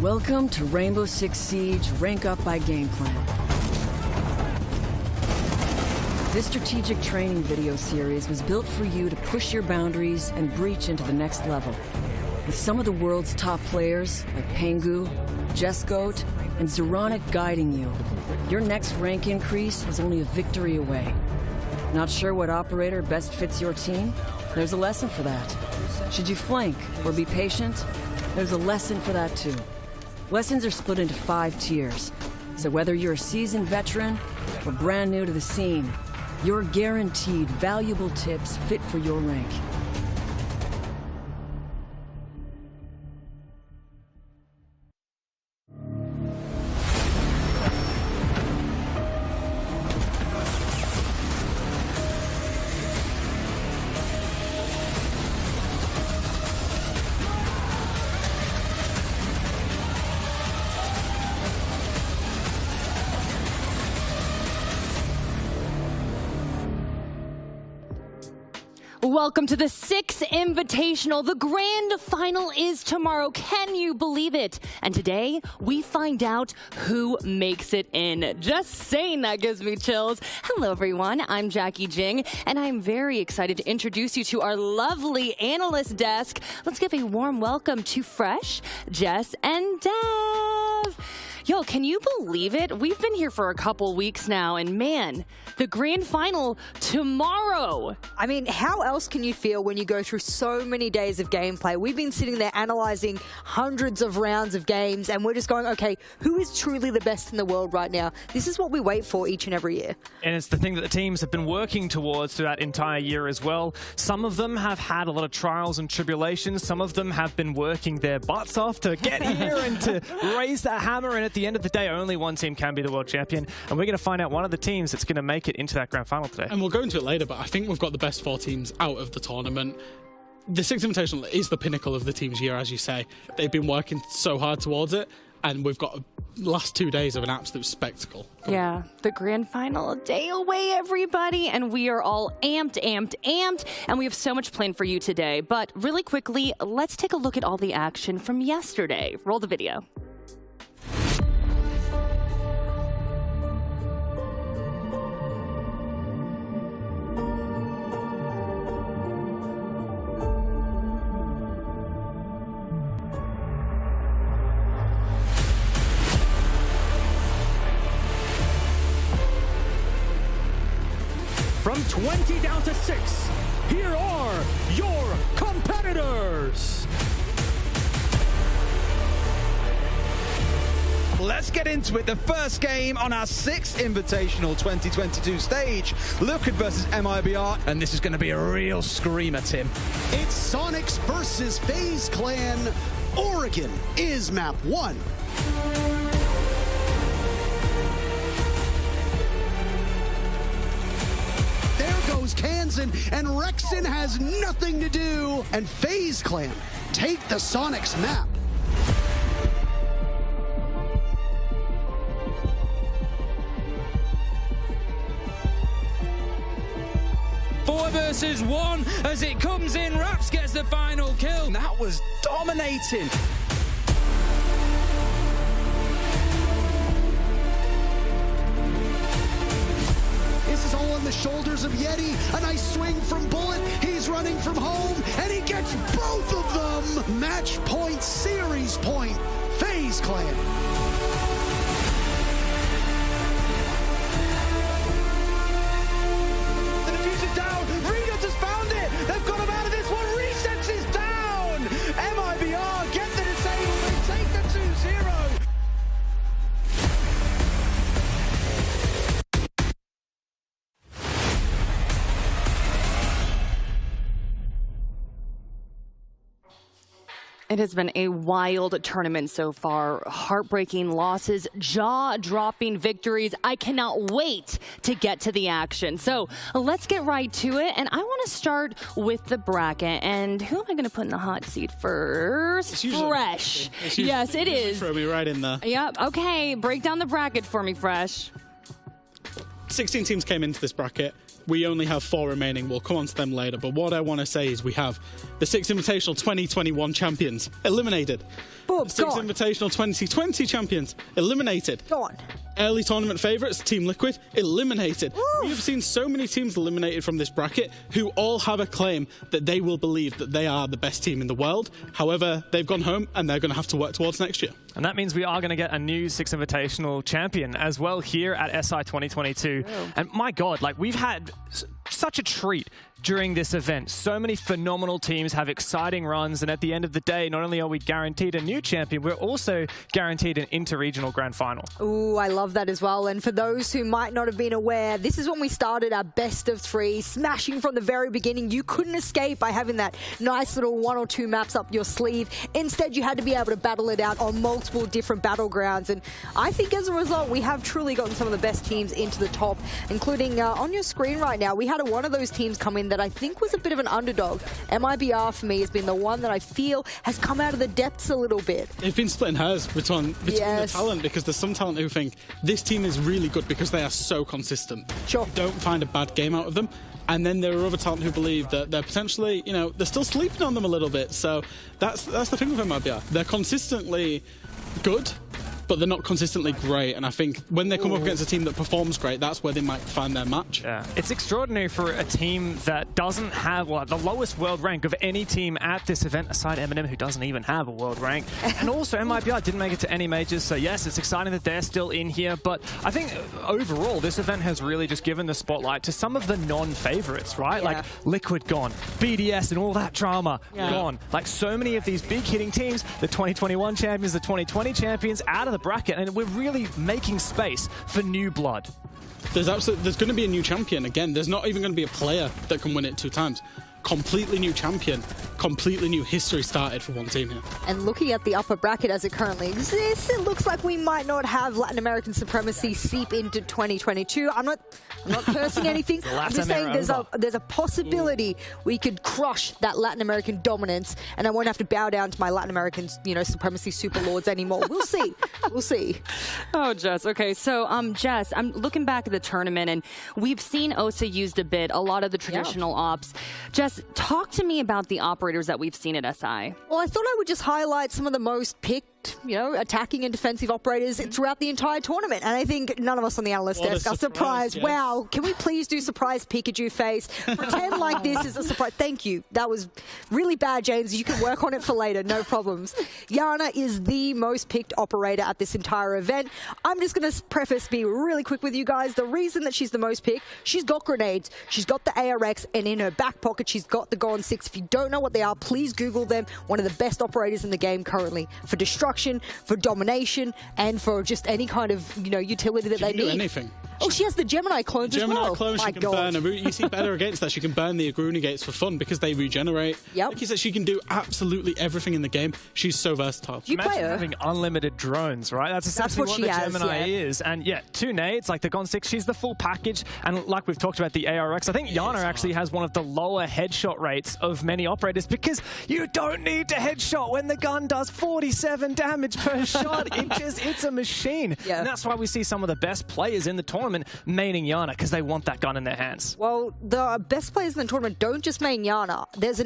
Welcome to Rainbow Six Siege Rank Up by Game Plan. This strategic training video series was built for you to push your boundaries and breach into the next level. With some of the world's top players, like Pengu, Jesgoat, and Zeronic guiding you, your next rank increase is only a victory away. Not sure what operator best fits your team? There's a lesson for that. Should you flank or be patient? There's a lesson for that too. Lessons are split into 5 tiers, so whether you're a seasoned veteran or brand new to the scene, you're guaranteed valuable tips fit for your rank. Welcome to the 6th Invitational. The grand final is tomorrow. Can you believe it? And today, we find out who makes it in. Just saying that gives me chills. Hello, everyone. I'm Jackie Jing, and I'm very excited to introduce you to our lovely analyst desk. Let's give a warm welcome to Fresh, Jess, and Dev. Yo, can you believe it? We've been here for a couple weeks now, and man, the grand final tomorrow. I mean, how else can you feel when you go through so many days of gameplay? We've been sitting there analyzing hundreds of rounds of games, and we're just going, okay, who is truly the best in the world right now? This is what we wait for each and every year. And it's the thing that the teams have been working towards through that entire year as well. Some of them have had a lot of trials and tribulations. Some of them have been working their butts off to get here and to raise that hammer. And at the end of the day, only one team can be the world champion. And we're going to find out one of the teams that's going to make it into that grand final today. And we'll go into it later, but I think we've got the best 4 teams out of the tournament. The 6th Invitational is the pinnacle of the team's year, as you say. They've been working so hard towards it, and we've got last 2 days of an absolute spectacle. Yeah, the grand final, a day away, everybody, and we are all amped, and we have so much planned for you today. But really quickly, let's take a look at all the action from yesterday. Roll the video. From 20 down to 6, here are your competitors. Let's get into it. The first game on our 6th Invitational 2022 stage. Liquid versus MIBR, and this is going to be a real screamer, Tim. It's Sonics versus FaZe Clan. Oregon is map 1. Kansan, and Rexon has nothing to do, and FaZe Clan take the Sonics map. Four versus 1 as it comes in. Raps gets the final kill. That was dominating. All on the shoulders of Yeti. A nice swing from Bullet. He's running from home, and he gets both of them. Match point, series point, FaZe Clan. The diffuse is down. Reno just found It has been a wild tournament so far. Heartbreaking losses, jaw-dropping victories. I cannot wait to get to the action. So let's get right to it. And I want to start with the bracket. And who am I going to put in the hot seat first? Fresh. Yes, it is. Throw me right in there. Yep. Okay. Break down the bracket for me, Fresh. 16 teams came into this bracket. We only have 4 remaining. We'll come on to them later. But what I want to say is we have the 6 Invitational 2021 champions eliminated. Boom, 6 Invitational 2020 champions eliminated. Go on. Early tournament favourites, Team Liquid, eliminated. We have seen so many teams eliminated from this bracket who all have a claim that they will believe that they are the best team in the world. However, they've gone home and they're going to have to work towards next year. And that means we are going to get a new 6 Invitational champion as well here at SI 2022. Oh. And my God, like we've had such a treat during this event. So many phenomenal teams have exciting runs, and at the end of the day, not only are we guaranteed a new champion, we're also guaranteed an inter-regional grand final. Ooh, I love that as well. And for those who might not have been aware, this is when we started our best of 3, smashing from the very beginning. You couldn't escape by having that nice little 1 or 2 maps up your sleeve. Instead, you had to be able to battle it out on multiple different battlegrounds. And I think as a result, we have truly gotten some of the best teams into the top, including on your screen right now, we had one of those teams come in that I think was a bit of an underdog. MIBR for me has been the one that I feel has come out of the depths a little bit. They've been splitting hairs between the talent, because there's some talent who think this team is really good because they are so consistent. Sure. You don't find a bad game out of them. And then there are other talent who believe that they're potentially, you know, they're still sleeping on them a little bit. So that's the thing with MIBR. They're consistently good, but they're not consistently great. And I think when they come up against a team that performs great, that's where they might find their match. Yeah. It's extraordinary for a team that doesn't have the lowest world rank of any team at this event, aside Eminem, who doesn't even have a world rank. And also MIBR didn't make it to any majors, so yes, it's exciting that they're still in here. But I think overall, this event has really just given the spotlight to some of the non-favorites, right? Like Liquid gone, BDS and all that drama gone. Like so many of these big hitting teams, the 2021 champions, the 2020 champions, out of the bracket, and we're really making space for new blood. There's going to be a new champion again. There's not even going to be a player that can win it 2 times. Completely new champion, completely new history started for one team here. And looking at the upper bracket as it currently exists, it looks like we might not have Latin American supremacy seep into 2022. I'm not cursing anything. I'm just saying there's a possibility we could crush that Latin American dominance, and I won't have to bow down to my Latin American, supremacy super lords anymore. We'll see. We'll see. Oh, Jess. Okay, so Jess, I'm looking back at the tournament, and we've seen Osa used a lot of the traditional ops. Jess, talk to me about the operators that we've seen at SI. Well, I thought I would just highlight some of the most picked, attacking and defensive operators throughout the entire tournament. And I think none of us on the analyst desk are surprised. Yes. Wow, can we please do surprise Pikachu face? Pretend like this is a surprise. Thank you. That was really bad, James. You can work on it for later, no problems. Yana is the most picked operator at this entire event. I'm just going to be really quick with you guys. The reason that she's the most picked, she's got grenades, she's got the ARX, and in her back pocket, she's got the Gon 6. If you don't know what they are, please Google them. One of the best operators in the game currently for destruction, for domination, and for just any kind of utility that they need. She can do anything. Oh, she has the Gemini clones as well. Gemini clones, she can burn. You see better against that. She can burn the Agruni gates for fun because they regenerate. Yep. Like you said, she can do absolutely everything in the game. She's so versatile. You Imagine play her. having unlimited drones, right? That's essentially what the Gemini is. And 2 nades, like the Gon 6, she's the full package. And like we've talked about the ARX, I think Yana actually has one of the lower headshot rates of many operators because you don't need to headshot when the gun does 47 damage per shot. It's a machine. Yeah. And that's why we see some of the best players in the tournament maining Yana, because they want that gun in their hands. Well, the best players in the tournament don't just main Yana. There's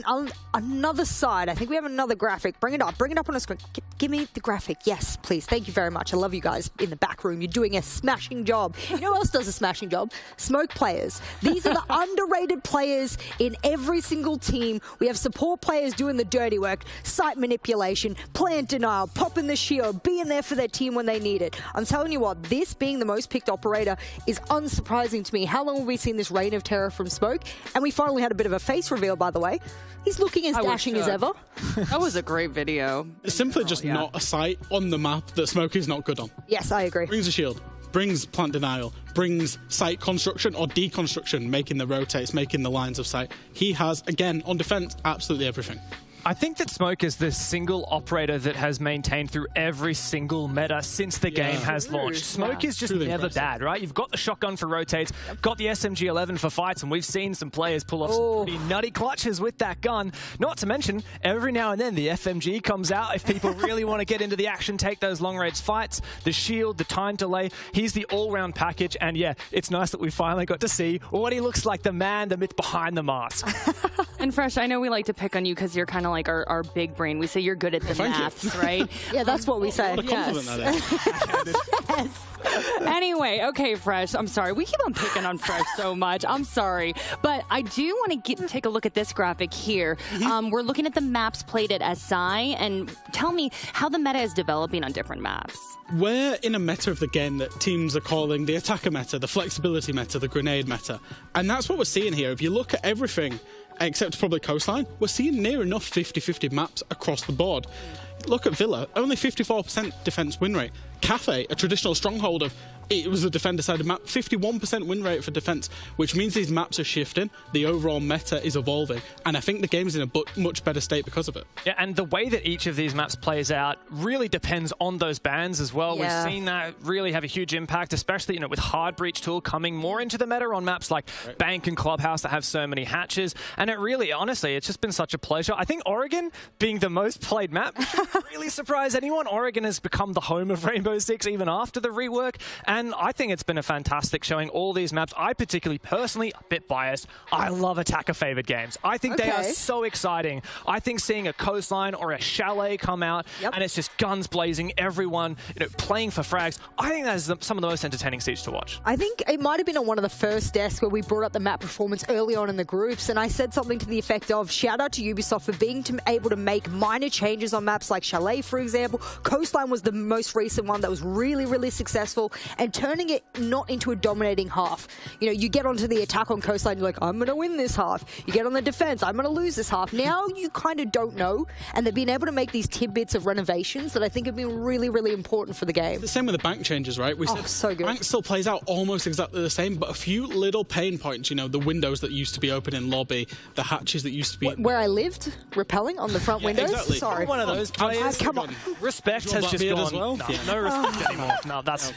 another side. I think we have another graphic. Bring it up on a screen. Give me the graphic. Yes, please. Thank you very much. I love you guys in the back room. You're doing a smashing job. You know who else does a smashing job? Smoke players. These are the underrated players in every single team. We have support players doing the dirty work, site manipulation, plant denial, popping the shield, being there for their team when they need it. I'm telling you what, this being the most picked operator is unsurprising to me. How long have we seen this reign of terror from Smoke? And we finally had a bit of a face reveal, by the way. He's looking as dashing as ever. That was a great video. It's simply just not a site on the map that Smoke is not good on. Yes, I agree. Brings a shield, brings plant denial, brings site construction or deconstruction, making the rotates, making the lines of sight. He has, again, on defense, absolutely everything. I think that Smoke is the single operator that has maintained through every single meta since the game has launched. Smoke is just never bad, right? You've got the shotgun for rotates, got the SMG-11 for fights, and we've seen some players pull off some pretty nutty clutches with that gun. Not to mention, every now and then the FMG comes out if people really want to get into the action, take those long-range fights, the shield, the time delay. He's the all-round package, and yeah, it's nice that we finally got to see what he looks like, the man, the myth behind the mask. And Fresh, I know we like to pick on you because you're kind of like our big brain. We say you're good at the maths, right? Yeah, that's what we say. Yes. Anyway, okay, Fresh, I'm sorry. We keep on picking on Fresh so much. I'm sorry. But I do want to take a look at this graphic here. We're looking at the maps played at SI, and tell me how the meta is developing on different maps. We're in a meta of the game that teams are calling the attacker meta, the flexibility meta, the grenade meta. And that's what we're seeing here. If you look at everything, except probably Coastline, we're seeing near enough 50-50 maps across the board. Look at Villa, only 54% defense win rate. Cafe, a traditional stronghold of, it was a defender-sided map, 51% win rate for defense, which means these maps are shifting, the overall meta is evolving, and I think the game's in a much better state because of it. Yeah, and the way that each of these maps plays out really depends on those bans as well. Yeah. We've seen that really have a huge impact, especially, with Hard Breach tool coming more into the meta on maps like Bank and Clubhouse that have so many hatches, and it really, honestly, it's just been such a pleasure. I think Oregon, being the most played map, shouldn't really surprise anyone. Oregon has become the home of Rainbow Six even after the rework, and I think it's been a fantastic showing all these maps. I particularly, personally, a bit biased, I love attacker-favored games. I think they are so exciting. I think seeing a Coastline or a Chalet come out, and it's just guns blazing, everyone playing for frags, I think that's some of the most entertaining Siege to watch. I think it might have been on one of the first desks where we brought up the map performance early on in the groups, and I said something to the effect of, shout out to Ubisoft for being able to make minor changes on maps like Chalet, for example. Coastline was the most recent one that was really, really successful, and turning it not into a dominating half. You get onto the attack on Coastline, you're like, I'm going to win this half. You get on the defense, I'm going to lose this half. Now you kind of don't know, and they've been able to make these tidbits of renovations that I think have been really, really important for the game. It's the same with the bank changes, right? We said so good. Bank still plays out almost exactly the same, but a few little pain points, the windows that used to be open in lobby, the hatches that used to be... Where I lived, repelling on the front windows? Exactly. Sorry. One of those players. Come on. Respect has just gone. As well? No respect anymore. No, that's...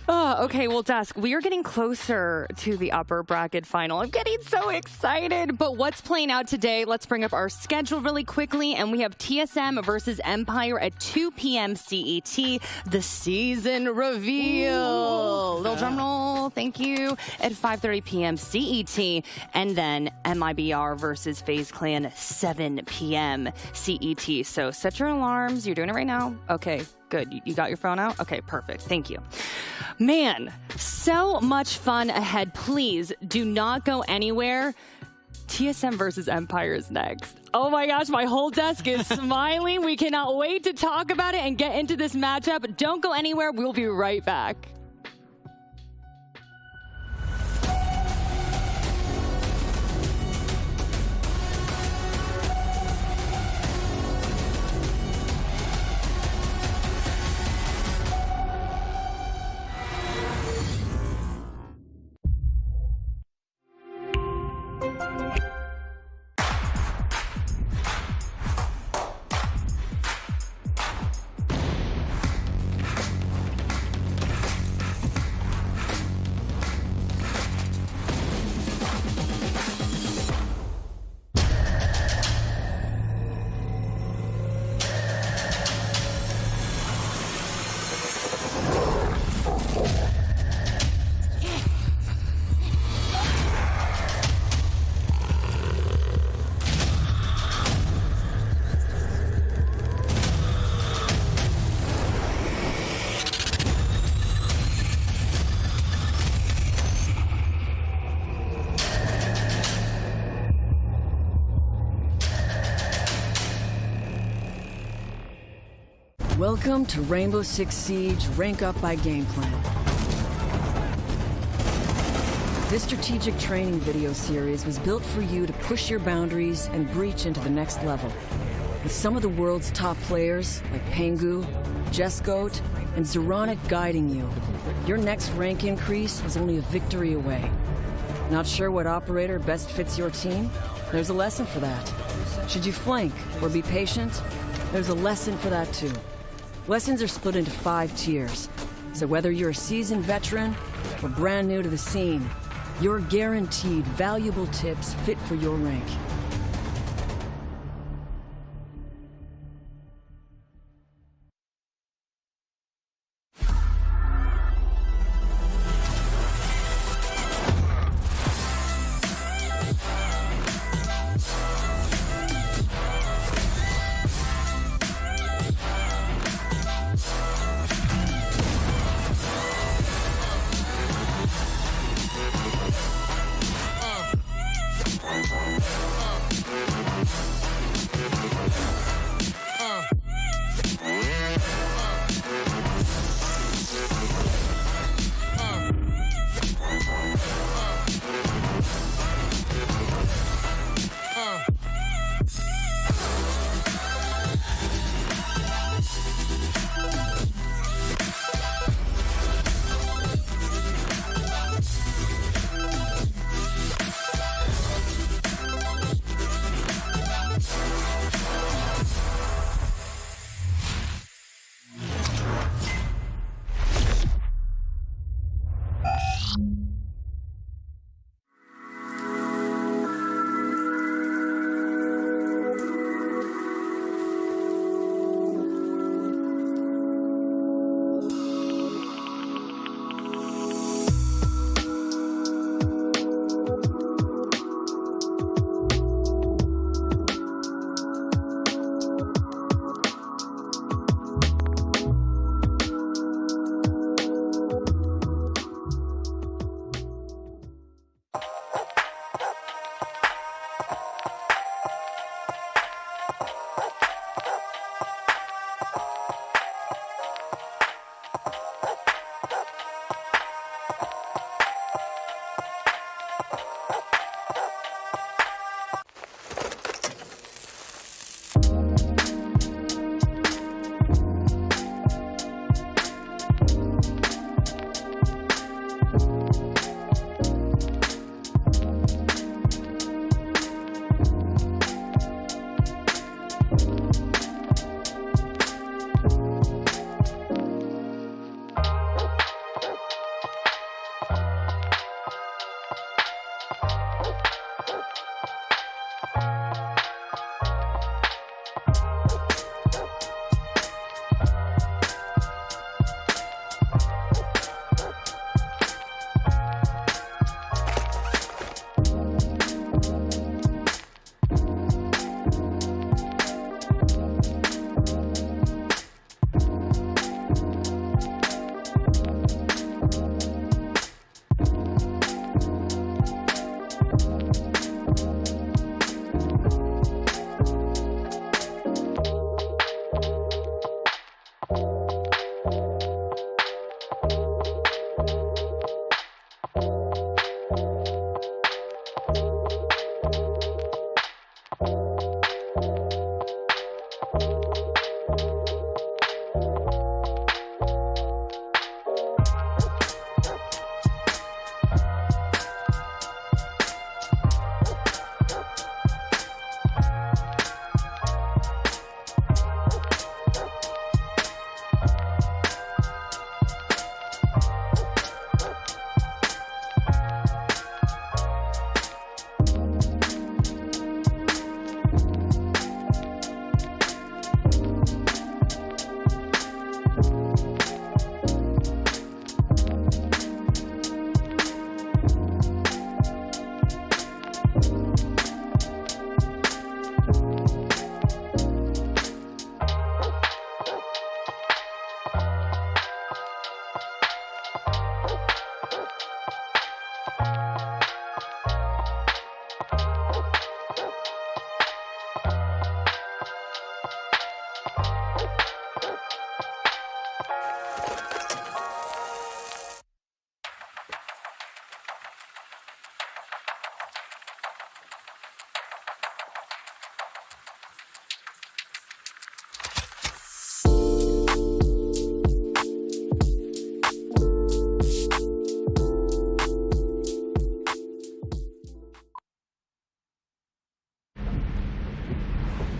Okay, well, Dusk, we are getting closer to the upper bracket final. I'm getting so excited. But what's playing out today? Let's bring up our schedule really quickly. And we have TSM versus Empire at 2 p.m. CET, the season reveal. Little drum roll, thank you. At 5:30 p.m. CET. And then MIBR versus FaZe Clan, 7 p.m. CET. So set your alarms. You're doing it right now? Okay. Good. You got your phone out? Okay, perfect. Thank you. Man, so much fun ahead. Please do not go anywhere. TSM versus Empire is next. Oh my gosh, my whole desk is smiling. We cannot wait to talk about it and get into this matchup. Don't go anywhere. We'll be right back. Welcome to Rainbow Six Siege Rank Up by Game Plan. This strategic training video series was built for you to push your boundaries and breach into the next level. With some of the world's top players, like Pengu, Jesgoat, and Zeronic guiding you, your next rank increase is only a victory away. Not sure what operator best fits your team? There's a lesson for that. Should you flank or be patient? There's a lesson for that too. Lessons are split into 5 tiers. So whether you're a seasoned veteran or brand new to the scene, you're guaranteed valuable tips fit for your rank.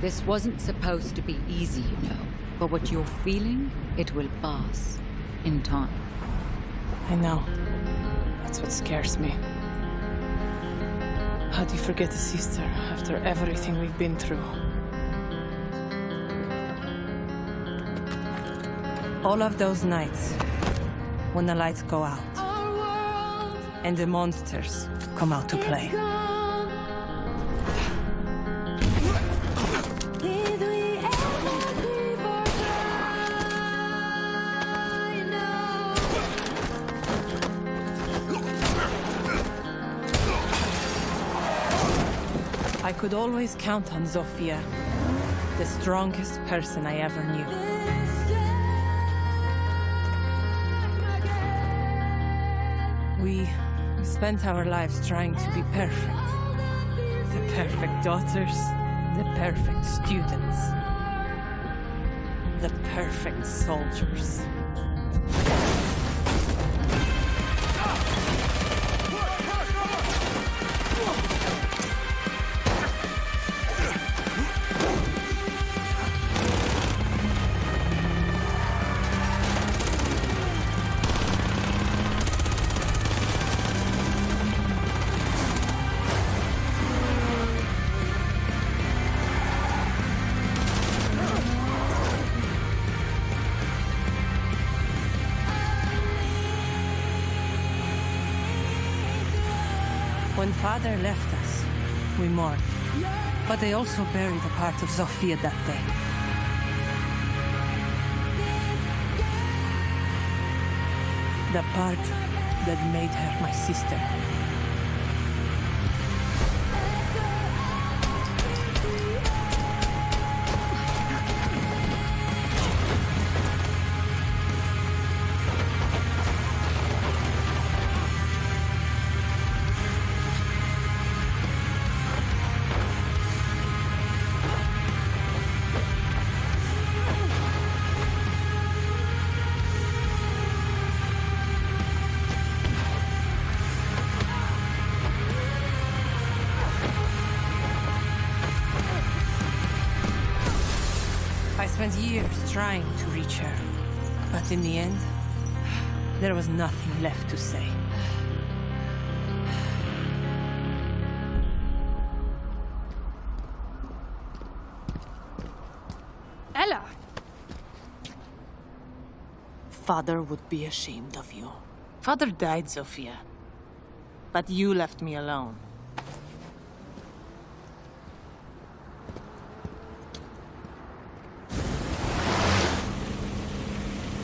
This wasn't supposed to be easy, you know. But what you're feeling, it will pass in time. I know. That's what scares me. How do you forget a sister after everything we've been through? All of those nights, when the lights go out, and the monsters come out to play. I could always count on Zofia, the strongest person I ever knew. We spent our lives trying to be perfect. The perfect daughters, the perfect students, the perfect soldiers. When Father left us, we mourned. But they also buried a part of Zofia that day. The part that made her my sister. I spent years trying to reach her, but in the end, there was nothing left to say. Ella! Father would be ashamed of you. Father died, Zofia. But you left me alone.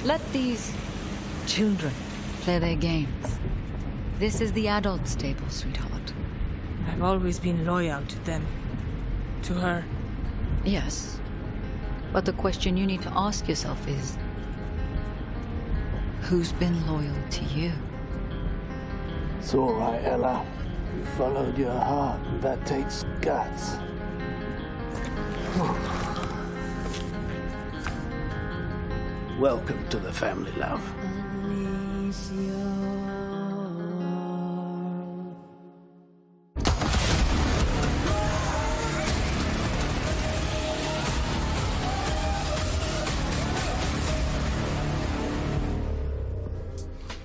Let these children play their games. This is the adults' table, sweetheart. I've always been loyal to them. To her. Yes. But the question you need to ask yourself is, who's been loyal to you? It's all right, Ella. You followed your heart, and that takes guts. Welcome to the family, love.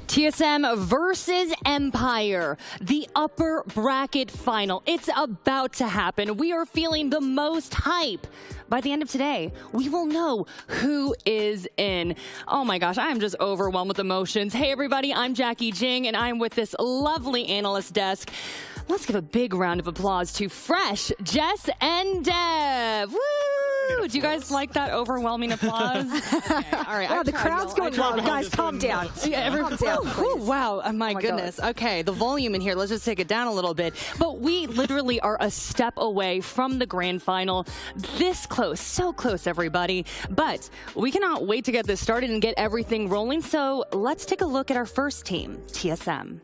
TSM versus Empire, the upper bracket final. It's about to happen. We are feeling the most hype. By the end of today, we will know who is in. Oh my gosh, I am just overwhelmed with emotions. Hey everybody, I'm Jackie Jing, and I'm with this lovely analyst desk. Let's give a big round of applause to Fresh, Jess, and Dev. Woo! Do you guys like that overwhelming applause? Okay, all right. Wow, the crowd's going wild. Guys, calm down. Yeah, calm down. Wow, my goodness. God. Okay, the volume in here, let's just take it down a little bit. But we literally are a step away from the grand final. This close, so close, everybody. But we cannot wait to get this started and get everything rolling. So let's take a look at our first team, TSM.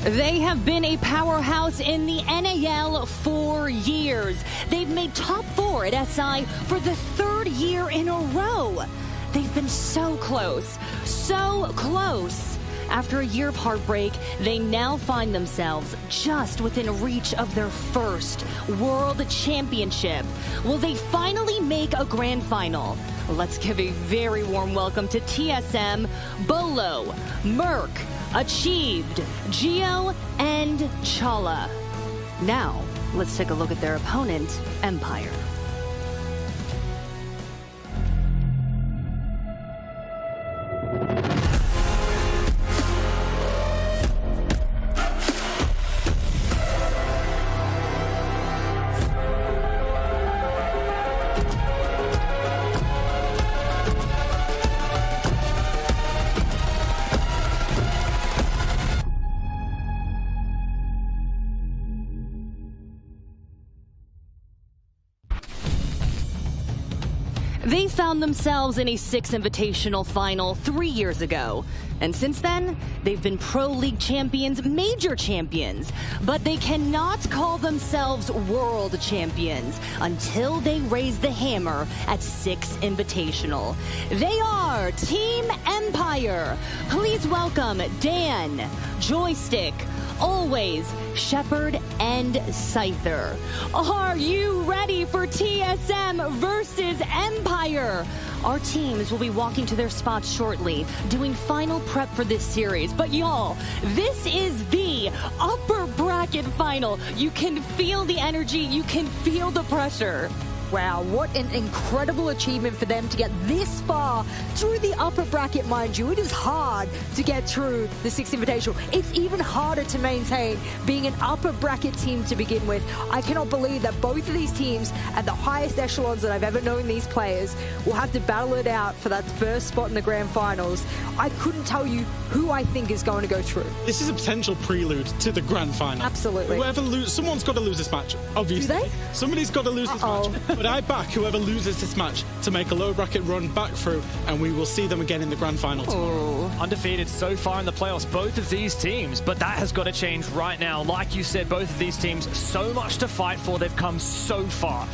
They have been a powerhouse in the NAL for years. They've made top 4 at SI for the 3rd year in a row. They've been so close, so close. After a year of heartbreak, they now find themselves just within reach of their first World Championship. Will they finally make a grand final? Let's give a very warm welcome to TSM, Bolo, Merc, Achieved, Geo, and Chala. Now, let's take a look at their opponent, Empire. They found themselves in a 6 Invitational final 3 years ago. And since then, they've been Pro League champions, major champions. But they cannot call themselves world champions until they raise the hammer at 6 Invitational. They are Team Empire. Please welcome Dan, Joystick, Always, Shepard, and Scyther. Are you ready for TSM versus Empire? Our teams will be walking to their spots shortly, doing final prep for this series. But y'all, this is the upper bracket final. You can feel the energy, you can feel the pressure. Wow, what an incredible achievement for them to get this far through the upper bracket, mind you. It is hard to get through the 6th Invitational. It's even harder to maintain being an upper bracket team to begin with. I cannot believe that both of these teams at the highest echelons that I've ever known these players will have to battle it out for that first spot in the grand finals. I couldn't tell you who I think is going to go through. This is a potential prelude to the grand final. Absolutely. Someone's got to lose this match, obviously. Do they? Somebody's got to lose this match. But I back whoever loses this match to make a low bracket run back through, and we will see them again in the grand final tomorrow. Undefeated so far in the playoffs, both of these teams, but that has got to change right now. Like you said, both of these teams, so much to fight for. They've come so far.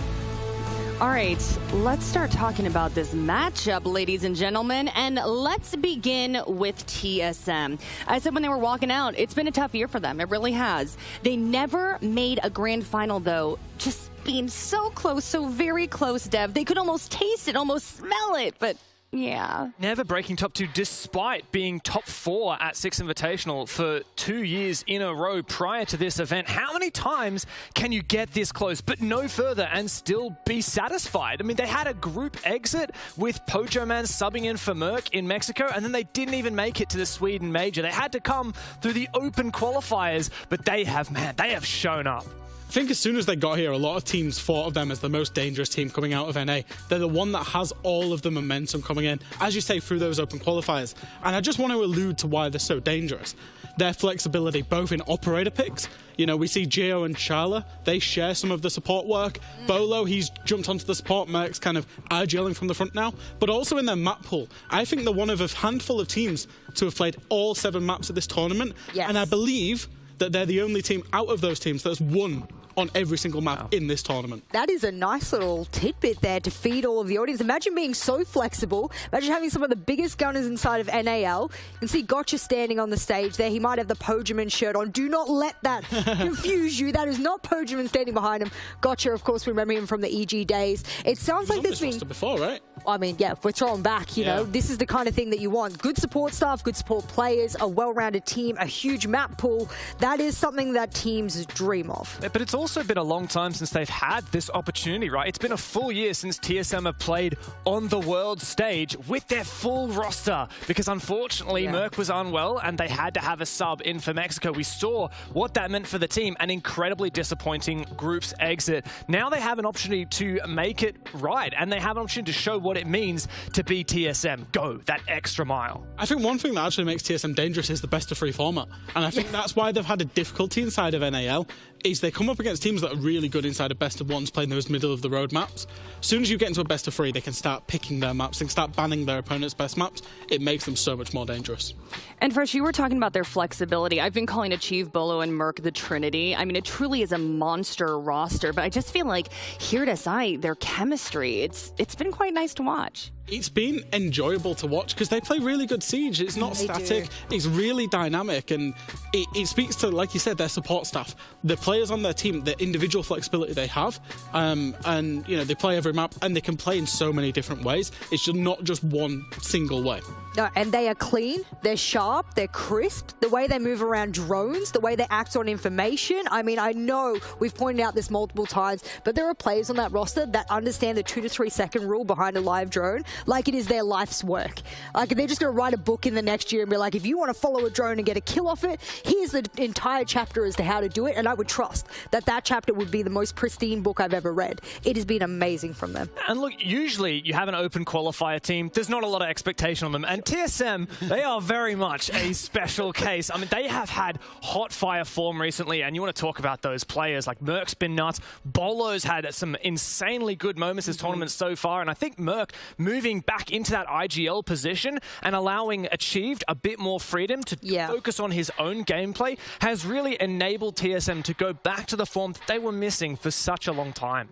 All right, let's start talking about this matchup, ladies and gentlemen, and let's begin with TSM. I said when they were walking out, it's been a tough year for them. It really has. They never made a grand final, though, just being so close, so very close, Dev. They could almost taste it, almost smell it, but yeah. Never breaking top 2 despite being top 4 at 6 Invitational for 2 years in a row prior to this event. How many times can you get this close but no further and still be satisfied? I mean, they had a group exit with Pojo Man subbing in for Merc in Mexico, and then they didn't even make it to the Sweden Major. They had to come through the open qualifiers, but they have shown up. I think as soon as they got here, a lot of teams thought of them as the most dangerous team coming out of NA. They're the one that has all of the momentum coming in, as you say, through those open qualifiers. And I just want to allude to why they're so dangerous. Their flexibility, both in operator picks. You know, we see Geo and Chala, they share some of the support work. Bolo, he's jumped onto the support. Merc's kind of agiling from the front now. But also in their map pool, I think they're one of a handful of teams to have played all 7 maps of this tournament. Yes. And I believe that they're the only team out of those teams that's won on every single map in this tournament. That is a nice little tidbit there to feed all of the audience. Imagine being so flexible. Imagine having some of the biggest gunners inside of NAL. You can see Gotcha standing on the stage there. He might have the Pojaman shirt on. Do not let that confuse you. That is not Pojaman standing behind him. Gotcha, of course, we remember him from the EG days. It sounds like there's been... before, right? I mean, yeah, if we're throwing back, you know, this is the kind of thing that you want. Good support staff, good support players, a well-rounded team, a huge map pool. That is something that teams dream of. But it's also been a long time since they've had this opportunity, right? It's been a full year since TSM have played on the world stage with their full roster, because unfortunately Merc was unwell and they had to have a sub in for Mexico. We saw what that meant for the team, an incredibly disappointing group's exit. Now they have an opportunity to make it right, and they have an opportunity to show what it means to be TSM. Go that extra mile. I think one thing that actually makes TSM dangerous is the best of 3 format, and I think that's why they've had a difficulty inside of NAL. is they come up against teams that are really good inside of best of ones, playing those middle of the road maps. As soon as you get into a best of 3, they can start picking their maps, they can start banning their opponent's best maps. It makes them so much more dangerous. And Fresh, you were talking about their flexibility. I've been calling Achieve, Bolo, and Merc the Trinity. I mean, it truly is a monster roster, but I just feel like here at SI, their chemistry, it's been quite nice to watch. It's been enjoyable to watch because they play really good Siege. It's not static, it's really dynamic, and it speaks to, like you said, their support staff, the players on their team, the individual flexibility they have, and you know, they play every map and they can play in so many different ways. It's just not just one single way. No, and they are clean, they're sharp, they're crisp. The way they move around drones, the way they act on information. I mean, I know we've pointed out this multiple times, but there are players on that roster that understand the 2 to 3 second rule behind a live drone like it is their life's work. Like, they're just going to write a book in the next year and be like, if you want to follow a drone and get a kill off it, here's the entire chapter as to how to do it. And I would trust that that chapter would be the most pristine book I've ever read. It has been amazing from them. And look, usually you have an open qualifier team. There's not a lot of expectation on them. And TSM, they are very much a special case. I mean, they have had hot fire form recently, and you want to talk about those players. Like, Merc's been nuts. Bolo's had some insanely good moments this tournament so far, and I think Merc moving back into that IGL position and allowing Achieved a bit more freedom to focus on his own gameplay has really enabled TSM to go back to the form that they were missing for such a long time.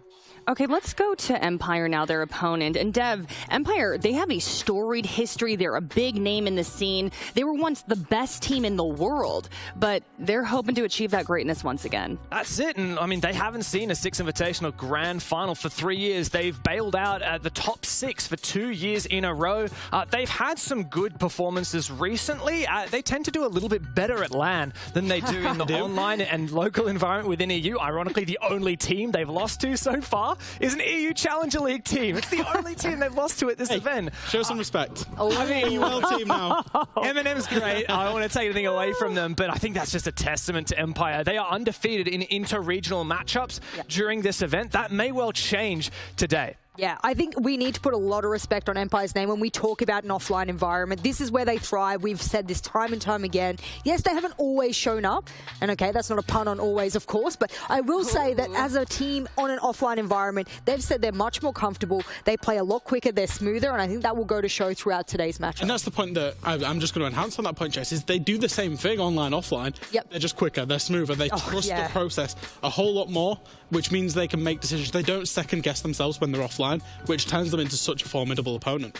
Okay, let's go to Empire now, their opponent. And Dev, Empire, they have a storied history. They're a big name in the scene. They were once the best team in the world, but they're hoping to achieve that greatness once again. That's it. And I mean, they haven't seen a 6 Invitational Grand Final for 3 years. They've bailed out at the top 6 for 2 years in a row. They've had some good performances recently. They tend to do a little bit better at LAN than they do in the online and local environment within EU. Ironically, the only team they've lost to so far is an EU Challenger League team. It's the only team they've lost to at this event. Show some respect. I mean, world team now. Eminem's great. I don't want to take anything away from them, but I think that's just a testament to Empire. They are undefeated in inter-regional matchups during this event. That may well change today. Yeah, I think we need to put a lot of respect on Empire's name when we talk about an offline environment. This is where they thrive. We've said this time and time again. Yes, they haven't always shown up. And okay, that's not a pun on always, of course. But I will say that as a team on an offline environment, they've said they're much more comfortable. They play a lot quicker. They're smoother. And I think that will go to show throughout today's match. And that's the point that I'm just going to enhance on that point, Jess, is they do the same thing online, offline. Yep. They're just quicker. They're smoother. They trust the process a whole lot more, which means they can make decisions. They don't second guess themselves when they're offline, which turns them into such a formidable opponent.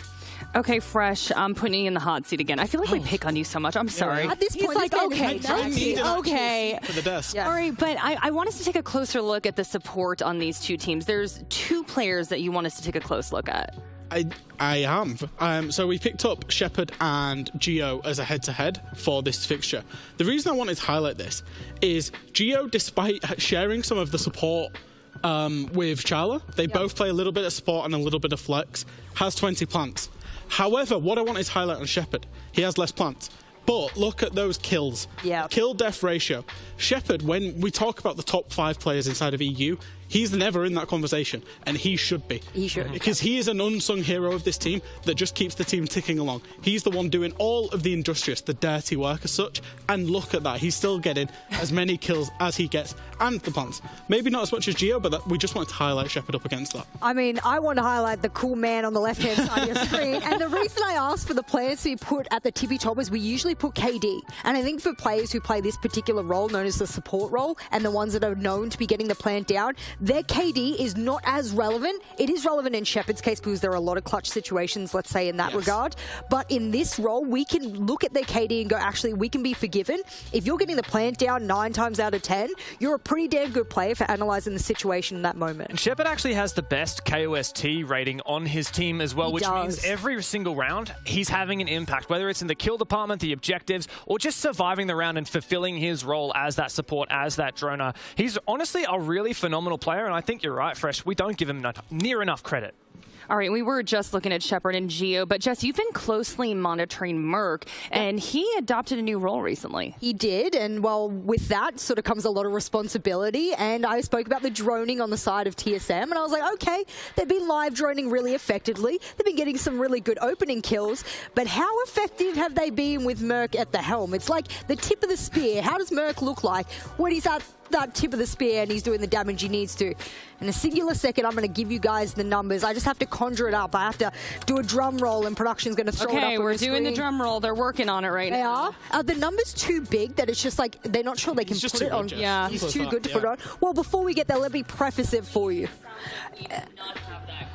Okay, Fresh, I'm putting you in the hot seat again. I feel like we pick on you so much. I'm sorry. At this point, he's like, okay, okay. For the desk. All right, but I want us to take a closer look at the support on these two teams. There's 2 players that you want us to take a close look at. I am. So we picked up Shepard and Geo as a head-to-head for this fixture. The reason I wanted to highlight this is Geo, despite sharing some of the support with Charla, they both play a little bit of support and a little bit of flex, has 20 plants. However, what I wanted to highlight on Shepard, he has less plants. But look at those kills. Kill-death ratio. Shepard, when we talk about the top 5 players inside of EU, he's never in that conversation, and he should be. He should. Because he is an unsung hero of this team that just keeps the team ticking along. He's the one doing all of the industrious, the dirty work as such, and look at that. He's still getting as many kills as he gets, and the plants. Maybe not as much as Geo, but we just wanted to highlight Shepard up against that. I mean, I want to highlight the cool man on the left-hand side of your screen, and the reason I asked for the players to be put at the tippy top is we usually put KD, and I think for players who play this particular role, known as the support role, and the ones that are known to be getting the plant down, their KD is not as relevant. It is relevant in Shepard's case because there are a lot of clutch situations, let's say, in that regard. But in this role, we can look at their KD and go, actually, we can be forgiven. If you're getting the plant down 9 times out of 10, you're a pretty damn good player for analyzing the situation in that moment. And Shepard actually has the best KOST rating on his team as well, which means every single round, he's having an impact, whether it's in the kill department, the objectives, or just surviving the round and fulfilling his role as that support, as that droner. He's honestly a really phenomenal player, and I think you're right, Fresh. We don't give him near enough credit. All right, we were just looking at Shepard and Geo, but Jess, you've been closely monitoring Merc, and he adopted a new role recently. He did, and well, with that sort of comes a lot of responsibility, and I spoke about the droning on the side of TSM, and I was like, okay, they've been live droning really effectively. They've been getting some really good opening kills, but how effective have they been with Merc at the helm? It's like the tip of the spear. How does Merc look like when he's at that tip of the spear and he's doing the damage he needs to? In a singular second, I'm going to give you guys the numbers. I just have to conjure it up. I have to do a drum roll, and production's going to throw it up on the screen. Okay, we're doing the drum roll. They're working on it right now. They are? The number's too big that it's just like they're not sure they can put it on. Yeah, he's too good to put it on. Well, before we get there, let me preface it for you.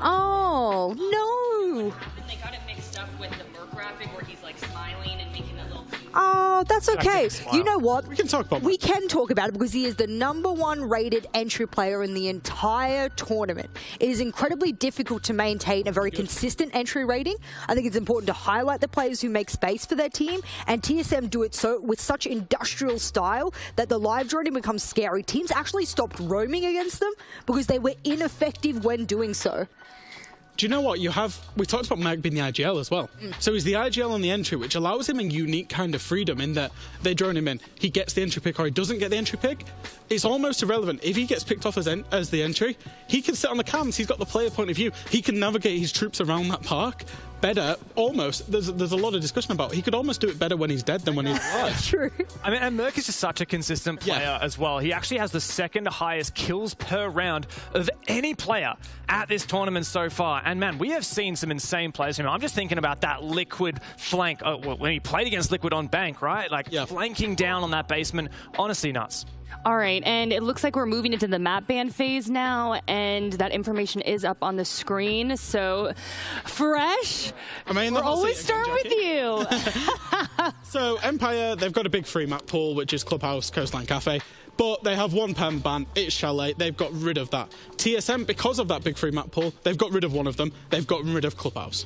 Oh, no. They got it mixed up with the Merc graphic where he's like smiling and making that little... Oh, that's okay. You know what? We can talk about We can talk about it because he is the #1 rated entry player in the entire tournament. It is incredibly difficult to maintain a very consistent entry rating. I think it's important to highlight the players who make space for their team, and TSM do it so with such industrial style that the live droning becomes scary. Teams actually stopped roaming against them because they were ineffective when doing so. Do you know what? We talked about Merc being the IGL as well. So he's the IGL on the entry, which allows him a unique kind of freedom in that they drone him in. He gets the entry pick or he doesn't get the entry pick. It's almost irrelevant. If he gets picked off as the entry, he can sit on the cams. He's got the player point of view. He can navigate his troops around that park better, almost. There's a lot of discussion about it. He could almost do it better when he's dead than when he's alive. True. I mean, and Merc is just such a consistent player as well. He actually has the second highest kills per round of any player at this tournament so far. And man, we have seen some insane plays from him. I'm just thinking about that Liquid flank when he played against Liquid on Bank, right? Like flanking down on that basement. Honestly nuts. All right, and it looks like we're moving into the map ban phase now, and that information is up on the screen. So, Fresh, we'll always start with you. So, Empire, they've got a big free map pool, which is Clubhouse, Coastline Cafe. But they have one perm ban, it's Chalet. They've got rid of that. TSM, because of that big free map pool, they've got rid of one of them. They've gotten rid of Clubhouse.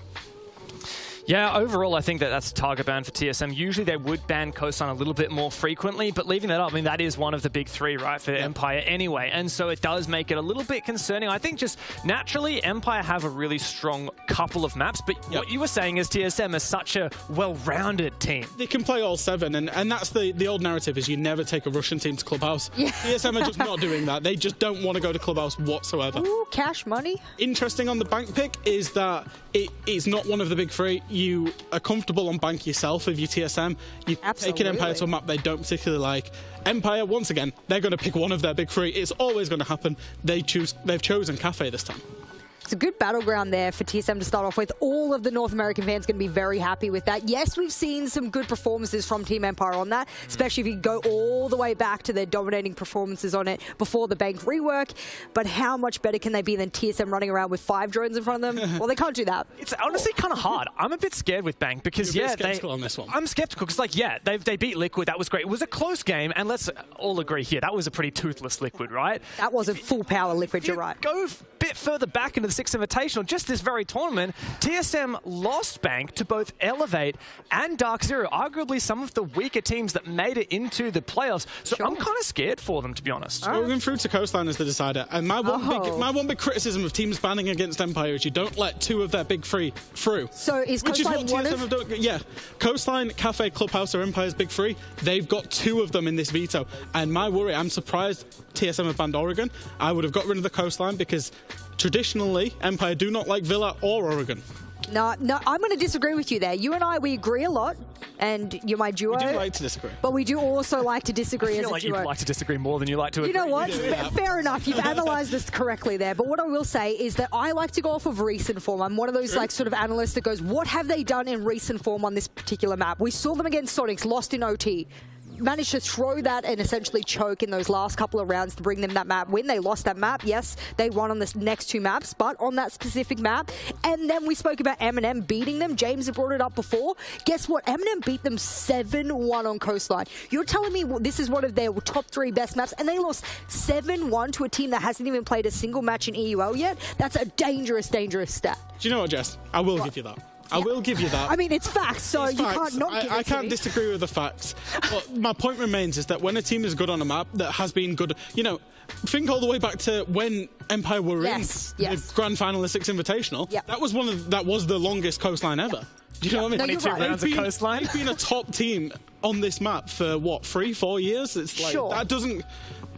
Yeah, overall, I think that's a target ban for TSM. Usually they would ban Coastline a little bit more frequently, but leaving that up, I mean, that is one of the big three, right, for Empire anyway. And so it does make it a little bit concerning. I think just naturally, Empire have a really strong couple of maps, but what you were saying is TSM is such a well-rounded team. They can play all 7, and that's the old narrative is you never take a Russian team to Clubhouse. TSM are just not doing that. They just don't want to go to Clubhouse whatsoever. Ooh, cash money. Interesting on the Bank pick is that it's not one of the big three. You are comfortable on Bank yourself if you TSM. You take an Empire to a map they don't particularly like. Empire, once again, they're going to pick one of their big three. It's always going to happen. They've chosen Cafe this time. It's a good battleground there for TSM to start off with. All of the North American fans going to be very happy with that. Yes, we've seen some good performances from Team Empire on that, especially if you go all the way back to their dominating performances on it before the Bank rework. But how much better can they be than TSM running around with 5 drones in front of them? Well, they can't do that. It's honestly kind of hard. I'm a bit scared with Bank because, You're a bit skeptical on this one. I'm skeptical because, like, they beat Liquid. That was great. It was a close game, and let's all agree here, that was a pretty toothless Liquid, right? That wasn't full power Liquid, you're right. Go a bit further back into the 6th Invitational, just this very tournament, TSM lost Bank to both Elevate and Dark Zero, arguably some of the weaker teams that made it into the playoffs. So I'm kind of scared for them, to be honest. Moving through to Coastline as the decider, and my one big criticism of teams banning against Empire is you don't let 2 of their big 3 through. So is Coastline one of... Yeah, Coastline, Cafe, Clubhouse are Empire's big 3. They've got 2 of them in this veto, and my worry, I'm surprised TSM have banned Oregon. I would have got rid of the Coastline because traditionally, Empire do not like Villa or Oregon. No, I'm going to disagree with you there. You and I, we agree a lot, and you're my duo. We do like to disagree. But we do also like to disagree as a duo. I feel like you like to disagree more than you like to agree. You know what? Fair enough. You've analysed this correctly there. But what I will say is that I like to go off of recent form. I'm one of those like sort of analysts that goes, what have they done in recent form on this particular map? We saw them against Sonics, lost in OT. Managed to throw that and essentially choke in those last couple of rounds to bring them that map win. They lost that map. Yes, they won on the next 2 maps, but on that specific map. And then we spoke about M&M beating them. James had brought it up before. Guess what? M&M beat them 7-1 on Coastline. You're telling me this is one of their top 3 best maps, and they lost 7-1 to a team that hasn't even played a single match in EUL yet? That's a dangerous, dangerous stat. Do you know what, Jess? I will give you that. I will give you that. I mean, it's facts, so It's you facts. can't not give it I to can't me. disagree with the facts. But my point remains is that when a team is good on a map that has been good, think all the way back to when Empire were in the Grand Final of the Six Invitational. Yep. That was the longest coastline ever. Do you know what I mean? No, you're 22 right. rounds of coastline. They've been a top team on this map for what, 3-4 years? It's like that doesn't.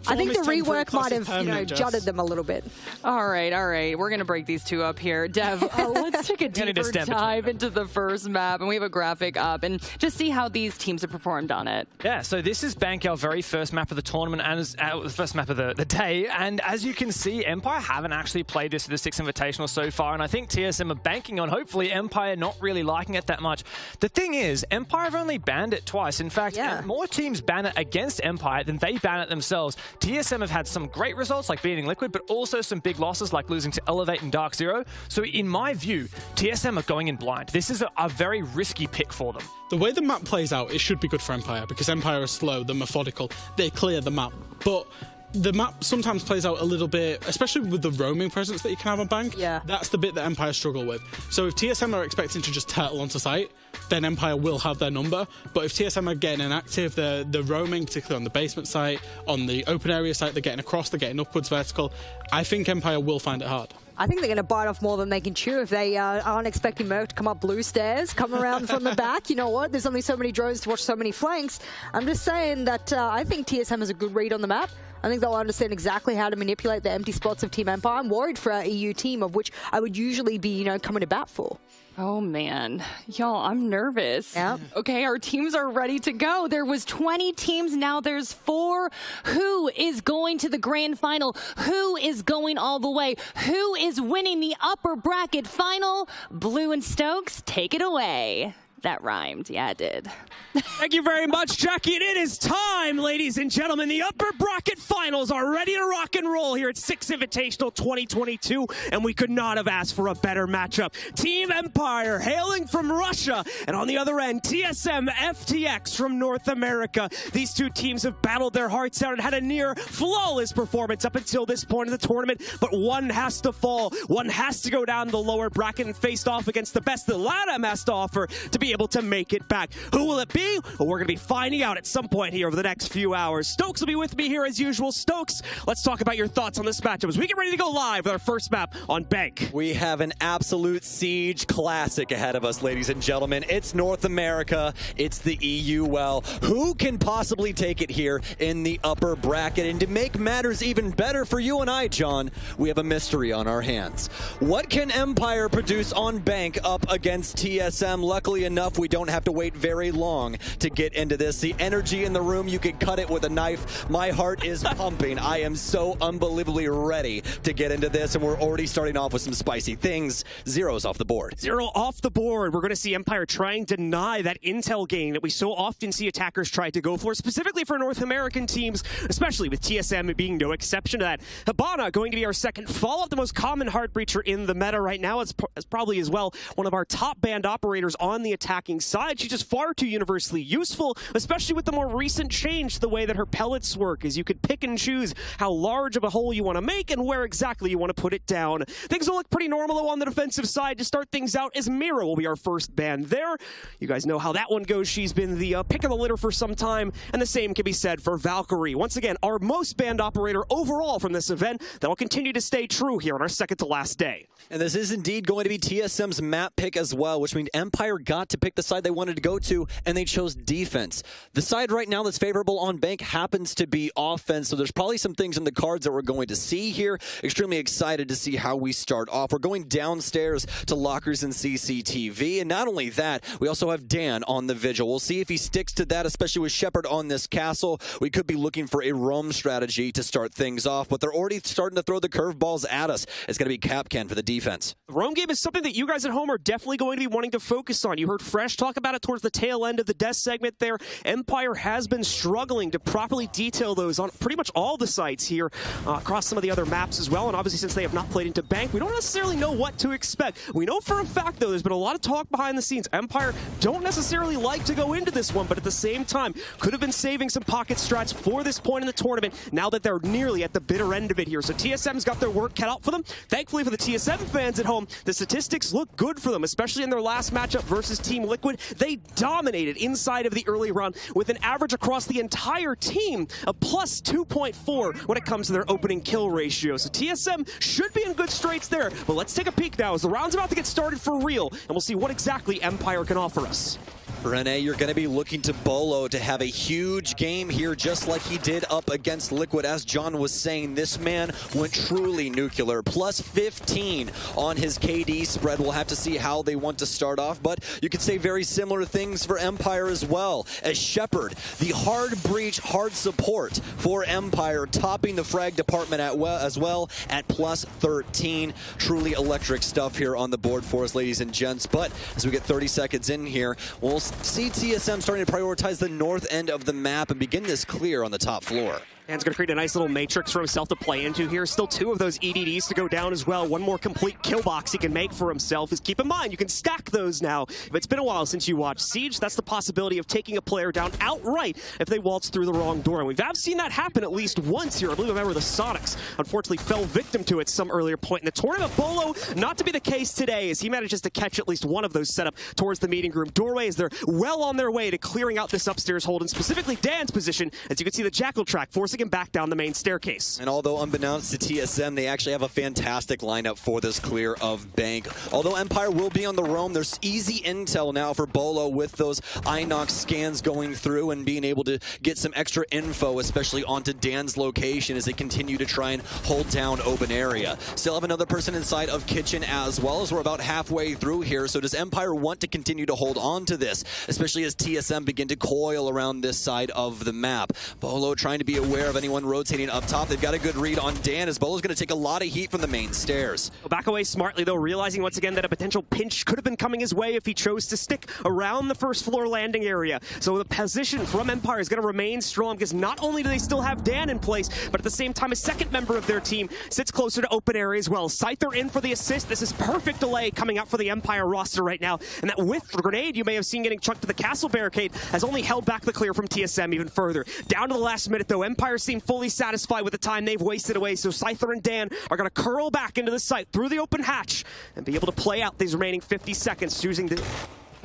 I think the form is rework might have, permanent, Jess. jutted them a little bit. All right. We're going to break these two up here. Dev, let's take a deeper dive into the first map, and we have a graphic up, and just see how these teams have performed on it. Yeah, so this is Bank, our very first map of the tournament, and the first map of the day, and as you can see, Empire haven't actually played this at the Six Invitational so far, and I think TSM are banking on, hopefully, Empire not really liking it that much. The thing is, Empire have only banned it twice. In fact, more teams ban it against Empire than they ban it themselves. TSM have had some great results like beating Liquid, but also some big losses like losing to Elevate and Dark Zero. So in my view, TSM are going in blind. This is a very risky pick for them. The way the map plays out, it should be good for Empire because Empire are slow, they're methodical, they clear the map. But the map sometimes plays out a little bit, especially with the roaming presence that you can have on Bank. Yeah. That's the bit that Empire struggle with. So if TSM are expecting to just turtle onto site, then Empire will have their number. But if TSM are getting inactive, the roaming, particularly on the basement site, on the open area site, they're getting across, they're getting upwards vertical. I think Empire will find it hard. I think they're going to bite off more than they can chew if they aren't expecting Merc to come up blue stairs, come around from the back. You know what? There's only so many drones to watch so many flanks. I'm just saying that I think TSM has a good read on the map. I think they'll understand exactly how to manipulate the empty spots of Team Empire. I'm worried for our EU team, of which I would usually be, coming to bat for. Oh, man. Y'all, I'm nervous. Yeah. Okay, our teams are ready to go. There was 20 teams, now there's 4. Who is going to the grand final? Who is going all the way? Who is winning the upper bracket final? Blue and Stokes, take it away. That rhymed. Yeah, it did. Thank you very much, Jackie. And it is time, ladies and gentlemen. The upper bracket finals are ready to rock and roll here at Six Invitational 2022, and we could not have asked for a better matchup. Team Empire hailing from Russia, and on the other end, TSM FTX from North America. These two teams have battled their hearts out and had a near flawless performance up until this point of the tournament, but one has to fall. One has to go down the lower bracket and face off against the best that LATAM has to offer to be able to make it back. Who will it be? Well, we're going to be finding out at some point here over the next few hours. Stokes will be with me here as usual. Stokes, let's talk about your thoughts on this matchup as we get ready to go live with our first map on Bank. We have an absolute siege classic ahead of us, ladies and gentlemen. It's North America. It's the EU. Well, who can possibly take it here in the upper bracket? And to make matters even better for you and I, John, we have a mystery on our hands. What can Empire produce on Bank up against TSM? Luckily enough, we don't have to wait very long to get into this. The energy in the room, you can cut it with a knife. My heart is pumping. I am so unbelievably ready to get into this, and we're already starting off with some spicy things. Zero's off the board. 0 off the board. We're going to see Empire try and deny that intel gain that we so often see attackers try to go for, specifically for North American teams, especially with TSM being no exception to that. Hibana going to be our second follow-up, the most common heart breacher in the meta right now. It's probably as well one of our top band operators on the attacking side. She's just far too universally useful, especially with the more recent change to the way that her pellets work, as you could pick and choose how large of a hole you want to make and where exactly you want to put it down. Things will look pretty normal though on the defensive side to start things out, as Mira will be our first ban there. You guys know how that one goes. She's been the pick of the litter for some time, and the same can be said for Valkyrie. Once again, our most banned operator overall from this event that will continue to stay true here on our second to last day. And this is indeed going to be TSM's map pick as well, which means Empire got to pick the side they wanted to go to, and they chose defense. The side right now that's favorable on Bank happens to be offense, so there's probably some things in the cards that we're going to see here. Extremely excited to see how we start off. We're going downstairs to lockers and CCTV, and not only that, we also have Dan on the vigil. We'll see if he sticks to that, especially with Shepard on this castle. We could be looking for a roam strategy to start things off, but they're already starting to throw the curveballs at us. It's going to be Capcan for the defense. The roam game is something that you guys at home are definitely going to be wanting to focus on. You heard fresh. Talk about it towards the tail end of the death segment there. Empire has been struggling to properly detail those on pretty much all the sites here across some of the other maps as well. And obviously, since they have not played into Bank, we don't necessarily know what to expect. We know for a fact, though, there's been a lot of talk behind the scenes. Empire don't necessarily like to go into this one, but at the same time, could have been saving some pocket strats for this point in the tournament now that they're nearly at the bitter end of it here. So TSM's got their work cut out for them. Thankfully for the TSM fans at home, the statistics look good for them, especially in their last matchup versus Team Liquid. They dominated inside of the early round with an average across the entire team of plus 2.4 when it comes to their opening kill ratio. So TSM should be in good straits there. But let's take a peek now as the round's about to get started for real, and we'll see what exactly Empire can offer us. Renee, you're going to be looking to Bolo to have a huge game here, just like he did up against Liquid. As John was saying, this man went truly nuclear. Plus 15 on his KD spread. We'll have to see how they want to start off, but you could say very similar things for Empire as well. As Shepard, the hard breach, hard support for Empire, topping the frag department as well at plus 13. Truly electric stuff here on the board for us, ladies and gents. But as we get 30 seconds in here, we'll see TSM starting to prioritize the north end of the map and begin this clear on the top floor. Dan's going to create a nice little matrix for himself to play into here. Still 2 of those EDDs to go down as well. One more complete kill box he can make for himself. Is keep in mind, you can stack those now. If it's been a while since you watched Siege, that's the possibility of taking a player down outright if they waltz through the wrong door. And we've seen that happen at least once here. I believe I remember the Sonics unfortunately fell victim to it some earlier point in the tournament. Bolo, not to be the case today, as he manages to catch at least one of those set up towards the meeting room doorway as they're well on their way to clearing out this upstairs hold, and specifically Dan's position, as you can see the Jackal track forcing him back down the main staircase. And although unbeknownst to TSM, they actually have a fantastic lineup for this clear of Bank. Although Empire will be on the roam, there's easy intel now for Bolo with those Inox scans going through and being able to get some extra info, especially onto Dan's location as they continue to try and hold down open area. Still have another person inside of Kitchen as well, as we're about halfway through here. So does Empire want to continue to hold on to this, especially as TSM begin to coil around this side of the map? Bolo trying to be aware of anyone rotating up top. They've got a good read on Dan, as Bolo's going to take a lot of heat from the main stairs. Back away smartly, though, realizing once again that a potential pinch could have been coming his way if he chose to stick around the first floor landing area. So the position from Empire is going to remain strong, because not only do they still have Dan in place, but at the same time a second member of their team sits closer to open area as well. Scyther in for the assist. This is perfect delay coming out for the Empire roster right now, and that whiff grenade you may have seen getting chucked to the castle barricade has only held back the clear from TSM even further. Down to the last minute, though, Empire seem fully satisfied with the time they've wasted away, so Scyther and Dan are going to curl back into the site through the open hatch and be able to play out these remaining 50 seconds, choosing to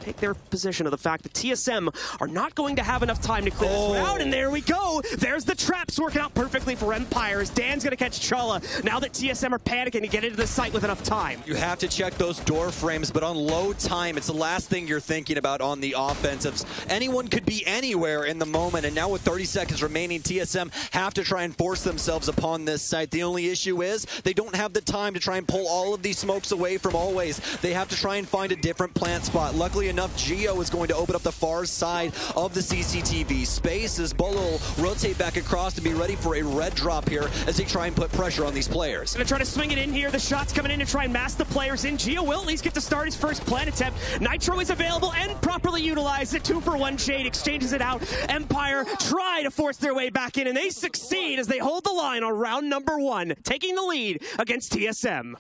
take their position of the fact that TSM are not going to have enough time to clear this round, and there we go. There's the traps working out perfectly for Empire as Dan's going to catch Chala now that TSM are panicking to get into the site with enough time. You have to check those door frames, but on low time, it's the last thing you're thinking about on the offensives. Anyone could be anywhere in the moment, and now with 30 seconds remaining, TSM have to try and force themselves upon this site. The only issue is they don't have the time to try and pull all of these smokes away from Always. They have to try and find a different plant spot. Luckily enough, Geo is going to open up the far side of the CCTV space as Bolo will rotate back across to be ready for a red drop here as they try and put pressure on these players. Gonna try to swing it in here. The shot's coming in to try and mask the players in. Geo will at least get to start his first plant attempt. Nitro is available and properly utilized. The 2-for-1 shade exchanges it out. Empire try to force their way back in, and they succeed as they hold the line on round number 1, taking the lead against TSM.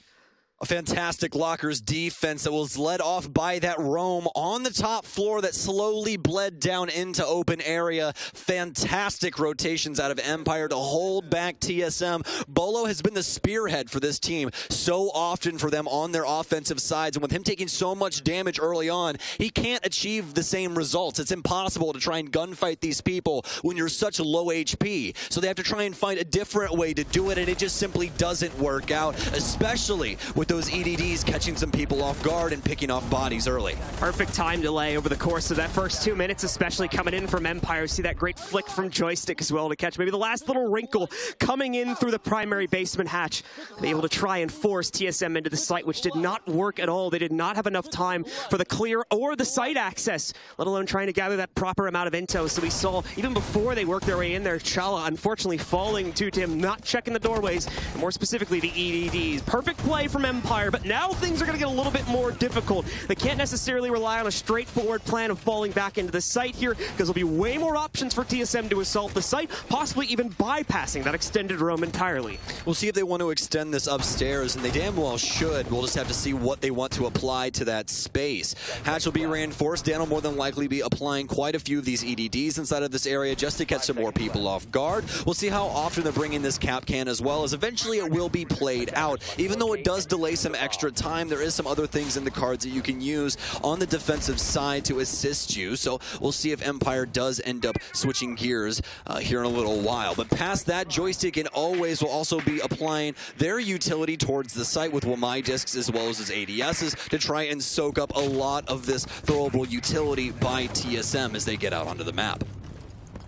A fantastic Lockers defense that was led off by that roam on the top floor that slowly bled down into open area. Fantastic rotations out of Empire to hold back TSM. Bolo has been the spearhead for this team so often for them on their offensive sides, and with him taking so much damage early on, he can't achieve the same results. It's impossible to try and gunfight these people when you're such low HP. So they have to try and find a different way to do it, and it just simply doesn't work out, especially with those EDDs catching some people off guard and picking off bodies early. Perfect time delay over the course of that first 2 minutes, especially coming in from Empire. See that great flick from Joystick as well to catch maybe the last little wrinkle coming in through the primary basement hatch. Be able to try and force TSM into the site, which did not work at all. They did not have enough time for the clear or the site access, let alone trying to gather that proper amount of intel. So we saw, even before they worked their way in there, Chala unfortunately falling to him, not checking the doorways, and more specifically the EDDs. Perfect play from Empire Empire, but now things are going to get a little bit more difficult. They can't necessarily rely on a straightforward plan of falling back into the site here, because there'll be way more options for TSM to assault the site, possibly even bypassing that extended roam entirely. We'll see if they want to extend this upstairs, and they damn well should. We'll just have to see what they want to apply to that space. Hatch will be reinforced. Dan will more than likely be applying quite a few of these EDDs inside of this area just to catch some more people off guard. We'll see how often they're bringing this cap can, as well as eventually it will be played out. Even though it does delay some extra time, there is some other things in the cards that you can use on the defensive side to assist you. So we'll see if Empire does end up switching gears here in a little while. But past that, Joystick and Always will also be applying their utility towards the site with Wamai discs as well as his ADSs to try and soak up a lot of this throwable utility by TSM as they get out onto the map.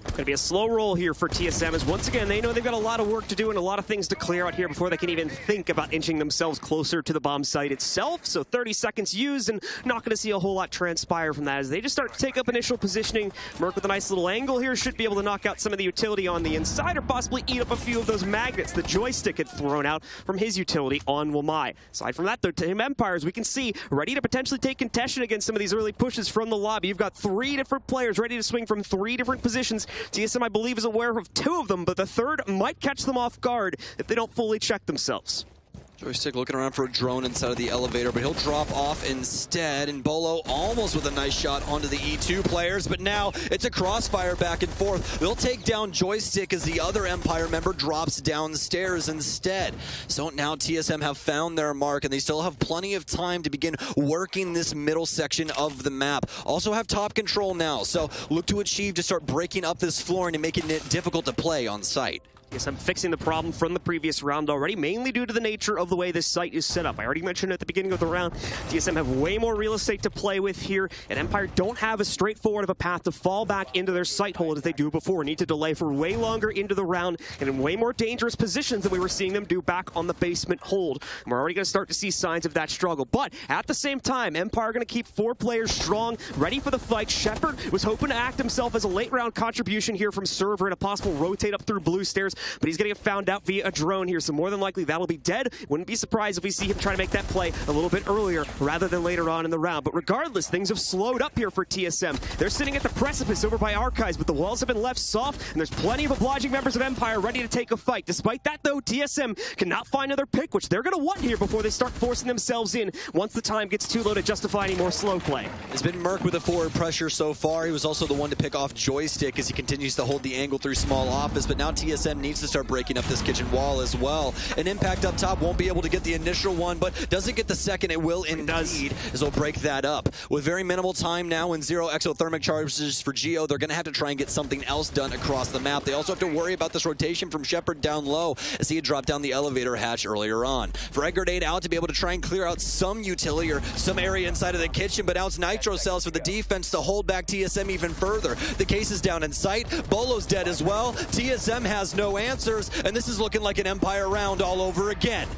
Going to be a slow roll here for TSM, as once again they know they've got a lot of work to do and a lot of things to clear out here before they can even think about inching themselves closer to the bomb site itself. So 30 seconds used, and not going to see a whole lot transpire from that as they just start to take up initial positioning. Merc with a nice little angle here should be able to knock out some of the utility on the inside, or possibly eat up a few of those magnets the Joystick had thrown out from his utility on Wamai. Aside from that, though, Team Empires, we can see ready to potentially take contention against some of these early pushes from the lobby. You've got 3 different players ready to swing from 3 different positions. TSM, I believe, is aware of 2 of them, but the third might catch them off guard if they don't fully check themselves. Joystick looking around for a drone inside of the elevator, but he'll drop off instead. And Bolo almost with a nice shot onto the E2 players, but now it's a crossfire back and forth. They'll take down Joystick as the other Empire member drops downstairs instead. So now TSM have found their mark, and they still have plenty of time to begin working this middle section of the map. Also have top control now, so look to achieve to start breaking up this floor and making it difficult to play on site. Yes, I'm fixing the problem from the previous round already, mainly due to the nature of the way this site is set up. I already mentioned at the beginning of the round, TSM have way more real estate to play with here, and Empire don't have as straightforward of a path to fall back into their site hole as they do before. Need to delay for way longer into the round, and in way more dangerous positions than we were seeing them do back on the basement hold. And we're already going to start to see signs of that struggle. But at the same time, Empire are going to keep 4 players strong, ready for the fight. Shepard was hoping to act himself as a late round contribution here from Server and a possible rotate up through blue stairs, but he's going to get found out via a drone here, so more than likely that'll be dead. Wouldn't be surprised if we see him try to make that play a little bit earlier rather than later on in the round. But regardless, things have slowed up here for TSM. They're sitting at the precipice over by Archives, but the walls have been left soft, and there's plenty of obliging members of Empire ready to take a fight. Despite that, though, TSM cannot find another pick, which they're going to want here before they start forcing themselves in once the time gets too low to justify any more slow play. It's been Merc with the forward pressure so far. He was also the one to pick off Joystick as he continues to hold the angle through small office, but now TSM needs to start breaking up this kitchen wall as well. An impact up top won't be able to get the initial one, but doesn't get the second. It will indeed, as they'll break that up. With very minimal time now and 0 exothermic charges for Geo, they're going to have to try and get something else done across the map. They also have to worry about this rotation from Shepard down low as he had dropped down the elevator hatch earlier on. Frag Grenade out to be able to try and clear out some utility or some area inside of the kitchen, but now it's Nitro Cells for the defense to hold back TSM even further. The case is down in sight. Bolo's dead as well. TSM has no answers, and this is looking like an Empire round all over again.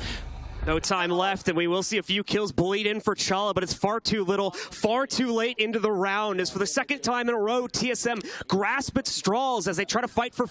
No time left, and we will see a few kills bleed in for Chala, but it's far too little, far too late into the round. As for the second time in a row, TSM grasp at straws as they try to fight for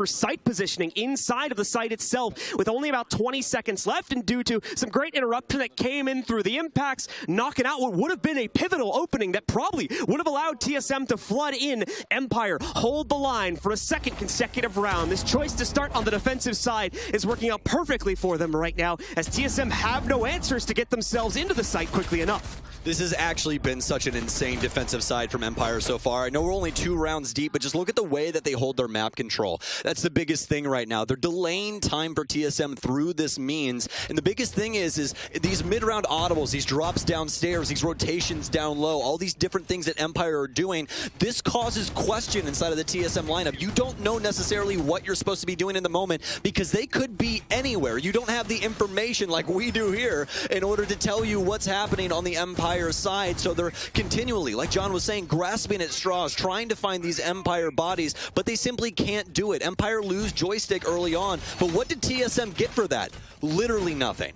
site positioning inside of the site itself, with only about 20 seconds left, and due to some great interruption that came in through the impacts, knocking out what would have been a pivotal opening that probably would have allowed TSM to flood in. Empire hold the line for a second consecutive round. This choice to start on the defensive side is working out perfectly for them right now, as TSM have no answers to get themselves into the site quickly enough. This has actually been such an insane defensive side from Empire so far. I know we're only 2 rounds deep, but just look at the way that they hold their map control. That's the biggest thing right now. They're delaying time for TSM through this means. And the biggest thing is these mid-round audibles, these drops downstairs, these rotations down low, all these different things that Empire are doing. This causes question inside of the TSM lineup. You don't know necessarily what you're supposed to be doing in the moment because they could be anywhere. You don't have the information like we do here in order to tell you what's happening on the Empire side. So they're continually, like John was saying, grasping at straws, trying to find these Empire bodies, but they simply can't do it. Empire lose Joystick early on, but what did TSM get for that? Literally nothing.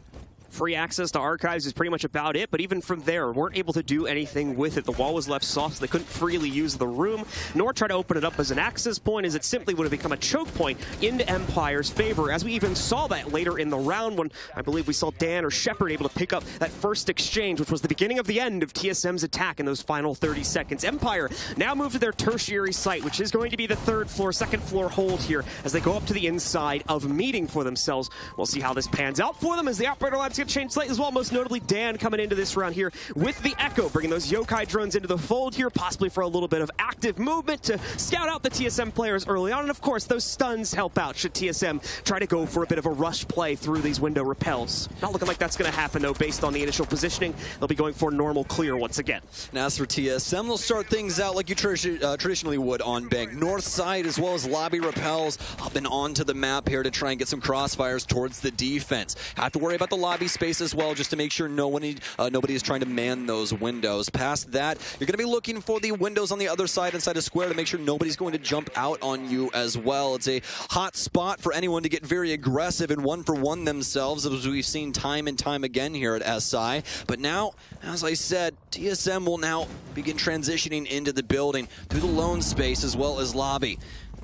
Free access to archives is pretty much about it, but even from there, weren't able to do anything with it. The wall was left soft, so they couldn't freely use the room, nor try to open it up as an access point, as it simply would have become a choke point into Empire's favor, as we even saw that later in the round when I believe we saw Dan or Shepard able to pick up that first exchange, which was the beginning of the end of TSM's attack in those final 30 seconds. Empire now move to their tertiary site, which is going to be the second floor hold here, as they go up to the inside of meeting for themselves. We'll see how this pans out for them as the operator labs get changed slightly as well. Most notably, Dan coming into this round here with the Echo, bringing those yokai drones into the fold here, possibly for a little bit of active movement to scout out the TSM players early on. And of course, those stuns help out should TSM try to go for a bit of a rush play through these window repels. Not looking like that's going to happen, though, based on the initial positioning. They'll be going for normal clear once again. And as for TSM, they'll start things out like you traditionally would on Bank. North side as well as lobby repels up and onto the map here to try and get some crossfires towards the defense. Have to worry about the lobby space as well, just to make sure nobody is trying to man those windows. Past that, you're going to be looking for the windows on the other side inside a square to make sure nobody's going to jump out on you as well. It's a hot spot for anyone to get very aggressive and one-for-one themselves, as we've seen time and time again here at SI. But now, as I said, TSM will now begin transitioning into the building through the lone space as well as lobby.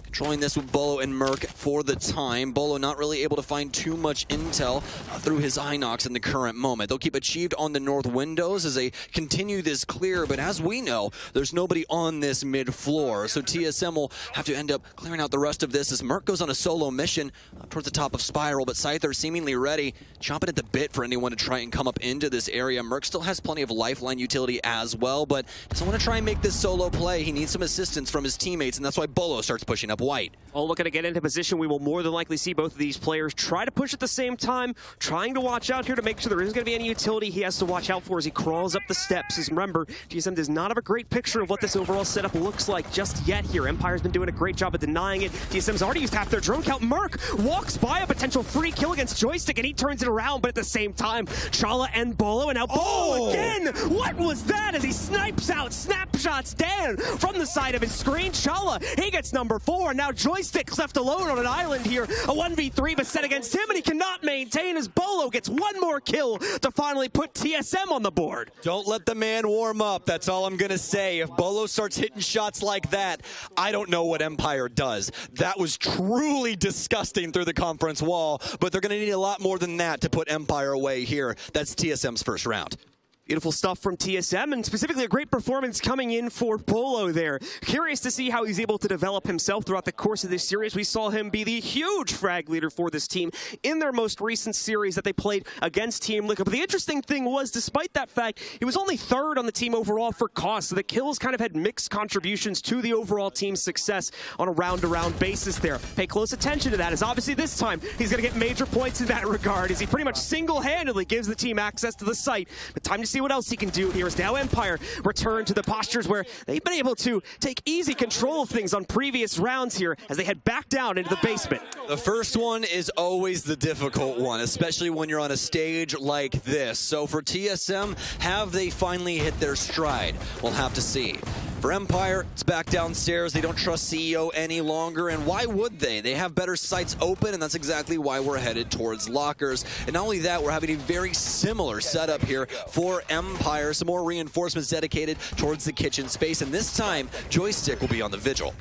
Controlling this with Bolo and Merc for the time. Bolo not really able to find too much intel through his Inox in the current moment. They'll keep Achieved on the north windows as they continue this clear, but as we know, there's nobody on this mid floor, so TSM will have to end up clearing out the rest of this as Merc goes on a solo mission up towards the top of Spiral, but Scyther seemingly ready, chomping at the bit for anyone to try and come up into this area. Merc still has plenty of lifeline utility as well, but doesn't want to try and make this solo play. He needs some assistance from his teammates, and that's why Bolo starts pushing up white. All looking to get into position. We will more than likely see both of these players try to push at the same time, trying to watch out here to make sure there isn't going to be any utility he has to watch out for as he crawls up the steps. As remember, TSM does not have a great picture of what this overall setup looks like just yet here. Empire's been doing a great job of denying it. TSM's already used half their drone count. Merc walks by a potential free kill against Joystick, and he turns it around, but at the same time, Chala and Bolo, and now Bolo again! What was that as he snipes out, snapshots Dan from the side of his screen? Chala, he gets number 4, and now Joystick's left alone on an island here. A 1v3 but set against him, and he cannot maintain as Bolo gets one more kill to finally put TSM on the board. Don't let the man warm up. That's all I'm going to say. If Bolo starts hitting shots like that, I don't know what Empire does. That was truly disgusting through the conference wall, but they're going to need a lot more than that to put Empire away here. That's TSM's first round. Beautiful stuff from TSM, and specifically a great performance coming in for Bolo there. Curious to see how he's able to develop himself throughout the course of this series. We saw him be the huge frag leader for this team in their most recent series that they played against Team Liquid. But the interesting thing was, despite that fact, he was only 3rd on the team overall for cost, so the kills kind of had mixed contributions to the overall team's success on a round-to-round basis there. Pay close attention to that, as obviously this time he's going to get major points in that regard, as he pretty much single-handedly gives the team access to the site. But time to see what else he can do here as now Empire return to the postures where they've been able to take easy control of things on previous rounds here as they head back down into the basement. The first one is always the difficult one, especially when you're on a stage like this. So for TSM, have they finally hit their stride? We'll have to see. For Empire, it's back downstairs. They don't trust CEO any longer, and why would they? They have better sites open, and that's exactly why we're headed towards lockers. And not only that, we're having a very similar setup here for Empire. Some more reinforcements dedicated towards the kitchen space, and this time, Joystick will be on the vigil.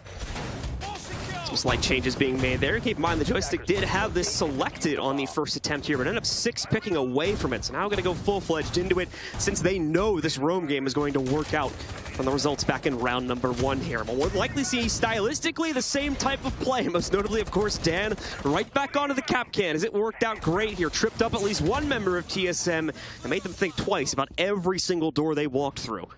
Some slight changes being made there. Keep in mind the Joystick did have this selected on the first attempt here, but ended up 6 picking away from it. So now we're going to go full-fledged into it since they know this roam game is going to work out from the results back in round number 1 here. We'll likely see stylistically the same type of play. Most notably, of course, Dan right back onto the cap can as it worked out great here. Tripped up at least one member of TSM and made them think twice about every single door they walked through.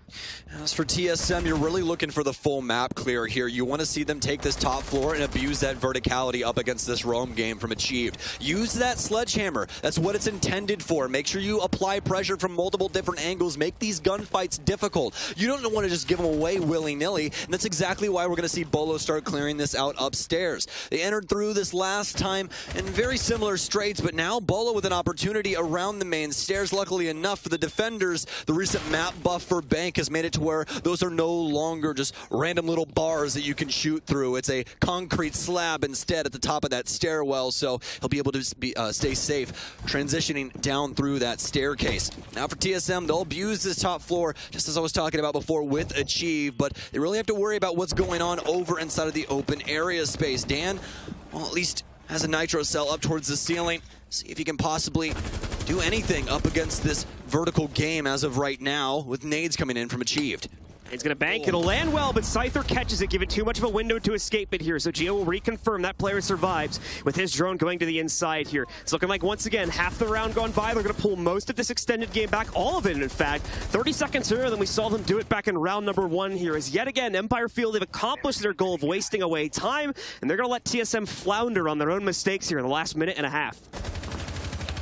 As for TSM, you're really looking for the full map clear here. You want to see them take this top floor and abuse that verticality up against this roam game from Achieved. Use that sledgehammer. That's what it's intended for. Make sure you apply pressure from multiple different angles. Make these gunfights difficult. You don't want to just give them away willy-nilly, and that's exactly why we're going to see Bolo start clearing this out upstairs. They entered through this last time in very similar straights, but now Bolo with an opportunity around the main stairs. Luckily enough for the defenders, the recent map buff for Bank has made it to where those are no longer just random little bars that you can shoot through. It's a concrete concrete slab instead at the top of that stairwell, so he'll be able to stay safe, transitioning down through that staircase. Now for TSM, they'll abuse this top floor, just as I was talking about before with Achieve, but they really have to worry about what's going on over inside of the open area space. Dan, well, at least has a nitro cell up towards the ceiling. See if he can possibly do anything up against this vertical game as of right now, with nades coming in from Achieved. He's going to bank. It'll land well, but Scyther catches it, give it too much of a window to escape it here. So Gio will reconfirm that player survives with his drone going to the inside here. It's looking like, once again, half the round gone by. They're going to pull most of this extended game back, all of it, in fact. 30 seconds earlier than we saw them do it back in round number 1 here, as yet again, Empire feel they've accomplished their goal of wasting away time, and they're going to let TSM flounder on their own mistakes here in the last minute and a half.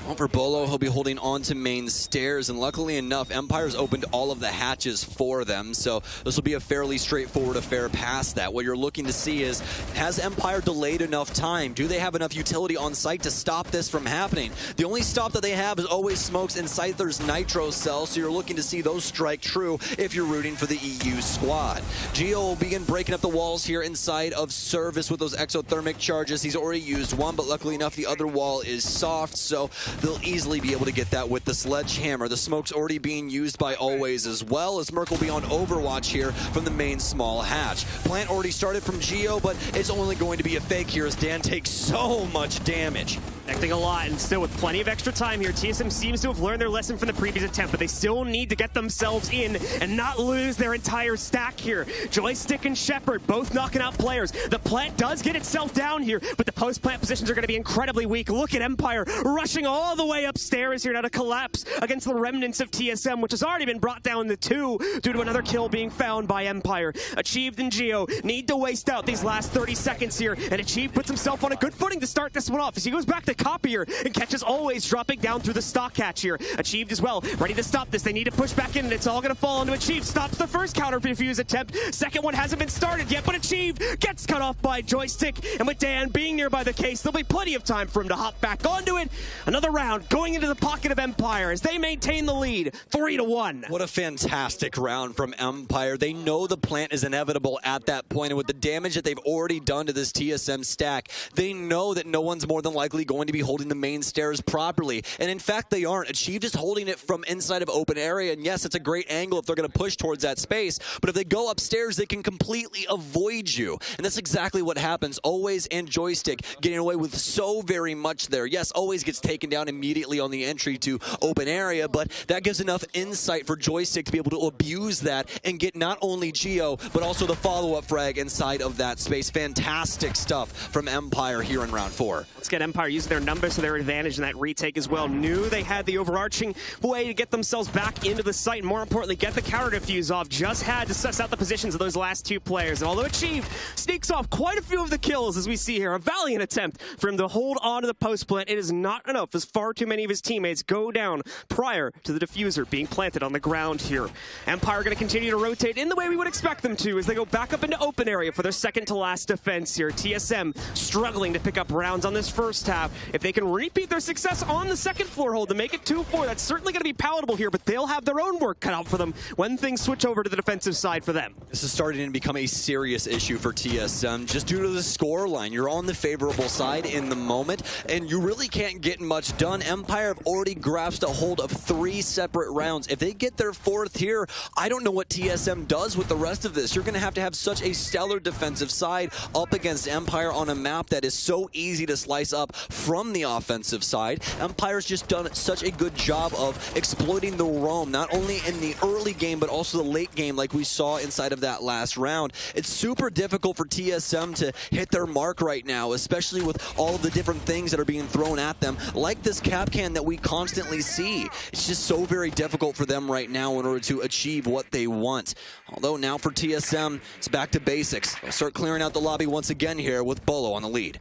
Well, for Bolo, he'll be holding on to main stairs, and luckily enough, Empire's opened all of the hatches for them, so this will be a fairly straightforward affair past that. What you're looking to see is, has Empire delayed enough time? Do they have enough utility on site to stop this from happening? The only stop that they have is always smokes in Scyther's nitro cell, so you're looking to see those strike true if you're rooting for the EU squad. Gio will begin breaking up the walls here inside of Service with those exothermic charges. He's already used one, but luckily enough, the other wall is soft, so they'll easily be able to get that with the sledgehammer. The smoke's already being used by Always as well, as Merc will be on Overwatch here from the main small hatch. Plant already started from Gio, but it's only going to be a fake here as Dan takes so much damage. Connecting a lot, and still with plenty of extra time here, TSM seems to have learned their lesson from the previous attempt, but they still need to get themselves in and not lose their entire stack here. Joystick and Shepard both knocking out players. The plant does get itself down here, but the post-plant positions are going to be incredibly weak. Look at Empire rushing all the way upstairs here now to collapse against the remnants of TSM, which has already been brought down to 2 due to another kill being found by Empire. Achieved and Gio need to waste out these last 30 seconds here, and Achieved puts himself on a good footing to start this one off as he goes back to Copier and catches Always dropping down through the stock hatch here. Achieved as well, ready to stop this. They need to push back in, and it's all going to fall onto Achieved. Stops the first counter defuse attempt. Second one hasn't been started yet, but Achieved gets cut off by Joystick, and with Dan being nearby the case, there'll be plenty of time for him to hop back onto it. Another round going into the pocket of Empire as they maintain the lead, 3-1. What a fantastic round from Empire. They know the plant is inevitable at that point, and with the damage that they've already done to this TSM stack, they know that no one's more than likely going to be holding the main stairs properly, and in fact they aren't. Achieved is holding it from inside of open area, and yes, it's a great angle if they're going to push towards that space, but if they go upstairs, they can completely avoid you, and that's exactly what happens. Always and Joystick getting away with so very much there. Yes, Always gets taken down immediately on the entry to open area, but that gives enough insight for Joystick to be able to abuse that and get not only Gio, but also the follow-up frag inside of that space. Fantastic stuff from Empire here in round 4. Let's get Empire using their numbers to their advantage in that retake as well. Knew they had the overarching way to get themselves back into the site, and more importantly, get the counter defuse off. Just had to suss out the positions of those last 2 players. And although Achieved sneaks off quite a few of the kills, as we see here, a valiant attempt for him to hold on to the post plant. It is not enough, as far too many of his teammates go down prior to the diffuser being planted on the ground here. Empire going to continue to rotate in the way we would expect them to as they go back up into open area for their second to last defense here. TSM struggling to pick up rounds on this first half. If they can repeat their success on the second floor hold to make it 2-4, that's certainly going to be palatable here, but they'll have their own work cut out for them when things switch over to the defensive side for them. This is starting to become a serious issue for TSM just due to the score line. You're on the favorable side in the moment, and you really can't get much done. Empire have already grasped a hold of 3 separate rounds. If they get their 4th here, I don't know what TSM does with the rest of this. You're going to have such a stellar defensive side up against Empire on a map that is so easy to slice up from the offensive side. Empire's just done such a good job of exploiting the roam, not only in the early game, but also the late game like we saw inside of that last round. It's super difficult for TSM to hit their mark right now, especially with all of the different things that are being thrown at them, like this cap can that we constantly see. It's just so very difficult for them right now in order to achieve what they want. Although now for TSM, it's back to basics. They'll start clearing out the lobby once again here with Bolo on the lead.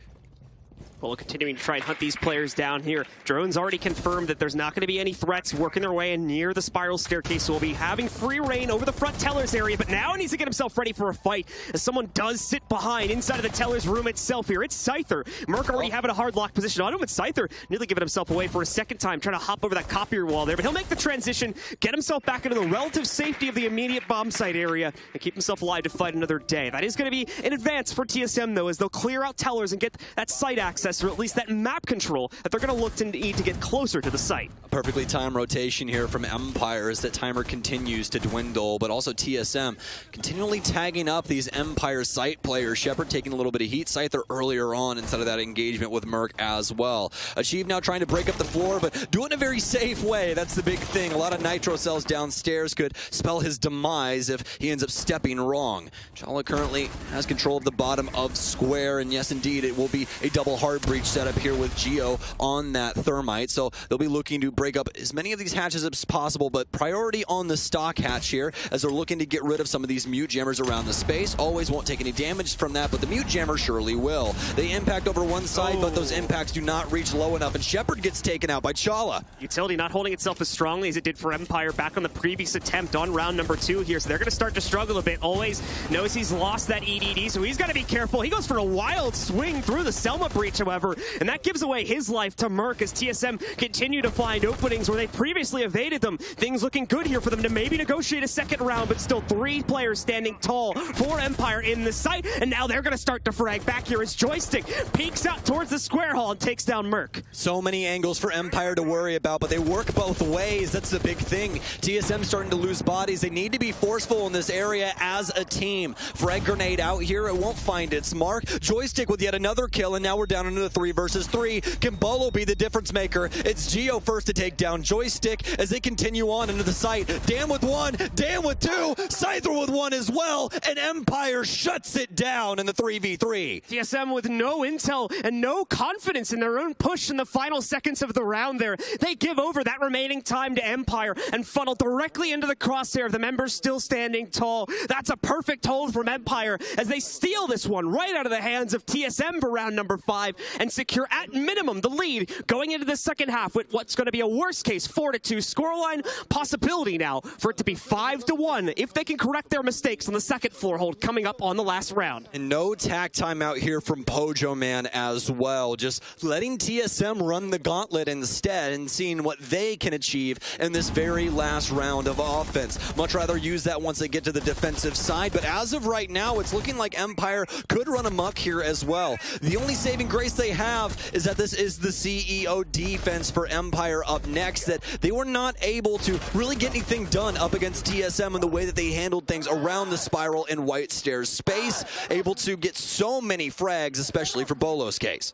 Polo continuing to try and hunt these players down here. Drone's already confirmed that there's not going to be any threats working their way in near the spiral staircase, so we'll be having free reign over the front tellers area, but now he needs to get himself ready for a fight as someone does sit behind inside of the tellers room itself here. It's Scyther. Merc already having a hard lock position on him, but Scyther nearly giving himself away for a second time, trying to hop over that copier wall there, but he'll make the transition, get himself back into the relative safety of the immediate bomb site area, and keep himself alive to fight another day. That is going to be an advance for TSM, though, as they'll clear out tellers and get that site access, or at least that map control that they're going to look to need to get closer to the site. A perfectly timed rotation here from Empire as that timer continues to dwindle, but also TSM continually tagging up these Empire site players. Shepard taking a little bit of heat. Scyther earlier on instead of that engagement with Merc as well. Achieve now trying to break up the floor, but do it in a very safe way. That's the big thing. A lot of nitro cells downstairs could spell his demise if he ends up stepping wrong. Chala currently has control of the bottom of square, and yes, indeed, it will be a double hard breach setup here with Geo on that thermite. So they'll be looking to break up as many of these hatches as possible, but priority on the stock hatch here as they're looking to get rid of some of these mute jammers around the space. Always won't take any damage from that, but the mute jammer surely will. They impact over one side, but those impacts do not reach low enough, and Shepard gets taken out by Chala. Utility not holding itself as strongly as it did for Empire back on the previous attempt on round number 2 here, so they're going to start to struggle a bit. Always knows he's lost that EDD, so he's got to be careful. He goes for a wild swing through the Selma breach, however, and that gives away his life to Merc as TSM continue to find openings where they previously evaded them. Things looking good here for them to maybe negotiate a second round, but still 3 players standing tall for Empire in the site, and now they're going to start to frag back here as Joystick peeks out towards the square hall and takes down Merc. So many angles for Empire to worry about, but they work both ways. That's the big thing. TSM starting to lose bodies. They need to be forceful in this area as a team. Frag grenade out here. It won't find its mark. Joystick with yet another kill, and now we're down into the 3 versus 3. Can Bolo be the difference maker? It's Geo first to take down Joystick as they continue on into the site. Dan with 1, Dan with 2, Scyther with 1 as well, and Empire shuts it down in the 3v3. TSM with no intel and no confidence in their own push in the final seconds of the round there. They give over that remaining time to Empire and funnel directly into the crosshair of the members still standing tall. That's a perfect hold from Empire as they steal this one right out of the hands of TSM for round number 5 and secure at minimum the lead going into the second half with what's going to be a worst case 4-2 scoreline. Possibility now for it to be 5-1 if they can correct their mistakes on the second floor hold coming up on the last round. And no tack time out here from Pojo Man as well. Just letting TSM run the gauntlet instead and seeing what they can achieve in this very last round of offense. Much rather use that once they get to the defensive side, but as of right now, it's looking like Empire could run amok here as well. The only saving grace they have is that this is the CEO defense for Empire up next, that they were not able to really get anything done up against TSM in the way that they handled things around the spiral in White Stairs space, able to get so many frags, especially for Bolo's case.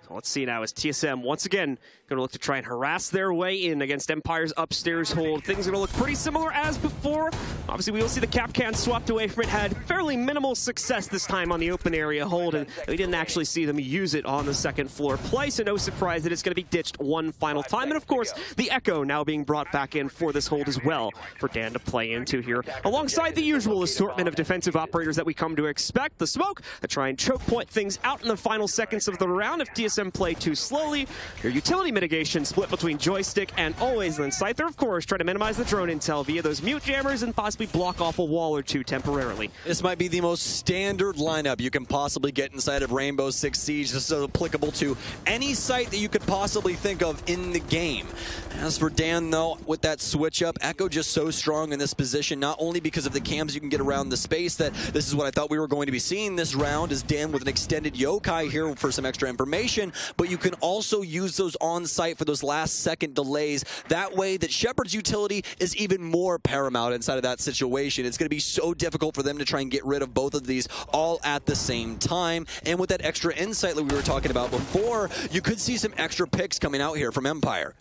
So let's see now as TSM once again going to look to try and harass their way in against Empire's upstairs hold. Things are going to look pretty similar as before. Obviously, we will see the cap can swapped away from it. Had fairly minimal success this time on the open area hold, and we didn't actually see them use it on the second floor play, so no surprise that it's going to be ditched one final time. And of course, the Echo now being brought back in for this hold as well for Dan to play into here, alongside the usual assortment of defensive operators that we come to expect. The smoke to try and choke point things out in the final seconds of the round if TSM play too slowly. Your utility mitigation split between Joystick and Always, and then Scyther, of course, try to minimize the drone intel via those mute jammers and possibly block off a wall or two temporarily. This might be the most standard lineup you can possibly get inside of Rainbow Six Siege. This is applicable to any site that you could possibly think of in the game. As for Dan, though, with that switch up, Echo just so strong in this position, not only because of the cams you can get around the space, that this is what I thought we were going to be seeing this round, is Dan with an extended yokai here for some extra information, but you can also use those on site for those last second delays. That way that Shepard's utility is even more paramount inside of that situation. It's going to be so difficult for them to try and get rid of both of these all at the same time. And with that extra insight that we were talking about before, you could see some extra picks coming out here from Empire.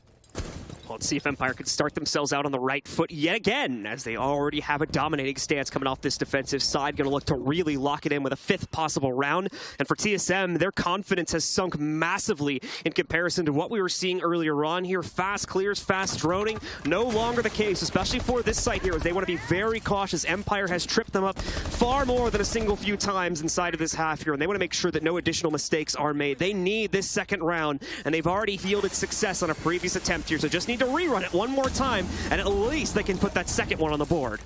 Let's see if Empire can start themselves out on the right foot yet again, as they already have a dominating stance coming off this defensive side. Going to look to really lock it in with a 5th possible round. And for TSM, their confidence has sunk massively in comparison to what we were seeing earlier on here. Fast clears, fast droning, no longer the case, especially for this site here, as they want to be very cautious. Empire has tripped them up far more than a single few times inside of this half here, and they want to make sure that no additional mistakes are made. They need this second round, and they've already yielded success on a previous attempt here, so just need to rerun it one more time, and at least they can put that second one on the board.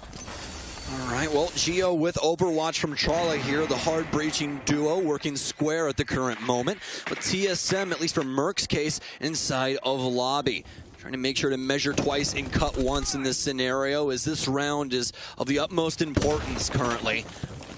All right, well, Geo with Overwatch from Charlie here, the hard breaching duo working square at the current moment. But TSM, at least for Merc's case, inside of lobby. Trying to make sure to measure twice and cut once in this scenario, as this round is of the utmost importance currently.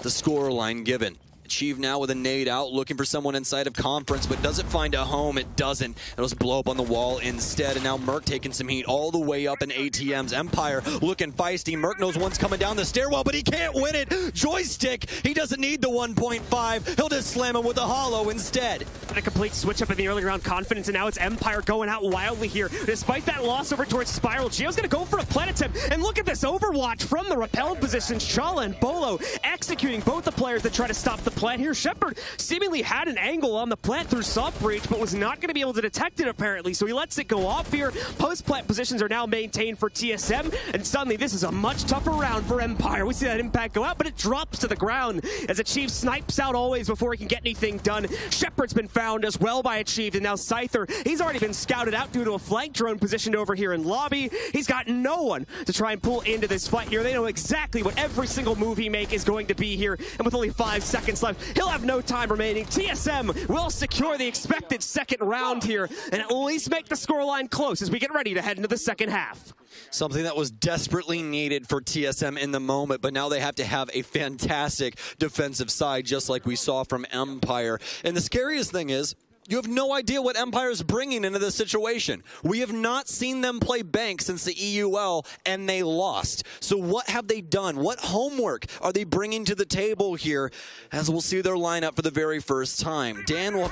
The scoreline given. Achieve now with a nade out, looking for someone inside of conference, but does it find a home? It doesn't. It'll just blow up on the wall instead, and now Merc taking some heat all the way up in ATM's. Empire looking feisty. Merc knows one's coming down the stairwell, but he can't win it. Joystick, he doesn't need the 1.5. He'll just slam him with the hollow instead. A complete switch up in the early round confidence, and now it's Empire going out wildly here. Despite that loss over towards Spiral, Geo's going to go for a plant attempt, and look at this Overwatch from the repelled positions. Chala and Bolo executing both the players that try to stop the plant here. Shepard seemingly had an angle on the plant through soft breach, but was not going to be able to detect it apparently, so he lets it go off here. Post-plant positions are now maintained for TSM, and suddenly this is a much tougher round for Empire. We see that impact go out, but it drops to the ground as Achieve snipes out always before he can get anything done. Shepard's been found as well by Achieve, and now Scyther, he's already been scouted out due to a flank drone positioned over here in lobby. He's got no one to try and pull into this fight here. They know exactly what every single move he makes is going to be here, and with only 5 seconds left, he'll have no time remaining. TSM will secure the expected second round here and at least make the scoreline close as we get ready to head into the second half. Something that was desperately needed for TSM in the moment, but now they have to have a fantastic defensive side just like we saw from Empire. And the scariest thing is, you have no idea what Empire is bringing into this situation. We have not seen them play Bank since the EUL, and they lost. So what have they done? What homework are they bringing to the table here, as we'll see their lineup for the very first time? Dan will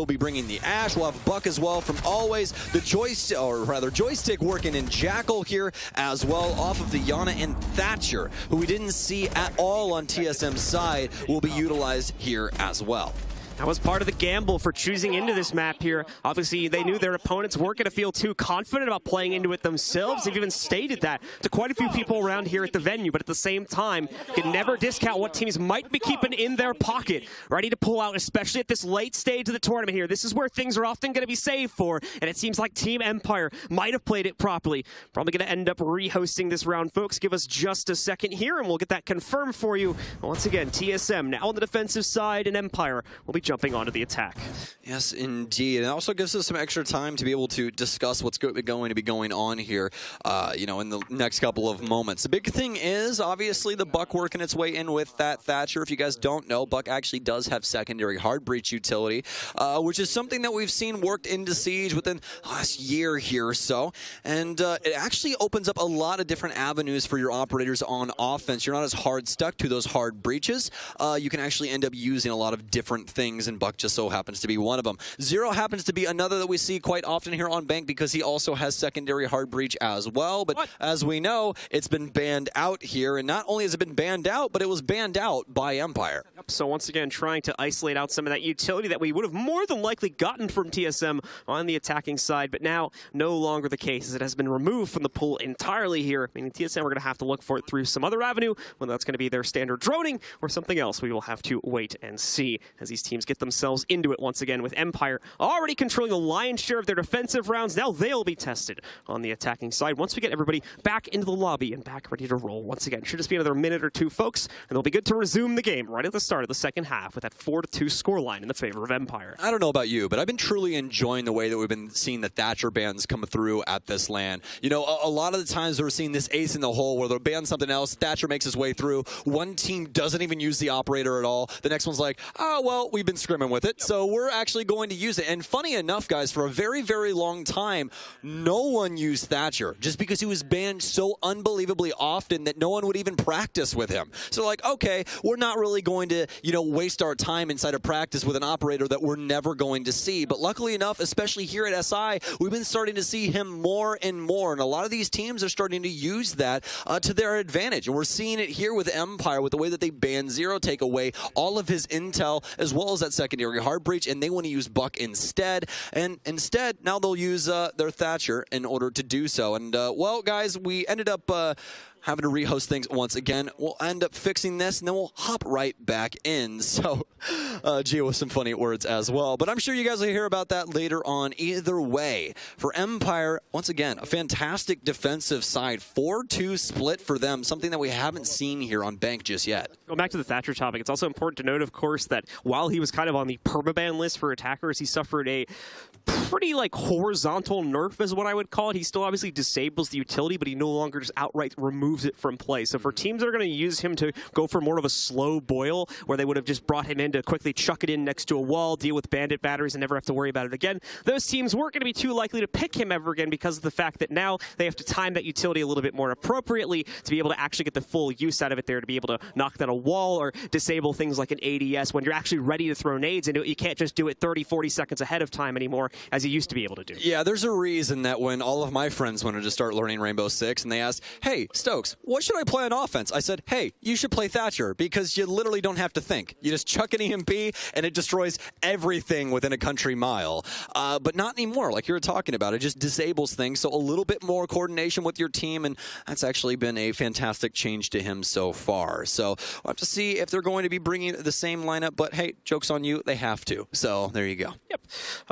be bringing the Ash. We'll have Buck as well from Always. The joystick, or rather Joystick, working in Jackal here as well, off of the Yana and Thatcher, who we didn't see at all on TSM's side, will be utilized here as well. That was part of the gamble for choosing into this map here. Obviously, they knew their opponents weren't going to feel too confident about playing into it themselves. They've even stated that to quite a few people around here at the venue, but at the same time, you can never discount what teams might be keeping in their pocket, ready to pull out, especially at this late stage of the tournament here. This is where things are often going to be saved for, and it seems like Team Empire might have played it properly. Probably going to end up re-hosting this round, folks. Give us just a second here, and we'll get that confirmed for you. Once again, TSM now on the defensive side, and Empire will be jumping onto the attack. Yes, indeed. And it also gives us some extra time to be able to discuss what's going to be going on here, you know, in the next couple of moments. The big thing is, obviously, the Buck working its way in with that Thatcher. If you guys don't know, Buck actually does have secondary hard breach utility, which is something that we've seen worked into Siege within the last year here or so. And it actually opens up a lot of different avenues for your operators on offense. You're not as hard stuck to those hard breaches. You can actually end up using a lot of different things, and Buck just so happens to be one of them. Zero happens to be another that we see quite often here on Bank because he also has secondary hard breach as well. But as we know, it's been banned out here. And not only has it been banned out, but it was banned out by Empire. Yep. So once again, trying to isolate out some of that utility that we would have more than likely gotten from TSM on the attacking side, but now no longer the case, as it has been removed from the pool entirely here. Meaning TSM, we're going to have to look for it through some other avenue, whether that's going to be their standard droning or something else. We will have to wait and see as these teams get themselves into it once again, with Empire already controlling the lion's share of their defensive rounds. Now they'll be tested on the attacking side once we get everybody back into the lobby and back ready to roll once again. Should just be another minute or two, folks, and they'll be good to resume the game right at the start of the second half with that 4-2 scoreline in the favor of Empire. I don't know about you, but I've been truly enjoying the way that we've been seeing the Thatcher bans come through at this LAN. You know, a lot of the times we're seeing this ace in the hole where they'll ban something else, Thatcher makes his way through, one team doesn't even use the operator at all, the next one's like, oh, well, we've been scrimming with it, so we're actually going to use it. And funny enough, guys, for a very, very long time, no one used Thatcher just because he was banned so unbelievably often that no one would even practice with him. So like, okay, we're not really going to, waste our time inside of practice with an operator that we're never going to see. But luckily enough, especially here at SI, we've been starting to see him more and more. And a lot of these teams are starting to use that to their advantage. And we're seeing it here with Empire with the way that they banned Zero, take away all of his intel as well as that secondary hard breach, and they want to use Buck instead. And instead, now they'll use their Thatcher in order to do so. And well, guys, we ended up having to rehost things once again. We'll end up fixing this, and then we'll hop right back in. So, Gio with some funny words as well. But I'm sure you guys will hear about that later on. Either way, for Empire, once again, a fantastic defensive side. 4-2 split for them, something that we haven't seen here on Bank just yet. Going back to the Thatcher topic, it's also important to note, of course, that while he was kind of on the permaban list for attackers, he suffered a pretty horizontal nerf is what I would call it. He still obviously disables the utility, but he no longer just outright removes it from play. So for teams that are going to use him to go for more of a slow boil, where they would have just brought him in to quickly chuck it in next to a wall, deal with bandit batteries, and never have to worry about it again, those teams weren't going to be too likely to pick him ever again because of the fact that now they have to time that utility a little bit more appropriately to be able to actually get the full use out of it there, to be able to knock down a wall or disable things like an ADS when you're actually ready to throw nades into it. You can't just do it 30, 40 seconds ahead of time anymore as you used to be able to do. Yeah, there's a reason that when all of my friends wanted to start learning Rainbow Six and they asked, hey, Stokes, what should I play on offense? I said, hey, you should play Thatcher because you literally don't have to think. You just chuck an EMP and it destroys everything within a country mile. But not anymore, like you were talking about. It just disables things, so a little bit more coordination with your team, and that's actually been a fantastic change to him so far. So we'll have to see if they're going to be bringing the same lineup, but hey, joke's on you, they have to. So there you go. Yep.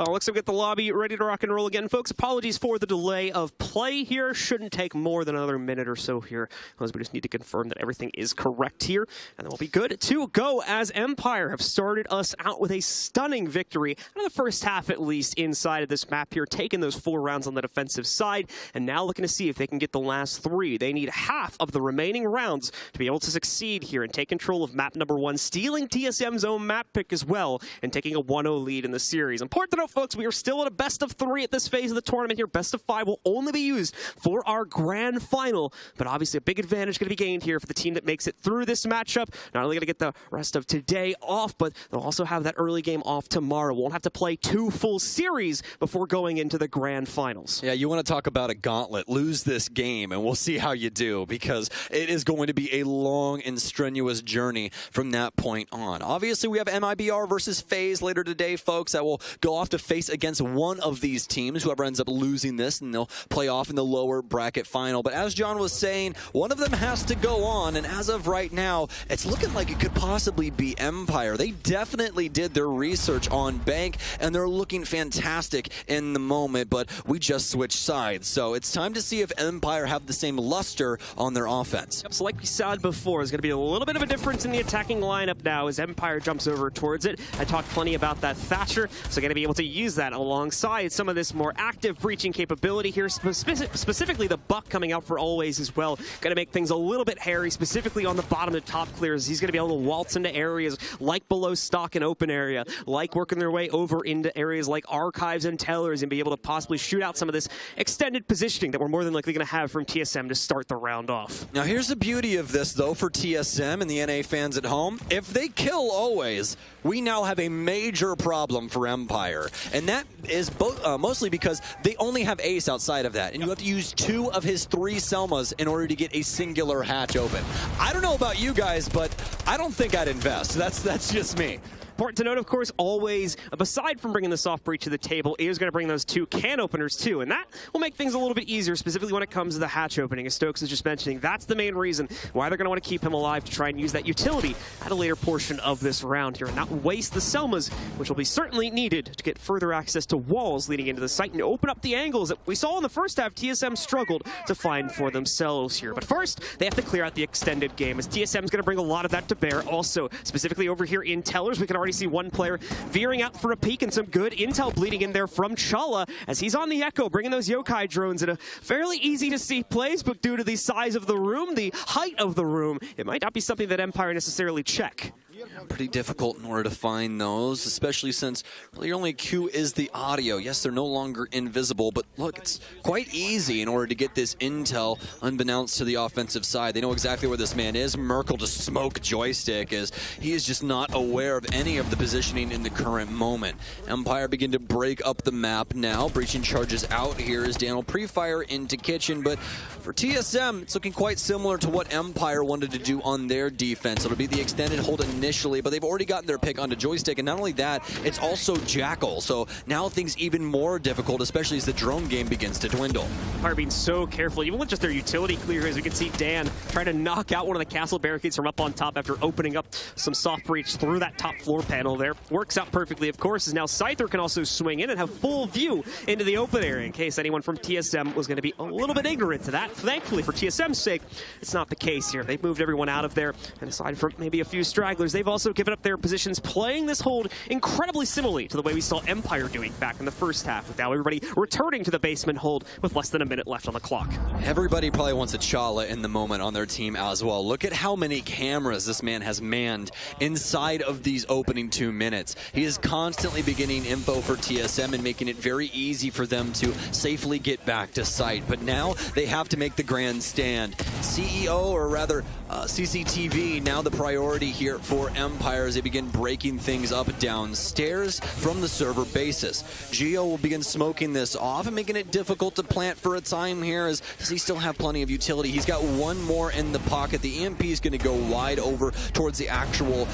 Looks like we get the lobby ready to rock and roll again, folks. Apologies for the delay of play here. Shouldn't take more than another minute or so here, because we just need to confirm that everything is correct here, and then we'll be good to go as Empire have started us out with a stunning victory in the first half, at least, inside of this map here, taking those 4 rounds on the defensive side, and now looking to see if they can get the last 3. They need half of the remaining rounds to be able to succeed here and take control of map number 1, stealing TSM's own map pick as well, and taking a 1-0 lead in the series. Important to note, folks, we are still at a best of 3 at this phase of the tournament here. Best of 5 will only be used for our grand final, but obviously a big advantage going to be gained here for the team that makes it through this matchup. Not only going to get the rest of today off, but they'll also have that early game off tomorrow. Won't have to play 2 full series before going into the grand finals. Yeah, you want to talk about a gauntlet. Lose this game, and we'll see how you do, because it is going to be a long and strenuous journey from that point on. Obviously, we have MIBR versus FaZe later today, folks, that will go off to face against one of these teams. Whoever ends up losing this, and they'll play off in the lower bracket final. But as John was saying, one of them has to go on, and as of right now, it's looking like it could possibly be Empire. They definitely did their research on Bank, and they're looking fantastic in the moment, but we just switched sides. So it's time to see if Empire have the same luster on their offense. Yep, so like we said before, there's going to be a little bit of a difference in the attacking lineup now as Empire jumps over towards it. I talked plenty about that Thatcher, so going to be able to use that alongside some of this more active breaching capability here, specifically the Buck coming out for always as well. Going to make things a little bit hairy, specifically on the bottom of the top clears. He's going to be able to waltz into areas like below stock and open area, like working their way over into areas like archives and tellers, and be able to possibly shoot out some of this extended positioning that we're more than likely going to have from TSM to start the round off. Now here's the beauty of this though for TSM and the NA fans at home. If they kill always, we now have a major problem for Empire, and that is mostly because they only have Ace outside of that, and you have to use 2 of his 3 Selmas in order to get a singular hatch open. I don't know about you guys, but I don't think I'd invest. That's just me. Important to note, of course, always, aside from bringing the soft breach to the table, is going to bring those 2 can openers too, and that will make things a little bit easier, specifically when it comes to the hatch opening, as Stokes is just mentioning. That's the main reason why they're going to want to keep him alive, to try and use that utility at a later portion of this round here, and not waste the Selmas, which will be certainly needed to get further access to walls leading into the site and open up the angles that we saw in the first half TSM struggled to find for themselves here. But first, they have to clear out the extended game, as TSM is going to bring a lot of that to bear. Also, specifically over here in Tellers, we can already see one player veering out for a peek, and some good intel bleeding in there from Chala as he's on the Echo, bringing those yokai drones in a fairly easy to see place, but due to the size of the room, the height of the room, it might not be something that Empire necessarily check. Pretty difficult in order to find those, especially since really your only cue is the audio. Yes, they're no longer invisible, but look, it's quite easy in order to get this intel unbeknownst to the offensive side. They know exactly where this man is. Merkel to smoke Joystick as he is just not aware of any of the positioning in the current moment. Empire begin to break up the map now. Breaching charges out here as Dan will pre-fire into Kitchen, but for TSM, it's looking quite similar to what Empire wanted to do on their defense. It'll be the extended hold initially, but they've already gotten their pick onto Joystick, and not only that, it's also Jackal. So now things even more difficult, especially as the drone game begins to dwindle. Empire being so careful, even with just their utility clear, as we can see Dan trying to knock out one of the castle barricades from up on top after opening up some soft breach through that top floor panel there. Works out perfectly, of course, as now Scyther can also swing in and have full view into the open area in case anyone from TSM was going to be a little bit ignorant to that. Thankfully, for TSM's sake, it's not the case here. They've moved everyone out of there, and aside from maybe a few stragglers, they've also given up their positions, playing this hold incredibly similarly to the way we saw Empire doing back in the first half, with now everybody returning to the basement hold with less than a minute left on the clock. Everybody probably wants a Chala in the moment on their team as well. Look at how many cameras this man has manned inside of these opening 2 minutes. He is constantly beginning info for TSM and making it very easy for them to safely get back to site. But now they have to make the grandstand. CEO, or rather CCTV, now the priority here for Empire as they begin breaking things up downstairs from the server basis. Geo will begin smoking this off and making it difficult to plant for a time here, as does he still have plenty of utility. He's got one more in the pocket. The EMP is going to go wide over towards the actual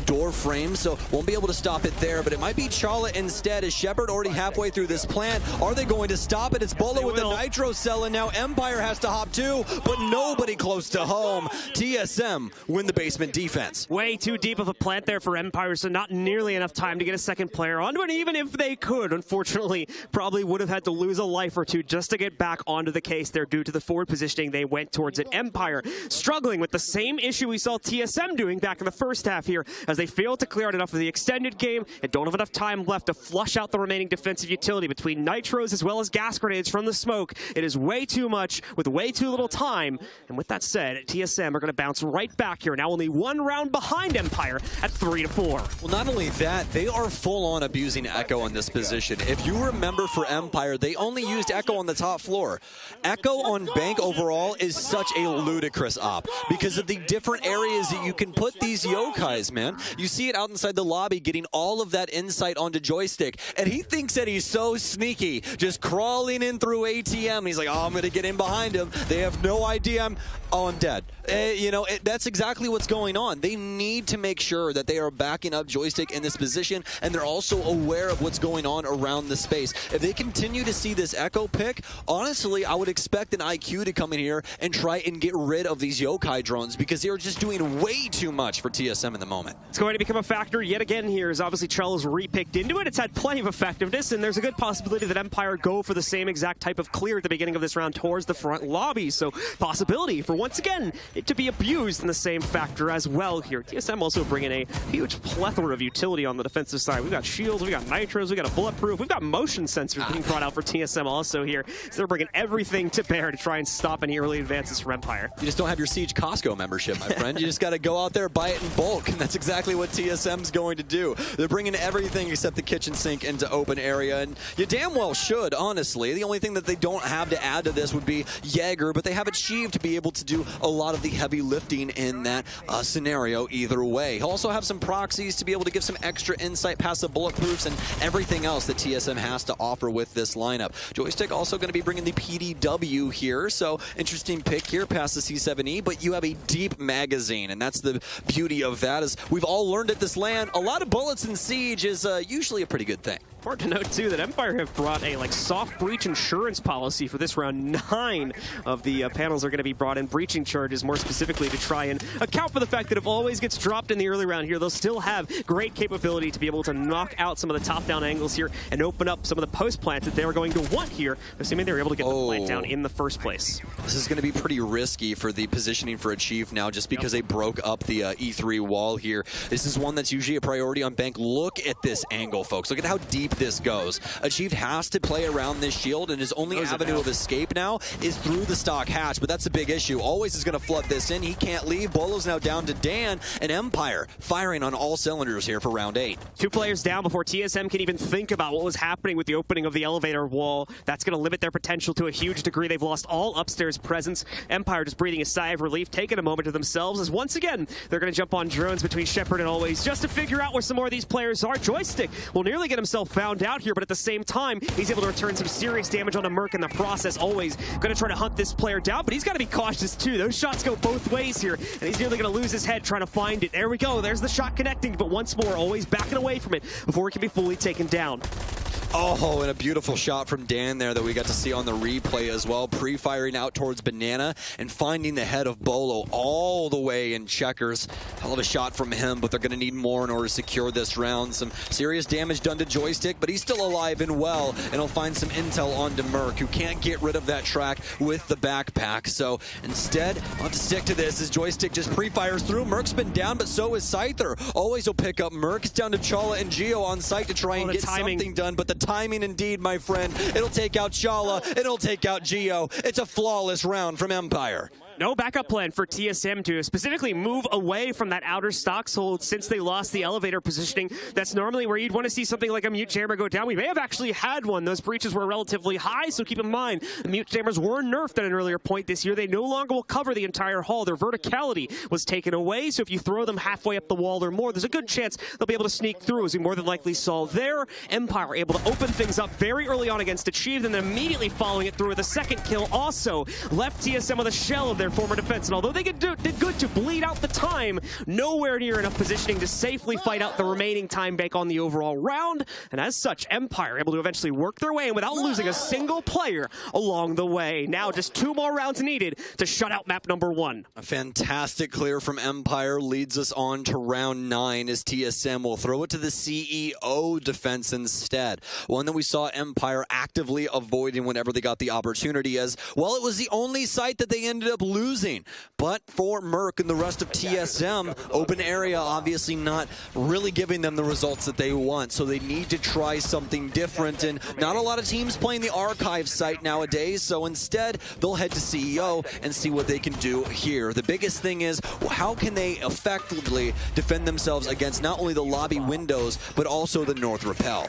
door frame, so won't be able to stop it there, but it might be Chala instead, as Shepard already halfway through this plant. Are they going to stop it? It's Bolo with the Nitro Cell, and now Empire has to hop too, but nobody close to home. TSM win the basement defense. Way too deep of a plant there for Empire, so not nearly enough time to get a second player onto it. Even if they could, unfortunately, probably would have had to lose a life or two just to get back onto the case there due to the forward positioning they went towards it. Empire struggling with the same issue we saw TSM doing back in the first half here, as they failed to clear out enough of the extended game and don't have enough time left to flush out the remaining defensive utility between nitros as well as gas grenades from the smoke. It is way too much with way too little time, and with that said, TSM are going to bounce right back here, now only one round behind Empire at 3-4. Well, not only that, they are full-on abusing Echo in this position. If you remember, for Empire, they only used Echo on the top floor. Echo on Bank overall is such a ludicrous op because of the different areas that you can put these yokais, man. You see it out inside the lobby getting all of that insight onto Joystick, and he thinks that he's so sneaky, just crawling in through ATM. He's like, oh, I'm going to get in behind him. They have no idea I'm dead. You know, that's exactly what's going on. They need to make sure that they are backing up Joystick in this position, and they're also aware of what's going on around the space. If they continue to see this Echo pick, honestly, I would expect an IQ to come in here and try and get rid of these yokai drones, because they're just doing way too much for TSM in the moment. It's going to become a factor yet again here, as obviously Trello's re-picked into it. It's had plenty of effectiveness, and there's a good possibility that Empire go for the same exact type of clear at the beginning of this round towards the front lobby. So possibility for, once again, it to be abused in the same factor as well here. TSM also bringing a huge plethora of utility on the defensive side. We've got shields, we got nitros, we got a bulletproof, we've got motion sensors being brought out for TSM also here. So they're bringing everything to bear to try and stop any early advances from Empire. You just don't have your Siege Costco membership, my friend. You just got to go out there, buy it in bulk, and that's exactly what TSM's going to do. They're bringing everything except the kitchen sink into open area, and you damn well should, honestly. The only thing that they don't have to add to this would be Jaeger, but they have achieved to be able to do a lot of the heavy lifting in that scenario either way. He'll also have some proxies to be able to give some extra insight past the bulletproofs and everything else that TSM has to offer with this lineup. Joystick also going to be bringing the PDW here, so interesting pick here past the C7E, but you have a deep magazine, and that's the beauty of that. As we've all learned at this LAN, a lot of bullets in Siege is usually a pretty good thing. Important to note, too, that Empire have brought a soft breach insurance policy for this round. 9 of the panels are going to be brought in breaching charges, more specifically to try and account for the fact that if always gets dropped in the early round here, they'll still have great capability to be able to knock out some of the top-down angles here and open up some of the post-plants that they were going to want here, assuming they were able to get the plant down in the first place. This is going to be pretty risky for the positioning for Achieve now, just because they broke up the E3 wall here. This is one that's usually a priority on Bank. Look at this angle, folks. Look at how deep deep this goes. Achieved has to play around this shield, and his only avenue of escape now is through the stock hatch, but that's a big issue. Always is going to flood this in. He can't leave. Bolo's now down to Dan, and Empire firing on all cylinders here for round 8. 2 players down before TSM can even think about what was happening with the opening of the elevator wall. That's going to limit their potential to a huge degree. They've lost all upstairs presence. Empire just breathing a sigh of relief, taking a moment to themselves, as once again, they're going to jump on drones between Shepard and Always just to figure out where some more of these players are. Joystick will nearly get himself found out here, but at the same time, he's able to return some serious damage onto Merc in the process. Always going to try to hunt this player down, but he's got to be cautious too. Those shots go both ways here, and he's nearly going to lose his head trying to find it. There we go. There's the shot connecting, but once more, Always backing away from it before it can be fully taken down. Oh, and a beautiful shot from Dan there that we got to see on the replay as well. Pre-firing out towards Banana and finding the head of Bolo all the way in checkers. Hell of a shot from him, but they're going to need more in order to secure this round. Some serious damage done to Joystick, but he's still alive and well, and he'll find some intel onto Merc, who can't get rid of that track with the backpack. So instead, I'll have to stick to this as Joystick just pre-fires through. Merc's been down, but so is Scyther. Always will pick up Merc. It's down to Chala and Geo on site to try and get something done, but the timing indeed, my friend. It'll take out Chala, it'll take out Geo. It's a flawless round from Empire. No backup plan for TSM to specifically move away from that outer stocks hold since they lost the elevator positioning. That's normally where you'd want to see something like a mute jammer go down. We may have actually had one. Those breaches were relatively high, so keep in mind, the mute jammers were nerfed at an earlier point this year. They no longer will cover the entire hall. Their verticality was taken away, so if you throw them halfway up the wall or more, there's a good chance they'll be able to sneak through, as we more than likely saw there. Empire able to open things up very early on against Achieved, and then immediately following it through with a second kill also left TSM with a shell of their former defense. And although they did good to bleed out the time, nowhere near enough positioning to safely fight out the remaining time bank on the overall round. And as such, Empire able to eventually work their way in without losing a single player along the way. Now just 2 more rounds needed to shut out map number 1. A fantastic clear from Empire leads us on to round 9 as TSM will throw it to the CEO defense instead. One that we saw Empire actively avoiding whenever they got the opportunity, as well, it was the only site that they ended up losing. But for Merc and the rest of TSM, open area obviously not really giving them the results that they want, so they need to try something different, and not a lot of teams playing the archive site nowadays, so instead they'll head to CEO and see what they can do here. The biggest thing is, how can they effectively defend themselves against not only the lobby windows, but also the North Rappel?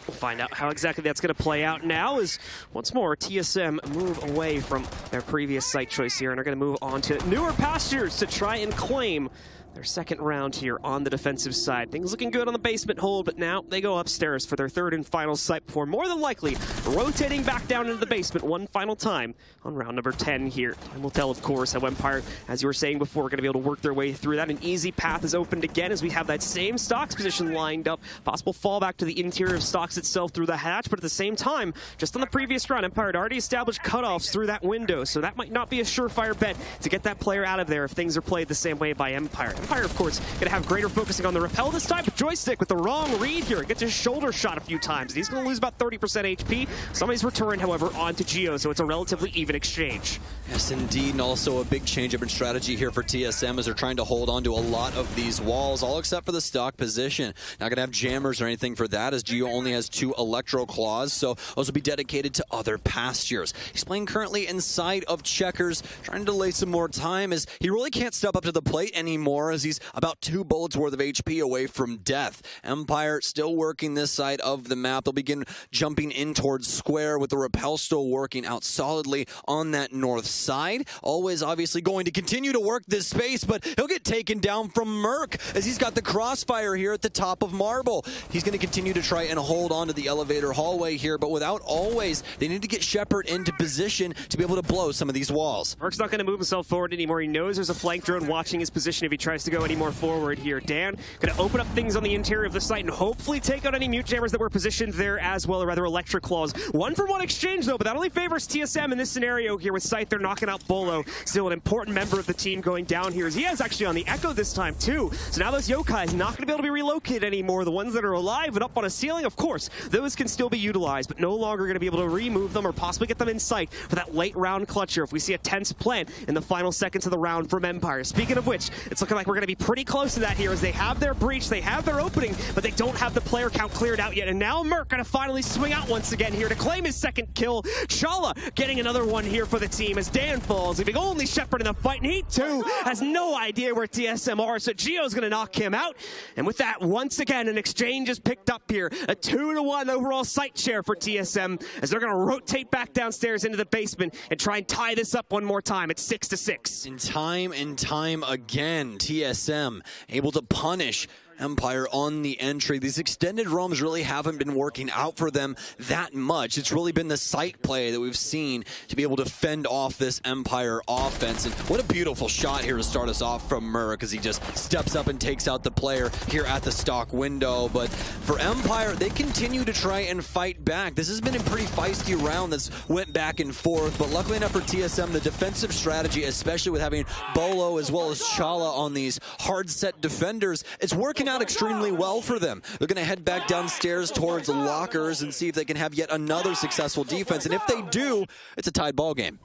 We'll find out how exactly that's going to play out now, as once more TSM move away from their previous site choice here and are going to move on to newer pastures to try and claim their second round here on the defensive side. Things looking good on the basement hold, but now they go upstairs for their third and final site before more than likely rotating back down into the basement one final time on round number 10 here. And we'll tell, of course, how Empire, as you were saying before, are going to be able to work their way through that. An easy path is opened again as we have that same stocks position lined up. Possible fallback to the interior of stocks itself through the hatch, but at the same time, just on the previous round, Empire had already established cutoffs through that window, so that might not be a surefire bet to get that player out of there if things are played the same way by Empire. Empire, of course, going to have greater focusing on the rappel this time, but Joystick with the wrong read here. Gets his shoulder shot a few times. He's going to lose about 30% HP. Somebody's returned, however, onto Geo, so it's a relatively even exchange. Yes, indeed, and also a big change-up in strategy here for TSM as they're trying to hold on to a lot of these walls, all except for the stock position. Not going to have jammers or anything for that, as Geo only has 2 Electro Claws, so those will be dedicated to other pastures. He's playing currently inside of checkers, trying to delay some more time, as he really can't step up to the plate anymore, as he's about 2 bullets worth of HP away from death. Empire still working this side of the map. They'll begin jumping in towards square with the rappel still working out solidly on that north side. Always obviously going to continue to work this space, but he'll get taken down from Merc as he's got the crossfire here at the top of Marble. He's going to continue to try and hold on to the elevator hallway here, but without Always, they need to get Shepard into position to be able to blow some of these walls. Merc's not going to move himself forward anymore. He knows there's a flank drone watching his position if he tries to go any more forward here. Dan going to open up things on the interior of the site and hopefully take out any mute jammers that were positioned there as well, or rather electric claws. 1-for-1 exchange though, but that only favors TSM in this scenario here with Scyther knocking out Bolo. Still an important member of the team going down here, as he is actually on the Echo this time too. So now those Yokai's not going to be able to be relocated anymore. The ones that are alive and up on a ceiling, of course, those can still be utilized, but no longer going to be able to remove them or possibly get them in sight for that late round clutch here if we see a tense plant in the final seconds of the round from Empire. Speaking of which, it's looking like we're we're going to be pretty close to that here as they have their breach, they have their opening, but they don't have the player count cleared out yet. And now Merc going to finally swing out once again here to claim his second kill. Chala getting another one here for the team as Dan falls, leaving only Shepard in the fight, and he too has no idea where TSM are, so Gio's going to knock him out. And with that, once again, an exchange is picked up here. A 2-1 overall site share for TSM as they're going to rotate back downstairs into the basement and try and tie this up one more time. It's 6-6. And time again, TSM able to punish Empire on the entry. These extended roams really haven't been working out for them that much. It's really been the site play that we've seen to be able to fend off this Empire offense. And what a beautiful shot here to start us off from Merc as he just steps up and takes out the player here at the stock window. But for Empire, they continue to try and fight back. This has been a pretty feisty round that's went back and forth, but luckily enough for TSM, the defensive strategy, especially with having Bolo as well as Chala on these hard set defenders, it's working out extremely well for them. They're going to head back downstairs towards lockers and see if they can have yet another successful defense. And if they do, it's a tied ball game.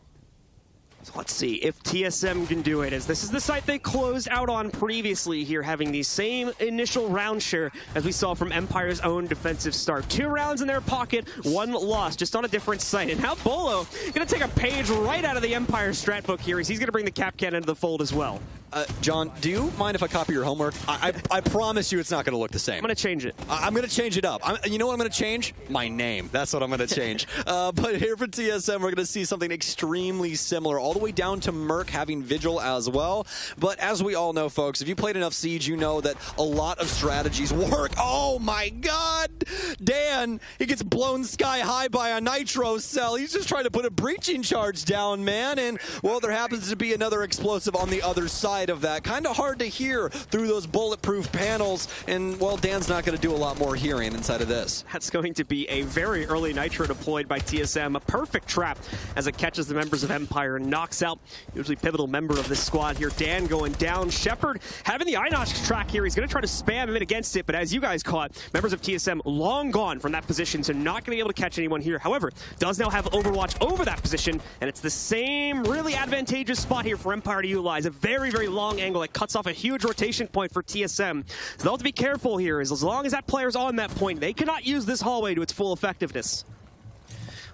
So let's see if TSM can do it, as this is the site they closed out on previously here, having the same initial round share as we saw from Empire's own defensive start. 2 rounds in their pocket, 1 loss, just on a different site. And now Bolo going to take a page right out of the Empire strat book here, as he's going to bring the cap can into the fold as well. John, do you mind if I copy your homework? I promise you it's not going to look the same. I'm going to change it. I'm going to change it up. You know what I'm going to change? My name. That's what I'm going to change. But here for TSM, we're going to see something extremely similar, all the way down to Merc having Vigil as well. But as we all know, folks, if you played enough Siege, you know that a lot of strategies work. Oh my God! Dan, he gets blown sky high by a Nitro cell. He's just trying to put a breaching charge down, man. And, well, there happens to be another explosive on the other side of that. Kind of hard to hear through those bulletproof panels, and well, Dan's not going to do a lot more hearing inside of this. That's going to be a very early Nitro deployed by TSM, a perfect trap as it catches the members of Empire and knocks out usually pivotal member of this squad here. Dan going down. Shepard having the Inox track here. He's going to try to spam him in against it, but as you guys caught, members of TSM long gone from that position, so not going to be able to catch anyone here. However, does now have Overwatch over that position, and it's the same really advantageous spot here for Empire to utilize. A very, very long angle that cuts off a huge rotation point for TSM. So they'll have to be careful here, as long as that player's on that point, they cannot use this hallway to its full effectiveness.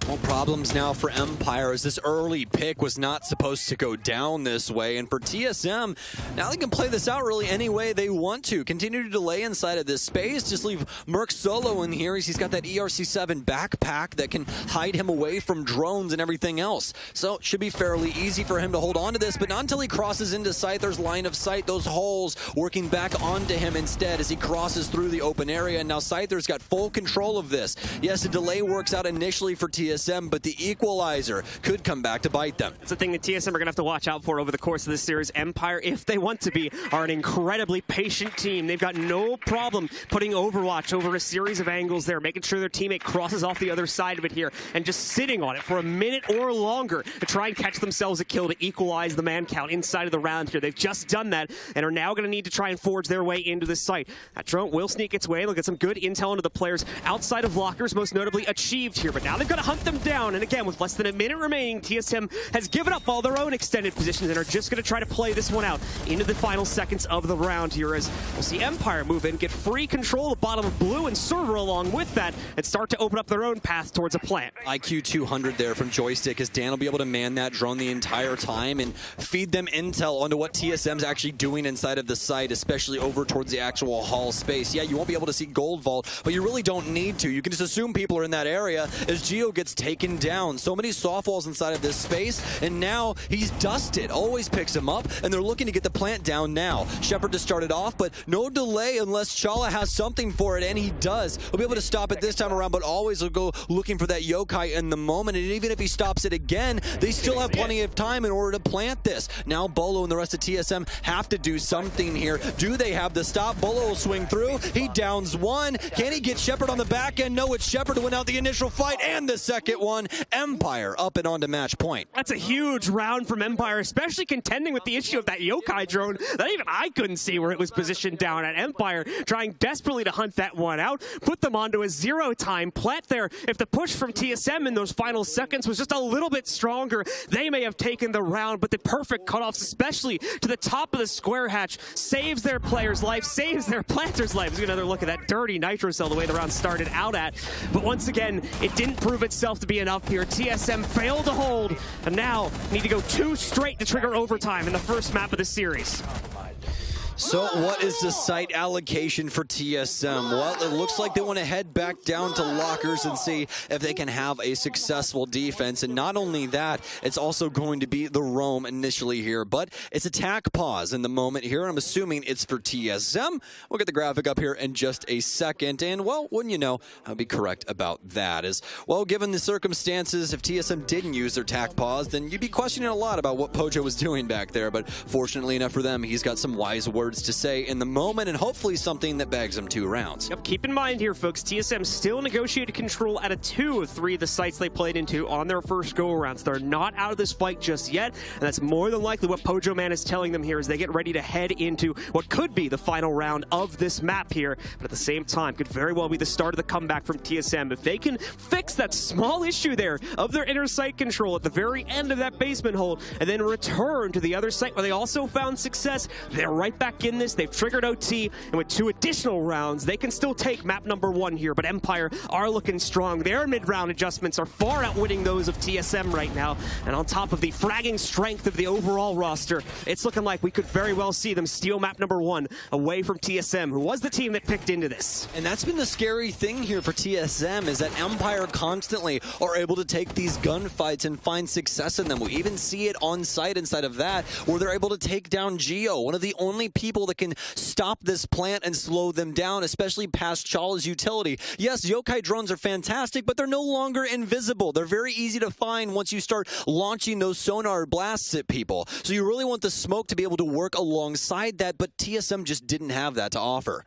Well, problems now for Empire as this early pick was not supposed to go down this way. And for TSM, now they can play this out really any way they want to. Continue to delay inside of this space. Just leave Merc solo in here. He's got that ERC-7 backpack that can hide him away from drones and everything else. So it should be fairly easy for him to hold on to this, but not until he crosses into sight. There's line of sight, those holes working back onto him instead as he crosses through the open area. And now Scyther's got full control of this. Yes, the delay works out initially for TSM, but the equalizer could come back to bite them. It's the thing that TSM are going to have to watch out for over the course of this series. Empire, if they want to be, are an incredibly patient team. They've got no problem putting Overwatch over a series of angles there, making sure their teammate crosses off the other side of it here, and just sitting on it for a minute or longer to try and catch themselves a kill to equalize the man count inside of the round here. They've just done that and are now going to need to try and forge their way into this site. That drone will sneak its way. They'll get some good intel into the players outside of lockers, most notably Achieved here, but now they've got to hunt them down. And again, with less than a minute remaining, TSM has given up all their own extended positions and are just going to try to play this one out into the final seconds of the round here, as we'll see Empire move in, get free control of the bottom of blue and server along with that, and start to open up their own path towards a plant. IQ 200 there from Joystick, as Dan will be able to man that drone the entire time and feed them intel onto what TSM's actually doing inside of the site, especially over towards the actual hall space. Yeah, you won't be able to see Gold Vault, but you really don't need to. You can just assume people are in that area as Gio gets taken down. So many soft walls inside of this space, and now he's dusted. Always picks him up, and they're looking to get the plant down now. Shepard just started off, but no delay unless Chala has something for it, and he does. He'll be able to stop it this time around, but always will go looking for that yokai in the moment, and even if he stops it again, they still have plenty of time in order to plant this. Now Bolo and the rest of TSM have to do something here. Do they have the stop? Bolo will swing through. He downs one. Can he get Shepard on the back end? No, it's Shepard who went out the initial fight and the second second one. Empire up and on to match point. That's a huge round from Empire, especially contending with the issue of that yokai drone that even I couldn't see where it was positioned down at. Empire trying desperately to hunt that one out, put them onto a 0-time plant there. If the push from TSM in those final seconds was just a little bit stronger, they may have taken the round, but the perfect cutoffs, especially to the top of the square hatch, saves their player's life, saves their planter's life. Let's get another look at that dirty nitro cell, the way the round started out at. But once again, it didn't prove itself to be enough here. TSM failed to hold, and now need to go 2 straight to trigger overtime in the first map of the series. So what is the site allocation for TSM? Well, it looks like they want to head back down to lockers and see if they can have a successful defense. And not only that, it's also going to be the roam initially here, but it's attack pause in the moment here. I'm assuming it's for TSM. We'll get the graphic up here in just a second. And, well, wouldn't you know, I'll be correct about that. As well, given the circumstances, if TSM didn't use their attack pause, then you'd be questioning a lot about what Pojo was doing back there. But fortunately enough for them, he's got some wise words to say in the moment, and hopefully something that bags him 2 rounds. Yep, keep in mind here, folks, TSM still negotiated control out of 2 of 3 of the sites they played into on their first go-arounds. They're not out of this fight just yet, and that's more than likely what Pojo Man is telling them here as they get ready to head into what could be the final round of this map here, but at the same time, could very well be the start of the comeback from TSM. If they can fix that small issue there of their inner site control at the very end of that basement hold, and then return to the other site where they also found success, they're right back in this. They've triggered OT, and with 2 additional rounds, they can still take map number 1 here, but Empire are looking strong. Their mid-round adjustments are far outwitting those of TSM right now, and on top of the fragging strength of the overall roster, it's looking like we could very well see them steal map number 1 away from TSM, who was the team that picked into this. And that's been the scary thing here for TSM, is that Empire constantly are able to take these gunfights and find success in them. We even see it on site inside of that, where they're able to take down Geo, one of the only people that can stop this plant and slow them down, especially past Chala's utility. Yes, yokai drones are fantastic, but they're no longer invisible. They're very easy to find once you start launching those sonar blasts at people. So you really want the smoke to be able to work alongside that, but TSM just didn't have that to offer.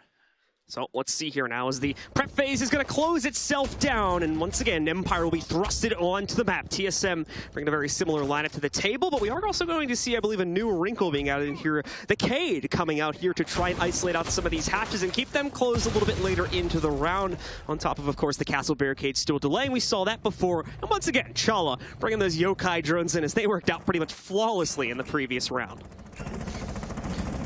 So let's see here now as the prep phase is going to close itself down, and once again, Empire will be thrusted onto the map. TSM bringing a very similar lineup to the table, but we are also going to see, I believe, a new wrinkle being added in here. The Cade coming out here to try and isolate out some of these hatches and keep them closed a little bit later into the round, on top of course, the Castle Barricade still delaying. We saw that before, and once again, Chala bringing those yokai drones in as they worked out pretty much flawlessly in the previous round.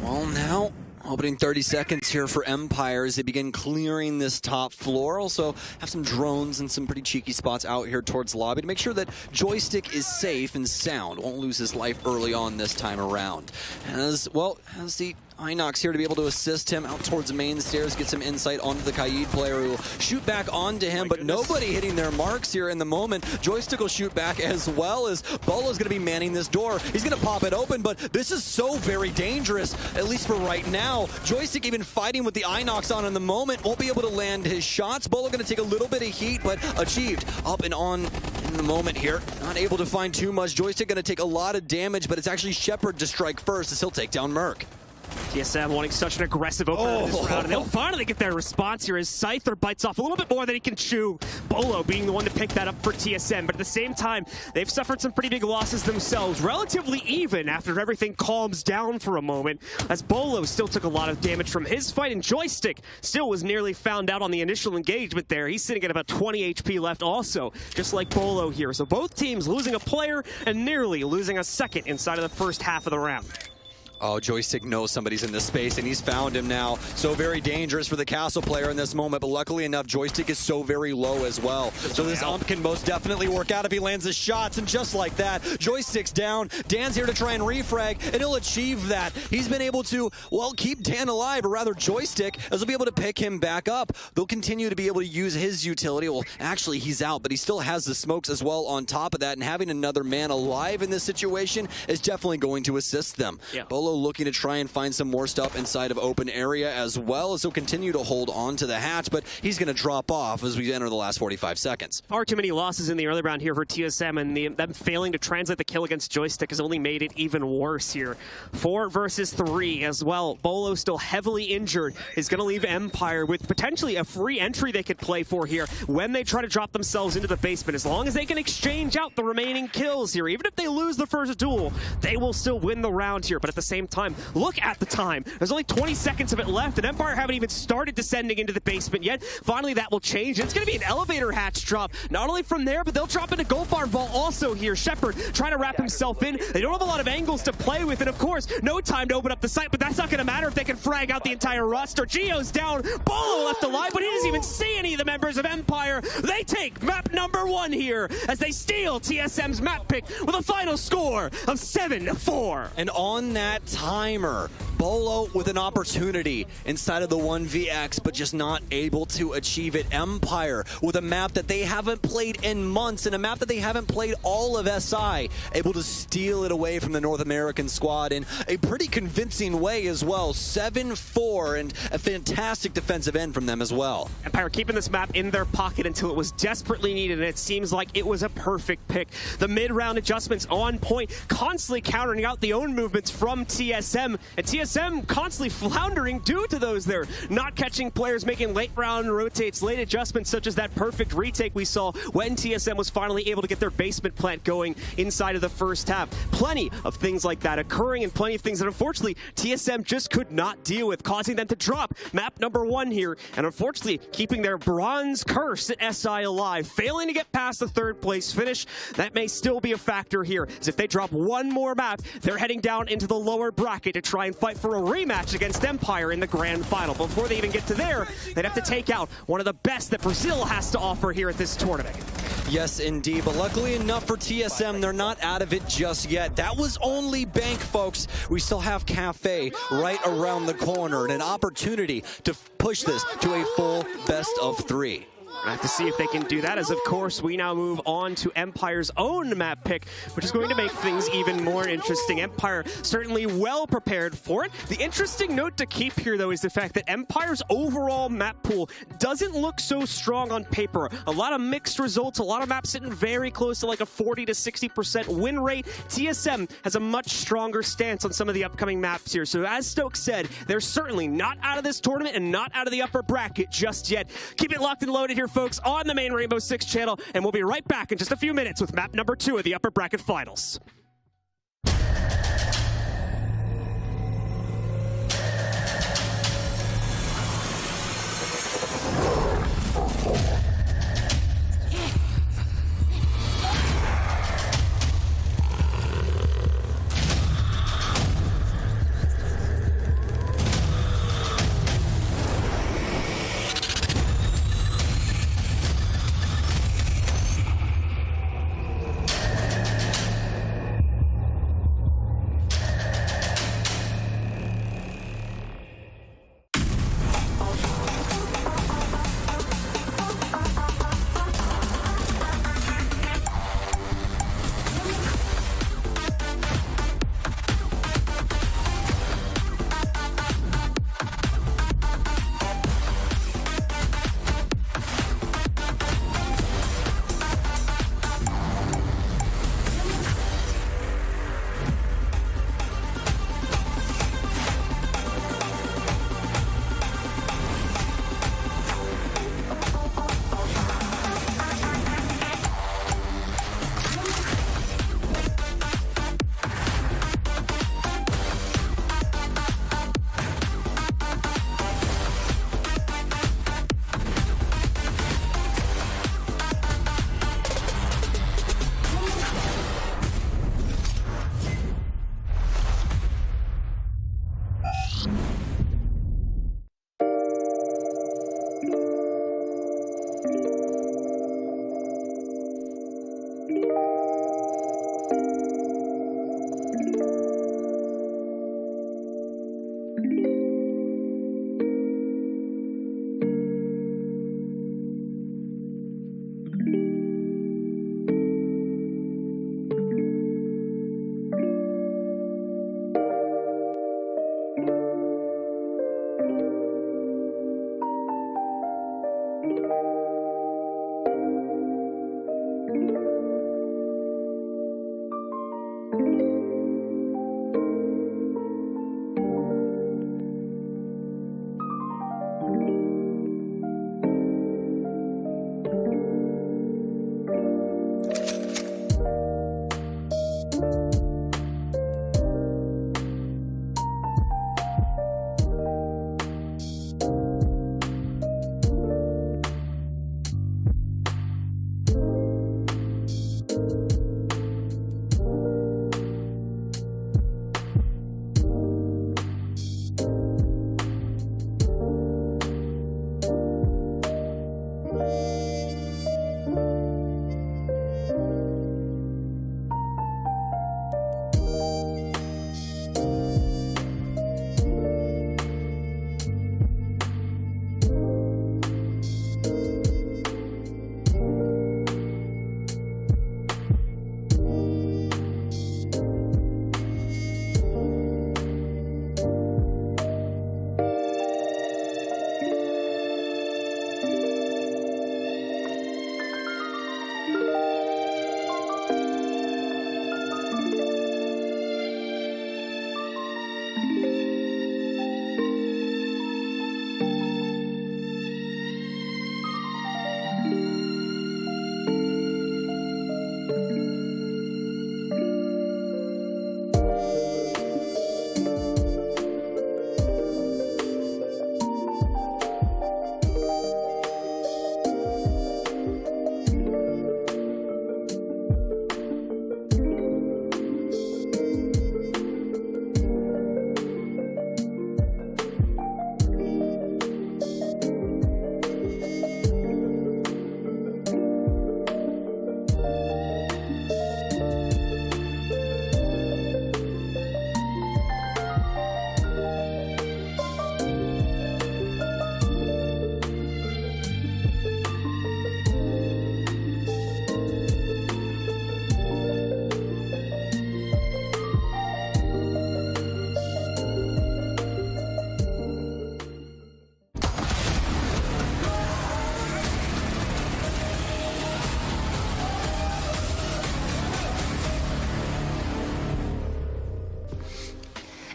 Well, now opening 30 seconds here for Empire as they begin clearing this top floor. Also have some drones and some pretty cheeky spots out here towards the lobby to make sure that Joystick is safe and sound. Won't lose his life early on this time around. As well as the Inox here to be able to assist him out towards the main stairs, get some insight onto the Kaid player who will shoot back onto him, but nobody hitting their marks here in the moment. Joystick will shoot back as well, as Bolo's going to be manning this door. He's going to pop it open, but this is so very dangerous, at least for right now. Joystick even fighting with the Inox on in the moment, won't be able to land his shots. Bolo going to take a little bit of heat, but achieved up and on in the moment here. Not able to find too much. Joystick going to take a lot of damage, but it's actually Shepard to strike first as he'll take down Merc. TSM wanting such an aggressive opener in this round, and they'll finally get their response here as Scyther bites off a little bit more than he can chew. Bolo being the one to pick that up for TSM, but at the same time, they've suffered some pretty big losses themselves, relatively even after everything calms down for a moment, as Bolo still took a lot of damage from his fight, and Joystick still was nearly found out on the initial engagement there. He's sitting at about 20 HP left also, just like Bolo here. So both teams losing a player and nearly losing a second inside of the first half of the round. Oh, Joystick knows somebody's in this space, and he's found him now. So very dangerous for the Castle player in this moment, but luckily enough, Joystick is so very low as well. So this ump can most definitely work out if he lands his shots, and just like that, Joystick's down. Dan's here to try and refrag, and he'll achieve that. He's been able to, well, keep Dan alive, or rather Joystick, as he'll be able to pick him back up. They'll continue to be able to use his utility. Well, actually, he's out, but he still has the smokes as well on top of that, and having another man alive in this situation is definitely going to assist them. Yeah. Bolo looking to try and find some more stuff inside of open area as well, as he'll continue to hold on to the hatch, but he's going to drop off as we enter the last 45 seconds. Far too many losses in the early round here for TSM, and them failing to translate the kill against Joystick has only made it even worse here. 4 versus 3 as well. Bolo still heavily injured is going to leave Empire with potentially a free entry they could play for here when they try to drop themselves into the basement. As long as they can exchange out the remaining kills here, even if they lose the first duel, they will still win the round here. But at the same time, look at the time. There's only 20 seconds of it left, and Empire haven't even started descending into the basement yet. Finally, that will change. It's going to be an elevator hatch drop. Not only from there, but they'll drop into Gold Bar Vault also here. Shepard trying to wrap himself in. They don't have a lot of angles to play with, and of course, no time to open up the site, but that's not going to matter if they can frag out the entire roster. Gio's down. Bolo left alive, but he doesn't even see any of the members of Empire. They take map number 1 here as they steal TSM's map pick with a final score of 7-4. And on that timer, Bolo with an opportunity inside of the 1vx, but just not able to achieve it. Empire with a map that they haven't played in months, and a map that they haven't played all of SI, able to steal it away from the North American squad in a pretty convincing way as well. 7-4, and a fantastic defensive end from them as well. Empire keeping this map in their pocket until it was desperately needed, and it seems like it was a perfect pick. The mid-round adjustments on point, constantly countering out the own movements from TSM, and TSM constantly floundering due to those there. Not catching players, making late round rotates, late adjustments such as that perfect retake we saw when TSM was finally able to get their basement plant going inside of the first half. Plenty of things like that occurring, and plenty of things that unfortunately TSM just could not deal with, causing them to drop map number 1 here, and unfortunately keeping their bronze curse at SI alive, failing to get past the 3rd place finish. That may still be a factor here, as if they drop one more map, they're heading down into the lower bracket to try and fight for a rematch against Empire in the grand final. Before they even get to there, they'd have to take out one of the best that Brazil has to offer here at this tournament. Yes, indeed, but luckily enough for TSM, they're not out of it just yet. That was only Bank, folks. We still have Cafe right around the corner, and an opportunity to push this to a full best of 3. I have to see if they can do that, as of course we now move on to Empire's own map pick, which is going to make things even more interesting. Empire certainly well prepared for it. The interesting note to keep here, though, is the fact that Empire's overall map pool doesn't look so strong on paper. A lot of mixed results, a lot of maps sitting very close to like a 40 to 60% win rate. TSM has a much stronger stance on some of the upcoming maps here. So as Stokes said, they're certainly not out of this tournament and not out of the upper bracket just yet. Keep it locked and loaded here, folks, on the main Rainbow Six channel, and we'll be right back in just a few minutes with map number 2 of the upper bracket finals.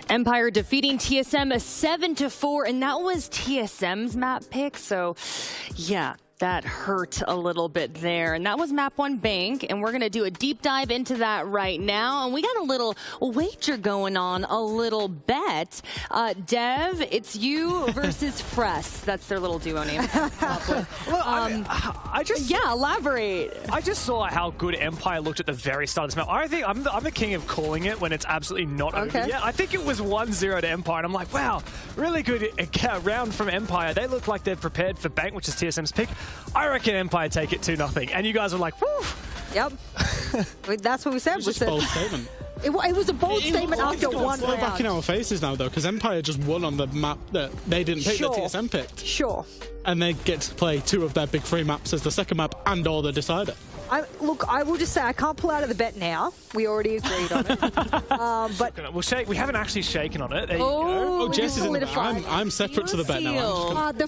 Empire defeating TSM 7-4, and that was TSM's map pick, so yeah. That hurt a little bit there. And that was map 1 Bank. And we're going to do a deep dive into that right now. And we got a little wager going on, a little bet. Dev, it's you versus Fress. That's their little duo name. I just elaborate. I just saw how good Empire looked at the very start of this map. I think I'm the king of calling it when it's absolutely not over yet. I think it was 1-0 to Empire. And I'm like, wow, really good round from Empire. They look like they're prepared for Bank, which is TSM's pick. I reckon Empire take it 2-0. And you guys were like, woo! Yep. That's what we said. It was just a bold statement. It was a bold statement after one round. Back in our faces now, though, because Empire just won on the map that they didn't pick, that TSM picked. Sure. And they get to play 2 of their big 3 maps as the second map and or the decider. Look, I will just say I can't pull out of the bet now. We already agreed on it. But we'll shake. We haven't actually shaken on it. There you go. Oh, Jess is in the bet. I'm separate to the bet now. The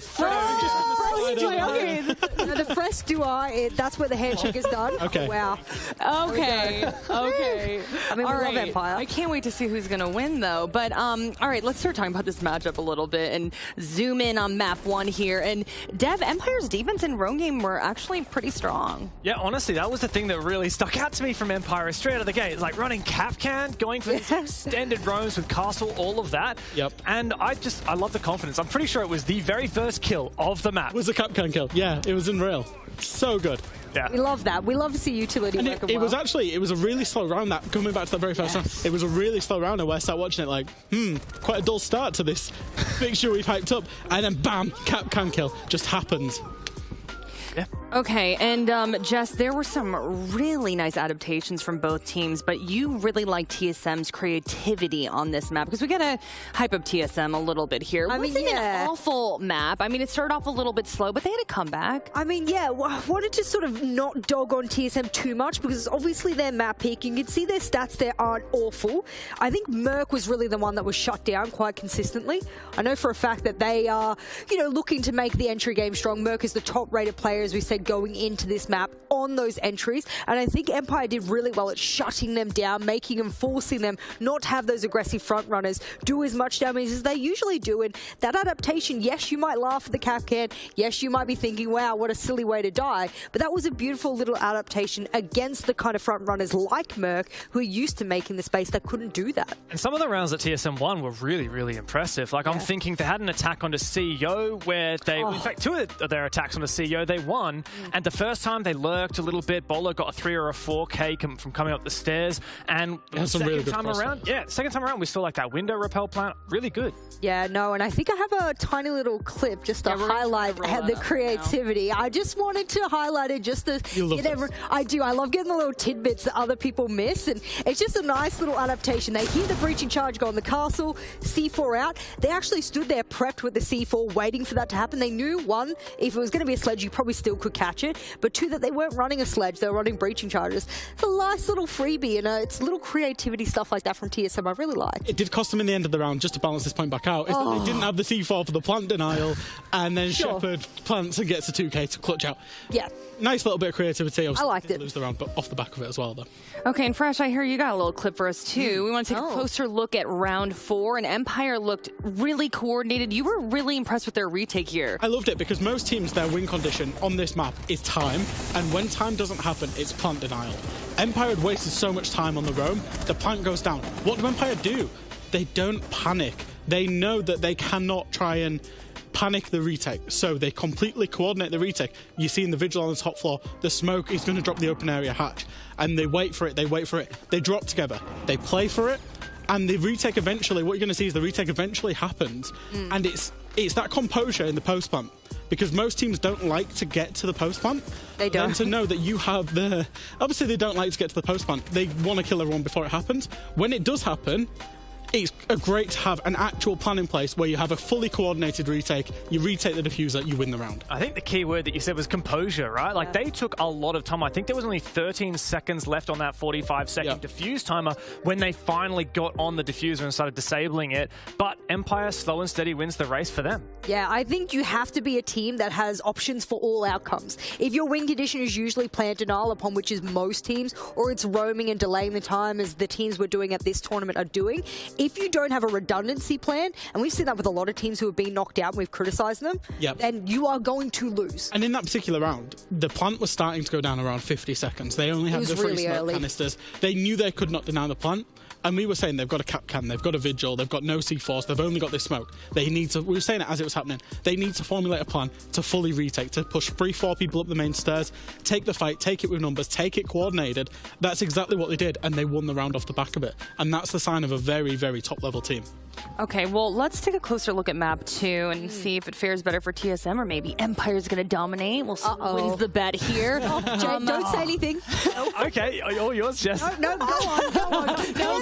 Fresh duo, that's where the handshake is done. Okay. Wow. Okay. Okay. I mean, we love Empire. I can't wait to see who's going to win, though. But, all right, let's start talking about this matchup a little bit and zoom in on map 1 here. And, Dev, Empire's defense and roam game were actually pretty strong. Yeah, honestly, that was the thing that really stuck out to me from Empire straight out of the gate. It's like running Kapkan, going for these extended roams with Castle, all of that. Yep. And I love the confidence. I'm pretty sure it was the very first kill of the map. It was a Kapkan kill. Yeah, it was unreal. So good. Yeah. We love that. We love to see utility and work it was actually, it was a really slow round. That coming back to that very first round, it was a really slow round, and I started watching it like, quite a dull start to this fixture we've hyped up, and then bam, Kapkan kill just happens. Yeah. Okay, and Jess, there were some really nice adaptations from both teams, but you really like TSM's creativity on this map, because we gotta hype up TSM a little bit here. It wasn't an awful map. I mean, it started off a little bit slow, but they had a comeback. I mean, I wanted to sort of not dog on TSM too much, because obviously their map pick, you can see their stats there aren't awful. I think Merc was really the one that was shut down quite consistently. I know for a fact that they are, looking to make the entry game strong. Merc is the top-rated player, as we said, going into this map on those entries, and I think Empire did really well at shutting them down, making them, forcing them not to have those aggressive front runners do as much damage as they usually do. And that adaptation, yes, you might laugh at the Kapkan, yes, you might be thinking, wow, what a silly way to die, but that was a beautiful little adaptation against the kind of front runners like Merc, who are used to making the space that couldn't do that. And some of the rounds that TSM won were really, really impressive. Like, I'm thinking they had an attack onto CEO where they, in fact, 2 of their attacks onto CEO, they won. And the first time they lurked a little bit, Bolo got a 3 or a 4K from coming up the stairs. And the second time around, we saw like that window repel plant. Really good. Yeah, no, and I think I have a tiny little clip just to highlight the creativity. I just wanted to highlight it just to I do. I love getting the little tidbits that other people miss, and it's just a nice little adaptation. They hear the breaching charge go on the castle, C4 out. They actually stood there prepped with the C4, waiting for that to happen. They knew, 1, if it was going to be a sledge, you probably still could catch it, but 2, that they weren't running a sledge, they were running breaching charges. It's a nice little freebie, and it's little creativity stuff like that from TSM I really like. It did cost them in the end of the round, just to balance this point back out, is that they didn't have the C4 for the plant denial, and then Shepard plants and gets a 2K to clutch out. Yeah. Nice little bit of creativity. I liked it. Lose the round, but off the back of it as well, though. Okay, and Fresh, I hear you got a little clip for us, too. We want to take a closer look at round 4, and Empire looked really coordinated. You were really impressed with their retake here. I loved it, because most teams, their win condition on this map is time, and when time doesn't happen, it's plant denial. Empire had wasted so much time on the roam, the plant goes down. What do Empire do? They don't panic. They know that they cannot try and panic the retake, so they completely coordinate the retake. You see in the vigil on the top floor, the smoke is going to drop the open area hatch, and they wait for it, they drop together, they play for it, and the retake eventually, what you're going to see is the retake eventually happens, and it's that composure in the post plant, because most teams don't like to get to the post plant. They don't. And to know that you have obviously they don't like to get to the post plant, they want to kill everyone before it happens. When it does happen, it's great to have an actual plan in place where you have a fully coordinated retake, you retake the diffuser, you win the round. I think the key word that you said was composure, right? Like, they took a lot of time. I think there was only 13 seconds left on that 45-second diffuse timer when they finally got on the diffuser and started disabling it. But Empire, slow and steady, wins the race for them. Yeah, I think you have to be a team that has options for all outcomes. If your win condition is usually plant denial, upon which is most teams, or it's roaming and delaying the time as the teams we're doing at this tournament are doing, if you don't have a redundancy plan, and we've seen that with a lot of teams who have been knocked out and we've criticized them, then you are going to lose. And in that particular round, the plant was starting to go down around 50 seconds. They only had the three smoke canisters. They knew they could not deny the plant. And we were saying they've got a cap can, they've got a vigil, they've got no C4s, they've only got this smoke. They need to, we were saying it as it was happening, they need to formulate a plan to fully retake, to push 3-4 people up the main stairs, take the fight, take it with numbers, take it coordinated. That's exactly what they did, and they won the round off the back of it. And that's the sign of a very, very top-level team. Okay, well, let's take a closer look at map 2 and see if it fares better for TSM, or maybe Empire's going to dominate. We'll see who wins the bet here. Jade, don't say anything. Okay, all yours, Jess. No, go on, go on.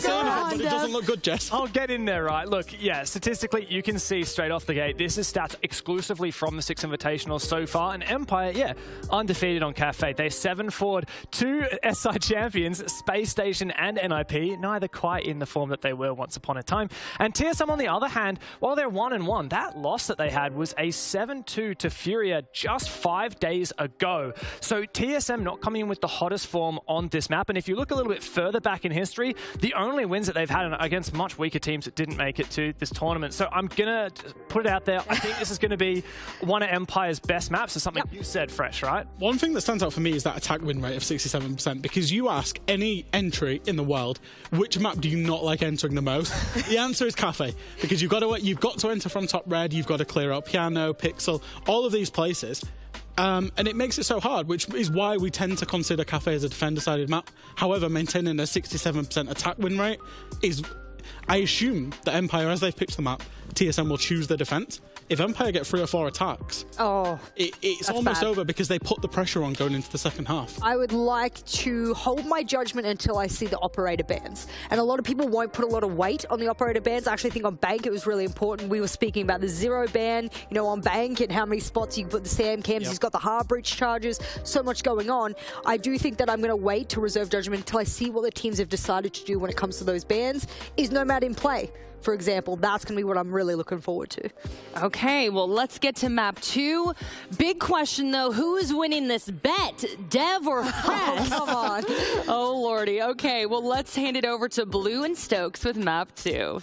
But it doesn't look good, Jess. I'll get in there, right? Look, yeah, statistically, you can see straight off the gate, this is stats exclusively from the 6 Invitationals so far, and Empire, yeah, undefeated on Cafe. They 7-4'd 2 SI champions, Space Station and NIP, neither quite in the form that they were once upon a time. And TSM, on the other hand, while they're 1-1, that loss that they had was a 7-2 to Furia just 5 days ago. So TSM not coming in with the hottest form on this map, and if you look a little bit further back in history, the only wins that they've had against much weaker teams that didn't make it to this tournament. So I'm gonna put it out there. I think this is gonna be one of Empire's best maps, or something you said, Fresh, right? One thing that stands out for me is that attack win rate of 67%, because you ask any entry in the world, which map do you not like entering the most? The answer is Cafe, because you've got to enter from top red, you've got to clear out Piano, Pixel, all of these places. And it makes it so hard, which is why we tend to consider Cafe as a defender-sided map. However, maintaining a 67% attack win rate is... I assume that Empire, as they've pitched the map, TSM will choose the defense. If Empire get 3 or 4 attacks, it's almost over, because they put the pressure on going into the second half. I would like to hold my judgment until I see the operator bans. And a lot of people won't put a lot of weight on the operator bans. I actually think on Bank it was really important. We were speaking about the 0 ban, on Bank, and how many spots you can put the SAM cams. He's got the hard breach charges, so much going on. I do think that I'm going to wait to reserve judgment until I see what the teams have decided to do when it comes to those bans. Is Nomad in play? For example, that's going to be what I'm really looking forward to. Okay, well, let's get to map 2. Big question, though. Who is winning this bet? Dev or Fresh? Oh, come on. Oh, Lordy. Okay, well, let's hand it over to Blue and Stokes with map 2.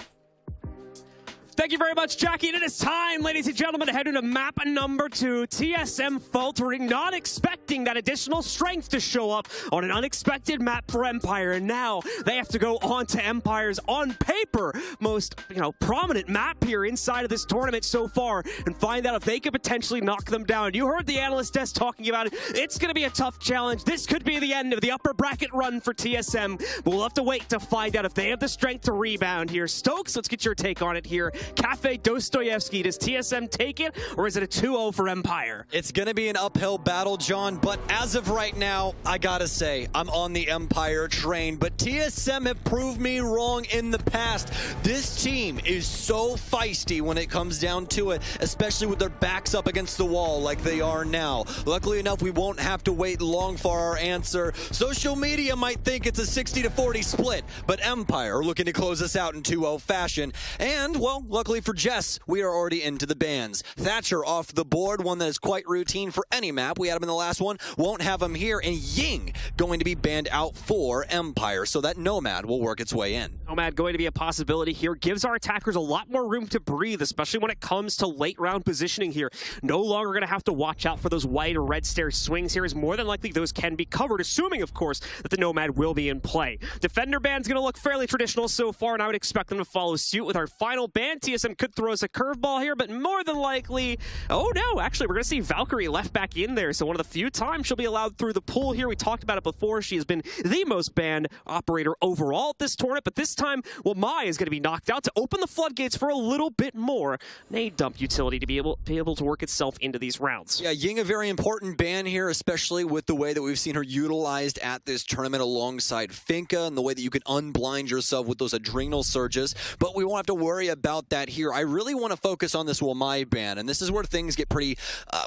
Thank you very much, Jackie. And it is time, ladies and gentlemen, to head into map number 2. TSM faltering, not expecting that additional strength to show up on an unexpected map for Empire. And now they have to go on to Empire's, on paper, most, prominent map here inside of this tournament so far, and find out if they could potentially knock them down. You heard the analyst desk talking about it. It's going to be a tough challenge. This could be the end of the upper bracket run for TSM, but we'll have to wait to find out if they have the strength to rebound here. Stokes, let's get your take on it here. Cafe Dostoyevsky, does TSM take it, or is it a 2-0 for Empire? It's going to be an uphill battle, John, but as of right now, I gotta say, I'm on the Empire train, but TSM have proved me wrong in the past. This team is so feisty when it comes down to it, especially with their backs up against the wall like they are now. Luckily enough, we won't have to wait long for our answer. Social media might think it's a 60-40 split, but Empire are looking to close us out in 2-0 fashion, and, well, luckily for Jess, we are already into the bans. Thatcher off the board, one that is quite routine for any map. We had him in the last one, won't have him here, and Ying going to be banned out for Empire, so that Nomad will work its way in. Nomad going to be a possibility here, gives our attackers a lot more room to breathe, especially when it comes to late round positioning here. No longer going to have to watch out for those white or red stair swings here, as more than likely those can be covered, assuming, of course, that the Nomad will be in play. Defender ban's going to look fairly traditional so far, and I would expect them to follow suit with our final ban. TSM could throw us a curveball here, but more than likely, oh no, actually, we're going to see Valkyrie left back in there, so one of the few times she'll be allowed through the pool here. We talked about it before. She has been the most banned operator overall at this tournament, but this time, well, Mai is going to be knocked out to open the floodgates for a little bit more nade dump utility to be able to work itself into these rounds. Yeah, Ying a very important ban here, especially with the way that we've seen her utilized at this tournament alongside Finka, and the way that you can unblind yourself with those adrenal surges, but we won't have to worry about that that here, I really want to focus on this Wamai ban, and this is where things get pretty,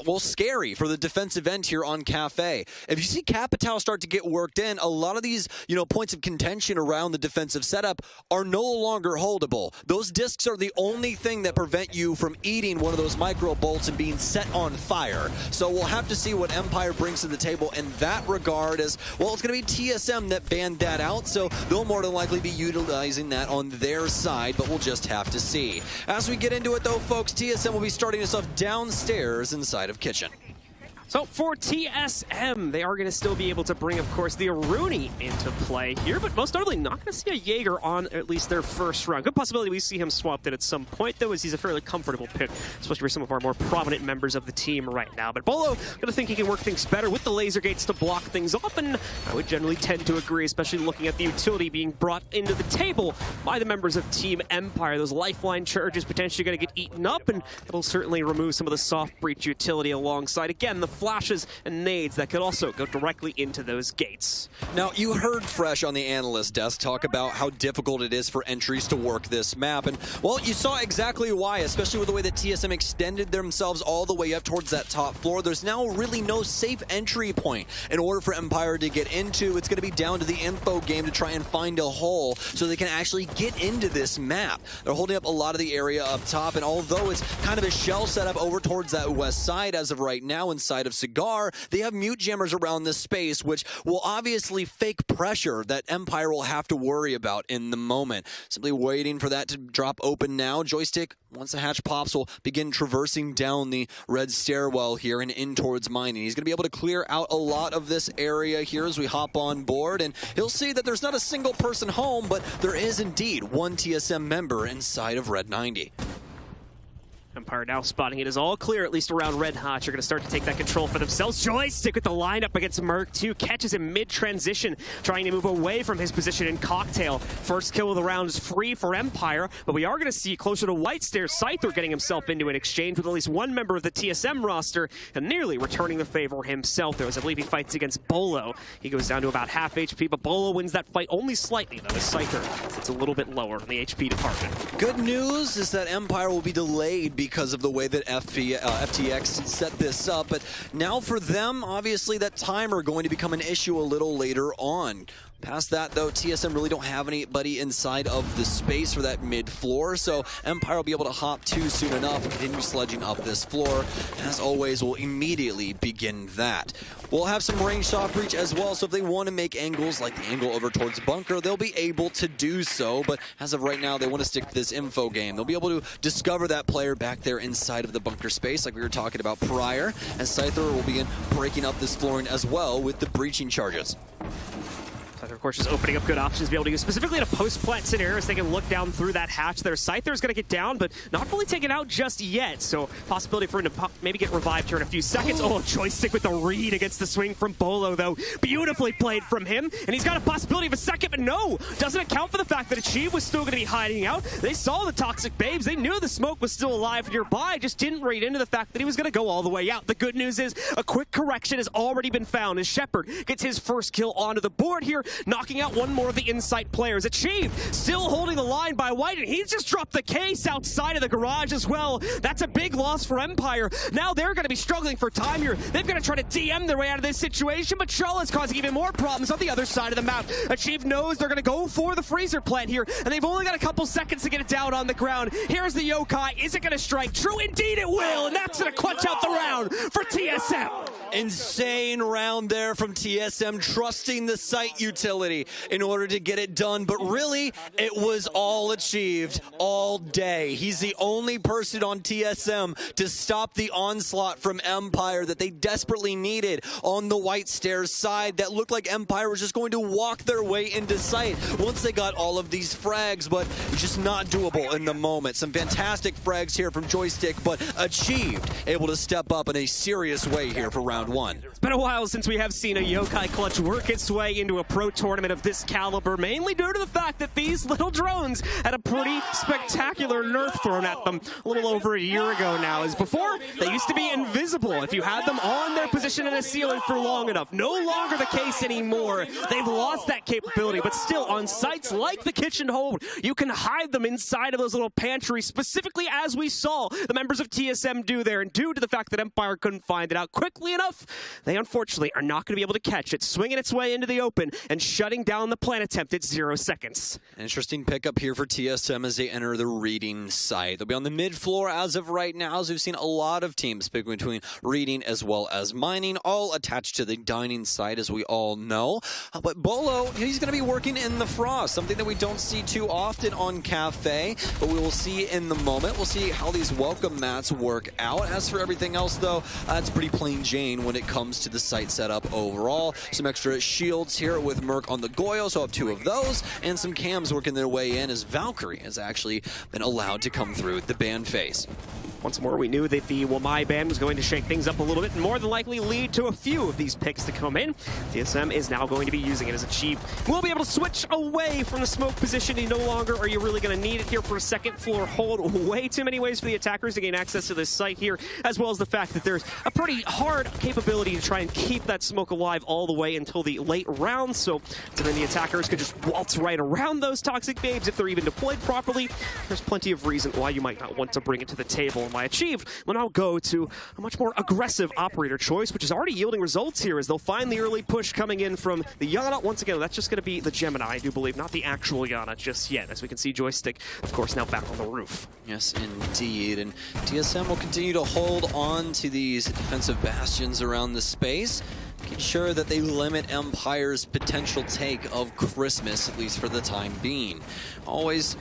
well, scary for the defensive end here on Cafe. If you see Capitao start to get worked in, a lot of these, points of contention around the defensive setup are no longer holdable. Those discs are the only thing that prevent you from eating one of those micro bolts and being set on fire. So we'll have to see what Empire brings to the table in that regard, as well. It's going to be TSM that banned that out, so they'll more than likely be utilizing that on their side, but we'll just have to see. As we get into it though, folks, TSM will be starting us off downstairs inside of Kitchen. So for TSM, they are going to still be able to bring, of course, the Aruni into play here, but most notably not going to see a Jaeger on at least their first round. Good possibility we see him swapped in at some point, though, as he's a fairly comfortable pick, especially for some of our more prominent members of the team right now. But Bolo going to think he can work things better with the laser gates to block things off, and I would generally tend to agree, especially looking at the utility being brought into the table by the members of Team Empire. Those lifeline charges potentially going to get eaten up, and it'll certainly remove some of the soft breach utility alongside, again, the flashes and nades that could also go directly into those gates. Now, you heard Fresh on the analyst desk talk about how difficult it is for entries to work this map, and, well, you saw exactly why, especially with the way that TSM extended themselves all the way up towards that top floor. There's now really no safe entry point in order for Empire to get into. It's going to be down to the info game to try and find a hole so they can actually get into this map. They're holding up a lot of the area up top, and although it's kind of a shell setup over towards that west side as of right now inside of Cigar, they have mute jammers around this space, which will obviously fake pressure that Empire will have to worry about in the moment. Simply waiting for that to drop open now. Joystick, once the hatch pops, will begin traversing down the red stairwell here and in towards mining. He's going to be able to clear out a lot of this area here as we hop on board, and he'll see that there's not a single person home, but there is indeed one TSM member inside of Red 90. Empire now spotting it is all clear, at least around Red Hot. You're going to start to take that control for themselves. Joystick with the lineup against Merc 2. Catches him mid-transition, trying to move away from his position in Cocktail. First kill of the round is free for Empire, but we are going to see closer to White Stairs, Scyther getting himself into an exchange with at least one member of the TSM roster, and nearly returning the favor himself, though, as I believe he fights against Bolo. He goes down to about half HP, but Bolo wins that fight only slightly, though, as Scyther sits a little bit lower in the HP department. Good news is that Empire will be delayed because of the way that FTX set this up, but now for them, obviously that timer going to become an issue a little later on. Past that, though, TSM really don't have anybody inside of the space for that mid-floor, so Empire will be able to hop to soon enough and continue sledging up this floor. As always, we'll immediately begin that. We'll have some range soft breach as well, so if they want to make angles like the angle over towards bunker, they'll be able to do so, but as of right now, they want to stick to this info game. They'll be able to discover that player back there inside of the bunker space like we were talking about prior, and Scyther will begin breaking up this flooring as well with the breaching charges. Of course, just opening up good options to be able to use, specifically in a post-plant scenario, so they can look down through that hatch there. Scyther's going to get down, but not fully taken out just yet, so possibility for him to maybe get revived here in a few seconds. Oh, Joystick with the read against the swing from Bolo, though. Beautifully played from him, and he's got a possibility of a second, but no! Doesn't account for the fact that Achieve was still going to be hiding out. They saw the Toxic Babes. They knew the smoke was still alive nearby, just didn't read into the fact that he was going to go all the way out. The good news is a quick correction has already been found as Shepard gets his first kill onto the board here, knocking out one more of the Insight players. Achieve still holding the line by White, and he's just dropped the case outside of the garage as well. That's a big loss for Empire. Now they're going to be struggling for time here. They've got to try to DM their way out of this situation, but Charlotte's causing even more problems on the other side of the map. Achieve knows they're going to go for the freezer plant here, and they've only got a couple seconds to get it down on the ground. Here's the Yokai. Is it going to strike? True, indeed it will, and that's going to clutch out the round for TSM. Insane round there from TSM, trusting the site utility in order to get it done, but really, it was all achieved all day. He's the only person on TSM to stop the onslaught from Empire that they desperately needed on the White Stairs side. That looked like Empire was just going to walk their way into sight once they got all of these frags, but it's just not doable in the moment. Some fantastic frags here from Joystick, but achieved, able to step up in a serious way here for round round one. It's been a while since we have seen a Yokai clutch work its way into a pro tournament of this caliber, mainly due to the fact that these little drones had a pretty spectacular nerf thrown at them a little over a year ago now. As before, they used to be invisible if you had them on their position in a ceiling for long enough. No longer the case anymore. They've lost that capability, but still on sites like the Kitchen Hold, you can hide them inside of those little pantries, specifically as we saw the members of TSM do there. And due to the fact that Empire couldn't find it out quickly enough, they unfortunately are not going to be able to catch it, swinging its way into the open and shutting down the plant attempt at 0 seconds. Interesting pickup here for TSM as they enter the reading site. They'll be on the mid floor as of right now, as we've seen a lot of teams pick between reading as well as mining, all attached to the dining site, as we all know. But Bolo, he's going to be working in the frost, something that we don't see too often on Cafe, but we will see in the moment. We'll see how these welcome mats work out. As for everything else, though, it's pretty plain Jane when it comes to the site setup overall. Some extra shields here with Merc on the Goyo, so I have 2 of those, and some cams working their way in as Valkyrie has actually been allowed to come through the ban phase. Once more, we knew that the Wamai ban was going to shake things up a little bit and more than likely lead to a few of these picks to come in. TSM is now going to be using it as a cheap. We'll be able to switch away from the smoke position. No longer are you really going to need it here for a second floor hold. Way too many ways for the attackers to gain access to this site here, as well as the fact that there's a pretty hard capability to try and keep that smoke alive all the way until the late rounds. So then the attackers could just waltz right around those toxic babes if they're even deployed properly. There's plenty of reason why you might not want to bring it to the table. My achieved will now go to a much more aggressive operator choice, which is already yielding results here as they'll find the early push coming in from the Yana. Once again, that's just going to be the Gemini, I do believe, not the actual Yana just yet, as we can see Joystick, of course, now back on the roof. Yes, indeed. And TSM will continue to hold on to these defensive bastions around the space, making sure that they limit Empire's potential take of Christmas, at least for the time being. Always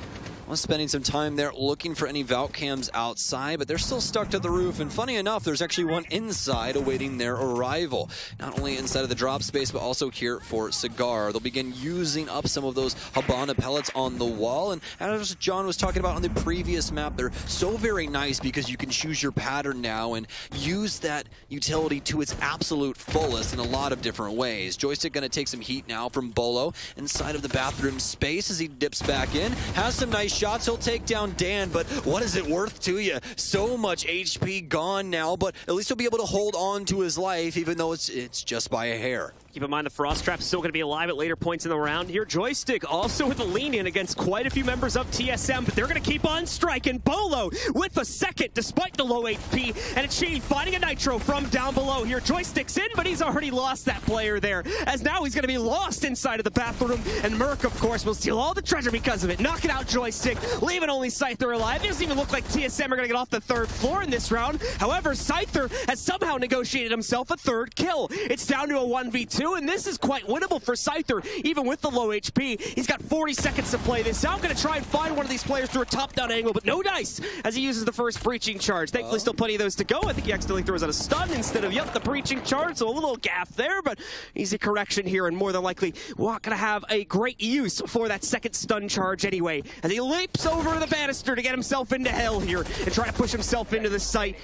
spending some time there looking for any Valk cams outside, but they're still stuck to the roof. And funny enough, there's actually one inside awaiting their arrival. Not only inside of the drop space, but also here for Cigar. They'll begin using up some of those Habana pellets on the wall. And as John was talking about on the previous map, they're so very nice because you can choose your pattern now and use that utility to its absolute fullest in a lot of different ways. Joystick going to take some heat now from Bolo inside of the bathroom space as he dips back in. Has some nice shots. He'll take down Dan, but what is it worth to you? So much HP gone now, but at least he'll be able to hold on to his life, even though it's just by a hair. Keep in mind the Frost Trap's still going to be alive at later points in the round here. Joystick also with a lean-in against quite a few members of TSM, but they're going to keep on striking. Bolo with a second despite the low HP, and Achieve finding a Nitro from down below here. Joystick's in, but he's already lost that player there, as now he's going to be lost inside of the bathroom, and Merc, of course, will steal all the treasure because of it. Knocking out Joystick, leaving only Scyther alive. It doesn't even look like TSM are going to get off the 3rd floor in this round. However, Scyther has somehow negotiated himself a 3rd kill. It's down to a 1v2, and this is quite winnable for Scyther, even with the low HP. He's got 40 seconds to play this out. Going to try and find one of these players through a top-down angle, but no dice as he uses the first breaching charge. Thankfully, still plenty of those to go. I think he accidentally throws out a stun instead of, the breaching charge, so a little gaff there, but easy correction here, and more than likely, we're not going to have a great use for that second stun charge anyway, as he leaps over the banister to get himself into hell here and try to push himself into the site.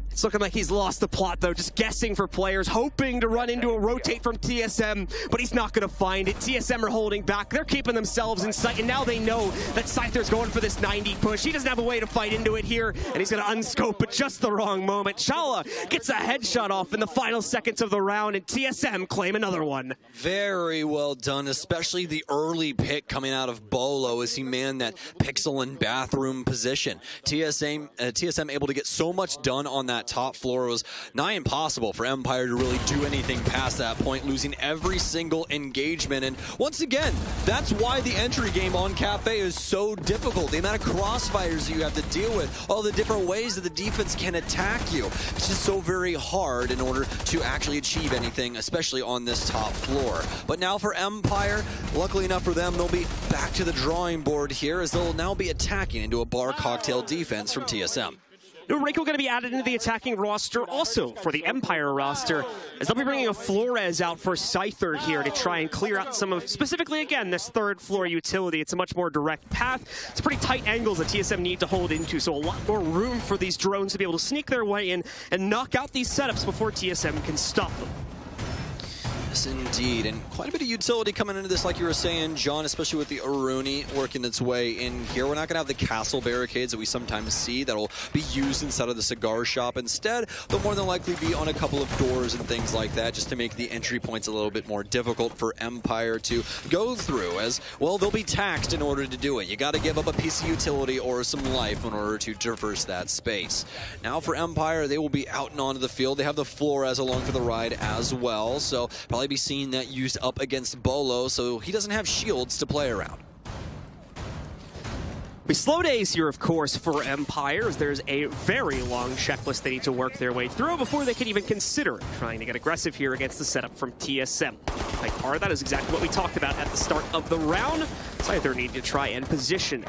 It's looking like he's lost the plot, though, just guessing for players, hoping to run into a rotate from TSM, but he's not going to find it. TSM are holding back. They're keeping themselves in sight, and now they know that Scyther's going for this 90 push. He doesn't have a way to fight into it here, and he's going to unscope at just the wrong moment. Chala gets a headshot off in the final seconds of the round, and TSM claim another one. Very well done, especially the early pick coming out of Bolo as he manned that pixel and bathroom position. TSM able to get so much done on that top floor. It was nigh impossible for Empire to really do anything past that point, losing every single engagement. And once again, that's why the entry game on Cafe is so difficult. The amount of crossfires you have to deal with, all the different ways that the defense can attack you. It's just so very hard in order to actually achieve anything, especially on this top floor. But now for Empire, luckily enough for them, they'll be back to the drawing board here as they'll now be attacking into a bar cocktail defense from TSM. No wrinkle going to be added into the attacking roster also for the Empire roster, as they'll be bringing a Flores out for Scyther here to try and clear out some of, specifically again, this third floor utility. It's a much more direct path. It's pretty tight angles that TSM need to hold into, so a lot more room for these drones to be able to sneak their way in and knock out these setups before TSM can stop them. Yes, indeed, and quite a bit of utility coming into this, like you were saying, John, especially with the Aruni working its way in here. We're not going to have the castle barricades that we sometimes see that'll be used inside of the cigar shop. Instead, they'll more than likely be on a couple of doors and things like that, just to make the entry points a little bit more difficult for Empire to go through, as, well, they'll be taxed in order to do it. You got to give up a piece of utility or some life in order to traverse that space. Now for Empire, they will be out and onto the field. They have the Flores along for the ride as well, so probably be seeing that used up against Bolo, so he doesn't have shields to play around. We slow days here, of course, for Empire, as there's a very long checklist they need to work their way through before they can even consider trying to get aggressive here against the setup from TSM. Like part of that is exactly what we talked about at the start of the round. Scyther need to try and position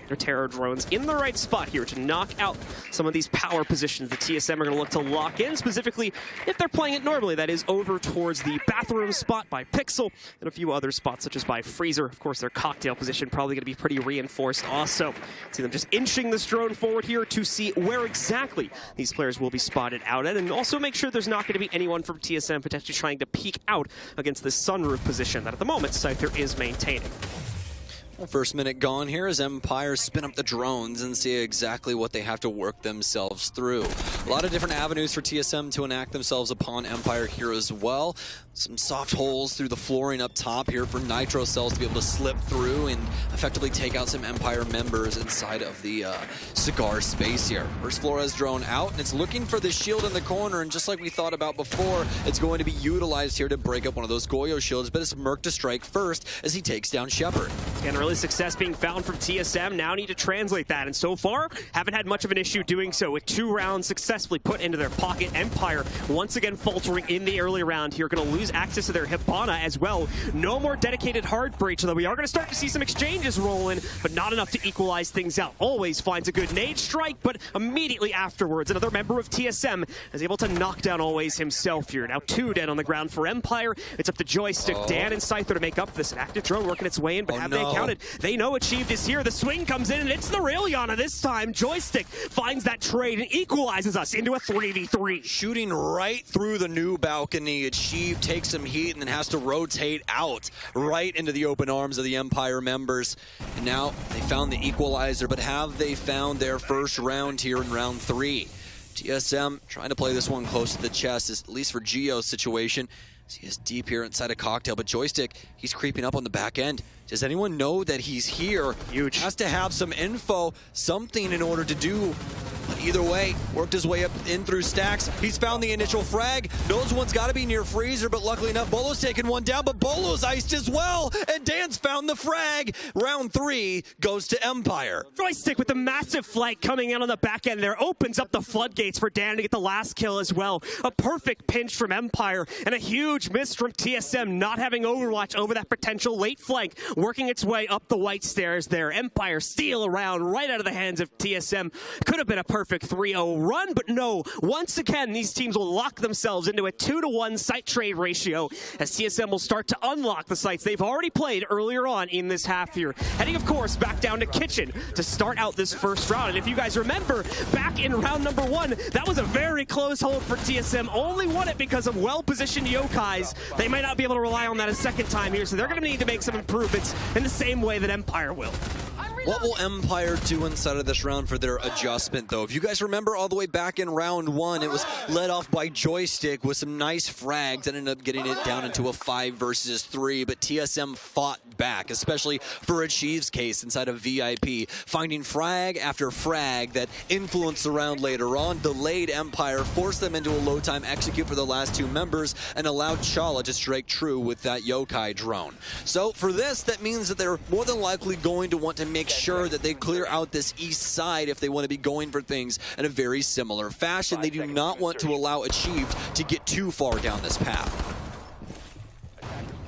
their terror drones in the right spot here to knock out some of these power positions the TSM are going to look to lock in, specifically if they're playing it normally, that is over towards the bathroom spot by Pixel and a few other spots such as by Freezer. Of course, their cocktail position probably going to be pretty reinforced also. See them just inching this drone forward here to see where exactly these players will be spotted out at, and also make sure there's not going to be anyone from TSM potentially trying to peek out against this sunroof position that at the moment Scyther is maintaining. First minute gone here as Empire spin up the drones and see exactly what they have to work themselves through. A lot of different avenues for TSM to enact themselves upon Empire here as well. Some soft holes through the flooring up top here for Nitro Cells to be able to slip through and effectively take out some Empire members inside of the cigar space here. First Flores drone out, and it's looking for the shield in the corner, and just like we thought about before, it's going to be utilized here to break up one of those Goyo shields, but it's Merc to strike first as he takes down Shepard. And early success being found from TSM, now need to translate that, and so far haven't had much of an issue doing so, with 2 rounds successfully put into their pocket. Empire once again faltering in the early round here, going to lose access to their Hibana as well. No more dedicated hard breach, though we are going to start to see some exchanges roll in, but not enough to equalize things out. Always finds a good nade strike, but immediately afterwards another member of TSM is able to knock down Always himself here. Now 2 dead on the ground for Empire. It's up to Joystick, Dan, and Scyther to make up for this. An active drone working its way in, but have they counted? They know Achieved is here. The swing comes in, and it's the real Yana this time. Joystick finds that trade and equalizes us into a 3v3. Shooting right through the new balcony. Achieved takes some heat and then has to rotate out right into the open arms of the Empire members. And now they found the equalizer, but have they found their first round here in round 3? TSM trying to play this one close to the chest, at least for Geo's situation. He is deep here inside a cocktail, but Joystick, he's creeping up on the back end. Does anyone know that he's here? Huge. Has to have some info, something in order to do. But either way, worked his way up in through stacks. He's found the initial frag. Knows one's got to be near Freezer, but luckily enough, Bolo's taken one down, but Bolo's iced as well. And Dan's found the frag. Round 3 goes to Empire. Joystick with the massive flank coming in on the back end there opens up the floodgates for Dan to get the last kill as well. A perfect pinch from Empire and a huge miss from TSM, not having Overwatch over that potential late flank, working its way up the white stairs there. Empire steal around right out of the hands of TSM. Could have been a perfect 3-0 run, but no. Once again, these teams will lock themselves into a 2-to-1 site trade ratio as TSM will start to unlock the sites they've already played earlier on in this half here. Heading, of course, back down to Kitchen to start out this first round. And if you guys remember, back in round number 1, that was a very close hold for TSM. Only won it because of well-positioned yokais. They might not be able to rely on that a second time here, so they're going to need to make some improvements in the same way that Empire will. What will Empire do inside of this round for their adjustment, though? If you guys remember all the way back in round 1, it was led off by Joystick with some nice frags and ended up getting it down into a 5 versus 3, but TSM fought back, especially for Achieve's case inside of VIP, finding frag after frag that influenced the round later on, delayed Empire, forced them into a low time execute for the last 2 members, and allowed Chala to strike true with that yokai drone. So for this, that means that they're more than likely going to want to make sure that they clear out this east side if they want to be going for things in a very similar fashion. They do not want to allow Achieved to get too far down this path.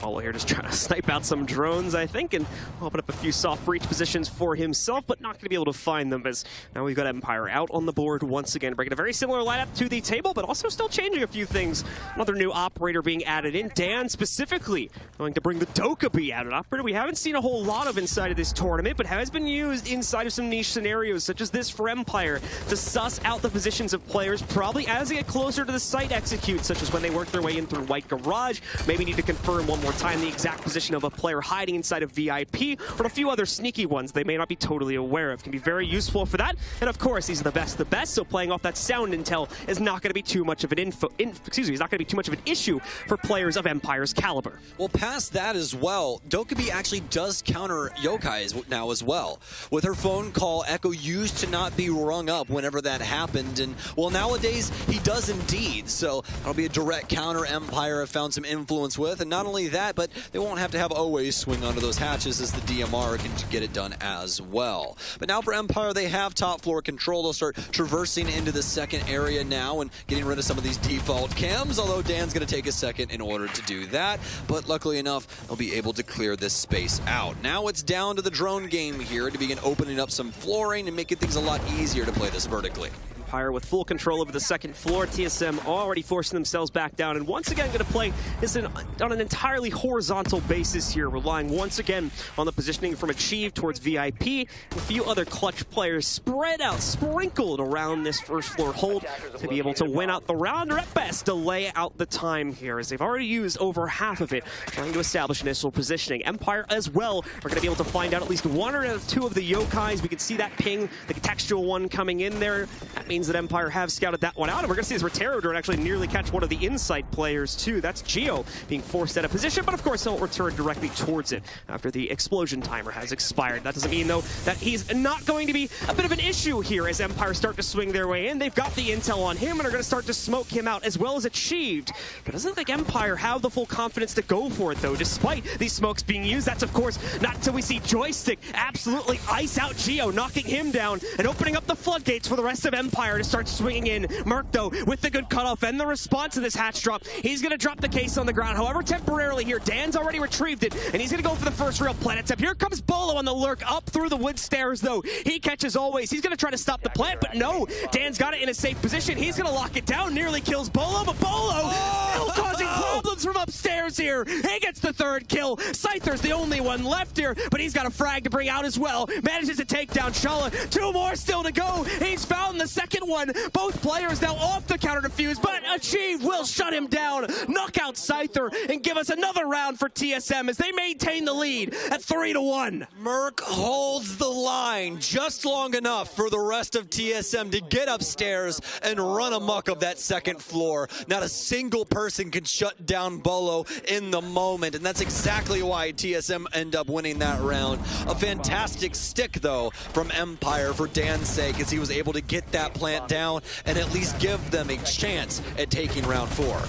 Bolo here just trying to snipe out some drones, I think, and open up a few soft breach positions for himself, but not going to be able to find them, as now we've got Empire out on the board once again, bringing a very similar lineup to the table, but also still changing a few things. Another new operator being added in. Dan specifically going to bring the Dokkaebi out, an operator we haven't seen a whole lot of inside of this tournament, but has been used inside of some niche scenarios, such as this for Empire, to suss out the positions of players, probably as they get closer to the site execute, such as when they work their way in through White Garage. Maybe need to confirm one more time the exact position of a player hiding inside of VIP, or a few other sneaky ones they may not be totally aware of. Can be very useful for that. And of course, these are the best, so playing off that sound intel is not going to be too much of an is not going to be too much of an issue for players of Empire's caliber. Well, past that as well, Dokkaebi actually does counter Yokai's now as well. With her phone call, Echo used to not be rung up whenever that happened, and well, nowadays he does indeed. So that'll be a direct counter Empire have found some influence with, and not only that, but they won't have to have always swing onto those hatches, as the DMR can get it done as well. But now for Empire, they have top floor control. They'll start traversing into the second area now and getting rid of some of these default cams, although Dan's going to take a second in order to do that. But luckily enough, they'll be able to clear this space out. Now it's down to the drone game here to begin opening up some flooring and making things a lot easier to play this vertically. Empire with full control over the second floor. TSM already forcing themselves back down, and once again going to play this on an entirely horizontal basis here, relying once again on the positioning from Achieve towards VIP. A few other clutch players spread out, sprinkled around this first floor hold to be able to win out the round, or at best delay out the time here, as they've already used over half of it trying to establish initial positioning. Empire as well are going to be able to find out at least one or two of the Yokais. We can see that ping, the contextual one coming in there. That means that Empire have scouted that one out, and we're going to see this Rotero drone actually nearly catch one of the inside players too. That's Geo being forced out of position, but of course he'll return directly towards it after the explosion timer has expired. That doesn't mean though that he's not going to be a bit of an issue here as Empire start to swing their way in. They've got the intel on him and are going to start to smoke him out, as well as Achieved. But it doesn't look like Empire have the full confidence to go for it though, despite these smokes being used. That's of course not until we see Joystick absolutely ice out Geo, knocking him down and opening up the floodgates for the rest of Empire to start swinging in. Merc, though, with the good cutoff and the response to this hatch drop, he's going to drop the case on the ground. However, temporarily here, Dan's already retrieved it, and he's going to go for the first real planet step. Here comes Bolo on the lurk up through the wood stairs, though. He catches always. He's going to try to stop the plant, but no. Dan's got it in a safe position. He's going to lock it down. Nearly kills Bolo, but Bolo still causing problems from upstairs here. He gets the third kill. Scyther's the only one left here, but he's got a frag to bring out as well. Manages to take down Shala. Two more still to go. He's found the second one. Both players now off the counter defuse, but Achieve will shut him down, knock out Scyther, and give us another round for TSM as they maintain the lead at 3-1. Merc holds the line just long enough for the rest of TSM to get upstairs and run amok of that second floor. Not a single person can shut down Bolo in the moment, and that's exactly why TSM end up winning that round. A fantastic stick, though, from Empire for Dan's sake, as he was able to get that plant down and at least give them a chance at taking round 4.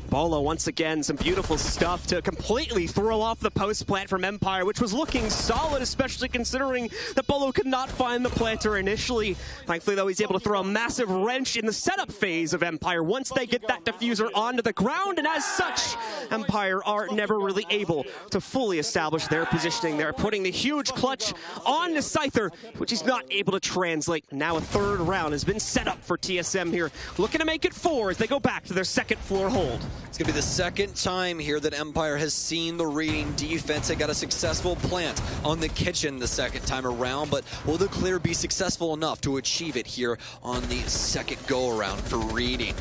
Bolo, once again, some beautiful stuff to completely throw off the post plant from Empire, which was looking solid, especially considering that Bolo could not find the planter initially. Thankfully, though, he's able to throw a massive wrench in the setup phase of Empire once they get that diffuser onto the ground, and as such, Empire are never really able to fully establish their positioning. They're putting the huge clutch on the Scyther, which he's not able to translate. Now a third round has been set up for TSM here, looking to make it 4 as they go back to their second floor hold. It's going to be the second time here that Empire has seen the reading defense. They got a successful plant on the kitchen the second time around, but will the clear be successful enough to achieve it here on the second go-around for reading?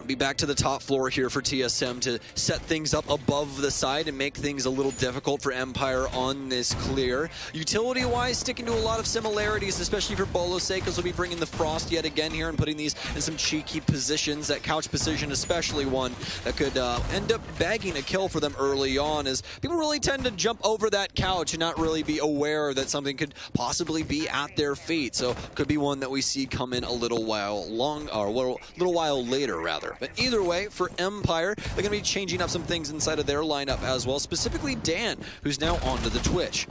Be back to the top floor here for TSM to set things up above the side and make things a little difficult for Empire on this clear. Utility-wise, sticking to a lot of similarities, especially for Bolo's sake, as we'll be bringing the Frost yet again here and putting these in some cheeky positions. That couch position, especially one that could end up bagging a kill for them early on, as people really tend to jump over that couch and not really be aware that something could possibly be at their feet. So could be one that we see come in a little while later, rather. But either way, for Empire, they're going to be changing up some things inside of their lineup as well, specifically Dan, who's now onto the Twitch.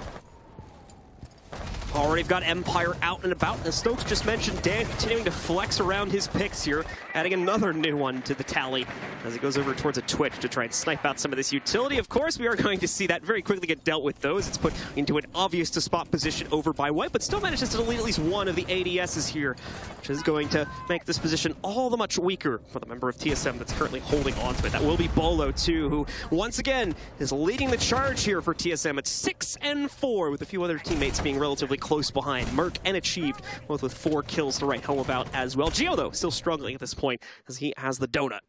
Already got Empire out and about. As Stokes just mentioned, Dan continuing to flex around his picks here, adding another new one to the tally as he goes over towards a Twitch to try and snipe out some of this utility. Of course, we are going to see that very quickly get dealt with those. It's put into an obvious to spot position over by White, but still manages to delete at least one of the ADSs here, which is going to make this position all the much weaker for the member of TSM that's currently holding on to it. That will be Bolo, too, who once again is leading the charge here for TSM at 6-4, with a few other teammates being relatively close behind. Merc and Achieved, both with 4 kills to write home about as well. Gio, though, still struggling at this point as he has the donut.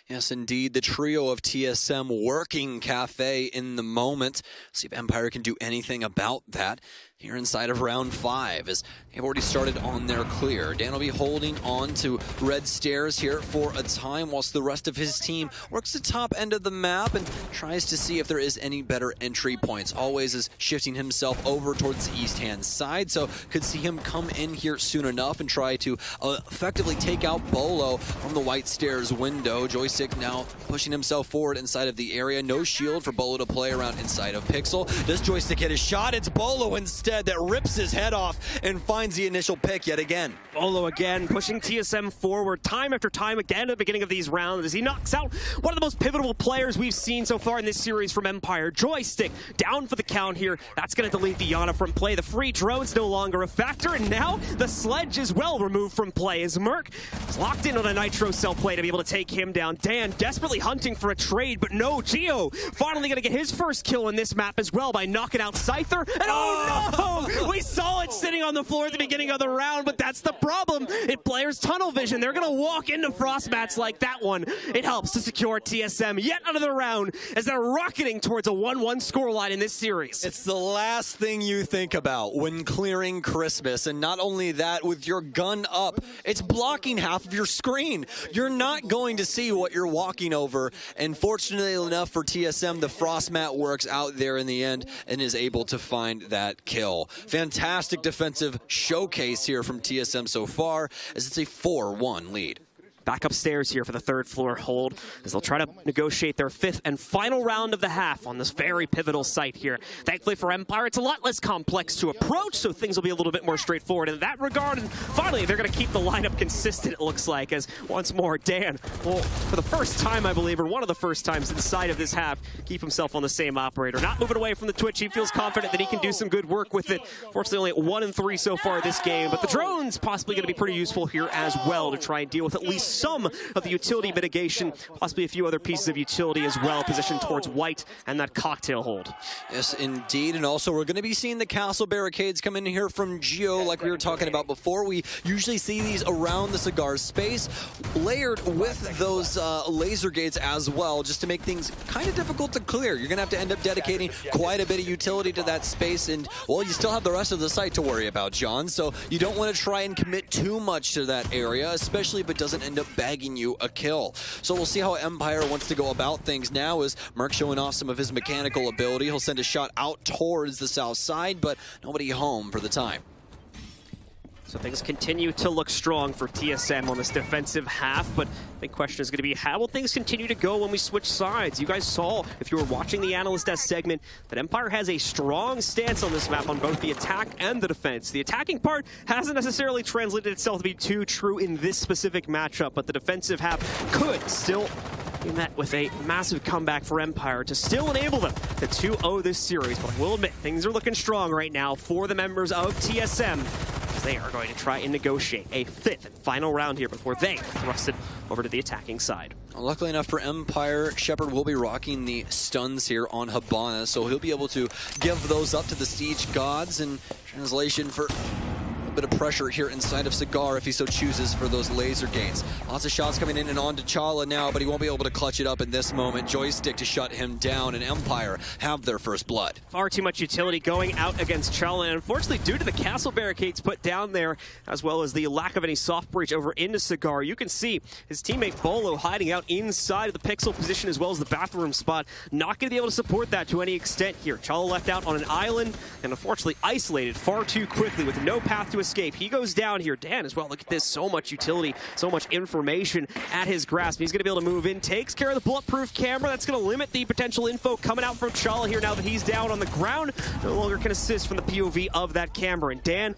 Yes, indeed, the trio of TSM working Cafe in the moment. See if Empire can do anything about that here inside of round 5, as they've already started on their clear. Dan will be holding on to red stairs here for a time, whilst the rest of his team works the top end of the map and tries to see if there is any better entry points. Always is shifting himself over towards the east-hand side, so could see him come in here soon enough and try to effectively take out Bolo from the white stairs window. Joystick now pushing himself forward inside of the area. No shield for Bolo to play around inside of Pixel. Does Joystick hit his shot? It's Bolo instead that rips his head off and finds the initial pick yet again. Bolo again pushing TSM forward time after time again at the beginning of these rounds as he knocks out one of the most pivotal players we've seen so far in this series from Empire. Joystick down for the count here. That's going to delete the Yana from play. The free drone's no longer a factor, and now the sledge is well removed from play as Merc is locked in on a Nitro cell play to be able to take him down. Dan desperately hunting for a trade, but no, Gio finally going to get his first kill in this map as well by knocking out Scyther. And oh no! We saw it sitting on the floor at the beginning of the round, but that's the problem. In players' tunnel vision, they're going to walk into frost mats like that one. It helps to secure TSM yet another round as they're rocketing towards a 1-1 scoreline in this series. It's the last thing you think about when clearing Christmas, and not only that, with your gun up, it's blocking half of your screen. You're not going to see what you're walking over, and fortunately enough for TSM, the frost mat works out there in the end and is able to find that kill. Fantastic defensive showcase here from TSM so far, as it's a 4-1 lead. Back upstairs here for the third floor hold as they'll try to negotiate their 5th and final round of the half on this very pivotal site here. Thankfully for Empire, it's a lot less complex to approach, so things will be a little bit more straightforward in that regard. And finally, they're going to keep the lineup consistent, it looks like, as once more, Dan will, for the first time, I believe, or one of the first times inside of this half, keep himself on the same operator. Not moving away from the Twitch. He feels confident that he can do some good work with it. Fortunately, only at 1-3 so far this game, but the drone's possibly going to be pretty useful here as well to try and deal with at least some of the utility mitigation, possibly a few other pieces of utility as well, positioned towards White and that cocktail hold. Yes, indeed. And also, we're going to be seeing the castle barricades come in here from Gio, like we were talking about before. We usually see these around the cigar space, layered with those laser gates as well, just to make things kind of difficult to clear. You're going to have to end up dedicating quite a bit of utility to that space, and, well, you still have the rest of the site to worry about, John, so you don't want to try and commit too much to that area, especially if it doesn't end up bagging you a kill. So we'll see how Empire wants to go about things now, as Merc showing off some of his mechanical ability. He'll send a shot out towards the south side, but nobody home for the time. So things continue to look strong for TSM on this defensive half, but the big question is going to be, how will things continue to go when we switch sides? You guys saw, if you were watching the Analyst S segment, that Empire has a strong stance on this map on both the attack and the defense. The attacking part hasn't necessarily translated itself to be too true in this specific matchup, but the defensive half could still be met with a massive comeback for Empire to still enable them to 2-0 this series. But I will admit, things are looking strong right now for the members of TSM. They are going to try and negotiate a 5th and final round here before they thrust it over to the attacking side. Luckily enough for Empire, Shepard will be rocking the stuns here on Hibana, so he'll be able to give those up to the Siege Gods, in translation for bit of pressure here inside of Cigar if he so chooses for those laser gates. Lots of shots coming in and on to Chala now, but he won't be able to clutch it up in this moment. Joystick to shut him down, and Empire have their first blood. Far too much utility going out against Chala, and unfortunately due to the castle barricades put down there, as well as the lack of any soft breach over into Cigar, you can see his teammate Bolo hiding out inside of the pixel position as well as the bathroom spot. Not going to be able to support that to any extent here. Chala left out on an island and unfortunately isolated far too quickly with no path to escape. He goes down here. Dan as well. Look at this. So much utility, so much information at his grasp. He's going to be able to move in. Takes care of the bulletproof camera. That's going to limit the potential info coming out from Chala here now that he's down on the ground. No longer can assist from the POV of that camera. And Dan,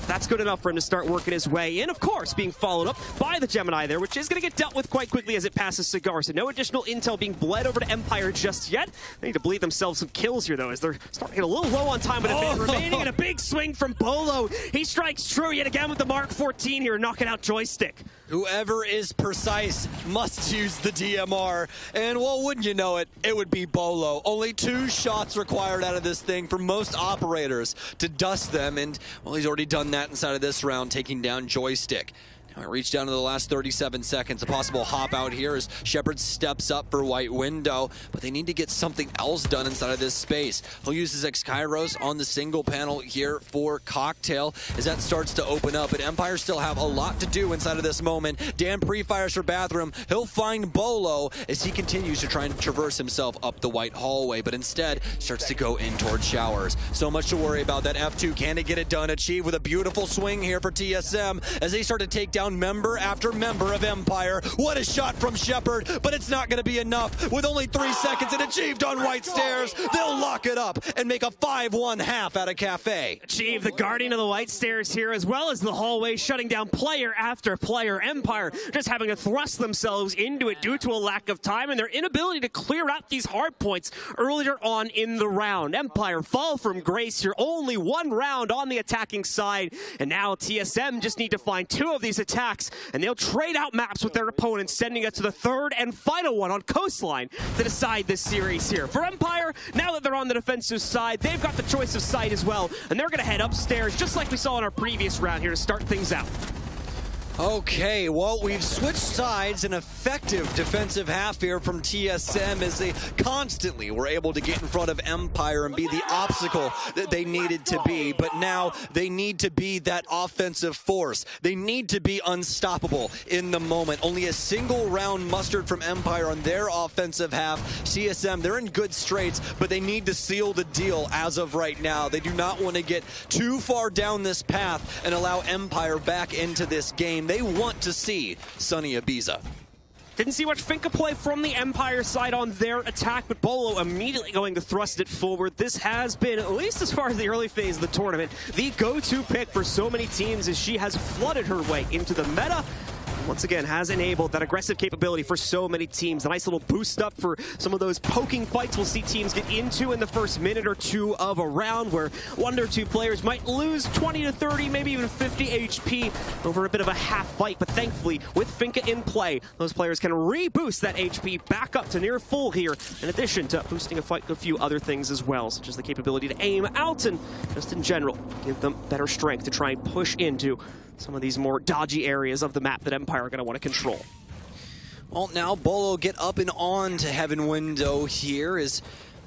that's good enough for him to start working his way in. Of course, being followed up by the Gemini there, which is going to get dealt with quite quickly as it passes Cigar. So no additional intel being bled over to Empire just yet. They need to bleed themselves some kills here, though, as they're starting to get a little low on time, but a bit remaining, and a big swing from Bolo. He strikes true yet again with the Mark 14 here, knocking out Joystick. Whoever is precise must use the DMR, and well, wouldn't you know it, it would be Bolo. Only 2 shots required out of this thing for most operators to dust them, and well, he's already done that inside of this round, taking down Joystick. Now we reach down to the last 37 seconds. A possible hop out here as Shepard steps up for White Window, but they need to get something else done inside of this space. He'll use his X-Kairos on the single panel here for Cocktail as that starts to open up, but Empire still have a lot to do inside of this moment. Dan pre-fires for Bathroom. He'll find Bolo as he continues to try and traverse himself up the white hallway, but instead starts to go in towards Showers. So much to worry about. That F2, can it get it done? Achieve with a beautiful swing here for TSM as they start to take down member after member of Empire. What a shot from Shepard, but it's not going to be enough. With only 3 seconds and achieved on White Stairs, they'll lock it up and make a 5-1 half out of Cafe. Achieve the Guardian of the White Stairs here, as well as the hallway, shutting down player after player. Empire just having to thrust themselves into it due to a lack of time and their inability to clear out these hard points earlier on in the round. Empire fall from grace here, only 1 round on the attacking side, and now TSM just need to find 2 of these attacks, and they'll trade out maps with their opponents, sending us to the 3rd and final one on Coastline to decide this series here. For Empire, now that they're on the defensive side, they've got the choice of site as well, and they're going to head upstairs, just like we saw in our previous round here to start things out. Okay, well, we've switched sides. An effective defensive half here from TSM as they constantly were able to get in front of Empire and be the obstacle that they needed to be. But now they need to be that offensive force. They need to be unstoppable in the moment. Only a single round mustered from Empire on their offensive half. TSM, they're in good straits, but they need to seal the deal as of right now. They do not want to get too far down this path and allow Empire back into this game. They want to see Sunny Ibiza. Didn't see much Finka play from the Empire side on their attack, but Bolo immediately going to thrust it forward. This has been, at least as far as the early phase of the tournament, the go-to pick for so many teams as she has flooded her way into the meta. Once again, has enabled that aggressive capability for so many teams. A nice little boost up for some of those poking fights we'll see teams get into in the first minute or 2 of a round, where 1 or 2 players might lose 20 to 30, maybe even 50 HP over a bit of a half fight. But thankfully, with Finka in play, those players can reboost that HP back up to near full here, in addition to boosting a few other things as well, such as the capability to aim out and just in general give them better strength to try and push into some of these more dodgy areas of the map that Empire are going to want to control. Well, now Bolo get up and on to Heaven Window here as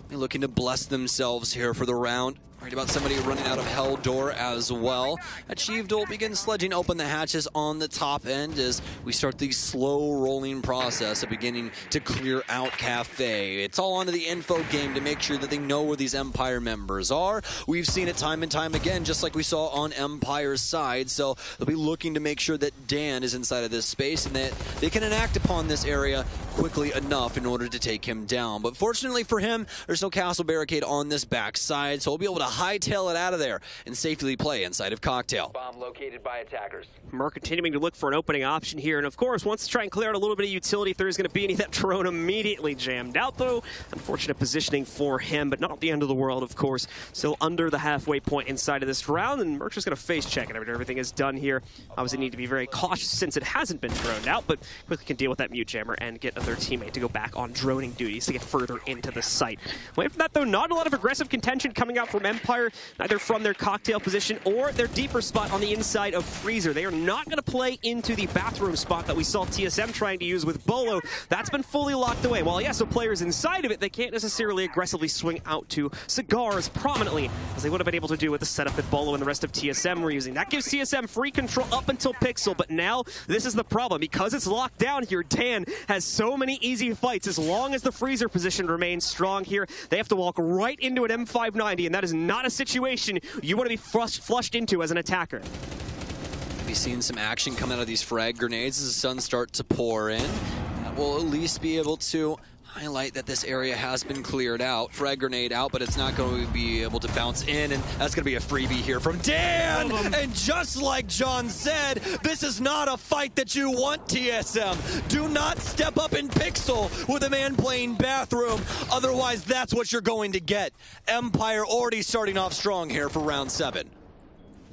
they're looking to bless themselves here for the round. Worried about somebody running out of Hell Door as well. Achieved will begin sledging open the hatches on the top end as we start the slow rolling process of beginning to clear out Cafe. It's all onto the info game to make sure that they know where these Empire members are. We've seen it time and time again, just like we saw on Empire's side, so they'll be looking to make sure that Dan is inside of this space and that they can enact upon this area quickly enough in order to take him down. But fortunately for him, there's no castle barricade on this backside, so he'll be able to hightail it out of there and safely play inside of Cocktail. Bomb located by attackers. Mer continuing to look for an opening option here, and of course wants to try and clear out a little bit of utility if there is going to be any. That drone immediately jammed out, though. Unfortunate positioning for him, but not the end of the world, of course. Still under the halfway point inside of this round, and Merc's just going to face check and everything is done here. Obviously need to be very cautious since it hasn't been droned out, but quickly can deal with that mute jammer and get their teammate to go back on droning duties to get further into the site. Away from that, though, not a lot of aggressive contention coming out from Empire, neither from their Cocktail position or their deeper spot on the inside of Freezer. They are not going to play into the bathroom spot that we saw TSM trying to use with Bolo. That's been fully locked away. While, yes, so players inside of it, they can't necessarily aggressively swing out to Cigars prominently, as they would have been able to do with the setup that Bolo and the rest of TSM were using. That gives TSM free control up until Pixel, but now this is the problem. Because it's locked down here, Dan has so many easy fights. As long as the Freezer position remains strong here, they have to walk right into an M590, and that is not not a situation you want to be flushed into as an attacker. Be seeing some action come out of these frag grenades as the suns start to pour in. That will at least be able to highlight that this area has been cleared out. Frag grenade out, but it's not going to be able to bounce in, and that's going to be a freebie here from Dan! And just like John said, this is not a fight that you want, TSM. Do not step up in Pixel with a man playing bathroom, otherwise that's what you're going to get. Empire already starting off strong here for round 7.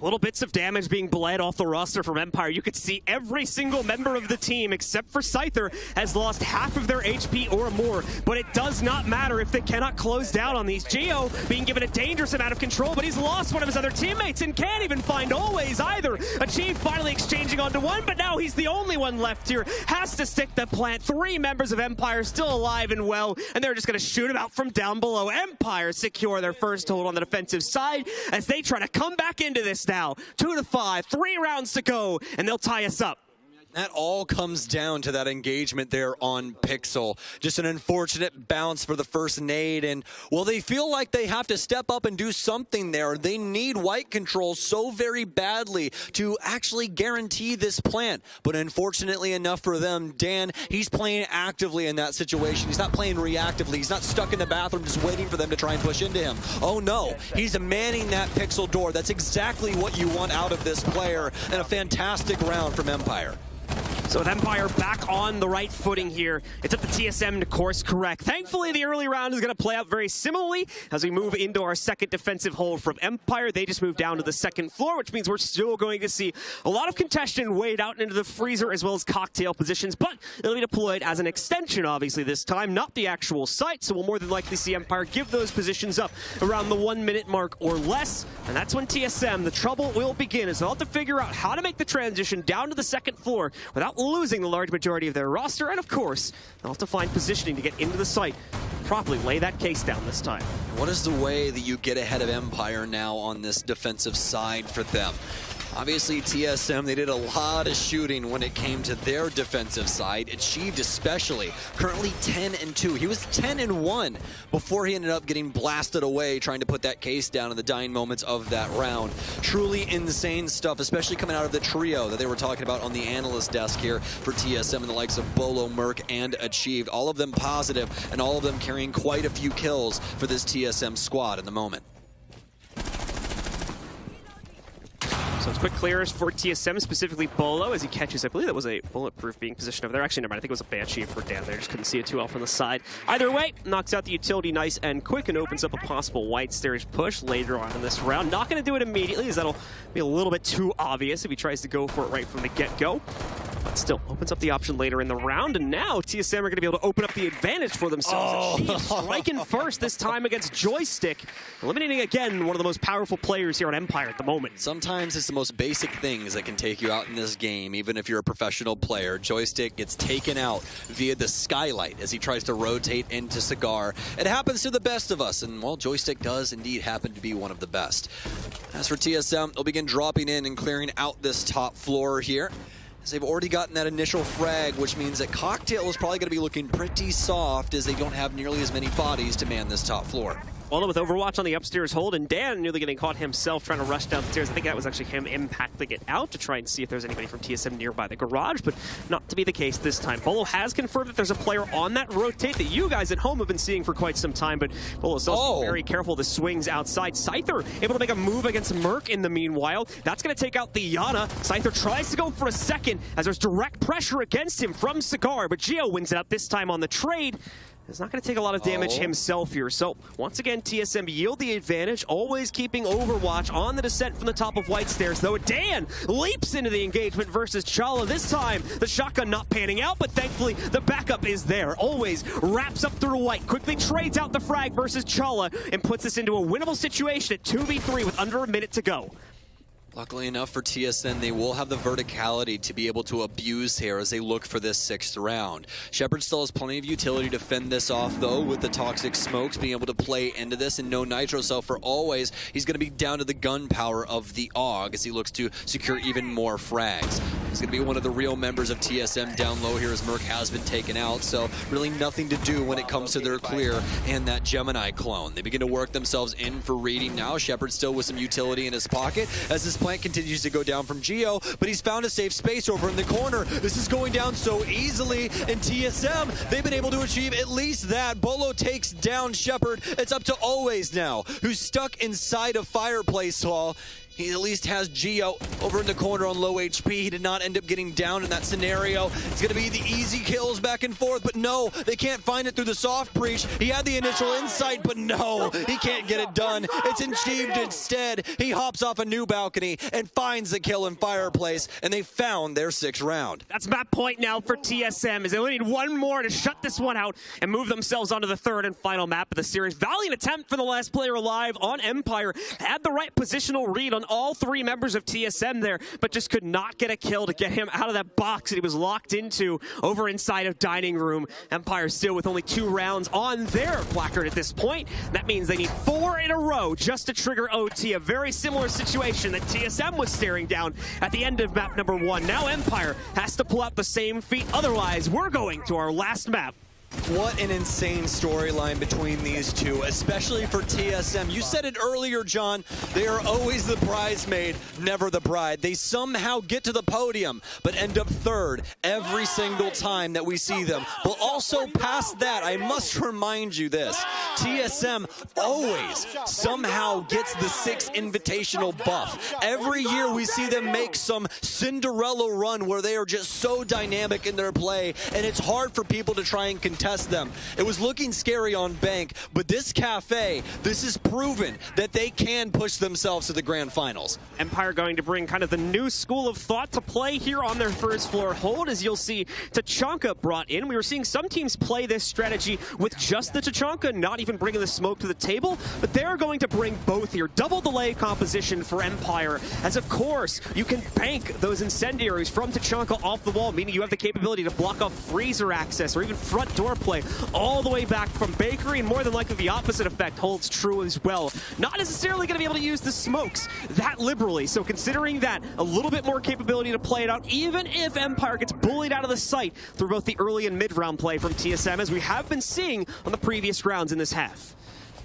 Little bits of damage being bled off the roster from Empire. You could see every single member of the team, except for Scyther, has lost half of their HP or more. But it does not matter if they cannot close down on these. Geo being given a dangerous amount of control, but he's lost one of his other teammates and can't even find Always either. Achieve finally exchanging onto one, but now he's the only one left here. Has to stick the plant. 3 members of Empire still alive and well, and they're just going to shoot him out from down below. Empire secure their first hold on the defensive side as they try to come back into this now. 2-5, 3 rounds to go, and they'll tie us up. That all comes down to that engagement there on Pixel. Just an unfortunate bounce for the first nade, and well, they feel like they have to step up and do something there. They need white control so very badly to actually guarantee this plant. But unfortunately enough for them, Dan, he's playing actively in that situation. He's not playing reactively. He's not stuck in the bathroom just waiting for them to try and push into him. Oh no, he's manning that Pixel door. That's exactly what you want out of this player, and a fantastic round from Empire. So with Empire back on the right footing here, it's up to TSM to course correct. Thankfully, the early round is going to play out very similarly as we move into our second defensive hold from Empire. They just moved down to the second floor, which means we're still going to see a lot of contention weighed out into the freezer as well as cocktail positions, but it'll be deployed as an extension, obviously, this time, not the actual site, so we'll more than likely see Empire give those positions up around the 1-minute mark or less, and that's when TSM, the trouble will begin, as they'll have to figure out how to make the transition down to the second floor without losing the large majority of their roster, and of course, they'll have to find positioning to get into the site, properly lay that case down this time. What is the way that you get ahead of Empire now on this defensive side for them? Obviously, TSM, they did a lot of shooting when it came to their defensive side. Achieved especially. Currently 10-2. He was 10-1 before he ended up getting blasted away trying to put that case down in the dying moments of that round. Truly insane stuff, especially coming out of the trio that they were talking about on the analyst desk here for TSM and the likes of Bolo, Merc, and Achieved. All of them positive and all of them carrying quite a few kills for this TSM squad in the moment. So it's quick clears for TSM, specifically Bolo, as he catches, I believe that was a bulletproof being positioned over there. Actually, never mind, I think it was a Banshee for Dan there. Just couldn't see it too well from the side. Either way, knocks out the utility nice and quick and opens up a possible white stairs push later on in this round. Not going to do it immediately, as that'll be a little bit too obvious if he tries to go for it right from the get-go. But still, opens up the option later in the round, and now TSM are going to be able to open up the advantage for themselves. Striking first this time against Joystick, eliminating again one of the most powerful players here on Empire at the moment. Sometimes it's the most basic things that can take you out in this game, even if you're a professional player. Joystick gets taken out via the skylight as he tries to rotate into Cigar. It happens to the best of us, and well, Joystick does indeed happen to be one of the best. As for TSM, they'll begin dropping in and clearing out this top floor here, as they've already gotten that initial frag, which means that Cocktail is probably going to be looking pretty soft as they don't have nearly as many bodies to man this top floor. Well, with Overwatch on the upstairs hold, and Dan nearly getting caught himself trying to rush down the stairs. I think that was actually him impacting it out to try and see if there's anybody from TSM nearby the garage, but not to be the case this time. Bolo has confirmed that there's a player on that rotate that you guys at home have been seeing for quite some time, but Bolo's also very careful. The swings outside. Scyther able to make a move against Merc in the meanwhile. That's going to take out the Yana. Scyther tries to go for a second as there's direct pressure against him from Cigar, but Geo wins it out this time on the trade. He's not going to take a lot of damage himself here. So, once again, TSM yield the advantage, always keeping Overwatch on the descent from the top of White Stairs, though Dan leaps into the engagement versus Chala. This time, the shotgun not panning out, but thankfully, the backup is there. Always wraps up through White, quickly trades out the frag versus Chala, and puts us into a winnable situation at 2v3 with under a minute to go. Luckily enough for TSM, they will have the verticality to be able to abuse here as they look for this 6th round. Shepard still has plenty of utility to fend this off, though, with the toxic smokes being able to play into this, and no Nitro Cell for Always. He's going to be down to the gunpowder of the AUG as he looks to secure even more frags. He's going to be one of the real members of TSM down low here as Merc has been taken out. So really nothing to do when it comes to their clear and that Gemini clone. They begin to work themselves in for reading now. Shepard still with some utility in his pocket as this plant continues to go down from Geo, but he's found a safe space over in the corner. This is going down so easily, and TSM, they've been able to achieve at least that. Bolo takes down Shepard. It's up to Always now, who's stuck inside a fireplace hall. He at least has Geo over in the corner on low HP. He did not end up getting down in that scenario. It's going to be the easy kills back and forth, but no, they can't find it through the soft breach. He had the initial insight, but no, he can't get it done. It's achieved instead. He hops off a new balcony and finds the kill in fireplace, and they found their 6th round. That's map point now for TSM, as they only need one more to shut this one out and move themselves onto the 3rd and final map of the series. Valiant attempt for the last player alive on Empire. Had the right positional read on all 3 members of TSM there, but just could not get a kill to get him out of that box that he was locked into over inside of Dining Room. Empire still with only 2 rounds on their placard at this point. That means they need 4 in a row just to trigger OT. A very similar situation that TSM was staring down at the end of map number 1. Now Empire has to pull out the same feat. Otherwise, we're going to our last map. What an insane storyline between these two, especially for TSM. You said it earlier, John. They are always the bridesmaid, never the bride. They somehow get to the podium, but end up 3rd every single time that we see them. But also past that, I must remind you this. TSM always somehow gets the 6th invitational buff. Every year we see them make some Cinderella run where they are just so dynamic in their play, and it's hard for people to try and contest them. It was looking scary on Bank, but this cafe, this is proven that they can push themselves to the grand finals. Empire going to bring kind of the new school of thought to play here on their 1st floor hold, as you'll see Tachanka brought in. We were seeing some teams play this strategy with just the Tachanka, not even bringing the smoke to the table, but they're going to bring both here. Double delay composition for Empire, as of course you can bank those incendiaries from Tachanka off the wall, meaning you have the capability to block off freezer access or even front door play all the way back from Bakery, and more than likely the opposite effect holds true as well. Not necessarily going to be able to use the smokes that liberally, so considering that, a little bit more capability to play it out, even if Empire gets bullied out of the site through both the early and mid-round play from TSM, as we have been seeing on the previous rounds in this half.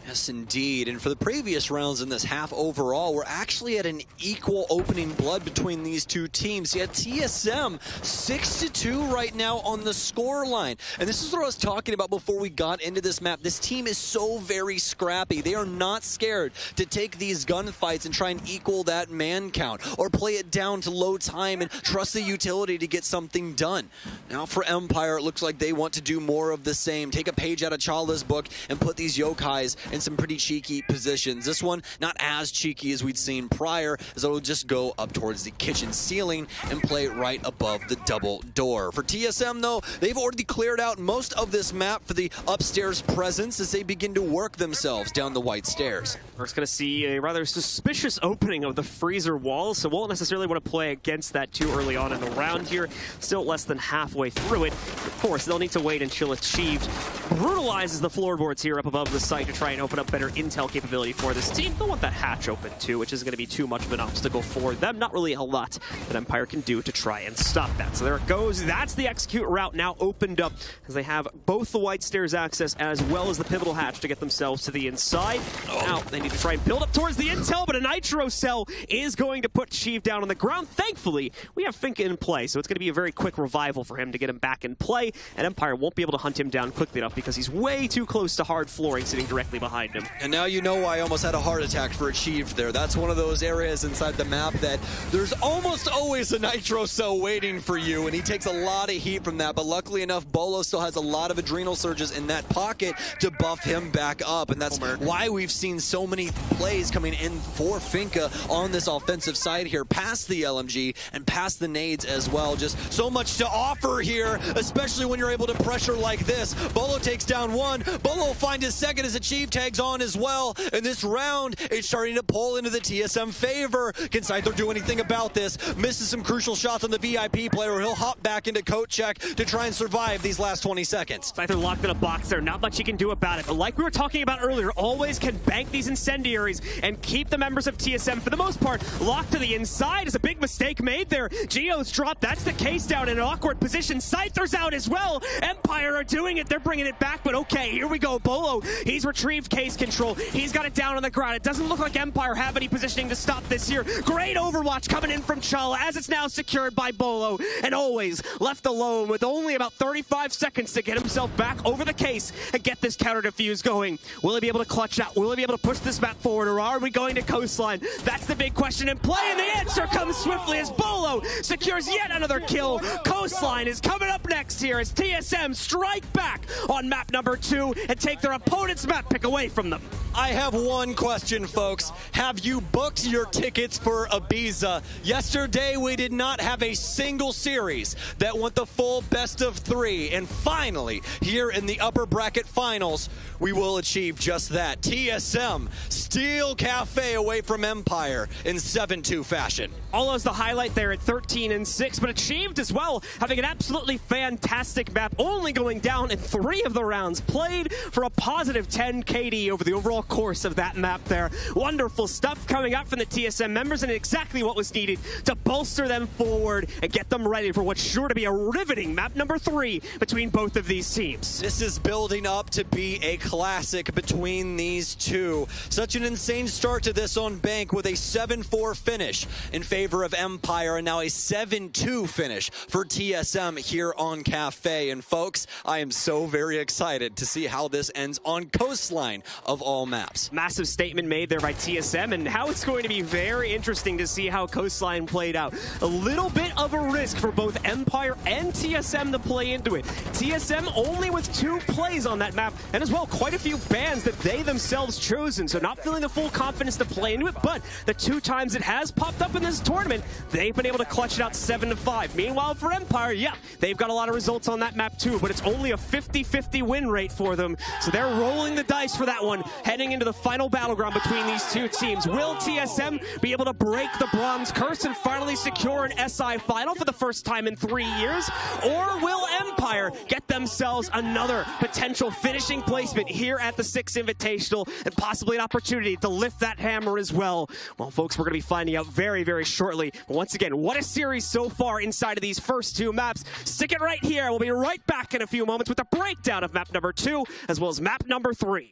Yes, indeed. And for the previous rounds in this half overall, we're actually at an equal opening blood between these two teams. Yet TSM 6-2 right now on the score line. And this is what I was talking about before we got into this map. This team is so very scrappy. They are not scared to take these gunfights and try and equal that man count or play it down to low time and trust the utility to get something done. Now for Empire, it looks like they want to do more of the same. Take a page out of Chala's book and put these yokais in some pretty cheeky positions. This one, not as cheeky as we'd seen prior, as it'll just go up towards the kitchen ceiling and play right above the double door. For TSM, though, they've already cleared out most of this map for the upstairs presence as they begin to work themselves down the white stairs. We're going to see a rather suspicious opening of the freezer wall, so won't necessarily want to play against that too early on in the round here. Still less than halfway through it. Of course, they'll need to wait until achieved. Brutalizes the floorboards here up above the site to try and open up better intel capability for this team. They'll want that hatch open too, which is going to be too much of an obstacle for them. Not really a lot that Empire can do to try and stop that. So there it goes. That's the execute route now opened up, as they have both the white stairs access as well as the pivotal hatch to get themselves to the inside. Now they need to try and build up towards the intel, but a nitro cell is going to put Sheev down on the ground. Thankfully, we have Finka in play, so it's going to be a very quick revival for him to get him back in play, and Empire won't be able to hunt him down quickly enough because he's way too close to hard flooring sitting directly behind him. And now you know why I almost had a heart attack for Achieved there. That's one of those areas inside the map that there's almost always a nitro cell waiting for you, and he takes a lot of heat from that, but luckily enough, Bolo still has a lot of adrenal surges in that pocket to buff him back up, and that's why we've seen so many plays coming in for Finka on this offensive side here, past the LMG and past the nades as well. Just so much to offer here, especially when you're able to pressure like this. Bolo takes down one. Bolo will find his second as Achieved tags on as well. And this round, it's starting to pull into the TSM favor. Can Scyther do anything about this? Misses some crucial shots on the VIP player. He'll hop back into coat check to try and survive these last 20 seconds. Scyther locked in a box there. Not much he can do about it. But like we were talking about earlier, always can bank these incendiaries and keep the members of TSM, for the most part, locked to the inside. Is a big mistake made there. Geo's dropped. That's the case down in an awkward position. Scyther's out as well. Empire are doing it. They're bringing it back. But okay, here we go. Bolo, he's retrieved case control. He's got it down on the ground. It doesn't look like Empire have any positioning to stop this here. Great overwatch coming in from Chala as it's now secured by Bolo. And always left alone with only about 35 seconds to get himself back over the case and get this counter defuse going. Will he be able to clutch out? Will he be able to push this map forward, or are we going to coastline? That's the big question in play, and the answer comes swiftly as Bolo secures yet another kill. Coastline is coming up next here as TSM strike back on map number 2 and take their opponent's map pick away from them. I have one question, folks. Have you booked your tickets for Ibiza? Yesterday, we did not have a single series that went the full best of 3. And finally, here in the upper bracket finals, we will achieve just that. TSM steal Cafe away from Empire in 7-2 fashion. Almost the highlight there at 13-6, but achieved as well, having an absolutely fantastic map, only going down in 3 of the rounds, played for a positive 10 KD over the overall course of that map there. Wonderful stuff coming out from the TSM members, and exactly what was needed to bolster them forward and get them ready for what's sure to be a riveting map number 3 between both of these teams. This is building up to be a classic between these two. Such an insane start to this on Bank with a 7-4 finish in favor of Empire, and now a 7-2 finish for TSM here on Cafe. And folks, I am so very excited to see how this ends on Coastline of all maps. Massive statement made there by TSM, and how it's going to be very interesting to see how Coastline played out. A little bit of a risk for both Empire and TSM to play into it. TSM only with 2 plays on that map, and as well quite a few bans that they themselves chosen, so not feeling the full confidence to play into it, but the 2 times it has popped up in this tournament, they've been able to clutch it out 7-5. Meanwhile for Empire, yeah, they've got a lot of results on that map too, but it's only a 50-50 win rate for them, so they're rolling the dice for that one, heading into the final battleground between these 2 teams. Will TSM be able to break the bronze curse and finally secure an SI final for the first time in 3 years? Or will Empire get themselves another potential finishing placement here at the 6 Invitational and possibly an opportunity to lift that hammer as well? Well, folks, we're going to be finding out very, very shortly. But once again, what a series so far inside of these first 2 maps. Stick it right here. We'll be right back in a few moments with a breakdown of map number 2 as well as map number 3.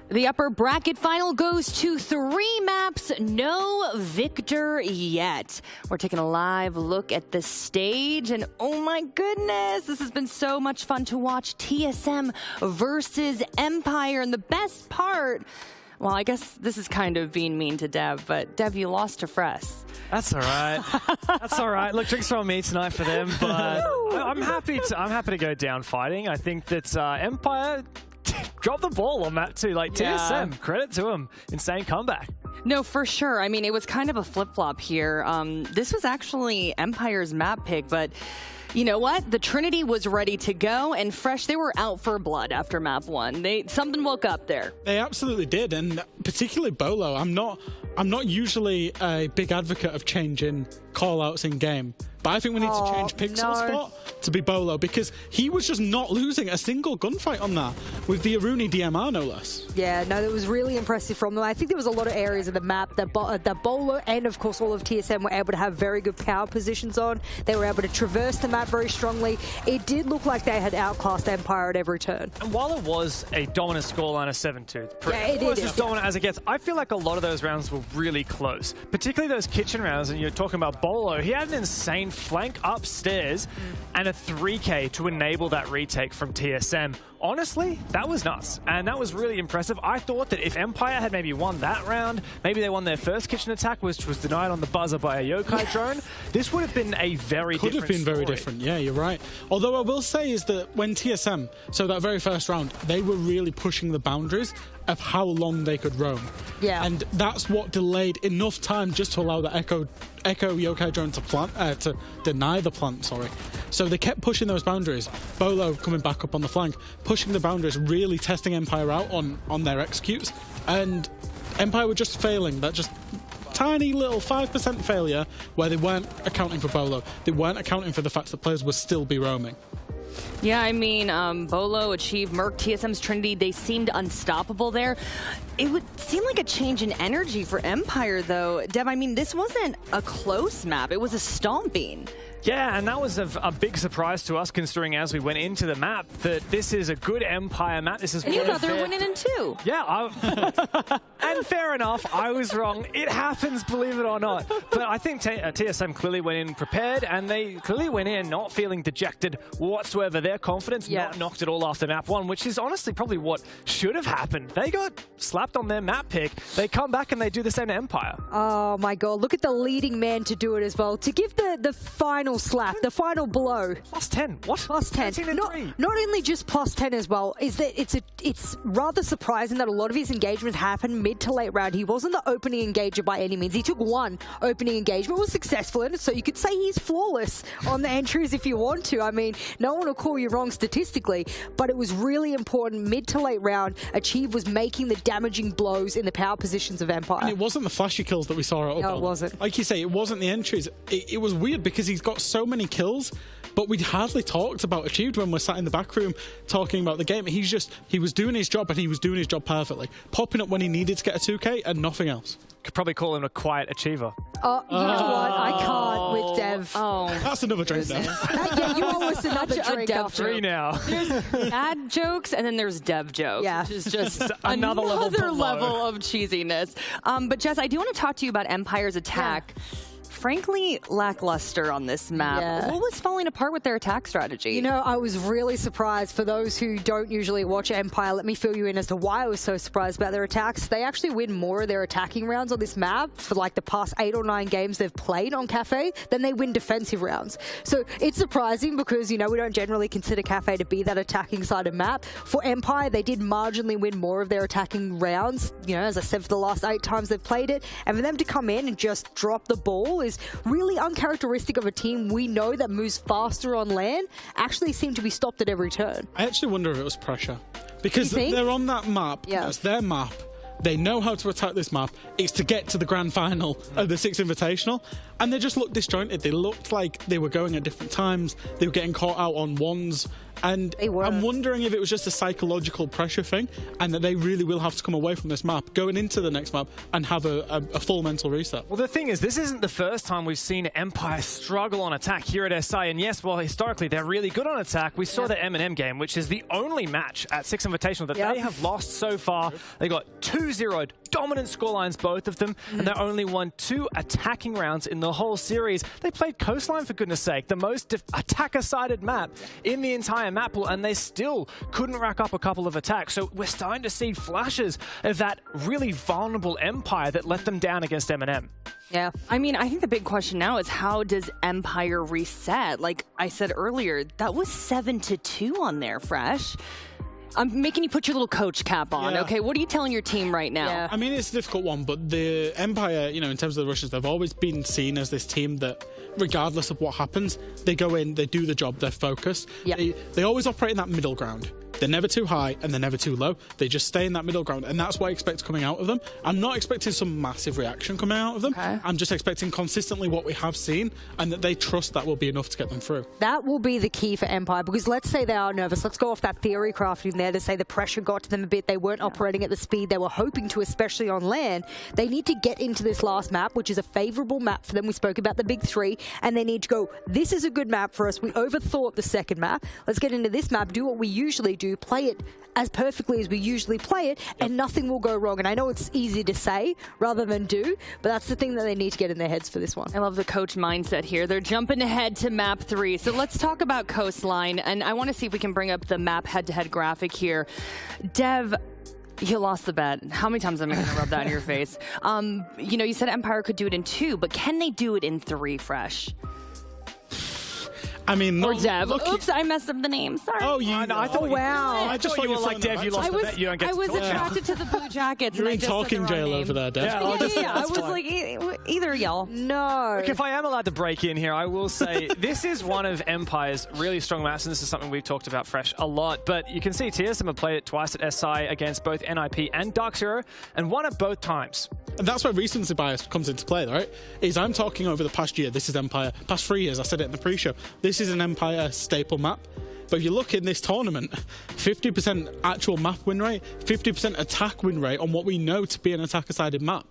The upper bracket final goes to 3 maps, no victor yet. We're taking a live look at the stage, and oh my goodness, this has been so much fun to watch. TSM versus Empire, and the best part, well, I guess this is kind of being mean to Dev, but Dev, you lost to Fress. That's all right. That's all right. Look, drinks on me tonight for them, but I'm happy to go down fighting. I think that Empire dropped the ball on that too. Like, TSM, credit to him. Insane comeback. No, for sure. I mean, it was kind of a flip-flop here. This was actually Empire's map pick, but you know what? The Trinity was ready to go, and Fresh, they were out for blood after map 1. Something woke up there. They absolutely did, and particularly Bolo. I'm not usually a big advocate of changing call-outs in game, but I think we need to change Pixel spot to be Bolo, because he was just not losing a single gunfight on that with the Aruni DMR, no less. Yeah, no, that was really impressive from them. I think there was a lot of areas of the map that Bolo and, of course, all of TSM were able to have very good power positions on. They were able to traverse the map very strongly. It did look like they had outclassed Empire at every turn. And while it was a dominant scoreline of 7-2, it was is as dominant as it gets, I feel like a lot of those rounds were really close, particularly those kitchen rounds. And you're talking about Bolo. He had an insane flank upstairs and a 3K to enable that retake from TSM. Honestly, that was nuts, and that was really impressive. I thought that if Empire had maybe won that round, maybe they won their first kitchen attack, which was denied on the buzzer by a yokai drone, this would have been a very different Could have been very different, yeah, you're right. Although I will say is that when TSM, so that very first round, they were really pushing the boundaries of how long they could roam. Yeah. And that's what delayed enough time just to allow the Echo yokai drone to deny the plant, sorry. So they kept pushing those boundaries. Bolo coming back up on the flank, pushing the boundaries, really testing Empire out on their executes. And Empire were just failing. That just tiny little 5% failure where they weren't accounting for Bolo. They weren't accounting for the fact that players would still be roaming. Yeah, I mean, Bolo achieved Merc, TSM's Trinity. They seemed unstoppable there. It would seem like a change in energy for Empire, though. Dev, I mean, this wasn't a close map. It was a stomping. Yeah, and that was a big surprise to us, considering as we went into the map that this is a good Empire map. This is and you thought they were winning in 2. Yeah, and fair enough, I was wrong. It happens, believe it or not. But I think TSM clearly went in prepared, and they clearly went in not feeling dejected whatsoever. Their confidence not knocked it all after map 1, which is honestly probably what should have happened. They got slapped on their map pick. They come back and they do the same to Empire. Oh my god, look at the leading man to do it as well. To give the final slap, the final blow. Plus 10. What? Plus 10. Not only just plus 10 as well, is that it's rather surprising that a lot of his engagements happen mid to late round. He wasn't the opening engager by any means. He took one opening engagement, was successful in it, so you could say he's flawless on the entries if you want to. I mean, no one will call you wrong statistically, but it was really important mid to late round. Achieve was making the damaging blows in the power positions of Empire. And it wasn't the flashy kills that we saw at No, it wasn't. Like you say, it wasn't the entries. It was weird because he's got so many kills, but we hardly talked about Achieved when we're sat in the back room talking about the game. He was doing his job, and he was doing his job perfectly. Popping up when he needed to get a 2K and nothing else. Could probably call him a quiet achiever. Oh, you know what? I can't with Dev. Oh, that's another drink now. Yeah, you owe us another drink. Dev 3 now. There's dad jokes, and then there's Dev jokes, which is just another level of cheesiness. But Jess, I do want to talk to you about Empire's attack. Frankly, lackluster on this map. Yeah. What was falling apart with their attack strategy? You know, I was really surprised. For those who don't usually watch Empire, let me fill you in as to why I was so surprised about their attacks. They actually win more of their attacking rounds on this map for like the past 8 or 9 games they've played on Cafe than they win defensive rounds. So it's surprising because, you know, we don't generally consider Cafe to be that attacking side of map. For Empire, they did marginally win more of their attacking rounds, you know, as I said, for the last 8 times they've played it. And for them to come in and just drop the ball is really uncharacteristic of a team we know that moves faster on land, actually seem to be stopped at every turn. I actually wonder if it was pressure. Because they're on that map, it's their map, they know how to attack this map, it's to get to the grand final of the 6th Invitational, and they just looked disjointed. They looked like they were going at different times, they were getting caught out on ones, And I'm wondering if it was just a psychological pressure thing and that they really will have to come away from this map, going into the next map, and have a full mental reset. Well, the thing is, this isn't the first time we've seen Empire struggle on attack here at SI. And yes, well, historically, they're really good on attack. We saw the M&M game, which is the only match at 6 Invitational that they have lost so far. They got 2-0 dominant scorelines, both of them, and they only won 2 attacking rounds in the whole series. They played Coastline, for goodness sake, the most attacker-sided map in the entire map pool, and they still couldn't rack up a couple of attacks. So we're starting to see flashes of that really vulnerable Empire that let them down against M&M. Yeah. I mean, I think the big question now is, how does Empire reset? Like I said earlier, that was 7-2 on there, Fresh. I'm making you put your little coach cap on, okay? What are you telling your team right now? Yeah. I mean, it's a difficult one, but the Empire, you know, in terms of the Russians, they've always been seen as this team that, regardless of what happens, they go in, they do the job, they're focused. They always operate in that middle ground. They're never too high and they're never too low. They just stay in that middle ground, and that's what I expect coming out of them. I'm not expecting some massive reaction coming out of them. I'm just expecting consistently what we have seen, and that they trust that will be enough to get them through. That will be the key for Empire, because let's say they are nervous. Let's go off that theory crafting there to say the pressure got to them a bit. They weren't operating at the speed they were hoping to, especially on land. They need to get into this last map, which is a favorable map for them. We spoke about the big 3, and they need to go, this is a good map for us. We overthought the second map. Let's get into this map, do what we usually do, play it as perfectly as we usually play it, and nothing will go wrong. And I know it's easy to say rather than do, but that's the thing that they need to get in their heads for this one. I love the coach mindset here. They're jumping ahead to map 3. So let's talk about Coastline, and I want to see if we can bring up the map head-to-head graphic here. Dev, you lost the bet. How many times am I going to rub that in your face? You know, you said Empire could do it in 2, but can they do it in 3, Fresh? I mean, or Dev. Oops, I messed up the name. Sorry. Oh, you. No, I thought wow. I just thought you were like Dev. You lost the bet. You don't get I was to attracted to the blue jackets. You're and in I just talking said the jail wrong over there, Dev. Yeah, I was like, either y'all. No. Look, if I am allowed to break in here, I will say this is one of Empire's really strong maps, and this is something we've talked about, Fresh, a lot. But you can see TSM have played it twice at SI against both NIP and Dark Zero, and won it both times. And that's where recency bias comes into play, right? Is I'm talking over the past year, this is Empire. Past 3 years, I said it in the pre-show. This is an Empire staple map. But if you look in this tournament, 50% actual map win rate, 50% attack win rate on what we know to be an attacker-sided map.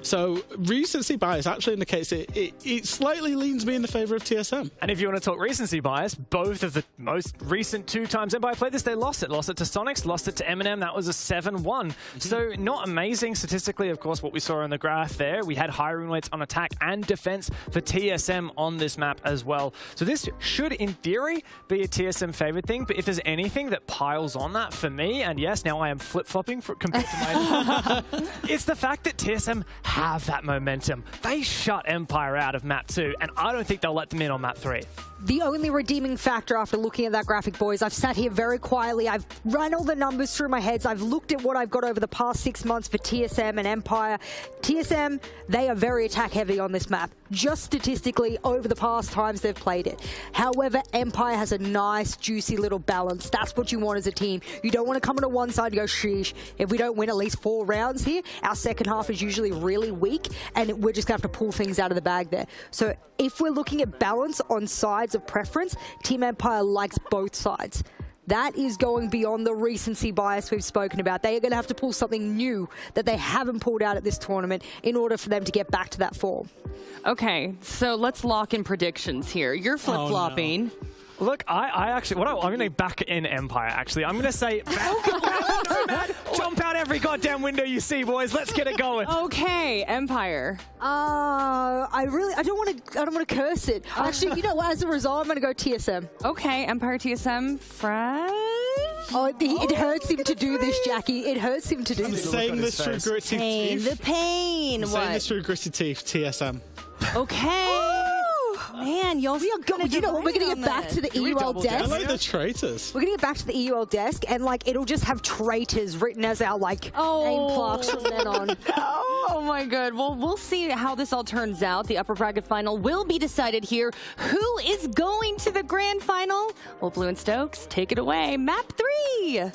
So recency bias actually indicates it slightly leans me in the favor of TSM. And if you want to talk recency bias, both of the most recent 2 times Empire played this, they lost it. Lost it to Sonics, lost it to M&M. That was a 7-1. So not amazing statistically, of course, what we saw in the graph there. We had high win rates on attack and defense for TSM on this map as well. So this should, in theory, be a TSM favored thing. But if there's anything that piles on that for me, and yes, now I am flip-flopping compared to my it's the fact that TSM have that momentum. They shut Empire out of map 2, and I don't think they'll let them in on map 3. The only redeeming factor after looking at that graphic, boys, I've sat here very quietly. I've run all the numbers through my heads. I've looked at what I've got over the past 6 months for TSM and Empire. TSM, they are very attack heavy on this map, just statistically over the past times they've played it. However, Empire has a nice, juicy little balance. That's what you want as a team. You don't want to come on one side and go, sheesh, if we don't win at least 4 rounds here, our second half is usually really weak, and we're just going to have to pull things out of the bag there. So if we're looking at balance on sides of preference, Team Empire likes both sides. That is going beyond the recency bias we've spoken about. They are going to have to pull something new that they haven't pulled out at this tournament in order for them to get back to that form. Okay, so let's lock in predictions here. You're flip-flopping. Oh, no. Look, I actually, I'm going to back in Empire, actually. I'm going to say, jump out every goddamn window you see, boys. Let's get it going. Okay, Empire. I don't want to curse it. Actually, you know what? As a result, I'm going to go TSM. Okay, Empire TSM. Fresh. Oh, it hurts him to do this, Jackie. It hurts him to do this. I'm saying this through gritty teeth. The pain. I'm saying this through gritty teeth. TSM. Okay. Man, y'all you know what? We're going to get back to the EUL desk. I like the traitors. We're going to get back to the EUL desk, and it'll just have traitors written as our name plaques from then on. Oh my god. Well, we'll see how this all turns out. The upper bracket final will be decided here. Who is going to the grand final? Well, Blue and Stokes, take it away. Map 3.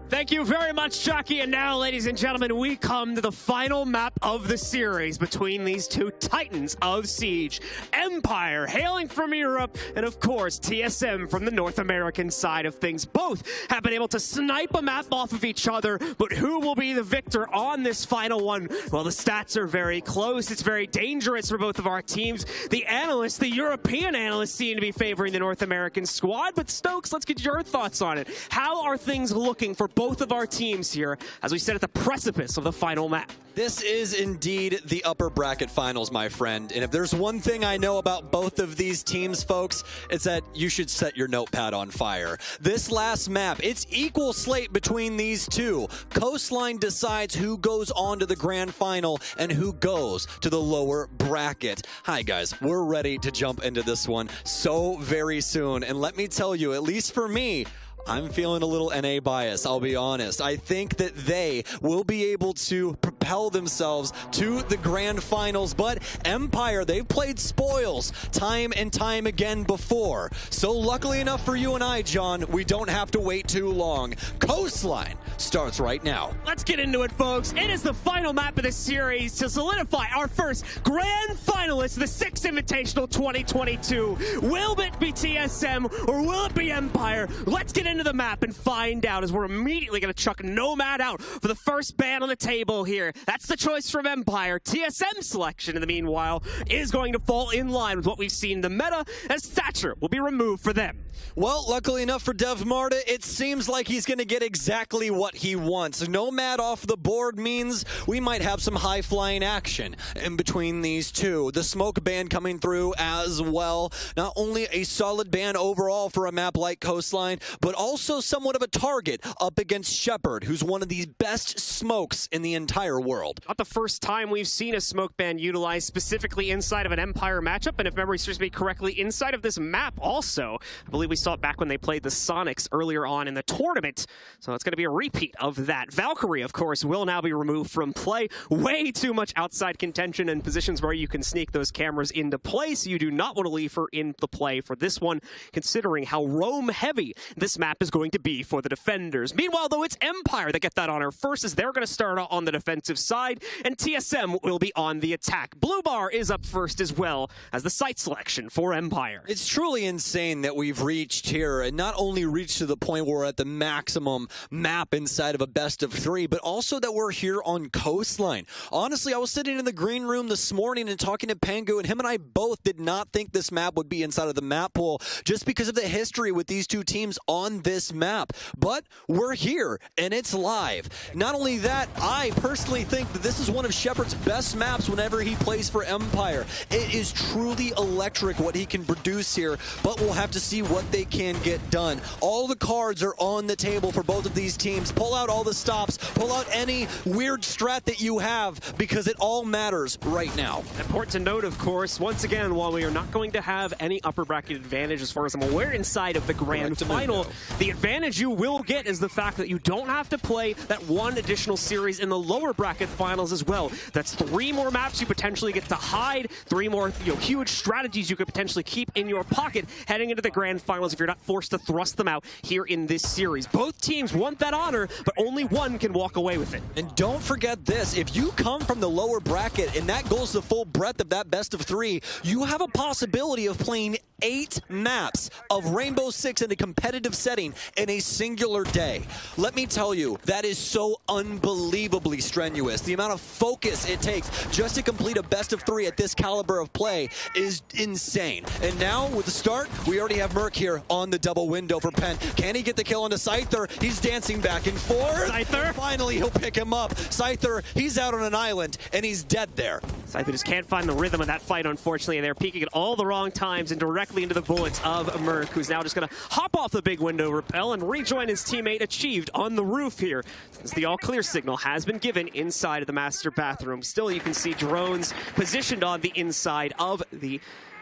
Thank you very much, Chucky. And now, ladies and gentlemen, we come to the final map of the series between these two titans of Siege. Empire, hailing from Europe, and of course, TSM from the North American side of things. Both have been able to snipe a map off of each other, but who will be the victor on this final one? Well, the stats are very close. It's very dangerous for both of our teams. The analysts, the European analysts, seem to be favoring the North American squad, but Stokes, let's get your thoughts on it. How are things looking for both of our teams here, as we sit at the precipice of the final map? This is indeed the upper bracket finals, my friend. And if there's one thing I know about both of these teams, folks, it's that you should set your notepad on fire. This last map, it's equal slate between these two. Coastline decides who goes on to the grand final and who goes to the lower bracket. Hi, guys. We're ready to jump into this one so very soon. And let me tell you, at least for me, I'm feeling a little NA bias, I'll be honest. I think that they will be able to propel themselves to the grand finals, but Empire, they've played spoils time and time again before. So luckily enough for you and I, John, we don't have to wait too long. Coastline starts right now. Let's get into it, folks. It is the final map of the series to solidify our first grand finalist, the 6th Invitational 2022. Will it be TSM or will it be Empire? Let's get into the map and find out, as we're immediately going to chuck Nomad out for the first ban on the table here. That's the choice from Empire. TSM selection, in the meanwhile, is going to fall in line with what we've seen in the meta, as Thatcher will be removed for them. Well, luckily enough for Dev Marta, it seems like he's going to get exactly what he wants. Nomad off the board means we might have some high-flying action in between these two. The smoke ban coming through as well. Not only a solid ban overall for a map like Coastline, but also somewhat of a target up against Shepard, who's one of the best smokes in the entire world. Not the first time we've seen a smoke ban utilized specifically inside of an Empire matchup, and if memory serves me correctly, inside of this map also. I believe we saw it back when they played the Sonics earlier on in the tournament, so it's going to be a repeat of that. Valkyrie, of course, will now be removed from play. Way too much outside contention and positions where you can sneak those cameras into play, so you do not want to leave her in the play for this one, considering how roam heavy this map is going to be for the defenders. Meanwhile, though, it's Empire that get that honor first, as they're going to start out on the defensive side, and TSM will be on the attack. Blue Bar is up first as well as the site selection for Empire. It's truly insane that we've reached here, and not only reached to the point where we're at the maximum map inside of a best of 3, but also that we're here on Coastline. Honestly, I was sitting in the green room this morning and talking to Pangu, and him and I both did not think this map would be inside of the map pool, just because of the history with these two teams on this map. But we're here, and it's live. Not only that, I personally think that this is one of Shepard's best maps whenever he plays for Empire. It is truly electric what he can produce here, but we'll have to see what they can get done. All the cards are on the table for both of these teams. Pull out all the stops, pull out any weird strat that you have, because it all matters right now. Important to note, of course, once again, while we are not going to have any upper bracket advantage as far as I'm aware inside of the grand final, the advantage you will get is the fact that you don't have to play that one additional series in the lower bracket finals as well. That's 3 more maps you potentially get to hide, 3 more huge strategies you could potentially keep in your pocket heading into the grand finals if you're not forced to thrust them out here in this series. Both teams want that honor, but only one can walk away with it. And don't forget this, if you come from the lower bracket and that goes the full breadth of that best of 3, you have a possibility of playing 8 maps of Rainbow Six in a competitive setting in a singular day. Let me tell you, that is so unbelievably strenuous. The amount of focus it takes just to complete a best of 3 at this caliber of play is insane. And now, with the start, we already have Merc here on the double window for Pen. Can he get the kill onto Scyther? He's dancing back and forth. Scyther? Finally, he'll pick him up. Scyther, he's out on an island, and he's dead there. Scyther just can't find the rhythm of that fight, unfortunately, and they're peeking at all the wrong times and directly into the bullets of Merc, who's now just going to hop off the big window rappel and rejoin his teammate Achieved on the roof here, since the all-clear signal has been given inside of the master bathroom. Still, you can see drones positioned on the inside of the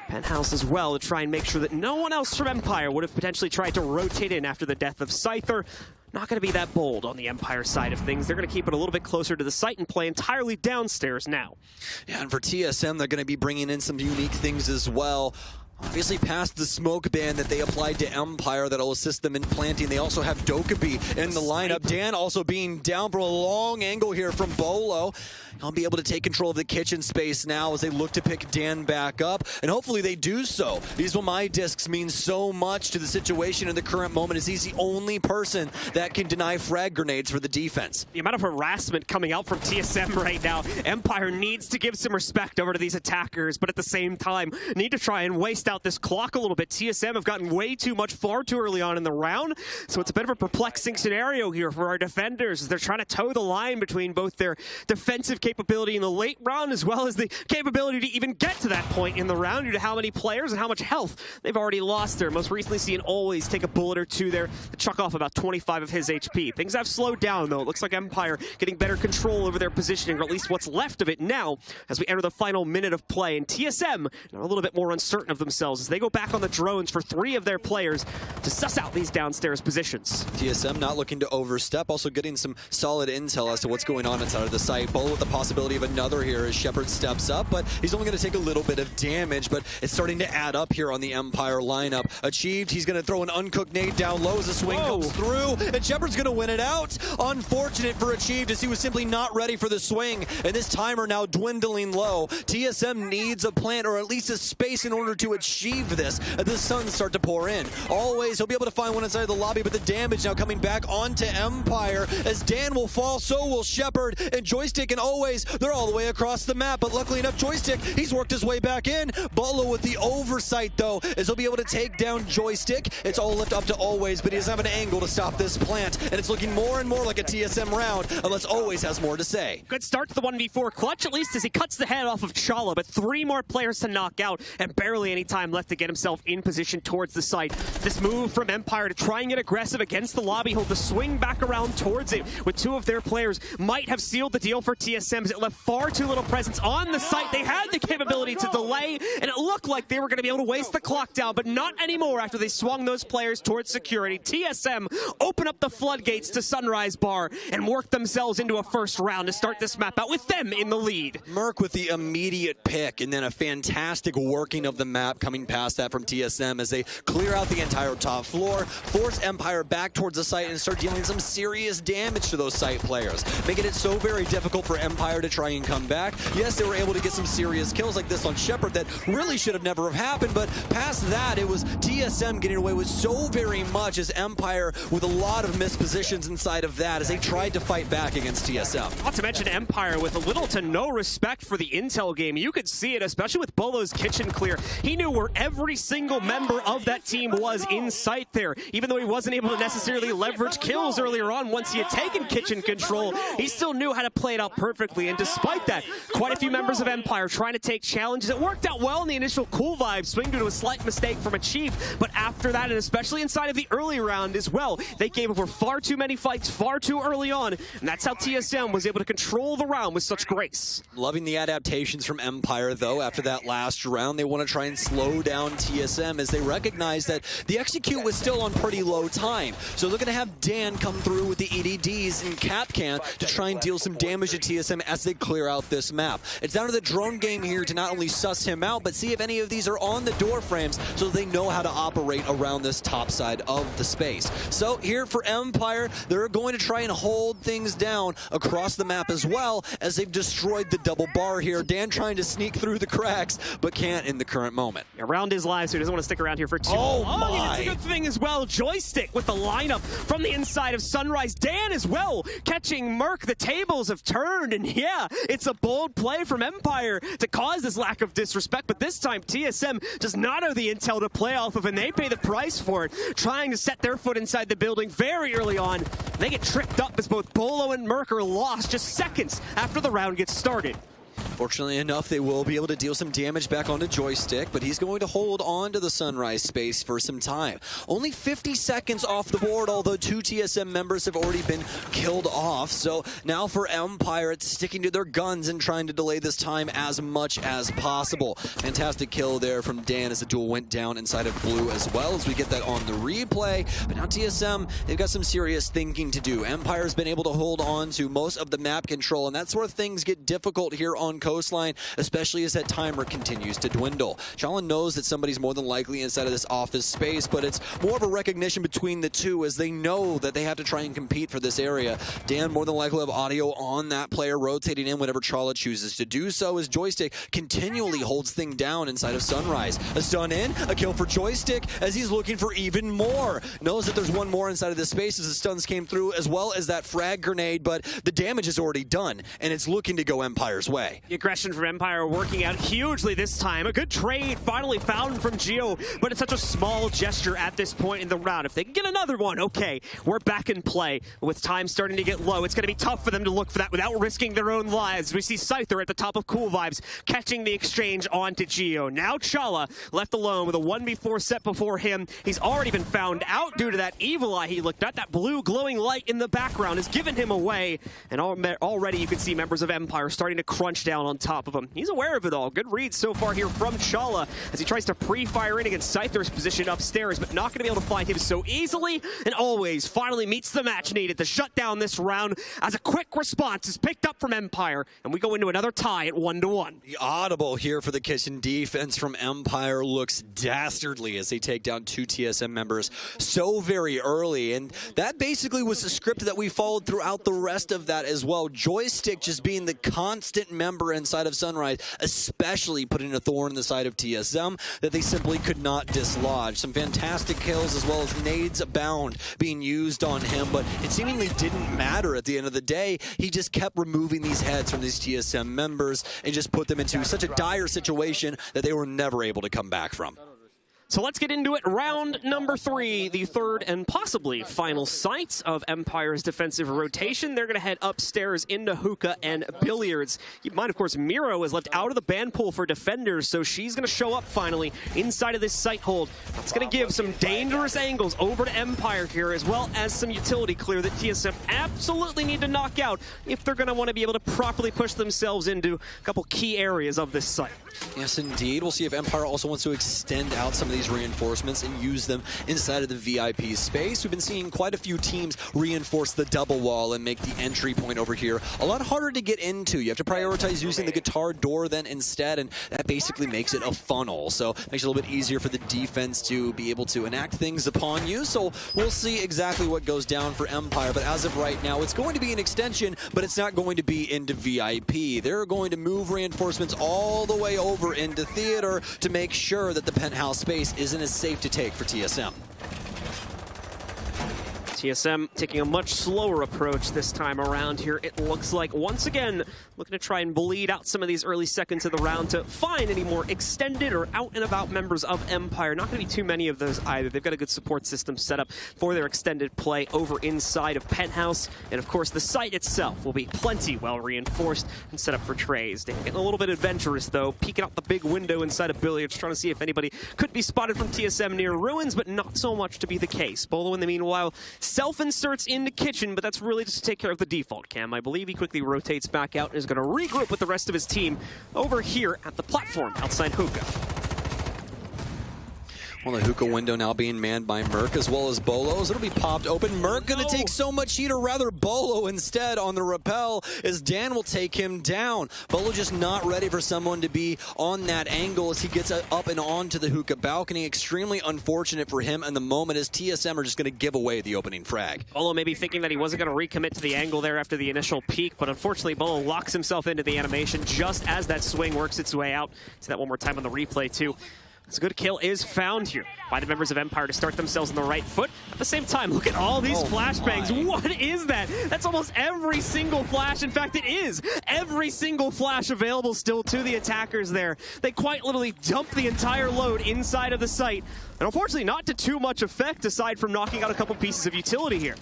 penthouse as well to try and make sure that no one else from Empire would have potentially tried to rotate in after the death of Scyther. Not going to be that bold on the Empire side of things. They're going to keep it a little bit closer to the site and play entirely downstairs now. Yeah, and for TSM, they're going to be bringing in some unique things as well. Obviously past the smoke ban that they applied to Empire that'll assist them in planting. They also have Dokkaebi in the lineup. Dan also being down from a long angle here from Bolo. I'll be able to take control of the kitchen space now as they look to pick Dan back up, and hopefully they do so. These my discs mean so much to the situation in the current moment as he's the only person that can deny frag grenades for the defense. The amount of harassment coming out from TSM right now, Empire needs to give some respect over to these attackers, but at the same time, need to try and waste out this clock a little bit. TSM have gotten way too much far too early on in the round, so it's a bit of a perplexing scenario here for our defenders as they're trying to toe the line between both their defensive capability in the late round as well as the capability to even get to that point in the round due to how many players and how much health they've already lost there. Most recently seen Always take a bullet or two there to chuck off about 25 of his HP. Things have slowed down though. It looks like Empire getting better control over their positioning, or at least what's left of it now as we enter the final minute of play. And TSM are a little bit more uncertain of themselves as they go back on the drones for 3 of their players to suss out these downstairs positions. TSM not looking to overstep, also getting some solid intel as to what's going on inside of the site. Bolo with the possibility of another here as Shepard steps up, but he's only going to take a little bit of damage, but it's starting to add up here on the Empire lineup. Achieved, he's going to throw an uncooked nade down low as the swing comes through, and Shepard's going to win it out. Unfortunate for Achieved as he was simply not ready for the swing, and this timer now dwindling low. TSM needs a plant or at least a space in order to achieve this as the suns start to pour in. Always, he'll be able to find one inside of the lobby, but the damage now coming back onto Empire as Dan will fall, so will Shepard, and Joystick and Always, they're all the way across the map, but luckily enough, Joystick, he's worked his way back in. Bolo with the oversight though, as he'll be able to take down Joystick. It's all left up to Always, but he doesn't have an angle to stop this plant, and it's looking more and more like a TSM round, unless Always has more to say. Good start to the 1v4 clutch, at least as he cuts the head off of Chala, but 3 more players to knock out, and barely any time left to get himself in position towards the site. This move from Empire to try and get aggressive against the lobby, hold the swing back around towards it, with 2 of their players might have sealed the deal for TSM as it left far too little presence on the site. They had the capability to delay, and it looked like they were going to be able to waste the clock down, but not anymore after they swung those players towards security. TSM open up the floodgates to Sunrise Bar and work themselves into a first round to start this map out with them in the lead. Merc with the immediate pick, and then a fantastic working of the map coming past that from TSM as they clear out the entire top floor, force Empire back towards the site, and start dealing some serious damage to those site players, making it so very difficult for Empire to try and come back. Yes, they were able to get some serious kills like this on Shepard that really should have never have happened, but past that, it was TSM getting away with so very much as Empire with a lot of missed positions inside of that as they tried to fight back against TSM. Not to mention Empire with a little to no respect for the intel game. You could see it, especially with Bolo's kitchen clear. He knew where every single member of that team was in sight there. Even though he wasn't able to necessarily leverage kills earlier on once he had taken kitchen control, he still knew how to play it out perfectly, and despite that, quite a few members of Empire trying to take challenges. It worked out well in the initial cool vibe swing due to a slight mistake from Achieve, but after that, and especially inside of the early round as well, they gave over far too many fights far too early on, and that's how TSM was able to control the round with such grace. Loving the adaptations from Empire though after that last round. They want to try and slow down TSM as they recognize that the execute was still on pretty low time, so they're going to have Dan come through with the EDDs and Capcan to try and deal some damage to TSM as they clear out this map. It's down to the drone game here to not only suss him out, but see if any of these are on the door frames so they know how to operate around this top side of the space. So here for Empire, they're going to try and hold things down across the map as well as they've destroyed the double bar here. Dan trying to sneak through the cracks, but can't in the current moment. Around his life, so he doesn't want to stick around here for too long. Oh, it's a good thing as well. Joystick with the lineup from the inside of Sunrise. Dan as well, catching Merc. The tables have turned, and yeah, it's a bold play from Empire to cause this lack of disrespect, but this time TSM does not have the intel to play off of, and they pay the price for it, trying to set their foot inside the building very early on. They get tripped up as both Bolo and Merc are lost just seconds after the round gets started. Fortunately enough, they will be able to deal some damage back onto Joystick, but he's going to hold on to the Sunrise space for some time. Only 50 seconds off the board, although 2 TSM members have already been killed off. So now for Empire, it's sticking to their guns and trying to delay this time as much as possible. Fantastic kill there from Dan as the duel went down inside of Blue as well as we get that on the replay. But now TSM, they've got some serious thinking to do. Empire's been able to hold on to most of the map control, and that's where things get difficult here on coastline, especially as that timer continues to dwindle. Chala knows that somebody's more than likely inside of this office space, but it's more of a recognition between the two as they know that they have to try and compete for this area. Dan more than likely have audio on that player rotating in whenever Chala chooses to do so, as Joystick continually holds thing down inside of Sunrise. A stun in, a kill for Joystick as he's looking for even more. Knows that there's one more inside of this space as the stuns came through, as well as that frag grenade, but the damage is already done, and it's looking to go Empire's way. The aggression from Empire working out hugely this time. A good trade finally found from Geo, but it's such a small gesture at this point in the round. If they can get another one, okay, we're back in play. With time starting to get low, it's going to be tough for them to look for that without risking their own lives. We see Scyther at the top of Cool Vibes catching the exchange onto Geo. Now Chala left alone with a 1v4 set before him. He's already been found out due to that evil eye he looked at. That blue glowing light in the background has given him away, and already you can see members of Empire starting to crunch down on top of him. He's aware of it all. Good read so far here from Chala as he tries to pre-fire in against Scyther's position upstairs, but not going to be able to find him so easily, and always finally meets the match needed to shut down this round as a quick response is picked up from Empire, and we go into another tie at 1-1. The audible here for the kitchen defense from Empire looks dastardly as they take down two TSM members so very early, and that basically was the script that we followed throughout the rest of that as well. Joystick just being the constant member inside of Sunrise, especially putting a thorn in the side of TSM that they simply could not dislodge. Some fantastic kills as well as nades abound being used on him, but it seemingly didn't matter at the end of the day. He just kept removing these heads from these TSM members and just put them into such a dire situation that they were never able to come back from. So let's get into it. Round number 3, the third and possibly final sight of Empire's defensive rotation. They're going to head upstairs into hookah and billiards. Keep in mind, of course, Miro is left out of the ban pool for defenders, so she's going to show up finally inside of this site hold. It's going to give some dangerous angles over to Empire here, as well as some utility clear that TSM absolutely need to knock out if they're going to want to be able to properly push themselves into a couple key areas of this site. Yes, indeed. We'll see if Empire also wants to extend out some of these reinforcements and use them inside of the VIP space. We've been seeing quite a few teams reinforce the double wall and make the entry point over here a lot harder to get into. You have to prioritize using the guitar door then instead, and that basically makes it a funnel. So it makes it a little bit easier for the defense to be able to enact things upon you. So we'll see exactly what goes down for Empire. But as of right now, it's going to be an extension, but it's not going to be into VIP. They're going to move reinforcements all the way over into theater to make sure that the penthouse space isn't as safe to take for TSM. TSM taking a much slower approach this time around here. It looks like, once again, looking to try and bleed out some of these early seconds of the round to find any more extended or out and about members of Empire. Not going to be too many of those either. They've got a good support system set up for their extended play over inside of Penthouse. And of course, the site itself will be plenty well reinforced and set up for trays. They're getting a little bit adventurous though, peeking out the big window inside of Billiards, trying to see if anybody could be spotted from TSM near ruins, but not so much to be the case. Bolo, in the meanwhile, self-inserts into kitchen, but that's really just to take care of the default cam. I believe he quickly rotates back out and is going to regroup with the rest of his team over here at the platform outside hookah. Well, the hookah window now being manned by Merc as well as Bolos. It'll be popped open. Merc going to take so much heat, or rather Bolo instead on the rappel, as Dan will take him down. Bolo just not ready for someone to be on that angle as he gets up and onto the hookah balcony. Extremely unfortunate for him in the moment as TSM are just going to give away the opening frag. Bolo maybe thinking that he wasn't going to recommit to the angle there after the initial peak, but unfortunately Bolo locks himself into the animation just as that swing works its way out. See that one more time on the replay too. It's a good kill is found here by the members of Empire to start themselves on the right foot. At the same time, look at all these flashbangs. What is that? That's almost every single flash. In fact, it is every single flash available still to the attackers there. They quite literally dump the entire load inside of the site. And unfortunately, not to too much effect aside from knocking out a couple pieces of utility here.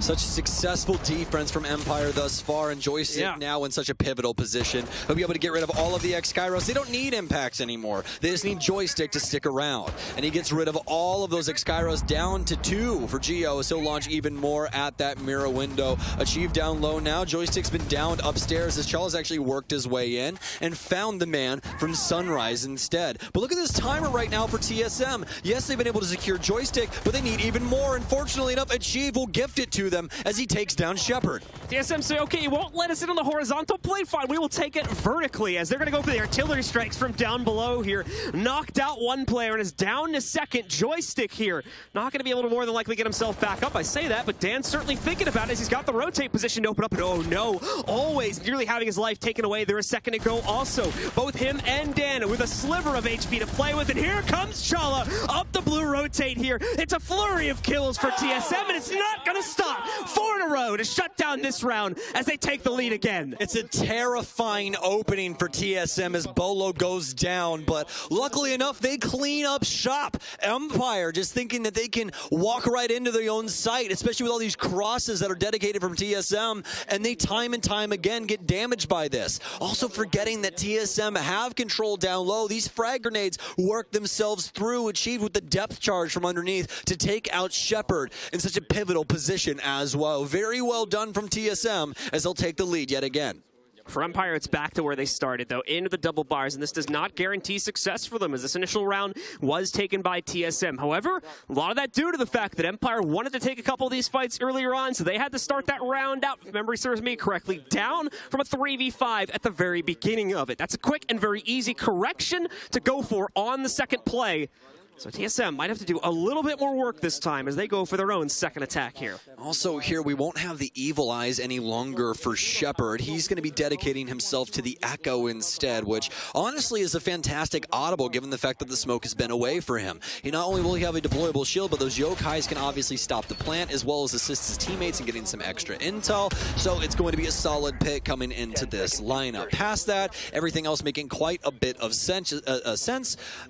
Such successful defense from Empire thus far, and Joystick now in such a pivotal position. He'll be able to get rid of all of the X-Kairos. They don't need impacts anymore. They just need Joystick to stick around. And he gets rid of all of those X-Kairos down to 2 for Geo, so he'll launch even more at that mirror window. Achieve down low now. Joystick's been downed upstairs as Chala's actually worked his way in and found the man from Sunrise instead. But look at this timer right now for TSM. Yes, they've been able to secure Joystick, but they need even more. And fortunately enough, Achieve will gift it to to them as he takes down Shepard. TSM say, okay, you won't let us in on the horizontal plane. Fine, we will take it vertically as they're going to go for the artillery strikes from down below here. Knocked out one player and is down to second. Joystick here. Not going to be able to more than likely get himself back up. I say that, but Dan's certainly thinking about it as he's got the rotate position to open up. And oh no, always nearly having his life taken away. There a second to go also. Both him and Dan with a sliver of HP to play with. And here comes Chala up the blue rotate here. It's a flurry of kills for TSM, and it's not going to stop. 4 in a row to shut down this round as they take the lead again. It's a terrifying opening for TSM as Bolo goes down, but luckily enough, they clean up shop. Empire just thinking that they can walk right into their own site, especially with all these crosses that are dedicated from TSM, and they time and time again get damaged by this. Also forgetting that TSM have control down low. These frag grenades work themselves through, achieved with the depth charge from underneath to take out Shepard in such a pivotal position as well. Very well done from TSM as they'll take the lead yet again. For Empire, it's back to where they started, though, into the double bars, and this does not guarantee success for them, as this initial round was taken by TSM. However, a lot of that due to the fact that Empire wanted to take a couple of these fights earlier on, so they had to start that round out, if memory serves me correctly, down from a 3v5 at the very beginning of it. That's a quick and very easy correction to go for on the second play. So TSM might have to do a little bit more work this time as they go for their own second attack here. Also here, we won't have the evil eyes any longer for Shepard. He's going to be dedicating himself to the Echo instead, which honestly is a fantastic audible given the fact that the smoke has been away for him. Not only will he have a deployable shield, but those yokais can obviously stop the plant as well as assist his teammates in getting some extra intel. So it's going to be a solid pick coming into this lineup. Past that, everything else making quite a bit of sense,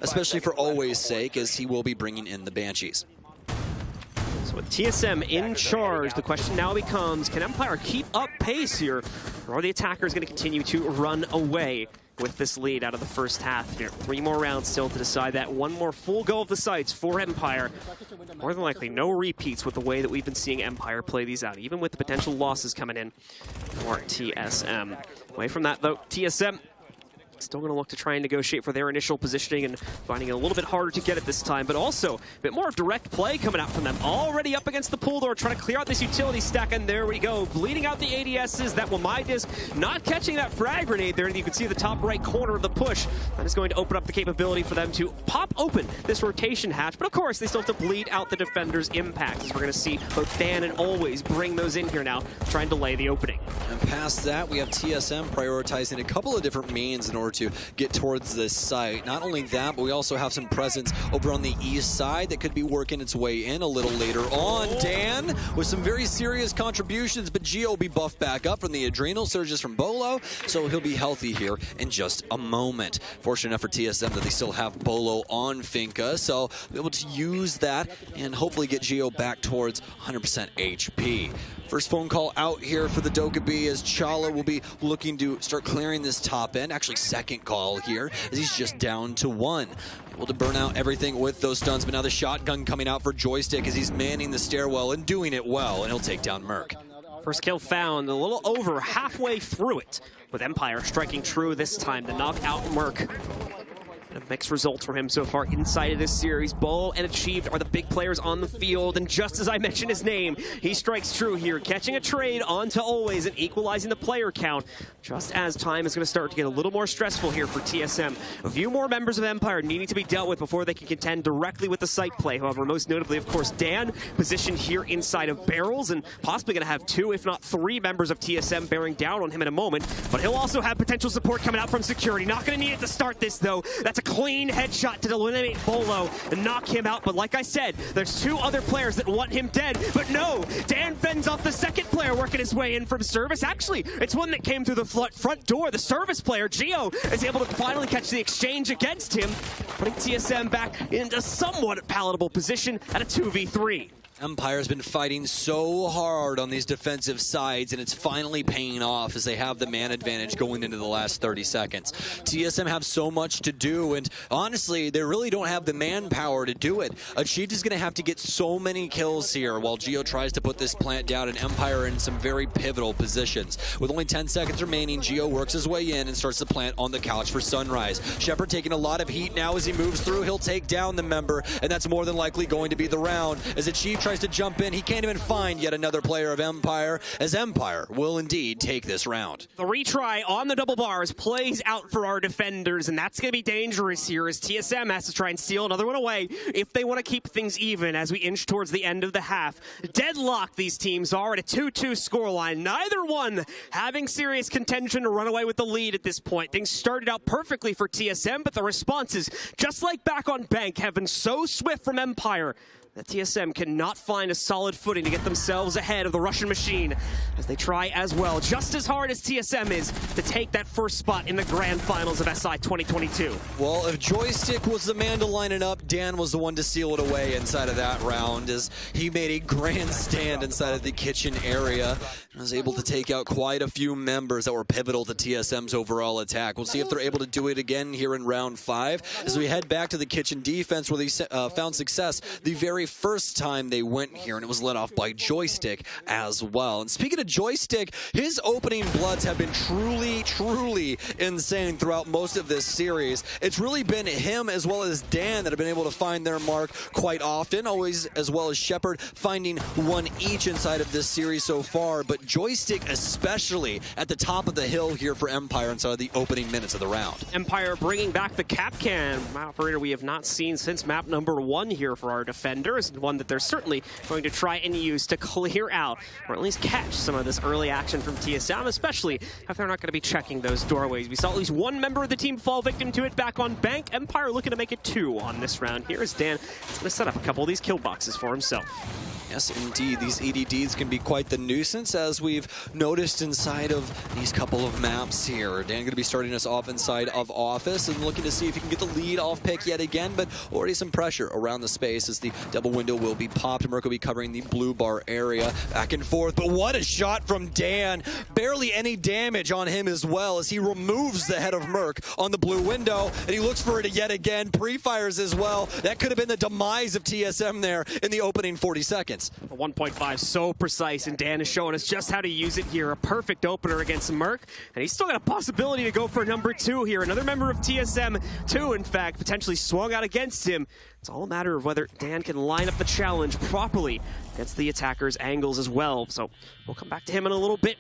especially for Always' sake, as he will be bringing in the Banshees. So with TSM in charge, the question now becomes, can Empire keep up pace here, or are the attackers going to continue to run away with this lead out of the first half here? 3 more rounds still to decide that. 1 more full go of the sites for Empire. More than likely, no repeats with the way that we've been seeing Empire play these out, even with the potential losses coming in for TSM. Away from that, though, TSM still going to look to try and negotiate for their initial positioning and finding it a little bit harder to get it this time, but also a bit more direct play coming out from them. Already up against the pool door, trying to clear out this utility stack, and there we go. Bleeding out the ADSs. That will my disc not catching that frag grenade there. And you can see the top right corner of the push. That is going to open up the capability for them to pop open this rotation hatch, but of course they still have to bleed out the defender's impact, as we're going to see both Dan and Always bring those in here now, trying to delay the opening. And past that, we have TSM prioritizing a couple of different means in order to get towards this site. Not only that, but we also have some presence over on the east side that could be working its way in a little later on. Dan with some very serious contributions, but Gio will be buffed back up from the adrenal surges from Bolo, so he'll be healthy here in just a moment. Fortunate enough for TSM that they still have Bolo on Finka, so be able to use that and hopefully get Gio back towards 100% HP. First phone call out here for the Dokkaebi as Chala will be looking to start clearing this top end. Actually, second call here as he's just down to 1. Able to burn out everything with those stuns, but now the shotgun coming out for Joystick as he's manning the stairwell and doing it well, and he'll take down Merc. First kill found, a little over halfway through it, with Empire striking true this time to knock out Merc. Mixed results from him so far inside of this series. Bolo and Achieved are the big players on the field, and just as I mentioned his name, he strikes true here, catching a trade onto Always and equalizing the player count, just as time is going to start to get a little more stressful here for TSM. A few more members of Empire needing to be dealt with before they can contend directly with the site play. However, most notably, of course, Dan, positioned here inside of barrels, and possibly going to have 2, if not 3 members of TSM bearing down on him in a moment, but he'll also have potential support coming out from security. Not going to need it to start this, though. That's a clean headshot to eliminate Bolo and knock him out. But like I said, there's 2 other players that want him dead. But no, Dan fends off the second player working his way in from service. Actually, it's one that came through the front door. The service player, Gio, is able to finally catch the exchange against him, putting TSM back into somewhat palatable position at a 2v3. Empire's been fighting so hard on these defensive sides, and it's finally paying off as they have the man advantage going into the last 30 seconds. TSM have so much to do, and honestly, they really don't have the manpower to do it. Achieved is going to have to get so many kills here while Gio tries to put this plant down, and Empire in some very pivotal positions. With only 10 seconds remaining, Gio works his way in and starts to plant on the couch for Sunrise. Shepard taking a lot of heat now as he moves through. He'll take down the member, and that's more than likely going to be the round as Achieved tries to jump in. He can't even find yet another player of Empire, as Empire will indeed take this round. The retry on the double bars plays out for our defenders, and that's going to be dangerous here as TSM has to try and steal another one away if they want to keep things even as we inch towards the end of the half. Deadlocked these teams are at a 2-2 scoreline. Neither one having serious contention to run away with the lead at this point. Things started out perfectly for TSM, but the responses, just like back on Bank, have been so swift from Empire that TSM cannot find a solid footing to get themselves ahead of the Russian machine as they try as well, just as hard as TSM is, to take that first spot in the grand finals of SI 2022. Well, if Joystick was the man to line it up, Dan was the one to seal it away inside of that round as he made a grand stand inside of the kitchen area and was able to take out quite a few members that were pivotal to TSM's overall attack. We'll see if they're able to do it again here in round 5 as we head back to the kitchen defense where they found success the very first time they went here, and it was led off by Joystick as well. And speaking of Joystick, his opening bloods have been truly insane throughout most of this series. It's really been him as well as Dan that have been able to find their mark quite often, always as well as Shepard finding one each inside of this series so far, but Joystick especially at the top of the hill here for Empire inside of the opening minutes of the round. Empire bringing back the Capcan operator we have not seen since map number 1 here for our defenders. One that they're certainly going to try and use to clear out, or at least catch some of this early action from TSM, especially if they're not going to be checking those doorways. We saw at least one member of the team fall victim to it back on Bank. Empire looking to make it 2 on this round. Here is Dan. He's going to set up a couple of these kill boxes for himself. Yes, indeed. These EDDs can be quite the nuisance, as we've noticed inside of these couple of maps here. Dan going to be starting us off inside of Office and looking to see if he can get the lead off pick yet again, but already some pressure around the space as the double window will be popped. Merc will be covering the blue bar area back and forth, but what a shot from Dan. Barely any damage on him as well as he removes the head of Merc on the blue window, and he looks for it yet again. Pre-fires as well. That could have been the demise of TSM there in the opening 40 seconds. A 1.5 so precise, and Dan is showing us just how to use it here. A perfect opener against Merc, and he's still got a possibility to go for number 2 here. Another member of TSM, 2 in fact, potentially swung out against him. It's all a matter of whether Dan can line up the challenge properly against the attacker's angles as well. So we'll come back to him in a little bit.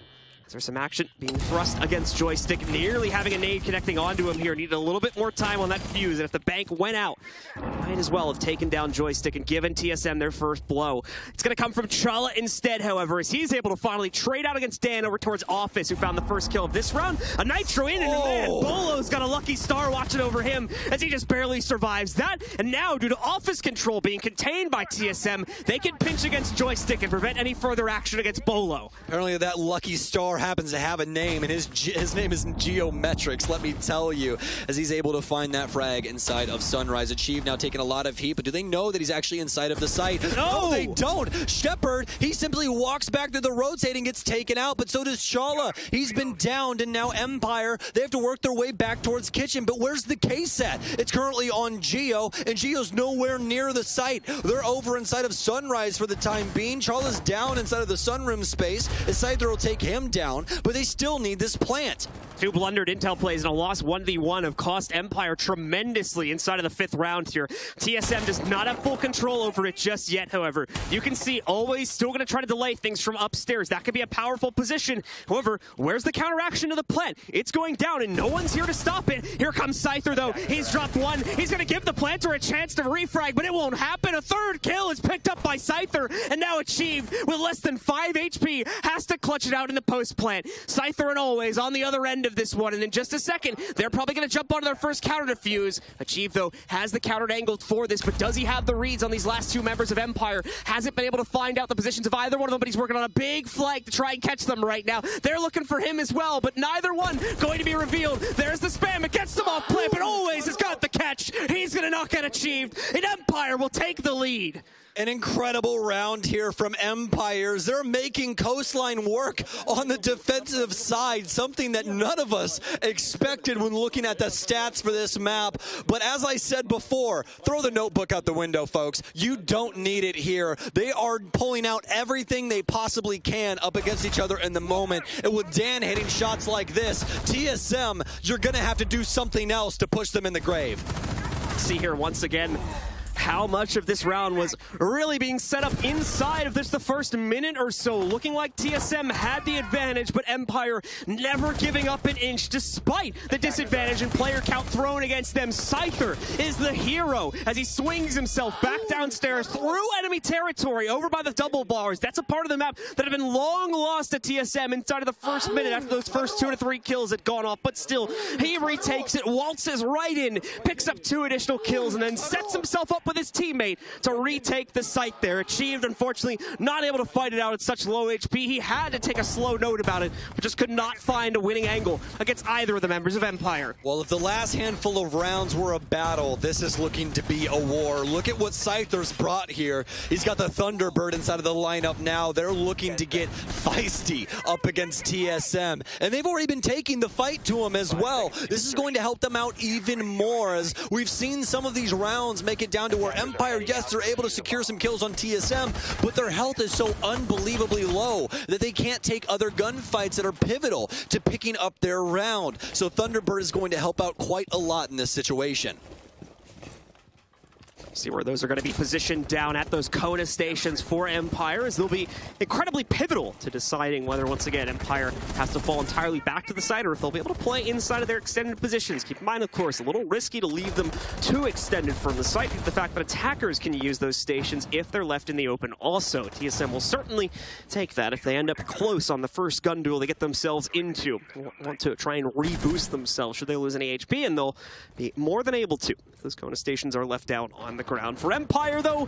There's some action being thrust against Joystick, nearly having a nade connecting onto him here. Needed a little bit more time on that fuse, and if the Bank went out, might as well have taken down Joystick and given TSM their first blow. It's going to come from Chala instead, however, as he's able to finally trade out against Dan over towards Office, who found the first kill of this round. A Nitro in, and man, Bolo's got a lucky star watching over him as he just barely survives that. And now, due to Office control being contained by TSM, they can pinch against Joystick and prevent any further action against Bolo. Apparently that lucky star happens to have a name, and his name is Geometrics, let me tell you, as he's able to find that frag inside of Sunrise. Achieve now taking a lot of heat, but do they know that he's actually inside of the site? No, they don't. Shepard, he simply walks back to the rotating, gets taken out, but so does Chala. He's been downed, and now Empire, they have to work their way back towards Kitchen, but where's the case at? It's currently on Geo, and Geo's nowhere near the site. They're over inside of Sunrise for the time being. Chala's down inside of the Sunroom space. Scyther will take him down, but they still need this plant. 2 blundered intel plays and a lost 1v1 have cost Empire tremendously inside of the 5th round here. TSM does not have full control over it just yet, however. You can see always still going to try to delay things from upstairs. That could be a powerful position. However, where's the counteraction to the plant? It's going down and no one's here to stop it. Here comes Scyther though. He's dropped 1. He's going to give the planter a chance to refrag, but it won't happen. A 3rd kill is picked up by Scyther, and now Achieve with less than 5 HP has to clutch it out in the post plant. Scyther and Always on the other end of this one, and in just a second, they're probably going to jump onto their first counter to fuse. Achieve, though, has the counter angled for this, but does he have the reads on these last 2 members of Empire? Hasn't been able to find out the positions of either one of them, but he's working on a big flank to try and catch them right now. They're looking for him as well, but neither one going to be revealed. There's the spam. It gets them off plant, but Always has got the catch. He's going to knock out Achieved, and Empire will take the lead. An incredible round here from Empires. They're making Coastline work on the defensive side, something that none of us expected when looking at the stats for this map. But as I said before, throw the notebook out the window, folks. You don't need it here. They are pulling out everything they possibly can up against each other in the moment. And with Dan hitting shots like this, TSM, you're going to have to do something else to push them in the grave. See here once again how much of this round was really being set up inside of this the first minute or so. Looking like TSM had the advantage, but Empire never giving up an inch despite the disadvantage and player count thrown against them. Scyther is the hero as he swings himself back downstairs through enemy territory over by the double bars. That's a part of the map that had been long lost to TSM inside of the first minute after those first 2 to 3 kills had gone off, but still he retakes it, waltzes right in, picks up 2 additional kills, and then sets himself up with his teammate to retake the site there. Achieved, unfortunately, not able to fight it out at such low HP. He had to take a slow note about it, but just could not find a winning angle against either of the members of Empire. Well, if the last handful of rounds were a battle, this is looking to be a war. Look at what Scyther's brought here. He's got the Thunderbird inside of the lineup now. They're looking to get feisty up against TSM, and they've already been taking the fight to him as well. This is going to help them out even more, as we've seen some of these rounds make it down to where Empire, yes, they're able to secure some kills on TSM, but their health is so unbelievably low that they can't take other gunfights that are pivotal to picking up their round. So Thunderbird is going to help out quite a lot in this situation. See where those are going to be positioned down at those Kona stations for Empire, as they'll be incredibly pivotal to deciding whether, once again, Empire has to fall entirely back to the side or if they'll be able to play inside of their extended positions. Keep in mind, of course, a little risky to leave them too extended from the site due to the fact that attackers can use those stations if they're left in the open also. TSM will certainly take that if they end up close on the first gun duel they get themselves into. Want to try and reboost themselves should they lose any HP, and they'll be more than able to if those Kona stations are left out on the ground. For Empire, though,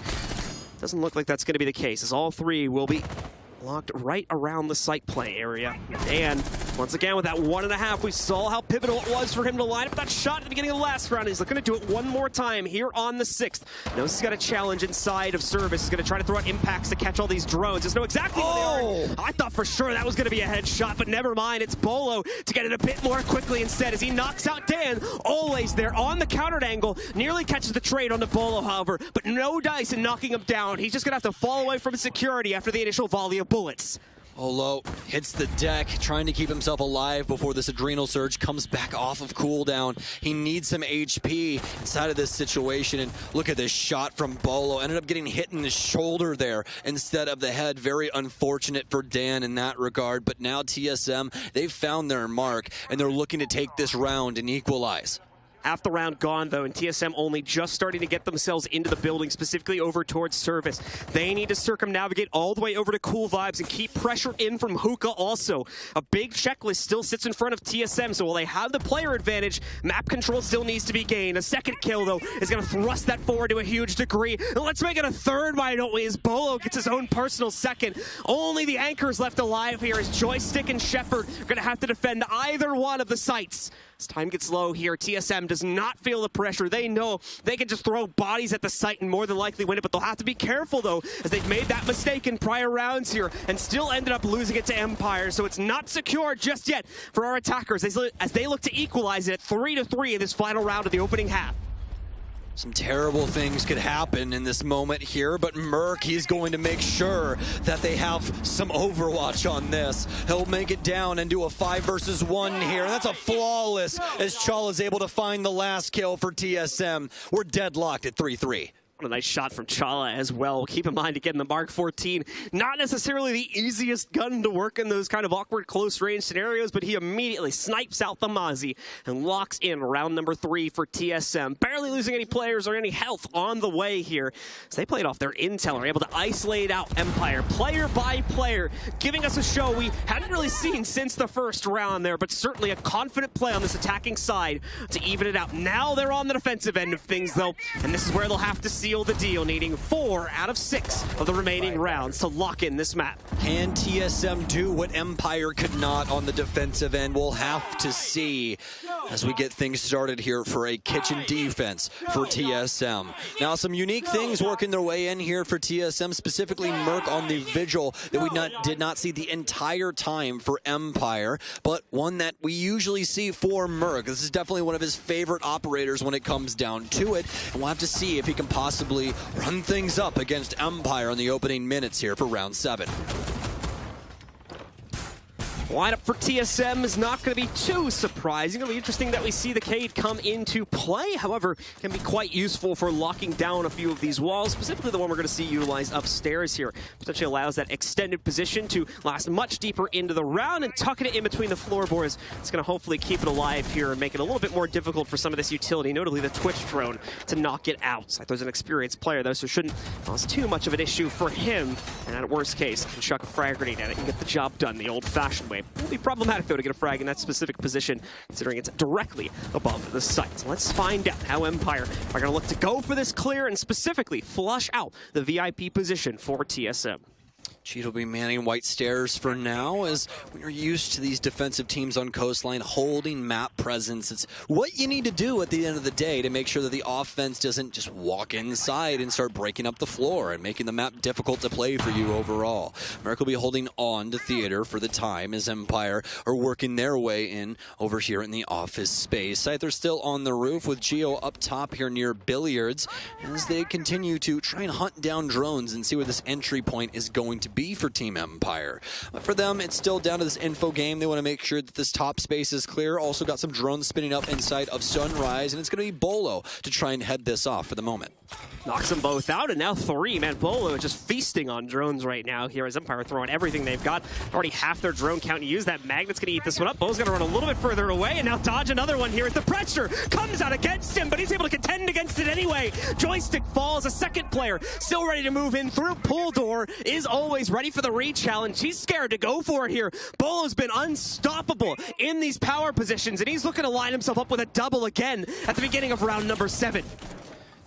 doesn't look like that's going to be the case, as all 3 will be locked right around the site play area. And once again, with that 1.5, we saw how pivotal it was for him to line up that shot at the beginning of the last round. He's looking to do it one more time here on the 6th. Knows he's got a challenge inside of service. He's going to try to throw out impacts to catch all these drones. Doesn't know exactly where they are. I thought for sure that was going to be a headshot, but never mind. It's Bolo to get it a bit more quickly instead, as he knocks out Dan. Always there on the countered angle. Nearly catches the trade on the Bolo, however, but no dice in knocking him down. He's just going to have to fall away from security after the initial volley of bullets. Olo hits the deck, trying to keep himself alive before this adrenal surge comes back off of cooldown. He needs some HP inside of this situation, and look at this shot from Bolo. Ended up getting hit in the shoulder there instead of the head. Very unfortunate for Dan in that regard, but now TSM, they've found their mark, and they're looking to take this round and equalize. Half the round gone, though, and TSM only just starting to get themselves into the building, specifically over towards service. They need to circumnavigate all the way over to Cool Vibes and keep pressure in from Hookah also. A big checklist still sits in front of TSM, so while they have the player advantage, map control still needs to be gained. A second kill, though, is going to thrust that forward to a huge degree. And let's make it a third, why don't we, as Bolo gets his own personal second. Only the anchors left alive here, as Joystick and Shepard are going to have to defend either one of the sites. As time gets low here, TSM does not feel the pressure. They know they can just throw bodies at the site and more than likely win it, but they'll have to be careful, though, as they've made that mistake in prior rounds here and still ended up losing it to Empire, so it's not secure just yet for our attackers as they look to equalize it at 3-3 in this final round of the opening half. Some terrible things could happen in this moment here, but Merc, he's going to make sure that they have some Overwatch on this. He'll make it down and do a 5 versus 1 here. And that's a flawless, as Chal is able to find the last kill for TSM. We're deadlocked at 3-3. What a nice shot from Chala as well. Keep in mind, again, the Mark 14, not necessarily the easiest gun to work in those kind of awkward close-range scenarios, but he immediately snipes out the Mozzie and locks in round number 3 for TSM. Barely losing any players or any health on the way here. So they played off their intel, are able to isolate out Empire player by player, giving us a show we hadn't really seen since the first round there, but certainly a confident play on this attacking side to even it out. Now they're on the defensive end of things, though, and this is where they'll have to seal the deal, needing 4 out of 6 of the remaining rounds to lock in this map. Can TSM do what Empire could not on the defensive end? We'll have to see as we get things started here for a kitchen defense for TSM. Now, some unique things working their way in here for TSM, specifically Merc on the Vigil that we did not see the entire time for Empire, but one that we usually see for Merc. This is definitely one of his favorite operators when it comes down to it, and we'll have to see if he can possibly run things up against Empire in the opening minutes here for round 7. Lineup for TSM is not going to be too surprising. It'll be interesting that we see the Cade come into play. However, can be quite useful for locking down a few of these walls, specifically the one we're going to see utilized upstairs here. Potentially allows that extended position to last much deeper into the round, and tucking it in between the floorboards. It's going to hopefully keep it alive here and make it a little bit more difficult for some of this utility, notably the Twitch drone, to knock it out. Like, there's an experienced player though, so it shouldn't cause too much of an issue for him. And at worst case, can chuck a frag grenade at it and get the job done the old-fashioned way. It will be problematic though to get a frag in that specific position, considering it's directly above the site. So let's find out how Empire are going to look to go for this clear and specifically flush out the VIP position for TSM. Cheat will be manning white stairs for now, as we're used to these defensive teams on Coastline holding map presence. It's what you need to do at the end of the day to make sure that the offense doesn't just walk inside and start breaking up the floor and making the map difficult to play for you overall. Merc will be holding on to Theater for the time as Empire are working their way in over here in the office space. They're still on the roof with Geo up top here near Billiards as they continue to try and hunt down drones and see where this entry point is going to be for Team Empire. But for them, it's still down to this info game. They want to make sure that this top space is clear. Also got some drones spinning up inside of Sunrise, and it's going to be Bolo to try and head this off for the moment. Knocks them both out, and now 3. Man, Bolo is just feasting on drones right now here as Empire throwing everything they've got. Already half their drone count to use. That Magnet's going to eat this one up. Bolo's going to run a little bit further away, and now dodge another one here as the pressure comes out against him, but he's able to contend against it anyway. Joystick falls. A second player still ready to move in through. Pool door is always ready for the re-challenge. He's scared to go for it here. Bolo's been unstoppable in these power positions, and he's looking to line himself up with a double again at the beginning of round number 7.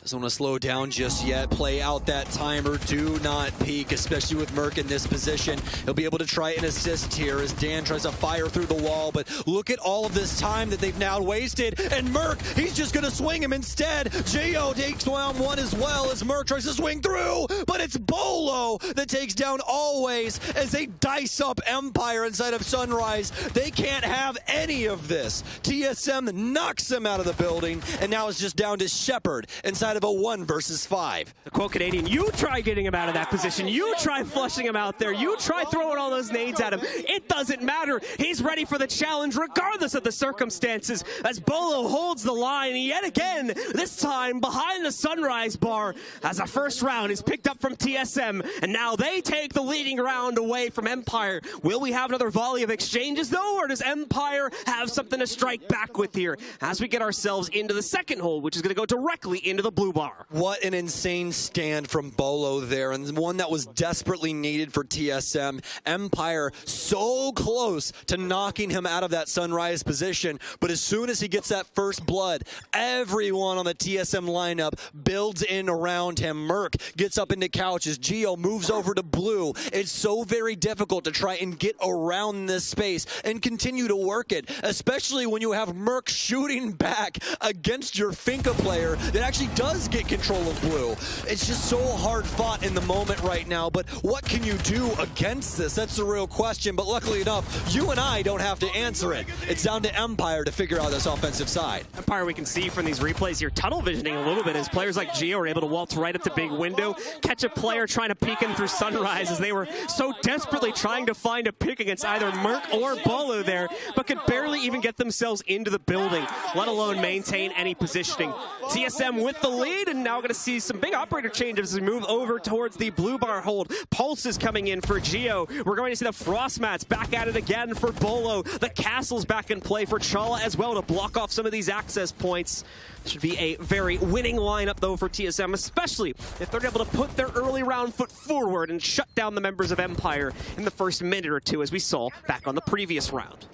Doesn't want to slow down just yet. Play out that timer. Do not peek, especially with Merc in this position. He'll be able to try and assist here as Dan tries to fire through the wall, but look at all of this time that they've now wasted, and Merc, he's just going to swing him instead. Geo takes down one as well as Merc tries to swing through, but it's Bolo that takes down Always as they dice up Empire inside of Sunrise. They can't have any of this. TSM knocks him out of the building, and now it's just down to Shepard inside of a 1 versus 5. The quote Canadian, you try getting him out of that position. You try flushing him out there. You try throwing all those nades at him. It doesn't matter. He's ready for the challenge regardless of the circumstances as Bolo holds the line yet again, this time behind the Sunrise bar as the first round is picked up from TSM, and now they take the leading round away from Empire. Will we have another volley of exchanges though, or does Empire have something to strike back with here as we get ourselves into the second hole, which is going to go directly into the blue bar? What an insane stand from Bolo there, and one that was desperately needed for TSM. Empire so close to knocking him out of that Sunrise position, but as soon as he gets that first blood, everyone on the TSM lineup builds in around him. Merc gets up into couches. Geo moves over to blue. It's so very difficult to try and get around this space and continue to work it, especially when you have Merc shooting back against your Finka player that actually does get control of blue. It's just so hard fought in the moment right now, but what can you do against this? That's the real question, but luckily enough, you and I don't have to answer it. It's down to Empire to figure out this offensive side. Empire, we can see from these replays here, tunnel visioning a little bit as players like Geo are able to waltz right at the big window, catch a player trying to peek in through Sunrise as they were so desperately trying to find a pick against either Merc or Bolo there, but could barely even get themselves into the building, let alone maintain any positioning. TSM with the lead, and now going to see some big operator changes as we move over towards the blue bar hold. Pulse is coming in for Geo. We're going to see the Frost Mats back at it again for Bolo. The Castle's back in play for Chala as well to block off some of these access points. Should be a very winning lineup though for TSM, especially if they're able to put their early round foot forward and shut down the members of Empire in the first minute or two, as we saw back on the previous round.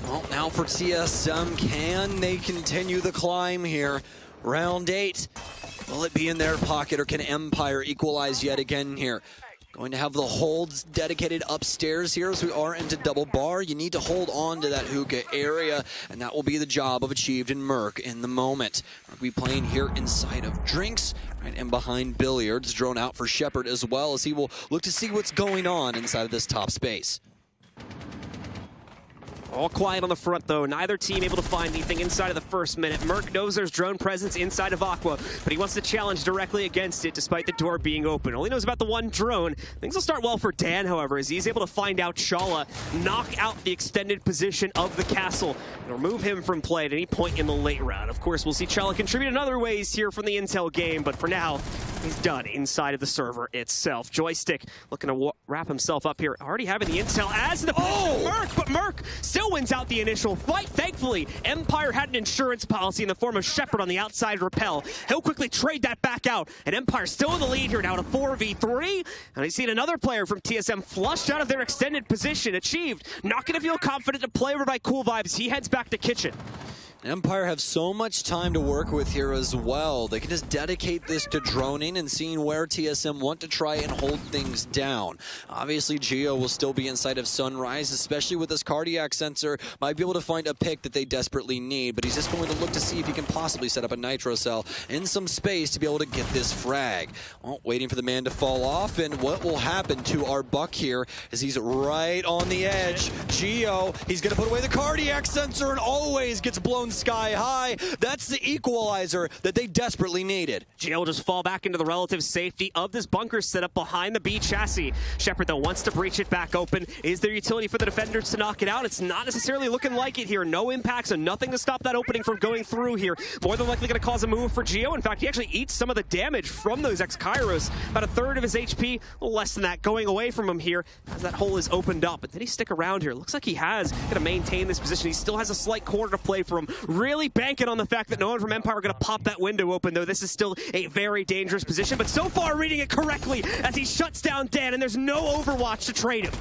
Well, now for TSM, can they continue the climb here? Round 8, will it be in their pocket, or can Empire equalize yet again here? Going to have the holds dedicated upstairs here as we are into double bar. You need to hold on to that hookah area, and that will be the job of Achieved and Merc in the moment. Merc will be playing here inside of Drinks, right in behind Billiards. Drone out for Shepard as well, as he will look to see what's going on inside of this top space. All quiet on the front, though. Neither team able to find anything inside of the first minute. Merc knows there's drone presence inside of Aqua, but he wants to challenge directly against it despite the door being open. Only knows about the one drone. Things will start well for Dan, however, as he's able to find out Shala, knock out the extended position of the castle, and remove him from play at any point in the late round. Of course, we'll see Shala contribute in other ways here from the Intel game, but for now, he's done inside of the server itself. Joystick looking to wrap himself up here, already having the intel as the Merc, but Merc still wins out the initial fight. Thankfully, Empire had an insurance policy in the form of Shepard on the outside rappel. He'll quickly trade that back out, and Empire still in the lead here now to 4v3. And he's seen another player from TSM flushed out of their extended position. Achieved. Not going to feel confident to play over by Cool Vibes. He heads back to Kitchen. Empire have so much time to work with here as well. They can just dedicate this to droning and seeing where TSM want to try and hold things down. Obviously, Geo will still be inside of Sunrise, especially with this cardiac sensor. Might be able to find a pick that they desperately need, but he's just going to look to see if he can possibly set up a nitro cell in some space to be able to get this frag. Well, waiting for the man to fall off, and what will happen to our Buck here is he's right on the edge. Geo, he's going to put away the cardiac sensor and always gets blown sky high. That's the equalizer that they desperately needed. Geo will just fall back into the relative safety of this bunker setup behind the B chassis. Shepard, though, wants to breach it back open. Is there utility for the defenders to knock it out? It's not necessarily looking like it here. No impacts and nothing to stop that opening from going through here. More than likely going to cause a move for Geo. In fact, he actually eats some of the damage from those X-Kairos. About a third of his HP, a little less than that, going away from him here as that hole is opened up. But did he stick around here? Looks like he has. Going to maintain this position. He still has a slight corner to play for him. Really banking on the fact that no one from Empire are going to pop that window open, though this is still a very dangerous position. But so far, reading it correctly as he shuts down Dan, and there's no Overwatch to trade him.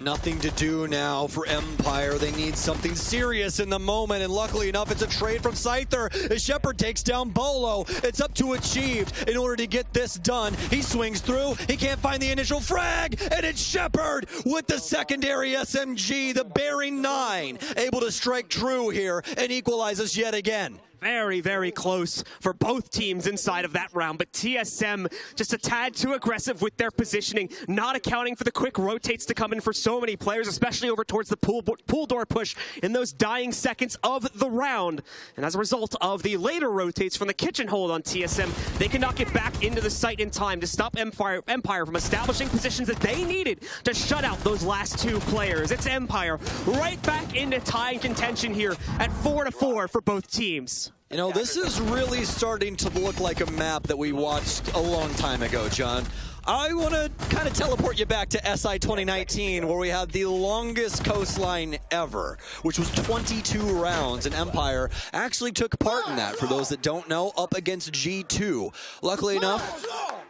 Nothing to do now for Empire. They need something serious in the moment, and luckily enough, it's a trade from Scyther as Shepard takes down Bolo. It's up to Achieved in order to get this done. He swings through. He can't find the initial frag, and it's Shepard with the secondary SMG, the Bearing 9, able to strike true here and equalizes yet again. Very, very close for both teams inside of that round, but TSM just a tad too aggressive with their positioning, not accounting for the quick rotates to come in for so many players, especially over towards the pool door push in those dying seconds of the round. And as a result of the later rotates from the kitchen hold on TSM, they cannot get back into the site in time to stop Empire from establishing positions that they needed to shut out those last two players. It's Empire right back into tying contention here at 4-4 for both teams. You know, this is really starting to look like a map that we watched a long time ago, John. I want to kind of teleport you back to SI 2019, where we had the longest coastline ever, which was 22 rounds, and Empire actually took part in that, for those that don't know, up against G2. Luckily enough,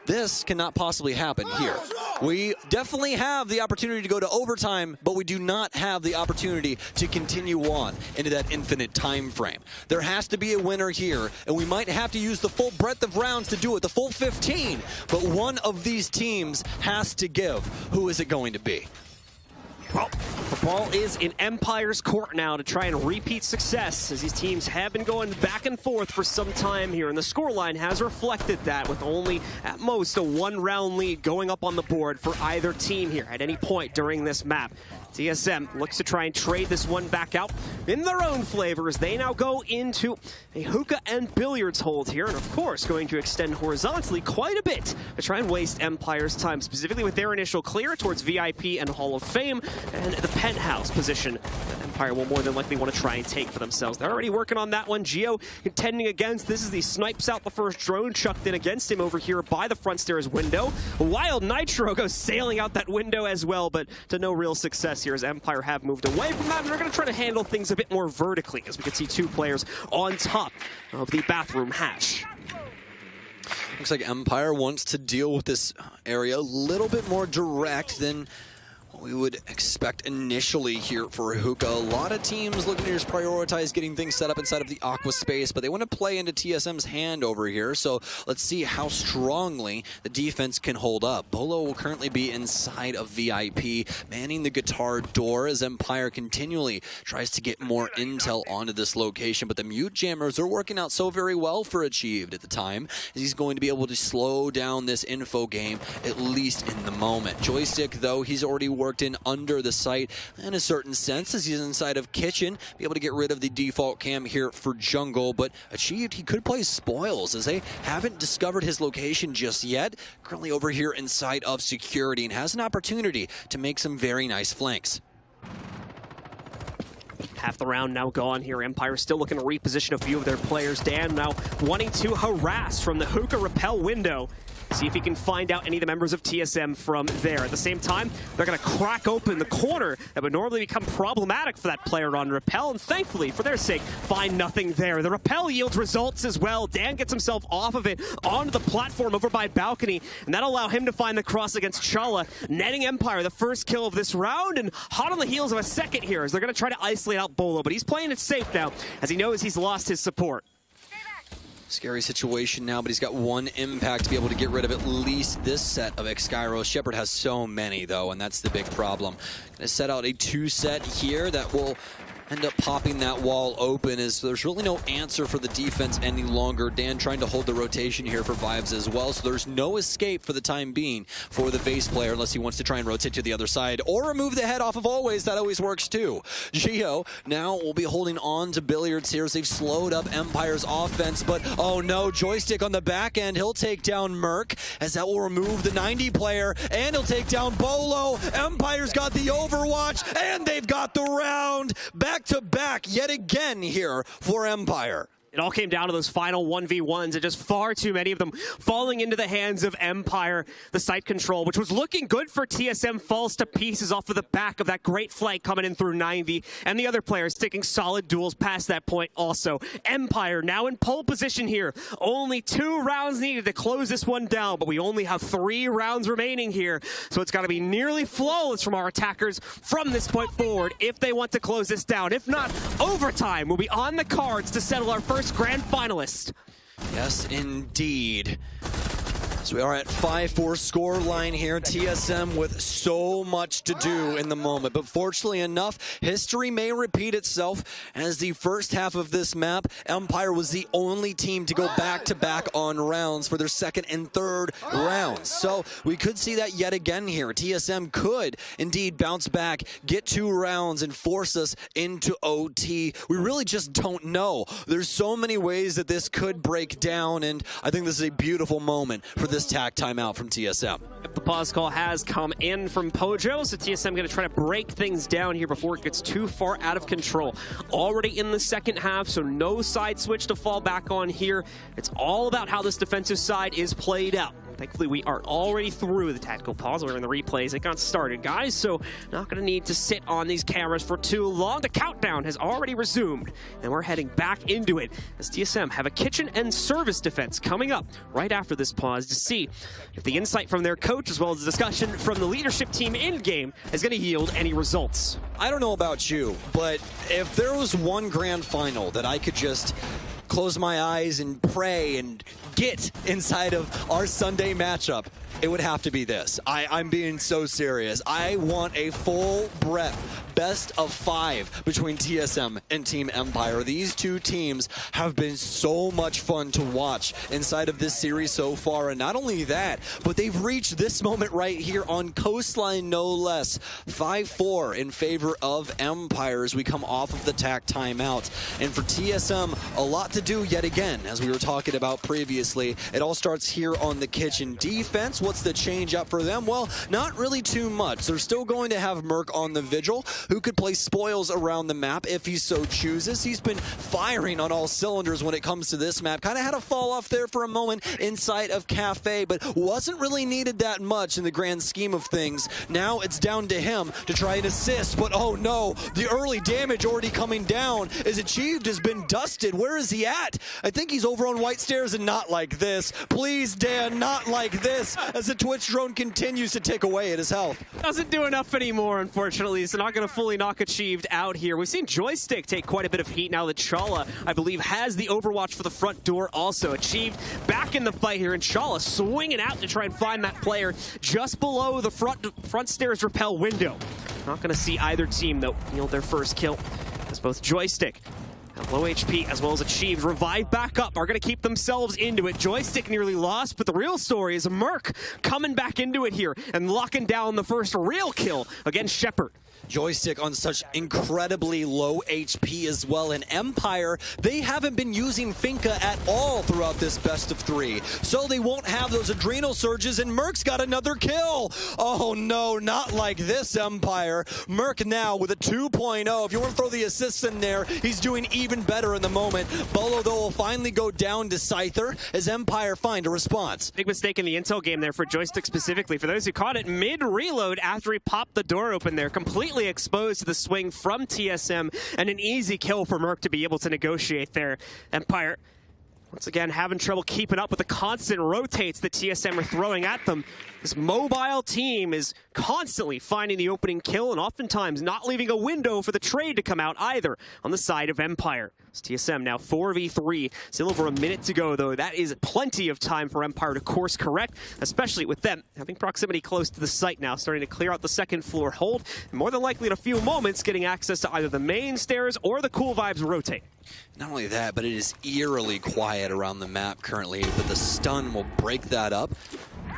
this cannot possibly happen here. We definitely have the opportunity to go to overtime, but we do not have the opportunity to continue on into that infinite time frame. There has to be a winner here, and we might have to use the full breadth of rounds to do it, the full 15, but one of these teams has to give. Who is it going to be? Well, the ball is in Empire's court now to try and repeat success, as these teams have been going back and forth for some time here, and the scoreline has reflected that, with only at most a one-round lead going up on the board for either team here at any point during this map. TSM looks to try and trade this one back out in their own flavors. They now go into a hookah and billiards hold here, and of course going to extend horizontally quite a bit to try and waste Empire's time, specifically with their initial clear towards VIP and Hall of Fame and the penthouse position that Empire will more than likely want to try and take for themselves. They're already working on that one. Geo contending against. This is the snipes out the first drone chucked in against him over here by the front stairs window. Wild Nitro goes sailing out that window as well, but to no real success here, as Empire have moved away from that, and they're going to try to handle things a bit more vertically, as we can see two players on top of the bathroom hatch. Looks like Empire wants to deal with this area a little bit more direct than we would expect initially here for Hookah. A lot of teams looking to just prioritize getting things set up inside of the Aqua space, but they want to play into TSM's hand over here, so let's see how strongly the defense can hold up. Bolo will currently be inside of VIP, manning the guitar door as Empire continually tries to get more intel onto this location, but the mute jammers are working out so very well for Achieved at the time, as he's going to be able to slow down this info game, at least in the moment. Joystick, though, he's already worked worked in under the site in a certain sense, as he's inside of Kitchen, be able to get rid of the default cam here for jungle, but achieved he could play spoils as they haven't discovered his location just yet. Currently over here inside of security and has an opportunity to make some very nice flanks. Half the round now gone here. Empire still looking to reposition a few of their players. Dan now wanting to harass from the hookah rappel window. See if he can find out any of the members of TSM from there. At the same time, they're going to crack open the corner that would normally become problematic for that player on rappel, and thankfully, for their sake, find nothing there. The rappel yields results as well. Dan gets himself off of it onto the platform over by balcony, and that'll allow him to find the cross against Chala, netting Empire the first kill of this round, and hot on the heels of a second here as they're going to try to isolate out Bolo, but he's playing it safe now as he knows he's lost his support. Scary situation now, but he's got one impact to be able to get rid of at least this set of Exkyros. Shepard has so many, though, and that's the big problem. Gonna set out a 2-set here that will end up popping that wall open, as there's really no answer for the defense any longer. Dan trying to hold the rotation here for Vibes as well, so there's no escape for the time being for the FaZe player unless he wants to try and rotate to the other side or remove the head off of Always. That always works too. Geo now will be holding on to Billiards here as they've slowed up Empire's offense, but oh no, Joystick on the back end. He'll take down Merc as that will remove the 90 player, and he'll take down Bolo. Empire's got the Overwatch, and they've got the round. Back to back yet again here for Empire. It all came down to those final 1v1s and just far too many of them falling into the hands of Empire. The site control, which was looking good for TSM, falls to pieces off of the back of that great flank coming in through 90. And the other players taking solid duels past that point also. Empire now in pole position here. Only 2 rounds needed to close this one down, but we only have 3 rounds remaining here. So it's got to be nearly flawless from our attackers from this point forward if they want to close this down. If not, overtime will be on the cards to settle our first grand finalist. Yes, indeed. So we are at 5-4 score line here. TSM with so much to do in the moment. But fortunately enough, history may repeat itself as the first half of this map, Empire was the only team to go back-to-back on rounds for their second and third rounds. So we could see that yet again here. TSM could indeed bounce back, get 2 rounds, and force us into OT. We really just don't know. There's so many ways that this could break down, and I think this is a beautiful moment for this tack timeout from TSM. The pause call has come in from Pojo, so TSM going to try to break things down here before it gets too far out of control. Already in the second half, so no side switch to fall back on here. It's all about how this defensive side is played out. Thankfully, we are already through the tactical pause. We're in the replays. It got started, guys, so not going to need to sit on these cameras for too long. The countdown has already resumed, and we're heading back into it as TSM have a kitchen and service defense coming up right after this pause to see if the insight from their coach as well as the discussion from the leadership team in-game is going to yield any results. I don't know about you, but if there was one grand final that I could just close my eyes and pray and get inside of our Sunday matchup, it would have to be this. I'm being so serious. I want a full breadth best of 5 between TSM and Team Empire. These two teams have been so much fun to watch inside of this series so far, and not only that, but they've reached this moment right here on Coastline, no less. 5-4 in favor of Empire as we come off of the tack timeout. And for TSM, a lot to do yet again, as we were talking about previously. It all starts here on the kitchen. Defense, what's the change up for them? Well, not really too much. They're still going to have Merc on the Vigil, who could play spoils around the map if he so chooses. He's been firing on all cylinders when it comes to this map. Kind of had a fall off there for a moment inside of Cafe, but wasn't really needed that much in the grand scheme of things. Now it's down to him to try and assist, but oh no, the early damage already coming down is achieved, has been dusted. Where is he at? I think he's over on White Stairs, and not like this. Please, Dan, not like this, as the Twitch drone continues to tick away at his health. Doesn't do enough anymore, unfortunately, so not going to fully knock Achieved out here. We've seen Joystick take quite a bit of heat now that Chala, I believe, has the Overwatch for the front door also. Achieved back in the fight here, and Chala swinging out to try and find that player just below the front stairs rappel window. Not going to see either team, though, yield their first kill, as both Joystick Low HP as well as Achieved. Revive back up, are going to keep themselves into it. Joystick nearly lost, but the real story is Merc coming back into it here and locking down the first real kill against Shepard. Joystick on such incredibly low HP as well. And Empire, they haven't been using Finka at all throughout this best of 3. So they won't have those adrenal surges, and Merc's got another kill. Oh no, not like this, Empire. Merc now with a 2.0. If you want to throw the assists in there, he's doing even better in the moment. Bolo, though, will finally go down to Scyther as Empire find a response. Big mistake in the intel game there for Joystick specifically. For those who caught it, mid-reload after he popped the door open there, completely exposed to the swing from TSM, and an easy kill for Merc to be able to negotiate there. Empire, once again, having trouble keeping up with the constant rotates that TSM are throwing at them. This mobile team is constantly finding the opening kill and oftentimes not leaving a window for the trade to come out either on the side of Empire. It's TSM now 4v3, still over a minute to go though. That is plenty of time for Empire to course correct, especially with them having proximity close to the site now, starting to clear out the second floor hold, and more than likely in a few moments getting access to either the main stairs or the Cool Vibes rotate. Not only that, but it is eerily quiet around the map currently, but the stun will break that up.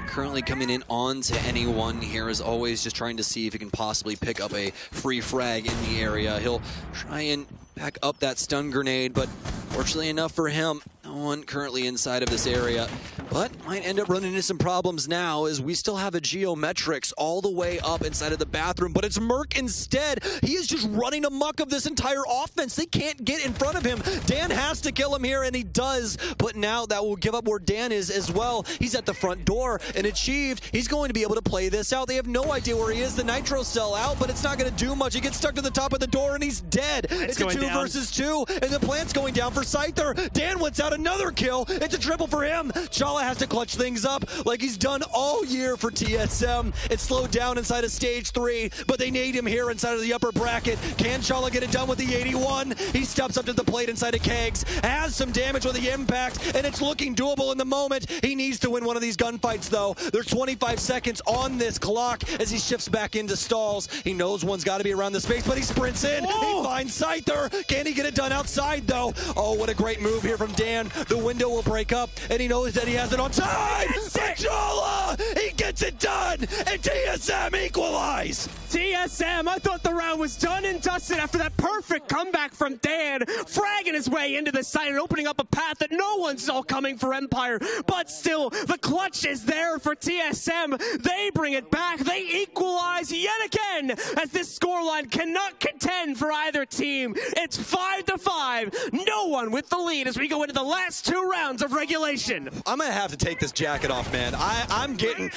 Currently coming in on to anyone here as always, just trying to see if he can possibly pick up a free frag in the area. He'll try and pack up that stun grenade, but fortunately enough for him, no one currently inside of this area, but might end up running into some problems now as we still have a Geometrics all the way up inside of the bathroom, but it's Merc instead. He is just running amok of this entire offense. They can't get in front of him. Dan has to kill him here, and he does, but now that will give up where Dan is as well. He's at the front door, and Achieved, he's going to be able to play this out. They have no idea where he is. The Nitro's still out, but it's not going to do much. He gets stuck to the top of the door, and he's dead. It's a 2 versus 2, and the plant's going down for Scyther. Dan wants out another kill. It's a triple for him. Chala has to clutch things up like he's done all year for TSM. It's slowed down inside of stage 3, but they need him here inside of the upper bracket. Can Chala get it done with the 81? He steps up to the plate inside of Kegs, has some damage with the impact, and it's looking doable in the moment. He needs to win one of these gunfights, though. There's 25 seconds on this clock as he shifts back into stalls. He knows one's got to be around the space, but he sprints in. Whoa. He finds Scyther. Can he get it done outside, though? Oh, what a great move here from Dan. The window will break up, and he knows that he has it on time. Chala! He gets it done, and TSM equalize. TSM, I thought the round was done and dusted after that perfect comeback from Dan, fragging his way into the site and opening up a path that no one saw coming for Empire, but still, the clutch is there for TSM. They bring it back. They equalize yet again as this scoreline cannot contend for either team. It's 5-5. No one with the lead as we go into the last 2 rounds of regulation. I'm gonna have to take this jacket off, man. I'm getting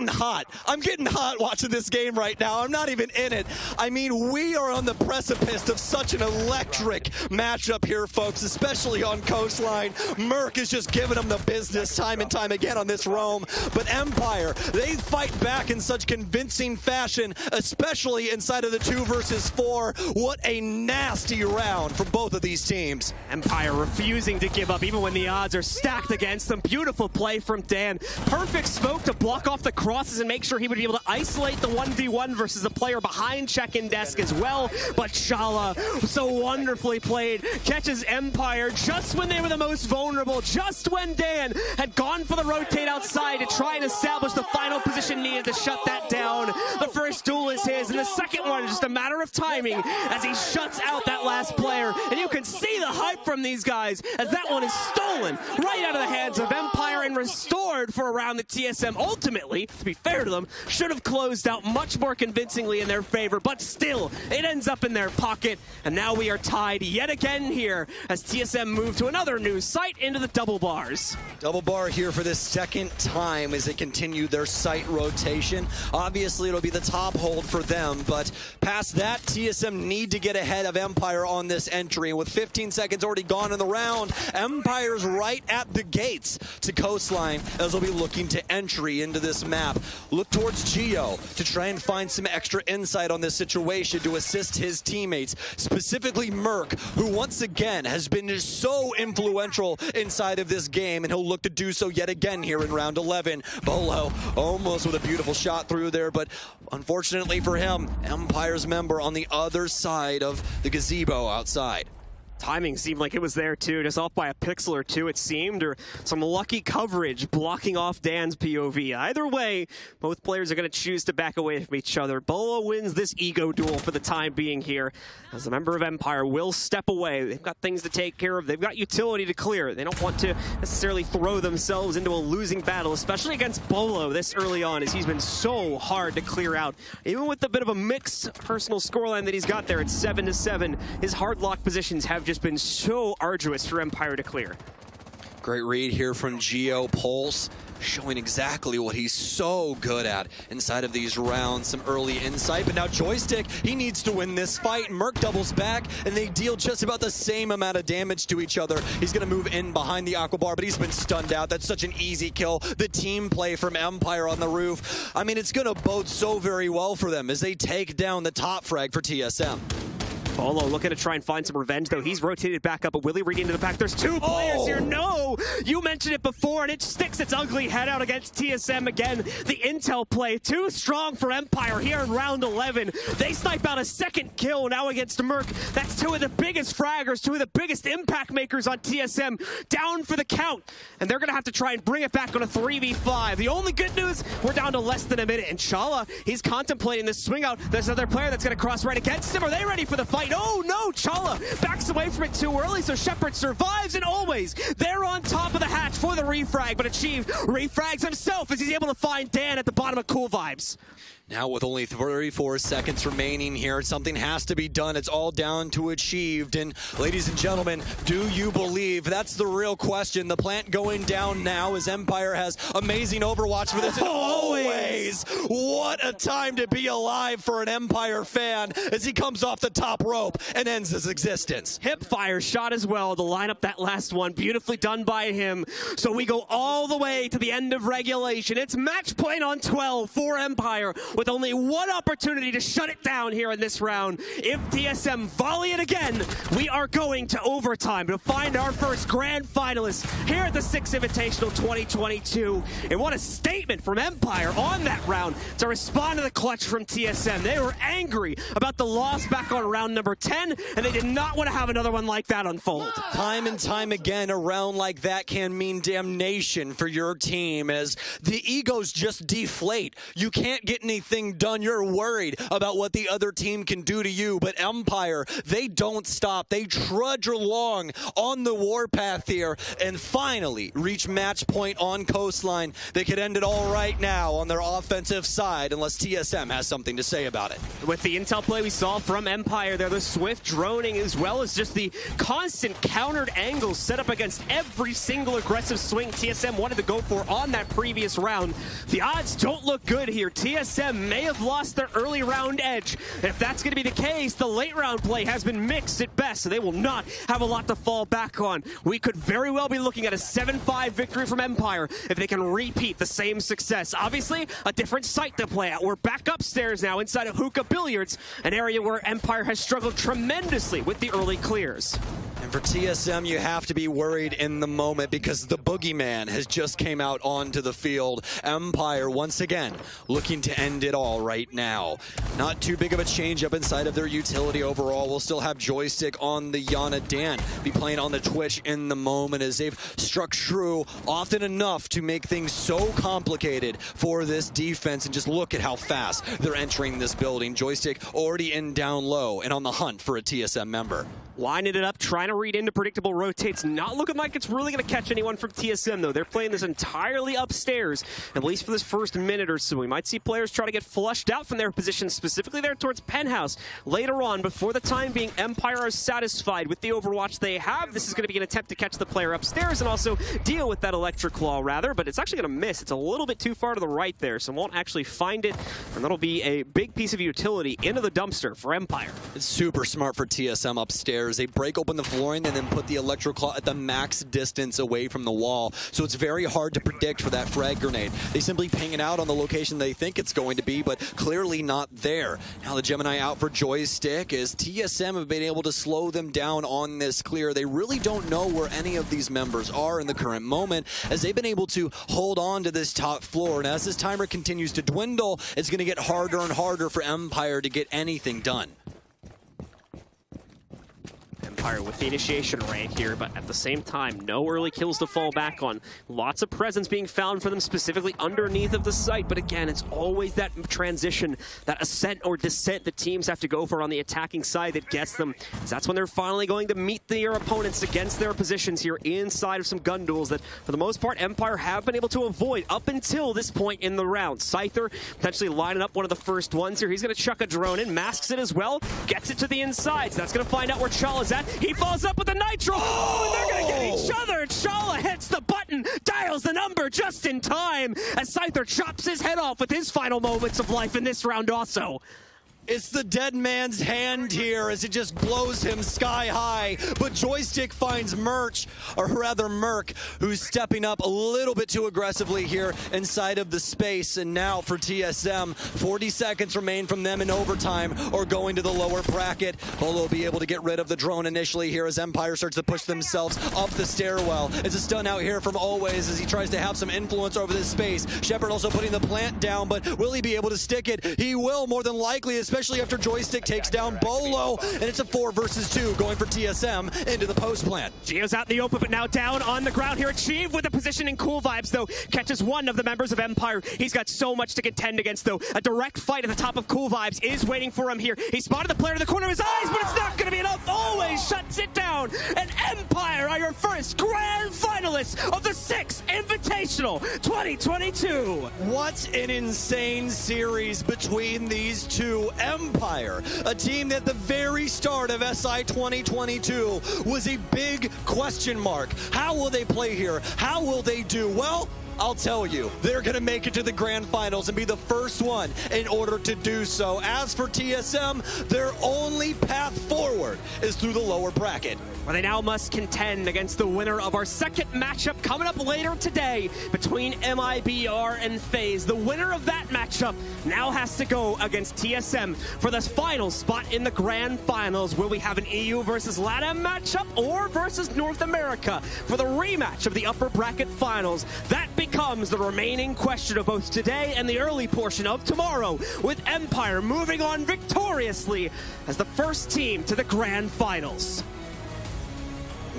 hot. I'm getting hot watching this game right now. I'm not even in it. I mean, we are on the precipice of such an electric matchup here, folks, especially on Coastline. Merc is just giving them the business time and time again on this roam. But Empire, they fight back in such convincing fashion, especially inside of the 2 versus 4. What a nasty round for both of these teams. Empire refusing to give up even when the odds are stacked against them. Beautiful play from Dan. Perfect smoke to block off the crosses and make sure he would be able to isolate the 1v1 versus the player behind check-in desk as well. But Chala, so wonderfully played, catches Empire just when they were the most vulnerable, just when Dan had gone for the rotate outside to try and establish the final position needed to shut that down. The first duel is his, and the second one is just a matter of timing as he shuts out that last player. And you can see the hype from these guys as that one is stolen right out of the hands of Empire and restored for a round that TSM ultimately, to be fair to them, should have closed out much more convincingly in their favor, but still, it ends up in their pocket, and now we are tied yet again here as TSM move to another new site into the double bars. Double bar here for this second time as they continue their site rotation. Obviously, it'll be the top hold for them, but past that, TSM need to get ahead of Empire on this entry, and with 15 seconds already gone in the round, Empire's right at the gates to Coastline as they'll be looking to entry into this map. Look towards Geo to try and find some extra insight on this situation to assist his teammates, specifically Merc, who once again has been just so influential inside of this game, and he'll look to do so yet again here in round 11. Bolo almost with a beautiful shot through there, but unfortunately for him, Empire's member on the other side of the gazebo outside. Timing seemed like it was there too, just off by a pixel or two it seemed, or some lucky coverage blocking off Dan's POV. Either way, both players are going to choose to back away from each other. Bolo wins this ego duel for the time being here, as a member of Empire will step away. They've got things to take care of. They've got utility to clear. They don't want to necessarily throw themselves into a losing battle, especially against Bolo this early on, as he's been so hard to clear out. Even with a bit of a mixed personal scoreline that he's got there at 7-7, his hard lock positions have just been so arduous for Empire to clear. Great read here from Geo Pulse, showing exactly what he's so good at inside of these rounds. Some early insight, but now Joystick, he needs to win this fight. Merc doubles back, and they deal just about the same amount of damage to each other. He's going to move in behind the Aqua Bar, but he's been stunned out. That's such an easy kill. The team play from Empire on the roof. I mean, it's going to bode so very well for them as they take down the top frag for TSM. Bolo looking to try and find some revenge, though. He's rotated back up, but Willie reading into the pack. There's two players here. No! You mentioned it before, and it sticks its ugly head out against TSM again. The intel play, too strong for Empire here in round 11. They snipe out a second kill now against Merc. That's two of the biggest fraggers, two of the biggest impact makers on TSM, down for the count. And they're going to have to try and bring it back on a 3v5. The only good news, we're down to less than a minute. And Chala, he's contemplating this swing out. There's another player that's going to cross right against him. Are they ready for the fight? Oh no, Chala backs away from it too early, so Shepard survives, and always they're on top of the hatch for the refrag, but Achieve refrags himself as he's able to find Dan at the bottom of Cool Vibes. Now with only 34 seconds remaining here, something has to be done. It's all down to Achieved. And ladies and gentlemen, do you believe? That's the real question. The plant going down now as Empire has amazing Overwatch for this. And always, what a time to be alive for an Empire fan as he comes off the top rope and ends his existence. Hip fire shot as well to line up that last one. Beautifully done by him. So we go all the way to the end of regulation. It's match point on 12 for Empire, with only one opportunity to shut it down here in this round. If TSM volley it again, we are going to overtime to find our first grand finalist here at the 6th Invitational 2022. And what a statement from Empire on that round to respond to the clutch from TSM. They were angry about the loss back on round number 10, and they did not want to have another one like that unfold. Time and time again, a round like that can mean damnation for your team as the egos just deflate. You can't get anything done. You're worried about what the other team can do to you, but Empire, they don't stop. They trudge along on the warpath here and finally reach match point on Coastline. They could end it all right now on their offensive side unless TSM has something to say about it. With the intel play we saw from Empire there, the swift droning as well as just the constant countered angles set up against every single aggressive swing TSM wanted to go for on that previous round. The odds don't look good here. TSM may have lost their early round edge. And if that's going to be the case, the late round play has been mixed at best, so they will not have a lot to fall back on. We could very well be looking at a 7-5 victory from Empire if they can repeat the same success. Obviously, a different site to play at. We're back upstairs now inside of Hookah Billiards, an area where Empire has struggled tremendously with the early clears. And for TSM, you have to be worried in the moment because the boogeyman has just came out onto the field. Empire, once again, looking to end it all right now. Not too big of a change up inside of their utility overall. We'll still have Joystick on the Yana. Dan be playing on the Twitch in the moment as they've struck true often enough to make things so complicated for this defense. And just look at how fast they're entering this building. Joystick already in down low and on the hunt for a TSM member. Winding it up, trying to read into predictable rotates. Not looking like it's really going to catch anyone from TSM, though. They're playing this entirely upstairs, at least for this first minute or so. We might see players try to get flushed out from their positions, specifically there towards Penthouse. Later on, before the time being, Empire is satisfied with the Overwatch they have. This is going to be an attempt to catch the player upstairs and also deal with that Electric Claw, rather, but it's actually going to miss. It's a little bit too far to the right there, so won't actually find it, and that'll be a big piece of utility into the dumpster for Empire. It's super smart for TSM upstairs. They break open the flooring and then put the Electric Claw at the max distance away from the wall. So it's very hard to predict for that frag grenade. They simply ping it out on the location they think it's going to be, but clearly not there. Now the Gemini out for Joystick as TSM have been able to slow them down on this clear. They really don't know where any of these members are in the current moment as they've been able to hold on to this top floor. And as this timer continues to dwindle, it's going to get harder and harder for Empire to get anything done. Empire with the initiation raid here, but at the same time, no early kills to fall back on. Lots of presence being found for them specifically underneath of the site, but again, it's always that transition, that ascent or descent the teams have to go for on the attacking side that gets them. That's when they're finally going to meet their opponents against their positions here inside of some gun duels that, for the most part, Empire have been able to avoid up until this point in the round. Scyther potentially lining up one of the first ones here. He's going to chuck a drone in, masks it as well, gets it to the inside. So that's going to find out where Chala's at. He falls up with the nitro. Oh, and they're going to get each other. Chala hits the button, dials the number just in time as Scyther chops his head off with his final moments of life in this round also. It's the dead man's hand here as it just blows him sky high. But Joystick finds Merc, who's stepping up a little bit too aggressively here inside of the space. And now for TSM, 40 seconds remain from them in overtime or going to the lower bracket. Bolo will be able to get rid of the drone initially here as Empire starts to push themselves up the stairwell. It's a stun out here from Always as he tries to have some influence over this space. Shepard also putting the plant down, but will he be able to stick it? He will, more than likely, especially after Joystick takes down Bolo, and it's a 4 versus 2 going for TSM into the post plant. Gio's out in the open, but now down on the ground here. Achieve with a position in Cool Vibes, though. Catches one of the members of Empire. He's got so much to contend against, though. A direct fight at the top of Cool Vibes is waiting for him here. He spotted the player in the corner of his eyes, but it's not going to be enough. Always shuts it down. And Empire are your first grand finalists of the 6th Invitational 2022. What an insane series between these two. Empire, a team that at the very start of SI 2022 was a big question mark. How will they play here? How will they do? Well, I'll tell you, they're going to make it to the grand finals and be the first one in order to do so. As for TSM, their only path forward is through the lower bracket, where they now must contend against the winner of our second matchup coming up later today between MIBR and FaZe. The winner of that matchup now has to go against TSM for the final spot in the grand finals. Will we have an EU versus LATAM matchup or versus North America for the rematch of the upper bracket finals? That becomes the remaining question of both today and the early portion of tomorrow, with Empire moving on victoriously as the first team to the grand finals.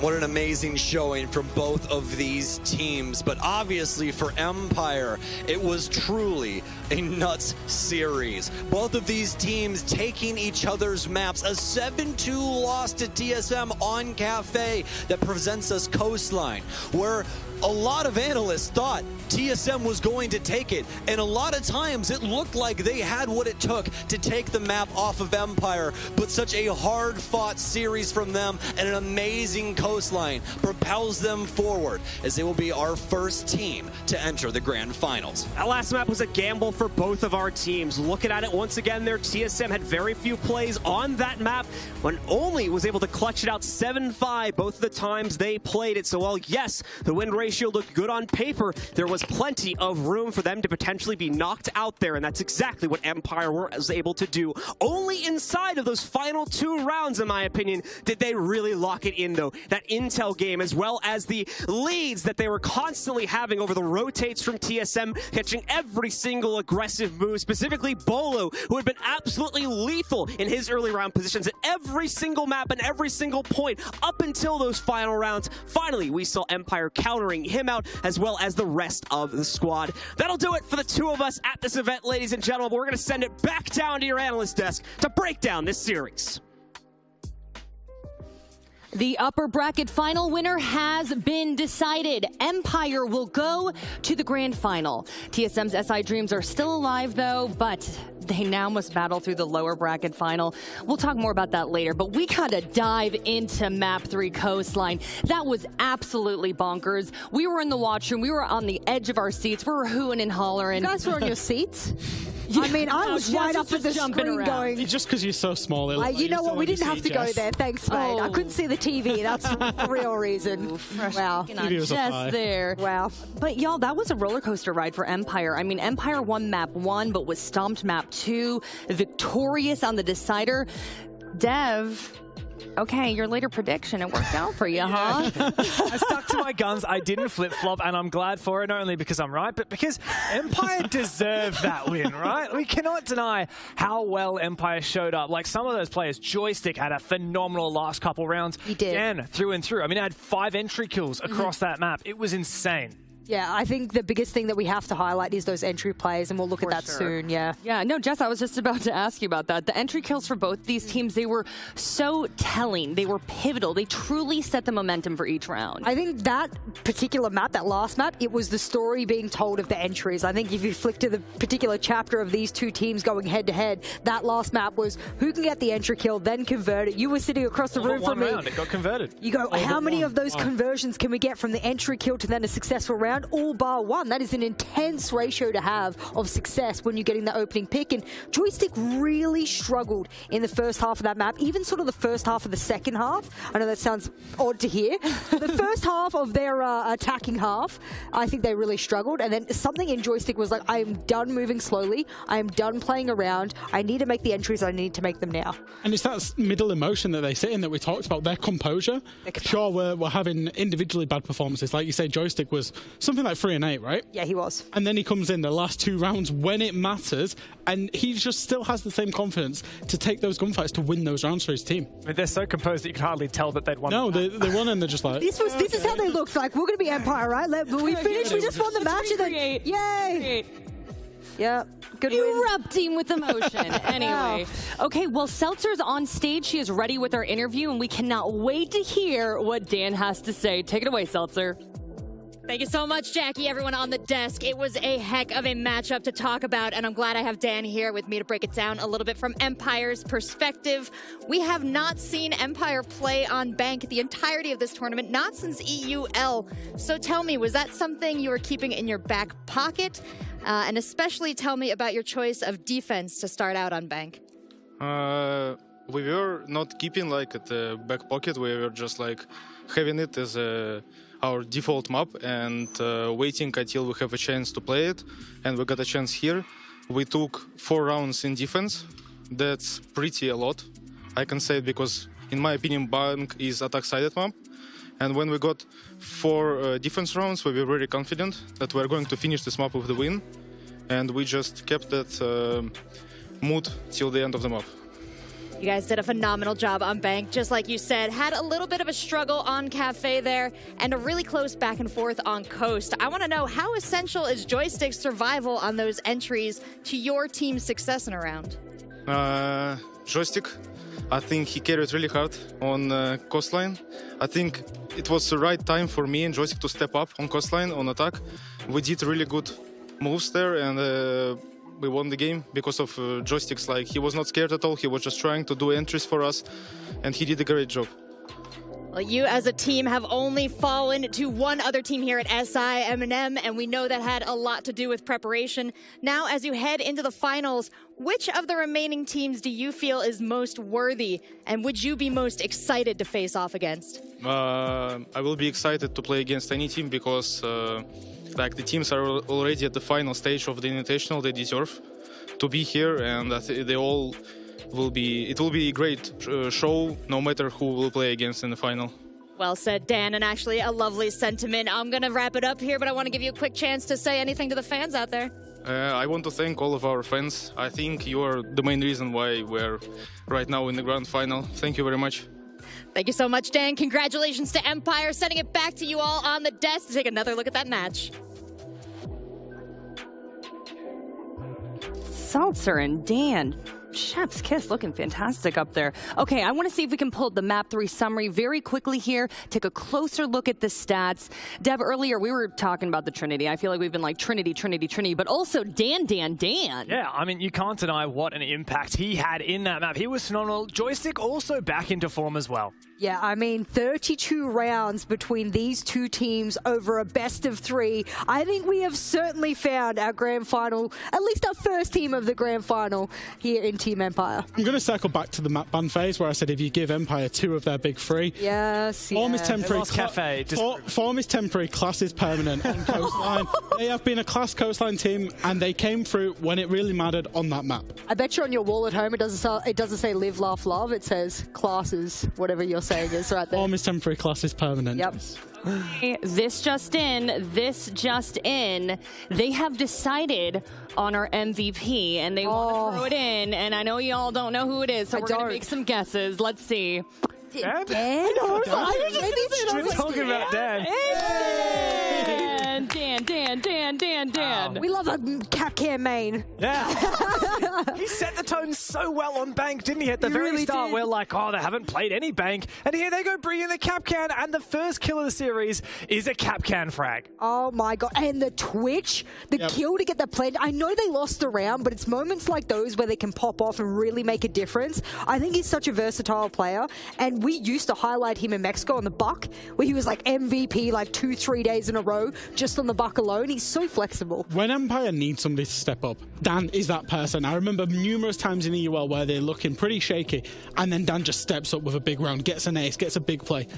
What an amazing showing from both of these teams. But obviously for Empire, it was truly a nuts series. Both of these teams taking each other's maps. A 7-2 loss to TSM on Cafe that presents us Coastline, where a lot of analysts thought TSM was going to take it, and a lot of times it looked like they had what it took to take the map off of Empire, but such a hard-fought series from them and an amazing Coastline propels them forward as they will be our first team to enter the grand finals. That last map was a gamble for both of our teams. Looking at it once again there, TSM had very few plays on that map when only was able to clutch it out 7-5 both of the times they played it. So while yes, the win ratio looked good on paper, there was plenty of room for them to potentially be knocked out there, and that's exactly what Empire was able to do. Only inside of those final 2 rounds, in my opinion, did they really lock it in, though. That intel game, as well as the leads that they were constantly having over the rotates from TSM, catching every single aggressive move, specifically Bolo, who had been absolutely lethal in his early round positions at every single map and every single point up until those final rounds. Finally, we saw Empire countering him out, as well as the rest of the squad. That'll do it for the 2 of us at this event, ladies and gentlemen. We're going to send it back down to your analyst desk to break down this series. The upper bracket final winner has been decided. Empire will go to the grand final. TSM's SI Dreams are still alive, though, but they now must battle through the lower bracket final. We'll talk more about that later, but we gotta dive into Map 3 Coastline. That was absolutely bonkers. We were in the watch room. We were on the edge of our seats. We were hooing and hollering. You guys were on your seats? Yeah, I mean, I was right up at the screen going... Just because you're so small. You know what? We didn't have to go there. Thanks, mate. I couldn't see the TV. That's the real reason. Wow. Just there. Wow. But y'all, that was a roller coaster ride for Empire. I mean, Empire won map 1, but was stomped map 2, victorious on the decider. Dev, Okay, your later prediction, it worked out for you, huh? I stuck to my guns. I didn't flip-flop, and I'm glad for it, not only because I'm right, but because Empire deserved that win, right? We cannot deny how well Empire showed up. Like, some of those players, Joystick had a phenomenal last couple rounds. He did. Dan, through and through. I mean, I had 5 entry kills across that map. It was insane. Yeah, I think the biggest thing that we have to highlight is those entry plays, and we'll look at that soon, yeah. Yeah, no, Jess, I was just about to ask you about that. The entry kills for both these teams, they were so telling. They were pivotal. They truly set the momentum for each round. I think that particular map, that last map, it was the story being told of the entries. I think if you flick to the particular chapter of these two teams going head-to-head, that last map was who can get the entry kill, then convert it. You were sitting across the room from me. Round, it got converted. You go, how many of those conversions can we get from the entry kill to then a successful round? All bar one. That is an intense ratio to have of success when you're getting the opening pick. And Joystick really struggled in the first half of that map, even sort of the first half of the second half. I know that sounds odd to hear. The first half of their attacking half, I think they really struggled. And then something in Joystick was like, I am done moving slowly. I am done playing around. I need to make the entries. I need to make them now. And it's that middle emotion that they sit in that we talked about, their composure. Sure, we're having individually bad performances. Like you say, Joystick was something like 3-8, right? Yeah, he was. And then he comes in the last 2 rounds when it matters, and he just still has the same confidence to take those gunfights to win those rounds for his team. I mean, they're so composed that you can hardly tell that they'd won. No, they won, and they're just like... This is how they looked. Like, we're going to be Empire, right? We finished, we just won the match, and then... Yay! Yeah, good win. Erupting with emotion. Anyway. Okay, well, Seltzer's on stage. She is ready with our interview, and we cannot wait to hear what Dan has to say. Take it away, Seltzer. Thank you so much, Jackie, everyone on the desk. It was a heck of a matchup to talk about, and I'm glad I have Dan here with me to break it down a little bit from Empire's perspective. We have not seen Empire play on Bank the entirety of this tournament, not since EUL. So tell me, was that something you were keeping in your back pocket? And especially tell me about your choice of defense to start out on Bank. We were not keeping like at the back pocket. We were just like having it as our default map and waiting until we have a chance to play it. And we got a chance here. We took 4 rounds in defense. That's pretty a lot. I can say it because, in my opinion, Bank is attack-sided map. And when we got 4 defense rounds, we were very confident that we're going to finish this map with the win. And we just kept that mood till the end of the map. You guys did a phenomenal job on Bank, just like you said. Had a little bit of a struggle on Cafe there, and a really close back and forth on Coast. I want to know, how essential is Joystick's survival on those entries to your team's success in a round? Joystick, I think he carried really hard on Coastline. I think it was the right time for me and Joystick to step up on Coastline, on attack. We did really good moves there, and we won the game because of Joysticks. Like, he was not scared at all. He was just trying to do entries for us, and he did a great job. Well, you as a team have only fallen to one other team here at SI, M&M, and we know that had a lot to do with preparation. Now, as you head into the finals, which of the remaining teams do you feel is most worthy, and would you be most excited to face off against? I will be excited to play against any team because like, the teams are already at the final stage of the Invitational. They deserve to be here, and they all will be. It will be a great show, no matter who will play against in the final. Well said, Dan, and actually a lovely sentiment. I'm going to wrap it up here, but I want to give you a quick chance to say anything to the fans out there. I want to thank all of our fans. I think you are the main reason why we're right now in the grand final. Thank you very much. Thank you so much, Dan. Congratulations to Empire. Sending it back to you all on the desk to take another look at that match. Seltzer and Dan. Chef's kiss, looking fantastic up there. Okay, I want to see if we can pull the Map 3 summary very quickly here, take a closer look at the stats. Dev, earlier we were talking about the Trinity. I feel like we've been like Trinity, but also Dan. Yeah, I mean, you can't deny what an impact he had in that map. He was phenomenal. Joystick also back into form as well. Yeah, I mean, 32 rounds between these two teams over a best of 3. I think we have certainly found our grand final, at least our first team of the grand final here in in Team Empire. I'm going to circle back to the map ban phase where I said if you give Empire 2 of their big 3, yes, form is temporary. Form is temporary, class is permanent on Coastline. They have been a class Coastline team, and they came through when it really mattered on that map. I bet you on your wall at home it doesn't say live, laugh, love. It says classes, whatever you're saying is right there. Form is temporary, class is permanent. Yep. This just in. They have decided on our MVP, and they want to throw it in. And I know y'all don't know who it is, so we're going to make some guesses. Let's see. Dan? We're talking about Dan. Dan. We love a Capcan main. Yeah. He set the tone so well on Bank, didn't he? At the very start, we're like, oh, they haven't played any Bank. And here they go bring in the Capcan, and the first kill of the series is a Capcan frag. Oh my god. And the Twitch, the kill to get the plant. I know they lost the round, but it's moments like those where they can pop off and really make a difference. I think he's such a versatile player, and we used to highlight him in Mexico on the Buck, where he was like MVP like 2-3 days in a row just on the Buck alone. He's so flexible. When Empire needs somebody to step up, Dan is that person. I remember numerous times in the UL where they're looking pretty shaky, and then Dan just steps up with a big round, gets an ace, gets a big play.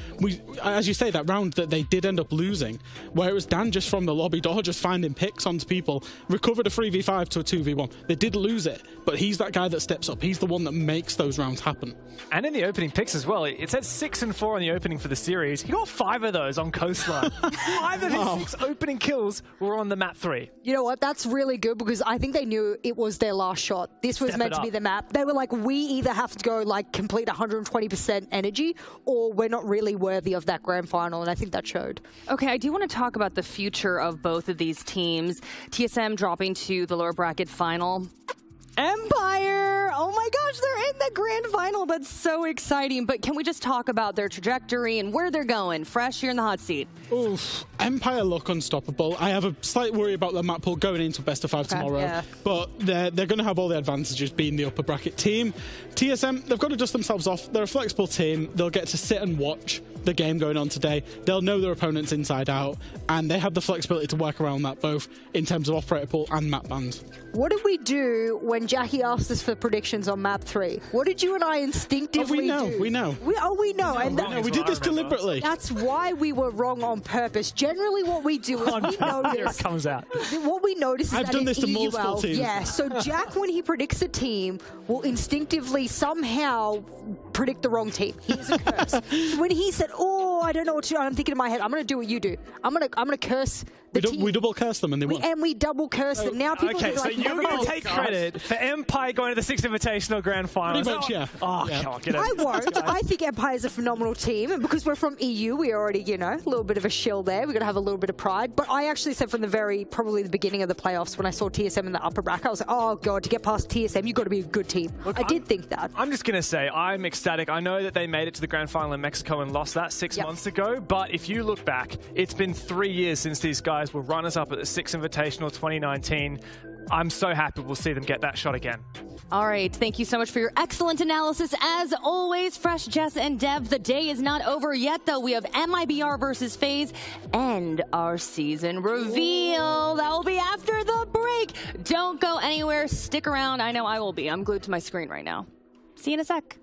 As you say, that round that they did end up losing, where it was Dan just from the lobby door, just finding picks onto people, recovered a 3v5 to a 2v1. They did lose it, but he's that guy that steps up. He's the one that makes those rounds happen. And in the opening picks as well, it said 6 and 4 in the opening for the series. He got 5 of those on Coastline. 5 of his 6 opening kills were on the map 3. You know what? That's really good, because I think they knew it was their last shot. This was meant to be the map. They were like, we either have to go like complete 120% energy, or we're not really worthy of that grand final, and I think that showed. Okay, I do want to talk about the future of both of these teams. TSM dropping to the lower bracket final. Empire! Oh my gosh, they're in the grand final. That's so exciting. But can we just talk about their trajectory and where they're going? Fresh here in the hot seat. Oof. Empire look unstoppable. I have a slight worry about the map pool going into best of 5 tomorrow. But they're going to have all the advantages being the upper bracket team. TSM, they've got to dust themselves off. They're a flexible team. They'll get to sit and watch the game going on today. They'll know their opponents inside out, and they have the flexibility to work around that both in terms of operator pool and map bans. What did we do when Jackie asked us for predictions on map 3? What did you and I instinctively do? We know. We know. We did this deliberately. That's why we were wrong on purpose. Generally what we do is we notice. It comes out. What we notice is I've that done in this to multiple EUL, teams. yeah, so Jack, when he predicts a team, will instinctively somehow predict the wrong team. He is a curse. So when he said, oh, I don't know what to do, I'm thinking in my head, I'm going to do what you do. I'm going to curse the team. We double curse them and they won. And we double curse them. Now people Okay, are so like, you're going to take credit for Empire going to the 6th Invitational Grand Final. Pretty much, yeah. Oh, Yeah. come on, get I over won't. I think Empire's a phenomenal team, and because we're from EU, we already, a little bit of a shill there. We're going to have a little bit of pride. But I actually said from probably the beginning of the playoffs, when I saw TSM in the upper bracket, I was like, oh god, to get past TSM, you've got to be a good team. Look, I did think that. I'm just going to say, I'm ecstatic. I know that they made it to the Grand Final in Mexico and lost that 6 months ago, but if you look back, it's been 3 years since these guys were runners-up at the 6th Invitational 2019. I'm so happy we'll see them get that shot again. All right, thank you so much for your excellent analysis. As always, Fresh, Jess, and Dev, the day is not over yet, though. We have MIBR versus FaZe and our season reveal. That will be after the break. Don't go anywhere. Stick around. I know I will be. I'm glued to my screen right now. See you in a sec.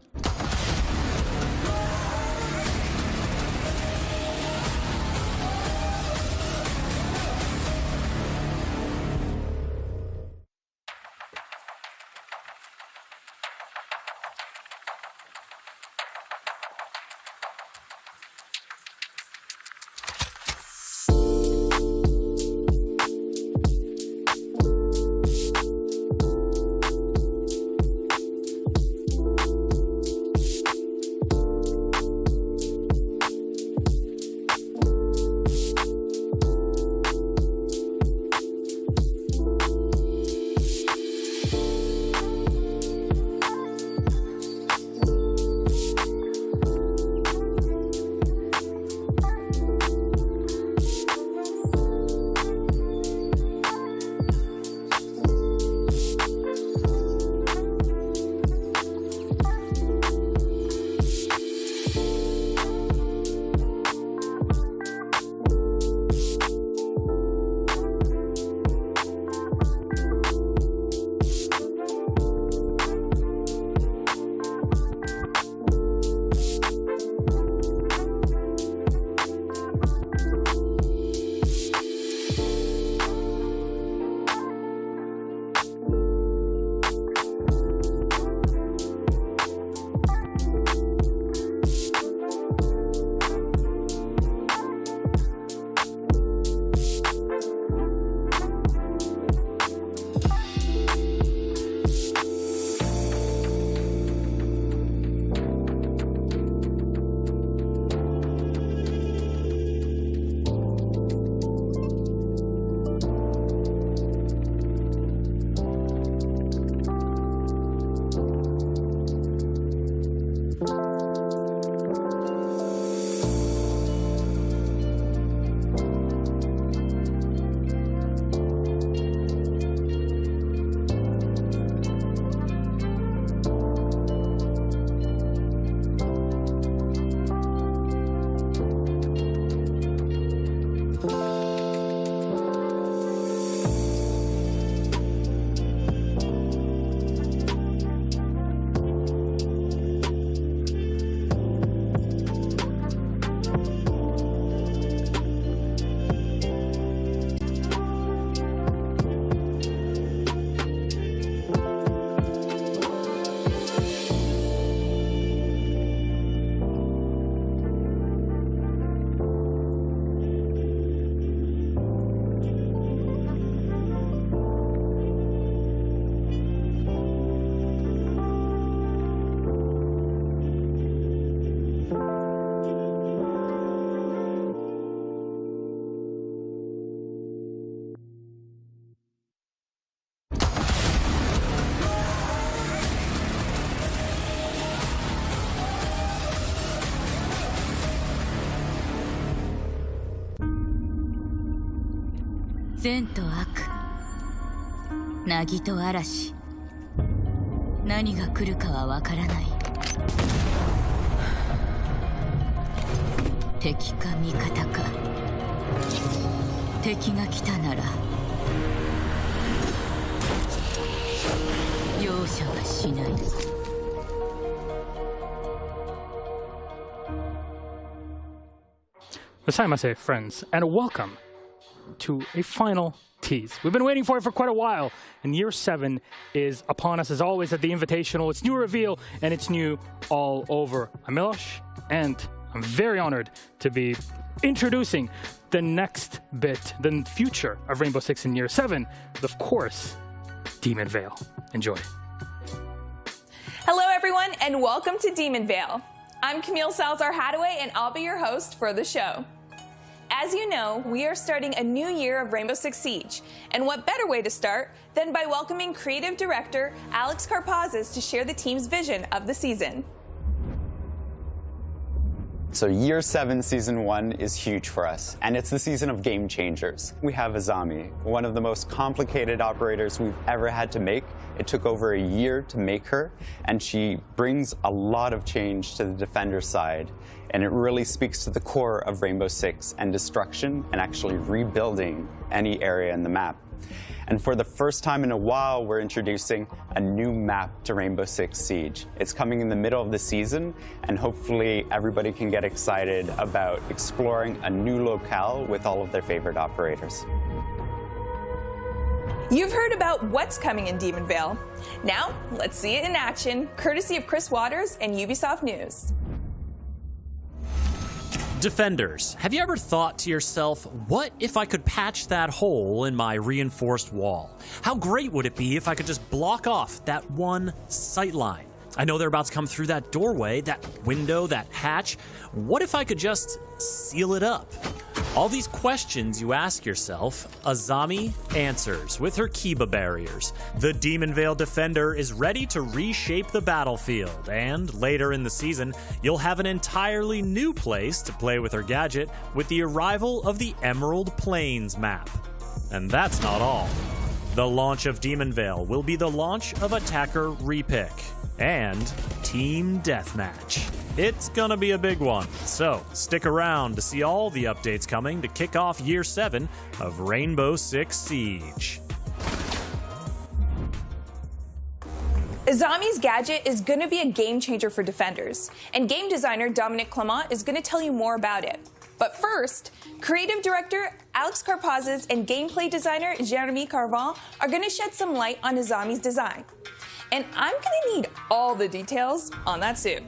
善と悪、凪と嵐、何が来るかはわからない。敵か味方か。敵が来たなら容赦はしない。Osaimase, friends, and welcome to a final tease. We've been waiting for it for quite a while, and year 7 is upon us as always at the Invitational. It's new reveal, and it's new all over. I'm Milosh, and I'm very honored to be introducing the next bit, the future of Rainbow Six in year 7, with, of course, Demon Vale. Enjoy. Hello, everyone, and welcome to Demon Vale. I'm Camille Salazar-Hadaway, and I'll be your host for the show. As you know, we are starting a new year of Rainbow Six Siege, and what better way to start than by welcoming creative director Alex Karpazis to share the team's vision of the season. So year 7, season 1 is huge for us, and it's the season of game changers. We have Azami, one of the most complicated operators we've ever had to make. It took over a year to make her, and she brings a lot of change to the defender side, and it really speaks to the core of Rainbow Six and destruction and actually rebuilding any area in the map. And for the first time in a while, we're introducing a new map to Rainbow Six Siege. It's coming in the middle of the season, and hopefully everybody can get excited about exploring a new locale with all of their favorite operators. You've heard about what's coming in Demon Vale. Now, let's see it in action, courtesy of Chris Waters and Ubisoft News. Defenders, have you ever thought to yourself, what if I could patch that hole in my reinforced wall? How great would it be if I could just block off that one sight line? I know they're about to come through that doorway, that window, that hatch. What if I could just seal it up? All these questions you ask yourself, Azami answers with her Kiba barriers. The Demon Vale Defender is ready to reshape the battlefield, and later in the season, you'll have an entirely new place to play with her gadget with the arrival of the Emerald Plains map. And that's not all. The launch of Demon Vale will be the launch of Attacker Repick and Team Deathmatch. It's gonna be a big one, so stick around to see all the updates coming to kick off Year 7 of Rainbow Six Siege. Azami's gadget is going to be a game changer for defenders, and game designer Dominic Clement is going to tell you more about it. But first, creative director Alex Karpazis and gameplay designer Jeremy Carvan are going to shed some light on Azami's design. And I'm going to need all the details on that suit.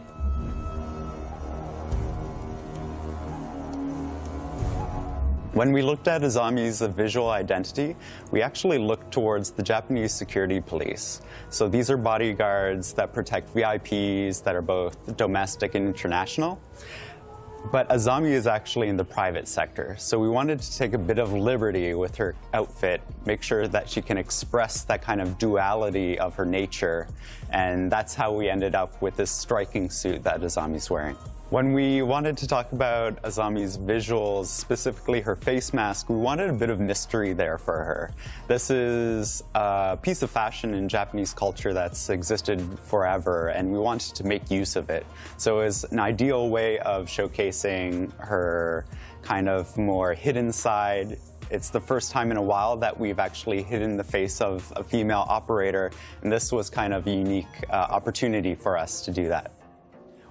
When we looked at Azami's visual identity, we actually looked towards the Japanese security police. So these are bodyguards that protect VIPs that are both domestic and international. But Azami is actually in the private sector, so we wanted to take a bit of liberty with her outfit, make sure that she can express that kind of duality of her nature, and that's how we ended up with this striking suit that Azami's wearing. When we wanted to talk about Azami's visuals, specifically her face mask, we wanted a bit of mystery there for her. This is a piece of fashion in Japanese culture that's existed forever, and we wanted to make use of it. So it was an ideal way of showcasing her kind of more hidden side. It's the first time in a while that we've actually hidden the face of a female operator, and this was kind of a unique opportunity for us to do that.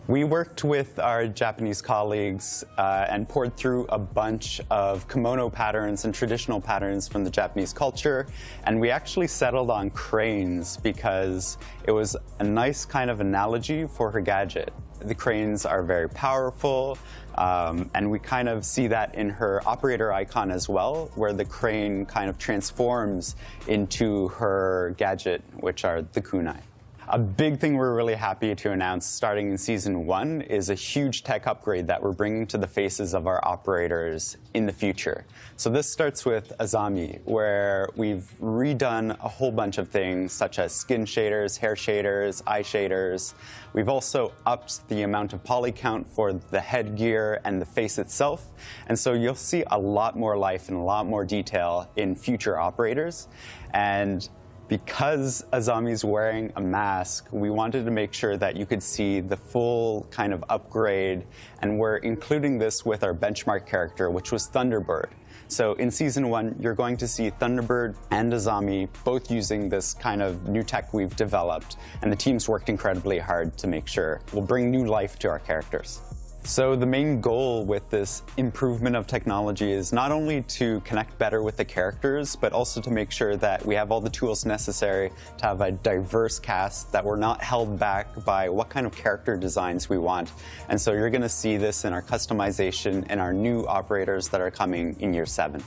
We worked with our Japanese colleagues and poured through a bunch of kimono patterns and traditional patterns from the Japanese culture, and we actually settled on cranes because it was a nice kind of analogy for her gadget. The cranes are very powerful, and we kind of see that in her operator icon as well, where the crane kind of transforms into her gadget, which are the kunai. A big thing we're really happy to announce starting in Season 1 is a huge tech upgrade that we're bringing to the faces of our operators in the future. So this starts with Azami, where we've redone a whole bunch of things such as skin shaders, hair shaders, eye shaders. We've also upped the amount of poly count for the headgear and the face itself. And so you'll see a lot more life and a lot more detail in future operators. And because Azami's wearing a mask, we wanted to make sure that you could see the full kind of upgrade, and we're including this with our benchmark character, which was Thunderbird. So in Season 1, you're going to see Thunderbird and Azami both using this kind of new tech we've developed, and the team's worked incredibly hard to make sure we'll bring new life to our characters. So the main goal with this improvement of technology is not only to connect better with the characters, but also to make sure that we have all the tools necessary to have a diverse cast, that we're not held back by what kind of character designs we want. And so you're going to see this in our customization and our new operators that are coming in Year 7.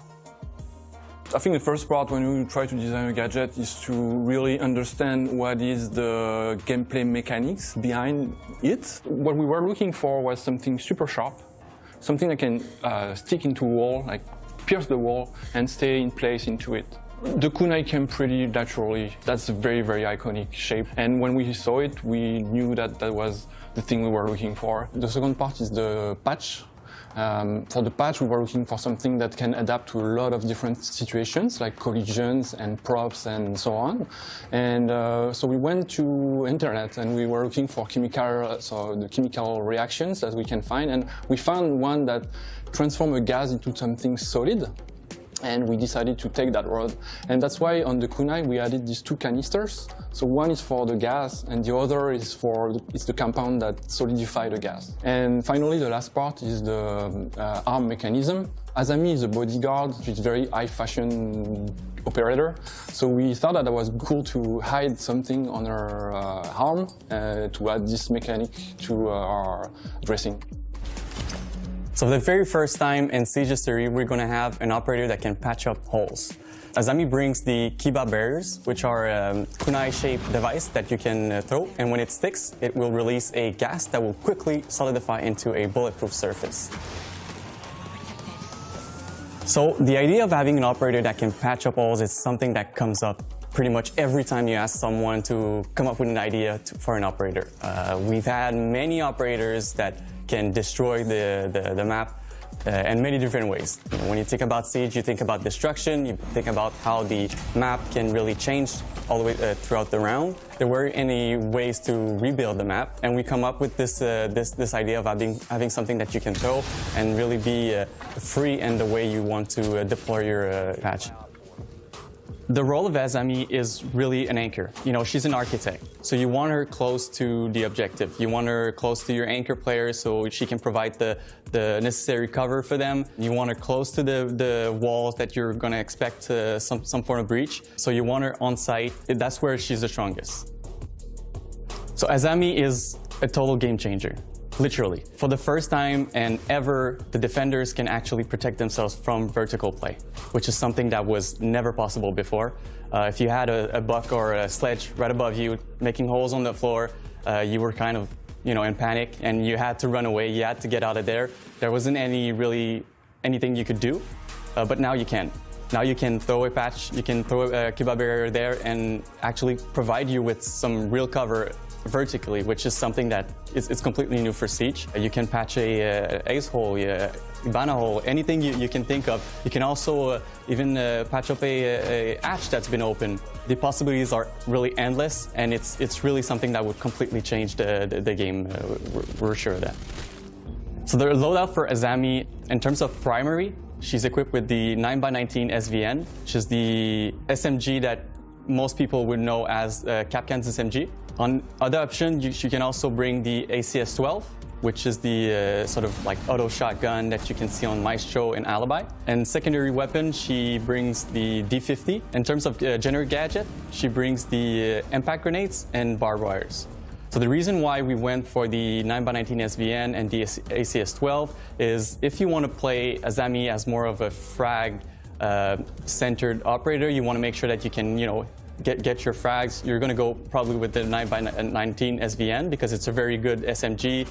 I think the first part when we try to design a gadget is to really understand what is the gameplay mechanics behind it. What we were looking for was something super sharp, something that can stick into a wall, like pierce the wall and stay in place into it. The kunai came pretty naturally. That's a very, very iconic shape. And when we saw it, we knew that that was the thing we were looking for. The second part is the patch. For the patch, we were looking for something that can adapt to a lot of different situations, like collisions and props and so on. And so we went to internet and we were looking for the chemical reactions that we can find. And we found one that transformed a gas into something solid. And we decided to take that road. And that's why on the kunai we added these two canisters. So one is for the gas and the other is it's the compound that solidifies the gas. And finally the last part is the arm mechanism. Azami is a bodyguard, she's a very high fashion operator. So we thought that it was cool to hide something on her arm to add this mechanic to our dressing. So for the very first time in Siege history, we're going to have an operator that can patch up holes. Azami brings the Kiba barriers, which are a kunai-shaped device that you can throw, and when it sticks, it will release a gas that will quickly solidify into a bulletproof surface. So the idea of having an operator that can patch up holes is something that comes up pretty much every time you ask someone to come up with an idea for an operator. We've had many operators that can destroy the map in many different ways. You know, when you think about Siege, you think about destruction, you think about how the map can really change all the way throughout the round. There weren't any ways to rebuild the map, and we come up with this idea of having something that you can throw and really be free in the way you want to deploy your patch. The role of Azami is really an anchor. You know, she's an architect, so you want her close to the objective. You want her close to your anchor players so she can provide the necessary cover for them. You want her close to the walls that you're going to expect some form of breach. So you want her on site. That's where she's the strongest. So Azami is a total game changer. Literally. For the first time and ever, the defenders can actually protect themselves from vertical play, which is something that was never possible before. If you had a buck or a sledge right above you, making holes on the floor, you were kind of, in panic, and you had to run away. You had to get out of there. There wasn't anything you could do, but now you can. Now you can throw a patch, you can throw a Kiba barrier there and actually provide you with some real cover vertically, which is something that it's completely new for Siege. You can patch a ace hole, Ibana hole, anything you can think of. You can also even patch up a hatch that's been open. The possibilities are really endless, and it's really something that would completely change the game. We're sure of that. So the loadout for Azami, in terms of primary, she's equipped with the 9x19 SVN, which is the SMG that most people would know as Capcan's SMG. On other option, you can also bring the ACS-12, which is the sort of like auto shotgun that you can see on Maestro and Alibi. And secondary weapon, she brings the D50. In terms of generic gadget, she brings the impact grenades and barbed wires. So the reason why we went for the 9x19 SVN and the ACS-12 is if you want to play Azami as more of a frag centered operator, you want to make sure that you can, get your frags, you're going to go probably with the 9x19 SVN because it's a very good SMG,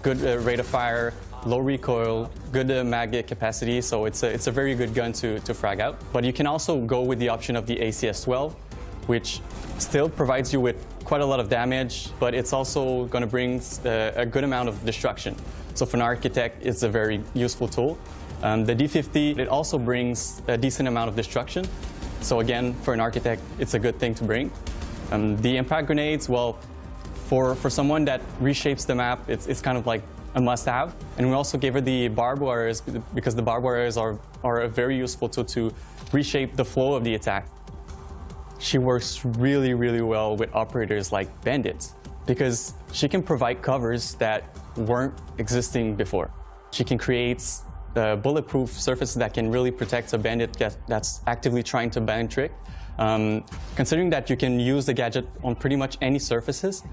good rate of fire, low recoil, good mag capacity, so it's a very good gun to frag out. But you can also go with the option of the ACS-12, which still provides you with quite a lot of damage, but it's also going to bring a good amount of destruction. So for an architect, it's a very useful tool. The D50, it also brings a decent amount of destruction. So again, for an architect, it's a good thing to bring. The impact grenades, well, for someone that reshapes the map, it's kind of like a must-have. And we also gave her the barbed wires because the barbed wires are a very useful tool to reshape the flow of the attack. She works really, really well with operators like bandits because she can provide covers that weren't existing before. She can create bulletproof surfaces that can really protect a bandit that's actively trying to ban trick. Considering that you can use the gadget on pretty much any surfaces,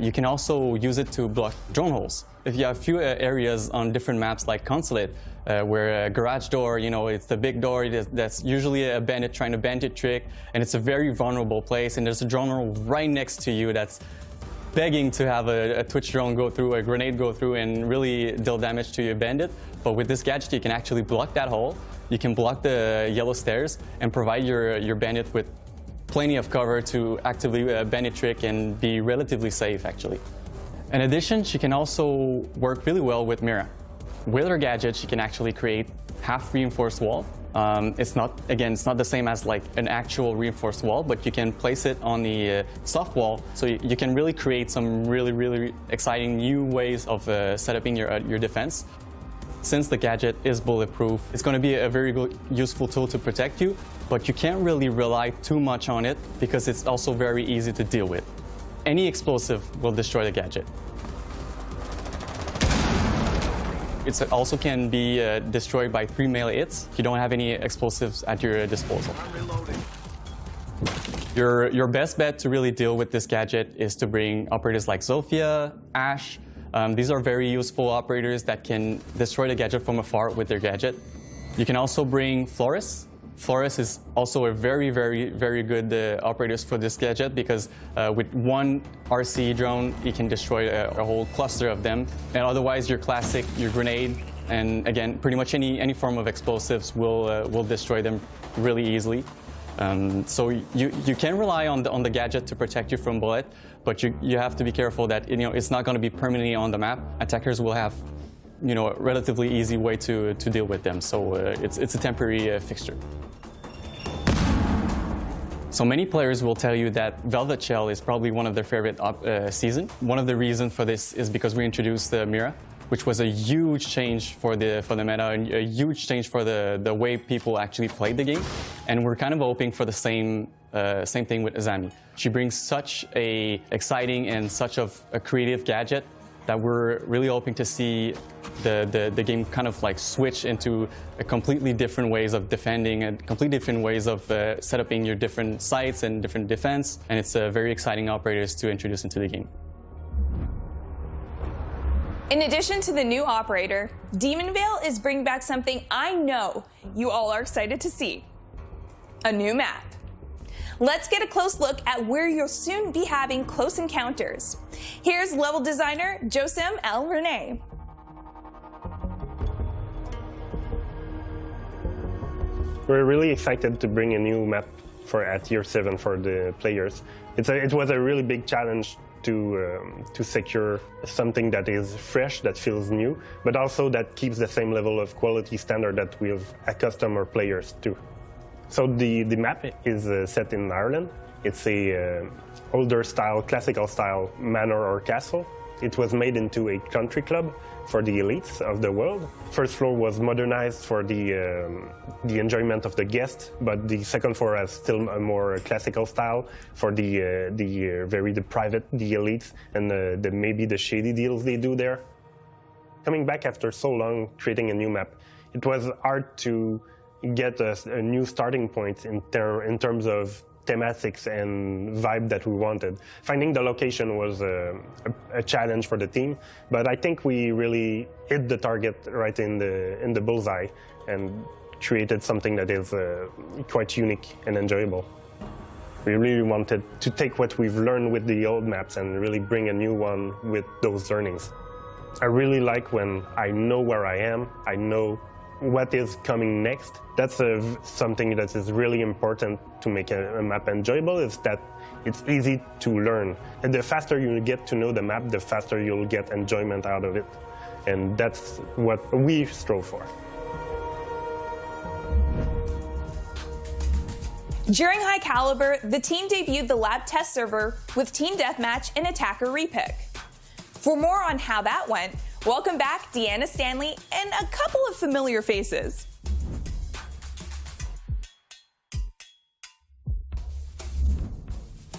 you can also use it to block drone holes. If you have a few areas on different maps like Consulate, where a garage door, it's the big door that's usually a bandit trying to bandit trick, and it's a very vulnerable place, and there's a drone hole right next to you that's begging to have a Twitch drone go through, a grenade go through, and really deal damage to your bandit. But with this gadget, you can actually block that hole, you can block the yellow stairs, and provide your bandit with plenty of cover to actively bandit trick and be relatively safe, actually. In addition, she can also work really well with Mira. With her gadget, she can actually create half reinforced wall. It's not the same as like an actual reinforced wall, but you can place it on the soft wall, so you can really create some really, really exciting new ways of setting your defense. Since the gadget is bulletproof, it's going to be a very good, useful tool to protect you, but you can't really rely too much on it because it's also very easy to deal with. Any explosive will destroy the gadget. It also can be destroyed by 3 melee hits if you don't have any explosives at your disposal. Your best bet to really deal with this gadget is to bring operators like Zofia, Ashe. These are very useful operators that can destroy the gadget from afar with their gadget. You can also bring Flores. Flores is also a very, very, very good operator for this gadget because with one RC drone, you can destroy a whole cluster of them. And otherwise, your classic, your grenade, and again, pretty much any form of explosives will destroy them really easily. So you can rely on the gadget to protect you from bullet, but you have to be careful that it's not going to be permanently on the map. Attackers will have a relatively easy way to deal with them. So it's a temporary fixture. So many players will tell you that Velvet Shell is probably one of their favorite season. One of the reasons for this is because we introduced the Mira, which was a huge change for the meta and a huge change for the way people actually played the game. And we're kind of hoping for the same thing with Azami. She brings such a exciting and such of a creative gadget that we're really hoping to see the game kind of like switch into a completely different ways of defending and completely different ways of setting your different sites and different defense. And it's very exciting operators to introduce into the game. In addition to the new operator, Demonvale is bringing back something I know you all are excited to see: a new map. Let's get a close look at where you'll soon be having close encounters. Here's level designer Josem L. Rene. We're really excited to bring a new map at Year 7 for the players. It was a really big challenge to secure something that is fresh, that feels new, but also that keeps the same level of quality standard that we've accustomed our players to. So the map is set in Ireland. It's a older style, classical style manor or castle. It was made into a country club for the elites of the world. First floor was modernized for the enjoyment of the guests, but the second floor has still a more classical style for the private, the elites, and maybe the shady deals they do there. Coming back after so long, creating a new map, it was hard to get a new starting point in terms of thematics and vibe that we wanted. Finding the location was a challenge for the team, but I think we really hit the target right in the bullseye and created something that is quite unique and enjoyable. We really wanted to take what we've learned with the old maps and really bring a new one with those learnings. I really like when I know where I am, I know what is coming next. That's something that is really important to make a map enjoyable, is that it's easy to learn. And the faster you get to know the map, the faster you'll get enjoyment out of it. And that's what we strove for. During High Caliber, the team debuted the lab test server with Team Deathmatch and Attacker Repick. For more on how that went, welcome back Deanna Stanley and a couple of familiar faces.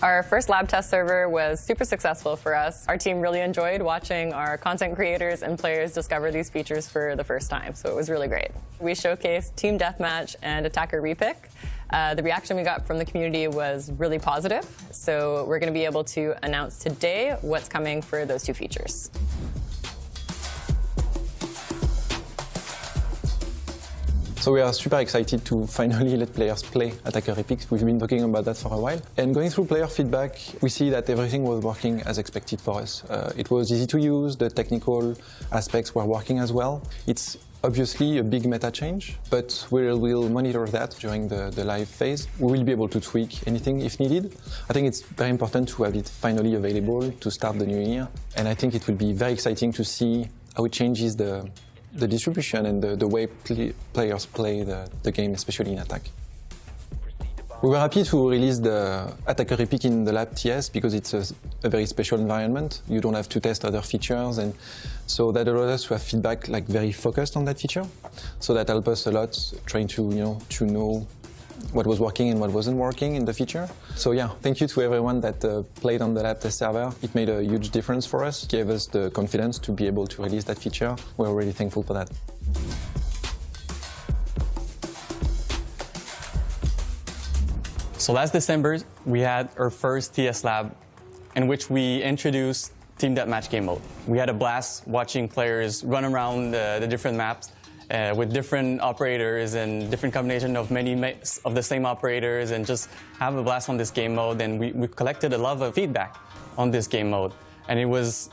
Our first lab test server was super successful for us. Our team really enjoyed watching our content creators and players discover these features for the first time, so it was really great. We showcased Team Deathmatch and Attacker Repick. The reaction we got from the community was really positive, so we're going to be able to announce today what's coming for those two features. So we are super excited to finally let players play Attacker Epic. We've been talking about that for a while. And going through player feedback, we see that everything was working as expected for us. It was easy to use, the technical aspects were working as well. It's obviously a big meta change, but we'll monitor that during the live phase. We will be able to tweak anything if needed. I think it's very important to have it finally available to start the new year. And I think it will be very exciting to see how it changes the distribution and the way players play the game, especially in attack. We were happy to release the Attacker Epic in the Lab TS because it's a very special environment. You don't have to test other features, and so that allowed us to have feedback like very focused on that feature. So that helped us a lot trying to know what was working and what wasn't working in the feature. So yeah, thank you to everyone that played on the lab test server. It made a huge difference for us. It gave us the confidence to be able to release that feature. We're really thankful for that. So last December, we had our first TS Lab in which we introduced Team Deathmatch game mode. We had a blast watching players run around the different maps with different operators and different combination of many of the same operators, and just have a blast on this game mode. And we collected a lot of feedback on this game mode. And it was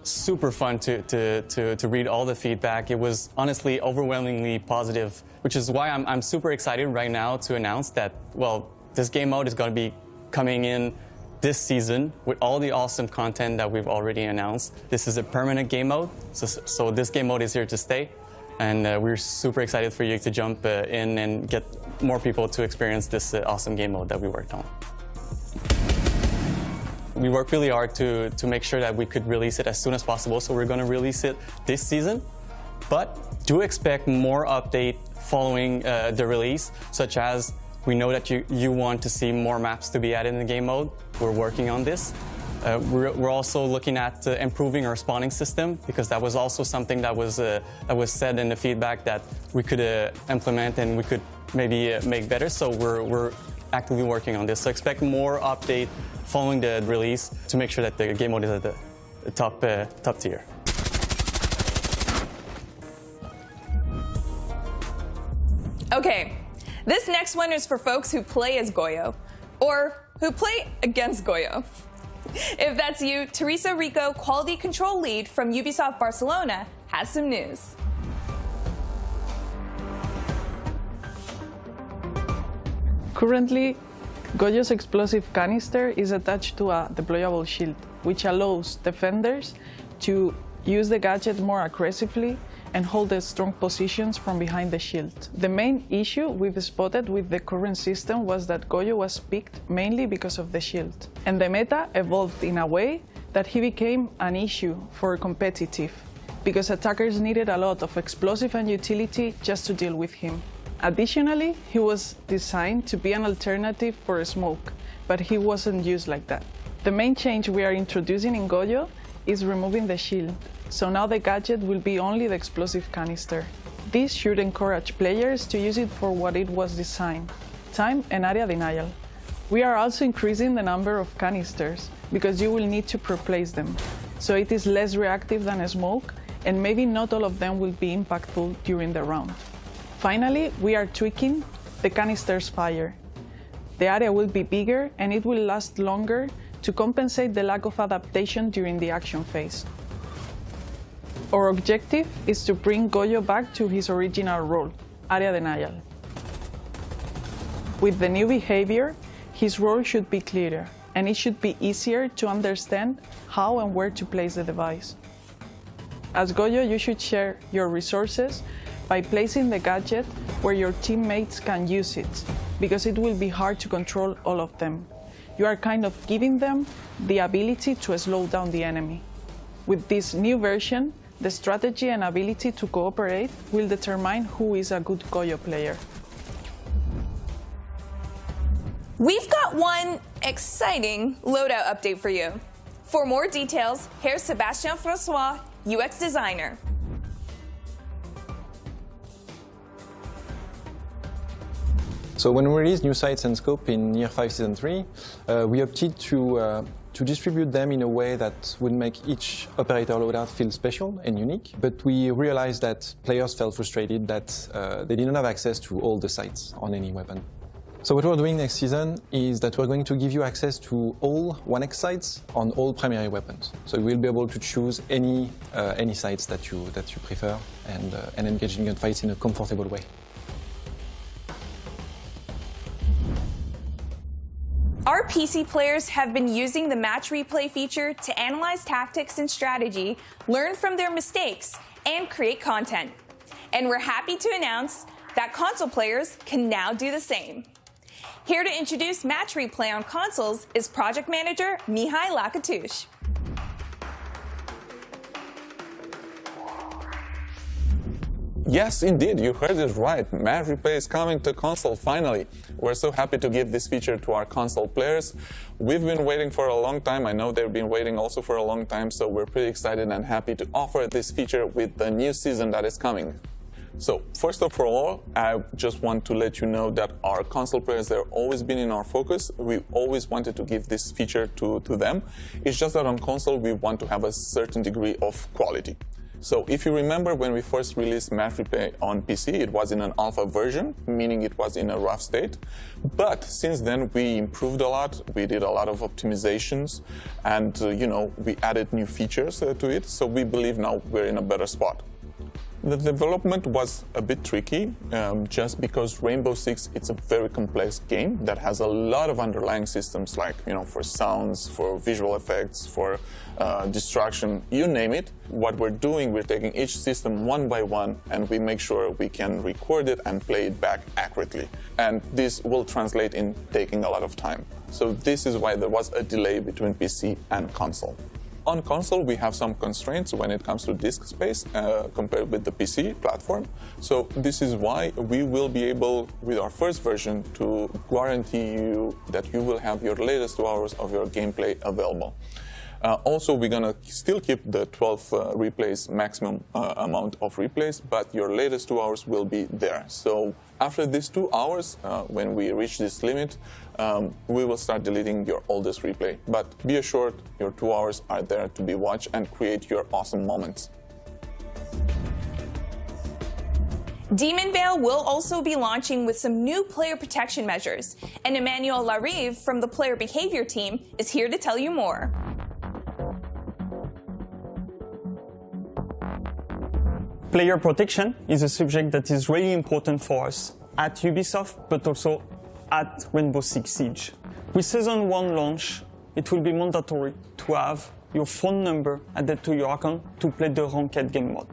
super fun to read all the feedback. It was honestly overwhelmingly positive, which is why I'm super excited right now to announce that, well, this game mode is going to be coming in this season with all the awesome content that we've already announced. This is a permanent game mode, so this game mode is here to stay. And we're super excited for you to jump in and get more people to experience this awesome game mode that we worked on. We worked really hard to make sure that we could release it as soon as possible, so we're going to release it this season. But do expect more update following the release, such as we know that you want to see more maps to be added in the game mode. We're working on this. We're also looking at improving our spawning system, because that was also something that was said in the feedback that we could implement and we could maybe make better. So we're actively working on this. So expect more update following the release to make sure that the game mode is at the top tier. Okay, this next one is for folks who play as Goyo, or who play against Goyo. If that's you, Teresa Rico, Quality Control Lead from Ubisoft Barcelona, has some news. Currently, Goyo's explosive canister is attached to a deployable shield, which allows defenders to use the gadget more aggressively and hold the strong positions from behind the shield. The main issue we've spotted with the current system was that Goyo was picked mainly because of the shield, and the meta evolved in a way that he became an issue for competitive, because attackers needed a lot of explosive and utility just to deal with him. Additionally, he was designed to be an alternative for smoke, but he wasn't used like that. The main change we are introducing in Goyo is removing the shield, so now the gadget will be only the explosive canister. This should encourage players to use it for what it was designed, time and area denial. We are also increasing the number of canisters, because you will need to replace them, so it is less reactive than a smoke, and maybe not all of them will be impactful during the round. Finally, we are tweaking the canister's fire. The area will be bigger and it will last longer to compensate the lack of adaptation during the action phase. Our objective is to bring Goyo back to his original role, area denial. With the new behavior, his role should be clearer, and it should be easier to understand how and where to place the device. As Goyo, you should share your resources by placing the gadget where your teammates can use it, because it will be hard to control all of them. You are kind of giving them the ability to slow down the enemy. With this new version, the strategy and ability to cooperate will determine who is a good Goyo player. We've got one exciting loadout update for you. For more details, here's Sébastien François, UX designer. So when we released new sites and scope in Year 5 Season 3, we opted to distribute them in a way that would make each operator loadout feel special and unique. But we realized that players felt frustrated that they didn't have access to all the sites on any weapon. So what we're doing next season is that we're going to give you access to all 1x sites on all primary weapons. So you will be able to choose any sites that you prefer and engage in gunfights in a comfortable way. Our PC players have been using the match replay feature to analyze tactics and strategy, learn from their mistakes, and create content. And we're happy to announce that console players can now do the same. Here to introduce match replay on consoles is project manager Mihai Lakatush. Yes, indeed, you heard it right. Match replay is coming to console finally. We're so happy to give this feature to our console players. We've been waiting for a long time. I know they've been waiting also for a long time, so we're pretty excited and happy to offer this feature with the new season that is coming. So first of all, I just want to let you know that our console players, they've always been in our focus. We always wanted to give this feature to them. It's just that on console, we want to have a certain degree of quality. So if you remember when we first released Match Replay on PC, it was in an alpha version, meaning it was in a rough state. But since then, we improved a lot. We did a lot of optimizations and, we added new features to it. So we believe now we're in a better spot. The development was a bit tricky, just because Rainbow Six, it's a very complex game that has a lot of underlying systems like, for sounds, for visual effects, for distraction, you name it. What we're doing, we're taking each system one by one and we make sure we can record it and play it back accurately. And this will translate in taking a lot of time. So this is why there was a delay between PC and console. On console, we have some constraints when it comes to disk space compared with the PC platform. So this is why we will be able, with our first version, to guarantee you that you will have your latest 2 hours of your gameplay available. Also, we're going to still keep the 12 replays, maximum amount of replays, but your latest 2 hours will be there. So after these 2 hours, when we reach this limit, we will start deleting your oldest replay. But be assured, your 2 hours are there to be watched and create your awesome moments. Demon Vale will also be launching with some new player protection measures, and Emmanuel Larive from the player behavior team is here to tell you more. Player protection is a subject that is really important for us at Ubisoft, but also at Rainbow Six Siege. With Season 1 launch, it will be mandatory to have your phone number added to your account to play the ranked game mode.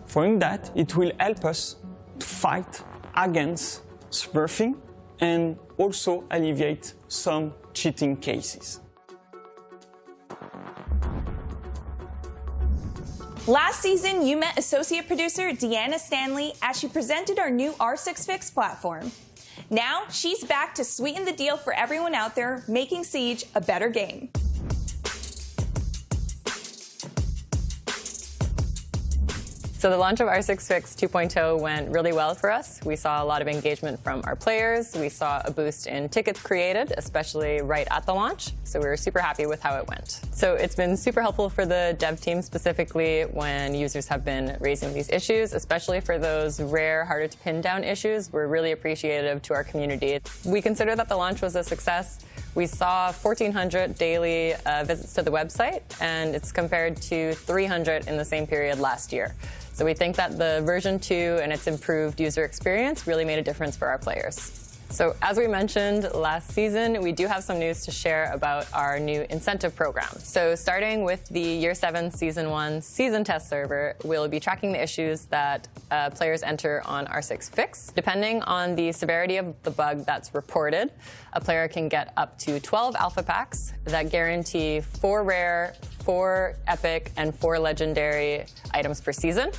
For that, it will help us to fight against smurfing and also alleviate some cheating cases. Last season, you met associate producer Deanna Stanley as she presented our new R6 Fix platform. Now, she's back to sweeten the deal for everyone out there, making Siege a better game. So the launch of R6 Fix 2.0 went really well for us. We saw a lot of engagement from our players. We saw a boost in tickets created, especially right at the launch. So we were super happy with how it went. So it's been super helpful for the dev team, specifically when users have been raising these issues, especially for those rare, harder to pin down issues. We're really appreciative to our community. We consider that the launch was a success. We saw 1,400 daily visits to the website, and it's compared to 300 in the same period last year. So we think that the version 2 and its improved user experience really made a difference for our players. So as we mentioned last season, we do have some news to share about our new incentive program. So starting with the Year 7 Season 1 season test server, we'll be tracking the issues that players enter on R6 Fix. Depending on the severity of the bug that's reported, a player can get up to 12 alpha packs that guarantee 4 rare, 4 epic, and 4 legendary items per season.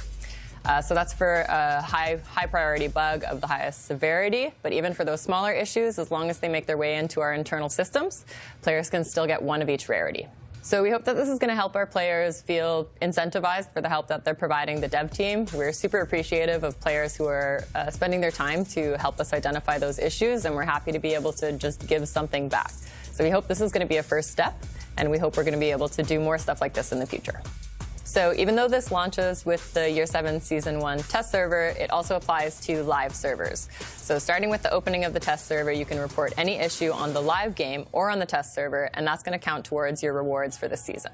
So that's for a high priority bug of the highest severity. But even for those smaller issues, as long as they make their way into our internal systems, players can still get 1 of each rarity. So we hope that this is going to help our players feel incentivized for the help that they're providing the dev team. We're super appreciative of players who are spending their time to help us identify those issues, and we're happy to be able to just give something back. So we hope this is going to be a first step, and we hope we're going to be able to do more stuff like this in the future. So even though this launches with the Year 7 Season 1 test server, it also applies to live servers. So starting with the opening of the test server, you can report any issue on the live game or on the test server, and that's going to count towards your rewards for the season.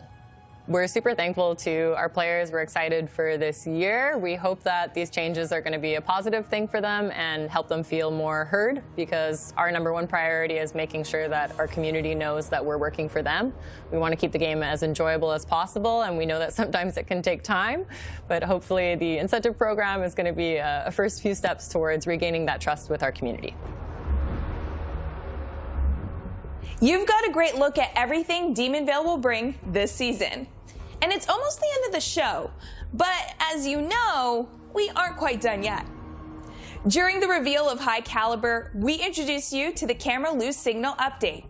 We're super thankful to our players. We're excited for this year. We hope that these changes are going to be a positive thing for them and help them feel more heard, because our #1 priority is making sure that our community knows that we're working for them. We want to keep the game as enjoyable as possible, and we know that sometimes it can take time, but hopefully the incentive program is going to be a first few steps towards regaining that trust with our community. You've got a great look at everything Demonvale will bring this season. And it's almost the end of the show, but as you know, we aren't quite done yet. During the reveal of High Caliber, we introduced you to the camera loose signal update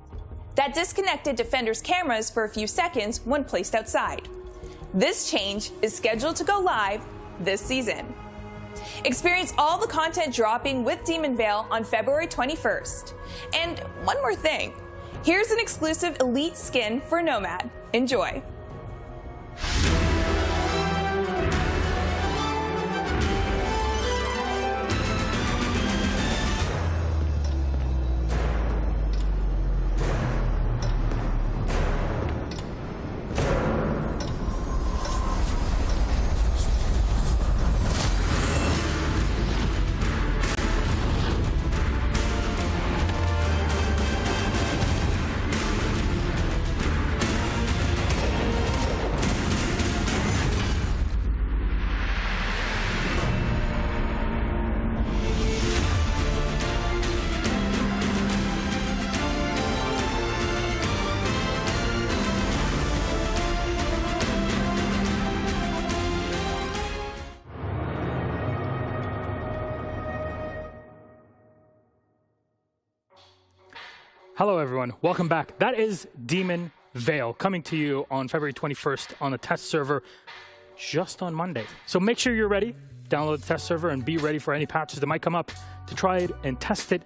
that disconnected defenders' cameras for a few seconds when placed outside. This change is scheduled to go live this season. Experience all the content dropping with Demonvale on February 21st. And one more thing, here's an exclusive elite skin for Nomad. Enjoy. Hello, everyone. Welcome back. That is Demonvale coming to you on February 21st on the test server just on Monday. So make sure you're ready. Download the test server and be ready for any patches that might come up to try it and test it.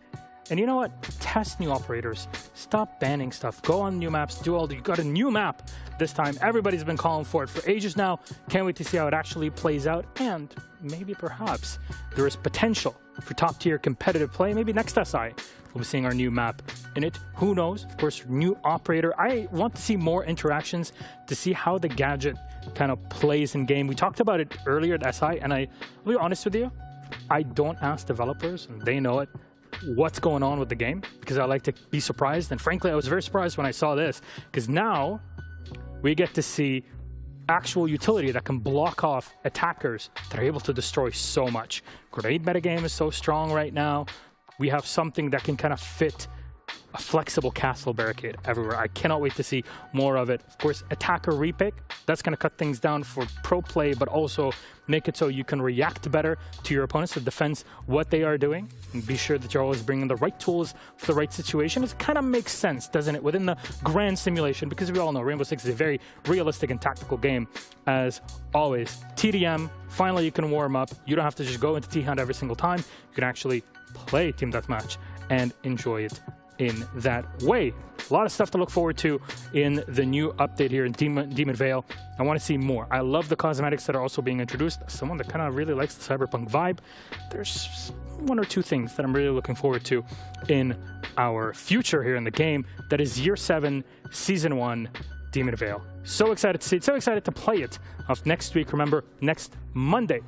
And you know what? Test new operators. Stop banning stuff. Go on new maps. You got a new map this time. Everybody's been calling for it for ages now. Can't wait to see how it actually plays out. And maybe perhaps there is potential for top-tier competitive play. Maybe next SI we'll be seeing our new map in it. Who knows? Of course, new operator. I want to see more interactions to see how the gadget kind of plays in game. We talked about it earlier at SI, and I'll be honest with you, I don't ask developers, and they know it, what's going on with the game, because I like to be surprised. And frankly, I was very surprised when I saw this, because now we get to see actual utility that can block off attackers that are able to destroy so much. Grenade metagame is so strong right now. We have something that can kind of fit a flexible castle barricade everywhere. I cannot wait to see more of it. Of course, attacker repick, that's going to cut things down for pro play, but also make it so you can react better to your opponents to defend what they are doing. And be sure that you're always bringing the right tools for the right situation. It kind of makes sense, doesn't it, within the grand simulation, because we all know Rainbow Six is a very realistic and tactical game. As always, TDM, finally you can warm up. You don't have to just go into T-Hunt every single time. You can actually play Team Deathmatch and enjoy it in that way. A lot of stuff to look forward to in the new update here in Demon Vale. I want to see more. I love the cosmetics that are also being introduced. Someone that kind of really likes the cyberpunk vibe. There's one or two things that I'm really looking forward to in our future here in the game. That is Year 7, Season 1, Demon Vale. So excited to see it, so excited to play it off next week. Remember, next Monday,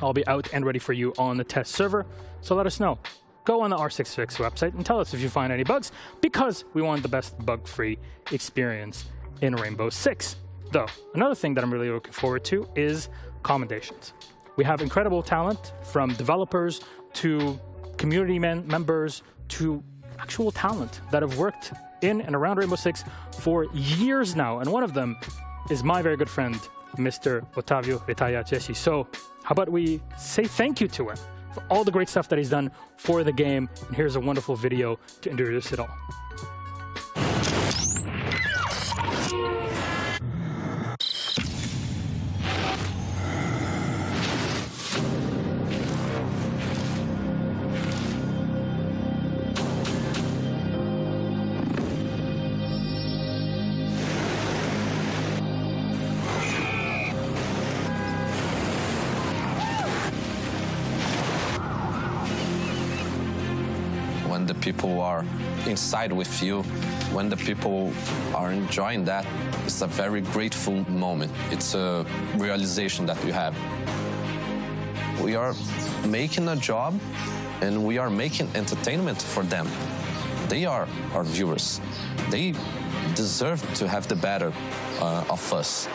I'll be out and ready for you on the test server. So let us know. Go on the R66 website and tell us if you find any bugs, because we want the best bug-free experience in Rainbow Six. Though, another thing that I'm really looking forward to is commendations. We have incredible talent, from developers to community members to actual talent that have worked in and around Rainbow Six for years now. And one of them is my very good friend, Mr. Otavio Retaya-Chesi. So how about we say thank you to him for all the great stuff that he's done for the game. And here's a wonderful video to introduce it all. When the people are inside with you, when the people are enjoying that, it's a very grateful moment. It's a realization that we have. We are making a job and we are making entertainment for them. They are our viewers. They deserve to have the better of us.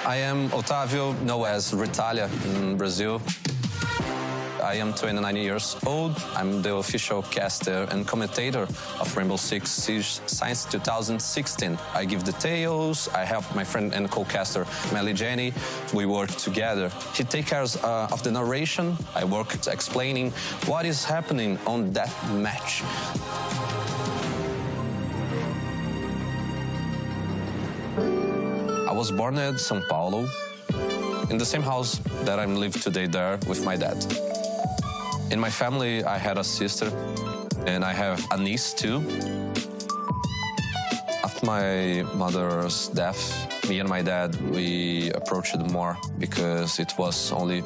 I am Otavio, known as Ritalia in Brazil. I am 29 years old. I'm the official caster and commentator of Rainbow Six Siege since 2016. I give details, I help my friend and co-caster Melly Jenny. We work together. He takes care of the narration. I work explaining what is happening on that match. I was born in São Paulo, in the same house that I live today there with my dad. In my family, I had a sister, and I have a niece too. After my mother's death, me and my dad, we approached more because it was only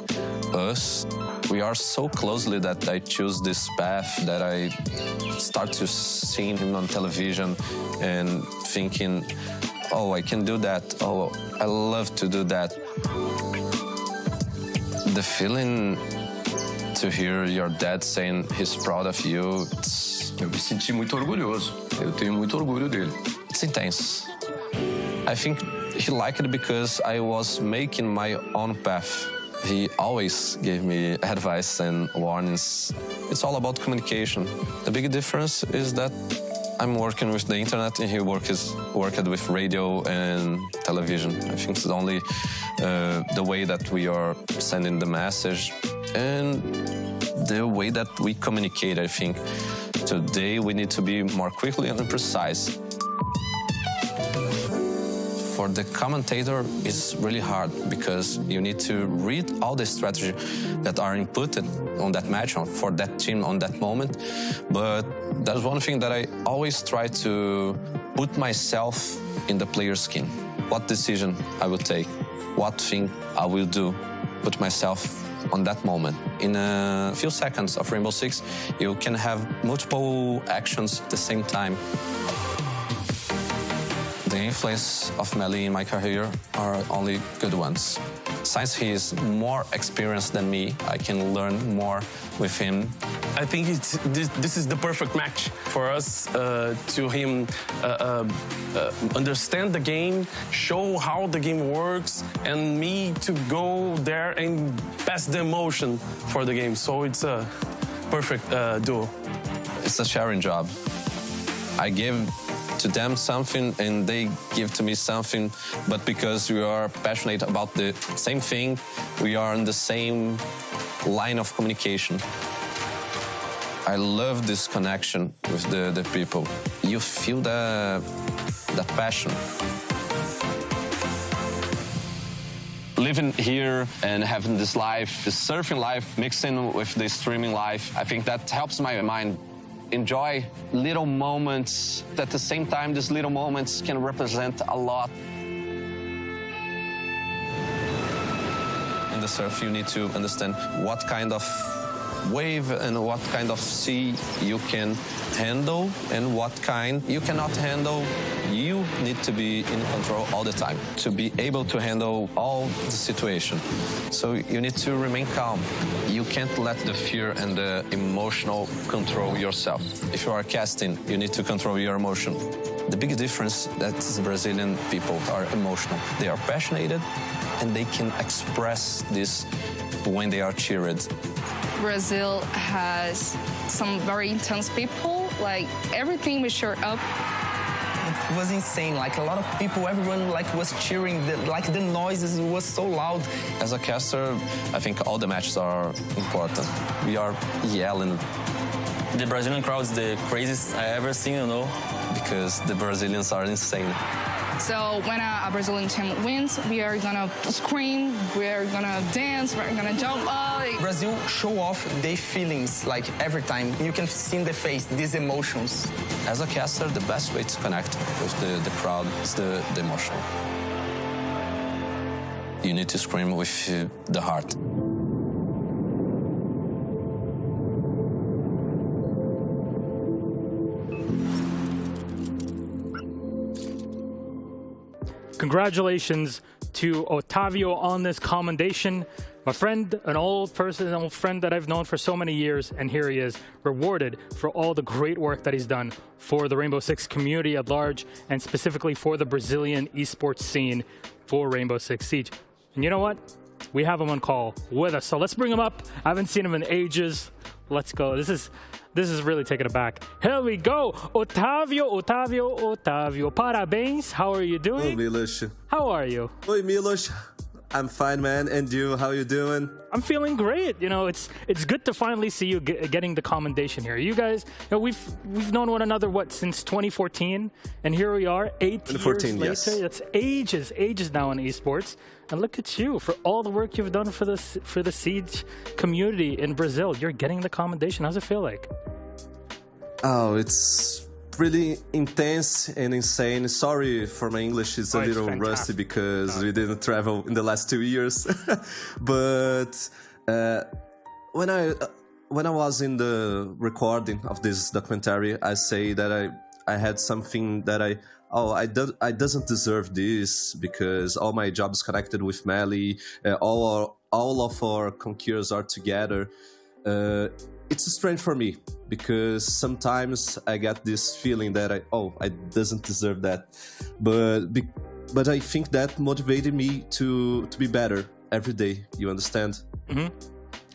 us. We are so closely that I choose this path, that I start to seeing him on television and thinking, oh, I can do that. Oh, I love to do that. The feeling to hear your dad saying he's proud of you, Eu me senti muito orgulhoso. Eu tenho muito orgulho dele. It's intense. I think he liked it because I was making my own path. He always gave me advice and warnings. It's all about communication. The big difference is that I'm working with the internet and he worked with radio and television. I think it's only the way that we are sending the message and the way that we communicate. I think today we need to be more quickly and precise. For the commentator, it's really hard because you need to read all the strategy that are inputted on that match, for that team on that moment. But that's one thing that I always try to put myself in the player's skin. What decision I will take, what thing I will do, put myself on that moment. In a few seconds of Rainbow Six, you can have multiple actions at the same time. The influence of Melly in my career are only good ones. Since he is more experienced than me, I can learn more with him. I think this is the perfect match for us to him understand the game, show how the game works, and me to go there and pass the emotion for the game. So it's perfect duo. It's a sharing job. I give to them something and they give to me something, but because we are passionate about the same thing, we are on the same line of communication. I love this connection with the people. You feel the passion. Living here and having this life, the surfing life, mixing with the streaming life, I think that helps my mind enjoy little moments. At the same time, these little moments can represent a lot. In the surf, you need to understand what kind of wave and what kind of sea you can handle and what kind you cannot handle. You need to be in control all the time to be able to handle all the situation. So you need to remain calm. You can't let the fear and the emotional control yourself. If you are casting, you need to control your emotion. The big difference that Brazilian people are emotional. They are passionate and they can express this when they are cheered. Brazil has some very intense people. Like everything we showed up. It was insane. Like a lot of people, everyone was cheering. The noises was so loud. As a caster, I think all the matches are important. We are yelling. The Brazilian crowd is the craziest I ever seen, you know. Because the Brazilians are insane. So when a Brazilian team wins, we are gonna scream, we're gonna dance, we're gonna jump up. Brazil show off their feelings like every time. You can see in the face these emotions. As a caster, the best way to connect with the crowd is the emotion. You need to scream with the heart. Congratulations to Otavio on this commendation. My friend, an old friend that I've known for so many years, and here he is, rewarded for all the great work that he's done for the Rainbow Six community at large, and specifically for the Brazilian esports scene for Rainbow Six Siege. And you know what? We have him on call with us, so let's bring him up. I haven't seen him in ages. Let's go. This is really taking it back. Here we go. Otavio. Parabéns. How are you doing? Oi, Milos. How are you? Oi, Milos. I'm fine, man. And you, how you doing? I'm feeling great. You know, it's good to finally see you getting the commendation here. You guys, you know, we've known one another, since 2014? And here we are, 8 years later. Yes. That's ages now in esports. And look at you, for all the work you've done for the Siege community in Brazil. You're getting the commendation. How's it feel like? Oh, it's really intense and insane. Sorry for my English, it's a little rusty because we didn't travel in the last 2 years. But when I was in the recording of this documentary, I say that I had something that I doesn't deserve this because all my jobs connected with Melly, all of our conquerors are together. It's strange for me because sometimes I get this feeling that I doesn't deserve that, but I think that motivated me to be better every day. You understand? Mm-hmm.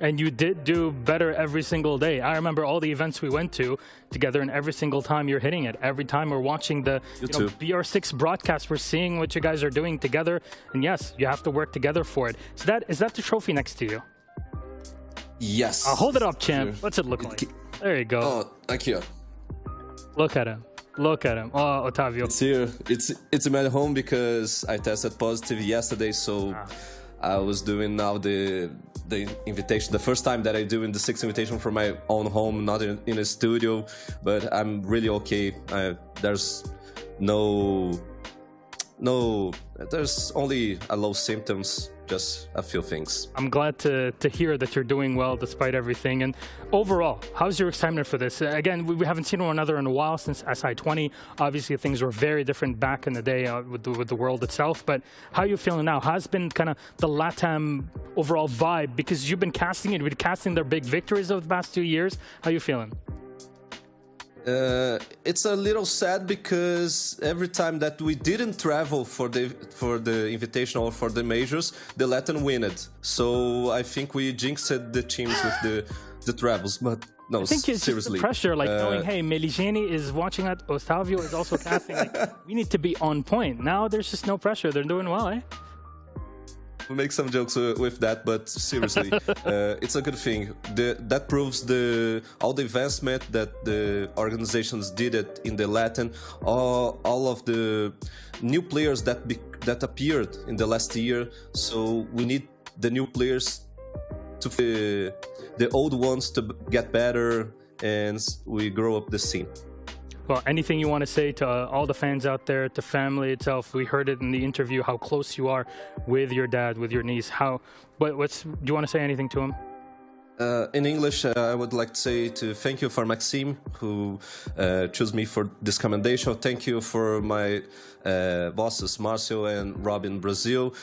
And you did do better every single day. I remember all the events we went to together, and every single time you're hitting it. Every time we're watching the BR6 broadcast, we're seeing what you guys are doing together. And yes, you have to work together for it. So is that the trophy next to you? Yes. Hold it up, champ. What's it look like? There you go. Oh, thank you. Look at him. Oh, Otavio. It's here. It's at home because I tested positive yesterday, so I was doing now the invitation, the first time that I do in the 6th invitation from my own home, not in a studio, but I'm really okay. There's there's only a low symptoms, just a few things. I'm glad to hear that you're doing well despite everything. And overall, how's your excitement for this? Again, we haven't seen one another in a while since SI20. Obviously, things were very different back in the day with the world itself. But how are you feeling now? How's been kind of the LATAM overall vibe? Because you've been casting it, their big victories over the past 2 years. How are you feeling? It's a little sad because every time that we didn't travel for the Invitational or for the majors, the Latin win it. So I think we jinxed the teams with the travels, but no, I think it's seriously. Just the pressure, like knowing, hey, Meligeni is watching at Otavio is also casting. Like, we need to be on point. Now there's just no pressure. They're doing well, eh? We make some jokes with that, but seriously, it's a good thing. That proves all the investment that the organizations did it in the Latin, all of the new players that appeared in the last year. So we need the new players to the old ones to get better, and we grow up the scene. Well, anything you want to say to all the fans out there, to family itself? We heard it in the interview how close you are with your dad, with your niece. Do you want to say anything to him? In English, I would like to say thank you for Maxime, who chose me for this commendation. Thank you for my bosses, Marcio and Rob in Brazil.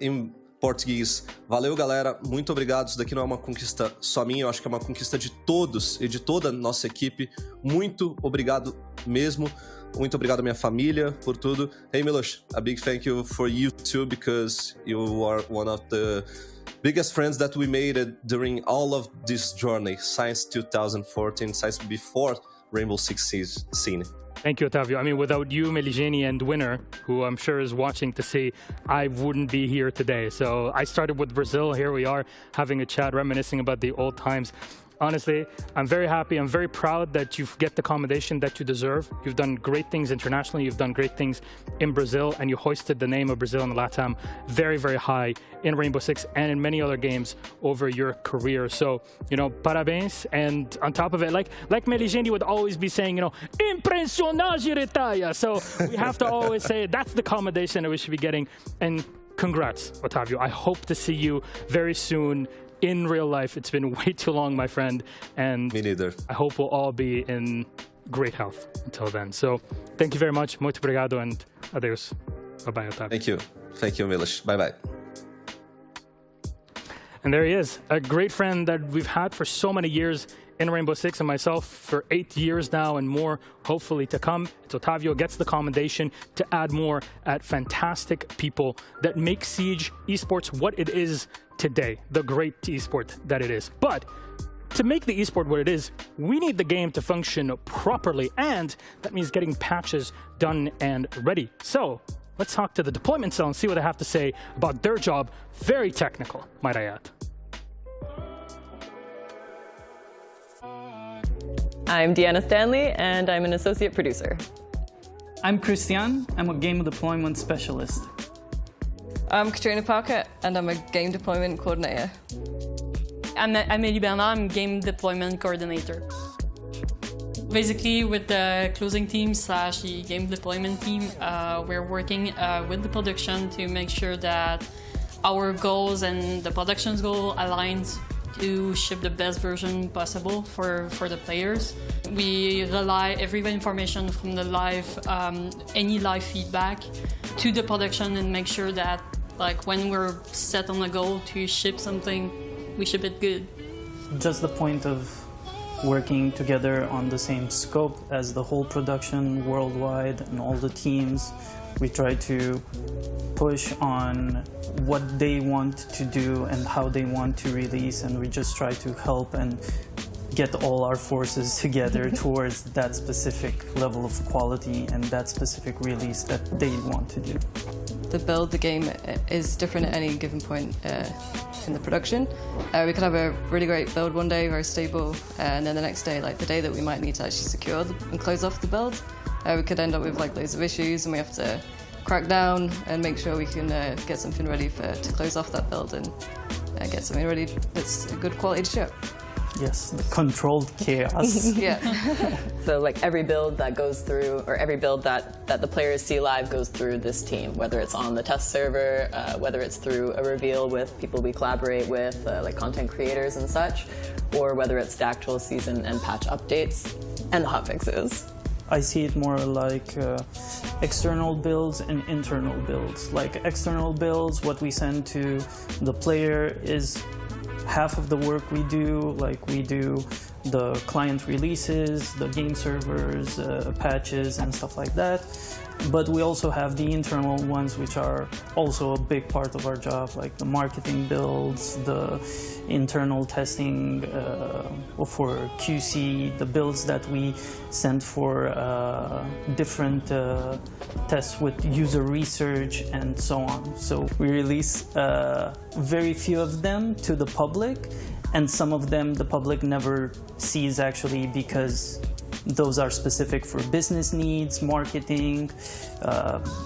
In português, valeu galera, muito obrigado. Isso daqui não é uma conquista só minha, eu acho que é uma conquista de todos e de toda a nossa equipe. Muito obrigado mesmo. Muito obrigado à minha família por tudo. Hey Milos, a big thank you for you too, because you are one of the biggest friends that we made during all of this journey since 2014, since before Rainbow Six scene. Thank you, Otavio. I mean, without you, Meligeni, and Winner, who I'm sure is watching to see, I wouldn't be here today. So I started with Brazil. Here we are having a chat, reminiscing about the old times. Honestly, I'm very happy. I'm very proud that you get the commendation that you deserve. You've done great things internationally. You've done great things in Brazil, and you hoisted the name of Brazil and LATAM very, very high in Rainbow Six and in many other games over your career. So, parabéns. And on top of it, like Meligeni would always be saying, impressionante retaya. So we have to always say that's the commendation that we should be getting. And congrats, Otavio. I hope to see you very soon in real life. It's been way too long, my friend, and me neither. I hope we'll all be in great health until then. So thank you very much. Muito obrigado and adeus. Bye-bye, Otavio. Thank you. Thank you, Milos. Bye-bye. And there he is, a great friend that we've had for so many years in Rainbow Six, and myself for 8 years now and more, hopefully to come. It's Otavio gets the commendation to add more at fantastic people that make Siege Esports what it is today, the great esport that it is. But to make the esport what it is, we need the game to function properly, and that means getting patches done and ready. So let's talk to the deployment cell and see what they have to say about their job. Very technical, might I add. I'm Deanna Stanley, and I'm an associate producer. I'm Christian. I'm a game deployment specialist. I'm Katrina Parker, and I'm a game deployment coordinator. I'm Amélie Bernard. I'm game deployment coordinator. Basically, with the closing team / the game deployment team, we're working with the production to make sure that our goals and the production's goal aligns to ship the best version possible for the players. We rely every information from the live, any live feedback to the production and make sure that when we're set on a goal to ship something, we ship it good. Just the point of working together on the same scope as the whole production worldwide and all the teams. We try to push on what they want to do and how they want to release, and we just try to help and get all our forces together towards that specific level of quality and that specific release that they want to do. The build, the game is different at any given point in the production. We could have a really great build one day, very stable, and then the next day, the day that we might need to actually secure and close off the build, we could end up with loads of issues, and we have to crack down and make sure we can get something ready to close off that build and get something ready that's a good quality to ship. Yes, the controlled chaos. Yeah. So every build that goes through, or every build that the players see live goes through this team, whether it's on the test server, whether it's through a reveal with people we collaborate with, like content creators and such, or whether it's the actual season and patch updates and the hotfixes. I see it more like external builds and internal builds. Like external builds, what we send to the player is half of the work we do. Like we do the client releases, the game servers, patches and stuff like that. But we also have the internal ones, which are also a big part of our job, like the marketing builds, the internal testing for QC, the builds that we send for different tests with user research and so on. So we release very few of them to the public, and some of them the public never sees actually, because those are specific for business needs, marketing,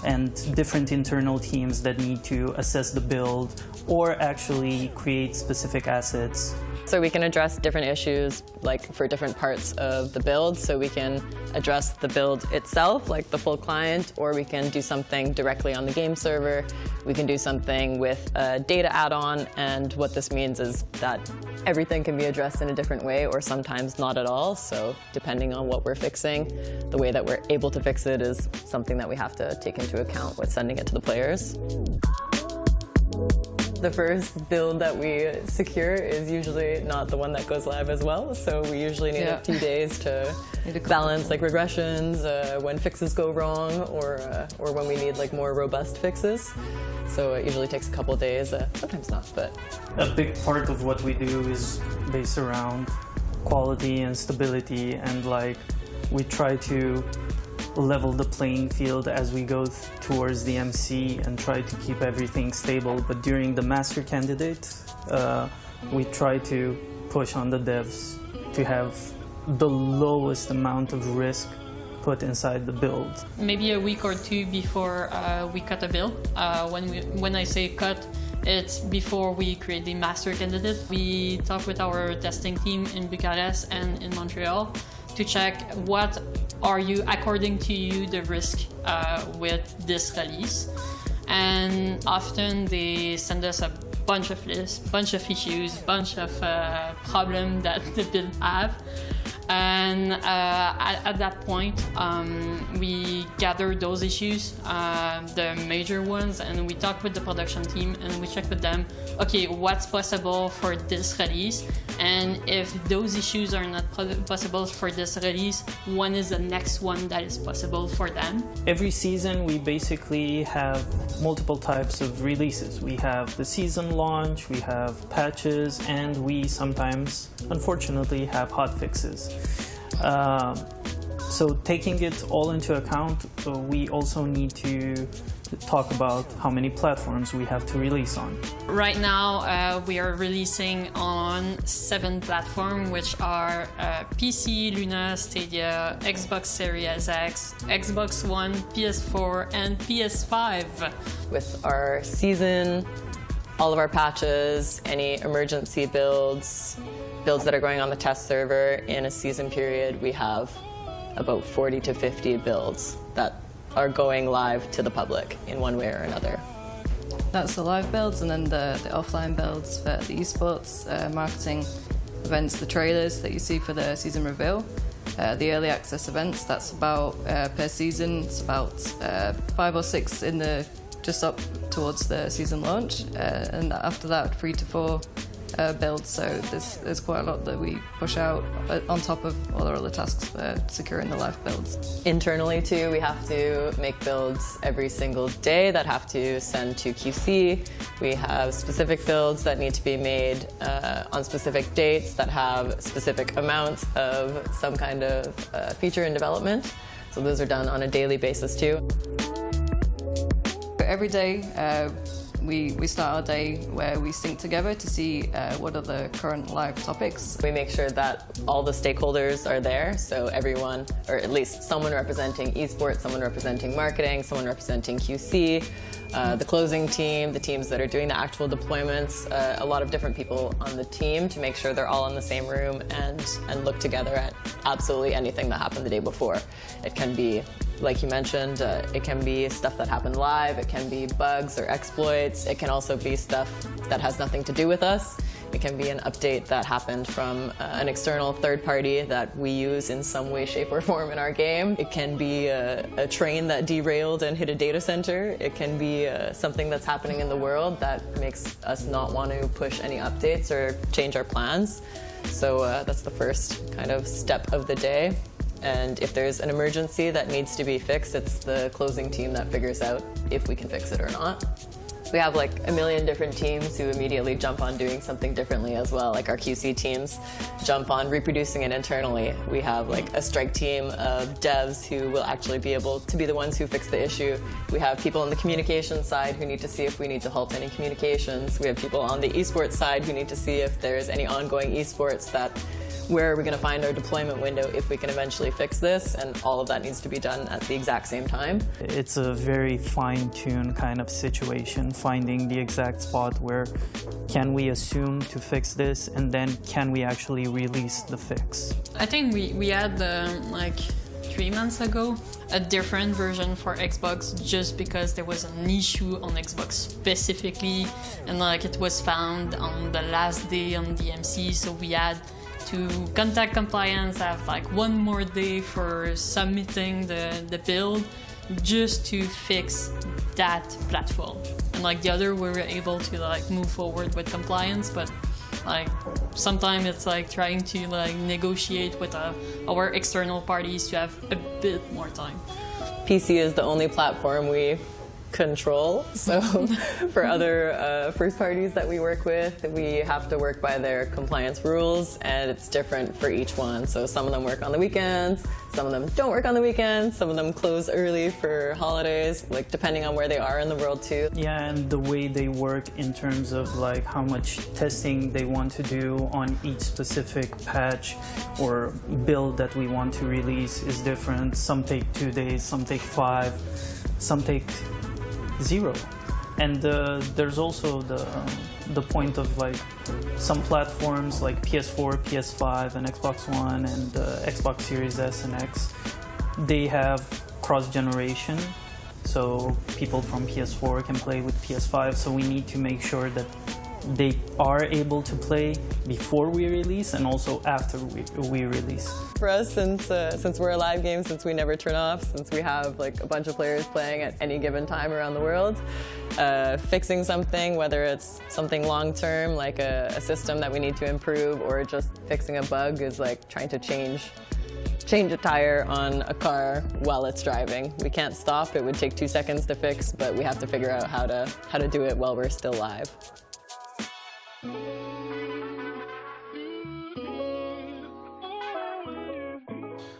and different internal teams that need to assess the build or actually create specific assets. So we can address different issues like for different parts of the build. So we can address the build itself, like the full client, or we can do something directly on the game server. We can do something with a data add-on, and what this means is that everything can be addressed in a different way or sometimes not at all. So depending on what we're fixing, the way that we're able to fix it is something that we have to take into account with sending it to the players. The first build that we secure is usually not the one that goes live as well, so we usually need a few days to balance like regressions, when fixes go wrong, or when we need like more robust fixes. So it usually takes a couple days, sometimes not, but... A big part of what we do is based around quality and stability, and like we try to level the playing field as we go towards the MC and try to keep everything stable. But during the master candidate, we try to push on the devs to have the lowest amount of risk put inside the build. Maybe a week or two before we cut a build. When I say cut, it's before we create the master candidate. We talk with our testing team in Bucharest and in Montreal to check what are you, according to you, the risk with this release. And often they send us a bunch of lists, bunch of issues, bunch of problems that the build have. And at that point, we gather those issues, the major ones, and we talk with the production team and we check with them, okay, what's possible for this release? And if those issues are not possible for this release, when is the next one that is possible for them? Every season, we basically have multiple types of releases. We have the season launch, we have patches, and we sometimes, unfortunately, have hotfixes. So taking it all into account, we also need to talk about how many platforms we have to release on. Right now, we are releasing on 7 platforms, which are PC, Luna, Stadia, Xbox Series X, Xbox One, PS4, and PS5. With our season, all of our patches, any emergency builds that are going on the test server in a season period, we have about 40 to 50 builds that are going live to the public in one way or another. That's the live builds, and then the offline builds for the esports, marketing events, the trailers that you see for the season reveal. The early access events, that's about, per season, it's about 5 or 6 in the just up towards the season launch, and after that 3 to 4 builds, so there's quite a lot that we push out on top of all our other tasks for securing the live builds. Internally too, we have to make builds every single day that have to send to QC. We have specific builds that need to be made on specific dates that have specific amounts of some kind of feature in development. So those are done on a daily basis too. Every day, we start our day where we sync together to see what are the current live topics. We make sure that all the stakeholders are there, so everyone, or at least someone representing esports, someone representing marketing, someone representing QC, the closing team, the teams that are doing the actual deployments, a lot of different people on the team to make sure they're all in the same room and look together at absolutely anything that happened the day before. It can be, like you mentioned, it can be stuff that happened live, it can be bugs or exploits, it can also be stuff that has nothing to do with us. It can be an update that happened from an external third party that we use in some way, shape, or form in our game. It can be a train that derailed and hit a data center. It can be something that's happening in the world that makes us not want to push any updates or change our plans. So that's the first kind of step of the day. And if there's an emergency that needs to be fixed, it's the closing team that figures out if we can fix it or not. We have like a million different teams who immediately jump on doing something differently as well. Like our QC teams jump on reproducing it internally. We have like a strike team of devs who will actually be able to be the ones who fix the issue. We have people on the communications side who need to see if we need to halt any communications. We have people on the esports side who need to see if there's any ongoing esports that where are we going to find our deployment window if we can eventually fix this, and all of that needs to be done at the exact same time. It's a very fine-tuned kind of situation, finding the exact spot where can we assume to fix this, and then can we actually release the fix. I think we had like 3 months ago a different version for Xbox just because there was an issue on Xbox specifically, and like it was found on the last day on DMC, so we had to contact compliance, have like one more day for submitting the build just to fix that platform. And like the other, we were able to like move forward with compliance, but like sometimes it's like trying to like negotiate with our external parties to have a bit more time. PC is the only platform we control, so for other first parties that we work with, we have to work by their compliance rules, and it's different for each one. So some of them work on the weekends, some of them don't work on the weekends, some of them close early for holidays, like depending on where they are in the world too. Yeah, and the way they work in terms of like how much testing they want to do on each specific patch or build that we want to release is different. Some take 2 days, some take 5, some take 0. And there's also the point of like some platforms like PS4, PS5, and Xbox One, and Xbox Series S and X, they have cross-generation, so people from PS4 can play with PS5, so we need to make sure that they are able to play before we release and also after we release. For us, since we're a live game, since we never turn off, since we have like a bunch of players playing at any given time around the world, fixing something, whether it's something long-term like a system that we need to improve or just fixing a bug, is like trying to change a tire on a car while it's driving. We can't stop. It would take 2 seconds to fix, but we have to figure out how to do it while we're still live.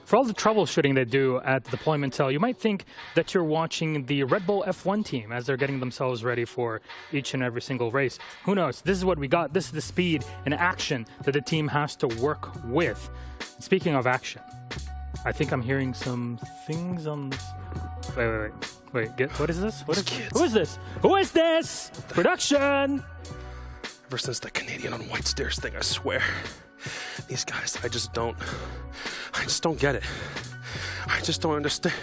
For all the troubleshooting they do at the deployment cell, you might think that you're watching the Red Bull F1 team as they're getting themselves ready for each and every single race. Who knows? This is what we got. This is the speed and action that the team has to work with. Speaking of action, I think I'm hearing some things on this. Wait, what is this? Who is this? Who is this? Production! Ever since the Canadian on white stairs thing, I swear. These guys, I just don't get it. I just don't understand.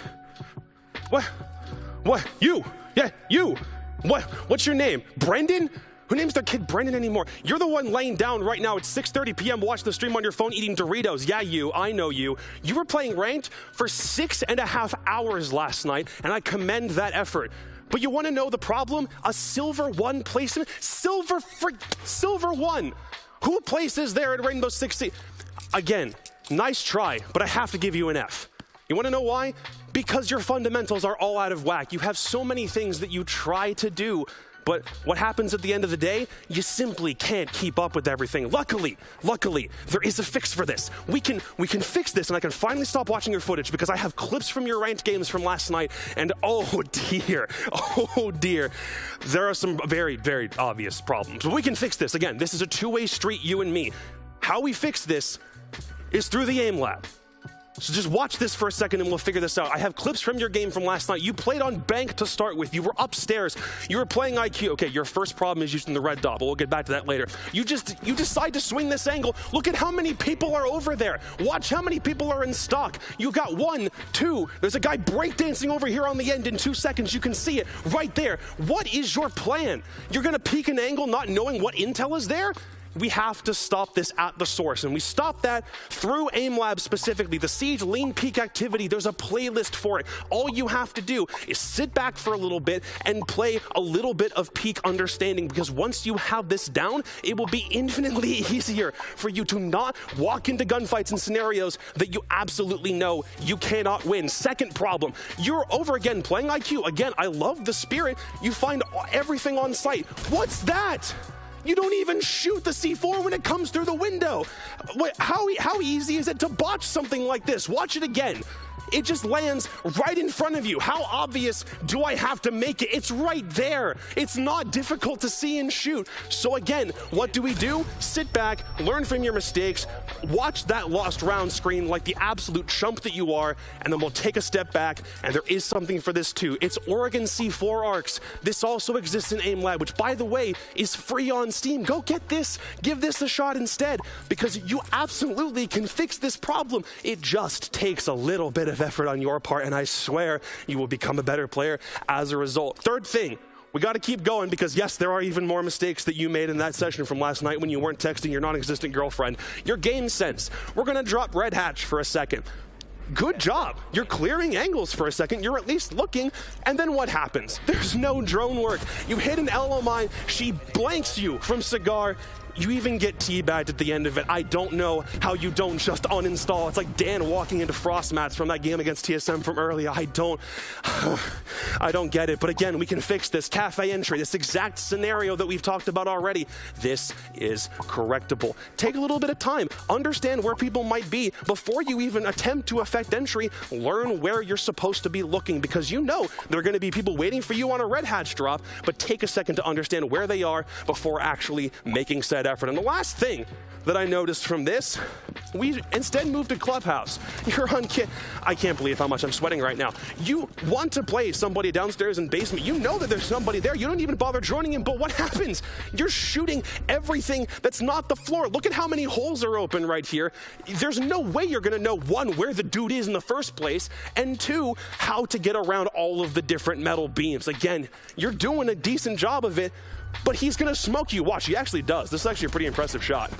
What? You? Yeah, you. What's your name? Brendan? Who names their kid Brendan anymore? You're the one laying down right now at 6:30 p.m. watching the stream on your phone eating Doritos. Yeah, you. I know you. You were playing ranked for 6.5 hours last night, and I commend that effort. But you want to know the problem? A silver 1 placement? Silver 1! Who places there at Rainbow Six Siege? Again, nice try, but I have to give you an F. You want to know why? Because your fundamentals are all out of whack. You have so many things that you try to do, but what happens at the end of the day? You simply can't keep up with everything. Luckily, there is a fix for this. We can fix this, and I can finally stop watching your footage because I have clips from your ranked games from last night, and oh dear, there are some very, very obvious problems. But we can fix this. Again, this is a two-way street, you and me. How we fix this is through the aim lab. So just watch this for a second and we'll figure this out. I have clips from your game from last night. You played on bank to start with. You were upstairs. You were playing IQ. Okay, your first problem is using the red dot, but we'll get back to that later. You decide to swing this angle. Look at how many people are over there. Watch how many people are in stock. You got 1, 2. There's a guy breakdancing over here on the end in 2 seconds. You can see it right there. What is your plan? You're going to peek an angle not knowing what intel is there? We have to stop this at the source, and we stop that through AimLab specifically. The Siege Lean Peak activity, there's a playlist for it. All you have to do is sit back for a little bit and play a little bit of Peak Understanding, because once you have this down, it will be infinitely easier for you to not walk into gunfights and scenarios that you absolutely know you cannot win. Second problem, you're over again playing IQ. Again, I love the spirit. You find everything on site. What's that? You don't even shoot the C4 when it comes through the window. Wait, how easy is it to botch something like this? Watch it again. It just lands right in front of you. How obvious do I have to make it? It's right there. It's not difficult to see and shoot. So again, what do? Sit back, learn from your mistakes, watch that lost round screen like the absolute chump that you are, and then we'll take a step back, and there is something for this too. It's Oregon C4 arcs. This also exists in AimLab, which by the way, is free on Steam. Go get this, give this a shot instead, because you absolutely can fix this problem. It just takes a little bit of effort on your part, and I swear you will become a better player as a result. Third thing, we got to keep going, because yes, there are even more mistakes that you made in that session from last night when you weren't texting your non-existent girlfriend. Your game sense. We're going to drop Red Hatch for a second. Good job. You're clearing angles for a second. You're at least looking. And then what happens? There's no drone work. You hit an LO mine. She blanks you from Cigar. You even get teabagged at the end of it. I don't know how you don't just uninstall. It's like Dan walking into frost mats from that game against TSM from earlier. I don't get it. But again, we can fix this. Cafe entry, this exact scenario that we've talked about already. This is correctable. Take a little bit of time. Understand where people might be before you even attempt to affect entry. Learn where you're supposed to be looking, because you know there are going to be people waiting for you on a Red Hatch drop, but take a second to understand where they are before actually making said effort. And the last thing that I noticed from this, we instead moved to Clubhouse. You're on I can't believe how much I'm sweating right now. You want to play somebody downstairs in basement. You know that there's somebody there. You don't even bother joining him, but what happens? You're shooting everything that's not the floor. Look at how many holes are open right here. There's no way you're gonna know, one, where the dude is in the first place, and two, how to get around all of the different metal beams. Again, you're doing a decent job of it, but he's gonna smoke you. Watch, he actually does. This is actually a pretty impressive shot.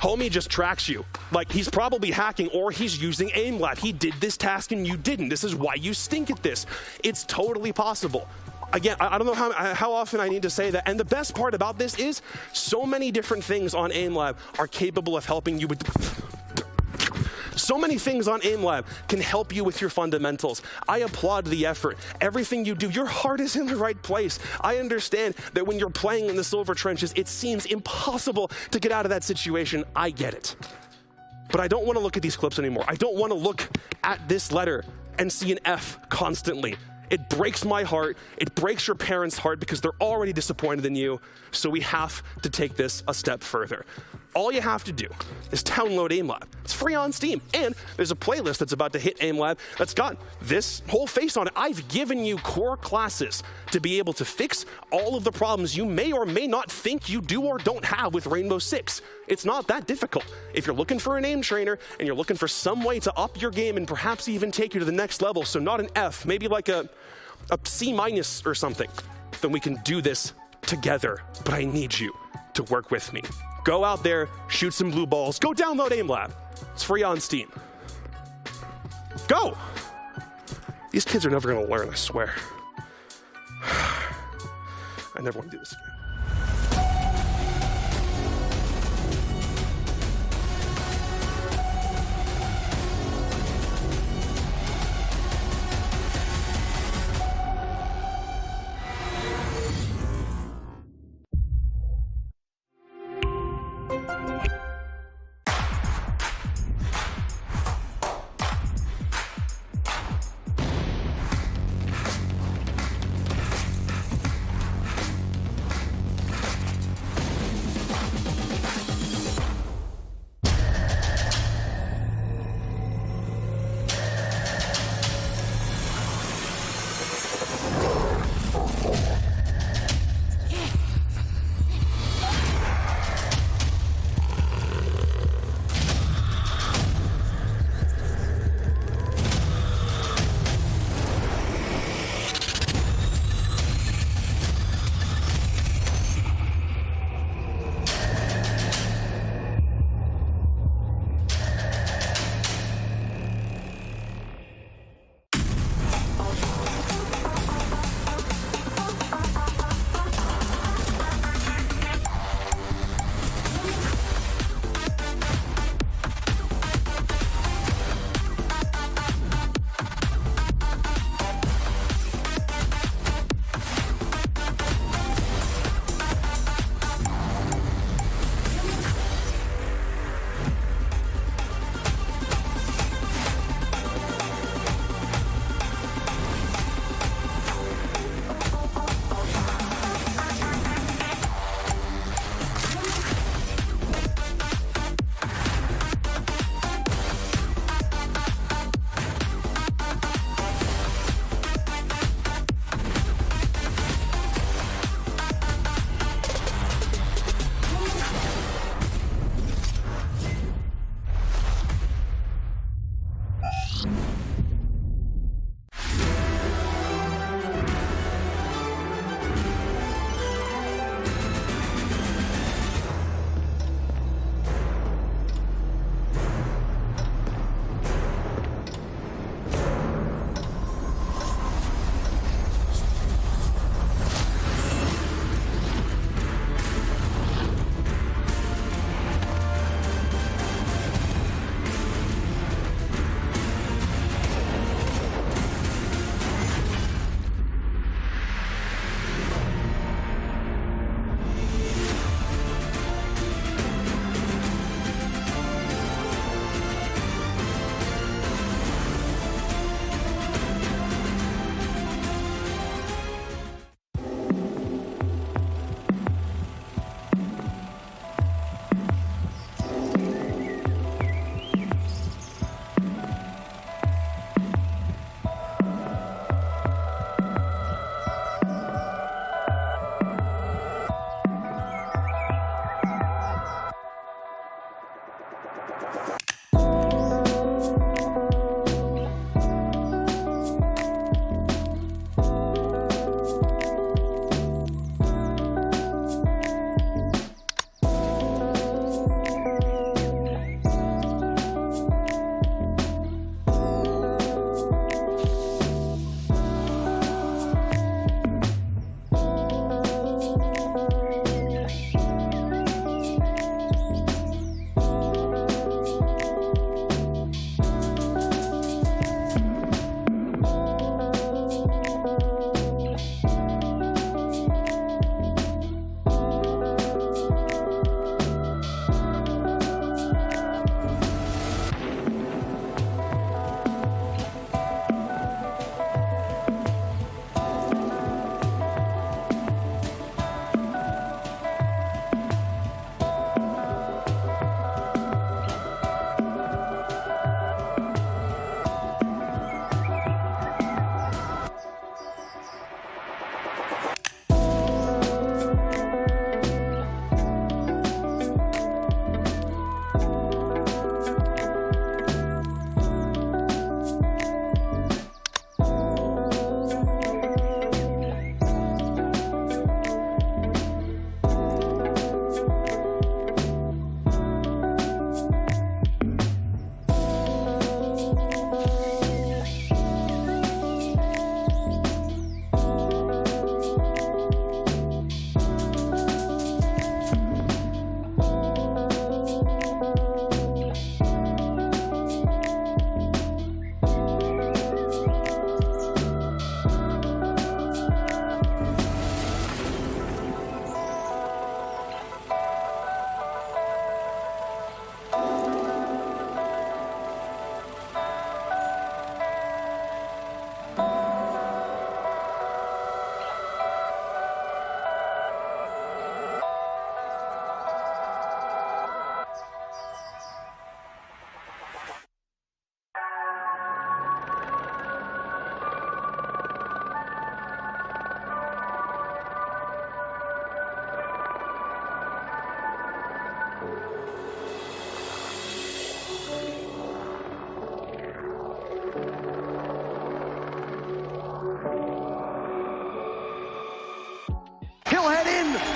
Homie just tracks you. Like, he's probably hacking or he's using AimLab. He did this task and you didn't. This is why you stink at this. It's totally possible. Again, I don't know how often I need to say that. And the best part about this is so many different things on AimLab are capable of helping you with so many things on AimLab can help you with your fundamentals. I applaud the effort. Everything you do, your heart is in the right place. I understand that when you're playing in the silver trenches, it seems impossible to get out of that situation. I get it. But I don't want to look at these clips anymore. I don't want to look at this letter and see an F constantly. It breaks my heart. It breaks your parents' heart because they're already disappointed in you. So we have to take this a step further. All you have to do is download AimLab. It's free on Steam. And there's a playlist that's about to hit AimLab that's got this whole face on it. I've given you core classes to be able to fix all of the problems you may or may not think you do or don't have with Rainbow Six. It's not that difficult. If you're looking for an aim trainer and you're looking for some way to up your game and perhaps even take you to the next level, so not an F, maybe like a C- or something, then we can do this together. But I need you to work with me. Go out there, shoot some blue balls, go download AimLab. It's free on Steam. Go! These kids are never gonna learn, I swear. I never want to do this again.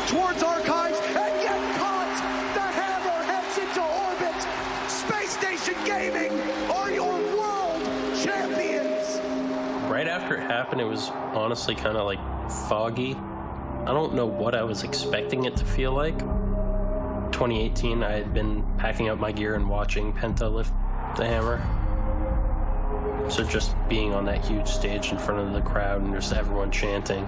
towards archives and get caught. The hammer heads into orbit. Space Station Gaming are your world champions. Right after it happened, it was honestly kind of like foggy. I don't know what I was expecting it to feel like. 2018, I had been packing up my gear and watching Penta lift the hammer. So just being on that huge stage in front of the crowd and just everyone chanting,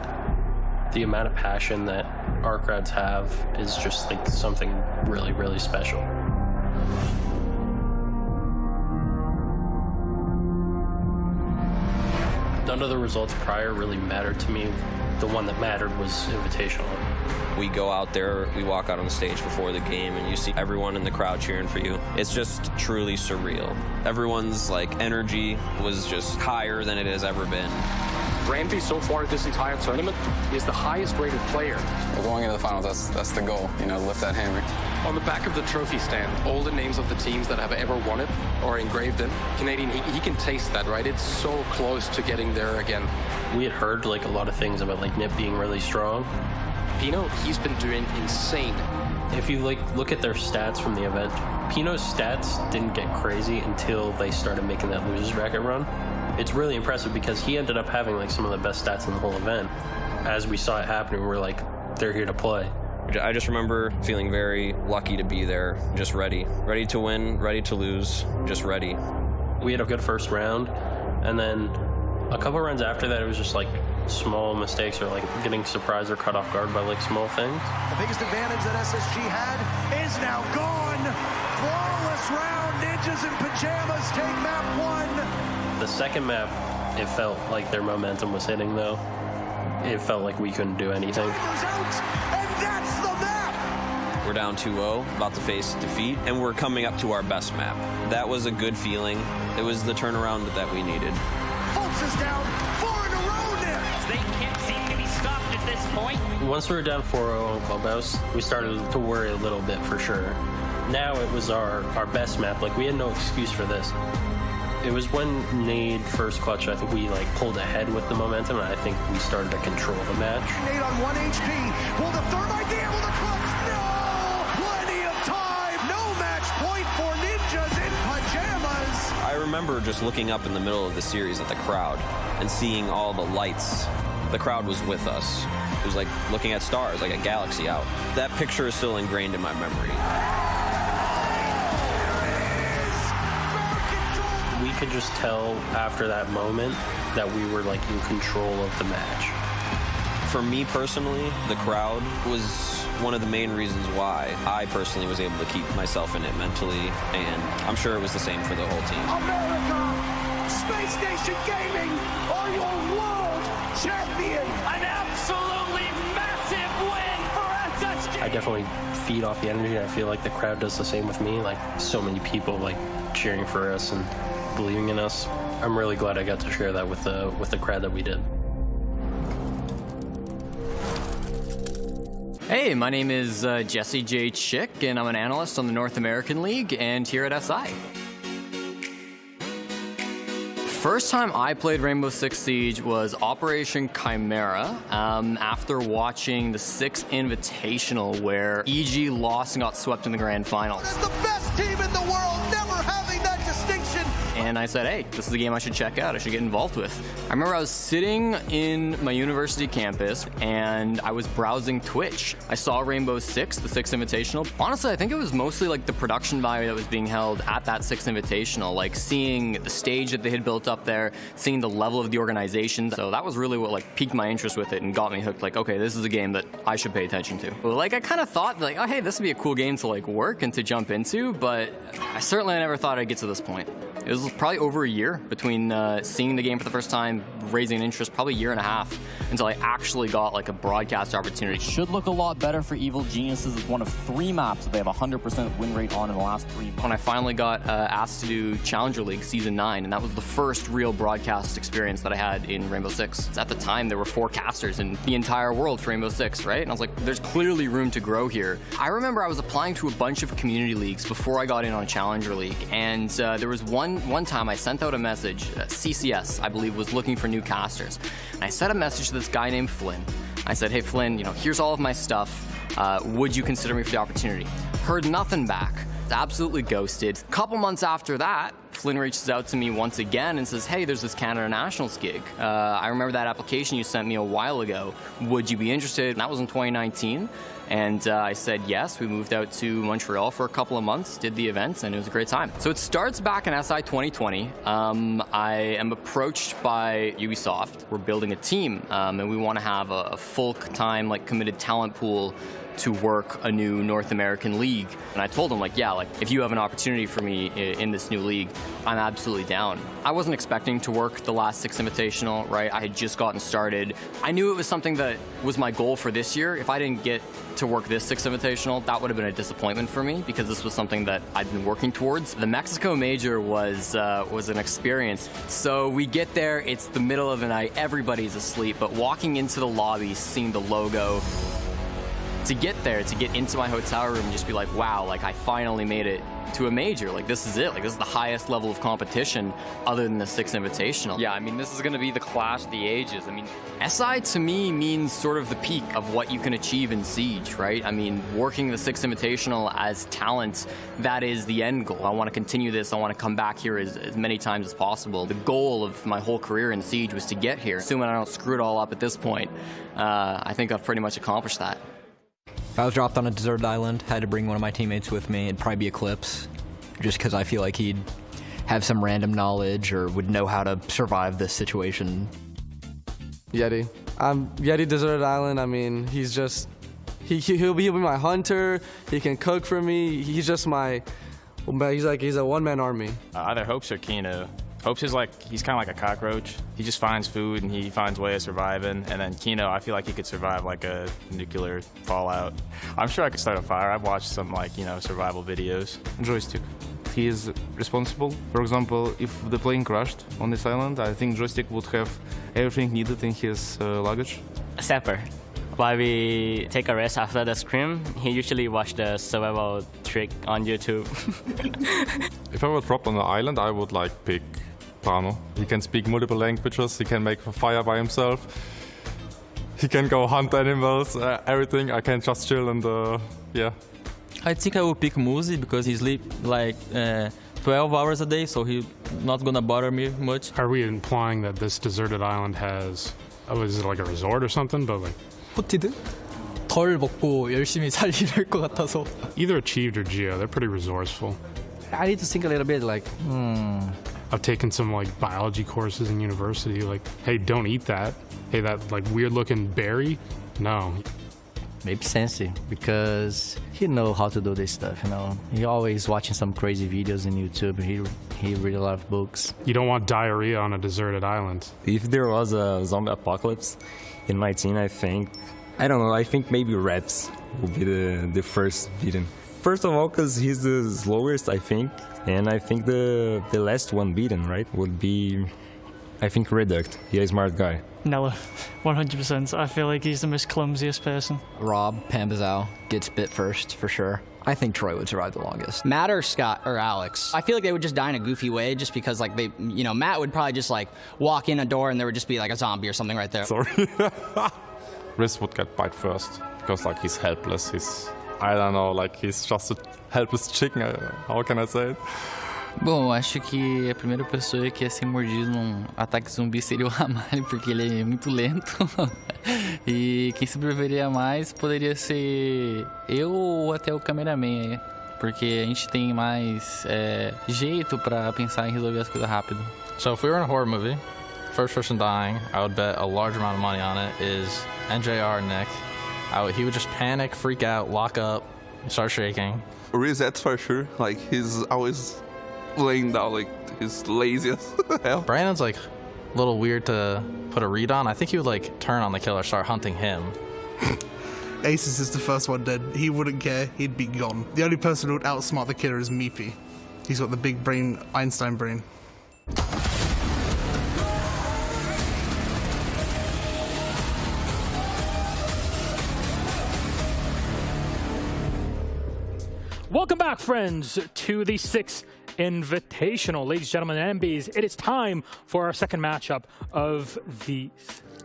the amount of passion that our crowds have is just like something really, really special. None of the results prior really mattered to me. The one that mattered was Invitational. We go out there, we walk out on the stage before the game, and you see everyone in the crowd cheering for you. It's just truly surreal. Everyone's like energy was just higher than it has ever been. Randy, so far this entire tournament, is the highest rated player. We're going into the finals, that's the goal, you know, lift that hammer. On the back of the trophy stand, all the names of the teams that have ever won it are engraved in. Canadian, he can taste that, right? It's so close to getting there again. We had heard like a lot of things about like Nip being really strong. Pino, he's been doing insane. If you like look at their stats from the event, Pino's stats didn't get crazy until they started making that losers bracket run. It's really impressive because he ended up having like some of the best stats in the whole event. As we saw it happening, we're like, they're here to play. I just remember feeling very lucky to be there, just ready. Ready to win, ready to lose, just ready. We had a good first round, and then a couple rounds after that, it was just like small mistakes or like getting surprised or caught off guard by like small things. The biggest advantage that SSG had is now gone. Flawless round. Ninjas in pajamas take map 1. The second map, it felt like their momentum was hitting though. It felt like we couldn't do anything. And that's the map! We're down 2-0, about to face defeat, and we're coming up to our best map. That was a good feeling. It was the turnaround that we needed. Fultz is down 4 in a row now. They can't seem to be stopped at this point. Once we were down 4-0 on Clubhouse, we started to worry a little bit for sure. Now it was our best map. Like we had no excuse for this. It was when Nade first clutch, I think we like pulled ahead with the momentum, and I think we started to control the match. Nade on 1 HP. Will the thermite be able to clutch? No! Plenty of time. No match point for Ninjas in pajamas. I remember just looking up in the middle of the series at the crowd and seeing all the lights. The crowd was with us. It was like looking at stars, like a galaxy out. That picture is still ingrained in my memory. We could just tell after that moment that we were like in control of the match. For me personally, the crowd was one of the main reasons why I personally was able to keep myself in it mentally, and I'm sure it was the same for the whole team. America, Space Station Gaming are your world champion. An absolutely massive win for SSG. I definitely feed off the energy. I feel like the crowd does the same with me. Like so many people like cheering for us and believing in us. I'm really glad I got to share that with the crowd that we did. Hey, my name is Jesse J. Chick, and I'm an analyst on the North American League and here at SI. First time I played Rainbow Six Siege was Operation Chimera after watching the 6th Invitational where EG lost and got swept in the grand finals. This is the best team in the world, never having that distinction. And I said, hey, this is a game I should check out, I should get involved with. I remember I was sitting in my university campus and I was browsing Twitch. I saw Rainbow Six, the 6th Invitational. Honestly, I think it was mostly like the production value that was being held at that 6th Invitational, like seeing the stage that they had built up there, seeing the level of the organization. So that was really what like piqued my interest with it and got me hooked. Like, okay, this is a game that I should pay attention to. But, like I kind of thought like, oh, hey, this would be a cool game to like work and to jump into, but I certainly never thought I'd get to this point. It was probably over a year between seeing the game for the first time, raising an interest, probably a year and a half, until I actually got like a broadcast opportunity. Should look a lot better for Evil Geniuses. It's one of 3 maps that they have a 100% win rate on in the last 3 months. When I finally got asked to do Challenger League Season 9, and that was the first real broadcast experience that I had in Rainbow Six. At the time, there were 4 casters in the entire world for Rainbow Six, right? And I was like, there's clearly room to grow here. I remember I was applying to a bunch of community leagues before I got in on Challenger League, and there was one time I sent out a message, CCS, I believe, was looking for new casters. And I sent a message to this guy named Flynn, I said, hey, Flynn, here's all of my stuff. Would you consider me for the opportunity? Heard nothing back. Absolutely ghosted. A couple months after that, Flynn reaches out to me once again and says, hey, there's this Canada Nationals gig. I remember that application you sent me a while ago. Would you be interested? And that was in 2019. And I said yes. We moved out to Montreal for a couple of months, did the events, and it was a great time. So it starts back in SI 2020. I am approached by Ubisoft. We're building a team, and we want to have a full-time, committed talent pool to work a new North American league. And I told him, if you have an opportunity for me in this new league, I'm absolutely down. I wasn't expecting to work the last 6 Invitational, right? I had just gotten started. I knew it was something that was my goal for this year. If I didn't get to work this 6 Invitational, that would have been a disappointment for me because this was something that I'd been working towards. The Mexico Major was an experience. So we get there, it's the middle of the night, everybody's asleep, but walking into the lobby, seeing the logo, to get there, to get into my hotel room and just be like, wow, I finally made it to a major. This is it. This is the highest level of competition other than the 6 Invitational. Yeah, this is going to be the clash of the ages. SI to me means sort of the peak of what you can achieve in Siege, right? Working the 6 Invitational as talent, that is the end goal. I want to continue this. I want to come back here as many times as possible. The goal of my whole career in Siege was to get here. Assuming I don't screw it all up at this point, I think I've pretty much accomplished that. If I was dropped on a deserted island, had to bring one of my teammates with me, it'd probably be Eclipse, just because I feel like he'd have some random knowledge or would know how to survive this situation. Yeti. Yeti deserted island, he's just, he'll be my hunter, he can cook for me, he's just he's a one-man army. Either Hopes or Kino. Hopes is he's kind of like a cockroach. He just finds food and he finds a way of surviving. And then Kino, I feel like he could survive a nuclear fallout. I'm sure I could start a fire. I've watched some survival videos. Joystick. He is responsible. For example, if the plane crashed on this island, I think Joystick would have everything needed in his luggage. Sapper. While we take a rest after the scrim, he usually watch the survival trick on YouTube. If I were dropped on an island, I would pick Pano. He can speak multiple languages, he can make a fire by himself, he can go hunt animals, everything. I can just chill and yeah. I think I will pick Muzi because he sleeps 12 hours a day, so he's not gonna bother me much. Are we implying that this deserted island has, is it a resort or something? But 포티드? 덜 먹고 열심히 살리려 할 것 같아서. Either Achieved or Geo, they're pretty resourceful. I need to think a little bit I've taken some biology courses in university, hey, don't eat that. Hey, that weird looking berry? No. Maybe Sensi, because he knows how to do this stuff, He always watching some crazy videos on YouTube. He read a lot of books. You don't want diarrhea on a deserted island. If there was a zombie apocalypse in my team, I think maybe Reps would be the first beaten. First of all, because he's the slowest, I think. And I think the last one beaten, right, would be, I think, Reduct. He's a smart guy. Nella, 100%. I feel like he's the most clumsiest person. Rob Pambazau gets bit first, for sure. I think Troy would survive the longest. Matt or Scott or Alex. I feel like they would just die in a goofy way just because they, Matt would probably just walk in a door and there would just be a zombie or something right there. Sorry. Riz would get bite first because he's helpless. I don't know, he's just a helpless chicken. How can I say it? Bom, acho que a primeira pessoa que ia ser mordido num ataque zumbi seria o Ramalho, porque ele é muito lento. E quem sobreviveria mais poderia ser eu ou até o cameraman, porque a gente tem mais jeito pra pensar em resolver as coisas rápido. So if we were in a horror movie, first person dying, I would bet a large amount of money on it is NJR Nick. He would just panic, freak out, lock up, start shaking. Riz, that's for sure. He's always laying down, he's lazy as hell. Brandon's a little weird to put a read on. I think he would turn on the killer, start hunting him. Aces is the first one dead. He wouldn't care, he'd be gone. The only person who would outsmart the killer is Meepy. He's got the big brain, Einstein brain. Welcome back, friends, to the 6 Invitational. Ladies and gentlemen, MBs, it is time for our second matchup of the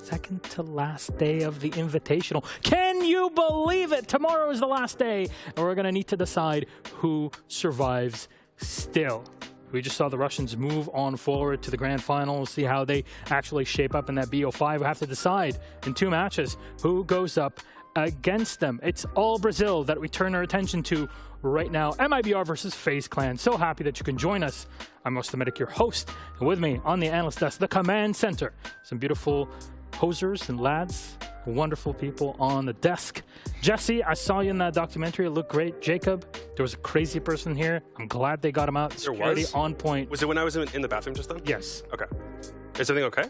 second to last day of the Invitational. Can you believe it? Tomorrow is the last day, and we're going to need to decide who survives still. We just saw the Russians move on forward to the grand final. We'll see how they actually shape up in that BO5. We have to decide in 2 matches who goes up against them. It's all Brazil that we turn our attention to right now. MIBR versus FaZe Clan. So happy that you can join us. I'm Mostamatic, your host, and with me on the analyst desk, the command center, some beautiful hosers and lads, wonderful people on the desk. Jesse, I saw you in that documentary. It looked great. Jacob, there was a crazy person here. I'm glad they got him out. Security on point. Was it when I was in the bathroom just then? Yes. Okay. Is everything okay?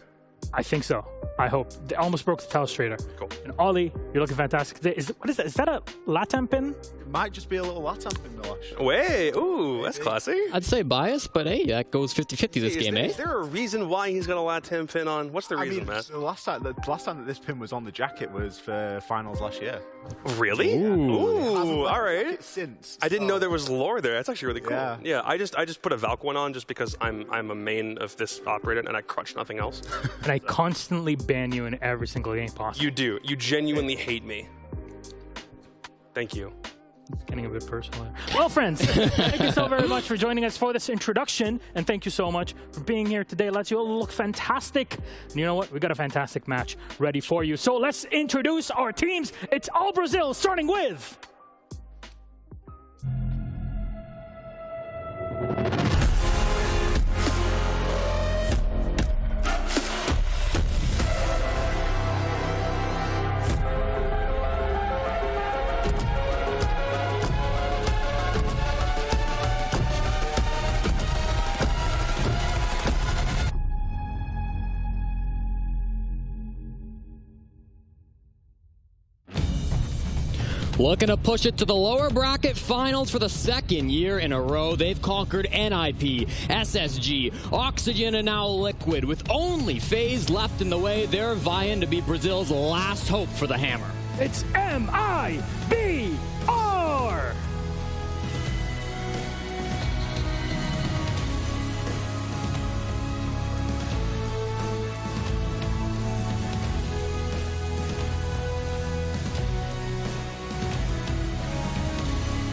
I think so. I hope. They almost broke the telestrator. Cool. And Ollie, you're looking fantastic. What is that? Is that a LATAM pin? It might just be a little LATAM pin, Milosh. Wait, ooh, that's classy. I'd say biased, but hey, that goes 50-50 this game, Is there a reason why he's got a LATAM pin on? What's the reason, Matt? The last time that this pin was on the jacket was for finals last year. Really? Ooh, all right. Since I didn't know there was lore there. That's actually really cool. Yeah. I just put a Valk one on just because I'm a main of this operator and I crutch nothing else. And I constantly ban you in every single game possible. You do. You genuinely hate me. Thank you. It's getting a bit personal there. Well, friends, thank you so very much for joining us for this introduction, and thank you so much for being here today. Let's you all look fantastic. And you know what? We got a fantastic match ready for you. So let's introduce our teams. It's all Brazil, starting with... Looking to push it to the lower bracket finals for the second year in a row. They've conquered NIP, SSG, Oxygen, and now Liquid. With only FaZe left in the way, they're vying to be Brazil's last hope for the Hammer. It's MIBR!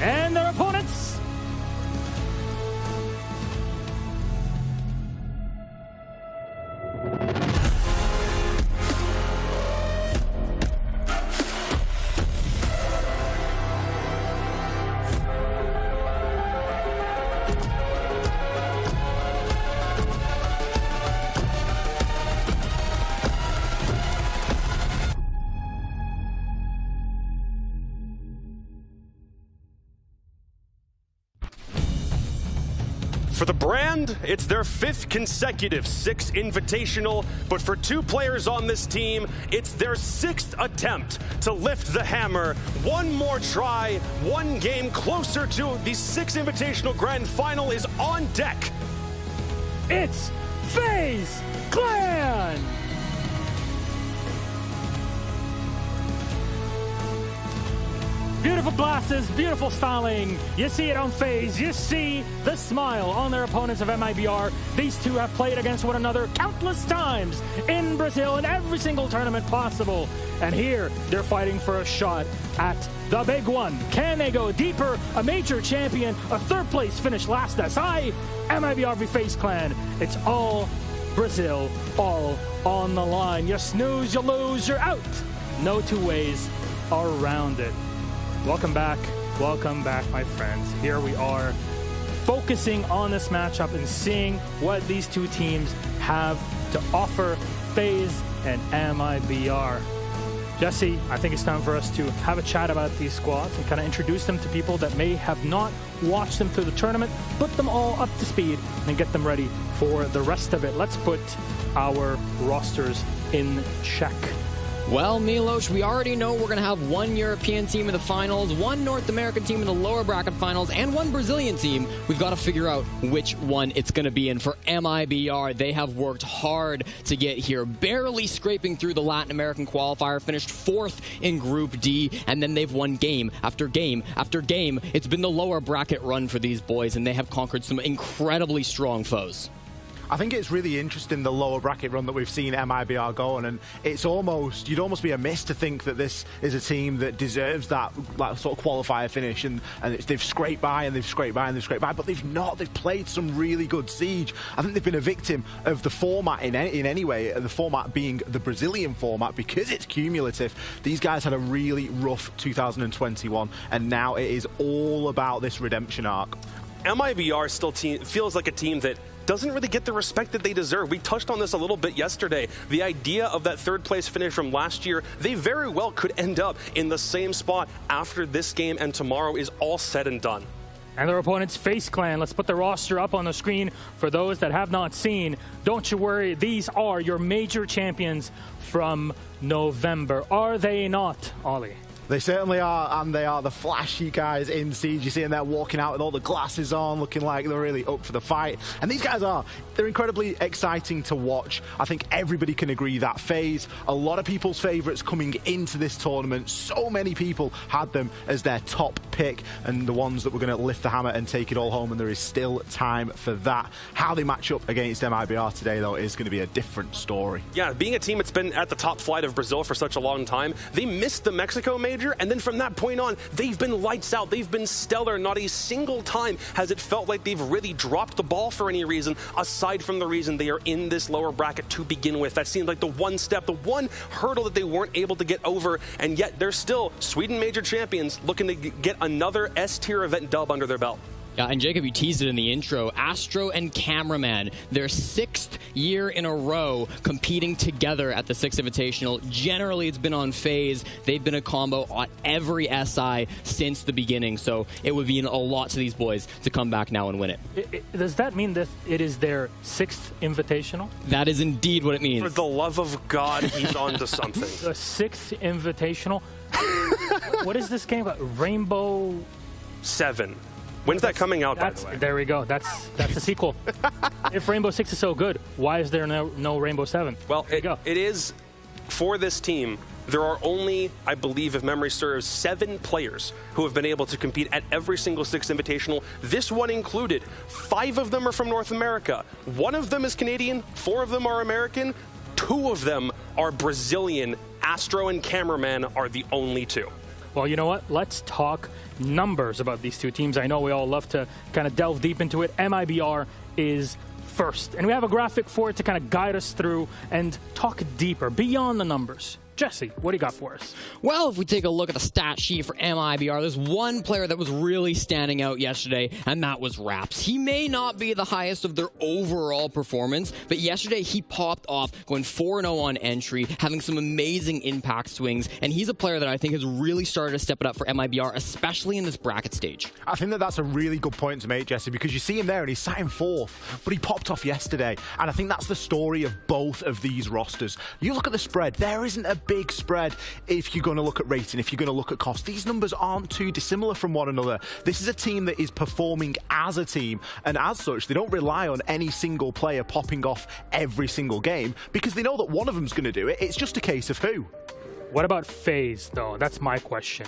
And their opponents. For the brand, it's their 5th consecutive 6 Invitational, but for 2 players on this team, it's their 6th attempt to lift the hammer. One more try, one game closer to the 6th Invitational Grand Final is on deck. It's FaZe Clan! Beautiful glasses, beautiful styling. You see it on FaZe. You see the smile on their opponents of MIBR. These two have played against one another countless times in Brazil in every single tournament possible. And here, they're fighting for a shot at the big one. Can they go deeper? A major champion, a 3rd place finish last SI. MIBR v FaZe Clan. It's all Brazil, all on the line. You snooze, you lose, you're out. No 2 ways around it. Welcome back, my friends. Here we are, focusing on this matchup and seeing what these 2 teams have to offer, FaZe and MIBR. Jesse, I think it's time for us to have a chat about these squads and kind of introduce them to people that may have not watched them through the tournament, put them all up to speed, and get them ready for the rest of it. Let's put our rosters in check. Well, Milos, we already know we're going to have one European team in the finals, one North American team in the lower bracket finals, and one Brazilian team. We've got to figure out which one it's going to be. And for MIBR, they have worked hard to get here, barely scraping through the Latin American qualifier, finished 4th in Group D, and then they've won game after game after game. It's been the lower bracket run for these boys, and they have conquered some incredibly strong foes. I think it's really interesting, the lower bracket run that we've seen MIBR go on, and it's almost, you'd almost be amiss to think that this is a team that deserves that sort of qualifier finish, and they've scraped by and they've scraped by and they've scraped by, but they've not. They've played some really good Siege. I think they've been a victim of the format in any way, the format being the Brazilian format, because it's cumulative. These guys had a really rough 2021, and now it is all about this redemption arc. MIBR still feels like a team that doesn't really get the respect that they deserve. We touched on this a little bit yesterday. The idea of that 3rd place finish from last year, they very well could end up in the same spot after this game and tomorrow is all said and done. And their opponent's FaZe Clan. Let's put the roster up on the screen for those that have not seen. Don't you worry, these are your major champions from November. Are they not, Ollie? They certainly are, and they are the flashy guys in Siege. You see them there walking out with all the glasses on, looking like they're really up for the fight. And these guys they're incredibly exciting to watch. I think everybody can agree that FaZe, a lot of people's favourites coming into this tournament. So many people had them as their top pick, and the ones that were going to lift the hammer and take it all home, and there is still time for that. How they match up against MIBR today, though, is going to be a different story. Yeah, being a team that's been at the top flight of Brazil for such a long time, they missed the Mexico major, and then from that point on, they've been lights out. They've been stellar. Not a single time has it felt like they've really dropped the ball for any reason, aside from the reason they are in this lower bracket to begin with. That seemed like the one step, the one hurdle that they weren't able to get over, and yet they're still Sweden major champions looking to get another S-tier event dub under their belt. Yeah, and Jacob, you teased it in the intro. Astro and Cameraman, their 6th year in a row competing together at the 6th Invitational. Generally, it's been on FaZe. They've been a combo on every SI since the beginning, so it would mean a lot to these boys to come back now and win it. Does that mean that it is their 6th Invitational? That is indeed what it means. For the love of God, he's on to something. The 6th Invitational? What is this game about? Rainbow 7. When's that coming out, by the way? There we go. That's the sequel. If Rainbow 6 is so good, why is there no Rainbow 7? Well, it is, for this team, there are only, I believe, if memory serves, 7 players who have been able to compete at every single 6th Invitational, this one included. 5 of them are from North America. 1 of them is Canadian, 4 of them are American, 2 of them are Brazilian. Astro and Cameraman are the only 2. Well, you know what? Let's talk numbers about these two teams. I know we all love to kind of delve deep into it. MIBR is first, and we have a graphic for it to kind of guide us through and talk deeper beyond the numbers. Jesse, what do you got for us? Well, if we take a look at the stat sheet for MIBR, there's one player that was really standing out yesterday, and that was Raps. He may not be the highest of their overall performance, but yesterday he popped off, going 4-0 on entry, having some amazing impact swings, and he's a player that I think has really started to step it up for MIBR, especially in this bracket stage. I think that's a really good point to make, Jesse, because you see him there and he's sat in 4th, but he popped off yesterday, and I think that's the story of both of these rosters. You look at the spread, there isn't a big spread if you're going to look at rating, if you're going to look at cost. These numbers aren't too dissimilar from one another. This is a team that is performing as a team, and as such, they don't rely on any single player popping off every single game because they know that one of them's going to do it. It's just a case of who. What about FaZe, though? That's my question.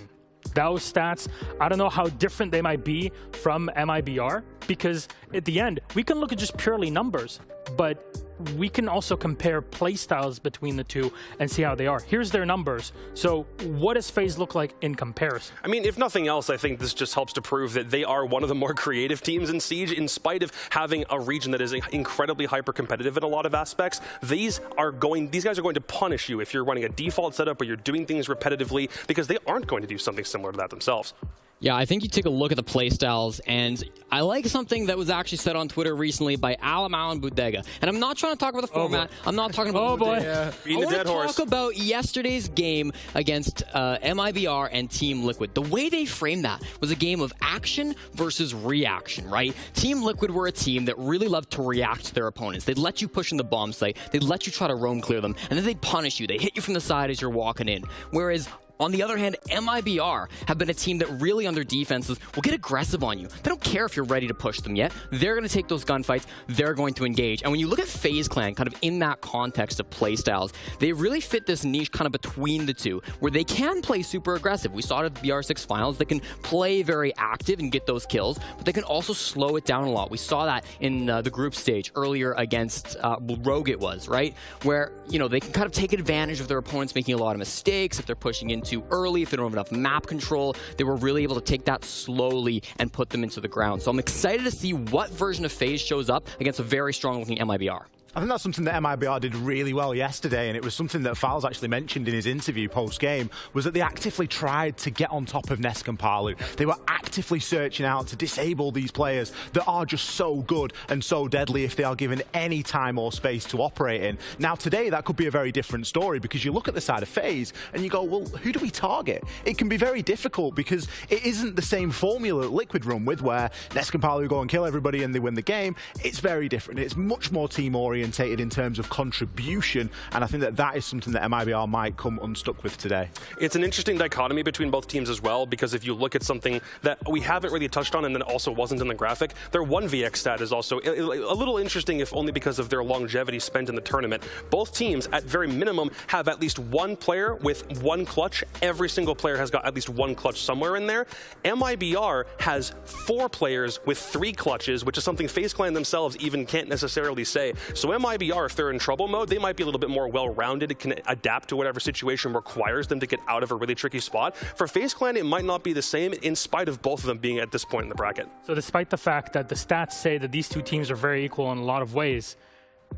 Those stats, I don't know how different they might be from MIBR, because at the end, we can look at just purely numbers, but we can also compare playstyles between the two and see how they are. Here's their numbers. So what does FaZe look like in comparison? I mean, if nothing else, I think this just helps to prove that they are one of the more creative teams in Siege, in spite of having a region that is incredibly hyper-competitive in a lot of aspects. These guys are going to punish you if you're running a default setup or you're doing things repetitively, because they aren't going to do something similar to that themselves. Yeah, I think you take a look at the playstyles, and I like something that was actually said on Twitter recently by Alamalan Budega. And I'm not trying to talk about the format. I'm not talking about Oh boy. I want to talk about yesterday's game against MIBR and Team Liquid. The way they framed that was a game of action versus reaction, right? Team Liquid were a team that really loved to react to their opponents. They'd let you push in the bomb site. They'd let you try to roam clear them, and then they'd punish you. They hit you from the side as you're walking in. Whereas on the other hand, MIBR have been a team that really on their defenses will get aggressive on you. They don't care if you're ready to push them yet. They're going to take those gunfights. They're going to engage. And when you look at FaZe Clan, kind of in that context of playstyles, they really fit this niche kind of between the two, where they can play super aggressive. We saw it at the BR6 finals. They can play very active and get those kills, but they can also slow it down a lot. We saw that in the group stage earlier against Rogue it was, right? Where, you know, they can kind of take advantage of their opponents making a lot of mistakes if they're pushing in too early, if they don't have enough map control. They were really able to take that slowly and put them into the ground. So I'm excited to see what version of FaZe shows up against a very strong looking MIBR. I think that's something that MIBR did really well yesterday, and it was something that FaZe actually mentioned in his interview post-game, was that they actively tried to get on top of Nesk and Palu. They were actively searching out to disable these players that are just so good and so deadly if they are given any time or space to operate in. Now today, that could be a very different story, because you look at the side of FaZe and you go, well, who do we target? It can be very difficult because it isn't the same formula that Liquid run with, where Nesk and Palu go and kill everybody and they win the game. It's very different. It's much more team-oriented in terms of contribution, and I think that that is something that MIBR might come unstuck with today. It's an interesting dichotomy between both teams as well, because if you look at something that we haven't really touched on and then also wasn't in the graphic, their 1vx stat is also a little interesting, if only because of their longevity spent in the tournament. Both teams, at very minimum, have at least one player with one clutch. Every single player has got at least one clutch somewhere in there. MIBR has 4 players with 3 clutches, which is something FaZe Clan themselves even can't necessarily say. So MIBR, if they're in trouble mode, they might be a little bit more well-rounded. It can adapt to whatever situation requires them to get out of a really tricky spot. For FaZe Clan, it might not be the same, in spite of both of them being at this point in the bracket. So despite the fact that the stats say that these two teams are very equal in a lot of ways,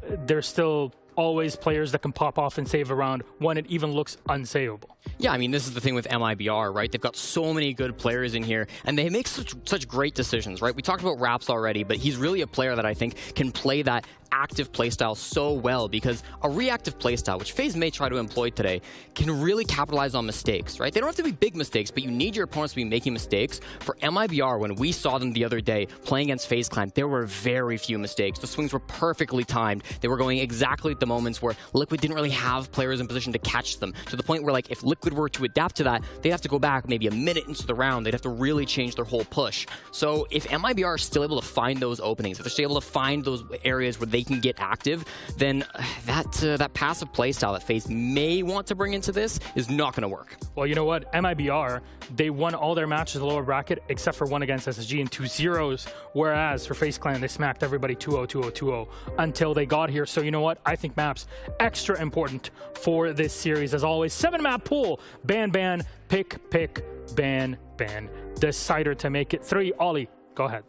there's still always players that can pop off and save a round when it even looks unsavable. Yeah, I mean, this is the thing with MIBR, right? They've got so many good players in here, and they make such great decisions, right? We talked about Raps already, but he's really a player that I think can play that active playstyle so well, because a reactive playstyle, which FaZe may try to employ today, can really capitalize on mistakes, right? They don't have to be big mistakes, but you need your opponents to be making mistakes. For MIBR, when we saw them the other day playing against FaZe Clan, there were very few mistakes. The swings were perfectly timed. They were going exactly at the moments where Liquid didn't really have players in position to catch them, to the point where, like, if Liquid were to adapt to that, they'd have to go back maybe a minute into the round. They'd have to really change their whole push. So if MIBR is still able to find those openings, if they're still able to find those areas where they can get active, then that passive playstyle that FaZe may want to bring into this is not going to work. Well, you know what? MIBR, they won all their matches in the lower bracket except for one against SSG and 2 0s, whereas for FaZe Clan, they smacked everybody 2-0, 2-0, 2-0 until they got here. So you know what? I think maps extra important for this series. As always, 7-map pool. Ban, ban, pick, pick, ban, ban. Decider to make it 3. Ollie, go ahead.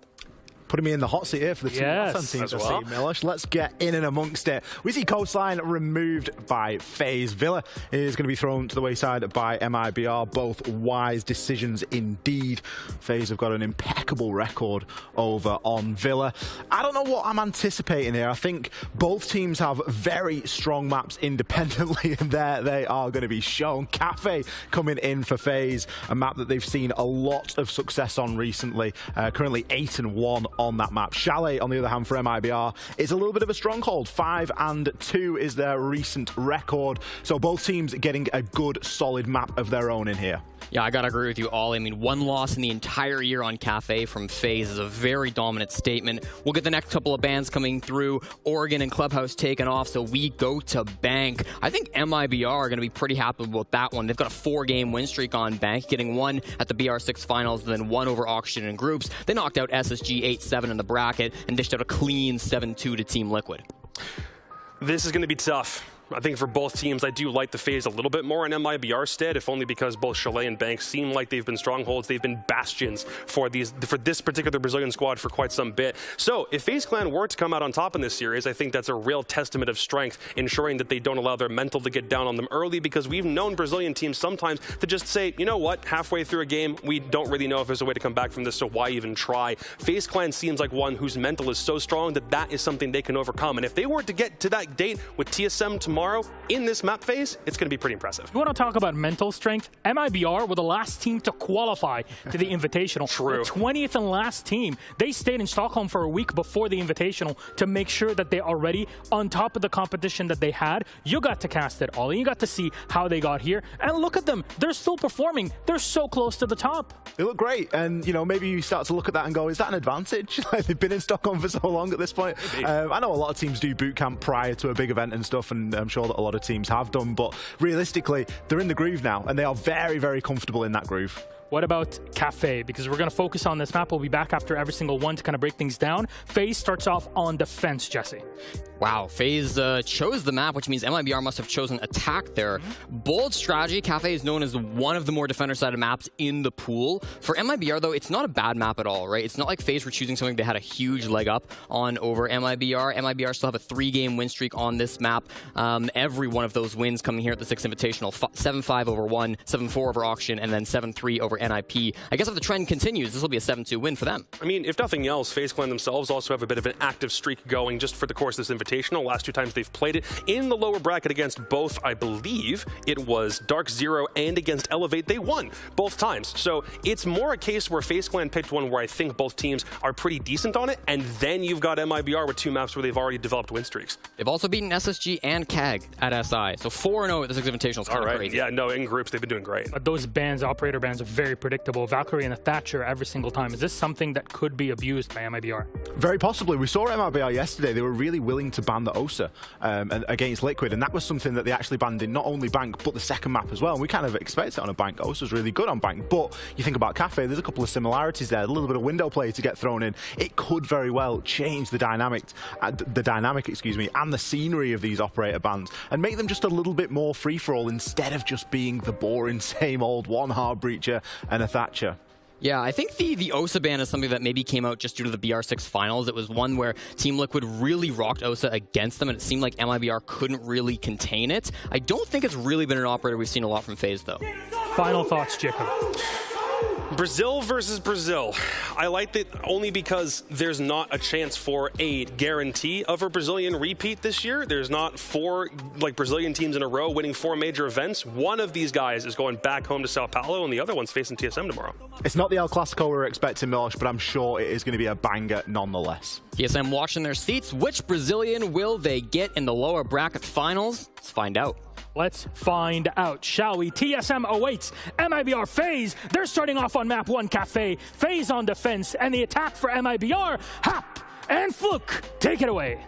Putting me in the hot seat here for the yes, team. Milish. Let's get in and amongst it. We see Coastline removed by FaZe. Villa is going to be thrown to the wayside by MIBR. Both wise decisions indeed. FaZe have got an impeccable record over on Villa. I don't know what I'm anticipating here. I think both teams have very strong maps independently, and there they are going to be shown. Cafe coming in for FaZe, a map that they've seen a lot of success on recently. Currently 8-1 on that map. Chalet, on the other hand, for MIBR, is a little bit of a stronghold. 5-2 is their recent record. So both teams getting a good, solid map of their own in here. Yeah, I gotta agree with you all. I mean, 1 loss in the entire year on Cafe from FaZe is a very dominant statement. We'll get the next couple of bans coming through. Oregon and Clubhouse taking off, so we go to Bank. I think MIBR are gonna be pretty happy with that one. They've got a 4-game win streak on Bank, getting 1 at the BR6 finals, then 1 over Oxygen in groups. They knocked out SSG 8-7 in the bracket and dished out a clean 7-2 to Team Liquid. This is going to be tough. I think for both teams, I do like the FaZe a little bit more in MIBR stead, if only because both Chalet and Banks seem like they've been strongholds. They've been bastions for this particular Brazilian squad for quite some bit. So if FaZe Clan were to come out on top in this series, I think that's a real testament of strength, ensuring that they don't allow their mental to get down on them early, because we've known Brazilian teams sometimes to just say, you know what, halfway through a game, we don't really know if there's a way to come back from this, so why even try? FaZe Clan seems like one whose mental is so strong that that is something they can overcome. And if they were to get to that date with TSM tomorrow in this map phase, it's going to be pretty impressive. You want to talk about mental strength? MIBR were the last team to qualify to the Invitational. True. The 20th and last team. They stayed in Stockholm for a week before the Invitational to make sure that they are ready on top of the competition that they had. You got to cast it all, and you got to see how they got here. And look at them. They're still performing. They're so close to the top. They look great. And, you know, maybe you start to look at that and go, is that an advantage? Like, they've been in Stockholm for so long at this point. I know a lot of teams do boot camp prior to a big event and stuff, and I'm sure that a lot of teams have done, but realistically, they're in the groove now, and they are very, very comfortable in that groove. What about Cafe? Because we're going to focus on this map. We'll be back after every single one to kind of break things down. FaZe starts off on defense, Jesse. Wow, FaZe chose the map, which means MIBR must have chosen attack there. Bold strategy. Cafe is known as one of the more defender-sided maps in the pool. For MIBR, though, it's not a bad map at all, right? It's not like FaZe were choosing something they had a huge leg up on over MIBR. MIBR still have a 3-game win streak on this map. Every one of those wins coming here at the 6th Invitational. 7-5 over 1, 7-4 over Auction, and then 7-3 over NIP. I guess if the trend continues, this will be a 7-2 win for them. I mean, if nothing else, FaZe Clan themselves also have a bit of an active streak going just for the course of this Invitational. Last 2 times they've played it in the lower bracket against both, I believe it was Dark Zero and against Elevate. They won both times. So it's more a case where FaZe Clan picked one where I think both teams are pretty decent on it, and then you've got MIBR with 2 maps where they've already developed win streaks. They've also beaten SSG and CAG at SI. So 4-0 at the 6th Invitational is kind of crazy. Yeah, no, in groups they've been doing great. But those bans, operator bans, are very predictable. Valkyrie and a Thatcher every single time. Is this something that could be abused by MIBR? Very possibly. We saw MIBR yesterday. They were really willing to ban the OSA against Liquid, and that was something that they actually banned in not only Bank, but the second map as well. And we kind of expect it on a Bank. OSA's really good on Bank, but you think about Cafe, there's a couple of similarities there. A little bit of window play to get thrown in. It could very well change the dynamic, and the scenery of these operator bans, and make them just a little bit more free-for-all instead of just being the boring same old one hard breacher and a Thatcher. Yeah, I think the OSA ban is something that maybe came out just due to the BR6 finals. It was one where Team Liquid really rocked OSA against them, and it seemed like MIBR couldn't really contain it. I don't think it's really been an operator we've seen a lot from FaZe, though. Final thoughts, Jacob. Brazil versus Brazil. I like it only because there's not a chance for a guarantee of a Brazilian repeat this year. There's not 4 Brazilian teams in a row winning 4 major events. One of these guys is going back home to Sao Paulo, and the other one's facing TSM tomorrow. It's not the El Clasico we're expecting, Milosh, but I'm sure it is going to be a banger nonetheless. TSM watching their seats. Which Brazilian will they get in the lower bracket finals? Let's find out. Let's find out, shall we? TSM awaits MIBR FaZe. They're starting off on map 1 Cafe. FaZe on defense, and the attack for MIBR. Hap and Fluke, take it away.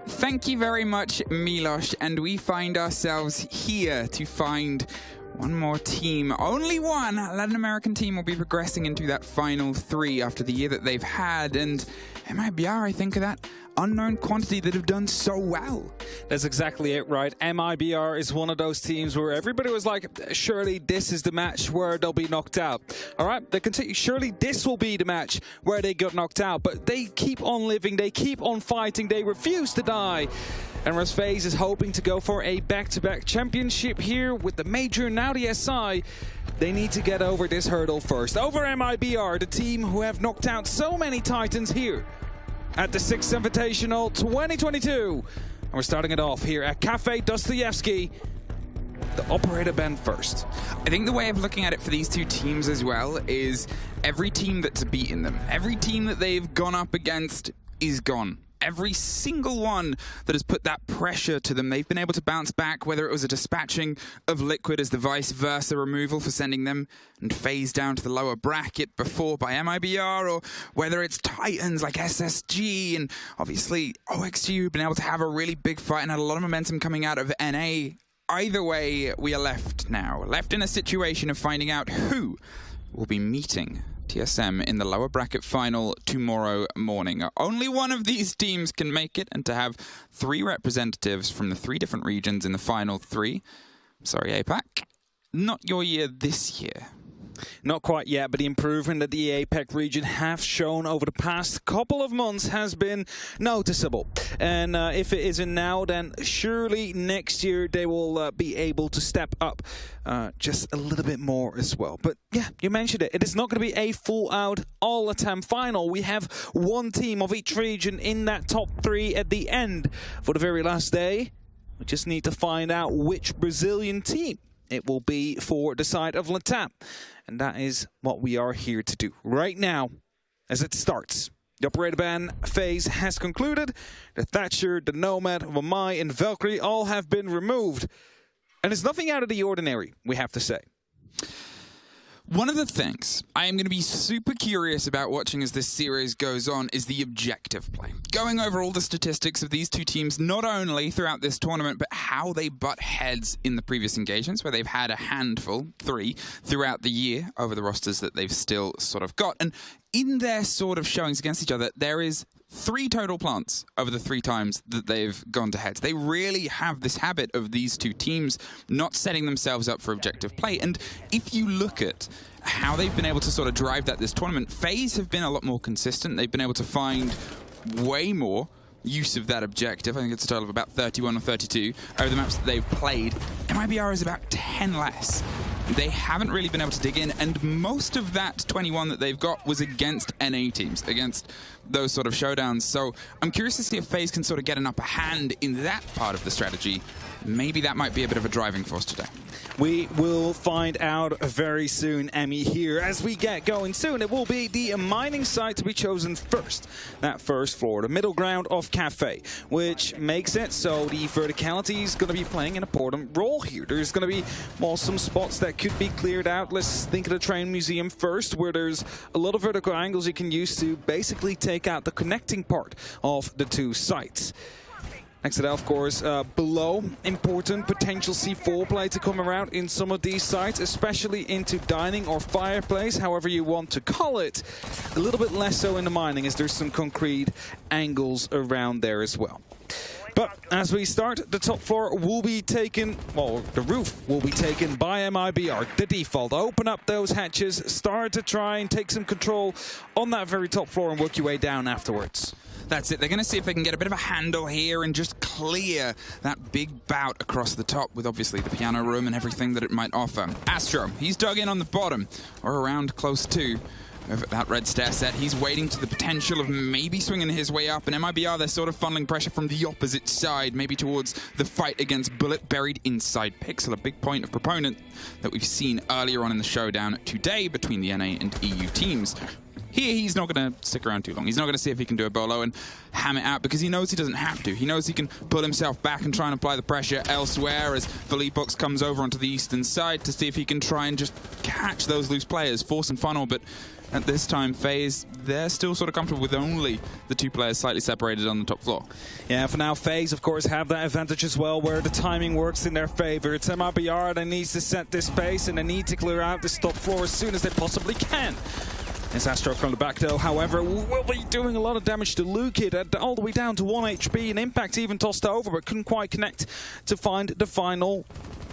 Thank you very much, Milosh, and we find ourselves here to find one more team. Only one Latin American team will be progressing into that final 3 after the year that they've had, and MIBR, I think, of that unknown quantity that have done so well. That's exactly it, right? MIBR is one of those teams where everybody was like, surely this is the match where they'll be knocked out. All right, they continue, surely this will be the match where they got knocked out, but they keep on living, they keep on fighting, they refuse to die. And whereas FaZe is hoping to go for a back-to-back championship here with the Major, now the SI, they need to get over this hurdle first. Over MIBR, the team who have knocked out so many Titans here at the 6th Invitational 2022. And we're starting it off here at Cafe Dostoyevsky. The operator ban first. I think the way of looking at it for these 2 teams as well is every team that's beaten them, every team that they've gone up against is gone. Every single one that has put that pressure to them, they've been able to bounce back, whether it was a dispatching of Liquid as the vice versa removal for sending them and FaZe down to the lower bracket before by MIBR, or whether it's Titans like SSG and obviously OXG who've been able to have a really big fight and had a lot of momentum coming out of NA. Either way, we are left now, left in a situation of finding out who will be meeting TSM in the lower bracket final tomorrow morning. Only one of these teams can make it, and to have 3 representatives from the 3 different regions in the final 3, sorry APAC, not your year this year. Not quite yet, but the improvement that the APAC region have shown over the past couple of months has been noticeable. And if it isn't now, then surely next year they will be able to step up just a little bit more as well. But yeah, you mentioned it. It is not going to be a full-out all-attempt final. We have one team of each region in that top 3 at the end for the very last day. We just need to find out which Brazilian team it will be for the side of Latam. And that is what we are here to do right now as it starts. The operator ban phase has concluded. The Thatcher, the Nomad, Wamai, and Valkyrie all have been removed. And it's nothing out of the ordinary, we have to say. One of the things I am going to be super curious about watching as this series goes on is the objective play. Going over all the statistics of these 2 teams, not only throughout this tournament, but how they butt heads in the previous engagements, where they've had a handful, 3, throughout the year over the rosters that they've still sort of got. And in their sort of showings against each other, there is 3 total plants over the 3 times that they've gone to heads. They really have this habit of these 2 teams not setting themselves up for objective play. And if you look at how they've been able to sort of drive that this tournament, FaZe have been a lot more consistent. They've been able to find way more use of that objective. I think it's a total of about 31 or 32 over the maps that they've played. MIBR is about 10 less. They haven't really been able to dig in, and most of that 21 that they've got was against NA teams, against those sort of showdowns. So I'm curious to see if FaZe can sort of get an upper hand in that part of the strategy. Maybe that might be a bit of a driving force today. We will find out very soon, Emmy, here. As we get going soon, it will be the mining site to be chosen first. That first floor, the middle ground of Cafe, which makes it so the verticality is going to be playing an important role here. There's going to be, well, some spots that could be cleared out. Let's think of the train museum first, where there's a lot of vertical angles you can use to basically take out the connecting part of the 2 sites. Next to that, of course, below, important potential C4 play to come around in some of these sites, especially into dining or fireplace, however you want to call it. A little bit less so in the mining, as there's some concrete angles around there as well. But as we start, the top floor will be taken, well, the roof will be taken by MIBR, the default. Open up those hatches, start to try and take some control on that very top floor and work your way down afterwards. That's it. They're going to see if they can get a bit of a handle here and just clear that big bout across the top with obviously the piano room and everything that it might offer. Astro, he's dug in on the bottom, or around close to that red stair set. He's waiting to the potential of maybe swinging his way up, and MIBR, they're sort of funneling pressure from the opposite side, maybe towards the fight against Bullet buried inside Pixel, a big point of proponent that we've seen earlier on in the showdown today between the NA and EU teams. Here, he's not going to stick around too long. He's not going to see if he can do a bolo and ham it out, because he knows he doesn't have to. He knows he can pull himself back and try and apply the pressure elsewhere as Philippox comes over onto the eastern side to see if he can try and just catch those loose players, force and funnel. But at this time, FaZe, they're still sort of comfortable with only the 2 players slightly separated on the top floor. Yeah, for now, FaZe, of course, have that advantage as well, where the timing works in their favor. It's MIBR that needs to set this pace, and they need to clear out this top floor as soon as they possibly can. It's Astro from the back, though, however, will be doing a lot of damage to Lukid, all the way down to 1 HP, and Impact even tossed over, but couldn't quite connect to find the final,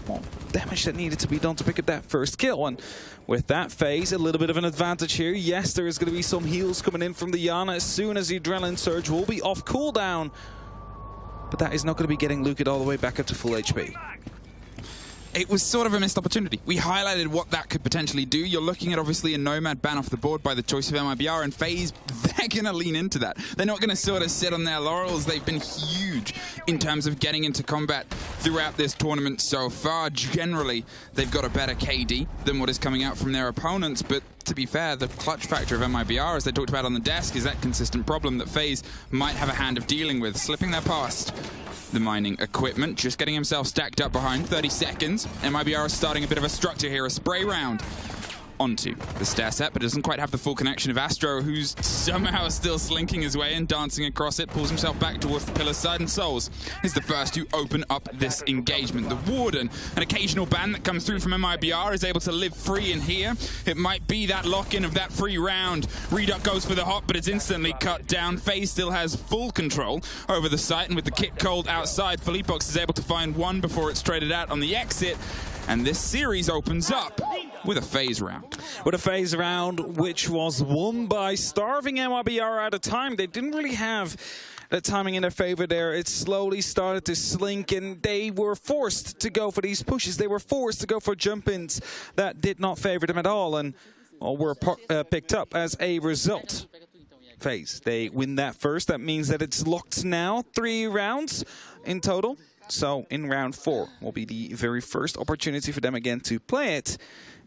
well, damage that needed to be done to pick up that first kill. And with that, FaZe, a little bit of an advantage here. Yes, there is going to be some heals coming in from the Yana as soon as the Adrenaline Surge will be off cooldown, but that is not going to be getting Lukid all the way back up to full HP. It was sort of a missed opportunity. We highlighted what that could potentially do. You're looking at, obviously, a Nomad ban off the board by the choice of MIBR, and FaZe, they're going to lean into that. They're not going to sort of sit on their laurels. They've been huge in terms of getting into combat throughout this tournament so far. Generally, they've got a better KD than what is coming out from their opponents, but to be fair, the clutch factor of MIBR, as they talked about on the desk, is that consistent problem that FaZe might have a hand of dealing with, slipping their past the mining equipment, just getting himself stacked up behind 30 seconds. MIBR is starting a bit of a structure here, a spray round onto the stair set, but it doesn't quite have the full connection of Astro, who's somehow still slinking his way and dancing across it, pulls himself back towards the pillar side, and Souls is the first to open up this engagement. The Warden, an occasional ban that comes through from MIBR, is able to live free in here. It might be that lock-in of that free round. Reduck goes for the hop, but it's instantly cut down. FaZe still has full control over the site, and with the kit cold outside, Philippbox is able to find one before it's traded out on the exit. And this series opens up with a FaZe round. With a FaZe round, which was won by starving MIBR at a time. They didn't really have the timing in their favor there. It slowly started to slink, and they were forced to go for these pushes. They were forced to go for jump-ins that did not favor them at all, and all were picked up as a result. FaZe, they win that first. That means that it's locked now. 3 rounds in total. So in round 4 will be the very first opportunity for them again to play it.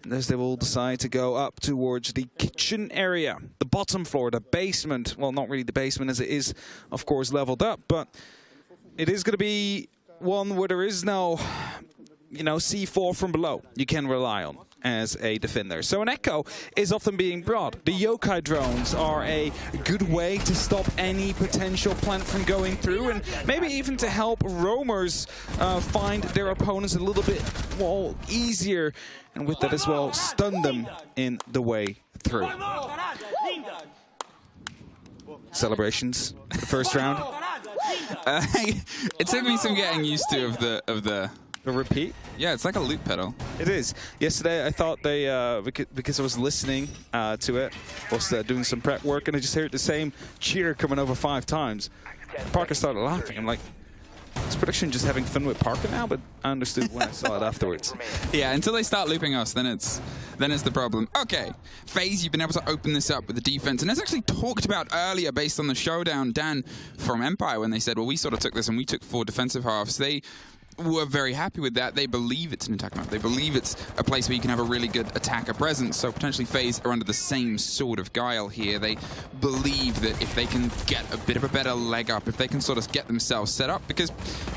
And as they will decide to go up towards the kitchen area, the bottom floor, the basement. Well, not really the basement, as it is, of course, leveled up, but it is going to be one where there is no, C4 from below you can rely on as a defender. So an echo is often being brought. The yokai drones are a good way to stop any potential plant from going through, and maybe even to help roamers find their opponents a little bit more easier, and with that as well, stun them in the way through. Celebrations, the first round. It took me some getting used to of the repeat. Yeah, it's like a loop pedal. It is. Yesterday, I thought they, because I was listening to it, was doing some prep work, and I just heard the same cheer coming over 5 times. Parker started laughing. I'm like, is production just having fun with Parker now? But I understood when I saw it afterwards. Yeah, until they start looping us, then it's the problem. Okay, FaZe, you've been able to open this up with the defense, and as actually talked about earlier based on the showdown, Dan from Empire, when they said, well, we sort of took this and we took 4 defensive halves. They were very happy with that. They believe it's an attack map. They believe it's a place where you can have a really good attacker presence. So potentially FaZe are under the same sort of guile here. They believe that if they can get a bit of a better leg up, if they can sort of get themselves set up, because,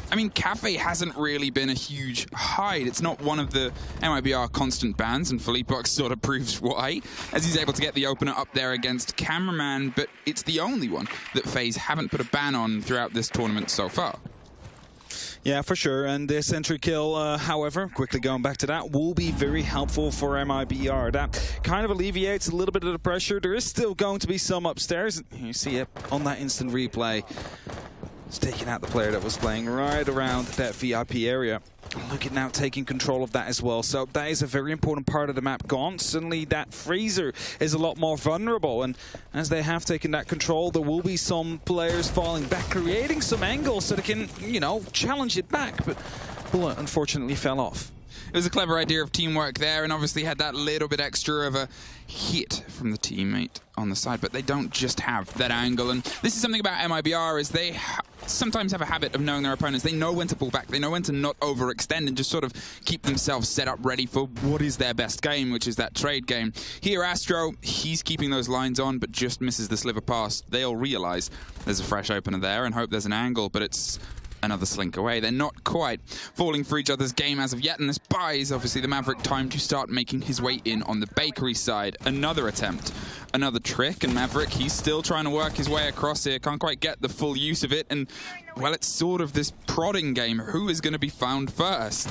I mean, Cafe hasn't really been a huge hide. It's not one of the MIBR constant bans, and Philippbox sort of proves why, as he's able to get the opener up there against Cameraman, but it's the only one that FaZe haven't put a ban on throughout this tournament so far. Yeah, for sure. And this entry kill, however, quickly going back to that, will be very helpful for MIBR. That kind of alleviates a little bit of the pressure. There is still going to be some upstairs. You see it on that instant replay. It's taking out the player that was playing right around that VIP area. Look at now taking control of that as well. So that is a very important part of the map gone. Suddenly that freezer is a lot more vulnerable, and as they have taken that control, there will be some players falling back, creating some angles so they can, challenge it back. But Bullet unfortunately fell off. It was a clever idea of teamwork there, and obviously had that little bit extra of a hit from the teammate on the side, but they don't just have that angle. And this is something about MIBR, is they sometimes have a habit of knowing their opponents. They know when to pull back, they know when to not overextend and just sort of keep themselves set up ready for what is their best game, which is that trade game. Here, Astro, he's keeping those lines on, but just misses the sliver pass. They'll realize there's a fresh opener there and hope there's an angle, but it's another slink away. They're not quite falling for each other's game as of yet, and this buys, obviously, the Maverick time to start making his way in on the bakery side. Another attempt, another trick, and Maverick, he's still trying to work his way across here. Can't quite get the full use of it, and, well, it's sort of this prodding game. Who is going to be found first?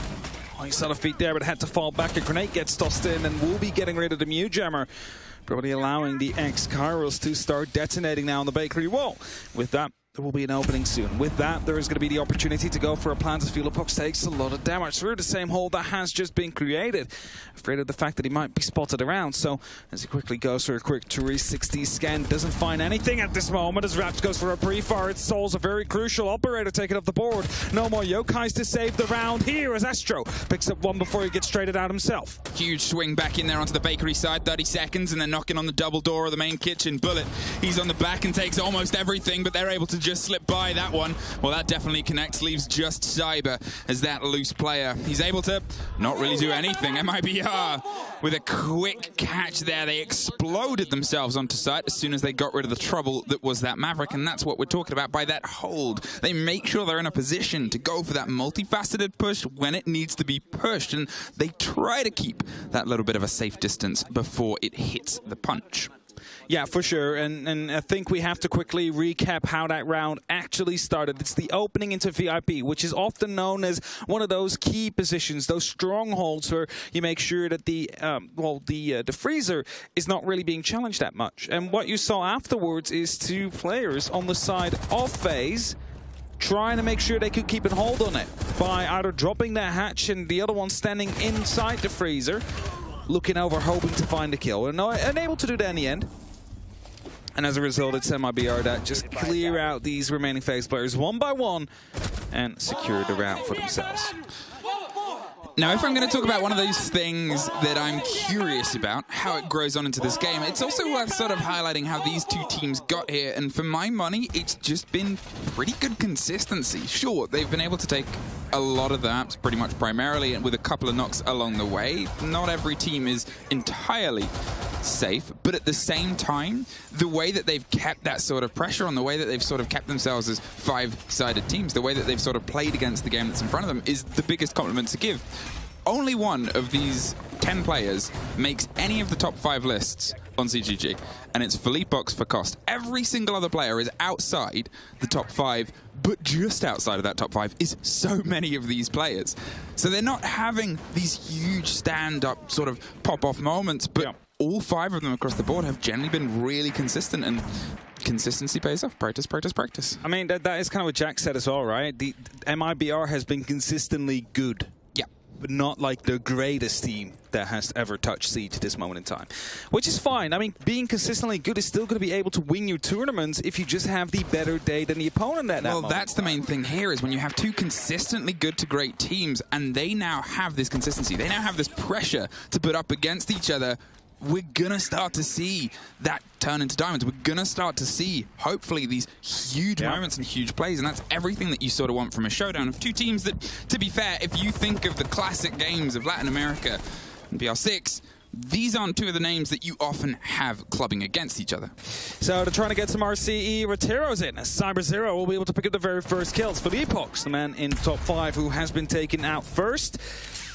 Oh, he saw the feet there, but had to fall back. A grenade gets tossed in, and we'll be getting rid of the Mew Jammer, probably allowing the X-Kairos to start detonating now on the bakery wall. With that, there will be an opening soon. With that, there is going to be the opportunity to go for a plant as Philippbox takes a lot of damage through the same hole that has just been created. Afraid of the fact that he might be spotted around, so as he quickly goes for a quick 360 scan, doesn't find anything at this moment as Raps goes for a pre-fire. Its Souls a very crucial operator taking up the board. No more yokais to save the round here as Astro picks up one before he gets traded out himself. Huge swing back in there onto the bakery side, 30 seconds, and then knocking on the double door of the main kitchen. Bullet, he's on the back and takes almost everything, but they're able to just slipped by that one. Well, that definitely connects, leaves just Cyber as that loose player. He's able to not really do anything. MIBR with a quick catch there. They exploded themselves onto site as soon as they got rid of the trouble that was that Maverick, and that's what we're talking about by that hold. They make sure they're in a position to go for that multifaceted push when it needs to be pushed, and they try to keep that little bit of a safe distance before it hits the punch. Yeah, for sure, and I think we have to quickly recap how that round actually started. It's the opening into VIP, which is often known as one of those key positions, those strongholds where you make sure that the freezer is not really being challenged that much. And what you saw afterwards is two players on the side of FaZe trying to make sure they could keep a hold on it by either dropping that hatch and the other one standing inside the freezer, looking over, hoping to find a kill. And unable to do that in the end. And as a result, it's MIBR that just clear out these remaining FaZe players one by one and secure the round for themselves. Now, if I'm going to talk about one of those things that I'm curious about, how it grows on into this game, it's also worth sort of highlighting how these two teams got here. And for my money, it's just been pretty good consistency. Sure, they've been able to take a lot of the maps pretty much primarily, and with a couple of knocks along the way. Not every team is entirely safe, but at the same time, the way that they've kept that sort of pressure on, the way that they've sort of kept themselves as five-sided teams, the way that they've sort of played against the game that's in front of them is the biggest compliment to give. Only one of these 10 players makes any of the top 5 lists on CGG, and it's Philippe Box for cost. Every single other player is outside the top 5, but just outside of that top 5 is so many of these players. So they're not having these huge stand-up sort of pop-off moments, but all 5 of them across the board have generally been really consistent, and consistency pays off. Practice, practice, practice. I mean, that is kind of what Jack said as well, right? The MIBR has been consistently good. Yeah. But not like the greatest team that has ever touched Siege at this moment in time. Which is fine. I mean, being consistently good is still going to be able to win your tournaments if you just have the better day than the opponent at that moment. Well, that's the main thing here, is when you have two consistently good to great teams, and they now have this consistency. They now have this pressure to put up against each other. We're going to start to see that turn into diamonds. We're going to start to see, hopefully, these huge moments and huge plays, and that's everything that you sort of want from a showdown of two teams that, to be fair, if you think of the classic games of Latin America and BR6, these aren't two of the names that you often have clubbing against each other. So they're trying to get some RCE. Rotero's in. Cyber Zero will be able to pick up the very first kills for the Epox, the man in top 5 who has been taken out first.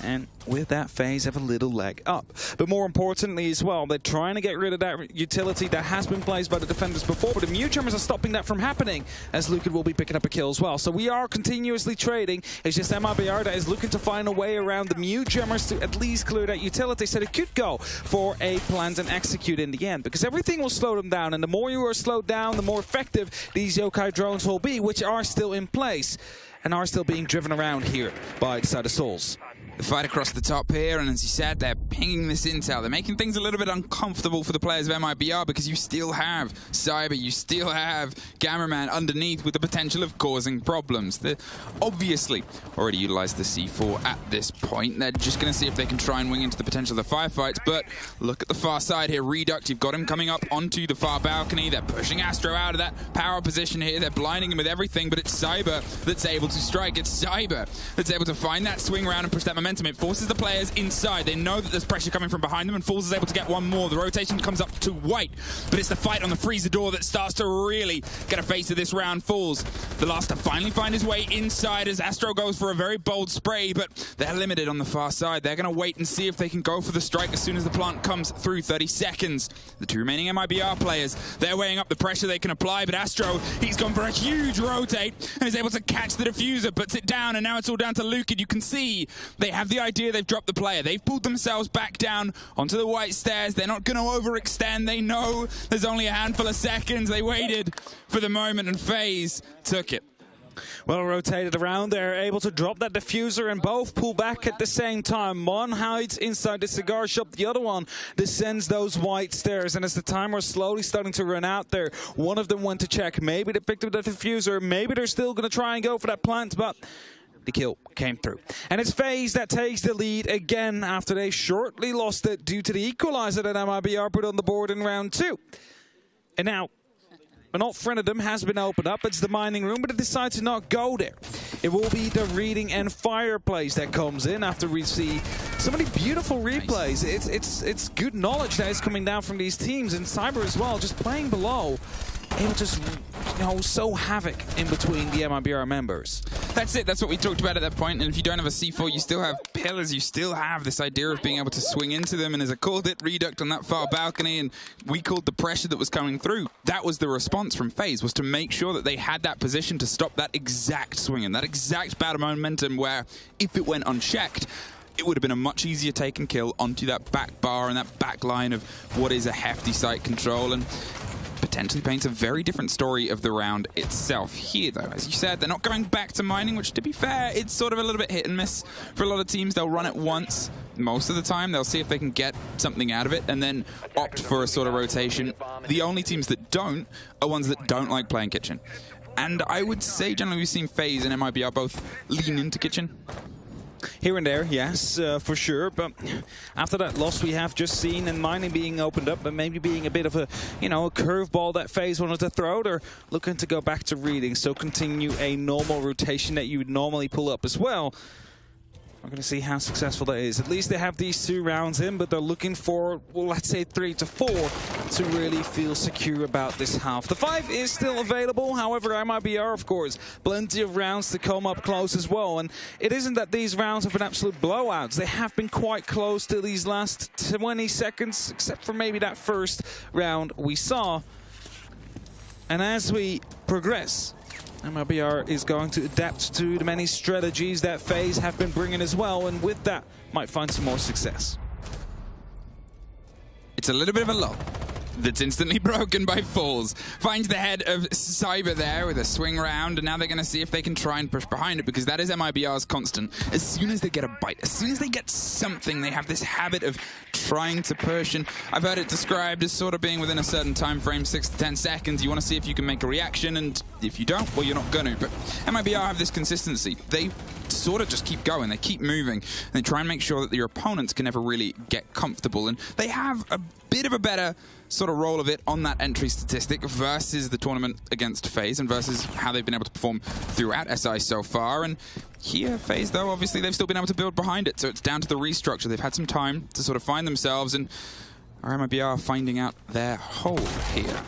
And with that, FaZe have a little leg up. But more importantly as well, they're trying to get rid of that utility that has been placed by the defenders before, but the Mute Jammers are stopping that from happening, as Lucan will be picking up a kill as well. So we are continuously trading. It's just MIBR that is looking to find a way around the Mute Jammers to at least clear that utility, so they could go for a planned and execute in the end, because everything will slow them down, and the more you are slowed down, the more effective these Yokai drones will be, which are still in place and are still being driven around here by the side of Souls. The fight across the top here, and as you said, they're pinging this intel. They're making things a little bit uncomfortable for the players of MIBR, because you still have Cyber, you still have Cameraman underneath with the potential of causing problems. They obviously already utilized the C4 at this point. They're just going to see if they can try and wing into the potential of the firefights, but look at the far side here. Reduct, you've got him coming up onto the far balcony. They're pushing Astro out of that power position here. They're blinding him with everything, but it's Cyber that's able to strike. It's Cyber that's able to find that swing round and push that momentum. It forces the players inside. They know that there's pressure coming from behind them, and Falls is able to get one more. The rotation comes up to White, but it's the fight on the freezer door that starts to really get a face of this round. Falls, the last to finally find his way inside as Astro goes for a very bold spray, but they're limited on the far side. They're going to wait and see if they can go for the strike as soon as the plant comes through. 30 seconds. The two remaining MIBR players, they're weighing up the pressure they can apply, but Astro, he's gone for a huge rotate and is able to catch the diffuser, puts it down, and now it's all down to Luke, and you can see they have the idea. They've dropped the player. They've pulled themselves back down onto the white stairs. They're not going to overextend. They know there's only a handful of seconds. They waited for the moment, and FaZe took it. Well rotated around, they're able to drop that diffuser and both pull back at the same time. One hides inside the cigar shop, the other one descends those white stairs, and as the timer is slowly starting to run out there, one of them went to check. Maybe they picked up the diffuser, maybe they're still going to try and go for that plant, but the kill came through. And it's FaZe that takes the lead again after they shortly lost it due to the equalizer that MIBR put on the board in round 2. And now, an alt friend of them has been opened up. It's the mining room, but it decides to not go there. It will be the reading and fireplace that comes in after we see so many beautiful replays. It's good knowledge that is coming down from these teams, and Cyber as well, just playing below, able to just, sow havoc in between the MIBR members. That's it. That's what we talked about at that point. And if you don't have a C4, you still have pillars. You still have this idea of being able to swing into them. And as I called it, Reduct on that far balcony, and we called the pressure that was coming through. That was the response from FaZe, was to make sure that they had that position to stop that exact swing and that exact bad momentum where, if it went unchecked, it would have been a much easier take and kill onto that back bar and that back line of what is a hefty site control, and potentially paints a very different story of the round itself. Here, though, as you said, they're not going back to mining, which, to be fair, it's sort of a little bit hit and miss for a lot of teams. They'll run it once. Most of the time, they'll see if they can get something out of it and then opt for a sort of rotation. The only teams that don't are ones that don't like playing Kitchen. And I would say, generally, we've seen FaZe and MIBR both lean into Kitchen. Here and there, yes, for sure. But after that loss we have just seen, and mining being opened up, but maybe being a bit of a, a curveball that FaZe wanted to throw, they're looking to go back to reading. So continue a normal rotation that you would normally pull up as well. We're going to see how successful that is. At least they have these 2 rounds in, but they're looking for, well, let's say 3 to 4 to really feel secure about this half. The 5 is still available. However, MIBR, of course, plenty of rounds to come up close as well. And it isn't that these rounds have been absolute blowouts. They have been quite close to these last 20 seconds, except for maybe that first round we saw. And as we progress, MIBR is going to adapt to the many strategies that FaZe have been bringing as well, and with that, might find some more success. It's a little bit of a lull that's instantly broken by Falls. Finds the head of Cyber there with a swing round, and now they're going to see if they can try and push behind it, because that is MIBR's constant. As soon as they get a bite, as soon as they get something, they have this habit of trying to push, and I've heard it described as sort of being within a certain time frame, 6 to 10 seconds. You want to see if you can make a reaction, and if you don't, well, you're not going to. But MIBR have this consistency. They sort of just keep going. They keep moving. And they try and make sure that your opponents can never really get comfortable, and they have a bit of a better sort of roll of it on that entry statistic versus the tournament against FaZe and versus how they've been able to perform throughout SI so far. And here, FaZe, though, obviously they've still been able to build behind it, so it's down to the restructure. They've had some time to sort of find themselves, and MIBR finding out their hole here.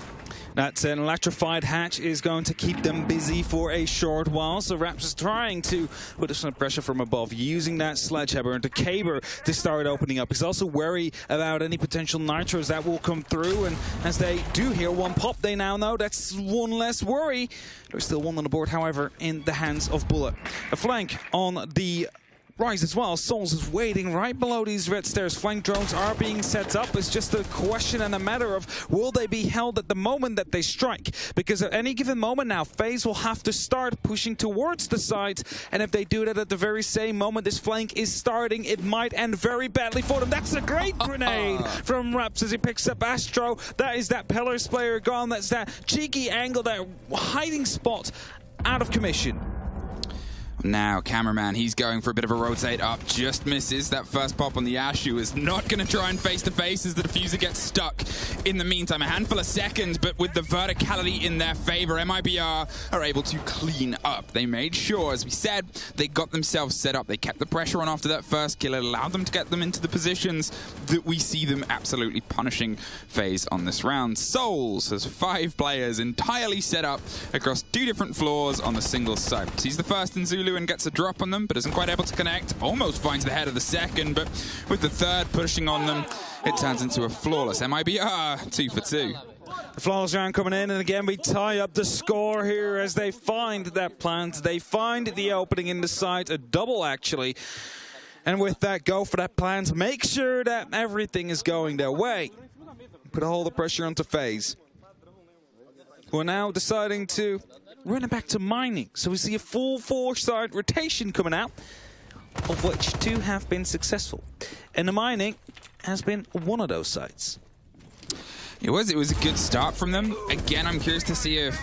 That's an electrified hatch is going to keep them busy for a short while. So Raps is trying to put some pressure from above, using that sledgehammer and the caber to start opening up. He's also wary about any potential nitros that will come through. And as they do hear one pop, they now know that's one less worry. There's still one on the board, however, in the hands of Bullet. A flank on the rise as well. Souls is waiting right below these red stairs. Flank drones are being set up. It's just a question and a matter of will they be held at the moment that they strike? Because at any given moment now, FaZe will have to start pushing towards the side. And if they do that at the very same moment this flank is starting, it might end very badly for them. That's a great grenade from Raps as he picks up Astro. That is that Pillars player gone. That's that cheeky angle, that hiding spot out of commission. Now, Cameraman, he's going for a bit of a rotate up, just misses. That first pop on the Ashu is not going to try and face-to-face as the diffuser gets stuck. In the meantime, a handful of seconds, but with the verticality in their favor, MIBR are able to clean up. They made sure, as we said, they got themselves set up. They kept the pressure on after that first kill. It allowed them to get them into the positions that we see them absolutely punishing FaZe on this round. Souls has 5 players entirely set up across 2 different floors on the single site. He's the first in Zulu and gets a drop on them, but isn't quite able to connect. Almost finds the head of the second, but with the third pushing on them, it turns into a flawless MIBR 2 for 2. The flawless round coming in, and again we tie up the score here as they find that plant. They find the opening in the site, a double actually. And with that, go for that plant. Make sure that everything is going their way. Put all the pressure onto FaZe, who are now deciding to run it back to mining. So we see a full 4-side rotation coming out, of which 2 have been successful. And the mining has been one of those sites. It was a good start from them. Again, I'm curious to see if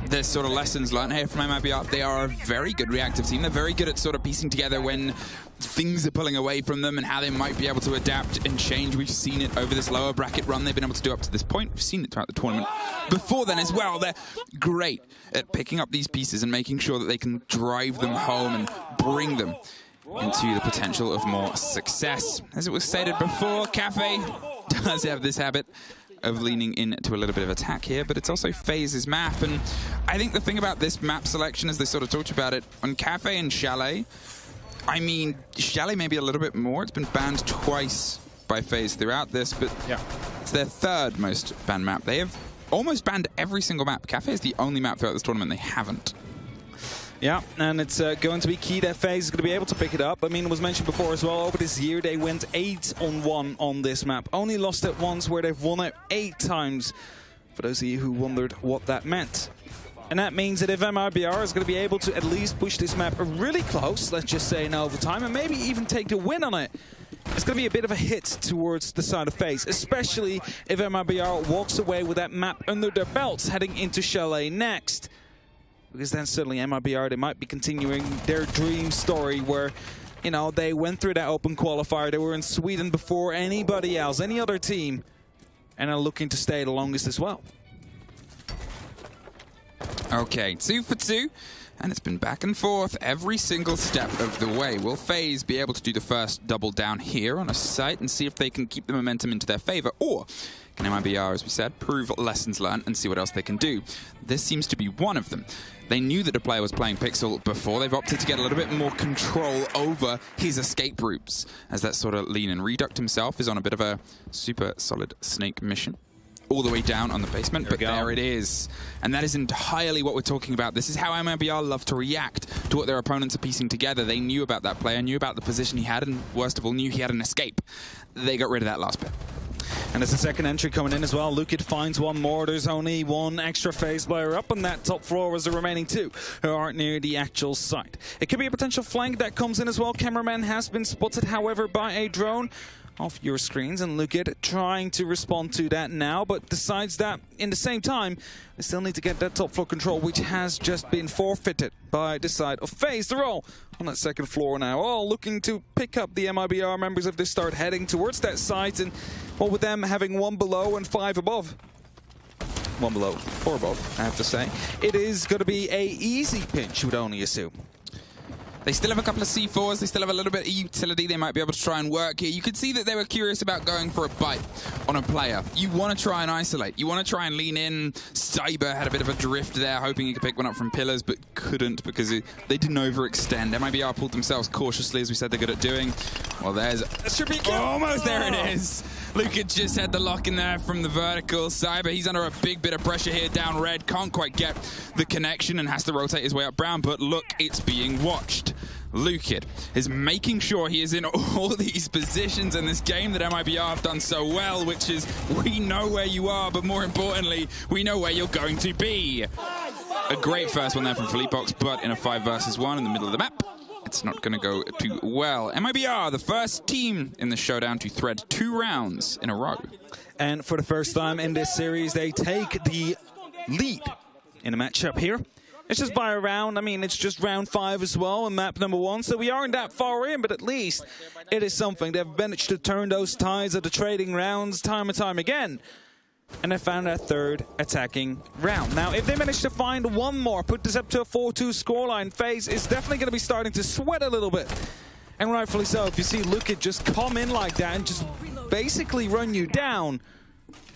there's sort of lessons learned here from MIBR. They are a very good reactive team. They're very good at sort of piecing together when things are pulling away from them and how they might be able to adapt and change. We've seen it over this lower bracket run they've been able to do up to this point. We've seen it throughout the tournament before then as well. They're great at picking up these pieces and making sure that they can drive them home and bring them into the potential of more success. As it was stated before, Cafe does have this habit of leaning into a little bit of attack here, but it's also FaZe's map. And I think the thing about this map selection, as they sort of talked about it, on Cafe and Chalet, I mean, Chalet maybe a little bit more. It's been banned twice by FaZe throughout this, but it's their third most banned map. They have almost banned every single map. Cafe is the only map throughout this tournament they haven't. Yeah, and it's going to be key that FaZe is going to be able to pick it up. I mean, it was mentioned before as well, over this year they went 8-on-1 on this map. Only lost it once, where they've won it 8 times, for those of you who wondered what that meant. And that means that if MIBR is going to be able to at least push this map really close, let's just say in overtime, and maybe even take the win on it, it's going to be a bit of a hit towards the side of FaZe, especially if MIBR walks away with that map under their belts heading into Chalet next. Because then suddenly MIBR, they might be continuing their dream story where, you know, they went through that open qualifier. They were in Sweden before anybody else, any other team, and are looking to stay the longest as well. Okay, 2 for 2, and it's been back and forth every single step of the way. Will FaZe be able to do the first double down here on a site and see if they can keep the momentum into their favor, or can MIBR, as we said, prove lessons learned and see what else they can do? This seems to be one of them. They knew that the player was playing Pixel before. They've opted to get a little bit more control over his escape routes, as that sort of lean and Reduct himself is on a bit of a super solid snake mission. All the way down on the basement, but there it is. And that is entirely what we're talking about. This is how MIBR love to react to what their opponents are piecing together. They knew about that player, knew about the position he had, and worst of all, knew he had an escape. They got rid of that last bit. And there's a second entry coming in as well. Lukid finds one more. There's only one extra FaZe player up on that top floor, as the remaining 2 who aren't near the actual site. It could be a potential flank that comes in as well. Cameraman has been spotted, however, by a drone off your screens, and Lukid trying to respond to that now, but decides that in the same time they still need to get that top floor control, which has just been forfeited by the side of FaZe. They're all on that second floor now, all looking to pick up the MIBR members if they start heading towards that site, and well, with them having 1 below and 5 above. 1 below, 4 above, I have to say. It is going to be a easy pinch, you would only assume. They still have a couple of C4s, they still have a little bit of utility they might be able to try and work here. You could see that they were curious about going for a bite on a player. You want to try and isolate. You want to try and lean in. Cyber had a bit of a drift there, hoping he could pick one up from pillars, but couldn't because they didn't overextend. MIBR pulled themselves cautiously, as we said they're good at doing. Well, there's... should be almost there it is. Luka just had the lock in there from the vertical. Cyber, he's under a big bit of pressure here down red. Can't quite get the connection and has to rotate his way up brown, but look, it's being watched. Lukid is making sure he is in all these positions in this game that MIBR have done so well, which is, we know where you are, but more importantly, we know where you're going to be. A great first one there from Fleetbox, but in a 5 versus 1 in the middle of the map, it's not going to go too well. MIBR, the first team in the showdown to thread 2 rounds in a row. And for the first time in this series, they take the lead in a matchup here. It's just by a round. I mean, it's just round 5 as well on map number 1, so we aren't that far in, but at least it is something. They've managed to turn those tides of the trading rounds time and time again, and they found that 3rd attacking round. Now, if they manage to find one more, put this up to a 4-2 scoreline, FaZe is definitely going to be starting to sweat a little bit, and rightfully so. If you see Lukid just come in like that and just basically run you down,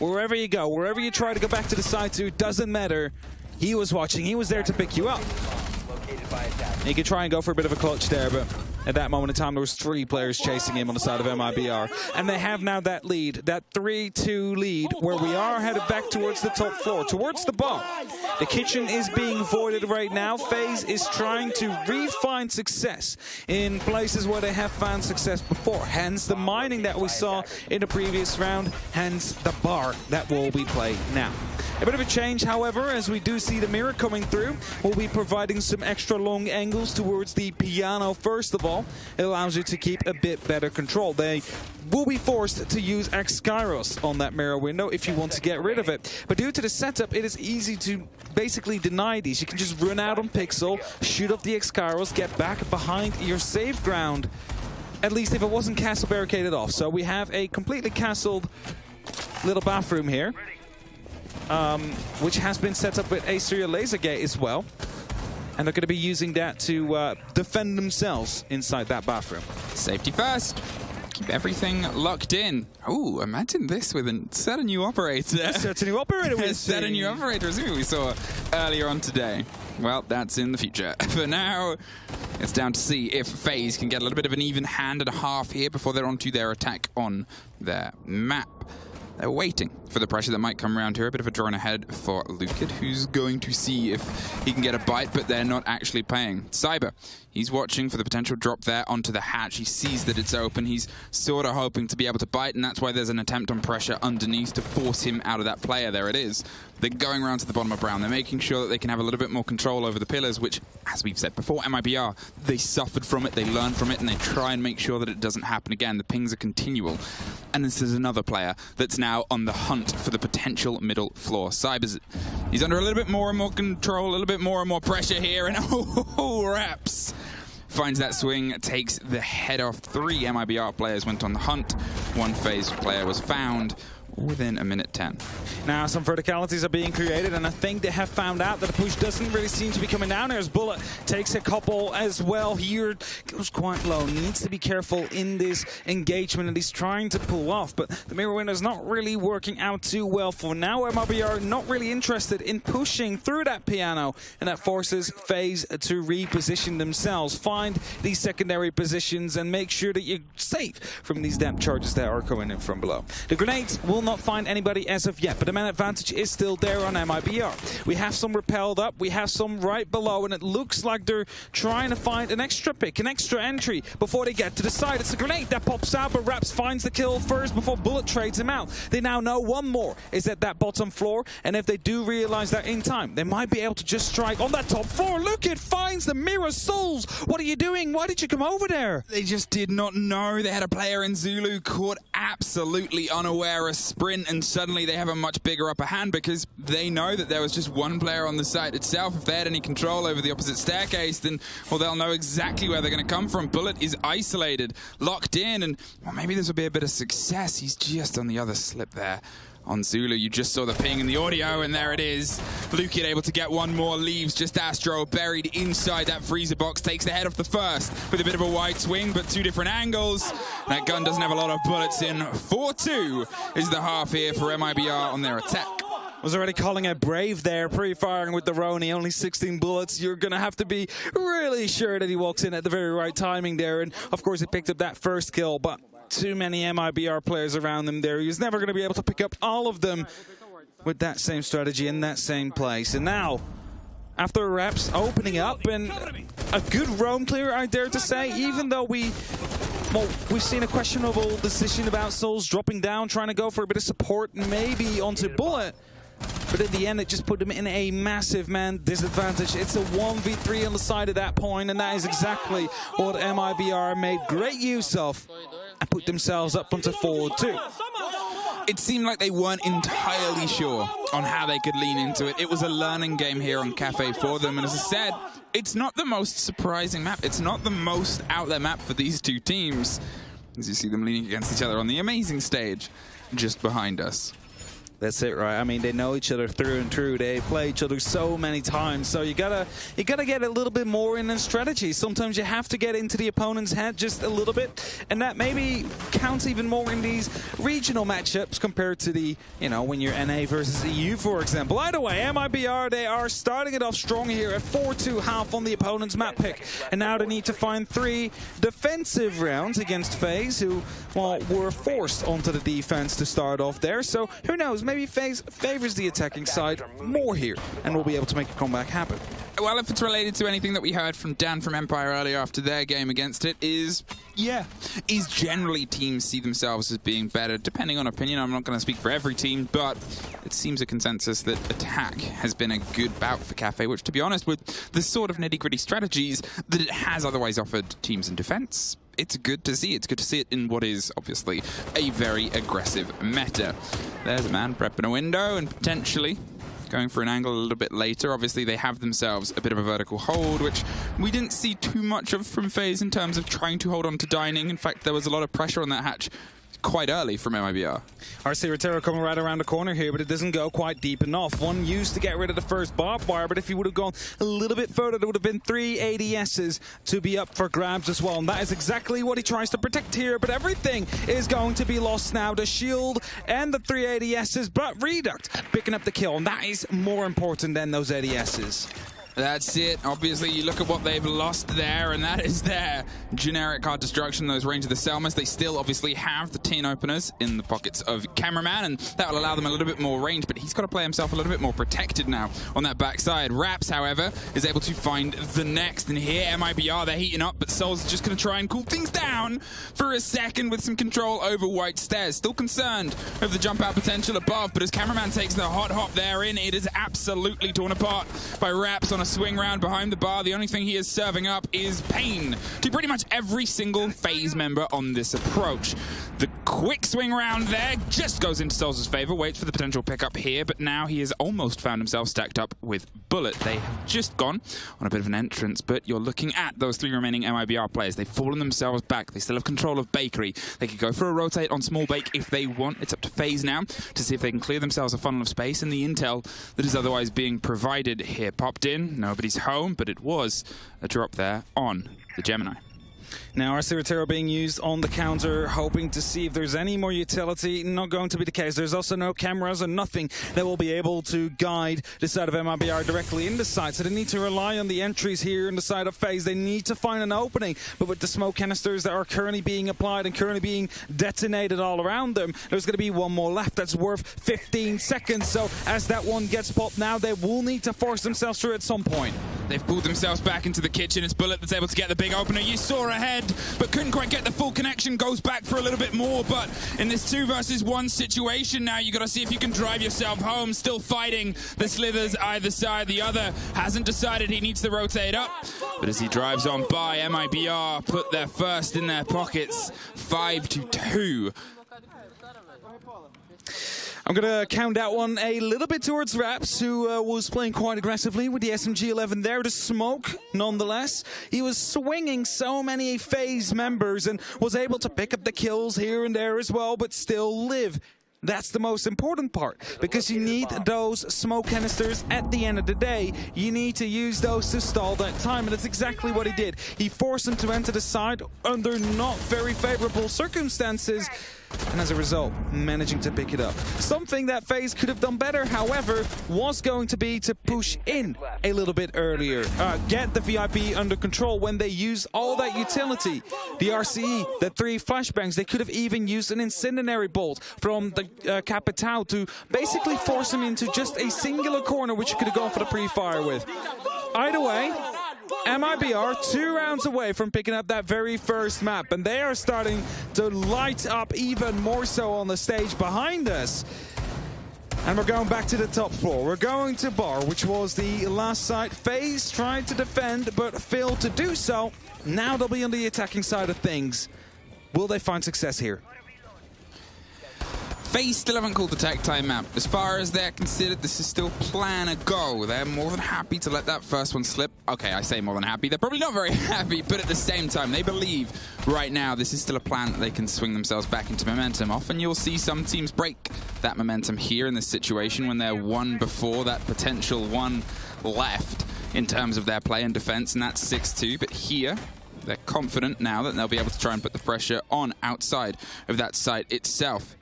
wherever you go, wherever you try to go back to the side to, doesn't matter. He was watching, he was there to pick you up. He could try and go for a bit of a clutch there, but at that moment in time, there was 3 players chasing him on the side of MIBR. And they have now that lead, that 3-2 lead, where we are headed back towards the top floor, towards the bar. The kitchen is being voided right now. FaZe is trying to refine success in places where they have found success before. Hence the mining that we saw in the previous round, hence the bar that will be played now. A bit of a change, however, as we do see the mirror coming through. We'll be providing some extra long angles towards the piano first of all. all, it allows you to keep a bit better control. They will be forced to use X-Skyros on that mirror window if you want to get rid of it. But due to the setup, it is easy to basically deny these. You can just run out on Pixel, shoot off the X-Skyros, get back behind your safe ground. At least if it wasn't castle barricaded off. So we have a completely castled little bathroom here, which has been set up with a serial laser gate as well. And they're going to be using that to defend themselves inside that bathroom. Safety first. Keep everything locked in. Oh, imagine this with set a new operator. Set a new operator. Set a new operator, as we saw earlier on today. Well, that's in the future. For now, it's down to see if FaZe can get a little bit of an even hand and a half here before they're onto their attack on their map. They're waiting for the pressure that might come around here. A bit of a drone ahead for Lukid, who's going to see if he can get a bite, but they're not actually playing. Cyber, he's watching for the potential drop there onto the hatch. He sees that it's open. He's sort of hoping to be able to bite, and that's why there's an attempt on pressure underneath to force him out of that player. There it is. They're going around to the bottom of Brown. They're making sure that they can have a little bit more control over the pillars, which, as we've said before, MIBR, they suffered from it, they learned from it, and they try and make sure that it doesn't happen again. The pings are continual. And this is another player that's now on the hunt for the potential middle floor. Cyber's, he's under a little bit more and more control, a little bit more and more pressure here, and Raps finds that swing, takes the head off. 3 MIBR players went on the hunt. 1 FaZe player was found within a minute 10. Now some verticalities are being created, and I think they have found out that the push doesn't really seem to be coming down here, as Bullet takes a couple as well here. Goes quite low, needs to be careful in this engagement, and he's trying to pull off, but the mirror window is not really working out too well for now. MIBR not really interested in pushing through that piano, and that forces FaZe to reposition themselves, find these secondary positions, and make sure that you're safe from these depth charges that are coming in from below. The grenades will not find anybody as of yet, but the man advantage is still there on MIBR. We have some repelled up, we have some right below, and it looks like they're trying to find an extra pick, an extra entry before they get to the side. It's a grenade that pops out, but Raps finds the kill first before Bullet trades him out. They now know one more is at that bottom floor, and if they do realize that in time, they might be able to just strike on that top floor. Look, it finds the Mirror Souls. What are you doing? Why did you come over there? They just did not know they had a player in Zulu caught absolutely unaware of sprint, and suddenly they have a much bigger upper hand because they know that there was just one player on the site itself. If they had any control over the opposite staircase, then, well, they'll know exactly where they're going to come from. Bullet is isolated, locked in, and well, maybe this will be a bit of success. He's just on the other slip there. On Zulu, you just saw the ping in the audio, and there it is. Lukid able to get one more, leaves just Astro buried inside that freezer box, takes the head off the first with a bit of a wide swing, but 2 different angles. That gun doesn't have a lot of bullets in. 4-2 is the half here for MIBR on their attack. Was already calling it brave there, pre-firing with the Roni, only 16 bullets. You're going to have to be really sure that he walks in at the very right timing there, and of course he picked up that first kill, but too many MIBR players around him there. He was never going to be able to pick up all of them with that same strategy in that same place. And now, after Raps opening up, and a good roam clear, I dare to say, even though we've seen a questionable decision about Souls dropping down, trying to go for a bit of support, maybe onto Bullet. But at the end, it just put them in a massive man disadvantage. It's a 1v3 on the side at that point, and that is exactly what MIBR made great use of and put themselves up onto 4-2. It seemed like they weren't entirely sure on how they could lean into it. It was a learning game here on Cafe for them, and as I said, it's not the most surprising map. It's not the most out there map for these two teams, as you see them leaning against each other on the amazing stage just behind us. That's it, right? I mean, they know each other through and through. They play each other so many times, so you gotta get a little bit more in the strategy. Sometimes you have to get into the opponent's head just a little bit, and that maybe counts even more in these regional matchups compared to the, you know, when you're NA versus EU, for example. Either way, MIBR, they are starting it off strong here at 4-2 half on the opponent's map pick, and now they need to find 3 defensive rounds against FaZe, who, well, were forced onto the defense to start off there. So who knows? Maybe FaZe favors the attacking side more here and will be able to make a comeback happen. Well, if it's related to anything that we heard from Dan from Empire earlier after their game against it, is generally teams see themselves as being better, depending on opinion. I'm not going to speak for every team, but it seems a consensus that attack has been a good bout for Cafe, which, to be honest, with the sort of nitty-gritty strategies that it has otherwise offered teams in defense, it's good to see. It's good to see it in what is obviously a very aggressive meta. There's a man prepping a window and potentially going for an angle a little bit later. Obviously, they have themselves a bit of a vertical hold, which we didn't see too much of from FaZe in terms of trying to hold on to dining. In fact, there was a lot of pressure on that hatch quite early from MIBR. RC Rotero coming right around the corner here, but it doesn't go quite deep enough. One used to get rid of the first barbed wire, but if he would have gone a little bit further, there would have been 3 ADSs to be up for grabs as well. And that is exactly what he tries to protect here, but everything is going to be lost now. The shield and the 3 ADSs, but Reduct picking up the kill, and that is more important than those ADSs. That's it. Obviously, you look at what they've lost there, and that is their generic hard destruction, those range of the Selmas. They still obviously have the tin openers in the pockets of Cameraman, and that will allow them a little bit more range, but he's got to play himself a little bit more protected now on that backside. Raps, however, is able to find the next, and here MIBR, they're heating up, but Soul's just going to try and cool things down for a second with some control over White Stairs. Still concerned of the jump out potential above, but as Cameraman takes the hot hop there in, it is absolutely torn apart by Raps on a swing round behind the bar. The only thing he is serving up is pain to pretty much every single FaZe member on this approach. The quick swing round there just goes into Souls' favor, waits for the potential pickup here, but now he has almost found himself stacked up with Bullet. They have just gone on a bit of an entrance, but you're looking at those 3 remaining MIBR players. They've fallen themselves back. They still have control of Bakery. They could go for a rotate on Small Bake if they want. It's up to FaZe now to see if they can clear themselves a funnel of space, and the intel that is otherwise being provided here popped in. Nobody's home, but it was a drop there on the Gemini. Now RC Rotero being used on the counter, hoping to see if there's any more utility. Not going to be the case. There's also no cameras and nothing that will be able to guide the side of MIBR directly in the site. So they need to rely on the entries here in the side of FaZe. They need to find an opening. But with the smoke canisters that are currently being applied and currently being detonated all around them, there's going to be one more left that's worth 15 seconds. So as that one gets popped now, they will need to force themselves through at some point. They've pulled themselves back into the kitchen. It's Bullet that's able to get the big opener. You saw ahead, but couldn't quite get the full connection. Goes back for a little bit more, but in this 2 versus 1 situation now, you got to see if you can drive yourself home. Still fighting the Slithers either side. The other hasn't decided he needs to rotate up, but as he drives on by, MIBR put their first in their pockets, 5-2. I'm going to count that one a little bit towards Raps, who was playing quite aggressively with the SMG-11 there. The smoke, nonetheless. He was swinging so many FaZe members and was able to pick up the kills here and there as well, but still live. That's the most important part, because you need those smoke canisters at the end of the day. You need to use those to stall that time, and that's exactly what he did. He forced them to enter the side under not very favorable circumstances, and as a result, managing to pick it up. Something that FaZe could have done better, however, was going to be to push in a little bit earlier. Get the VIP under control when they use all that utility. The RCE, the 3 flashbangs, they could have even used an incendiary bolt from the Capitao to basically force him into just a singular corner, which you could have gone for the pre-fire with. Either way, MIBR 2 rounds away from picking up that very first map, and they are starting to light up even more so on the stage behind us. And we're going back to the top floor. We're going to Bar, which was the last site. FaZe tried to defend, but failed to do so. Now they'll be on the attacking side of things. Will they find success here? FaZe still haven't called the tech time map. As far as they're considered, this is still plan a go. They're more than happy to let that first one slip. Okay, I say more than happy. They're probably not very happy, but at the same time, they believe right now this is still a plan that they can swing themselves back into momentum. Often you'll see some teams break that momentum here in this situation when they're one before that potential one left in terms of their play and defense, and that's 6-2. But here, they're confident now that they'll be able to try and put the pressure on outside of that site itself.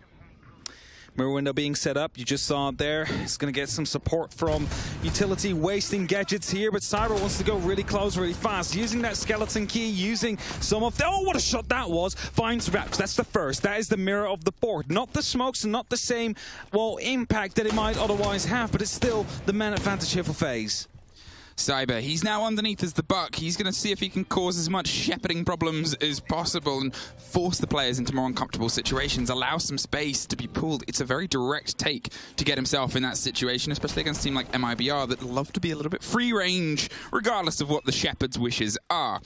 Mirror window being set up, you just saw it there. It's going to get some support from utility wasting gadgets here, but Cyber wants to go really close, really fast, using that skeleton key, using some of the... Oh, what a shot that was! Finds Raps, that's the first. That is the mirror of the port. Not the smokes, and not the same, well, impact that it might otherwise have, but it's still the man advantage here for FaZe. Cyber, he's now underneath as the Buck. He's going to see if he can cause as much shepherding problems as possible and force the players into more uncomfortable situations, allow some space to be pulled. It's a very direct take to get himself in that situation, especially against a team like MIBR that love to be a little bit free range, regardless of what the shepherd's wishes are.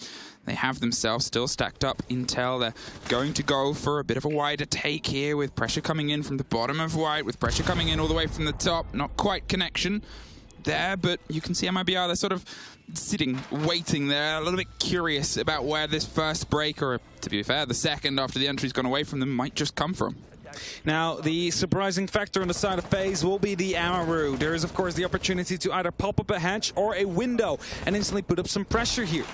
They have themselves still stacked up intel. They're going to go for a bit of a wider take here with pressure coming in from the bottom of white, with pressure coming in all the way from the top. Not quite connection there, but you can see MIBR, they're sort of sitting, waiting there, a little bit curious about where this first break, or to be fair, the second after the entry's gone away from them, might just come from. Now, the surprising factor on the side of FaZe will be the Amaru. There is, of course, the opportunity to either pop up a hatch or a window and instantly put up some pressure here.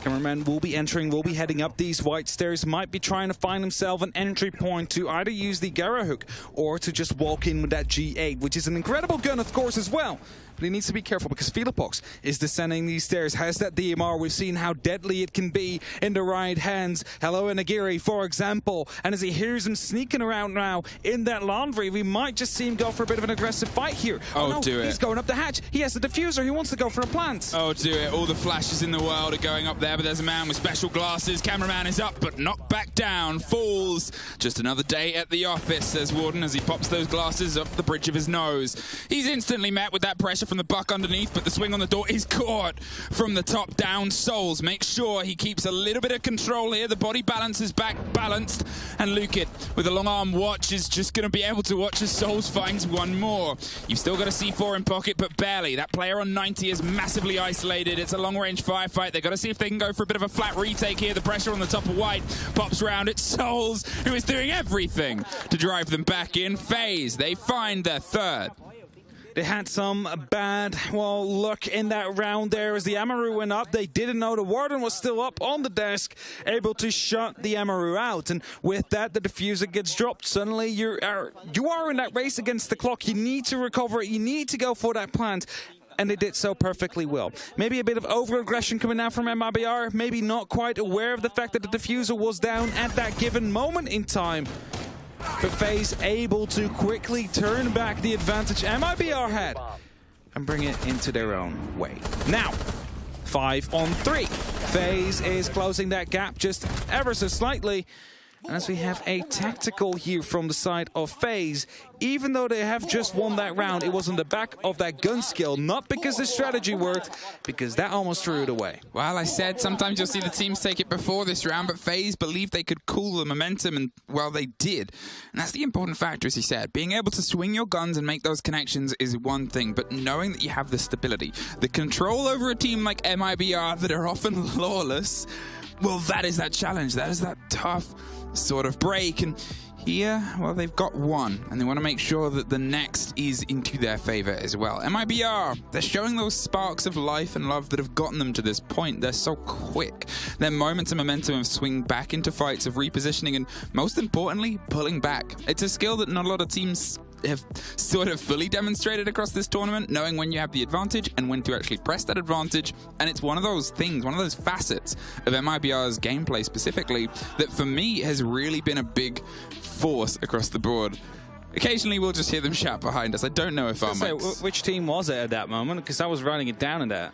Cameraman will be entering, will be heading up these white stairs, might be trying to find himself an entry point to either use the Gara hook or to just walk in with that G8, which is an incredible gun, of course, as well. But he needs to be careful because Philopox is descending these stairs. Has that DMR. We've seen how deadly it can be in the right hands. Hello, Inagiri, for example. And as he hears him sneaking around now in that laundry, we might just see him go for a bit of an aggressive fight here. Oh, no, do it. He's going up the hatch. He has the diffuser. He wants to go for a plant. Oh, do it. All the flashes in the world are going up there, but there's a man with special glasses. Cameraman is up, but not back down. Falls. Just another day at the office, says Warden as he pops those glasses up the bridge of his nose. He's instantly met with that pressure from the Buck underneath, but the swing on the door is caught from the top down. Souls makes sure he keeps a little bit of control here. The body balance is back balanced, and Lukit with a long arm watch is just going to be able to watch as Souls finds one more. You've still got a C4 in pocket, but barely. That player on 90 is massively isolated. It's a long-range firefight. They've got to see if they can go for a bit of a flat retake here. The pressure on the top of white pops round. It's Souls who is doing everything to drive them back in. FaZe, they find their third. They had some bad, well, luck in that round there as the Amaru went up. They didn't know the Warden was still up on the desk, able to shut the Amaru out. And with that, the diffuser gets dropped. Suddenly, you are in that race against the clock. You need to recover it. You need to go for that plant. And they did so perfectly well. Maybe a bit of over-aggression coming out from MIBR. Maybe not quite aware of the fact that the diffuser was down at that given moment in time. But FaZe able to quickly turn back the advantage MIBR had and bring it into their own way. Now, 5 on 3. FaZe is closing that gap just ever so slightly. And as we have a tactical here from the side of FaZe, even though they have just won that round, it was on the back of that gun skill, not because the strategy worked, because that almost threw it away. Well, I said sometimes you'll see the teams take it before this round, but FaZe believed they could cool the momentum, and, well, they did. And that's the important factor, as he said. Being able to swing your guns and make those connections is one thing, but knowing that you have the stability, the control over a team like MIBR that are often lawless, well, that is that challenge. That is that tough sort of break. And here, well, they've got one, and they want to make sure that the next is into their favor as well. MIBR, they're showing those sparks of life and love that have gotten them to this point. They're so quick. Their moments of momentum of swing back into fights, of repositioning, and most importantly, pulling back. It's a skill that not a lot of teams have sort of fully demonstrated across this tournament, knowing when you have the advantage and when to actually press that advantage. And it's one of those things, one of those facets of MIBR's gameplay specifically that for me has really been a big force across the board. Occasionally we'll just hear them shout behind us. I don't know if our mics... Which team was it at that moment? Because I was writing it down in that.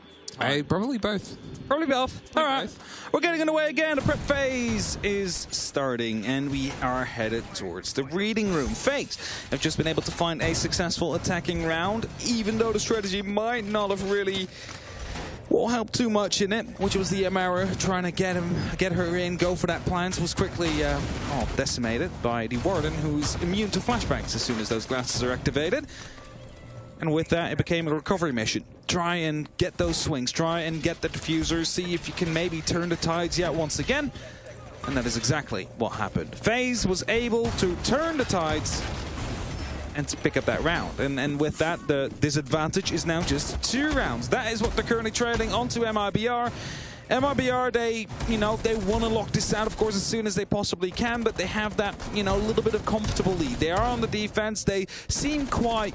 Probably both. Probably both. All right. We're getting underway again. The prep phase is starting, and we are headed towards the reading room. FaZe have just been able to find a successful attacking round, even though the strategy might not have really helped too much in it, which was the Amara trying to get her in, go for that plant, was quickly decimated by the Warden, who's immune to flashbangs as soon as those glasses are activated. And with that, it became a recovery mission. Try and get those swings. Try and get the diffusers. See if you can maybe turn the tides yet once again. And that is exactly what happened. FaZe was able to turn the tides and to pick up that round. And with that, the disadvantage is now just 2 rounds. That is what they're currently trailing onto MIBR. MIBR, they want to lock this out, of course, as soon as they possibly can, but they have that, little bit of comfortable lead. They are on the defense. They seem quite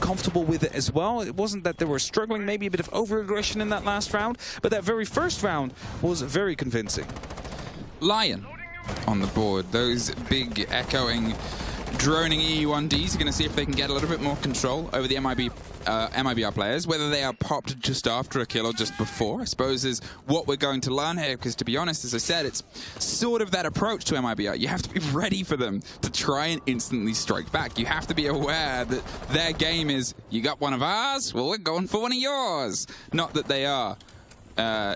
comfortable with it as well. It wasn't that they were struggling, maybe a bit of over-aggression in that last round, but that very first round was very convincing. Lion on the board, those big echoing droning E1Ds are going to see if they can get a little bit more control over the MIBR players, whether they are popped just after a kill or just before, I suppose, is what we're going to learn here, because to be honest, as I said, it's sort of that approach to MIBR. You have to be ready for them to try and instantly strike back. You have to be aware that their game is, you got one of ours, well, we're going for one of yours. Not that they are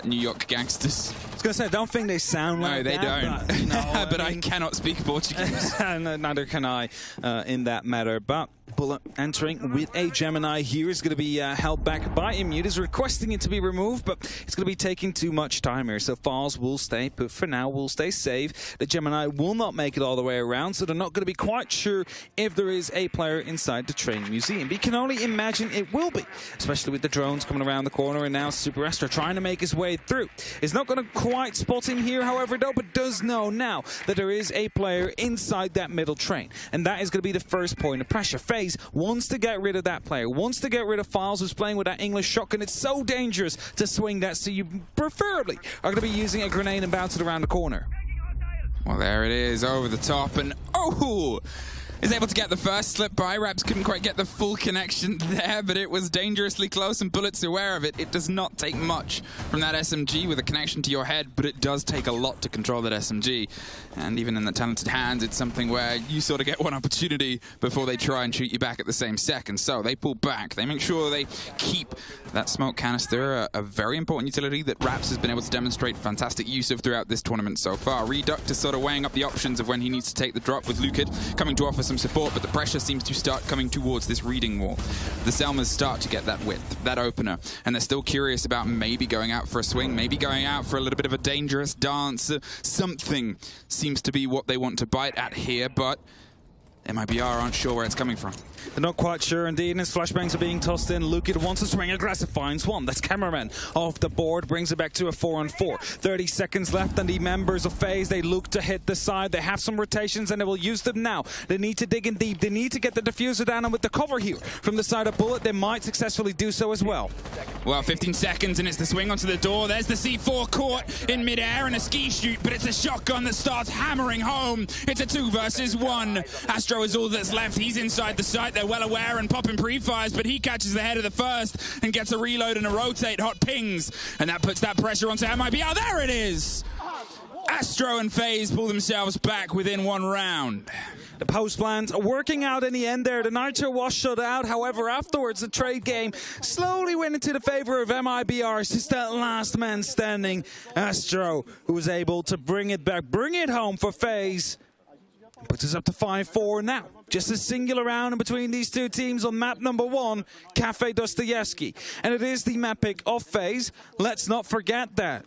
New York gangsters. I was going to say, I don't think they sound like that. No, they don't. But, you know, but I cannot speak Portuguese. Neither can I in that matter. But Bullet entering with a Gemini here is going to be held back by Immute. Is requesting it to be removed, but it's going to be taking too much time here. So FaZe will stay put for now, will stay safe. The Gemini will not make it all the way around, so they're not going to be quite sure if there is a player inside the training museum. But you can only imagine it will be, especially with the drones coming around the corner, and now Super Astra trying to make his way through. Is not going to quite spot him here, however, though, but does know now that there is a player inside that middle train, and that is going to be the first point of pressure. FaZe wants to get rid of that player, wants to get rid of Files, who's playing with that English shotgun. It's so dangerous to swing that, so you preferably are going to be using a grenade and bounce it around the corner. Well, there it is, over the top, and oh! Is able to get the first slip by. Raps couldn't quite get the full connection there, but it was dangerously close, and Bullet's aware of it. It does not take much from that SMG with a connection to your head, but it does take a lot to control that SMG. And even in the talented hands, it's something where you sort of get one opportunity before they try and shoot you back at the same second. So they pull back. They make sure they keep that smoke canister, a very important utility that Raps has been able to demonstrate fantastic use of throughout this tournament so far. Reduct is sort of weighing up the options of when he needs to take the drop, with Lukid coming to offer some support, but the pressure seems to start coming towards this reading wall. The Selmas start to get that width, that opener, and they're still curious about maybe going out for a swing, maybe going out for a little bit of a dangerous dance. Something seems to be what they want to bite at here, but MIBR aren't sure where it's coming from. They're not quite sure indeed, and his flashbangs are being tossed in. Lukid wants to swing, aggressive, finds one. That's Cameraman off the board, brings it back to a 4-on-4. 30 seconds left, and the members of FaZe, they look to hit the side. They have some rotations, and they will use them now. They need to dig in deep. They need to get the diffuser down, and with the cover here from the side of Bullet, they might successfully do so as well. Well, 15 seconds, and it's the swing onto the door. There's the C4 caught in midair and a ski shoot, but it's a shotgun that starts hammering home. It's a 2 versus 1. Astro is all that's left. He's inside the site. They're well aware and popping pre-fires, but he catches the head of the first and gets a reload and a rotate. Hot pings, and that puts that pressure onto MIBR. There it is! Astro and FaZe pull themselves back within 1 round. The post plans are working out in the end there. The Nitro was shut out. However, afterwards, the trade game slowly went into the favor of MIBR. It's just that last man standing, Astro, who was able to bring it back, bring it home for FaZe. Puts us up to 5-4 now. Just a singular round in between these two teams on map number 1, Cafe Dostoyevsky. And it is the map pick of FaZe. Let's not forget that.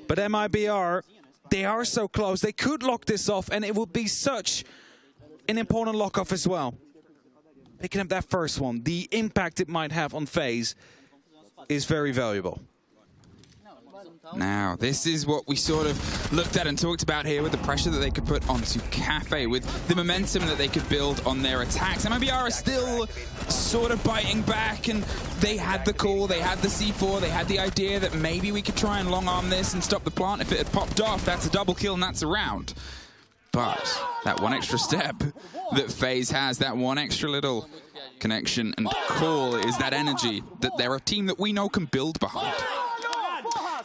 But MIBR, they are so close. They could lock this off, and it would be such an important lock-off as well. Picking up that first one, the impact it might have on FaZe is very valuable. Now, this is what we sort of looked at and talked about here with the pressure that they could put onto Cafe, with the momentum that they could build on their attacks. MIBR are still sort of biting back, and they had the call, they had the C4, they had the idea that maybe we could try and long-arm this and stop the plant. If it had popped off, that's a double kill and that's a round. But that one extra step that FaZe has, that one extra little connection and call, is that energy that they're a team that we know can build behind.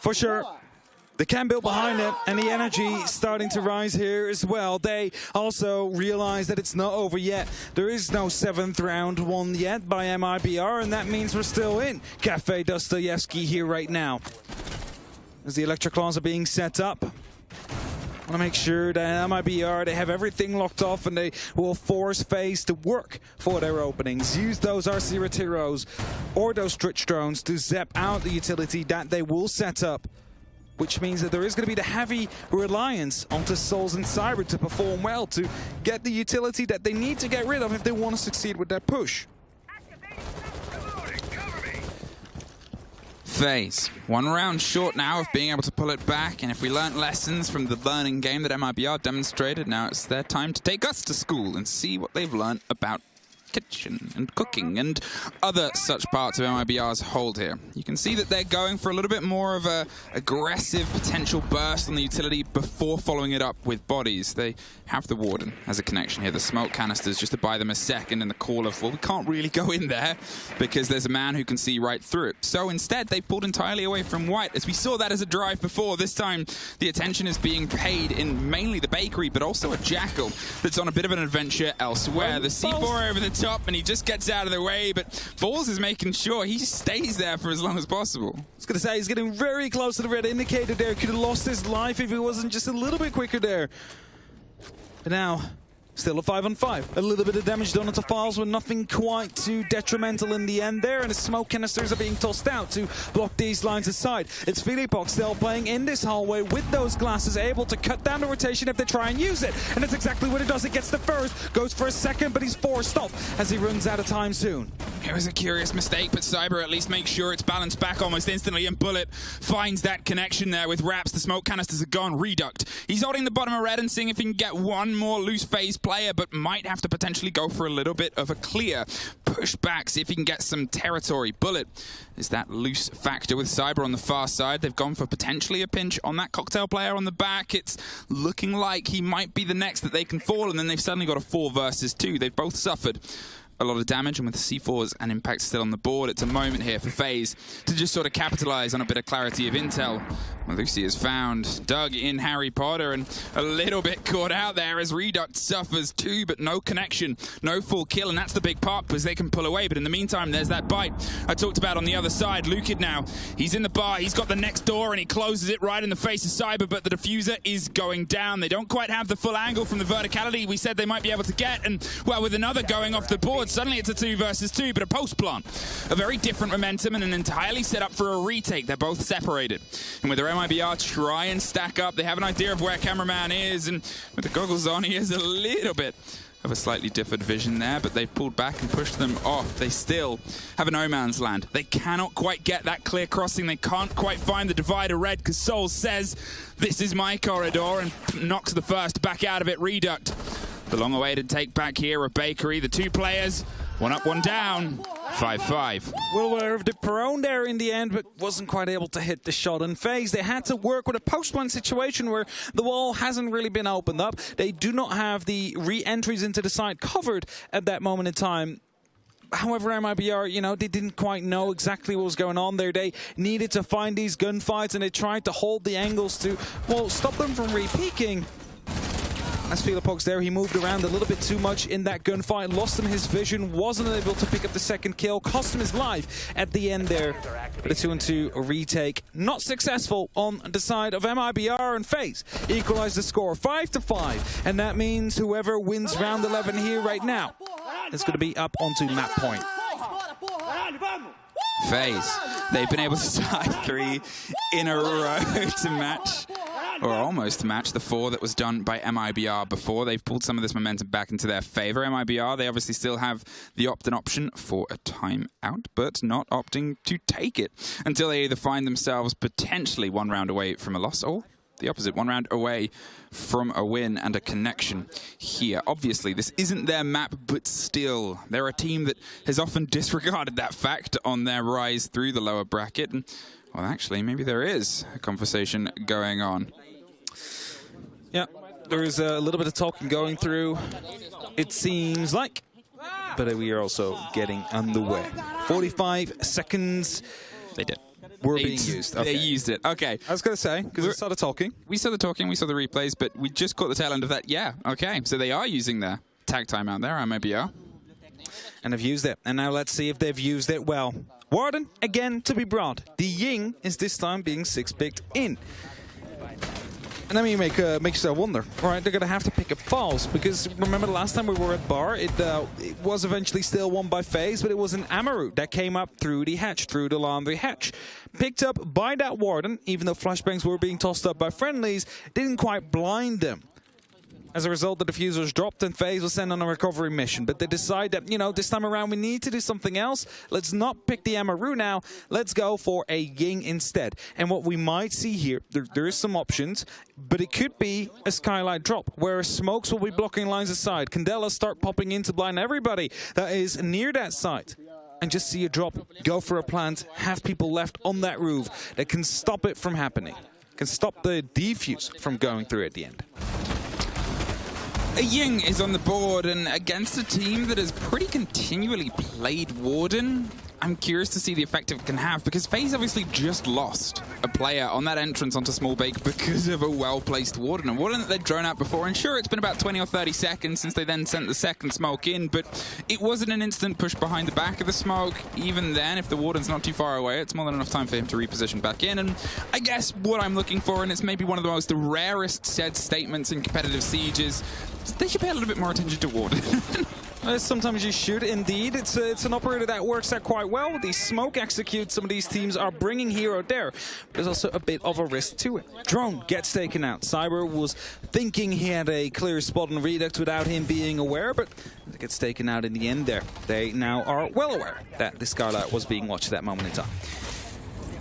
For sure. They can build behind it, and the energy starting to rise here as well. They also realize that it's not over yet. There is no 7th round won yet by MIBR, and that means we're still in Cafe Dostoyevsky here right now. As the electric claws are being set up, I want to make sure that MIBR, they have everything locked off, and they will force FaZe to work for their openings. Use those RC Retiros or those Stritch drones to zap out the utility that they will set up, which means that there is going to be the heavy reliance onto Souls and Cyber to perform well, to get the utility that they need to get rid of if they want to succeed with that push. FaZe, 1 round short now of being able to pull it back, and if we learnt lessons from the learning game that MIBR demonstrated, now it's their time to take us to school and see what they've learnt about kitchen and cooking and other such parts of MIBR's hold here. You can see that they're going for a little bit more of a aggressive potential burst on the utility before following it up with bodies. They have the Warden as a connection here. The smoke canisters just to buy them a second in the call of, well, we can't really go in there because there's a man who can see right through it. So instead, they pulled entirely away from White. As we saw that as a drive before, this time the attention is being paid in mainly the bakery, but also a Jackal that's on a bit of an adventure elsewhere. The C4 over the top, and he just gets out of the way, but Falls is making sure he stays there for as long as possible. I was going to say, he's getting very close to the red indicator there. Could have lost his life if he wasn't just a little bit quicker there. But now, still a 5-on-5. A little bit of damage done to Falls, but nothing quite too detrimental in the end there, and the smoke canisters are being tossed out to block these lines aside. It's Philippok still playing in this hallway with those glasses, able to cut down the rotation if they try and use it. And that's exactly what it does. It gets the first, goes for a second, but he's forced off as he runs out of time soon. It was a curious mistake, but Cyber at least makes sure it's balanced back almost instantly, and Bullet finds that connection there with Raps. The smoke canisters are gone. Reduct. He's holding the bottom of red and seeing if he can get one more loose FaZe player, but might have to potentially go for a little bit of a clear push back, see if he can get some territory. Bullet is that loose factor with Cyber on the far side. They've gone for potentially a pinch on that cocktail player on the back. It's looking like he might be the next that they can fall, and then they've suddenly got a 4 versus 2. They've both suffered a lot of damage, and with the C4s and impact still on the board, it's a moment here for FaZe to just sort of capitalize on a bit of clarity of intel. Lucy is found, dug in Harry Potter, and a little bit caught out there as Reduct suffers too, but no connection, no full kill, and that's the big part because they can pull away. But in the meantime, there's that bite I talked about on the other side. Lukid now, he's in the bar, he's got the next door, and he closes it right in the face of Cyber, but the diffuser is going down. They don't quite have the full angle from the verticality we said they might be able to get, and well, with another going off the board, suddenly it's a 2 versus 2, but a post plant. A very different momentum and an entirely set up for a retake. They're both separated. And with their MIBR try and stack up, they have an idea of where Cameraman is, and with the goggles on, he has a little bit of a slightly differed vision there, but they've pulled back and pushed them off. They still have a no man's land. They cannot quite get that clear crossing. They can't quite find the divider red because Soul says, this is my corridor, and knocks the first back out of it. Reduct. The long-awaited take back here of Bakery. The 2 players, 1 up, 1 down. 5-5. Well aware of the prone there in the end, but wasn't quite able to hit the shot in FaZe. They had to work with a post-plant situation where the wall hasn't really been opened up. They do not have the re-entries into the site covered at that moment in time. However, MIBR, you know, they didn't quite know exactly what was going on there. They needed to find these gunfights, and they tried to hold the angles to, well, stop them from re-peeking. As Philippok's there, he moved around a little bit too much in that gunfight, lost him his vision, wasn't able to pick up the second kill, cost him his life at the end there. But a 2-on-2 retake, not successful on the side of MIBR, and FaZe equalized the score 5-5. And that means whoever wins round 11 here right now is going to be up onto map point. FaZe, they've been able to tie 3 in a row to match, or almost match, the 4 that was done by MIBR before. They've pulled some of this momentum back into their favor. MIBR, they obviously still have the opt-in option for a timeout, but not opting to take it until they either find themselves potentially 1 round away from a loss, or the opposite, 1 round away from a win and a connection here. Obviously, this isn't their map, but still, they're a team that has often disregarded that fact on their rise through the lower bracket. And, well, actually, maybe there is a conversation going on. Yeah, there is a little bit of talking going through, it seems like, but we are also getting underway. 45 seconds. They did. Were being used. Okay. They used it. Okay. I was going to say, because we saw the talking. We saw the talking, we saw the replays, but we just caught the tail end of that. Yeah, okay. So they are using their tag timeout there, MIBR. And they've used it. And now let's see if they've used it well. Warden, again, to be brought. The Ying is this time being 6-picked in. And then you make yourself wonder, all right, they're going to have to pick up Falls, because remember the last time we were at Bar, it was eventually still won by FaZe, but it was an Amaru that came up through the hatch, through the laundry hatch. Picked up by that Warden, even though flashbangs were being tossed up by friendlies, didn't quite blind them. As a result, the diffuser's dropped and FaZe was sent on a recovery mission. But they decide that, you know, this time around we need to do something else. Let's not pick the Amaru now. Let's go for a Ying instead. And what we might see here, there is some options, but it could be a Skylight drop, where smokes will be blocking lines aside. Candela start popping in to blind everybody that is near that site. And just see a drop, go for a plant, have people left on that roof that can stop it from happening. Can stop the defuse from going through at the end. A Ying is on the board, and against a team that has pretty continually played Warden, I'm curious to see the effect it can have, because FaZe obviously just lost a player on that entrance onto Small Bake because of a well-placed Warden. A Warden that they'd drawn out before, and sure, it's been about 20 or 30 seconds since they then sent the second smoke in, but it wasn't an instant push behind the back of the smoke. Even then, if the Warden's not too far away, it's more than enough time for him to reposition back in, and I guess what I'm looking for, and it's maybe one of the most rarest said statements in competitive sieges, they should pay a little bit more attention to Warden. Sometimes you should, indeed. It's an operator that works out quite well. The smoke execute some of these teams are bringing hero there. There's also a bit of a risk to it. Drone gets taken out. Cyber was thinking he had a clear spot on Redux without him being aware, but it gets taken out in the end there. They now are well aware that the Skylight was being watched at that moment in time.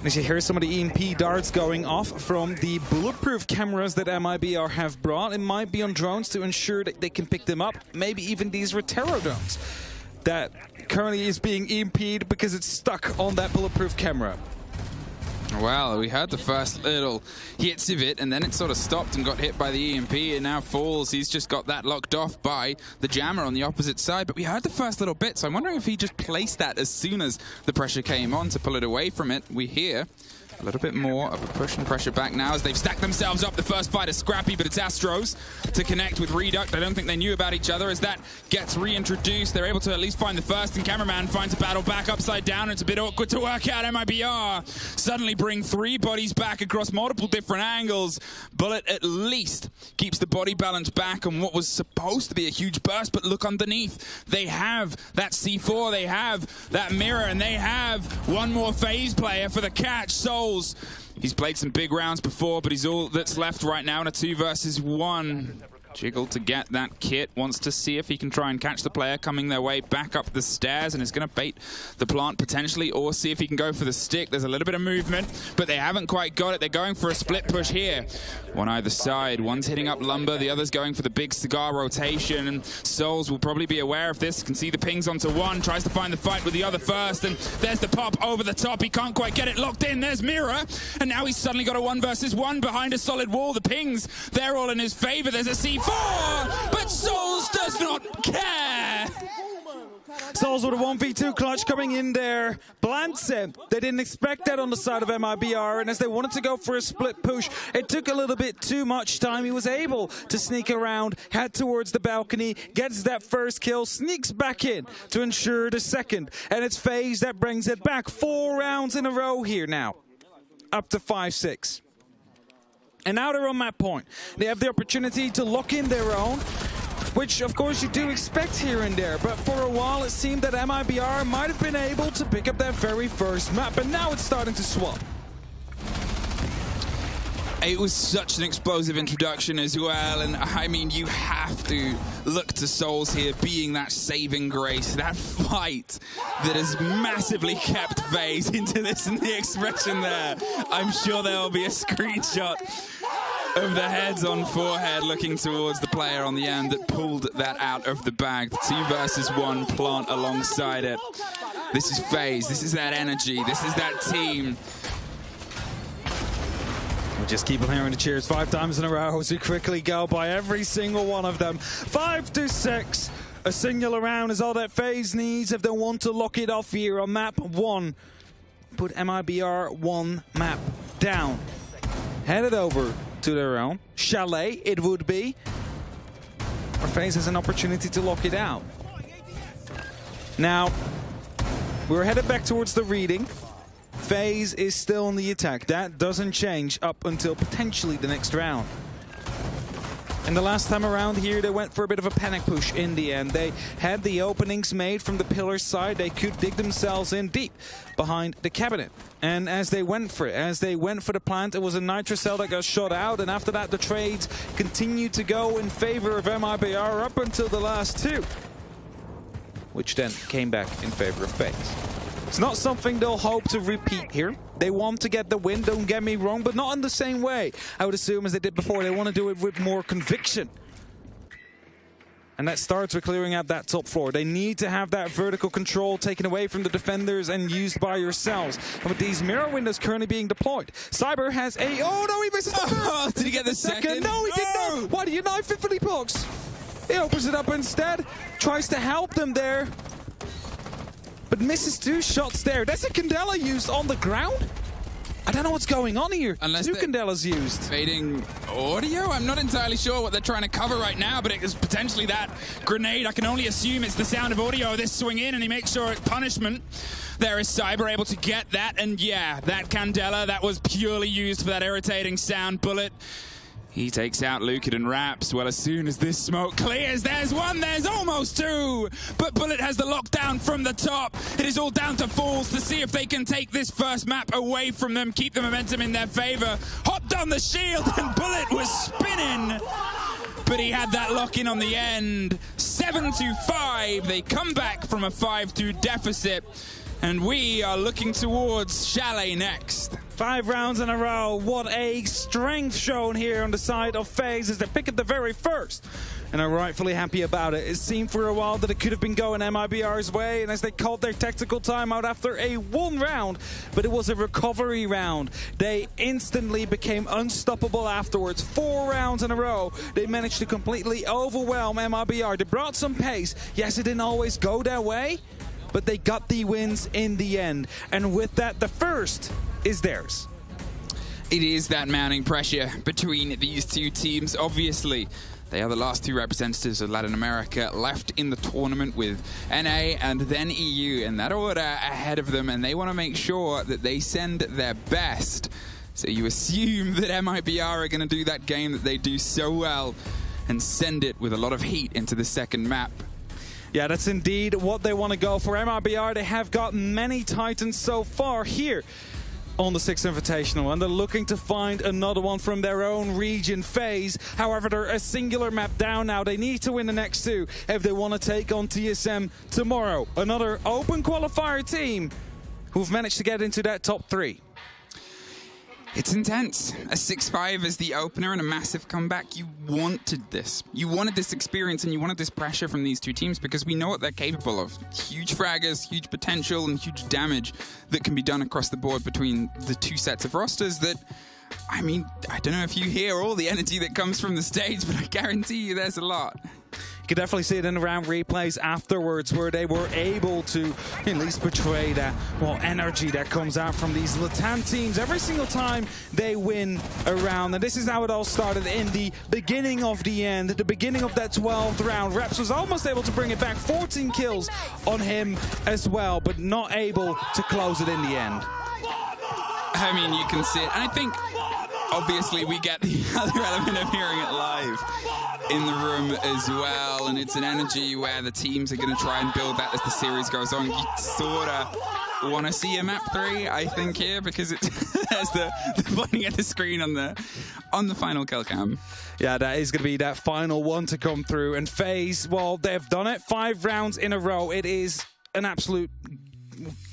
As you hear some of the EMP darts going off from the bulletproof cameras that MIBR have brought, it might be on drones to ensure that they can pick them up. Maybe even these Rotero drones that currently is being EMP'd because it's stuck on that bulletproof camera. Well, we had the first little hits of it, and then it sort of stopped and got hit by the EMP, and now falls. He's just got that locked off by the jammer on the opposite side, but we heard the first little bit, so I'm wondering if he just placed that as soon as the pressure came on to pull it away from it. We hear a little bit more of a push and pressure back now as they've stacked themselves up. The first fight is scrappy, but it's Astros to connect with Reduct. I don't think they knew about each other. As that gets reintroduced, they're able to at least find the first, and Cameraman finds a battle back upside down. It's a bit awkward to work out. MIBR suddenly bring 3 bodies back across multiple different angles. Bullet at least keeps the body balance back on what was supposed to be a huge burst, but look underneath. They have that C4, they have that mirror, and they have one more FaZe player for the catch. Souls. He's played some big rounds before, but he's all that's left right now in a 2 versus 1. Jiggle to get that kit, wants to see if he can try and catch the player coming their way back up the stairs, and is going to bait the plant potentially, or see if he can go for the stick. There's a little bit of movement, but they haven't quite got it. They're going for a split push here. One either side. One's hitting up Lumber, the other's going for the big cigar rotation, and Souls will probably be aware of this. Can see the pings onto one, tries to find the fight with the other first, and there's the pop over the top. He can't quite get it locked in. There's Mirror, and now he's suddenly got a 1 versus 1 behind a solid wall. The pings, they're all in his favor. There's a C4, but Souls does not care. Souls with a 1v2 clutch coming in there. Blants it. They didn't expect that on the side of MIBR, and as they wanted to go for a split push, it took a little bit too much time. He was able to sneak around, head towards the balcony, gets that first kill, sneaks back in to ensure the second, and it's FaZe that brings it back. 4 rounds in a row here now, up to 5-6. And now they're on that point. They have the opportunity to lock in their own, which of course you do expect here and there, but for a while it seemed that MIBR might have been able to pick up that very first map, but now it's starting to swap. It was such an explosive introduction as well, and I mean, you have to look to Souls here being that saving grace, that fight that has massively kept FaZe into this, and the expression there. I'm sure there will be a screenshot of the heads on forehead looking towards the player on the end that pulled that out of the bag. The 2 versus 1 plant alongside it. This is FaZe, this is that energy, this is that team. We just keep on hearing the cheers 5 times in a row as we quickly go by every single one of them. 5-6. A singular round is all that FaZe needs if they want to lock it off here on map 1. Put MIBR 1 map down. Headed over to their own chalet, it would be, where FaZe has an opportunity to lock it out. Now, we're headed back towards the reading. FaZe is still on the attack. That doesn't change up until potentially the next round. And the last time around here, they went for a bit of a panic push in the end. They had the openings made from the pillar side. They could dig themselves in deep behind the cabinet. And as they went for it, as they went for the plant, it was a Nitrocell that got shot out. And after that, the trades continued to go in favor of MIBR up until the last two, which then came back in favor of FaZe. It's not something they'll hope to repeat here. They want to get the win, don't get me wrong, but not in the same way, I would assume, as they did before. They want to do it with more conviction. And that starts with clearing out that top floor. They need to have that vertical control taken away from the defenders and used by yourselves. And with these mirror windows currently being deployed, Cyber has a... Oh, no, he misses the first! Did he get the second? No, he did not! Why do you knife it for the box? He opens it up instead, tries to help them there, but misses 2 shots there. That's a Candela used on the ground? I don't know what's going on here. Unless 2 Candelas used. Fading audio? I'm not entirely sure what they're trying to cover right now, but it is potentially that grenade. I can only assume it's the sound of audio, this swing in, and he makes sure it's punishment. There is Cyber able to get that, and yeah, that Candela, that was purely used for that irritating sound bullet. He takes out Lucan and Raps. Well, as soon as this smoke clears, there's 1, there's almost 2. But Bullet has the lockdown from the top. It is all down to Fools to see if they can take this first map away from them, keep the momentum in their favor. Hopped on the shield, and Bullet was spinning. But he had that lock-in on the end. 7-5. They come back from a 5-2 deficit. And we are looking towards Chalet next. 5 rounds in a row. What a strength shown here on the side of FaZe as they pick it the very first. And are rightfully happy about it. It seemed for a while that it could have been going MIBR's way, and as they called their tactical timeout after a 1 round, but it was a recovery round. They instantly became unstoppable afterwards. 4 rounds in a row. They managed to completely overwhelm MIBR. They brought some pace. Yes, it didn't always go their way, but they got the wins in the end. And with that, the first is theirs. It is that mounting pressure between these two teams. Obviously, they are the last 2 representatives of Latin America left in the tournament, with NA and then EU in that order ahead of them, and they want to make sure that they send their best. So you assume that MIBR are going to do that game that they do so well and send it with a lot of heat into the second map. Yeah, that's indeed what they want to go for. MIBR, they have got many Titans so far here on the 6th Invitational, and they're looking to find another one from their own region, FaZe. However, they're a singular map down now. They need to win the next 2 if they want to take on TSM tomorrow. Another open qualifier team who've managed to get into that top 3. It's intense. A 6-5 as the opener and a massive comeback. You wanted this. You wanted this experience and you wanted this pressure from these 2 teams because we know what they're capable of. Huge fraggers, huge potential, and huge damage that can be done across the board between the 2 sets of rosters that, I mean, I don't know if you hear all the energy that comes from the stage, but I guarantee you there's a lot. You can definitely see it in the round replays afterwards, where they were able to at least portray that, well, energy that comes out from these Latam teams every single time they win a round. And this is how it all started in the beginning of the end, the beginning of that 12th round. Reps was almost able to bring it back, 14 kills on him as well, but not able to close it in the end. I mean, you can see it. And I think, obviously, we get the other element of hearing it live in the room as well, and it's an energy where the teams are going to try and build that as the series goes on. You sort of want to see a map 3, I think, here, because it has the pointing at the screen on the final kill cam. Yeah, that is going to be that final one to come through, and FaZe, well, they've done it 5 rounds in a row. It is an absolute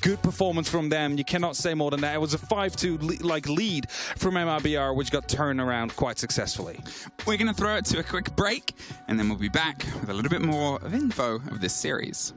good performance from them. You cannot say more than that. It was a 5-2 lead from MIBR, which got turned around quite successfully. We're going to throw it to a quick break, and then we'll be back with a little bit more of info of this series.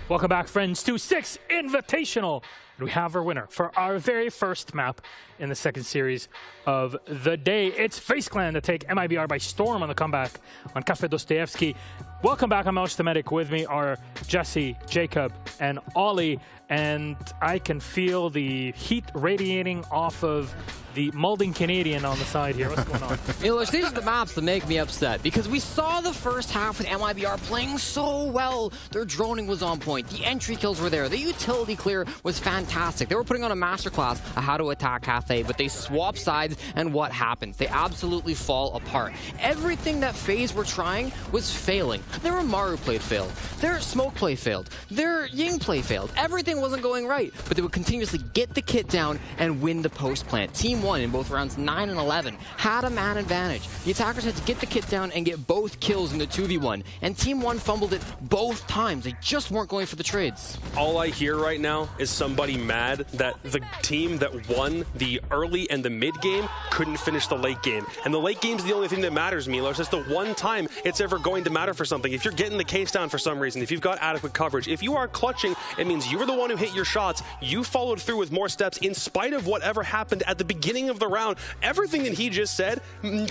Welcome back, friends, to 6 Invitational. And we have our winner for our very first map in the second series of the day. It's FaZe Clan to take MIBR by storm on the comeback on Cafe Dostoevsky. Welcome back. I'm Alex the Medic. With me are Jesse, Jacob, and Ollie. And I can feel the heat radiating off of the Mulding Canadian on the side here. What's going on? English, these are the maps that make me upset because we saw the first half with MIBR playing so well. Their droning was on point. The entry kills were there. The utility clear was fantastic. They were putting on a masterclass of how to attack Cafe, but they swap sides, and what happens? They absolutely fall apart. Everything that FaZe were trying was failing. Their Amaru play failed. Their smoke play failed. Their Ying play failed. Everything wasn't going right, but they would continuously get the kit down and win the post plant. Team 1 in both rounds 9 and 11 had a man advantage. The attackers had to get the kit down and get both kills in the 2v1, and Team 1 fumbled it both times. They just weren't going for the trades. All I hear right now is somebody mad that the team that won the early and the mid game couldn't finish the late game. And the late game's the only thing that matters, Milos. It's the one time it's ever going to matter for something. If you're getting the case down for some reason, if you've got adequate coverage, if you are clutching, it means you were the one who hit your shots. You followed through with more steps in spite of whatever happened at the beginning of the round. Everything that he just said,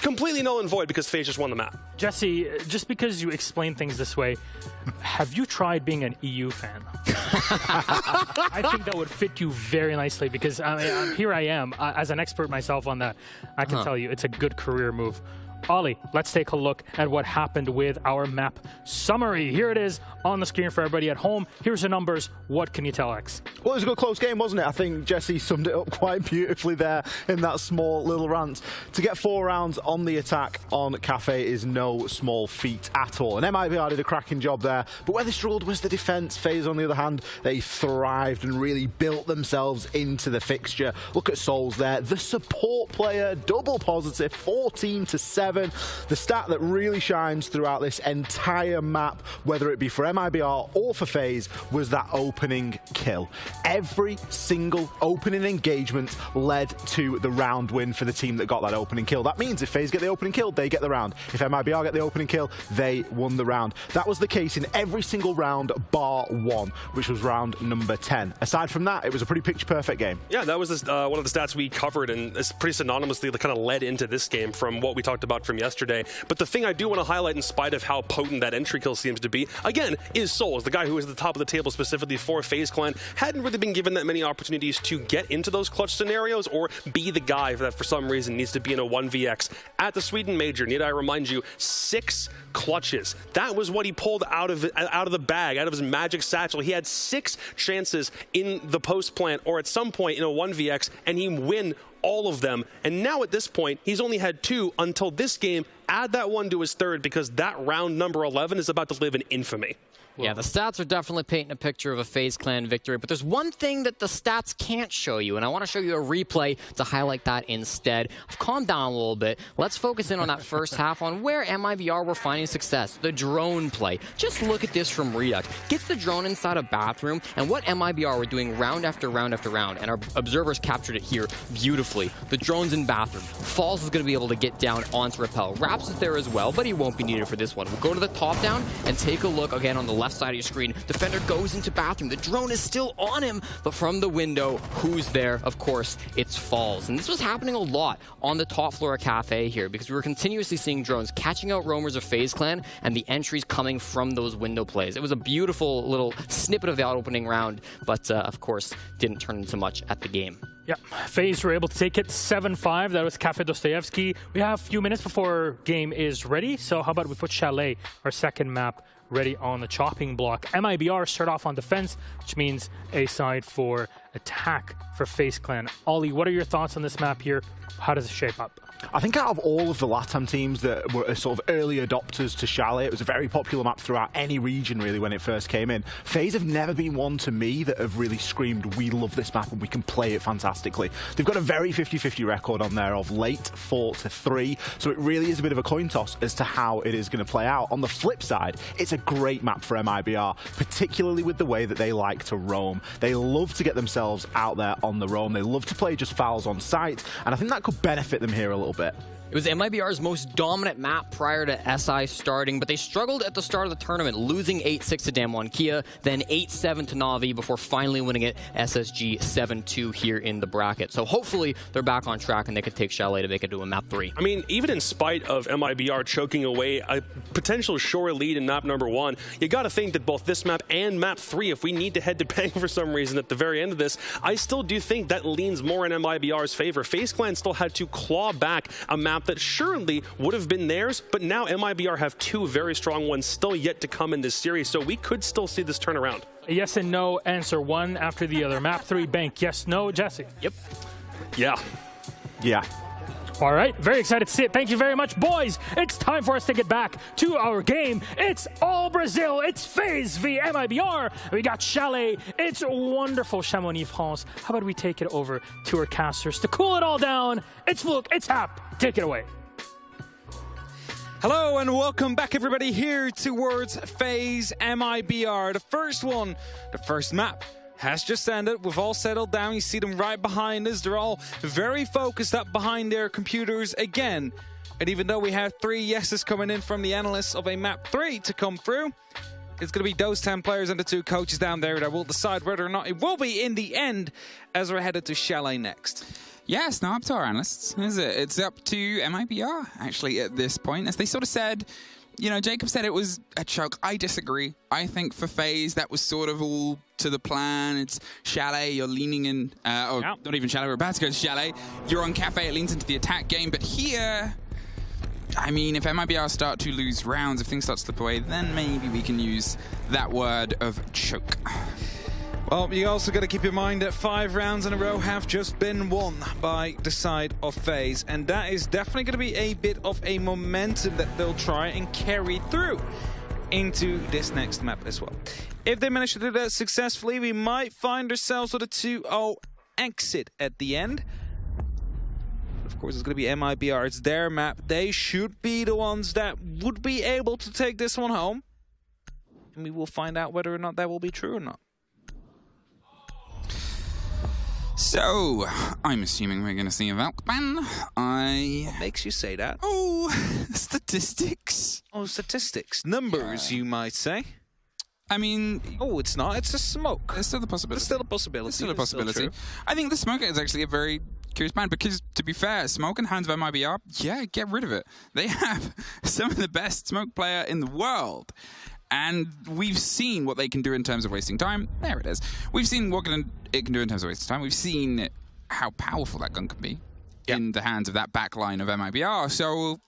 completely null and void because FaZe just won the map. Jesse, just because you explain things this way, have you tried being an EU fan? I think that would fit you very nicely because here I am, as an expert myself on that. I can tell you it's a good career move. Ollie, let's take a look at what happened with our map summary. Here it is on the screen for everybody at home. Here's the numbers. What can you tell, X? Well, it was a good close game, wasn't it? I think Jesse summed it up quite beautifully there in that small little rant. To get 4 rounds on the attack on Cafe is no small feat at all. And MIBR did a cracking job there. But where they struggled was the defense. FaZe, on the other hand, they thrived and really built themselves into the fixture. Look at Souls there. The support player, double positive, 14-7. 7. The stat that really shines throughout this entire map, whether it be for MIBR or for FaZe, was that opening kill. Every single opening engagement led to the round win for the team that got that opening kill. That means if FaZe get the opening kill, they get the round. If MIBR get the opening kill, they won the round. That was the case in every single round bar 1, which was round number 10. Aside from that, it was a pretty picture-perfect game. Yeah, that was one of the stats we covered, and it's pretty synonymously kind of led into this game from what we talked about from yesterday. But the thing I do want to highlight, in spite of how potent that entry kill seems to be, again, is Souls, the guy who was at the top of the table specifically for FaZe Clan, hadn't really been given that many opportunities to get into those clutch scenarios or be the guy that for some reason needs to be in a 1vx. At the Sweden Major, need I remind you, 6 clutches. That was what he pulled out of the bag, out of his magic satchel. He had 6 chances in the post plant or at some point in a 1vx, and he win all of them. And now at this point, he's only had 2 until this game. Add that one to his third, because that round number 11 is about to live in infamy. Yeah, the stats are definitely painting a picture of a FaZe Clan victory, but there's one thing that the stats can't show you, and I want to show you a replay to highlight that instead. I've calmed down a little bit. Let's focus in on that first half on where MIBR were finding success, the drone play. Just look at this from Redux. Gets the drone inside a bathroom, and what MIBR were doing round after round after round, and our observers captured it here beautifully. The drone's in bathroom. Falls is going to be able to get down onto Repel. Raps is there as well, but he won't be needed for this one. We'll go to the top down and take a look again on the left side of your screen. Defender goes into bathroom. The drone is still on him, but from the window, who's there? Of course, it's Falls. And this was happening a lot on the top floor of Cafe here, because we were continuously seeing drones catching out roamers of FaZe Clan and the entries coming from those window plays. It was a beautiful little snippet of the opening round, but of course, didn't turn into much at the game. Yeah, FaZe were able to take it 7-5. That was Cafe Dostoevsky. We have a few minutes before game is ready, so how about we put Chalet, our second map, ready on the chopping block. MIBR start off on defense, which means a side for attack for FaZe Clan. Ollie, what are your thoughts on this map here? How does it shape up? I think out of all of the LATAM teams that were sort of early adopters to Chalet, it was a very popular map throughout any region really when it first came in. FaZe have never been one to me that have really screamed, we love this map and we can play it fantastically. They've got a very 50-50 record on there of late 4-3, so it really is a bit of a coin toss as to how it is going to play out. On the flip side, it's a great map for MIBR, particularly with the way that they like to roam. They love to get themselves out there on the roam. They love to play just fouls on site, and I think that could benefit them here a little bit. It was MIBR's most dominant map prior to SI starting, but they struggled at the start of the tournament, losing 8-6 to Damwon Kia, then 8-7 to Na'Vi before finally winning it SSG 7-2 here in the bracket. So hopefully they're back on track and they could take Chalet to make it to a map 3. I mean, even in spite of MIBR choking away a potential sure lead in map number 1, you got to think that both this map and map 3, if we need to head to Bang for some reason at the very end of this, I still do think that leans more in MIBR's favor. FaZe Clan still had to claw back a map that surely would have been theirs, but now MIBR have 2 very strong ones still yet to come in this series, so we could still see this turn around. Yes and no, answer one after the other. Map 3, Bank, yes, no, Jesse? Yep. Yeah. Yeah. All right, very excited to see it. Thank you very much, boys. It's time for us to get back to our game. It's all Brazil. It's FaZe v MIBR. We got Chalet. It's wonderful Chamonix, France. How about we take it over to our casters to cool it all down? It's Vlook, it's Hap. Take it away. Hello and welcome back, everybody, here towards FaZe MIBR. The first one, the first map, has just ended. We've all settled down. You see them right behind us. They're all very focused up behind their computers again. And even though we have 3 yeses coming in from the analysts of a map 3 to come through, it's going to be those 10 players and the 2 coaches down there that will decide whether or not it will be in the end as we're headed to Chalet next. Yeah, it's not up to our analysts, is it? It's up to MIBR, actually, at this point. As they sort of said, you know, Jacob said it was a choke. I disagree. I think for FaZe, that was sort of all to the plan. It's Chalet, you're leaning in, not even Chalet, we're about to go to Chalet. You're on Cafe, it leans into the attack game. But here, I mean, if MIBR start to lose rounds, if things start to slip away, then maybe we can use that word of choke. Well, you also got to keep in mind that 5 rounds in a row have just been won by the side of FaZe, and that is definitely going to be a bit of a momentum that they'll try and carry through into this next map as well. If they manage to do that successfully, we might find ourselves with a 2-0 exit at the end. Of course, it's going to be MIBR. It's their map. They should be the ones that would be able to take this one home. And we will find out whether or not that will be true or not. So, I'm assuming we're going to see a Valk ban. What makes you say that? Oh, statistics. Oh, statistics. Numbers, you might say. I mean... Oh, it's not. It's a smoke. There's still a possibility. There's still a possibility. There's still a possibility. I think the smoke is actually a very curious ban because, to be fair, smoke in hands of MIBR, yeah, get rid of it. They have some of the best smoke player in the world. And we've seen what they can do in terms of wasting time. There it is. We've seen what it can do in terms of wasting time. We've seen how powerful that gun can be in the hands of that backline of MIBR. So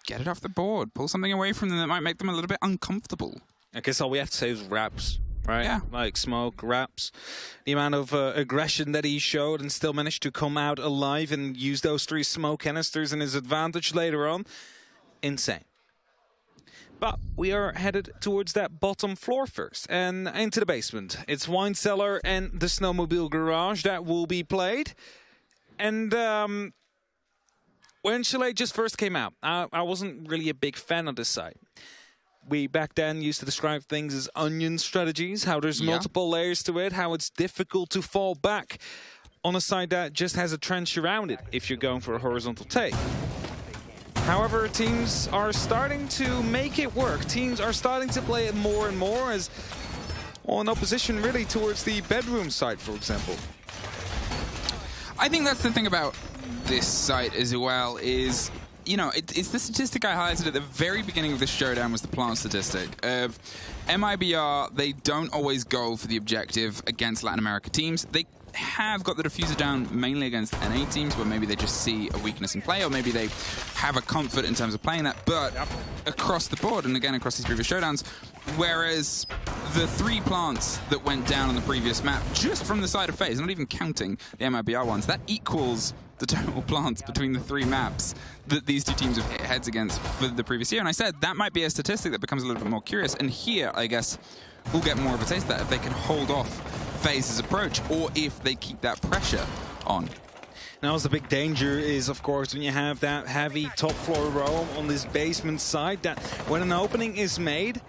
get it off the board. Pull something away from them that might make them a little bit uncomfortable. I guess all we have to say is Raps, right? Yeah. Like smoke, Raps. The amount of aggression that he showed and still managed to come out alive and use those 3 smoke canisters in his advantage later on. Insane. But we are headed towards that bottom floor first and into the basement. It's Wine Cellar and the Snowmobile Garage that will be played. And when Chalet just first came out, I wasn't really a big fan of this side. We back then used to describe things as onion strategies, how there's multiple layers to it, how it's difficult to fall back on a side that just has a trench around it if you're going for a horizontal take. However, teams are starting to make it work. Teams are starting to play it more and more as in opposition really towards the bedroom side, for example. I think that's the thing about this site as well is, you know, it's the statistic I highlighted at the very beginning of this showdown was the plant statistic. MIBR, they don't always go for the objective against Latin America teams. They have got the diffuser down mainly against NA teams where maybe they just see a weakness in play or maybe they have a comfort in terms of playing that, but across the board and again across these previous showdowns, whereas the 3 plants that went down on the previous map just from the side of FaZe, not even counting the MIBR ones, that equals the total plants between the 3 maps that these 2 teams have hit heads against for the previous year. And I said that might be a statistic that becomes a little bit more curious, and here I guess we'll get more of a taste of that if they can hold off FaZe's approach or if they keep that pressure on. Now, the big danger is, of course, when you have that heavy top floor row on this basement side, that when an opening is made,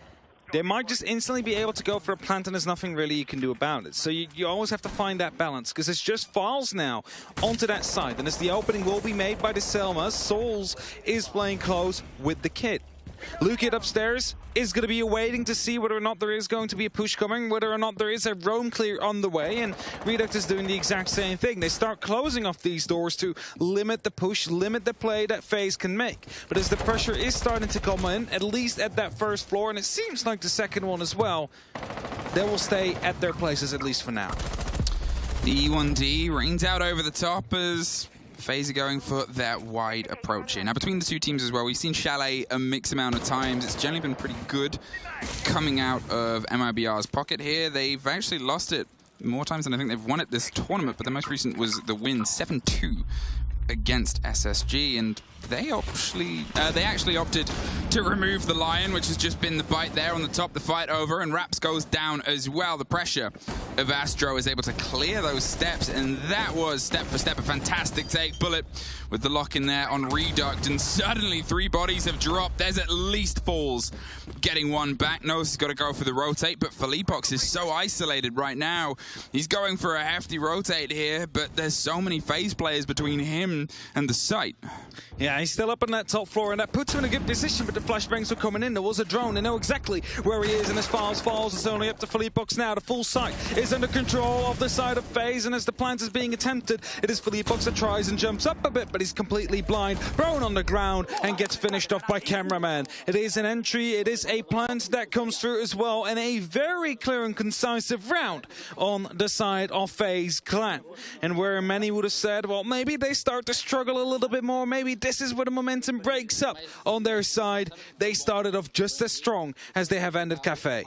they might just instantly be able to go for a plant and there's nothing really you can do about it. So you always have to find that balance because it's just falls now onto that side. And as the opening will be made by the Selmas, Souls is playing close with the kit. Lukid upstairs is going to be waiting to see whether or not there is going to be a push coming, whether or not there is a roam clear on the way, and Reduct is doing the exact same thing. They start closing off these doors to limit the push, limit the play that FaZe can make. But as the pressure is starting to come in, at least at that first floor, and it seems like the second one as well, they will stay at their places at least for now. The E1D rains out over the top as FaZe are going for that wide approach here. Now, between the 2 teams as well, we've seen Chalet a mixed amount of times. It's generally been pretty good coming out of MIBR's pocket here. They've actually lost it more times than I think they've won it this tournament, but the most recent was the win 7-2 against SSG, and they actually opted to remove the Lion, which has just been the bite there on the top, the fight over, and Raps goes down as well. The pressure of Astro is able to clear those steps, and that was step for step a fantastic take. Bullet with the lock in there on Reduct, and suddenly 3 bodies have dropped. There's at least Falls getting 1 back. Nose has got to go for the rotate, but Felipox is so isolated right now. He's going for a hefty rotate here, but there's so many FaZe players between him and the site. Yeah, he's still up on that top floor, and that puts him in a good position, but the flashbangs were coming in. There was a drone. They know exactly where he is, and as far as Falls, it's only up to Felipox now. The full site is under control of the side of FaZe, and as the plant is being attempted, it is Felipox that tries and jumps up a bit, but he's completely blind, thrown on the ground, and gets finished off by Cameraman. It is an entry, it is a plant that comes through as well, and a very clear and concisive round on the side of FaZe Clan. And where many would have said, well, maybe they start to struggle a little bit more, maybe this is where the momentum breaks up on their side, they started off just as strong as they have ended Cafe.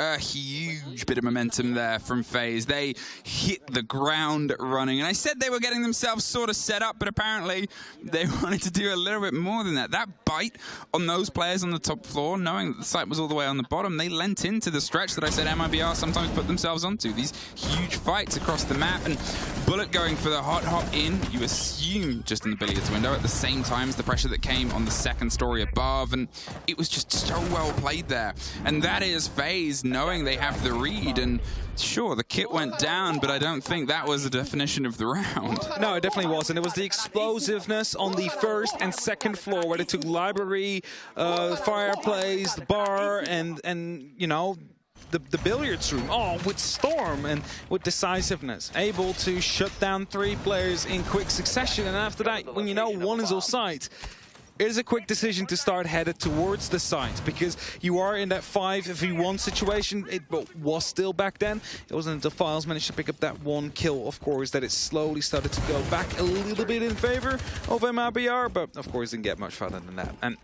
a huge bit of momentum there from FaZe. They hit the ground running. And I said they were getting themselves sort of set up, but apparently they wanted to do a little bit more than that. That bite on those players on the top floor, knowing that the site was all the way on the bottom, they lent into the stretch that I said MIBR sometimes put themselves onto. These huge fights across the map, and Bullet going for the hot hop in, you assume just in the billiards window, at the same time as the pressure that came on the second story above, and it was just so well played there. And that is FaZe knowing they have the read, and sure, the kit went down, but I don't think that was the definition of the round. No, it definitely wasn't. It was the explosiveness on the first and second floor where they took library, fireplace, the bar, and you know, the billiards room, all with Storm and with decisiveness, able to shut down 3 players in quick succession. And after that, when you know one is offside, it is a quick decision to start headed towards the site, because you are in that 5v1 situation. It was still back then. It wasn't until Files managed to pick up that 1 kill, of course, that it slowly started to go back a little bit in favor of MIBR, but of course didn't get much further than that. And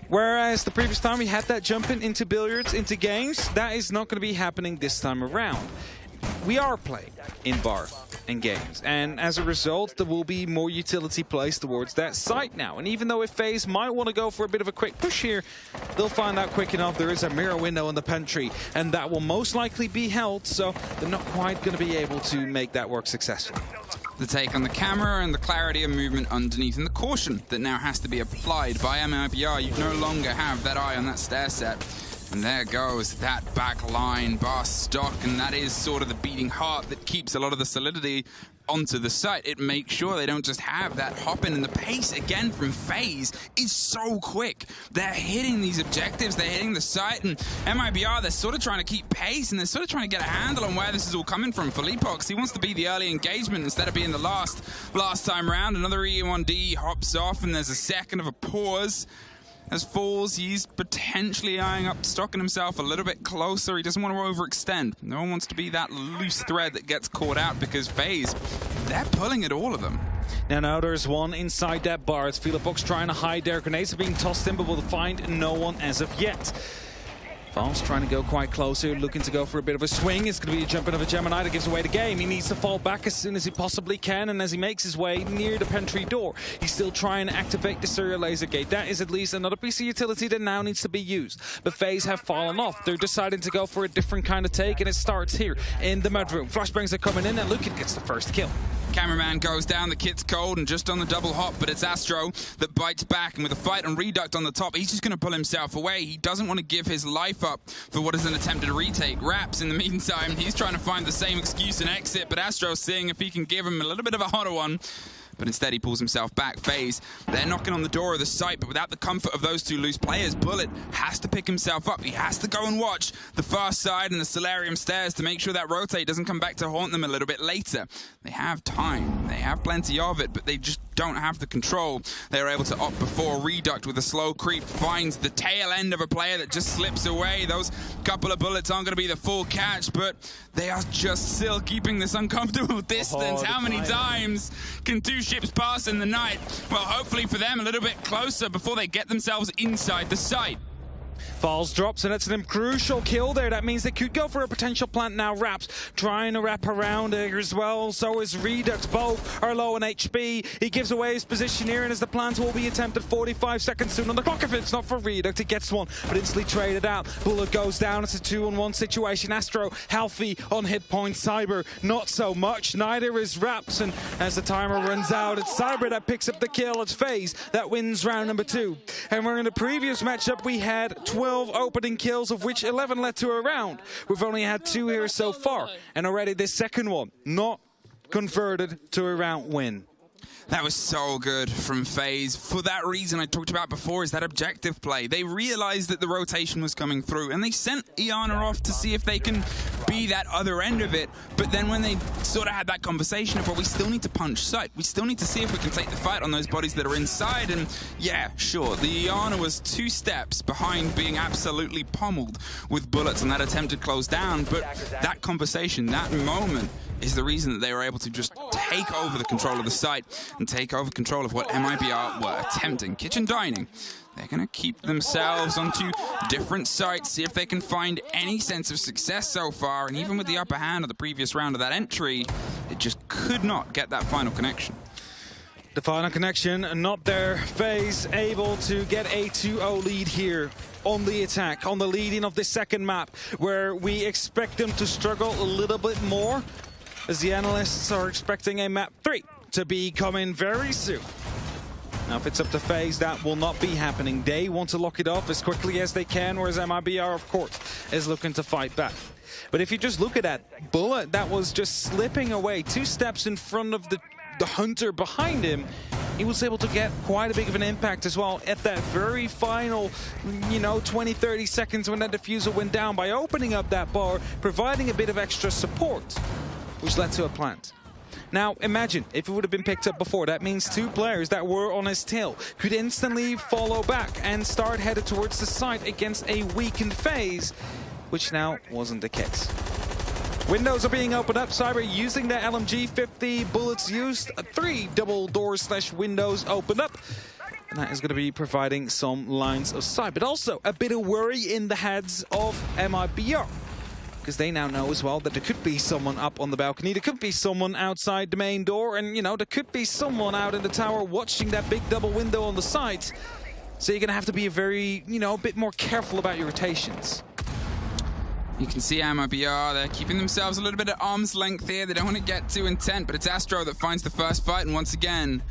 whereas the previous time we had that jumping into billiards, into games, that is not going to be happening this time around. We are playing in bar and games, and as a result there will be more utility plays towards that site now. And even though if FaZe might want to go for a bit of a quick push here, they'll find out quick enough there is a mirror window in the pantry, and that will most likely be held, so they're not quite going to be able to make that work successfully. The take on the camera and the clarity of movement underneath, and the caution that now has to be applied by MIBR. You no longer have that eye on that stair set. And there goes that back line bar stock, and that is sort of the beating heart that keeps a lot of the solidity onto the site. It makes sure they don't just have that hop in, and the pace again from FaZe is so quick. They're hitting these objectives, they're hitting the site, and MIBR, they're sort of trying to keep pace, and they're sort of trying to get a handle on where this is all coming from. For Leapox, he wants to be the early engagement instead of being the last time round. Another E1D hops off, and there's a second of a pause. As Falls, he's potentially eyeing up stocking himself a little bit closer. He doesn't want to overextend. No one wants to be that loose thread that gets caught out, because FaZe, they're pulling at all of them. Now there's one inside that bar. It's Philipbox trying to hide there. Grenades are being tossed in, but will find no one as of yet. Falls trying to go quite closer, looking to go for a bit of a swing. It's going to be a jumping of a Gemini that gives away the game. He needs to fall back as soon as he possibly can, and as he makes his way near the pantry door, he's still trying to activate the serial laser gate. That is at least another piece of utility that now needs to be used. But FaZe have fallen off. They're deciding to go for a different kind of take, and it starts here in the mudroom. Flashbangs are coming in, and Lukin gets the first kill. Cameraman goes down, the kit's cold, and just on the double hop, but it's Astro that bites back, and with a fight on Reduct on the top, he's just going to pull himself away. He doesn't want to give his life up for what is an attempted retake. Raps, in the meantime, he's trying to find the same excuse and exit, but Astro's seeing if he can give him a little bit of a hotter one. But instead he pulls himself back. FaZe, they're knocking on the door of the site, but without the comfort of those 2 loose players, Bullet has to pick himself up. He has to go and watch the far side and the solarium stairs to make sure that rotate doesn't come back to haunt them a little bit later. They have time. They have plenty of it, but they just don't have the control. They're able to opt before Reduct with a slow creep finds the tail end of a player that just slips away. Those couple of bullets aren't going to be the full catch, but they are just still keeping this uncomfortable distance. How many times can 2 ships pass in the night? Well, hopefully for them a little bit closer before they get themselves inside the site. Falls drops, and it's a crucial kill there. That means they could go for a potential plant now. Raps trying to wrap around here as well. So is Redux. Both are low on HP. He gives away his position here, and as the plant will be attempted 45 seconds soon on the clock. If it's not for Redux, he gets one, but instantly traded out. Bullet goes down. It's a 2-on-1 situation. Astro healthy on hit points. Cyber not so much. Neither is Raps, and as the timer runs out, it's Cyber that picks up the kill. It's FaZe that wins round number 2. And we're in the previous matchup, we had 12 opening kills, of which 11 led to a round. We've only had 2 here so far, and already this second one not converted to a round win. That was so good from FaZe. For that reason I talked about before, is that objective play. They realized that the rotation was coming through, and they sent Iana off to see if they can be that other end of it. But then when they sort of had that conversation of, well, we still need to punch site. We still need to see if we can take the fight on those bodies that are inside. And yeah, sure, the Iana was 2 steps behind being absolutely pummeled with bullets on that attempted close down. But that conversation, that moment, is the reason that they were able to just take over the control of the site and take over control of what MIBR were attempting. Kitchen Dining, they're going to keep themselves onto different sites, see if they can find any sense of success so far, and even with the upper hand of the previous round of that entry, it just could not get that final connection. The final connection not there. FaZe able to get a 2-0 lead here on the attack, on the leading of the second map, where we expect them to struggle a little bit more, as the analysts are expecting a map 3 to be coming very soon. Now, if it's up to FaZe, that will not be happening. They want to lock it off as quickly as they can, whereas MIBR, of course, is looking to fight back. But if you just look at that bullet that was just slipping away 2 steps in front of the hunter behind him, he was able to get quite a big of an impact as well at that very final, 20-30 seconds when that diffuser went down by opening up that bar, providing a bit of extra support, which led to a plant. Now, imagine if it would have been picked up before. That means 2 players that were on his tail could instantly follow back and start headed towards the site against a weakened FaZe, which now wasn't the case. Windows are being opened up. Cyber using the LMG, 50 bullets used, 3 double doors / windows opened up. And that is going to be providing some lines of sight, but also a bit of worry in the heads of MIBR, because they now know as well that there could be someone up on the balcony, there could be someone outside the main door, and there could be someone out in the tower watching that big double window on the site. So you're going to have to be a very, a bit more careful about your rotations. You can see MIBR, they're keeping themselves a little bit at arm's length here. They don't want to get too intent, but it's Astro that finds the first fight, and once again,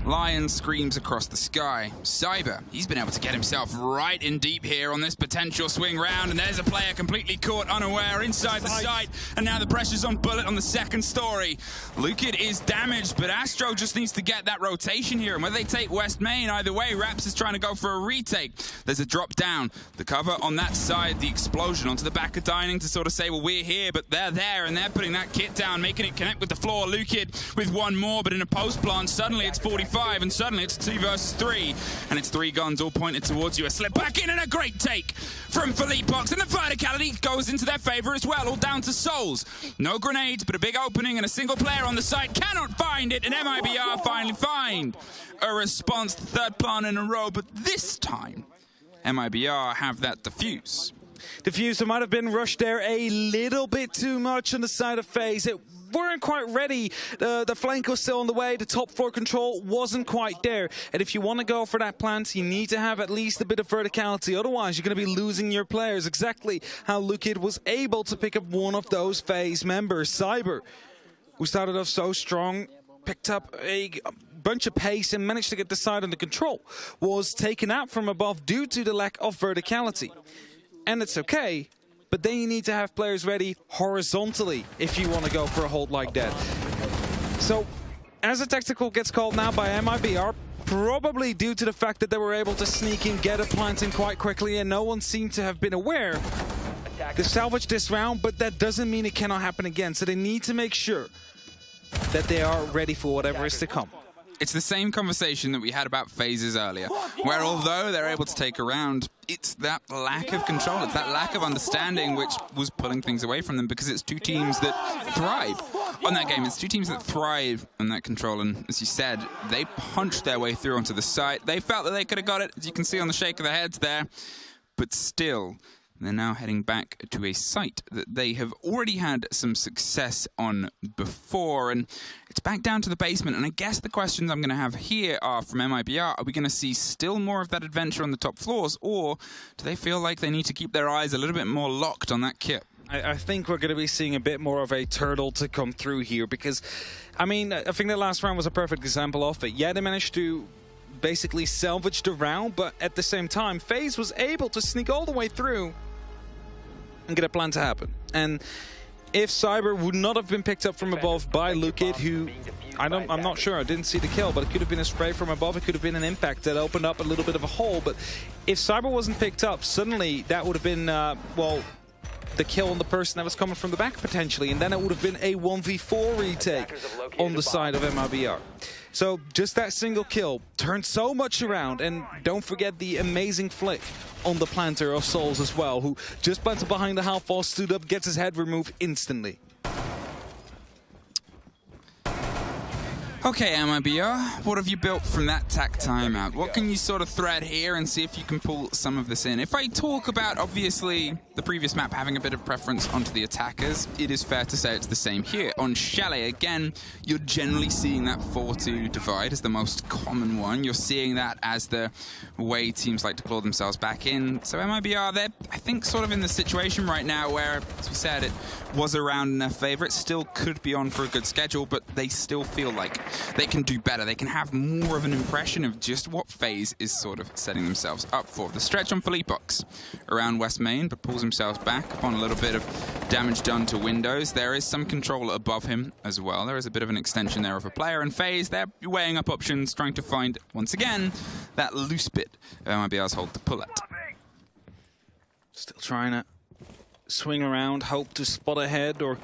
Lion screams across the sky. Cyber, he's been able to get himself right in deep here on this potential swing round, and there's a player completely caught unaware inside the site, and now the pressure's on Bullet on the second story. Lukid is damaged, but Astro just needs to get that rotation here, and whether they take West Main, either way, Raps is trying to go for a retake. There's a drop down. The cover on that side, the explosion onto the back of Dining to sort of say, well, we're here, but they're there, and they're putting that kit down, making it connect with the floor. Lukid with 1 more, but in a post plant, suddenly it's 45. And suddenly it's 2 versus 3, and it's 3 guns all pointed towards you. A slip back in and a great take from Philippe Box, and the verticality goes into their favor as well, all down to Souls. No grenades, but a big opening and a single player on the site cannot find it, and MIBR finally find a response, 3rd plant in a row, but this time MIBR have that defuse. Diffuser might have been rushed there a little bit too much on the side of FaZe. It weren't quite ready. The flank was still on the way. The top floor control wasn't quite there. And if you want to go for that plant, you need to have at least a bit of verticality. Otherwise, you're going to be losing your players. Exactly how Lukid was able to pick up one of those FaZe members. Cyber, who started off so strong, picked up a bunch of pace and managed to get the side under control, was taken out from above due to the lack of verticality. And it's okay, but then you need to have players ready horizontally if you want to go for a hold like that. So, as a tactical gets called now by MIBR, probably due to the fact that they were able to sneak in, get a plant in quite quickly, and no one seemed to have been aware, they salvaged this round, but that doesn't mean it cannot happen again. So they need to make sure that they are ready for whatever is to come. It's the same conversation that we had about phases earlier, where although they're able to take a round, it's that lack of control, it's that lack of understanding which was pulling things away from them, because it's 2 teams that thrive on that game. It's 2 teams that thrive on that control, and as you said, they punched their way through onto the site. They felt that they could have got it, as you can see on the shake of their heads there, but still, they're now heading back to a site that they have already had some success on before, and it's back down to the basement. And I guess the questions I'm going to have here are from MIBR. Are we going to see still more of that adventure on the top floors, or do they feel like they need to keep their eyes a little bit more locked on that kit? I think we're going to be seeing a bit more of a turtle to come through here, because, I mean, I think that last round was a perfect example of it. Yeah, they managed to basically salvage the round, but at the same time, FaZe was able to sneak all the way through and get a plan to happen. And if Cyber would not have been picked up from above by Lukid, who I'm not sure, I didn't see the kill, but it could have been a spray from above, it could have been an impact that opened up a little bit of a hole. But if Cyber wasn't picked up, suddenly that would have been, well, the kill on the person that was coming from the back potentially, and then it would have been a 1v4 retake on the side of MIBR. So just that single kill turned so much around, and don't forget the amazing flick on the planter of Souls as well, who just planted behind the half wall, stood up, gets his head removed instantly. Okay, MIBR, what have you built from that tack timeout? What can you sort of thread here and see if you can pull some of this in? If I talk about, obviously, the previous map having a bit of preference onto the attackers, it is fair to say it's the same here. On Chalet, again, you're generally seeing that 4-2 divide as the most common one. You're seeing that as the way teams like to claw themselves back in. So MIBR, they're, I think, sort of in the situation right now where, as we said, it was around in their favor. It still could be on for a good schedule, but they still feel like they can do better. They can have more of an impression of just what FaZe is sort of setting themselves up for. The stretch on Philippbox around West Main, but pulls himself back upon a little bit of damage done to windows. There is some control above him as well. There is a bit of an extension there of a player, and FaZe, they're weighing up options, trying to find, once again, that loose bit of MIBR's hold to pull at. Still trying to swing around, hope to spot ahead, or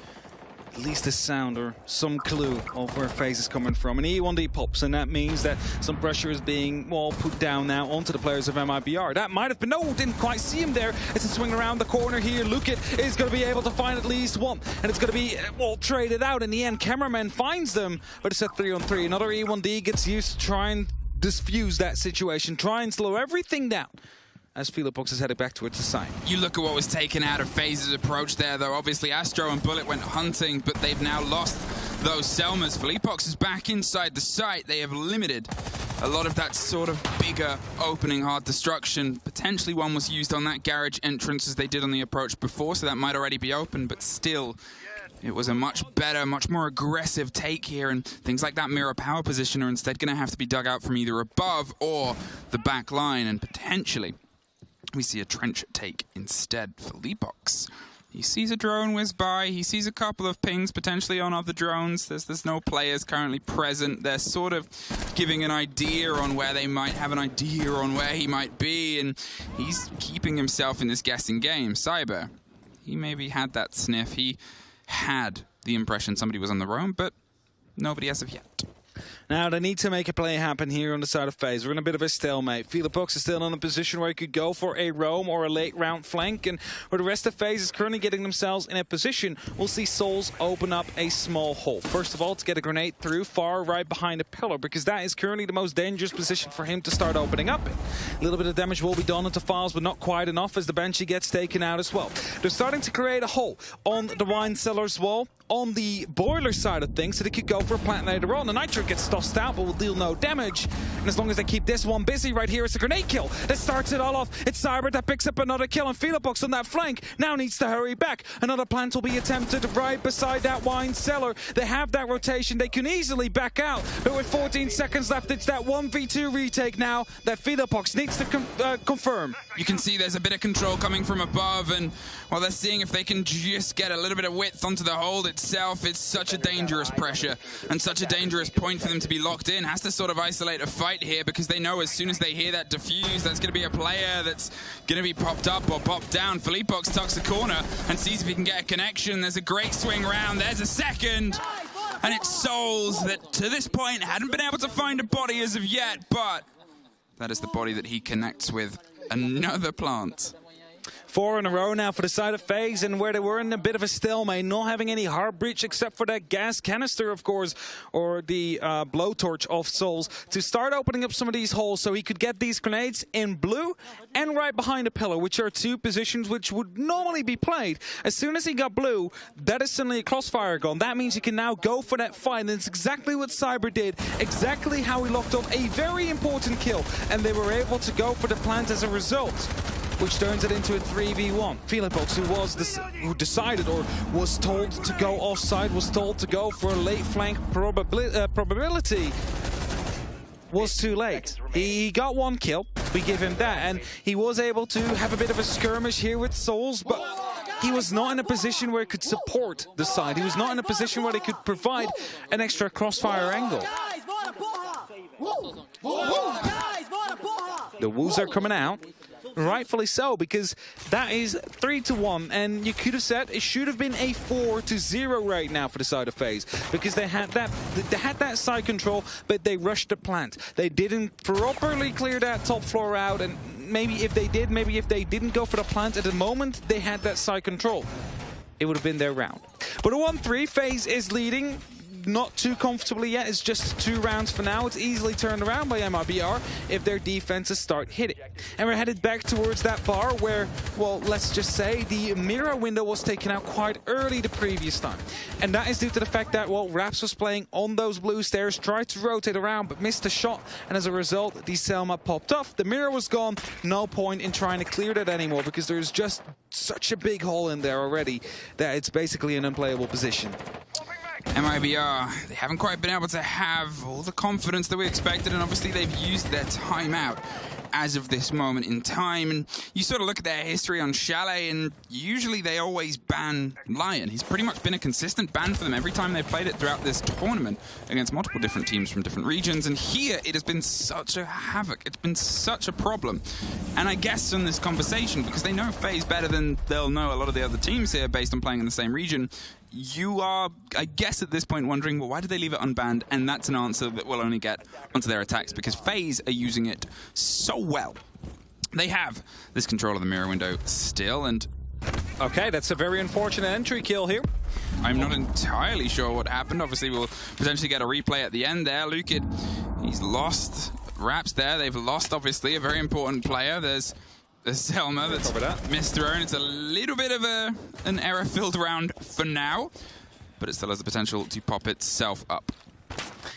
at least a sound or some clue of where FaZe is coming from. And E1D pops, and that means that some pressure is being, well, put down now onto the players of MIBR. That might have been, no, didn't quite see him there. It's a swing around the corner here. Lukit is going to be able to find at least one, and it's going to be, well, traded out. In the end, Cameraman finds them, but it's a 3-on-3. Another E1D gets used to try and diffuse that situation, try and slow everything down as Philippbox is headed back towards the site. You look at what was taken out of FaZe's approach there, though. Obviously, Astro and Bullet went hunting, but they've now lost those Selmas. Philippbox is back inside the site. They have limited a lot of that sort of bigger opening hard destruction. Potentially one was used on that garage entrance as they did on the approach before, so that might already be open, but still, it was a much better, much more aggressive take here, and things like that mirror power position are instead going to have to be dug out from either above or the back line, and potentially we see a trench take instead for Philippbox. He sees a drone whiz by, he sees a couple of pings potentially on other drones. There's no players currently present. They're sort of giving an idea on where they might have an idea on where he might be, and he's keeping himself in this guessing game. Cyber, he maybe had that sniff. He had the impression somebody was on the roam, but nobody as of yet. Now they need to make a play happen here on the side of FaZe. We're in a bit of a stalemate. Philippbox is still in a position where he could go for a roam or a late round flank, and where the rest of FaZe is currently getting themselves in a position, we'll see Souls open up a small hole. First of all, to get a grenade through far right behind a pillar, because that is currently the most dangerous position for him to start opening up in. A little bit of damage will be done into Files, but not quite enough as the Banshee gets taken out as well. They're starting to create a hole on the wine cellar's wall, on the boiler side of things, so they could go for a plant later on. The Nitro gets tossed out, but will deal no damage. And as long as they keep this one busy right here, it's a grenade kill that starts it all off. It's Cyber that picks up another kill, and Philippbox on that flank now needs to hurry back. Another plant will be attempted right beside that wine cellar. They have that rotation. They can easily back out, but with 14 seconds left, it's that 1v2 retake now that Philippbox needs to confirm. You can see there's a bit of control coming from above, and while they're seeing if they can just get a little bit of width onto the hold itself, it's such a dangerous pressure and such a dangerous point for them to be locked in. Has to sort of isolate a fight here, because they know as soon as they hear that defuse, that's going to be a player that's going to be popped up or popped down. Philippbox tucks the corner and sees if he can get a connection. There's a great swing round. There's a second. And it's Souls that, to this point, hadn't been able to find a body as of yet, but that is the body that he connects with. Another plant. 4 in a row now for the side of FaZe, and where they were in a bit of a stalemate, not having any hard breach except for that gas canister, of course, or the blowtorch of Souls, to start opening up some of these holes so he could get these grenades in blue and right behind the pillar, which are two positions which would normally be played. As soon as he got blue, that is suddenly a crossfire gun. That means he can now go for that fight, and it's exactly what Cyber did, exactly how he locked off a very important kill, and they were able to go for the plant as a result, which turns it into a 3v1. Philippbox, who decided or was told to go offside, was told to go for a late flank probability, was too late. He got one kill, we give him that, and he was able to have a bit of a skirmish here with Souls, but he was not in a position where he could support the side. He was not in a position where they could provide an extra crossfire angle. The woos are coming out. Rightfully so, because that is 3-1, and you could have said it should have been a 4-0 right now for the side of FaZe, because they had that side control, but they rushed the plant. They didn't properly clear that top floor out, and maybe if they did, maybe if they didn't go for the plant at the moment they had that side control, it would have been their round. But a 1-3, FaZe is leading. not too comfortably yet. It's just 2 rounds for now. It's easily turned around by MIBR if their defenses start hitting. And we're headed back towards that bar where, well, let's just say the mirror window was taken out quite early the previous time. And that is due to the fact that, well, Raps was playing on those blue stairs, tried to rotate around, but missed a shot. And as a result, the Selma popped off. The mirror was gone. No point in trying to clear that anymore because there's just such a big hole in there already that it's basically an unplayable position. MIBR, they haven't quite been able to have all the confidence that we expected, and obviously they've used their timeout as of this moment in time. And you sort of look at their history on Chalet, and usually they always ban Lion. He's pretty much been a consistent ban for them every time they've played it throughout this tournament against multiple different teams from different regions. And here it has been such a havoc. It's been such a problem. And I guess in this conversation, because they know FaZe better than they'll know a lot of the other teams here based on playing in the same region, you are, I guess at this point, wondering, well, why did they leave it unbanned? And that's an answer that we'll only get onto their attacks, because FaZe are using it so well. They have this control of the mirror window still, and... Okay, that's a very unfortunate entry kill here. I'm not entirely sure what happened. Obviously, we'll potentially get a replay at the end there. Lukid, he's lost Raps there. They've lost, obviously, a very important player. There's Selma that's misthrown. It's a little bit of an error-filled round for now, but it still has the potential to pop itself up.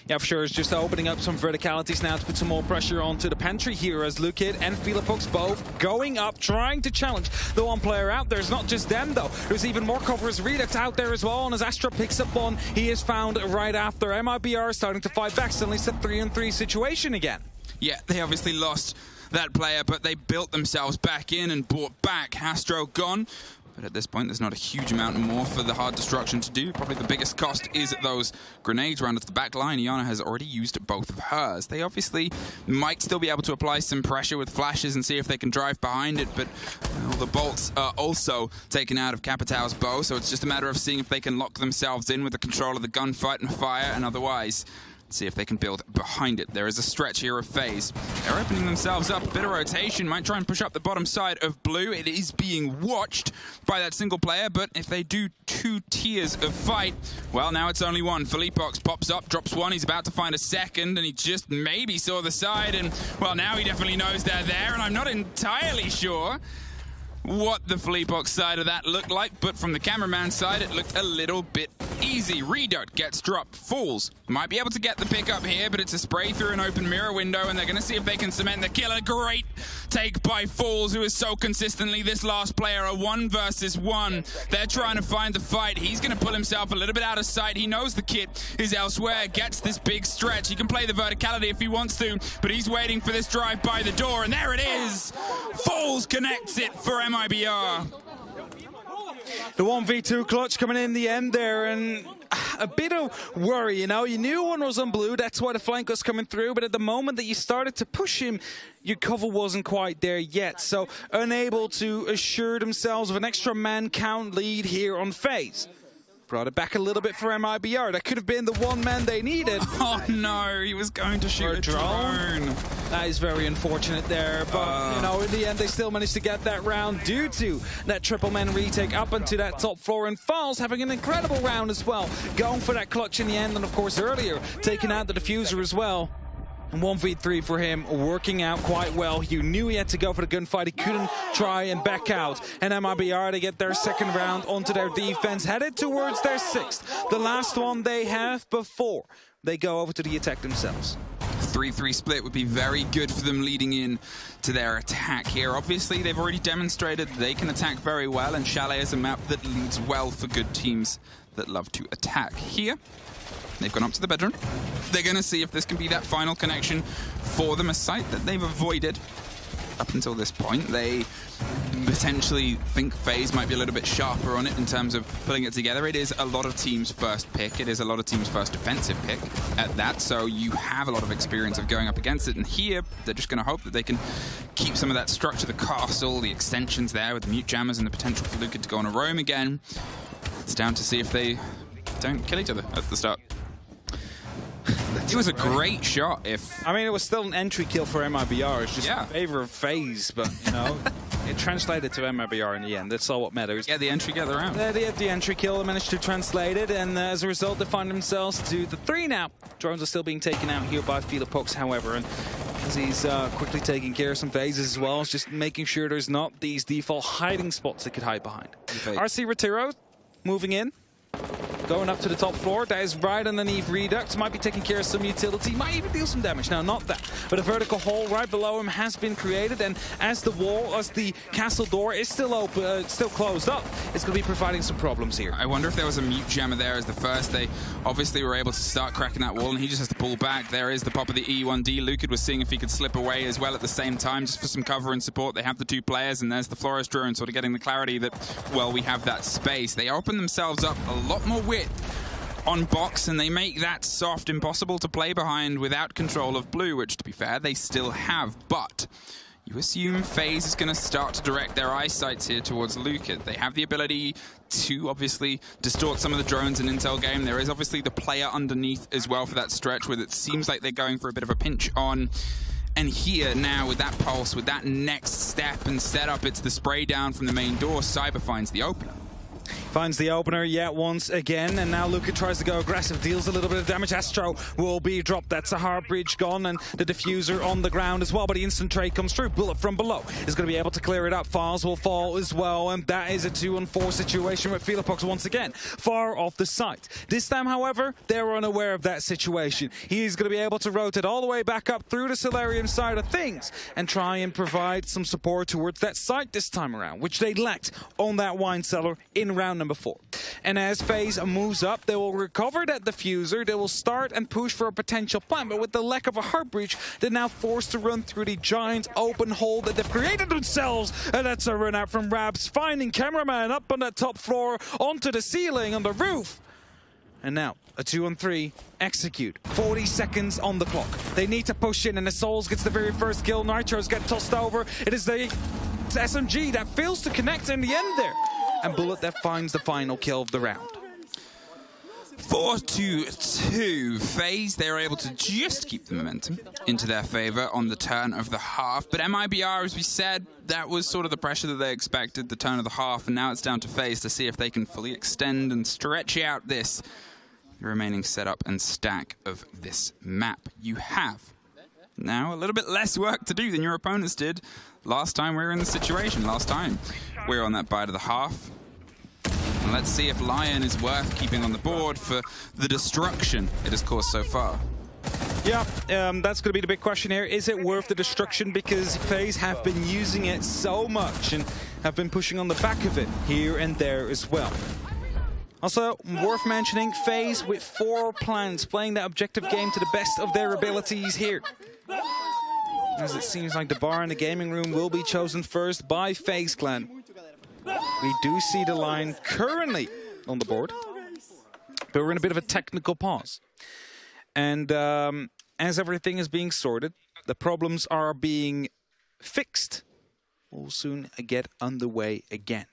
Yeah, for sure. It's just opening up some verticalities now to put some more pressure onto the pantry here as Lukid and Philippox both going up, trying to challenge the one player out there. It's not just them, though. There's even more cover as Redux out there as well, and as Astra picks up one, he is found right after. MIBR starting to fight back. Suddenly it's a 3-on-3 situation again. Yeah, they obviously lost that player, but they built themselves back in and brought back. Astro gone. But at this point, there's not a huge amount more for the hard destruction to do. Probably the biggest cost is those grenades round at the back line. Iana has already used both of hers. They obviously might still be able to apply some pressure with flashes and see if they can drive behind it, but the bolts are also taken out of Capitão's bow, so it's just a matter of seeing if they can lock themselves in with the control of the gunfight and fire, and otherwise see if they can build behind it. There is a stretch here of FaZe. They're opening themselves up. A bit of rotation. Might try and push up the bottom side of blue. It is being watched by that single player, but if they do 2 tiers of fight, well, now it's only one. Philippox pops up, drops one. He's about to find a second, and he just maybe saw the side, and, well, now he definitely knows they're there, and I'm not entirely sure what the Philippox side of that looked like, but from the cameraman side, it looked a little bit easy. Reduct gets dropped, falls. Might be able to get the pick up here, but it's a spray through an open mirror window, and they're going to see if they can cement the kill. A great take by Falls, who is so consistently this last player, a 1 versus 1. They're trying to find the fight. He's going to pull himself a little bit out of sight. He knows the kit is elsewhere, gets this big stretch. He can play the verticality if he wants to, but he's waiting for this drive by the door, and there it is. Falls connects it for MIBR. The 1v2 clutch coming in the end there, and a bit of worry, you know. You knew one was on blue, that's why the flank was coming through, but at the moment that you started to push him, your cover wasn't quite there yet, so unable to assure themselves of an extra man count lead here on FaZe. Brought it back a little bit for MIBR. That could have been the one man they needed. Oh no, he was going to shoot a drone. That is very unfortunate there, but you know, in the end they still managed to get that round due to that triple man retake up onto that top floor, and Falls having an incredible round as well, going for that clutch in the end, and of course earlier taking out the diffuser as well. And 1v3 for him, working out quite well. You knew he had to go for the gunfight. He couldn't try and back out. And MIBR, to get their second round onto their defense, headed towards their 6th. The last one they have before they go over to the attack themselves. 3-3 split would be very good for them leading in to their attack here. Obviously, they've already demonstrated they can attack very well, and Chalet is a map that leads well for good teams that love to attack. Here, they've gone up to the bedroom. They're going to see if this can be that final connection for them, a site that they've avoided up until this point. They potentially think FaZe might be a little bit sharper on it in terms of putting it together. It is a lot of teams' first pick. It is a lot of teams' first defensive pick at that, so you have a lot of experience of going up against it. And here, they're just going to hope that they can keep some of that structure, the castle, the extensions there with the mute jammers and the potential for Luka to go on a roam again. It's down to see if they don't kill each other at the start. It was a great shot. I mean, it was still an entry kill for MIBR. It's just in favor of FaZe, but, you know. it translated to MIBR in the end. That's all what matters. Yeah, the entry get the round. They had the entry kill, managed to translate it, and as a result, they find themselves to the 3 now. Drones are still being taken out here by FaZe, however, and as he's quickly taking care of some phases as well, it's just making sure there's not these default hiding spots they could hide behind. RC Retiro moving in. Going up to the top floor, that is right underneath Redux, might be taking care of some utility, might even deal some damage. Now, not that, but a vertical hole right below him has been created, and as the castle door is still open, still closed up, it's going to be providing some problems here. I wonder if there was a mute jammer there as the first. They obviously were able to start cracking that wall, and he just has to pull back. There is the pop of the E1D. Lucan was seeing if he could slip away as well at the same time, just for some cover and support. They have the 2 players, and there's the Flores drone sort of getting the clarity that, well, we have that space. They open themselves up a lot more width on box, and they make that soft impossible to play behind without control of blue, which, to be fair, they still have. But you assume FaZe is going to start to direct their eyesights here towards Luca. They have the ability to obviously distort some of the drones in intel game. There is obviously the player underneath as well for that stretch, where it seems like they're going for a bit of a pinch on. And here now with that pulse, with that next step and setup, it's the spray down from the main door. Cyber finds the opener. Finds the opener yet once again, and now Luca tries to go aggressive, deals a little bit of damage. Astro will be dropped. That's a hard bridge gone, and the diffuser on the ground as well, but the instant trade comes through. Bullet from below is going to be able to clear it up. Files will fall as well, and that is a 2-on-4 situation with FaZe once again far off the site. This time, however, they're unaware of that situation. He is going to be able to rotate all the way back up through the Solarium side of things and try and provide some support towards that site this time around, which they lacked on that wine cellar in round number 4. And as FaZe moves up, they will recover that diffuser. They will start and push for a potential plant, but with the lack of a heart breach, they're now forced to run through the giant open hole that they've created themselves. And that's a run out from Rabs, finding cameraman up on that top floor, onto the ceiling, on the roof. And now, a 2-on-3, execute. 40 seconds on the clock. They need to push in, and the Souls gets the very first kill. Nitros get tossed over. It is the SMG that fails to connect in the end there. And Bullet that finds the final kill of the round. 4-2. FaZe, they were able to just keep the momentum into their favor on the turn of the half. But MIBR, as we said, that was sort of the pressure that they expected, the turn of the half. And now it's down to FaZe to see if they can fully extend and stretch out the remaining setup and stack of this map. You have now a little bit less work to do than your opponents did last time we were in the situation. Last time we were on that bite of the half. And let's see if Lion is worth keeping on the board for the destruction it has caused so far. Yeah, that's going to be the big question here. Is it worth the destruction? Because FaZe have been using it so much and have been pushing on the back of it here and there as well. Also, worth mentioning, FaZe with 4 plans, playing that objective game to the best of their abilities here. As it seems like the bar in the gaming room will be chosen first by FaZe Clan. We do see the line currently on the board, but we're in a bit of a technical pause. And as everything is being sorted, the problems are being fixed. We'll soon get underway again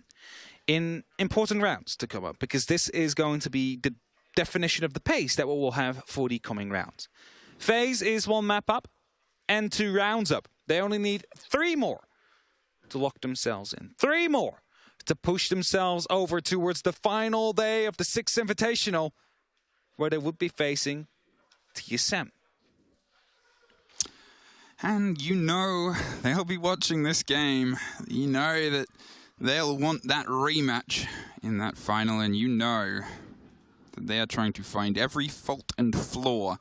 in important rounds to come up, because this is going to be the definition of the pace that we will have for the coming rounds. FaZe is 1 map up and 2 rounds up. They only need 3 more to lock themselves in. 3 more to push themselves over towards the final day of the 6th Invitational, where they would be facing TSM. And you know they'll be watching this game. You know that they'll want that rematch in that final, and you know that they are trying to find every fault and flaw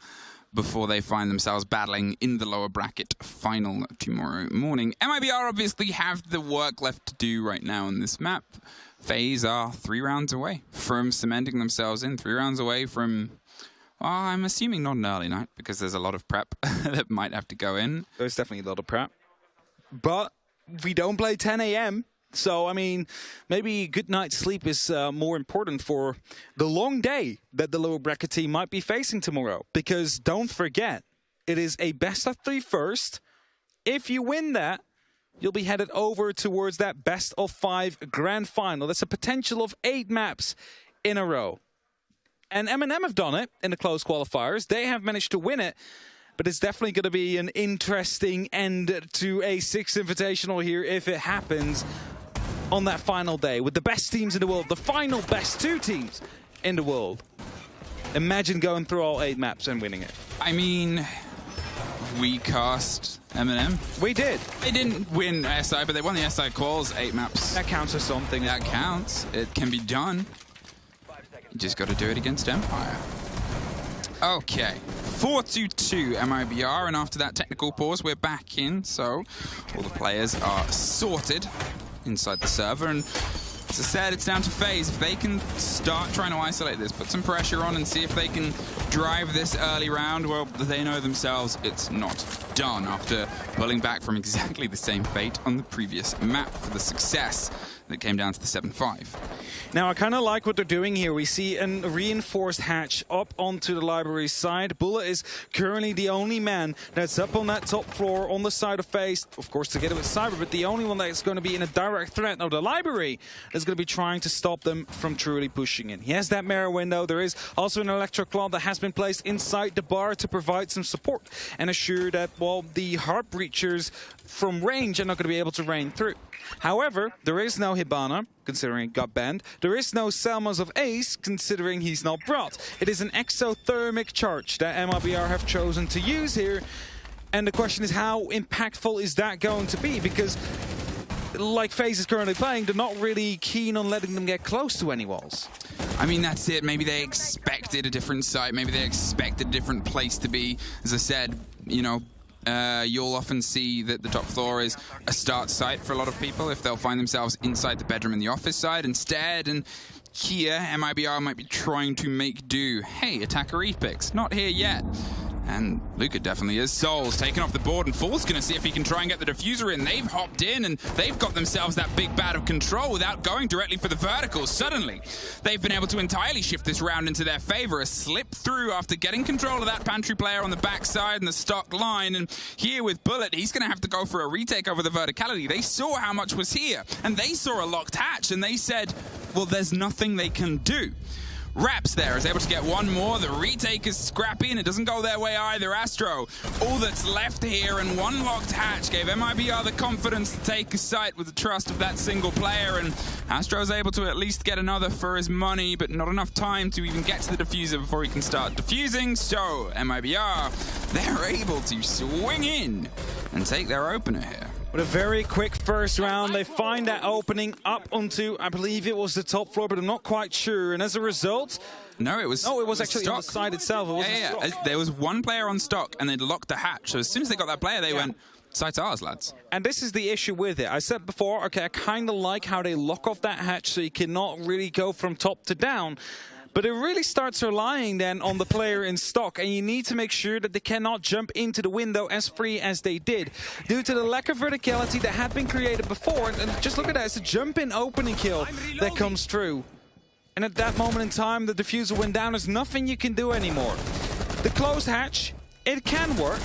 before they find themselves battling in the lower bracket final tomorrow morning. MIBR obviously have the work left to do right now on this map. FaZe are 3 rounds away from cementing themselves in, 3 rounds away from, well, I'm assuming not an early night, because there's a lot of prep that might have to go in. There's definitely a lot of prep. But we don't play 10 a.m., so, I mean, maybe good night's sleep is more important for the long day that the lower bracket team might be facing tomorrow. Because don't forget, it is a best-of-3 first. If you win that, you'll be headed over towards that best-of-5 grand final. That's a potential of 8 maps in a row. And M&M have done it in the close qualifiers. They have managed to win it. But it's definitely going to be an interesting end to a 6 Invitational here if it happens on that final day with the best teams in the world, the final best 2 teams in the world. Imagine going through all 8 maps and winning it. I mean, we cast M&M. We did. They didn't win SI, but they won the SI quals, 8 maps. That counts as something. That counts. It can be done. You just got to do it against Empire. Okay, 4-2 MIBR, and after that technical pause, we're back in, so all the players are sorted inside the server, and as I said, it's down to FaZe. If they can start trying to isolate this, put some pressure on and see if they can drive this early round, well, they know themselves it's not done after pulling back from exactly the same fate on the previous map for the success that came down to the 7-5. Now, I kind of like what they're doing here. We see a reinforced hatch up onto the library side. Bullet is currently the only man that's up on that top floor on the side of FaZe, of course, together with Cyber, but the only one that's going to be in a direct threat of the library is going to be trying to stop them from truly pushing in. He has that mirror window. There is also an electro claw that has been placed inside the bar to provide some support and assure that, well, the heart breachers from range are not going to be able to rain through. However, there is no Hibana, considering it got banned. There is no Selmas of Ace, considering he's not brought. It is an exothermic charge that MIBR have chosen to use here. And the question is, how impactful is that going to be? Because, like FaZe is currently playing, they're not really keen on letting them get close to any walls. I mean, that's it. Maybe they expected a different site. Maybe they expected a different place to be. As I said, you know, you'll often see that the top floor is a start site for a lot of people if they'll find themselves inside the bedroom in the office side instead. And here, MIBR might be trying to make do. Hey, attacker Epix, not here yet. And Luca definitely is. Soul's taken off the board, and Fool's going to see if he can try and get the diffuser in. They've hopped in, and they've got themselves that big bat of control without going directly for the verticals. Suddenly, they've been able to entirely shift this round into their favor. A slip through after getting control of that pantry player on the backside and the stock line. And here with Bullet, he's going to have to go for a retake over the verticality. They saw how much was here, and they saw a locked hatch, and they said, well, there's nothing they can do. Raps there is able to get one more. The retake is scrappy, and it doesn't go their way either. Astro, all that's left here, and one locked hatch gave MIBR the confidence to take a site with the trust of that single player, and Astro's able to at least get another for his money, but not enough time to even get to the diffuser before he can start diffusing. So MIBR, they're able to swing in and take their opener here. With a very quick first round, they find that opening up onto, I believe it was the top floor, but I'm not quite sure. And as a result... No, it was actually stock. on the side itself. It wasn't stock. There was one player on stock, and they'd locked the hatch. So as soon as they got that player, they went, site's ours, lads. And this is the issue with it. I said before, okay, I kind of like how they lock off that hatch so you cannot really go from top to down. But it really starts relying then on the player in stock, and you need to make sure that they cannot jump into the window as free as they did. Due to the lack of verticality that had been created before, and just look at that, it's a jump-in opening kill that comes through. And at that moment in time, the diffuser went down, there's nothing you can do anymore. The closed hatch, it can work.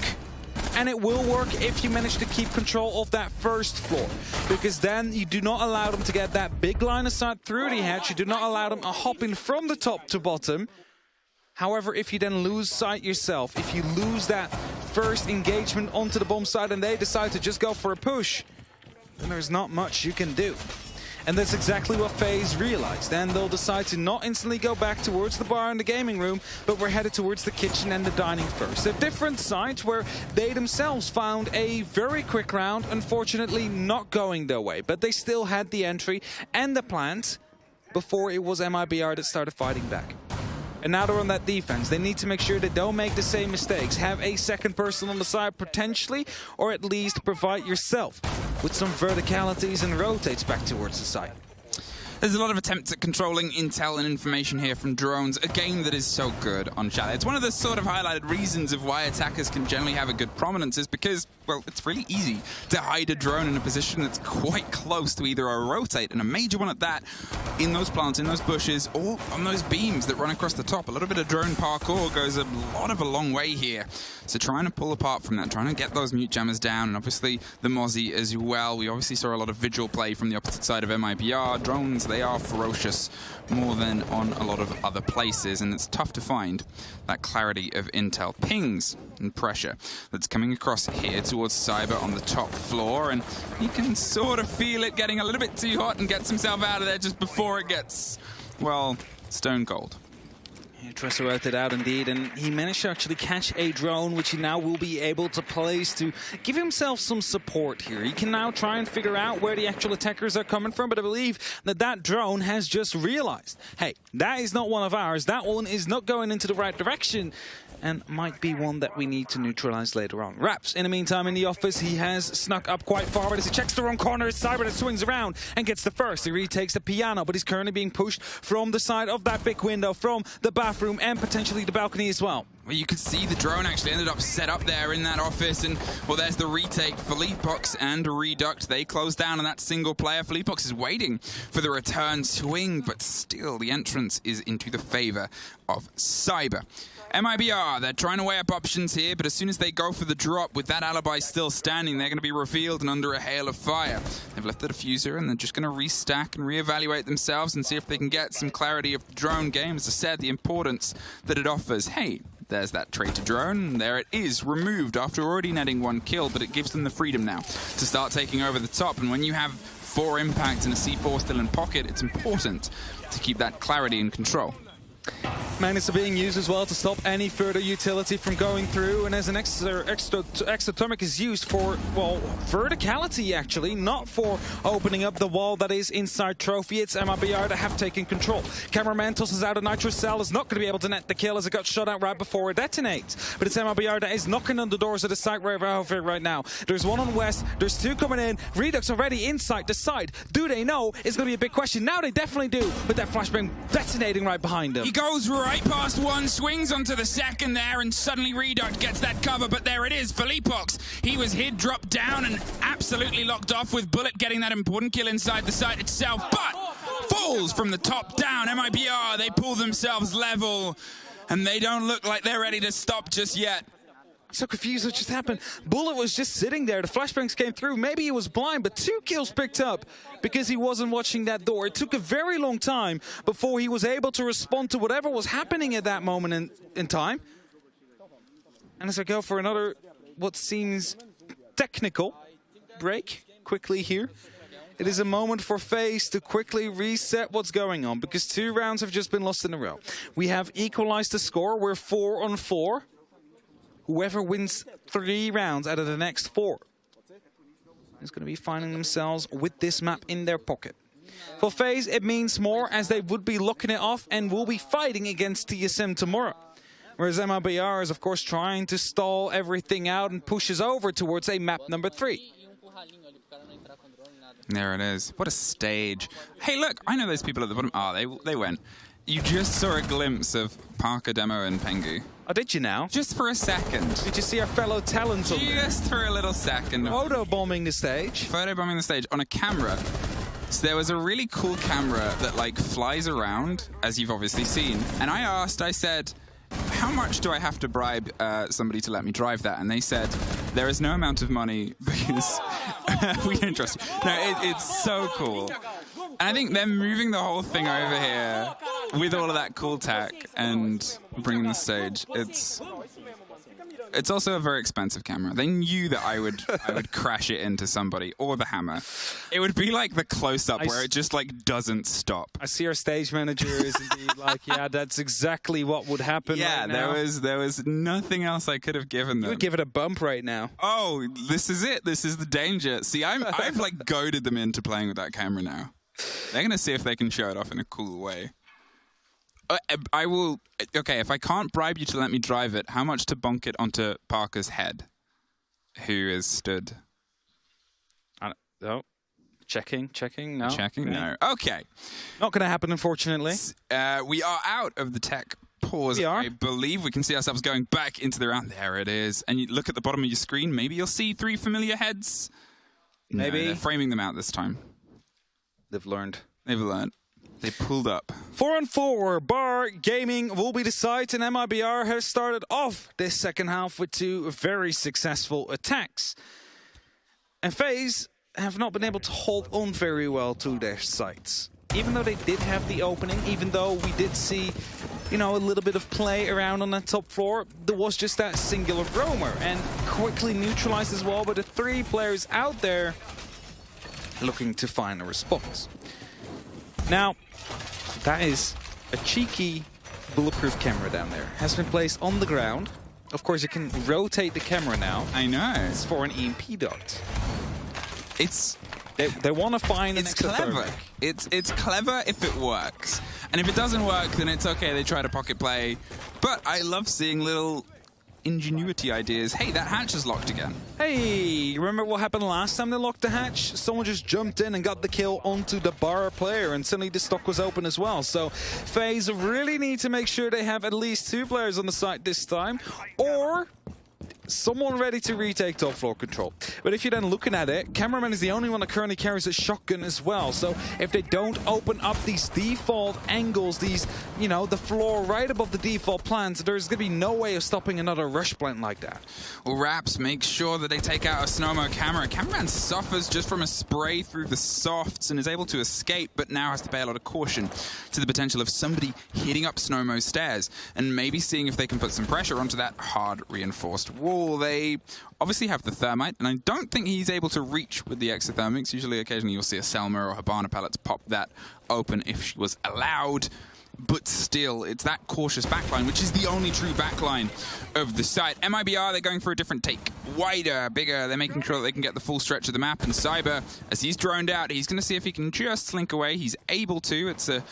And it will work if you manage to keep control of that first floor. Because then you do not allow them to get that big line of sight through the hatch. You do not allow them to hop in from the top to bottom. However, if you then lose sight yourself, if you lose that first engagement onto the bomb side and they decide to just go for a push, then there's not much you can do. And that's exactly what FaZe realized. Then they'll decide to not instantly go back towards the bar and the gaming room, but we're headed towards the kitchen and the dining first. They're different sites where they themselves found a very quick round, unfortunately not going their way. But they still had the entry and the plant before it was MIBR that started fighting back. And now they're on that defense. They need to make sure they don't make the same mistakes. Have a second person on the side potentially, or at least provide yourself with some verticalities and rotates back towards the side. There's a lot of attempts at controlling intel and information here from drones, a game that is so good on Shadow. It's one of the sort of highlighted reasons of why attackers can generally have a good prominence is because, well, it's really easy to hide a drone in a position that's quite close to either a rotate, and a major one at that, in those plants, in those bushes, or on those beams that run across the top. A little bit of drone parkour goes a long way here. So trying to pull apart from that, trying to get those mute jammers down, and obviously the Mozzie as well. We obviously saw a lot of vigil play from the opposite side of MIBR. Drones, they are ferocious more than on a lot of other places, and it's tough to find that clarity of intel. Pings and pressure that's coming across here towards Cyber on the top floor, and he can sort of feel it getting a little bit too hot and gets himself out of there just before it gets, well, stone cold. Yeah, Tressa routed out indeed, and he managed to actually catch a drone, which he now will be able to place to give himself some support here. He can now try and figure out where the actual attackers are coming from, but I believe that that drone has just realized, hey, that is not one of ours, that one is not going into the right direction, and might be one that we need to neutralize later on. Raps, in the meantime, in the office, he has snuck up quite far, but as he checks the wrong corner, it's Cyber that swings around and gets the first. He retakes the piano, but he's currently being pushed from the side of that big window, from the bathroom, and potentially the balcony as well. Well, you could see the drone actually ended up set up there in that office, and, well, there's the retake. Felipox and Reduct, they close down on that single player. Felipox is waiting for the return swing, but still the entrance is into the favor of Cyber. MIBR, they're trying to weigh up options here, but as soon as they go for the drop, with that alibi still standing, they're going to be revealed and under a hail of fire. They've left the diffuser, and they're just going to restack and reevaluate themselves and see if they can get some clarity of the drone game. As I said, the importance that it offers. Hey, there's that traitor drone. There it is, removed after already netting 1 kill, but it gives them the freedom now to start taking over the top. And when you have 4 impacts and a C4 still in pocket, it's important to keep that clarity and control. Magnets are being used as well to stop any further utility from going through, and as an exothermic is used for, well, verticality actually, not for opening up the wall that is inside Trophy. It's MIBR that have taken control. Cameraman tosses out a Nitro Cell, is not going to be able to net the kill as it got shot out right before it detonates. But it's MIBR that is knocking on the doors of the site right now. There's one on West, there's 2 coming in, Redux already inside the site. Do they know? It's going to be a big question. Now they definitely do, with that flashbang detonating right behind them. He goes right past one, swings onto the second there, and suddenly Reduct gets that cover, but there it is, Felipox. He was hid, dropped down, and absolutely locked off with Bullet getting that important kill inside the site itself, but falls from the top down. MIBR, they pull themselves level, and they don't look like they're ready to stop just yet. I'm so confused what just happened. Bullet was just sitting there. The flashbangs came through. Maybe he was blind, but 2 kills picked up because he wasn't watching that door. It took a very long time before he was able to respond to whatever was happening at that moment in time. And as I go for another, what seems technical break quickly here, it is a moment for FaZe to quickly reset what's going on, because 2 rounds have just been lost in a row. We have equalized the score. We're 4-on-4. Whoever wins 3 rounds out of the next 4 is going to be finding themselves with this map in their pocket. For FaZe, it means more, as they would be locking it off and will be fighting against TSM tomorrow. Whereas MIBR is, of course, trying to stall everything out and pushes over towards a map number 3. There it is. What a stage. Hey, look, I know those people at the bottom. Oh, they went. You just saw a glimpse of Parker, Demo, and Pengu. Oh, did you now? Just for a second. Did you see our fellow talents on there? Just for a little second. Photobombing the stage. Photobombing the stage on a camera. So there was a really cool camera that, like, flies around, as you've obviously seen. And I said, how much do I have to bribe somebody to let me drive that? And they said, there is no amount of money because we don't trust you. No, it's so cool. And I think they're moving the whole thing over here with all of that cool tech and bringing the stage. It's also a very expensive camera. They knew that I would crash it into somebody or the hammer. It would be like the close-up where it just like doesn't stop. I see our stage manager is indeed like, yeah, that's exactly what would happen. Yeah, right now. there was nothing else I could have given them. You would give it a bump right now. Oh, this is it. This is the danger. See, I've like goaded them into playing with that camera now. They're gonna see if they can show it off in a cool way. I will. Okay, if I can't bribe you to let me drive it, how much to bonk it onto Parker's head, who is stood? Oh, checking. No. Checking. No. Okay. Not going to happen, unfortunately. We are out of the tech pause. I believe we can see ourselves going back into the round. There it is. And you look at the bottom of your screen. Maybe you'll see 3 familiar heads. Maybe. No, they're framing them out this time. They've learned. They pulled up. 4-on-4, Bar Gaming will be the site, and MIBR has started off this second half with 2 very successful attacks. And FaZe have not been able to hold on very well to their sites. Even though they did have the opening, even though we did see you know, a little bit of play around on that top floor, there was just that singular roamer, and quickly neutralized as well by the 3 players out there looking to find a response. Now, that is a cheeky bulletproof camera down there. Has been placed on the ground. Of course, you can rotate the camera now. I know. It's for an EMP dot. They want to find an extra clever. thermic. It's clever if it works. And if it doesn't work, then it's okay. They try to pocket play. But I love seeing little ingenuity ideas. Hey, that hatch is locked again. Hey, remember what happened last time they locked the hatch? Someone just jumped in and got the kill onto the bar player, and suddenly the stock was open as well. So FaZe really need to make sure they have at least 2 players on the site this time, or someone ready to retake top floor control. But if you're then looking at it, Cameraman is the only one that currently carries a shotgun as well. So if they don't open up these default angles, these, you know, the floor right above the default plants, there's going to be no way of stopping another rush plant like that. Well, Raps makes sure that they take out a Snowmo camera. Cameraman suffers just from a spray through the softs and is able to escape, but now has to pay a lot of caution to the potential of somebody hitting up Snowmo's stairs and maybe seeing if they can put some pressure onto that hard reinforced wall. They obviously have the thermite, and I don't think he's able to reach with the exothermics. Usually, occasionally, you'll see a Selma or Habana pellets pop that open if she was allowed. But still, it's that cautious backline, which is the only true backline of the site. MIBR, they're going for a different take. Wider, bigger, they're making sure that they can get the full stretch of the map. And Cyber, as he's droned out, he's going to see if he can just slink away. He's able to. It's a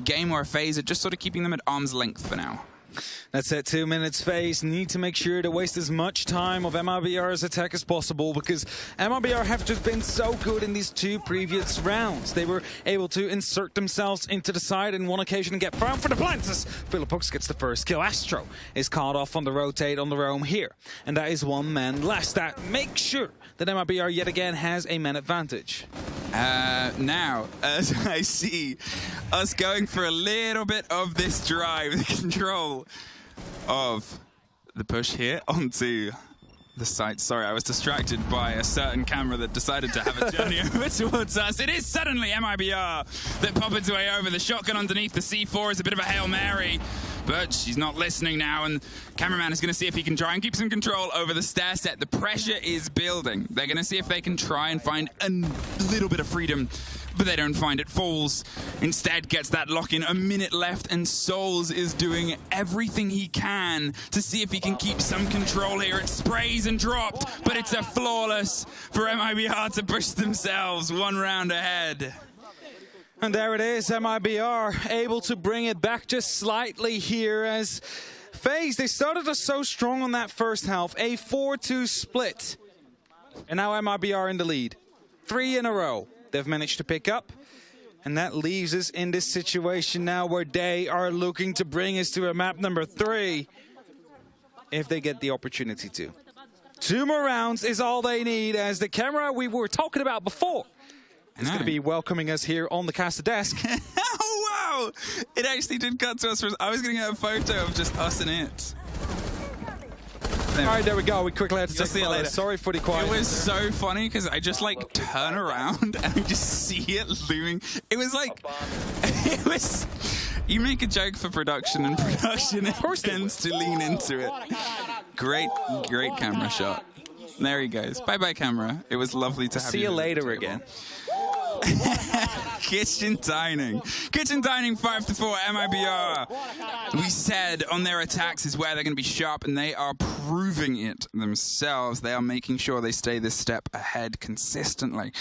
game where FaZe are just sort of keeping them at arm's length for now. That's it, 2 minutes. FaZe need to make sure to waste as much time of MIBR's attack as possible, because MIBR have just been so good in these 2 previous rounds. They were able to insert themselves into the side on one occasion and get found for the plants. Philippux gets the first kill. Astro is caught off on the rotate on the roam here, and that is 1 man less. That makes sure that MIBR yet again has a man advantage. Now, as I see us going for a little bit of this drive, the control of the push here onto the site. Sorry, I was distracted by a certain camera that decided to have a journey over towards us. It is suddenly MIBR that pop its way over. The shotgun underneath the C4 is a bit of a Hail Mary, but she's not listening now, and Cameraman is going to see if he can try and keep some control over the stair set. The pressure is building. They're going to see if they can try and find a little bit of freedom, but they don't find it. Falls instead gets that lock-in. A minute left, and Souls is doing everything he can to see if he can keep some control here. It sprays and dropped, but it's a flawless for MIBR to push themselves 1 round ahead. And there it is, MIBR able to bring it back just slightly here as FaZe, they started us so strong on that first half, a 4-2 split. And now MIBR in the lead. 3 in a row they've managed to pick up. And that leaves us in this situation now where they are looking to bring us to a map number 3 if they get the opportunity to. 2 more rounds is all they need, as the camera we were talking about before is going to be welcoming us here on the caster desk. Oh, wow! It actually did cut to us. I was going to get a photo of just us and it. All right, there we go. We quickly had to see it later. Sorry for the quiet. It was so funny because I just like turn around and I just see it looming. It was like, it was. You make a joke for production, and production of course tends to lean into it. Great camera shot. There he goes. Bye bye, camera. It was lovely to have you. See you later again. Kitchen Dining 5-4 MIBR. We said on their attacks is where they're going to be sharp, and they are proving it themselves. They are making sure they stay this step ahead consistently,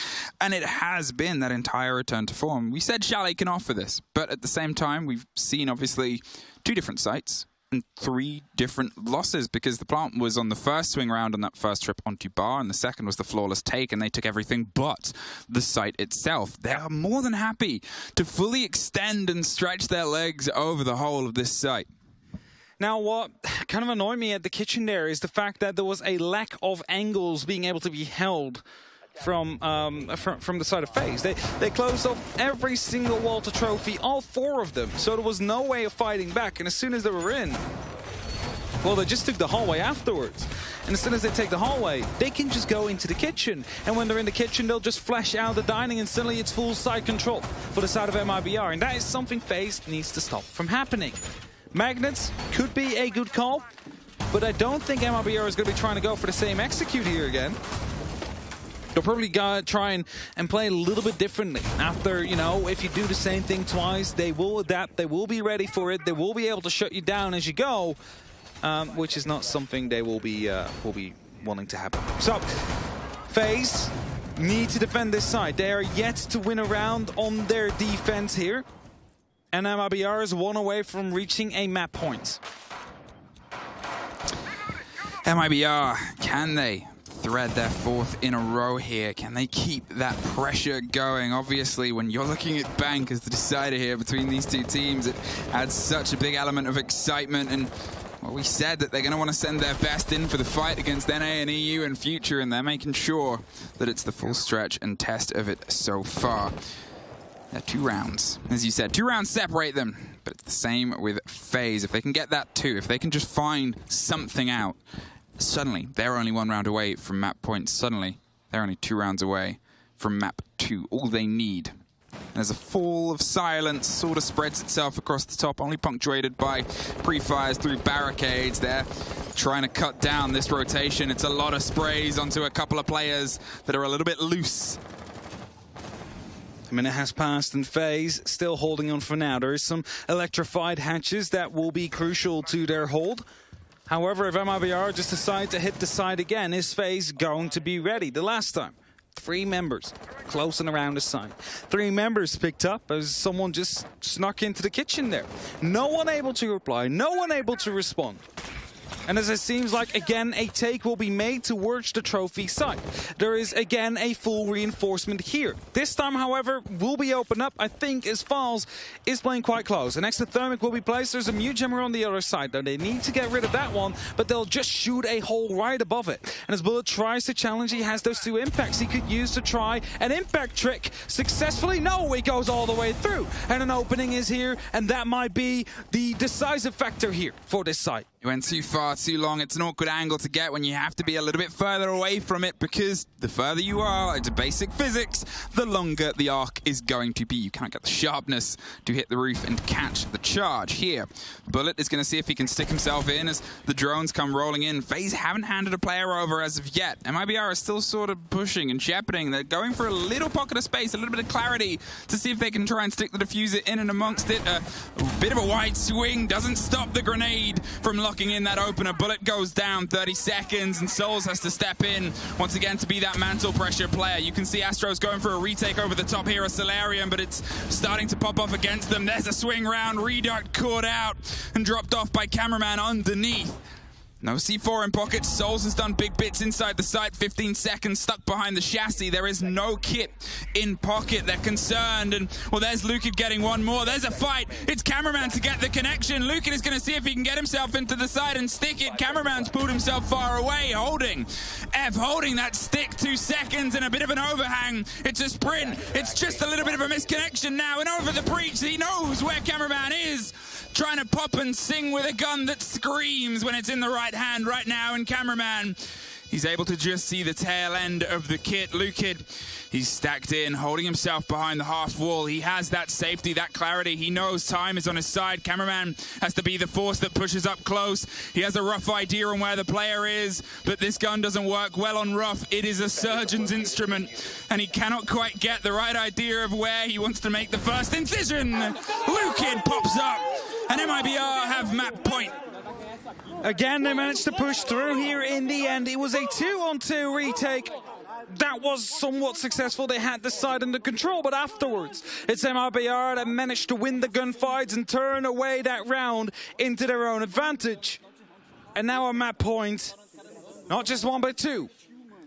and it has been that entire return to form. We said Chalet can offer this, but at the same time we've seen obviously 2 different sites and 3 different losses, because the plant was on the first swing round on that first trip onto bar, and the second was the flawless take, and they took everything but the site itself. They are more than happy to fully extend and stretch their legs over the whole of this site. Now, what kind of annoyed me at the kitchen there is the fact that there was a lack of angles being able to be held from the side of FaZe. They closed off every single wall to trophy, all 4 of them, so there was no way of fighting back. And as soon as they were in, well, they just took the hallway afterwards. And as soon as they take the hallway, they can just go into the kitchen. And when they're in the kitchen, they'll just flash out the dining, and suddenly it's full side control for the side of MIBR. And that is something FaZe needs to stop from happening. Magnets could be a good call, but I don't think MIBR is going to be trying to go for the same execute here again. They'll probably try and play a little bit differently. After, you know, if you do the same thing twice, they will adapt, they will be ready for it, they will be able to shut you down as you go, which is not something they will be wanting to happen. So, FaZe need to defend this side. They are yet to win a round on their defense here. And MIBR is one away from reaching a map point. MIBR, can they thread their fourth in a row here? Can they keep that pressure going? Obviously, when you're looking at Bank as the decider here between these two teams, it adds such a big element of excitement. And well, we said that they're going to want to send their best in for the fight against NA and EU in future, and they're making sure that it's the full stretch and test of it so far. 2 rounds. As you said, 2 rounds separate them, but it's the same with FaZe. If they can get that 2, if they can just find something out, suddenly they're only 1 round away from map point. Suddenly they're only 2 rounds away from map 2. All they need. As a fall of silence sort of spreads itself across the top, only punctuated by pre-fires through barricades there, trying to cut down this rotation. It's a lot of sprays onto a couple of players that are a little bit loose. A minute has passed and FaZe still holding on for now. There is some electrified hatches that will be crucial to their hold. However, if MIBR just decide to hit the side again, is FaZe going to be ready? The last time, 3 members close and around the side. 3 members picked up as someone just snuck into the kitchen there. No one able to reply, no one able to respond. And as it seems like, again, a take will be made towards the trophy site. There is, again, a full reinforcement here. This time, however, will be opened up, I think, as FaZe is playing quite close. An extra thermic will be placed. There's a mute jammer on the other side, though. They need to get rid of that one, but they'll just shoot a hole right above it. And as Bullet tries to challenge, he has those 2 impacts he could use to try an impact trick successfully. No, it goes all the way through. And an opening is here, and that might be the decisive factor here for this site. You went too far, too long. It's an awkward angle to get when you have to be a little bit further away from it, because the further you are into basic physics, the longer the arc is going to be. You can't get the sharpness to hit the roof and catch the charge here. Bullet is going to see if he can stick himself in as the drones come rolling in. FaZe haven't handed a player over as of yet. MIBR is still sort of pushing and shepherding. They're going for a little pocket of space, a little bit of clarity to see if they can try and stick the diffuser in and amongst it. A bit of a wide swing doesn't stop the grenade from locking in that opener. Bullet goes down, 30 seconds, and Souls has to step in once again to be that mantle pressure player. You can see Astro's going for a retake over the top here of Solarium, but it's starting to pop off against them. There's a swing round, Reduct caught out and dropped off by cameraman underneath. No C4 in pocket. Souls has done big bits inside the site. 15 seconds stuck behind the chassis. There is no kit in pocket. They're concerned. And, well, there's Lukin getting one more. There's a fight. It's Cameraman to get the connection. Lukin is going to see if he can get himself into the side and stick it. Cameraman's pulled himself far away. Holding. F holding that stick. 2 seconds and a bit of an overhang. It's a sprint. It's just a little bit of a misconnection now. And over the breach, he knows where Cameraman is. Trying to pop and sing with a gun that screams when it's in the right hand right now. And Cameraman, he's able to just see the tail end of the kit. Lukin, he's stacked in, holding himself behind the half wall. He has that safety, that clarity. He knows time is on his side. Cameraman has to be the force that pushes up close. He has a rough idea on where the player is, but this gun doesn't work well on rough. It is a surgeon's instrument, and he cannot quite get the right idea of where he wants to make the first incision. Lukin pops up, and MIBR have map point. Again, they managed to push through here in the end. It was a 2-on-2 retake. That was somewhat successful. They had the side under control, but afterwards, it's MIBR that managed to win the gunfights and turn away that round into their own advantage. And now a map point, not just 1 but 2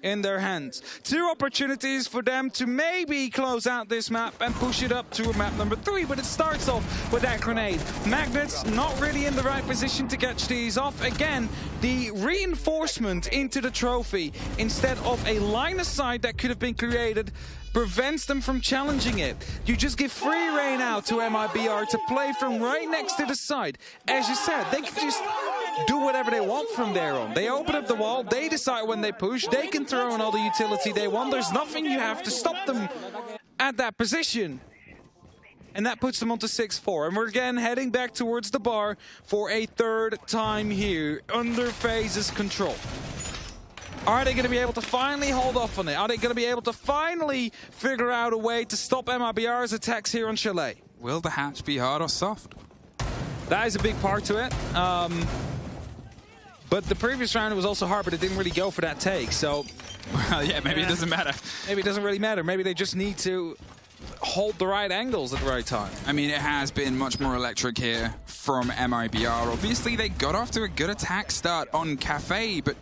in their hands. 2 opportunities for them to maybe close out this map and push it up to a map number 3, but it starts off with that grenade. Magnets not really in the right position to catch these off. Again, the reinforcement into the trophy instead of a line of sight that could have been created prevents them from challenging it. You just give free rein out to MIBR to play from right next to the side. As you said, they can just do whatever they want from there on. They open up the wall, they decide when they push, they can throw in all the utility they want. There's nothing you have to stop them at that position. and that puts them onto 6-4. And we're again heading back towards the bar for a third time here under FaZe's control. Are they going to be able to finally hold off on it? Are they going to be able to finally figure out a way to stop MIBR's attacks here on Chalet? Will the hatch be hard or soft? That is a big part to it. But the previous round was also hard, but it didn't really go for that take. So, well, yeah, maybe it doesn't matter. Maybe it doesn't really matter. Maybe they just need to hold the right angles at the right time. I mean, it has been much more electric here from MIBR. Obviously, they got off to a good attack start on Cafe, but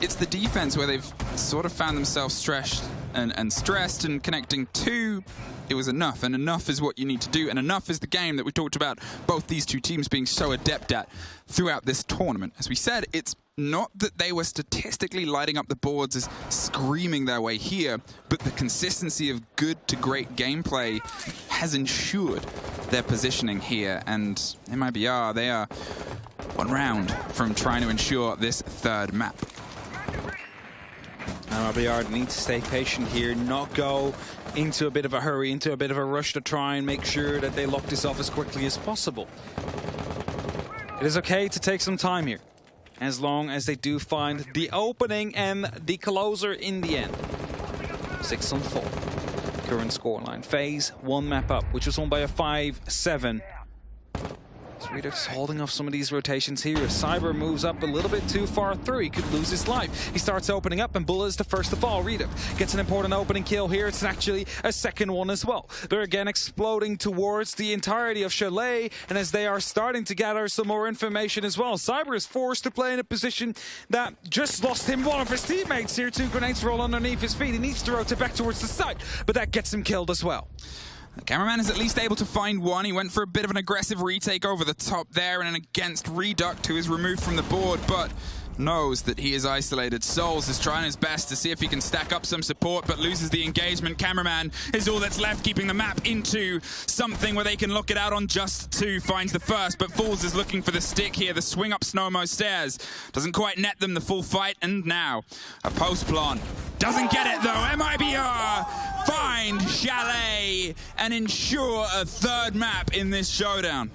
it's the defense where they've sort of found themselves stressed and connecting to. It was enough, and enough is what you need to do, and enough is the game that we talked about both these two teams being so adept at throughout this tournament. As we said, it's not that they were statistically lighting up the boards as screaming their way here, but the consistency of good to great gameplay has ensured their positioning here, and MIBR, they are one round from trying to ensure this third map. MIBR need to stay patient here, not go into a bit of a hurry, into a bit of a rush to try and make sure that they lock this off as quickly as possible. It is okay to take some time here, as long as they do find the opening and the closer in the end. 6-4, current scoreline. FaZe one map up, which was won by a 5-7. Redux holding off some of these rotations here. If Cyber moves up a little bit too far through, he could lose his life. He starts opening up, and Bulla is the first to fall. Redux gets an important opening kill here. It's actually a second one as well. They're again exploding towards the entirety of Chalet, and as they are starting to gather some more information as well, Cyber is forced to play in a position that just lost him one of his teammates here. 2 grenades roll underneath his feet. He needs to rotate back towards the side, but that gets him killed as well. The cameraman is at least able to find one. He went for a bit of an aggressive retake over the top there and an against Reduct, who is removed from the board, but knows that he is isolated. Souls is trying his best to see if he can stack up some support, but loses the engagement. Cameraman is all that's left, keeping the map into something where they can look it out on just 2. Finds the first, but Fools is looking for the stick here. The swing up Snowmo stairs doesn't quite net them the full fight, and now a post plant. Doesn't get it though. MIBR find Chalet and ensure a third map in this showdown.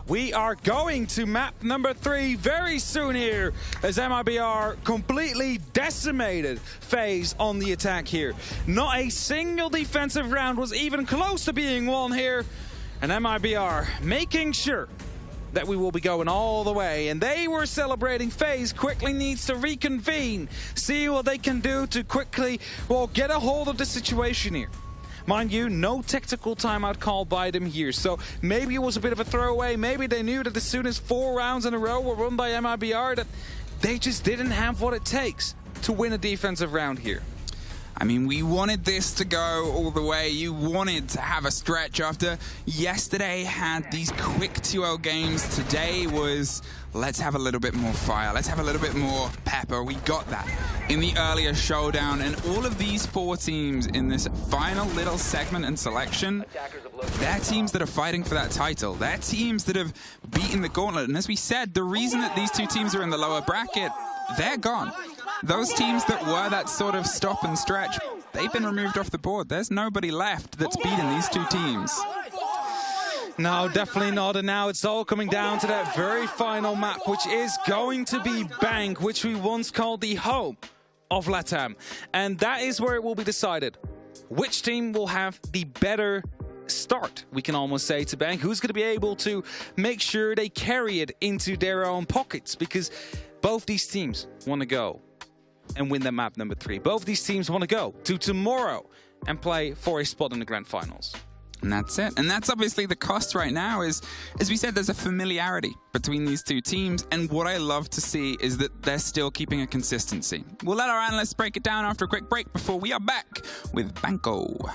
We are going to map number 3 very soon here, as MIBR completely decimated FaZe on the attack here. Not a single defensive round was even close to being won here, and MIBR making sure that we will be going all the way. And they were celebrating. FaZe quickly needs to reconvene, see what they can do to quickly, well, get a hold of the situation here. Mind you, no technical timeout called by them here, so maybe it was a bit of a throwaway. Maybe they knew that as soon as 4 rounds in a row were run by MIBR, that they just didn't have what it takes to win a defensive round here. I mean, we wanted this to go all the way. You wanted to have a stretch after yesterday had these quick 2-0 games. Today was, let's have a little bit more fire. Let's have a little bit more pepper. We got that in the earlier showdown. And all of these 4 teams in this final little segment and selection, they're teams that are fighting for that title. They're teams that have beaten the gauntlet. And as we said, the reason that these 2 teams are in the lower bracket, they're gone. Those teams that were that sort of stop and stretch, they've been removed off the board. There's nobody left that's beaten these 2 teams. No, definitely not. And now it's all coming down to that very final map, which is going to be Bank, which we once called the home of LATAM. And that is where it will be decided. Which team will have the better start, we can almost say, to Bank? Who's going to be able to make sure they carry it into their own pockets? Because both these teams want to go and win that map number 3. Both these teams want to go to tomorrow and play for a spot in the grand finals. And that's it. And that's obviously the cost right now is, as we said, there's a familiarity between these 2 teams. And what I love to see is that they're still keeping a consistency. We'll let our analysts break it down after a quick break before we are back with Banco.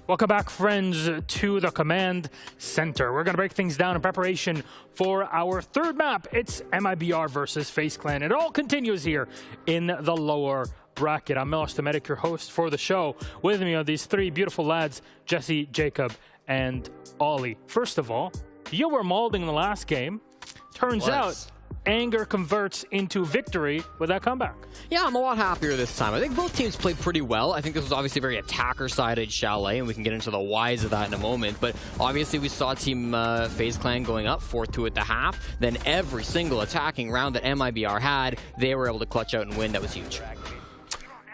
Welcome back, friends, to the Command Center. We're going to break things down in preparation for our third map. It's MIBR versus FaZe Clan. It all continues here in the lower bracket. I'm Milos Domedic, your host for the show. With me are these three beautiful lads, Jesse, Jacob, and Ollie. First of all, you were mauling in the last game. Turns out anger converts into victory with that comeback. Yeah, I'm a lot happier this time. I think both teams played pretty well. I think this was obviously very attacker-sided Chalet, and we can get into the whys of that in a moment. But obviously we saw Team FaZe Clan going up 4-2 at the half. Then every single attacking round that MIBR had, they were able to clutch out and win. That was huge.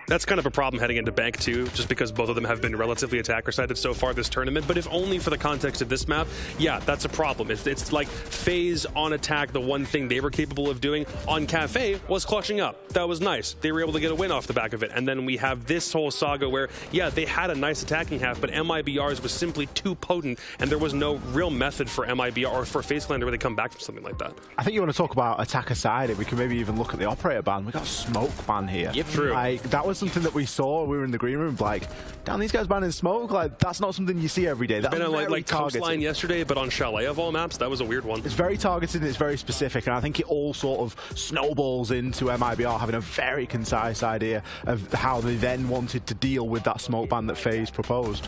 That's kind of a problem heading into Bank 2, just because both of them have been relatively attacker-sided so far this tournament. But if only for the context of this map, yeah, that's a problem. It's like FaZe on attack, the one thing they were capable of doing on Cafe was clutching up. That was nice. They were able to get a win off the back of it. And then we have this whole saga where, yeah, they had a nice attacking half, but MIBR's was simply too potent, and there was no real method for MIBR or for FaZe Clan to really come back from something like that. I think you want to talk about attacker-sided. We can maybe even look at the operator ban. We got smoke ban here. Yep, true. Like, that was something that we saw. We were in the green room, like, damn, these guys banning smoke. Like, that's not something you see every day. That's been on like targeted. Coastline yesterday, but on Chalet of all maps, that was a weird one. It's very targeted and it's very specific, and I think it all sort of snowballs into MIBR having a very concise idea of how they then wanted to deal with that smoke ban that FaZe proposed.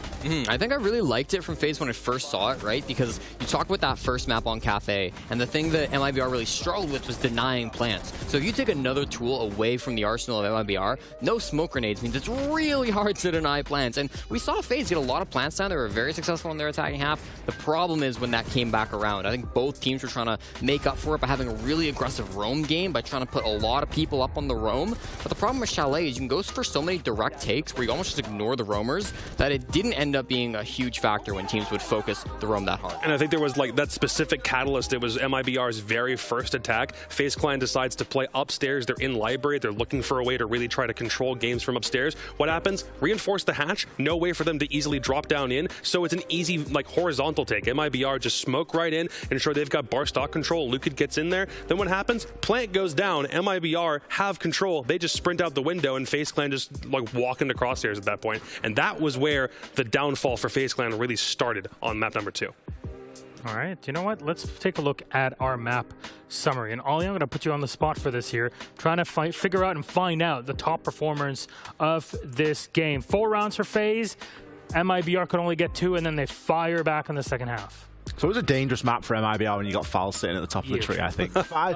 I think I really liked it from FaZe when I first saw it, right? Because you talk about that first map on Cafe, and the thing that MIBR really struggled with was denying plants. So if you take another tool away from the arsenal of MIBR, no smoke grenades means it's really hard to deny plants. And we saw FaZe get a lot of plants down. They were very successful in their attacking half. The problem is when that came back around. I think both teams were trying to make up for it by having a really aggressive roam game, by trying to put a lot of people up on the roam. But the problem with Chalet is you can go for so many direct takes where you almost just ignore the roamers that it didn't end up being a huge factor when teams would focus the roam that hard. And I think there was like that specific catalyst. It was MIBR's very first attack. FaZe Clan decides to play upstairs. They're in library. They're looking for a way to really try to control games from upstairs. What happens? Reinforce the hatch. No way for them to easily drop down in. So it's an easy like horizontal take. MIBR just smoke right in, ensure they've got bar stock control. Luka gets in there. Then what happens? Plant goes down. MIBR have control. They just sprint out the window, and FaZe Clan just like walk into crosshairs at that point. And that was where the downfall for FaZe Clan really started on map number 2. All right, you know what? Let's take a look at our map summary. And Ollie, I'm going to put you on the spot for this here, trying to figure out and find out the top performers of this game. 4 rounds for FaZe. MIBR could only get 2, and then they fire back in the second half. So it was a dangerous map for MIBR when you got Fowls sitting at the top of the tree, I think. I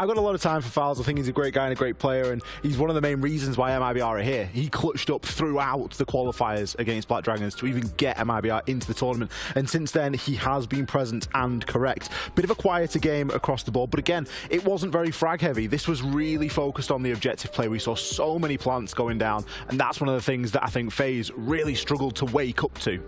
got a lot of time for Fowls. I think he's a great guy and a great player, and he's one of the main reasons why MIBR are here. He clutched up throughout the qualifiers against Black Dragons to even get MIBR into the tournament, and since then he has been present and correct. Bit of a quieter game across the board, but again, it wasn't very frag heavy. This was really focused on the objective play. We saw so many plants going down, and that's one of the things that I think FaZe really struggled to wake up to.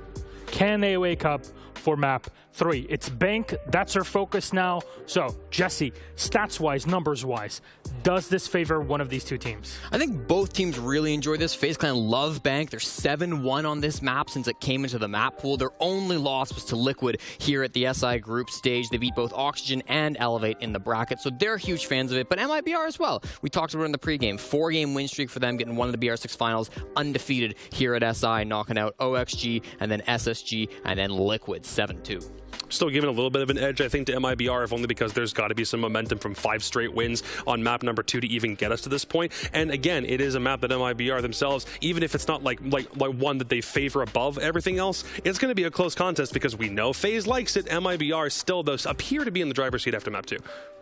Can they wake up for map 3? It's Bank. That's our focus now. So, Jesse, stats-wise, numbers-wise, does this favor one of these two teams? I think both teams really enjoy this. FaZe Clan love Bank. They're 7-1 on this map since it came into the map pool. Their only loss was to Liquid here at the SI group stage. They beat both Oxygen and Elevate in the bracket, so they're huge fans of it. But MIBR as well. We talked about it in the pregame. 4-game win streak for them, getting one of the BR6 finals undefeated here at SI, knocking out OXG and then SSG and then Liquid 7-2. Still giving a little bit of an edge, I think, to MIBR, if only because there's got to be some momentum from 5 straight wins on map number 2 to even get us to this point. And again, it is a map that MIBR themselves, even if it's not like one that they favor above everything else, it's going to be a close contest because we know FaZe likes it. MIBR still, though, appear to be in the driver's seat after map 2.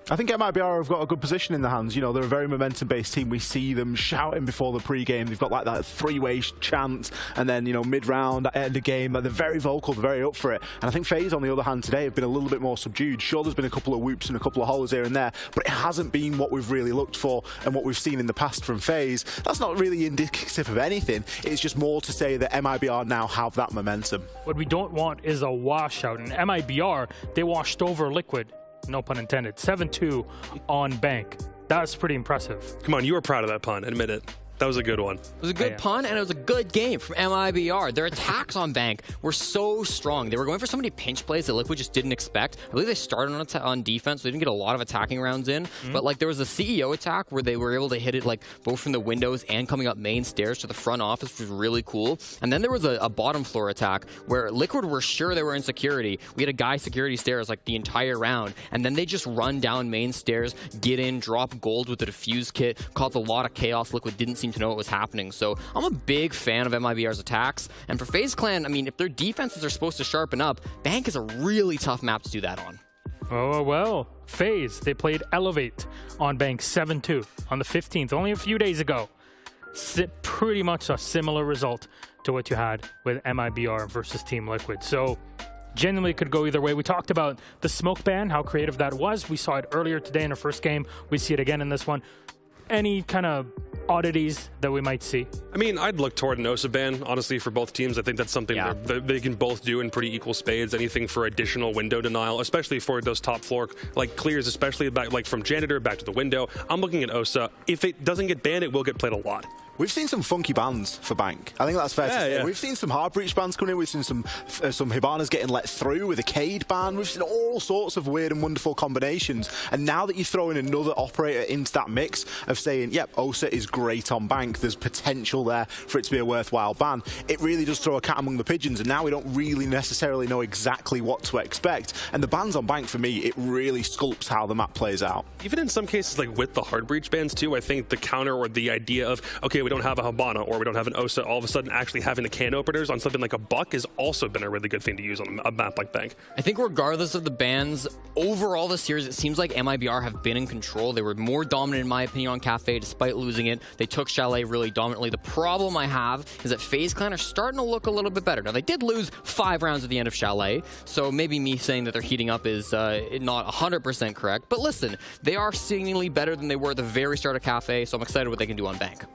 I think MIBR have got a good position in the hands. You know, they're a very momentum-based team. We see them shouting before the pre-game. They've got like that 3-way chant, and then, you know, mid-round, at the end of the game, like, they're very vocal, they're very up for it. And I think FaZe, on the other hand, today have been a little bit more subdued. Sure, there's been a couple of whoops and a couple of hollers here and there, but it hasn't been what we've really looked for and what we've seen in the past from FaZe. That's not really indicative of anything. It's just more to say that MIBR now have that momentum. What we don't want is a washout. And MIBR, they washed over Liquid. No pun intended. 7-2 on Bank. That's pretty impressive. Come on, you were proud of that pun. Admit it. That was a good one. It was a good pun, and it was a good game from MIBR. Their attacks on Bank were so strong. They were going for so many pinch plays that Liquid just didn't expect. I believe they started on defense, so they didn't get a lot of attacking rounds in. But like there was a CEO attack where they were able to hit it like both from the windows and coming up main stairs to the front office, which was really cool. And then there was a bottom floor attack where Liquid were sure they were in security. We had a guy security stairs like the entire round, and then they just run down main stairs, get in, drop gold with the defuse kit, caused a lot of chaos. Liquid didn't seem to know what was happening. So I'm a big fan of MIBR's attacks. And for FaZe Clan, I mean, if their defenses are supposed to sharpen up, Bank is a really tough map to do that on. Oh, well, FaZe, they played Elevate on Bank 7-2 on the 15th, only a few days ago. Pretty much a similar result to what you had with MIBR versus Team Liquid. So genuinely could go either way. We talked about the smoke ban, how creative that was. We saw it earlier today in the first game. We see it again in this one. Any kind of oddities that we might see? I mean, I'd look toward an OSA ban, honestly, for both teams. I think that's something that they can both do in pretty equal spades. Anything for additional window denial, especially for those top floor like clears, especially back, like from janitor back to the window. I'm looking at OSA. If it doesn't get banned, it will get played a lot. We've seen some funky bans for Bank. I think that's fair to say. Yeah. We've seen some hard breach bans coming in. We've seen some Hibanas getting let through with a Cade ban. We've seen all sorts of weird and wonderful combinations. And now that you throw in another operator into that mix of saying, yep, OSA is great on Bank, there's potential there for it to be a worthwhile ban, it really does throw a cat among the pigeons. And now we don't really necessarily know exactly what to expect. And the bans on Bank, for me, it really sculpts how the map plays out. Even in some cases, like with the hard breach bans too, I think the counter or the idea of, okay, we don't have a Hibana or we don't have an OSA, all of a sudden actually having the can openers on something like a Buck has also been a really good thing to use on a map like Bank. I think regardless of the bans, overall this series, it seems like MIBR have been in control. They were more dominant, in my opinion, on Cafe, despite losing it. They took Chalet really dominantly. The problem I have is that FaZe Clan are starting to look a little bit better. Now, they did lose 5 rounds at the end of Chalet, so maybe me saying that they're heating up is not 100% correct. But listen, they are seemingly better than they were at the very start of Cafe, so I'm excited what they can do on Bank.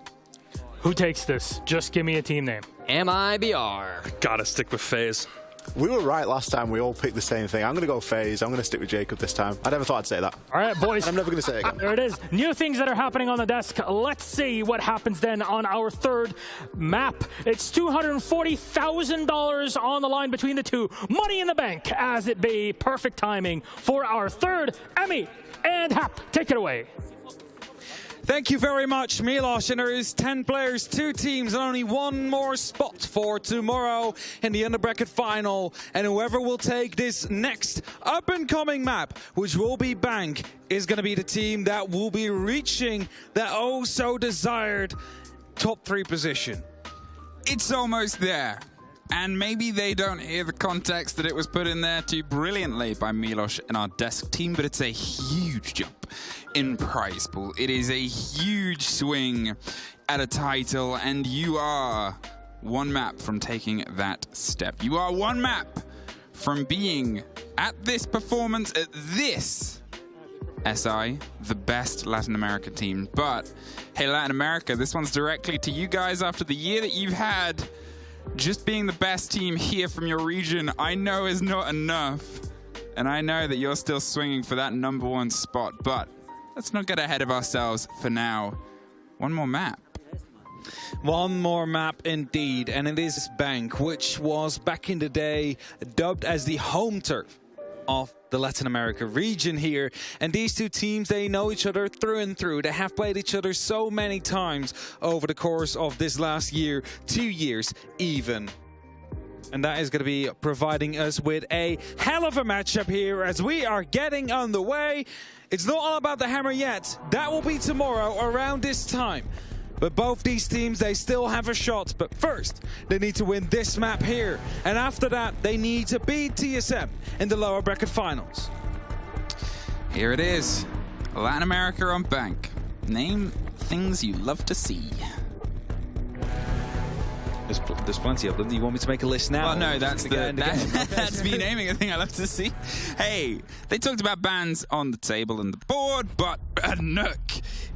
Who takes this? Just give me a team name. MIBR. Gotta stick with FaZe. We were right last time. We all picked the same thing. I'm going to go FaZe. I'm going to stick with Jacob this time. I never thought I'd say that. All right, boys. And I'm never going to say it again. There it is. New things that are happening on the desk. Let's see what happens then on our third map. It's $240,000 on the line between the two. Money in the bank, as it be perfect timing for our third Emmy and Hap. Take it away. Thank you very much, Milos. And there is 10 players, 2 teams, and only one more spot for tomorrow in the underbracket final. And whoever will take this next up-and-coming map, which will be Bank, is going to be the team that will be reaching that oh-so-desired top 3 position. It's almost there. And maybe they don't hear the context that it was put in there too brilliantly by Milos and our desk team, but it's a huge jump in prize pool. It is a huge swing at a title, and you are one map from taking that step. You are one map from being at this performance, at this SI, the best Latin America team. But hey, Latin America, this one's directly to you guys after the year that you've had. Just being the best team here from your region, I know is not enough. And I know that you're still swinging for that #1 spot, but let's not get ahead of ourselves for now. One more map. One more map indeed, and it is Bank, which was back in the day dubbed as the home turf of the Latin America region here. And these two teams, they know each other through and through. They have played each other so many times over the course of this last year, 2 years even. And that is going to be providing us with a hell of a matchup here as we are getting on the way. It's not all about the hammer yet. That will be tomorrow around this time. But both these teams, they still have a shot. But first, they need to win this map here. And after that, they need to beat TSM in the lower bracket finals. Here it is. Latin America on Bank. Name things you love to see. There's plenty of them. Do you want me to make a list now? Well, no, that's me naming a thing I love to see. Hey, they talked about bans on the table and the board, but Nook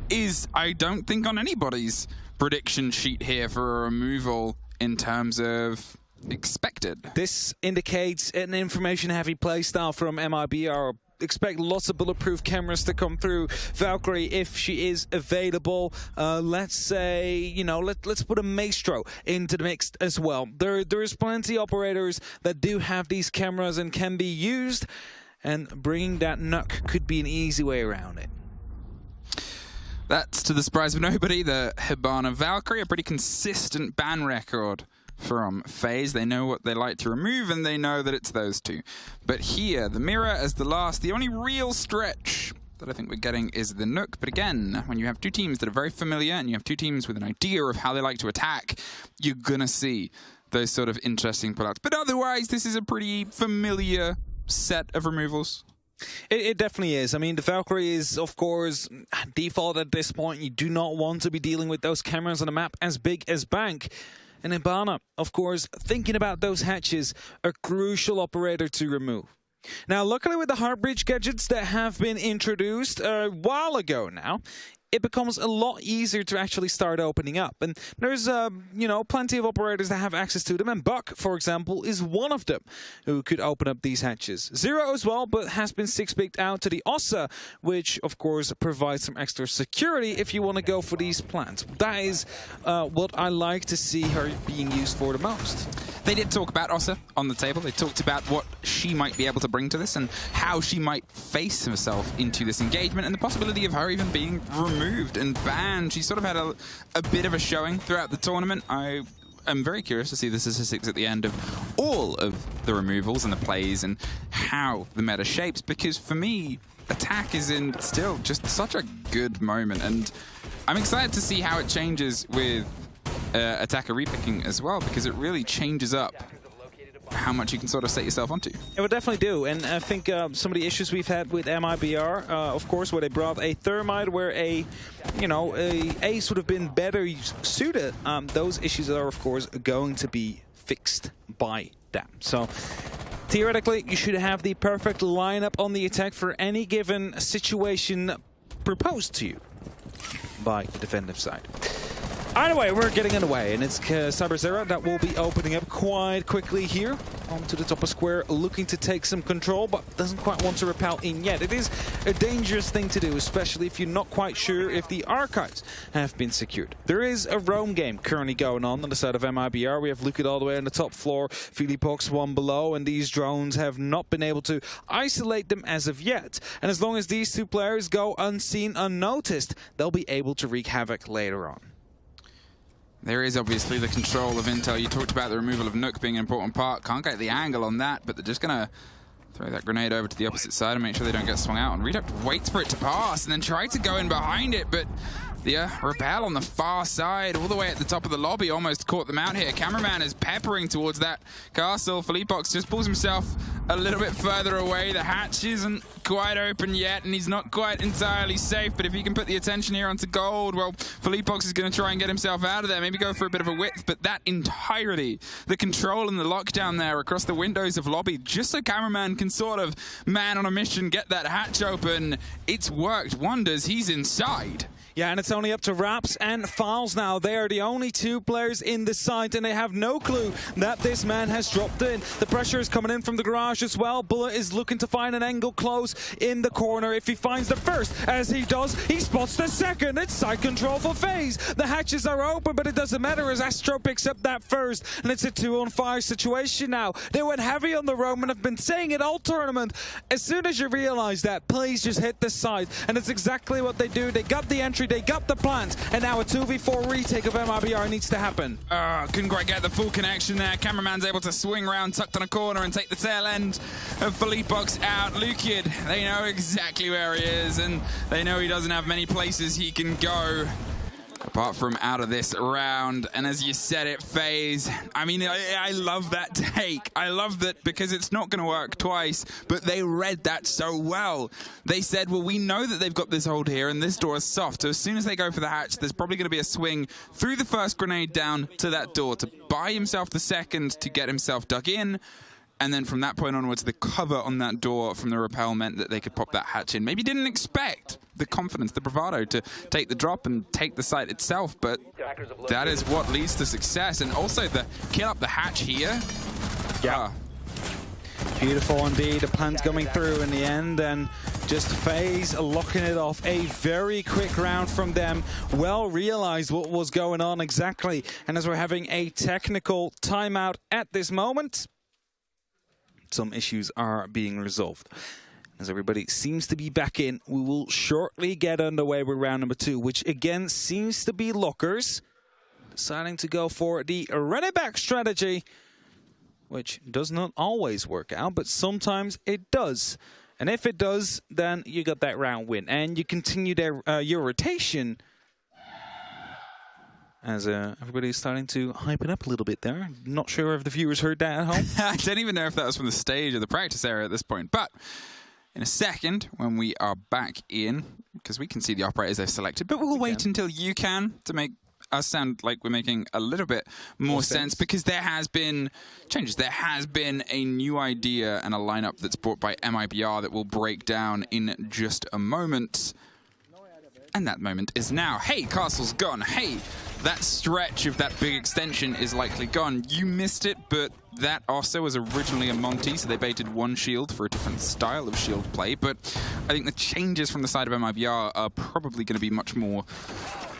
is, I don't think, on anybody's prediction sheet here for a removal in terms of expected. This indicates an information-heavy playstyle from MIBR. expect lots of bulletproof cameras to come through. Valkyrie, if she is available, let's say, you know, let's put a Maestro into the mix as well. There is plenty of operators that do have these cameras and can be used, and bringing that Nuke could be an easy way around it. That's to the surprise of nobody, the Hibana Valkyrie, a pretty consistent ban record from FaZe. They know what they like to remove, and they know that it's those two. But here, the Mirror as the last, the only real stretch that I think we're getting is the Nuke. But again, when you have two teams that are very familiar, and you have two teams with an idea of how they like to attack, you're gonna see those sort of interesting pullouts. But otherwise, this is a pretty familiar set of removals. It definitely is. I mean, the Valkyrie is, of course, default at this point. You do not want to be dealing with those cameras on a map as big as Bank. And Hibana, of course, thinking about those hatches, a crucial operator to remove. Now, luckily with the Heartbreach gadgets that have been introduced a while ago now, it becomes a lot easier to actually start opening up. And there's, you know, plenty of operators that have access to them. And Buck, for example, is one of them who could open up these hatches. Zero as well, but has been 6-picked out to the Ossa, which, of course, provides some extra security if you want to go for these plans. That is what I like to see her being used for the most. They did talk about Ossa on the table. They talked about what she might be able to bring to this and how she might face herself into this engagement, and the possibility of her even being removed and banned. She sort of had a bit of a showing throughout the tournament. I am very curious to see the statistics at the end of all of the removals and the plays and how the meta shapes, because for me, attack is in still just such a good moment, and I'm excited to see how it changes with attacker repicking as well, because it really changes up how much you can sort of set yourself onto. It would definitely do, and I think some of the issues we've had with MIBR, of course, where they brought a Thermite, where a Ace would have been better suited, those issues are, of course, going to be fixed by them. So theoretically, you should have the perfect lineup on the attack for any given situation proposed to you by the defensive side. Either way, we're getting underway, and it's Cyber Zero that will be opening up quite quickly here onto the top of square, looking to take some control, but doesn't quite want to repel in yet. It is a dangerous thing to do, especially if you're not quite sure if the archives have been secured. There is a roam game currently going on the side of MIBR. We have Luke all the way on the top floor, Philippox one below, and these drones have not been able to isolate them as of yet. And as long as these two players go unseen, unnoticed, they'll be able to wreak havoc later on. There is obviously the control of intel. You talked about the removal of Nuke being an important part. Can't get the angle on that, but they're just going to throw that grenade over to the opposite side and make sure they don't get swung out. And Reduct waits for it to pass and then try to go in behind it, but the Repel on the far side, all the way at the top of the lobby, almost caught them out here. Cameraman is peppering towards that castle. Philippox just pulls himself a little bit further away. The hatch isn't quite open yet, and he's not quite entirely safe, but if he can put the attention here onto gold, well, Philippox is going to try and get himself out of there, maybe go for a bit of a width, but that entirely, the control and the lockdown there across the windows of lobby, just so Cameraman can sort of man on a mission, get that hatch open. It's worked wonders. He's inside. Yeah, and it's only up to Raps and Files now. They are the only two players in the site, and they have no clue that this man has dropped in. The pressure is coming in from the garage as well. Bullet is looking to find an angle close in the corner. If he finds the first, as he does, he spots the second. It's side control for FaZe. The hatches are open, but it doesn't matter as Astro picks up that first, and it's a 2-on-5 situation now. They went heavy on the roam and have been saying it all tournament. As soon as you realize that, please just hit the side, and it's exactly what they do. They got the entry, they got the plans, and now a 2v4 retake of MIBR needs to happen. Couldn't quite get the full connection there. Cameraman's able to swing around, tucked on a corner, and take the tail end of Philippox out. Lukiad, they know exactly where he is, and they know he doesn't have many places he can go apart from out of this round. And as you said it, FaZe, I mean, I love that take. I love that because it's not going to work twice, but they read that so well. They said, well, we know that they've got this hold here and this door is soft, so as soon as they go for the hatch, there's probably going to be a swing through the first grenade down to that door to buy himself the second to get himself dug in. And then from that point onwards, the cover on that door from the Repel meant that they could pop that hatch in. Maybe didn't expect the confidence, the bravado to take the drop and take the site itself, but that is what leads to success. And also the kill up the hatch here. Yeah. Beautiful indeed. The plant coming through in the end, and just FaZe locking it off. A very quick round from them. Well realized what was going on exactly. And as we're having a technical timeout at this moment, some issues are being resolved. As everybody seems to be back in, we will shortly get underway with round number 2, which again seems to be Lockers deciding to go for the run it back strategy, which does not always work out, but sometimes it does. And if it does, then you got that round win. And you continue your rotation as everybody's starting to hype it up a little bit there. Not sure if the viewers heard that at home. I don't even know if that was from the stage or the practice area at this point. But in a second, when we are back in, because we can see the operators they've selected, but we'll wait until you can to make us sound like we're making a little bit more sense, because there has been changes. There has been a new idea and a lineup that's brought by MIBR that we'll break down in just a moment. And that moment is now. Hey, Castle's gone. Hey, that stretch of that big extension is likely gone. You missed it, but that also was originally a Monty, so they baited one shield for a different style of shield play. But I think the changes from the side of MIBR are probably going to be much more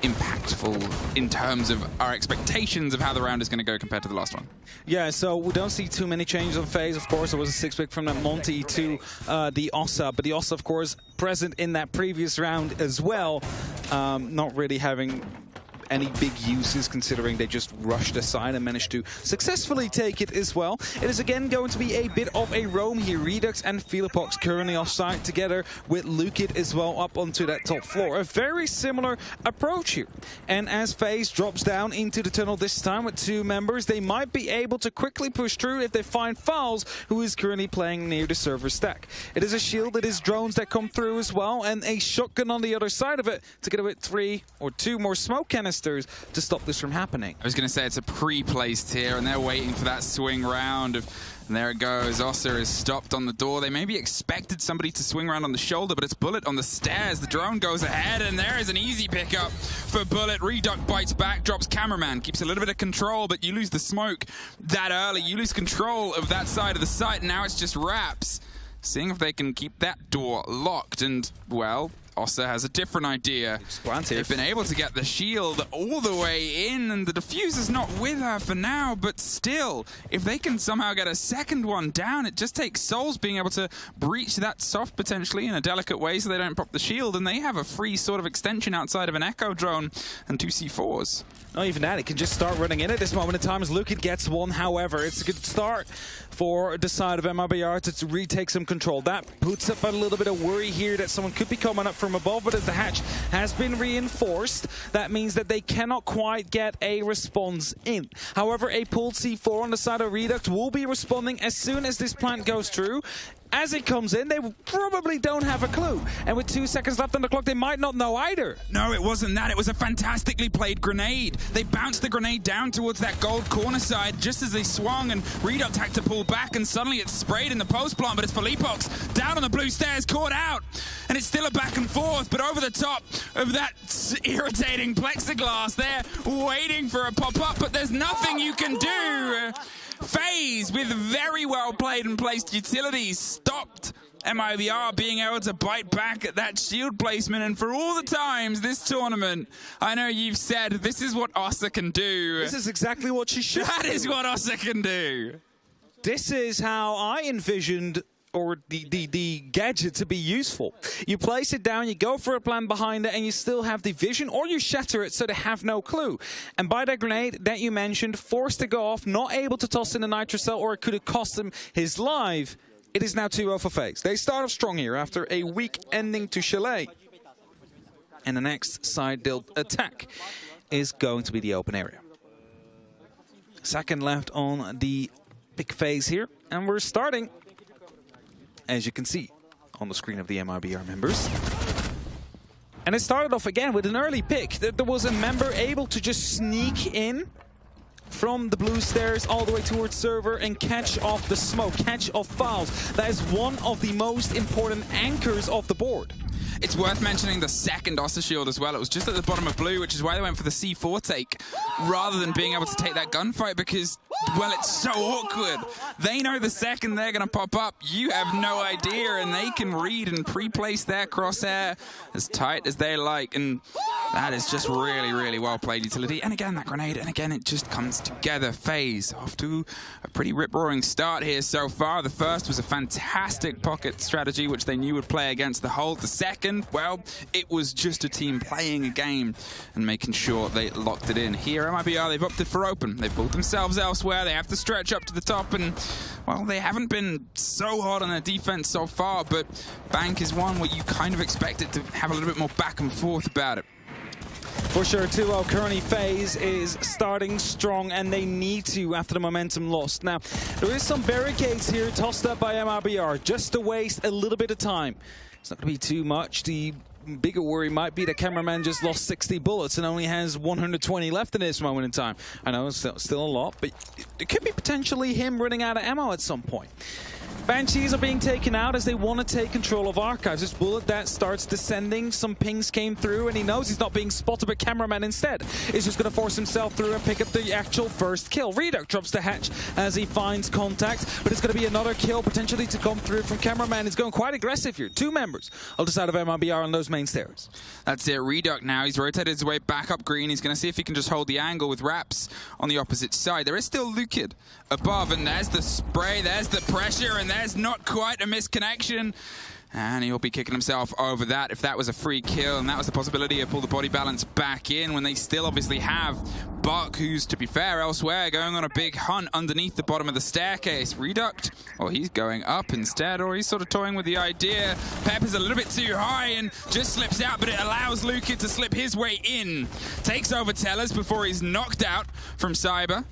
impactful in terms of our expectations of how the round is going to go compared to the last one. Yeah, so we don't see too many changes on FaZe. Of course, it was a 6-pick from that Monty to the Ossa, but the Ossa, of course, present in that previous round as well, not really having any big uses, considering they just rushed aside and managed to successfully take it as well. It is again going to be a bit of a roam here. Redux and Philipox currently offside together with Lukid as well up onto that top floor. A very similar approach here. And as FaZe drops down into the tunnel this time with 2 members, they might be able to quickly push through if they find Fowls, who is currently playing near the server stack. It is a shield, it is drones that come through as well, and a shotgun on the other side of it, together with 3 or 2 more smoke canisters to stop this from happening. I was going to say it's a pre-placed here, and they're waiting for that swing round. And there it goes. Ossa is stopped on the door. They maybe expected somebody to swing around on the shoulder, but it's Bullet on the stairs. The drone goes ahead, and there is an easy pickup for Bullet. Reduct bites back, drops Cameraman, keeps a little bit of control, but you lose the smoke that early. You lose control of that side of the site, and now it's just Raps seeing if they can keep that door locked. And, well, Ossa has a different idea. They've been able to get the shield all the way in, and the diffuser's not with her for now, but still, if they can somehow get a second one down, it just takes Souls being able to breach that soft potentially in a delicate way so they don't pop the shield, and they have a free sort of extension outside of an Echo drone and 2 C4s. Not even that, it can just start running in at this moment in time as Lukid gets one. However, it's a good start for the side of MIBR to retake some control. That puts up a little bit of worry here that someone could be coming up from above, but as the hatch has been reinforced, that means that they cannot quite get a response in. However, a pulled C4 on the side of Redux will be responding as soon as this plant goes through. As it comes in, they probably don't have a clue. And with 2 seconds left on the clock, they might not know either. No, it wasn't that. It was a fantastically played grenade. They bounced the grenade down towards that gold corner side just as they swung, and Redux had to pull back, and suddenly it's sprayed in the post plant, but it's Philipox down on the blue stairs, caught out. And it's still a back and forth, but over the top of that irritating plexiglass, they're waiting for a pop-up, but there's nothing you can do. FaZe, with very well played and placed utilities, stopped MIBR being able to bite back at that shield placement. And for all the times this tournament, I know you've said this is what Ossa can do. This is exactly what she should That do. is what Ossa can do. This is how I envisioned the gadget to be useful. You place it down, you go for a plan behind it, and you still have the vision, or you shatter it so they have no clue. And by that grenade that you mentioned, forced to go off, not able to toss in a nitro cell, or it could have cost him his life. It is now 2-0 for FaZe. They start off strong here after a weak ending to Chalet. And the next side-dealt attack is going to be the open area. Second left on the pick phase here, and we're starting, as you can see on the screen of the MIBR members. And it started off again with an early pick. There was a member able to just sneak in from the blue stairs all the way towards server and catch off the smoke, catch off Fowls. That is one of the most important anchors of the board. It's worth mentioning the second Oster Shield as well. It was just at the bottom of blue, which is why they went for the C4 take rather than being able to take that gunfight because, well, it's so awkward. They know the second they're going to pop up, you have no idea, and they can read and pre-place their crosshair as tight as they like, and that is just really, really well played utility. And again, that grenade, and again, it just comes together. FaZe off to a pretty rip-roaring start here so far. The first was a fantastic pocket strategy, which they knew would play against the hold. The second, well, it was just a team playing a game and making sure they locked it in. Here, MIBR, they've opted for open. They've pulled themselves elsewhere. They have to stretch up to the top, and, well, they haven't been so hard on their defense so far, but Bank is one where you kind of expect it to have a little bit more back and forth about it. For sure, 2-0. Currently, FaZe is starting strong, and they need to after the momentum lost. Now, there is some barricades here tossed up by MIBR just to waste a little bit of time. It's not going to be too much. The bigger worry might be the cameraman just lost 60 bullets and only has 120 left in this moment in time. I know it's still a lot, but it could be potentially him running out of ammo at some point. Banshees are being taken out as they want to take control of Archives. This bullet that starts descending, some pings came through, and he knows he's not being spotted by cameraman instead. He's just going to force himself through and pick up the actual first kill. Reduct drops the hatch as he finds contact, but it's going to be another kill potentially to come through from cameraman. He's going quite aggressive here. 2 members on the side of MIBR on those main stairs. That's it. Reduct now. He's rotated his way back up green. He's going to see if he can just hold the angle with Raps on the opposite side. There is still Lukid above, and there's the spray, there's the pressure, and there's not quite a misconnection. And he'll be kicking himself over that if that was a free kill, and that was the possibility to pull the body balance back in when they still obviously have Buck, who's, to be fair, elsewhere, going on a big hunt underneath the bottom of the staircase. Reduct, well, he's going up instead, or he's sort of toying with the idea. Pep is a little bit too high and just slips out, but it allows Luka to slip his way in. Takes over Tellers before he's knocked out from Cyber,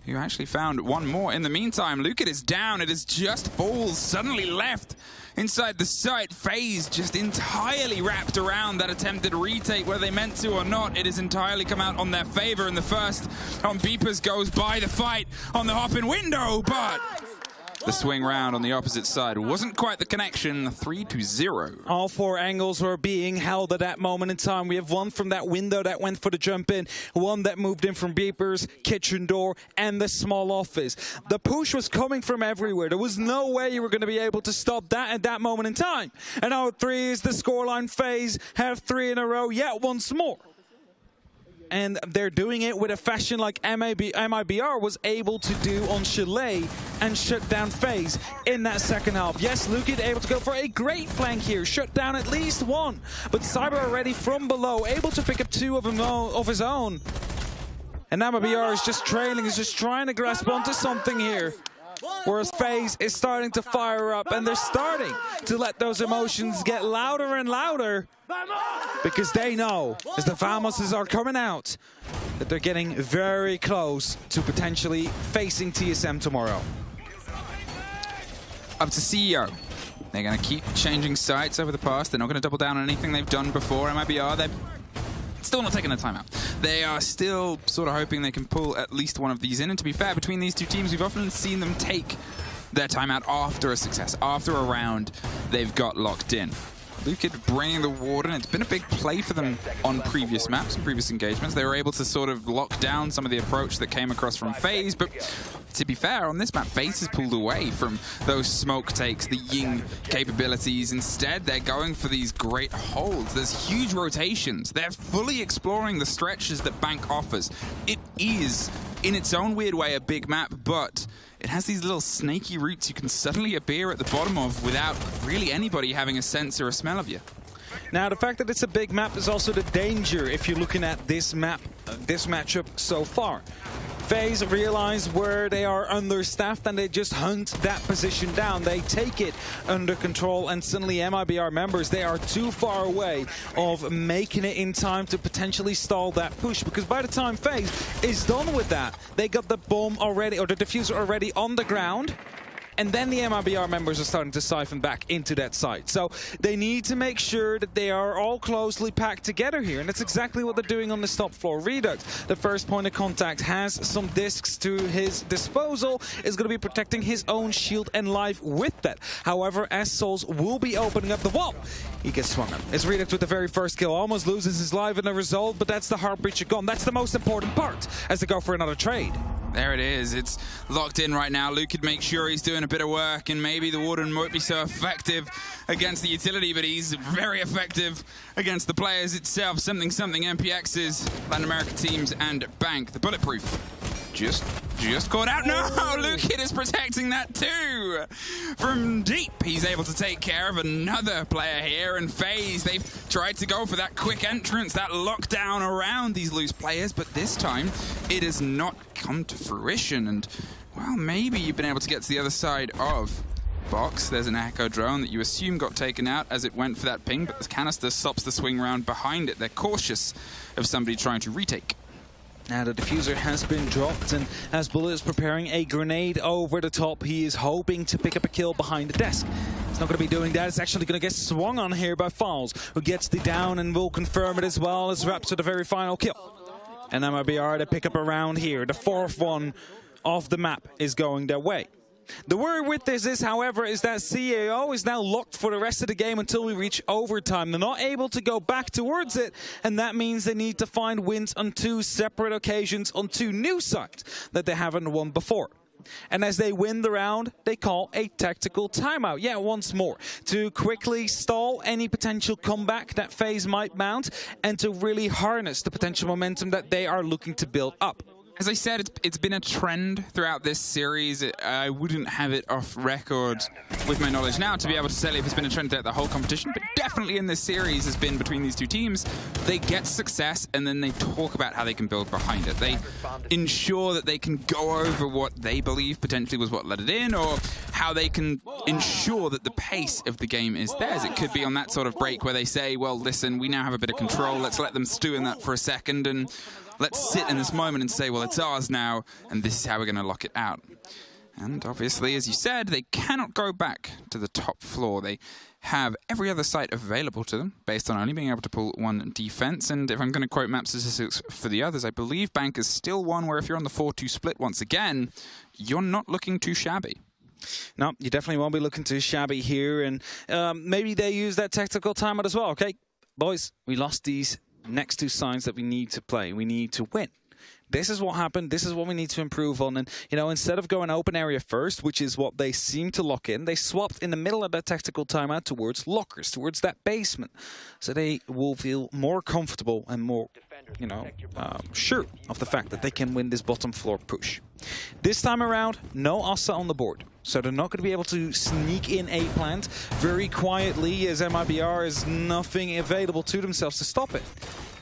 who actually found one more in the meantime. Luka is down. It is just Falls suddenly left inside the site. FaZe just entirely wrapped around that attempted retake, whether they meant to or not. It has entirely come out on their favor, and the first on Beepers goes by the fight on the hop-in window, but the swing round on the opposite side wasn't quite the connection. 3-0. All 4 angles were being held at that moment in time. We have one from that window that went for the jump in, one that moved in from Beepers, kitchen door, and the small office. The push was coming from everywhere. There was no way you were going to be able to stop that at that moment in time. And now 3 is the scoreline. FaZe have 3 in a row yet once more. And they're doing it with a fashion like MIBR was able to do on Chalet and shut down FaZe in that second half. Yes, Lukid able to go for a great flank here, shut down at least 1. But Cyber already from below, able to pick up 2 of his own. And MIBR is just trailing, is just trying to grasp onto something here. Whereas FaZe is starting to fire up, and they're starting to let those emotions get louder and louder, because they know, as the Famouses are coming out, that they're getting very close to potentially facing TSM tomorrow. Up to CEO. They're going to keep changing sites over the past. They're not going to double down on anything they've done before. MIBR, they're still not taking a timeout. They are still sort of hoping they can pull at least one of these in. And to be fair, between these 2 teams, we've often seen them take their timeout after a success, after a round they've got locked in. Lukid bringing the Warden. It's been a big play for them on previous maps and previous engagements. They were able to sort of lock down some of the approach that came across from FaZe, but to be fair, on this map, FaZe has pulled away from those smoke takes, the Ying capabilities. Instead, they're going for these great holds. There's huge rotations. They're fully exploring the stretches that Bank offers. It is, in its own weird way, a big map, but it has these little snaky routes you can suddenly appear at the bottom of without really anybody having a sense or a smell of you. Now, the fact that it's a big map is also the danger if you're looking at this map, this matchup so far. FaZe realize where they are understaffed, and they just hunt that position down. They take it under control, and suddenly MIBR members, they are too far away of making it in time to potentially stall that push, because by the time FaZe is done with that, they got the bomb already, or the diffuser already on the ground, and then the MIBR members are starting to siphon back into that site. So they need to make sure that they are all closely packed together here, and that's exactly what they're doing on this top floor. Redux, the first point of contact, has some discs to his disposal, is going to be protecting his own shield and life with that. However, as Souls will be opening up the wall, he gets swung on. It's Redux with the very first kill, almost loses his life in the result, but that's the heart breacher gone. That's the most important part as they go for another trade. There it is. It's locked in right now. Luke could make sure he's doing a bit of work, and maybe the Warden won't be so effective against the utility, but he's very effective against the players itself. Something MPX's, Latin America teams, and Bank. The bulletproof just caught out. No, Luke is protecting that too. From deep, he's able to take care of another player here, and FaZe, they've tried to go for that quick entrance, that lockdown around these loose players, but this time it has not come to fruition, and well, maybe you've been able to get to the other side of box. There's an echo drone that you assume got taken out as it went for that ping, but the canister stops the swing round behind it. They're cautious of somebody trying to retake. Now the diffuser has been dropped, and as Bullet is preparing a grenade over the top, he is hoping to pick up a kill behind the desk. It's not going to be doing that. It's actually going to get swung on here by Falls, who gets the down and will confirm it as well as Raps to the very final kill. And MIBR to pick up a round here. The fourth one off the map is going their way. The worry with this is, however, is that CAO is now locked for the rest of the game until we reach overtime. They're not able to go back towards it, and that means they need to find wins on 2 separate occasions on 2 new sites that they haven't won before. And as they win the round, they call a tactical timeout. Yeah, once more, to quickly stall any potential comeback that FaZe might mount, and to really harness the potential momentum that they are looking to build up. As I said, it's been a trend throughout this series. I wouldn't have it off record with my knowledge now to be able to tell you if it's been a trend throughout the whole competition, but definitely in this series has been between these 2 teams. They get success and then they talk about how they can build behind it. They ensure that they can go over what they believe potentially was what let it in, or how they can ensure that the pace of the game is theirs. It could be on that sort of break where they say, well, listen, we now have a bit of control. Let's let them stew in that for a second, and let's sit in this moment and say, well, it's ours now, and this is how we're going to lock it out. And obviously, as you said, they cannot go back to the top floor. They have every other site available to them, based on only being able to pull 1 defense. And if I'm going to quote map statistics for the others, I believe Bank is still one where if you're on the 4-2 split once again, you're not looking too shabby. No, you definitely won't be looking too shabby here, and maybe they use that tactical timeout as well. Okay, boys, we lost these next 2 signs that we need to play. We need to win. This is what happened. This is what we need to improve on. And, you know, instead of going open area first, which is what they seem to lock in, they swapped in the middle of that tactical timeout towards lockers, towards that basement. So they will feel more comfortable and more, you know, sure of the fact that they can win this bottom floor push. This time around, no Asa on the board. So they're not going to be able to sneak in a plant very quietly, as MIBR is nothing available to themselves to stop it.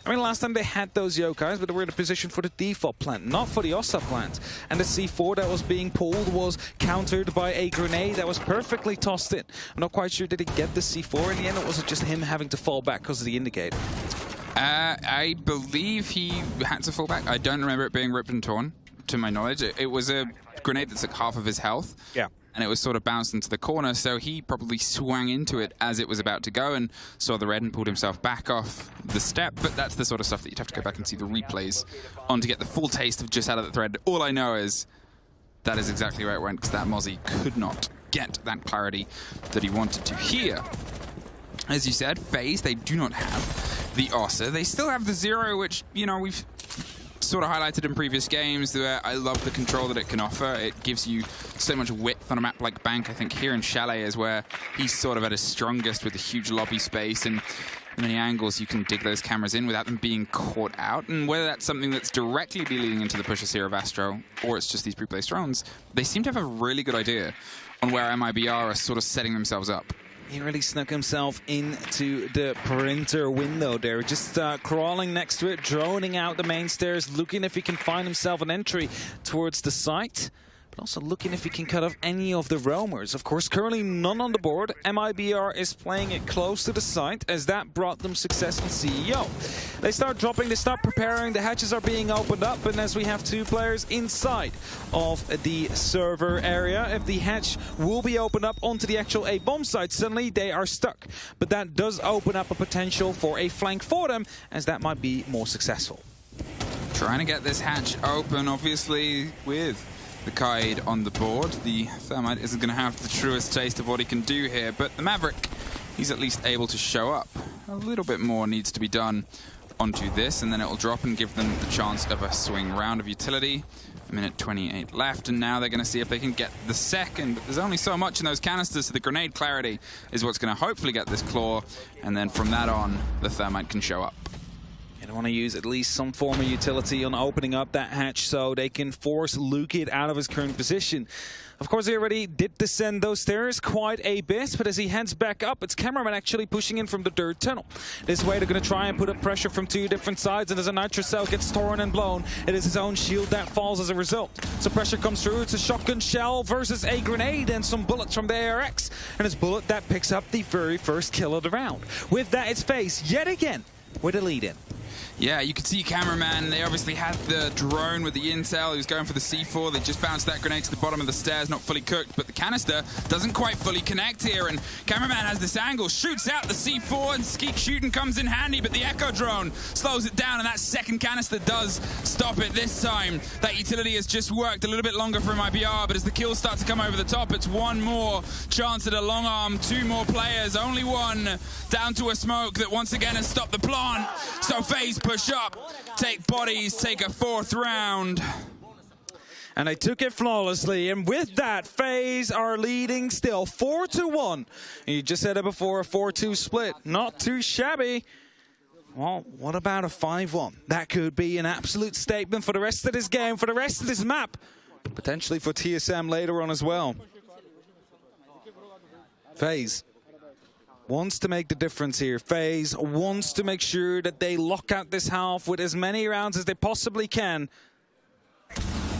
I mean, last time they had those yokais, but they were in a position for the default plant, not for the Osa plant. And the C4 that was being pulled was countered by a grenade that was perfectly tossed in. I'm not quite sure, did he get the C4 in the end, or was it just him having to fall back because of the indicator? I believe he had to fall back. I don't remember it being ripped and torn, to my knowledge. It was a grenade that took half of his health. Yeah. And it was sort of bounced into the corner, so he probably swung into it as it was about to go and saw the red and pulled himself back off the step. But that's the sort of stuff that you'd have to go back and see the replays on to get the full taste of just out of the thread. All I know is that is exactly where it went, because that Mozzie could not get that clarity that he wanted to here. As you said, FaZe, they do not have the Osa. They still have the Zero, which, you know, we've sort of highlighted in previous games, where I love the control that it can offer. It gives you so much width on a map like Bank. I think here in Chalet is where he's sort of at his strongest, with a huge lobby space and many angles you can dig those cameras in without them being caught out. And whether that's something that's directly be leading into the pushes here of Astro, or it's just these pre-placed drones, they seem to have a really good idea on where MIBR are sort of setting themselves up. He really snuck himself into the printer window there, just crawling next to it, droning out the main stairs, looking if he can find himself an entry towards the site, but also looking if he can cut off any of the roamers. Of course, currently none on the board. MIBR is playing it close to the site, as that brought them success on CEO. They start dropping, they start preparing, the hatches are being opened up, and as we have 2 players inside of the server area, if the hatch will be opened up onto the actual A bomb site, suddenly they are stuck. But that does open up a potential for a flank for them, as that might be more successful. Trying to get this hatch open, obviously, with the Kaid on the board. The Thermite isn't going to have the truest taste of what he can do here, but the Maverick, he's at least able to show up. A little bit more needs to be done onto this, and then it will drop and give them the chance of a swing round of utility. A minute 28 left, and now they're going to see if they can get the second. But there's only so much in those canisters, so the grenade clarity is what's going to hopefully get this claw, and then from that on, the Thermite can show up. They want to use at least some form of utility on opening up that hatch so they can force Lukid out of his current position. Of course, he already did descend those stairs quite a bit, but as he heads back up, it's Cameraman actually pushing in from the dirt tunnel. This way, they're going to try and put up pressure from 2 different sides, and as a Nitro cell gets torn and blown, it is his own shield that falls as a result. So pressure comes through, it's a shotgun shell versus a grenade and some bullets from the ARX, and it's Bullet that picks up the very first kill of the round. With that, it's FaZe yet again with a lead in. Yeah, you could see Cameraman, they obviously had the drone with the intel, he was going for the C4, they just bounced that grenade to the bottom of the stairs, not fully cooked, but the canister doesn't quite fully connect here, and Cameraman has this angle, shoots out the C4, and Skeek shooting comes in handy, but the Echo drone slows it down, and that second canister does stop it this time. That utility has just worked a little bit longer for MIBR, but as the kills start to come over the top, it's one more chance at a long arm, 2 more players, only one down to a smoke that once again has stopped the plant. So FaZe push up, take bodies, take a 4th round. And they took it flawlessly, and with that, FaZe are leading still 4-1. You just said it before, a 4-2 split, not too shabby. Well, what about a 5-1? That could be an absolute statement for the rest of this game, for the rest of this map, potentially for TSM later on as well. FaZe wants to make the difference here. FaZe wants to make sure that they lock out this half with as many rounds as they possibly can.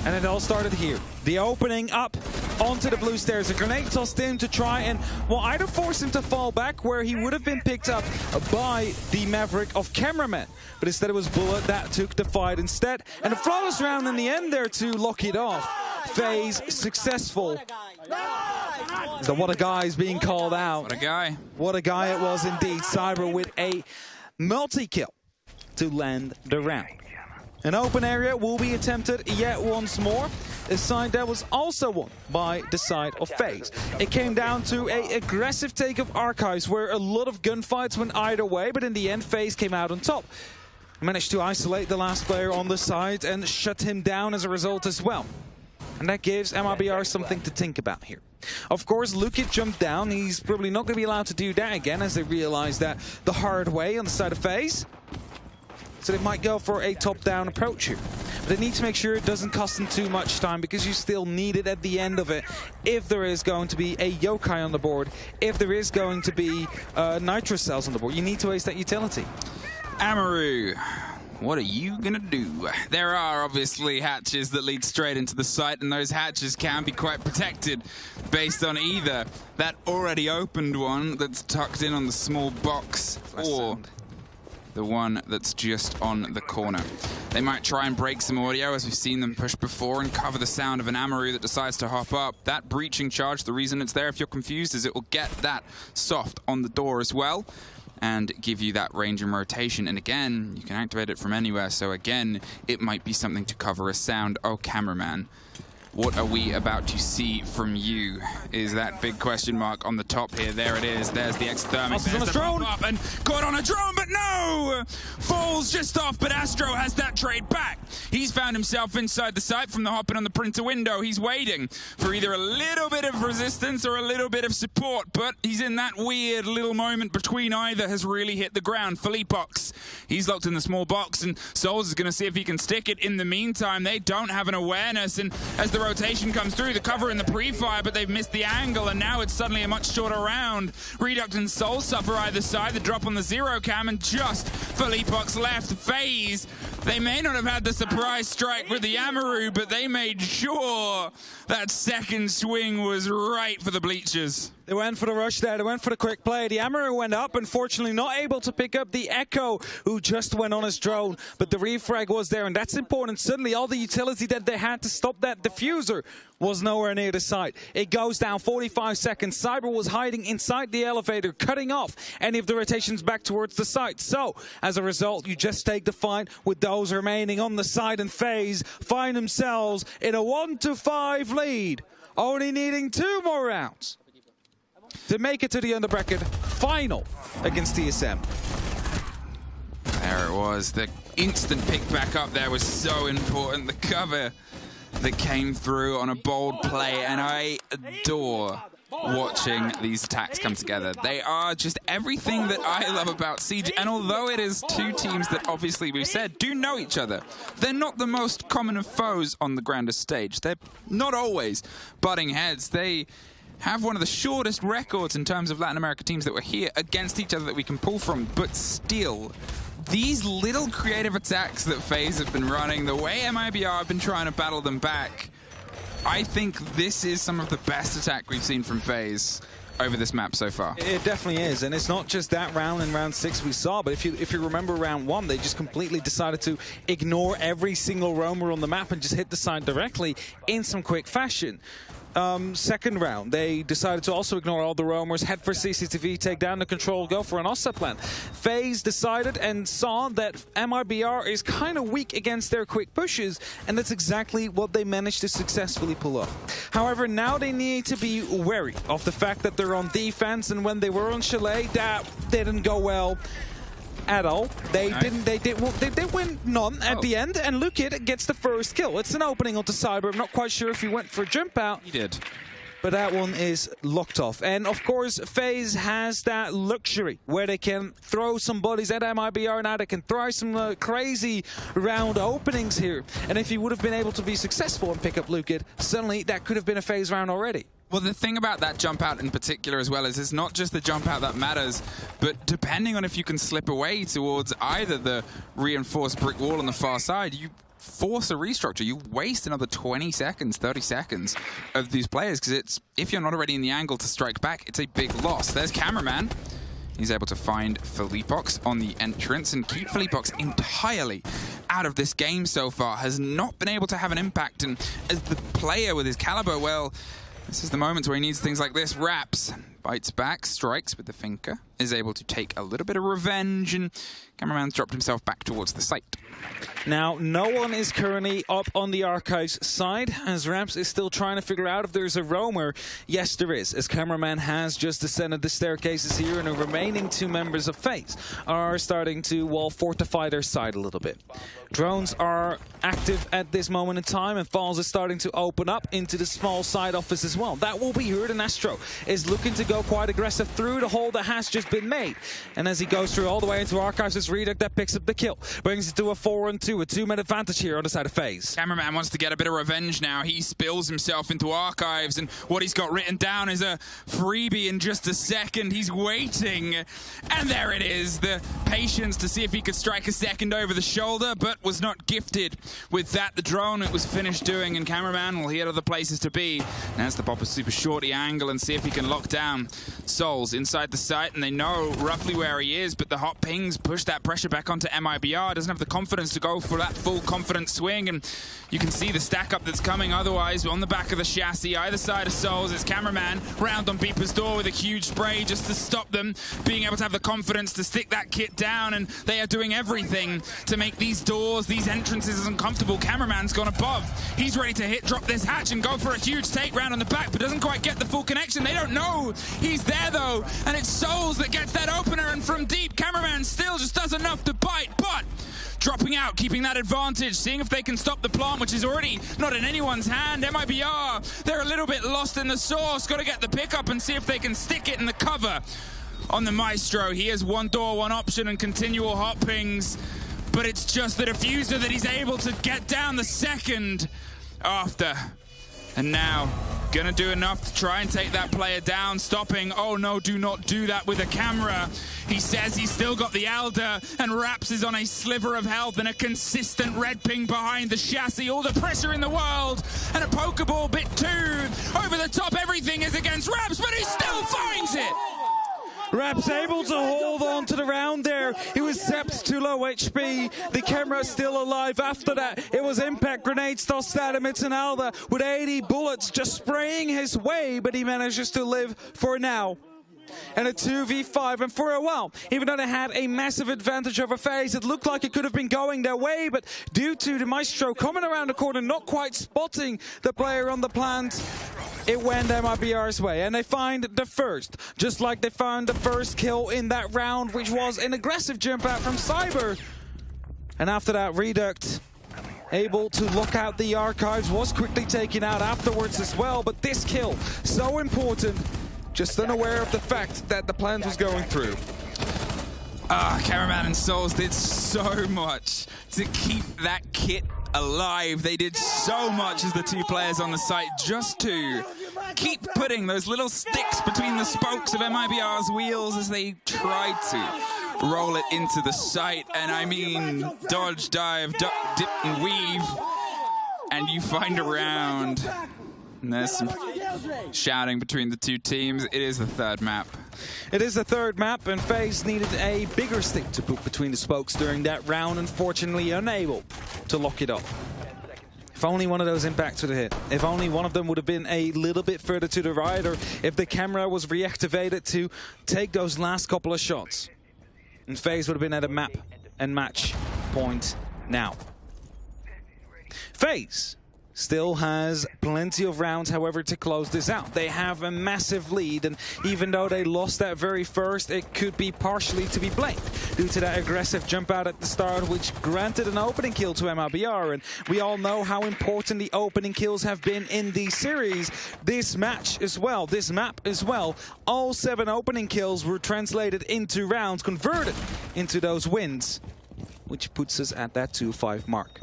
And it all started here. The opening up onto the blue stairs. A grenade tossed in to try and, well, either force him to fall back where he would have been picked up by the Maverick of Cameraman. But instead it was Bullet that took the fight instead. And a flawless round in the end there to lock it off. FaZe successful. So what a guy is being called out. What a guy. What a guy it was indeed. Cyber with a multi-kill to land the round. An open area will be attempted yet once more. A side that was also won by the side of FaZe. It came down to an aggressive take of Archives where a lot of gunfights went either way, but in the end FaZe came out on top. Managed to isolate the last player on the side and shut him down as a result as well. And that gives MIBR something to think about here. Of course, Lukid jumped down. He's probably not going to be allowed to do that again as they realize that the hard way on the side of FaZe. So they might go for a top-down approach here. But they need to make sure it doesn't cost them too much time because you still need it at the end of it. If there is going to be a Yokai on the board, if there is going to be Nitro cells on the board, you need to waste that utility. Amaru, what are you gonna do? There are obviously hatches that lead straight into the site, and those hatches can be quite protected based on either that already opened one that's tucked in on the small box or the one that's just on the corner. They might try and break some audio, as we've seen them push before, and cover the sound of an Amaru that decides to hop up. That breaching charge, the reason it's there, if you're confused, is it will get that soft on the door as well and give you that range and rotation. And again, you can activate it from anywhere, so again, it might be something to cover a sound. Oh, Cameraman, what are we about to see from you? Is that big question mark on the top here? There it is. There's the exthermic. There's the drone up and caught on a drone, but no! Falls just off, but Astro has that trade back. He's found himself inside the site from the hopping on the printer window. He's waiting for either a little bit of resistance or a little bit of support, but he's in that weird little moment between either has really hit the ground. Philippox, he's locked in the small box, and Souls is going to see if he can stick it. In the meantime, they don't have an awareness, and as the rotation comes through, the cover in the pre-fire, but they've missed the angle, and now it's suddenly a much shorter round. Reduct and Soul suffer either side, the drop on the zero cam, and just Philippox left. FaZe, They may not have had the surprise strike with the Amaru, but they made sure that second swing was right for the bleachers. They went for the rush there. They went for the quick play. The Amaru went up, unfortunately not able to pick up the Echo, who just went on his drone. But the refrag was there, and that's important. Suddenly, all the utility that they had to stop that diffuser was nowhere near the site. It goes down 45 seconds. Cyber was hiding inside the elevator, cutting off any of the rotations back towards the site. So, as a result, you just take the fight with those remaining on the side, and FaZe find themselves in a 1-5 lead, only needing 2 more rounds to make it to the underbracket final against TSM. There it was. The instant pick back up there was so important. The cover that came through on a bold play, and I adore watching these attacks come together. They are just everything that I love about Siege, and although it is 2 teams that obviously we've said do know each other, they're not the most common of foes on the grandest stage. They're not always butting heads. They have one of the shortest records in terms of Latin America teams that were here against each other that we can pull from, but still, these little creative attacks that FaZe have been running, the way MIBR have been trying to battle them back, I think this is some of the best attack we've seen from FaZe over this map so far. It definitely is, and it's not just that round in round 6 we saw, but if you remember round 1, they just completely decided to ignore every single roamer on the map and just hit the side directly in some quick fashion. Second round, they decided to also ignore all the roamers, head for CCTV, take down the control, go for an offset plan. FaZe decided and saw that MIBR is kind of weak against their quick pushes, and that's exactly what they managed to successfully pull off. However, now they need to be wary of the fact that they're on defense, and when they were on Chalet, that didn't go well at all. They did win none at the end, and Lukid gets the first kill. It's an opening onto Cyber. I'm not quite sure if he went for a jump out. He did. But that one is locked off. And of course, FaZe has that luxury where they can throw some bodies at MIBR now. They can try some crazy round openings here. And if he would have been able to be successful and pick up Lukid, suddenly that could have been a FaZe round already. Well, the thing about that jump out in particular as well is it's not just the jump out that matters, but depending on if you can slip away towards either the reinforced brick wall on the far side, you force a restructure. You waste another 20 seconds, 30 seconds of these players, because it's, if you're not already in the angle to strike back, it's a big loss. There's Cameraman. He's able to find Felipox on the entrance and keep Felipox entirely out of this game so far. Has not been able to have an impact, and as the player with his caliber, well, this is the moment where he needs things like this. Raps, bites back, strikes with the Finker, is able to take a little bit of revenge, and Cameraman's dropped himself back towards the site. Now, no one is currently up on the Archives side, as Raps is still trying to figure out if there's a roamer. Yes, there is, as Cameraman has just descended the staircases here, and the remaining 2 members of FaZe are starting to, well, fortify their side a little bit. Drones are active at this moment in time, and FaZe is starting to open up into the small side office as well. That will be heard, and Astro is looking to go quite aggressive through the hole that has just been made. And as he goes through all the way into Archives, it's Reduct that picks up the kill. Brings it to a 4-on-2, a 2-man advantage here on the side of FaZe. Cameraman wants to get a bit of revenge now. He spills himself into Archives, and what he's got written down is a freebie in just a second. He's waiting, and there it is. The patience to see if he could strike a second over the shoulder, but was not gifted with that. The drone, it was finished doing, and Cameraman, well, he had other places to be. Now has to pop a super shorty angle and see if he can lock down Souls inside the site, and they know roughly where he is, but the hot pings push that pressure back onto MIBR. Doesn't have the confidence to go for that full confident swing, and you can see the stack up that's coming otherwise on the back of the chassis. Either side of Souls is Cameraman round on Beeper's door with a huge spray just to stop them being able to have the confidence to stick that kit down, and they are doing everything to make these doors, these entrances as uncomfortable. Cameraman's gone above. He's ready to drop this hatch and go for a huge take round on the back, but doesn't quite get the full connection. They don't know he's there though, and it's Souls that gets that opener, and from deep, Cameraman still just does enough to bite, but dropping out, keeping that advantage, seeing if they can stop the plant, which is already not in anyone's hand. MIBR, they're a little bit lost in the source. Got to get the pickup and see if they can stick it in the cover on the Maestro. He has 1 door, 1 option, and continual hot pings, but it's just the diffuser that he's able to get down the second after. And now Gonna do enough to try and take that player down, stopping. Oh no, do not do that with a camera. He says he's still got the Elder, and Raps is on a sliver of health and a consistent red ping behind the chassis. All the pressure in the world, and a Pokeball bit too. Over the top, everything is against Raps, but he still finds it. Raps able to hold on to the round there. He was zapped to low HP. The camera still alive after that. It was impact grenades tossed at him. It's an Alda with 80 bullets just spraying his way, but he manages to live for now. And a 2v5, and for a while, even though they had a massive advantage over FaZe, it looked like it could have been going their way, but due to the Maestro coming around the corner, not quite spotting the player on the plant, it went MIBR's way, and they find the first, just like they found the first kill in that round, which was an aggressive jump out from Cyber. And after that, Reduct, able to look out the archives, was quickly taken out afterwards as well, but this kill, so important, just unaware of the fact that the plan was going through. Cameraman and Souls did so much to keep that kit alive. They did so much as the two players on the site just to keep putting those little sticks between the spokes of MIBR's wheels as they tried to roll it into the site. And I mean, dodge, dive, duck, dip, and weave, and you find a round. And there's some shouting between the two teams. It is the third map. It is the third map, and FaZe needed a bigger stick to put between the spokes during that round, unfortunately unable to lock it up. If only one of those impacts would have hit. If only one of them would have been a little bit further to the right, or if the camera was reactivated to take those last couple of shots. And FaZe would have been at a map and match point now. FaZe still has plenty of rounds, however, to close this out. They have a massive lead, and even though they lost that very first, it could be partially to be blamed due to that aggressive jump out at the start, which granted an opening kill to MIBR, and we all know how important the opening kills have been in the series. This match as well, this map as well, all 7 opening kills were translated into rounds, converted into those wins, which puts us at that 2-5 mark.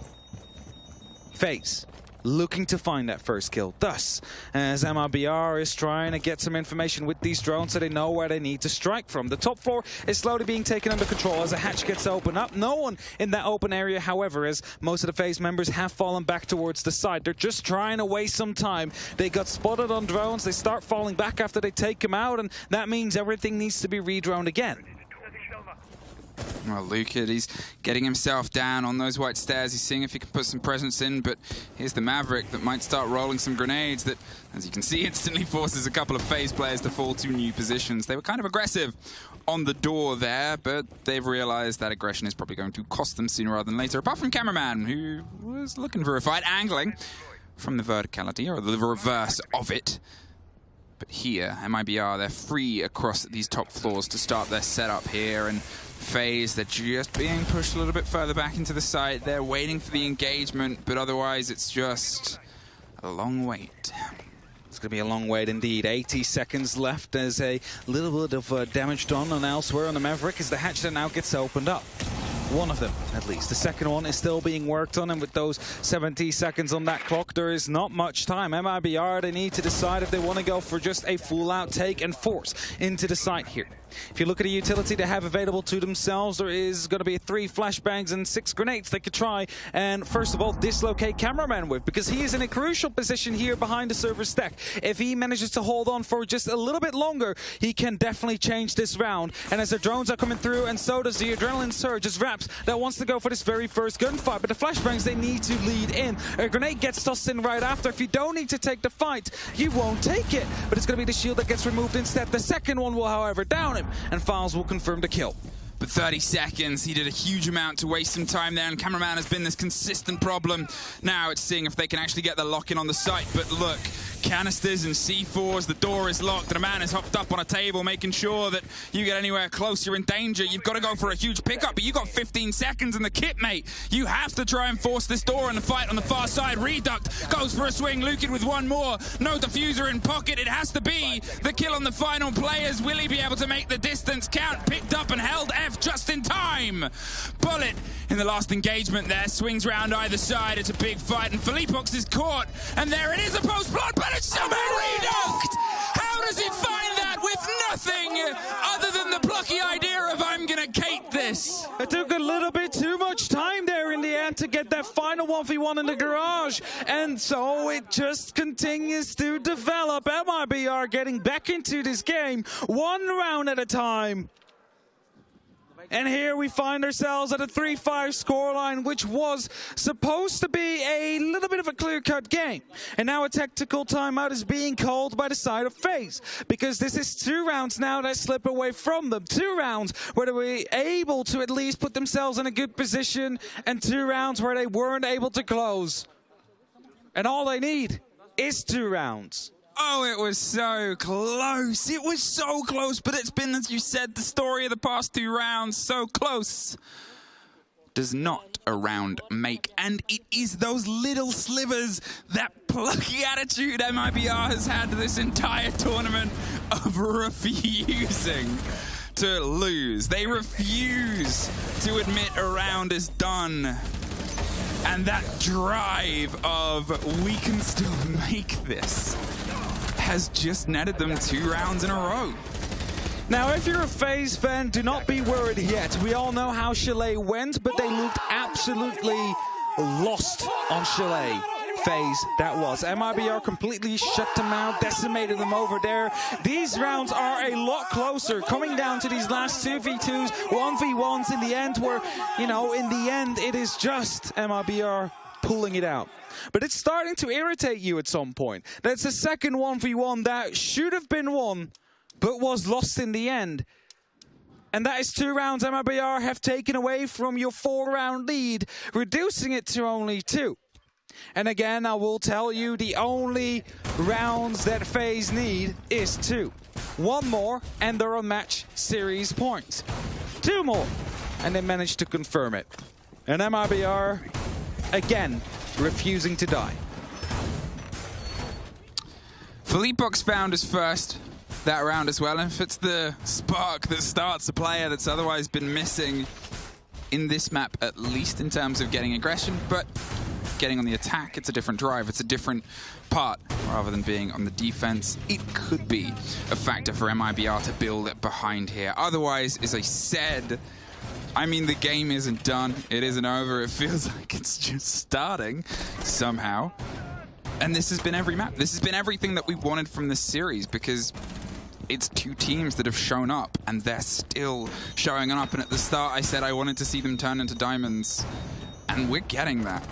FaZe looking to find that first kill. Thus, as MIBR is trying to get some information with these drones so they know where they need to strike from. The top floor is slowly being taken under control as a hatch gets opened up. No one in that open area, however, as most of the FaZe members have fallen back towards the side. They're just trying to waste some time. They got spotted on drones. They start falling back after they take them out, and that means everything needs to be redroned again. Well, Luca, he's getting himself down on those white stairs. He's seeing if he can put some presence in, but here's the Maverick that might start rolling some grenades that, as you can see, instantly forces a couple of FaZe players to fall to new positions. They were kind of aggressive on the door there, but they've realized that aggression is probably going to cost them sooner rather than later, apart from Cameraman, who was looking for a fight, angling from the verticality, or the reverse of it. But here, MIBR, they're free across these top floors to start their setup here, and FaZe, they're just being pushed a little bit further back into the site. They're waiting for the engagement, but otherwise it's just a long wait. It's going to be a long wait indeed. 80 seconds left. There's a little bit of damage done on elsewhere on the Maverick as the hatch that now gets opened up. One of them, at least. The second one is still being worked on, and with those 70 seconds on that clock, there is not much time. MIBR, they need to decide if they want to go for just a full-out take and force into the site here. If you look at the utility they have available to themselves, there is going to be 3 flashbangs and 6 grenades they could try and, first of all, dislocate Cameraman with, because he is in a crucial position here behind the server stack. If he manages to hold on for just a little bit longer, he can definitely change this round. And as the drones are coming through, and so does the adrenaline surge, as Raps that wants to go for this very first gunfight, but the flashbangs, they need to lead in. A grenade gets tossed in right after. If you don't need to take the fight, you won't take it, but it's going to be the shield that gets removed instead. The second one will, however, down him, and FaZe will confirm the kill. But 30 seconds, he did a huge amount to waste some time there, and Cameraman has been this consistent problem. Now it's seeing if they can actually get the lock-in on the site, but look, canisters and C4s, the door is locked, and a man is hopped up on a table, making sure that you get anywhere close, you're in danger. You've got to go for a huge pickup, but you got 15 seconds in the kit, mate. You have to try and force this door in the fight on the far side. Reduct goes for a swing, Lukin with one more. No diffuser in pocket. It has to be the kill on the final players. Will he be able to make the distance count? Picked up and held F just in time. Bullet in the last engagement there, swings round either side. It's a big fight, and Philippox is caught, and there it is, a post-blood, but managed to reduct! How does he find that with nothing other than the plucky idea of I'm gonna kate this? It took a little bit too much time there in the end to get that final 1v1 in the garage, and so it just continues to develop. MIBR getting back into this game one round at a time. And here we find ourselves at a 3-5 scoreline, which was supposed to be a little bit of a clear-cut game. And now a tactical timeout is being called by the side of FaZe, because this is 2 rounds now that slip away from them. 2 rounds where they were able to at least put themselves in a good position, and 2 rounds where they weren't able to close. And all they need is 2 rounds. Oh, it was so close. It was so close, but it's been, as you said, the story of the past 2 rounds. So close does not a round make. And it is those little slivers, that plucky attitude MIBR has had this entire tournament of refusing to lose. They refuse to admit a round is done. And that drive of we can still make this has just netted them 2 rounds in a row. Now, if you're a FaZe fan, do not be worried yet. We all know how Chalet went, but they looked absolutely lost on Chalet. FaZe, that was. MIBR completely shut them out, decimated them over there. These rounds are a lot closer, coming down to these last 2v2s, 1v1s in the end, where, you know, in the end, it is just MIBR pulling it out. But it's starting to irritate you at some point. That's the second 1v1 that should have been won, but was lost in the end. And that is 2 rounds MIBR have taken away from your 4-round lead, reducing it to only 2. And again, I will tell you, the only rounds that FaZe need is 2. 1 more, and they're on match series points. 2 more, and they managed to confirm it. And MIBR, again, refusing to die. Philippebox found his first that round as well, and if it's the spark that starts a player that's otherwise been missing in this map, at least in terms of getting aggression, but getting on the attack, it's a different drive, it's a different part rather than being on the defense. It could be a factor for MIBR to build it behind here. Otherwise, as I said, I mean, the game isn't done, it isn't over, it feels like it's just starting somehow. And this has been every map. This has been everything that we wanted from this series, because it's 2 teams that have shown up, and they're still showing up. And at the start, I said I wanted to see them turn into diamonds, and we're getting that.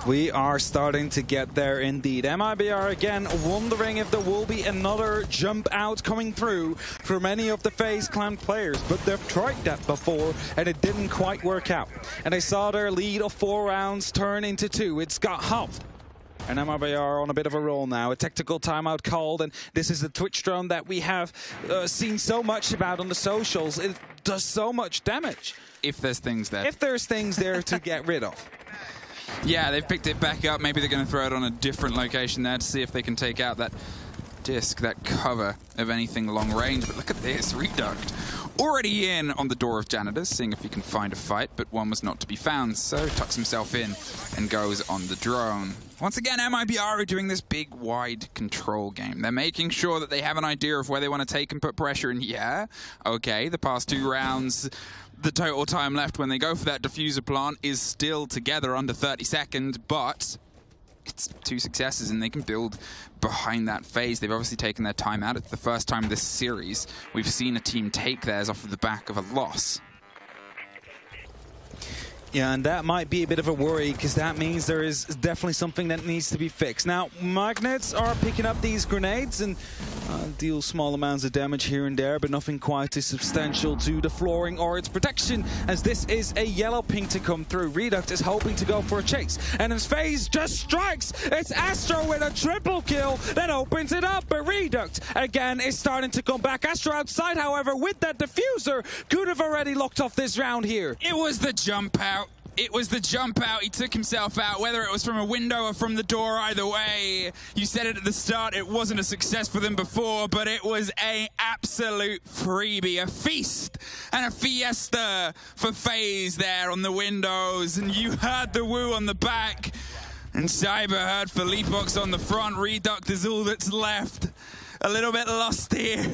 We are starting to get there indeed. MIBR again wondering if there will be another jump out coming through from any of the FaZe Clan players, but they've tried that before and it didn't quite work out. And they saw their lead of 4 rounds turn into 2. It's got halved. And MIBR on a bit of a roll now. A tactical timeout called, and this is the Twitch drone that we have seen so much about on the socials. It does so much damage. If there's things there. If there's things there to get rid of. Yeah, they've picked it back up. Maybe they're going to throw it on a different location there to see if they can take out that disc, that cover of anything long range. But look at this, Reduct. Already in on the door of Janitors, seeing if he can find a fight, but one was not to be found, so tucks himself in and goes on the drone. Once again, MIBR are doing this big, wide control game. They're making sure that they have an idea of where they want to take and put pressure in. Yeah, okay, the past 2 rounds, the total time left when they go for that diffuser plant is still together under 30 seconds, but it's 2 successes and they can build behind that phase. They've obviously taken their time out. It's the first time this series we've seen a team take theirs off of the back of a loss. Yeah, and that might be a bit of a worry, because that means there is definitely something that needs to be fixed. Now, Magnets are picking up these grenades and deal small amounts of damage here and there, but nothing quite as substantial to the flooring or its protection, as this is a yellow ping to come through. Reduct is hoping to go for a chase, and as FaZe just strikes, it's Astro with a triple kill that opens it up, but Reduct again is starting to come back. Astro outside, however, with that diffuser, could have already locked off this round here. It was the jump out. It was the jump out. He took himself out, whether it was from a window or from the door, either way. You said it at the start, it wasn't a success for them before, but it was an absolute freebie, a feast and a fiesta for FaZe there on the windows. And you heard the woo on the back. And Cyber heard Felipox on the front. Reduct is all that's left. A little bit lost here.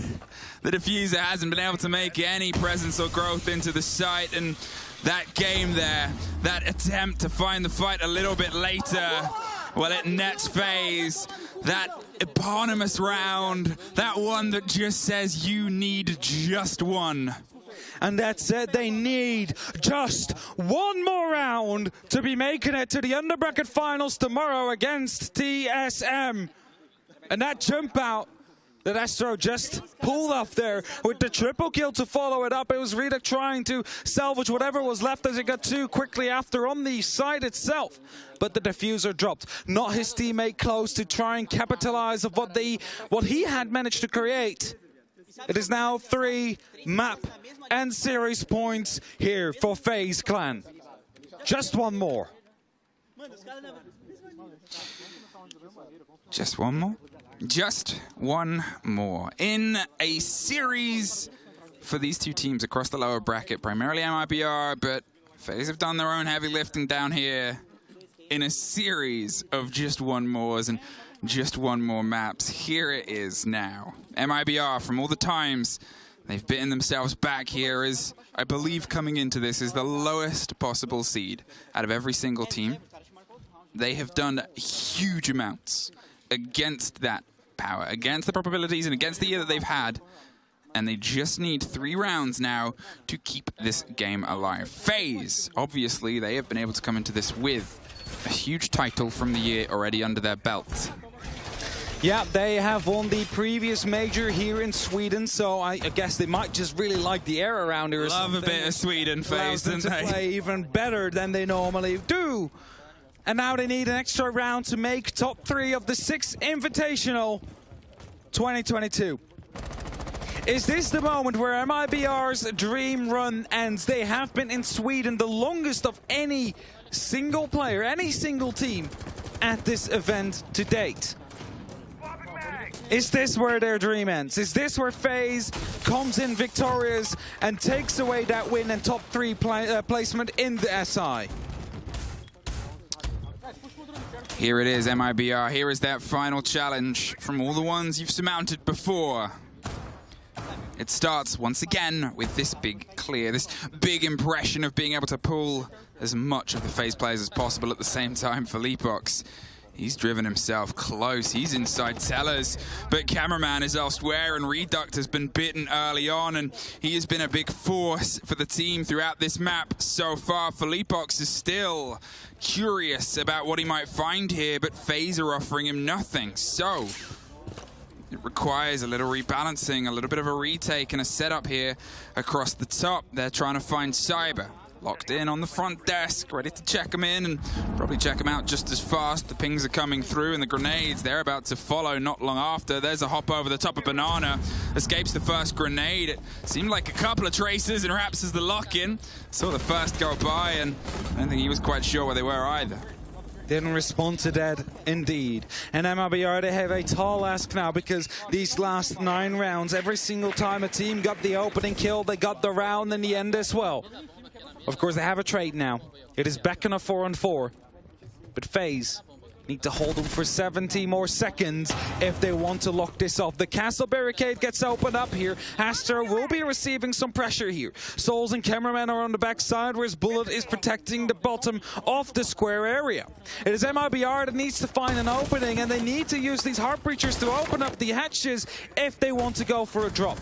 The diffuser hasn't been able to make any presence or growth into the site, and that game there, that attempt to find the fight a little bit later, well, it nets FaZe. That eponymous round, that one that just says you need just one. And that's it, they need just one more round to be making it to the underbracket finals tomorrow against TSM. And that jump out that Astro just pulled off there with the triple kill to follow it up. It was Reduct trying to salvage whatever was left as it got too quickly after on the side itself. But the diffuser dropped. Not his teammate close to try and capitalize of what he had managed to create. It is now 3 map and series points here for FaZe Clan. Just one more. Just one more? Just one more. In a series for these two teams across the lower bracket, primarily MIBR, but FaZe have done their own heavy lifting down here in a series of just one mores and just one more maps. Here it is now. MIBR, from all the times they've bitten themselves back here, is, I believe, coming into this is the lowest possible seed out of every single team. They have done huge amounts against that power, against the probabilities and against the year that they've had, and they just need 3 rounds now to keep this game alive. FaZe, obviously, they have been able to come into this with a huge title from the year already under their belt. Yeah, they have won the previous major here in Sweden, so I guess they might just really like the air around here. Love a bit of Sweden, FaZe, don't they? Play even better than they normally do. And now they need an extra round to make top 3 of the 6th Invitational 2022. Is this the moment where MIBR's dream run ends? They have been in Sweden the longest of any single player, any single team at this event to date. Is this where their dream ends? Is this where FaZe comes in victorious and takes away that win and top 3 placement in the SI? Here it is, MIBR. Here is that final challenge from all the ones you've surmounted before. It starts once again with this big clear, this big impression of being able to pull as much of the FaZe players as possible at the same time. Felipox, he's driven himself close. He's inside Tellers, but Cameraman is elsewhere, and Reduct has been bitten early on, and he has been a big force for the team throughout this map so far. Felipox is still curious about what he might find here, but FaZe are offering him nothing. So it requires a little rebalancing, a little bit of a retake and a setup here across the top. They're trying to find Cyber. Locked in on the front desk, ready to check him in and probably check him out just as fast. The pings are coming through and the grenades, they're about to follow not long after. There's a hop over the top of Banana. Escapes the first grenade. It seemed like a couple of traces and Raps as the lock-in. Saw the first go by and I don't think he was quite sure where they were either. Didn't respond to that, indeed. And MIBR, they have a tall ask now because these last 9 rounds, every single time a team got the opening kill, they got the round in the end as well. Of course, they have a trade now. It is back on a 4-on-4. But FaZe need to hold them for 70 more seconds if they want to lock this off. The castle barricade gets opened up here. Astra will be receiving some pressure here. Souls and Cameraman are on the backside, whereas Bullet is protecting the bottom of the square area. It is MIBR that needs to find an opening, and they need to use these heart breachers to open up the hatches if they want to go for a drop.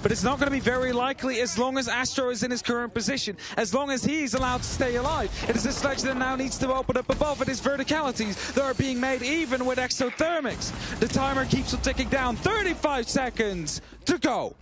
But it's not going to be very likely as long as Astro is in his current position, as long as he's allowed to stay alive. It is a sledge that now needs to open up above. It is verticalities that are being made even with exothermics. The timer keeps on ticking down. 35 seconds to go.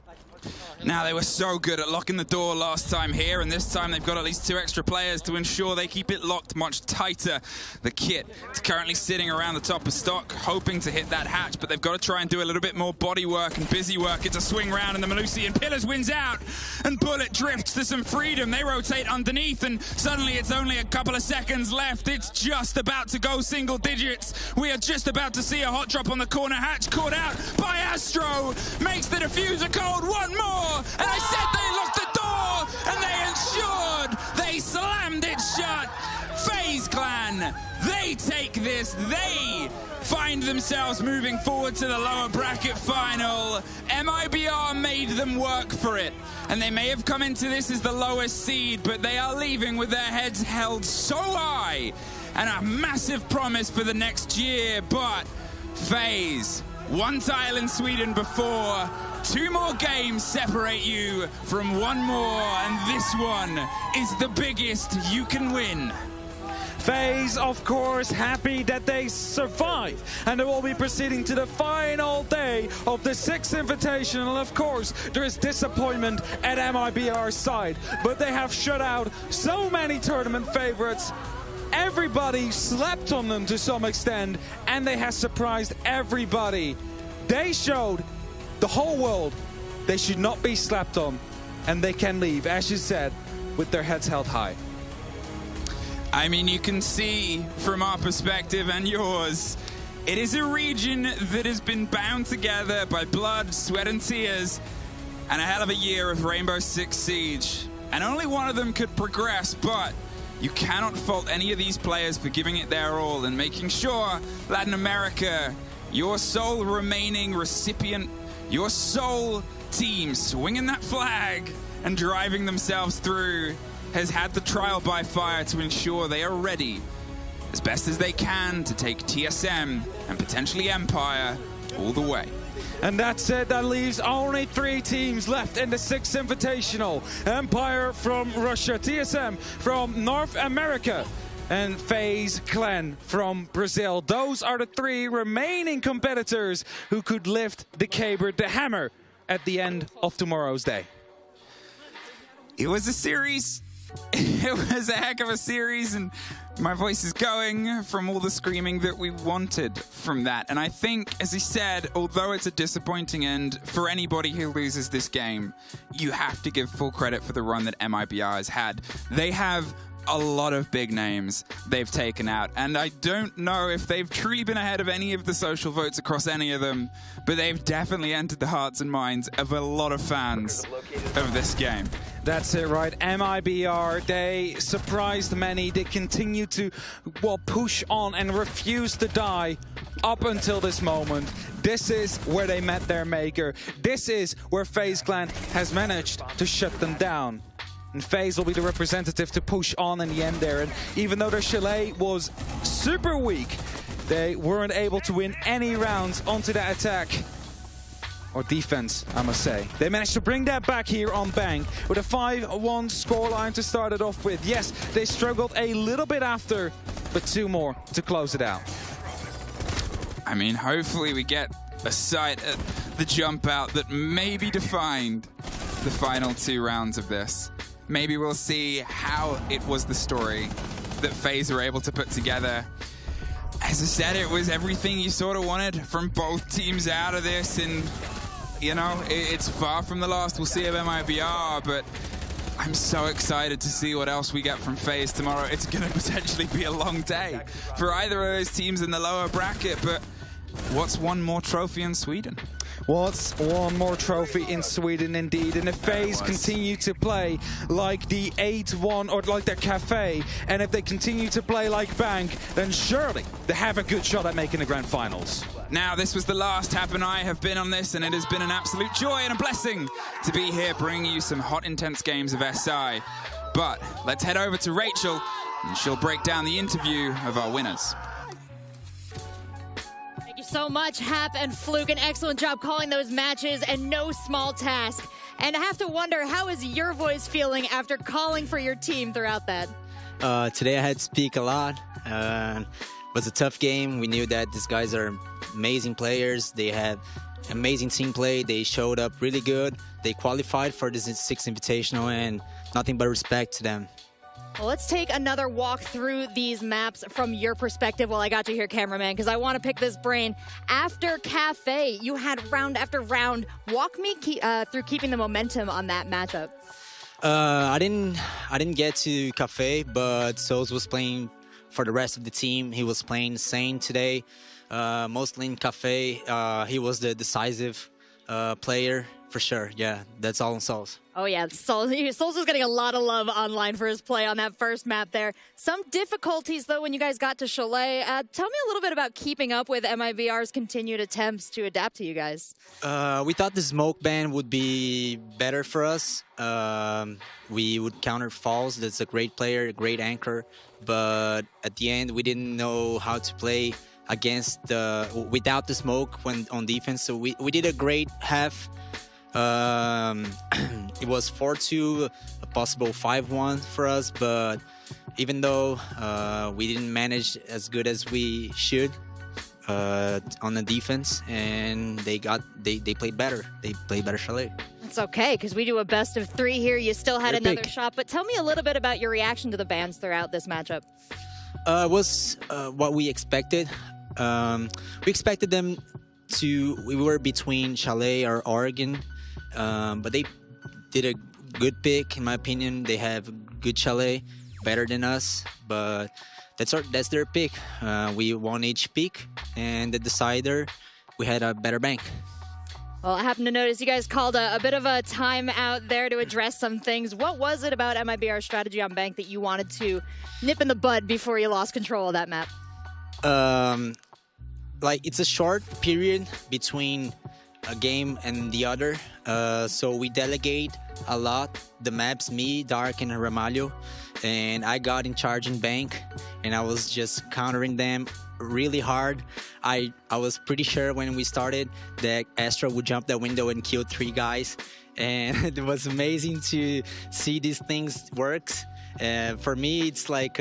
Now, they were so good at locking the door last time here, and this time they've got at least 2 extra players to ensure they keep it locked much tighter. The kit is currently sitting around the top of stock, hoping to hit that hatch, but they've got to try and do a little bit more body work and busy work. It's a swing round, and the Malusian Pillars wins out, and Bullet drifts to some freedom. They rotate underneath, and suddenly it's only a couple of seconds left. It's just about to go single digits. We are just about to see a hot drop on the corner hatch, caught out by Astro. Makes the diffuser cold. One more. And I said they locked the door, and they ensured they slammed it shut. FaZe Clan can. They take this. They find themselves moving forward to the lower bracket final. MIBR made them work for it. And they may have come into this as the lowest seed, but they are leaving with their heads held so high and a massive promise for the next year. But FaZe, one title in Sweden before, 2 more games separate you from 1 more, and this one is the biggest you can win. FaZe, of course, happy that they survived, and they will be proceeding to the final day of the 6th Invitational. Of course, there is disappointment at MIBR's side, but they have shut out so many tournament favorites. Everybody slept on them to some extent, and they have surprised everybody. They showed the whole world they should not be slept on, and they can leave, as you said, with their heads held high. I mean, you can see from our perspective and yours, it is a region that has been bound together by blood, sweat and tears, and a hell of a year of Rainbow Six Siege. And only one of them could progress, but you cannot fault any of these players for giving it their all and making sure Latin America, your sole remaining recipient, your sole team swinging that flag and driving themselves through, has had the trial by fire to ensure they are ready as best as they can to take TSM and potentially Empire all the way. And that's it, that leaves only 3 teams left in the 6th Invitational. Empire from Russia, TSM from North America, and FaZe Clan from Brazil. Those are the 3 remaining competitors who could lift the caber, the hammer, at the end of tomorrow's day. It was a series. It was a heck of a series, and my voice is going from all the screaming that we wanted from that. And I think, as he said, although it's a disappointing end for anybody who loses this game, you have to give full credit for the run that MIBR has had. They have a lot of big names they've taken out, and I don't know if they've truly been ahead of any of the social votes across any of them, but they've definitely entered the hearts and minds of a lot of fans of this game. That's it, right? MIBR, they surprised many. They continue to, well, push on and refuse to die up until this moment. This is where they met their maker. This is where FaZe Clan has managed to shut them down. And FaZe will be the representative to push on in the end there. And even though their chalet was super weak, they weren't able to win any rounds onto that attack. Or defense, I must say. They managed to bring that back here on Bank with a 5-1 scoreline to start it off with. Yes, they struggled a little bit after, but 2 more to close it out. I mean, hopefully we get a sight at the jump out that maybe defined the final 2 rounds of this. Maybe we'll see how it was the story that FaZe were able to put together. As I said, it was everything you sort of wanted from both teams out of this, and you know, it's far from the last we'll see of MIBR, but I'm so excited to see what else we get from FaZe tomorrow. It's going to potentially be a long day for either of those teams in the lower bracket, but what's 1 more trophy in Sweden? What's 1 more trophy in Sweden indeed, and if FaZe continue to play like the 8-1 or like their Cafe, and if they continue to play like Bank, then surely they have a good shot at making the grand finals. Now, this was the last Hap and I have been on this, and it has been an absolute joy and a blessing to be here bringing you some hot, intense games of SI. But let's head over to Rachel, and she'll break down the interview of our winners. Thank you so much, Hap and Fluke. An excellent job calling those matches, and no small task. And I have to wonder, how is your voice feeling after calling for your team throughout that? Today I had to speak a lot. It was a tough game. We knew that these guys are amazing players. They had amazing team play. They showed up really good. They qualified for this 6th Invitational, and nothing but respect to them. Well, let's take another walk through these maps from your perspective while I got you here, cameraman, because I want to pick this brain. After Cafe, you had round after round. Walk me through keeping the momentum on that matchup. I didn't get to Cafe, but Souls was playing for the rest of the team. He was playing Sane today, mostly in Cafe. He was the decisive player for sure. Yeah, that's all on Souls. Oh yeah, Souls is getting a lot of love online for his play on that first map there. Some difficulties though when you guys got to Chalet. Tell me a little bit about keeping up with MIBR's continued attempts to adapt to you guys. We thought the smoke ban would be better for us. We would counter Falls. That's a great player, a great anchor. But at the end, we didn't know how to play against without the smoke when on defense. So we did a great half. It was 4-2, a possible 5-1 for us, but even though we didn't manage as good as we should on the defense, and they played better. They played better Chalet. It's okay, because we do a best of 3 here. You still had another shot, but tell me a little bit about your reaction to the bans throughout this matchup. It was what we expected. We expected them to. We were between Chalet or Oregon, but they did a good pick, in my opinion. They have good Chalet, better than us, but that's their pick. We won each pick, and the decider, we had a better bank. Well, I happen to notice you guys called a bit of a timeout there to address some things. What was it about MIBR's strategy on bank that you wanted to nip in the bud before you lost control of that map? Like, it's a short period between a game and the other, so we delegate a lot the maps, me, Dark, and Ramalho, and I got in charge in bank, and I was just countering them really hard. I was pretty sure when we started that Astra would jump that window and kill 3 guys, and it was amazing to see these things works. For me, it's like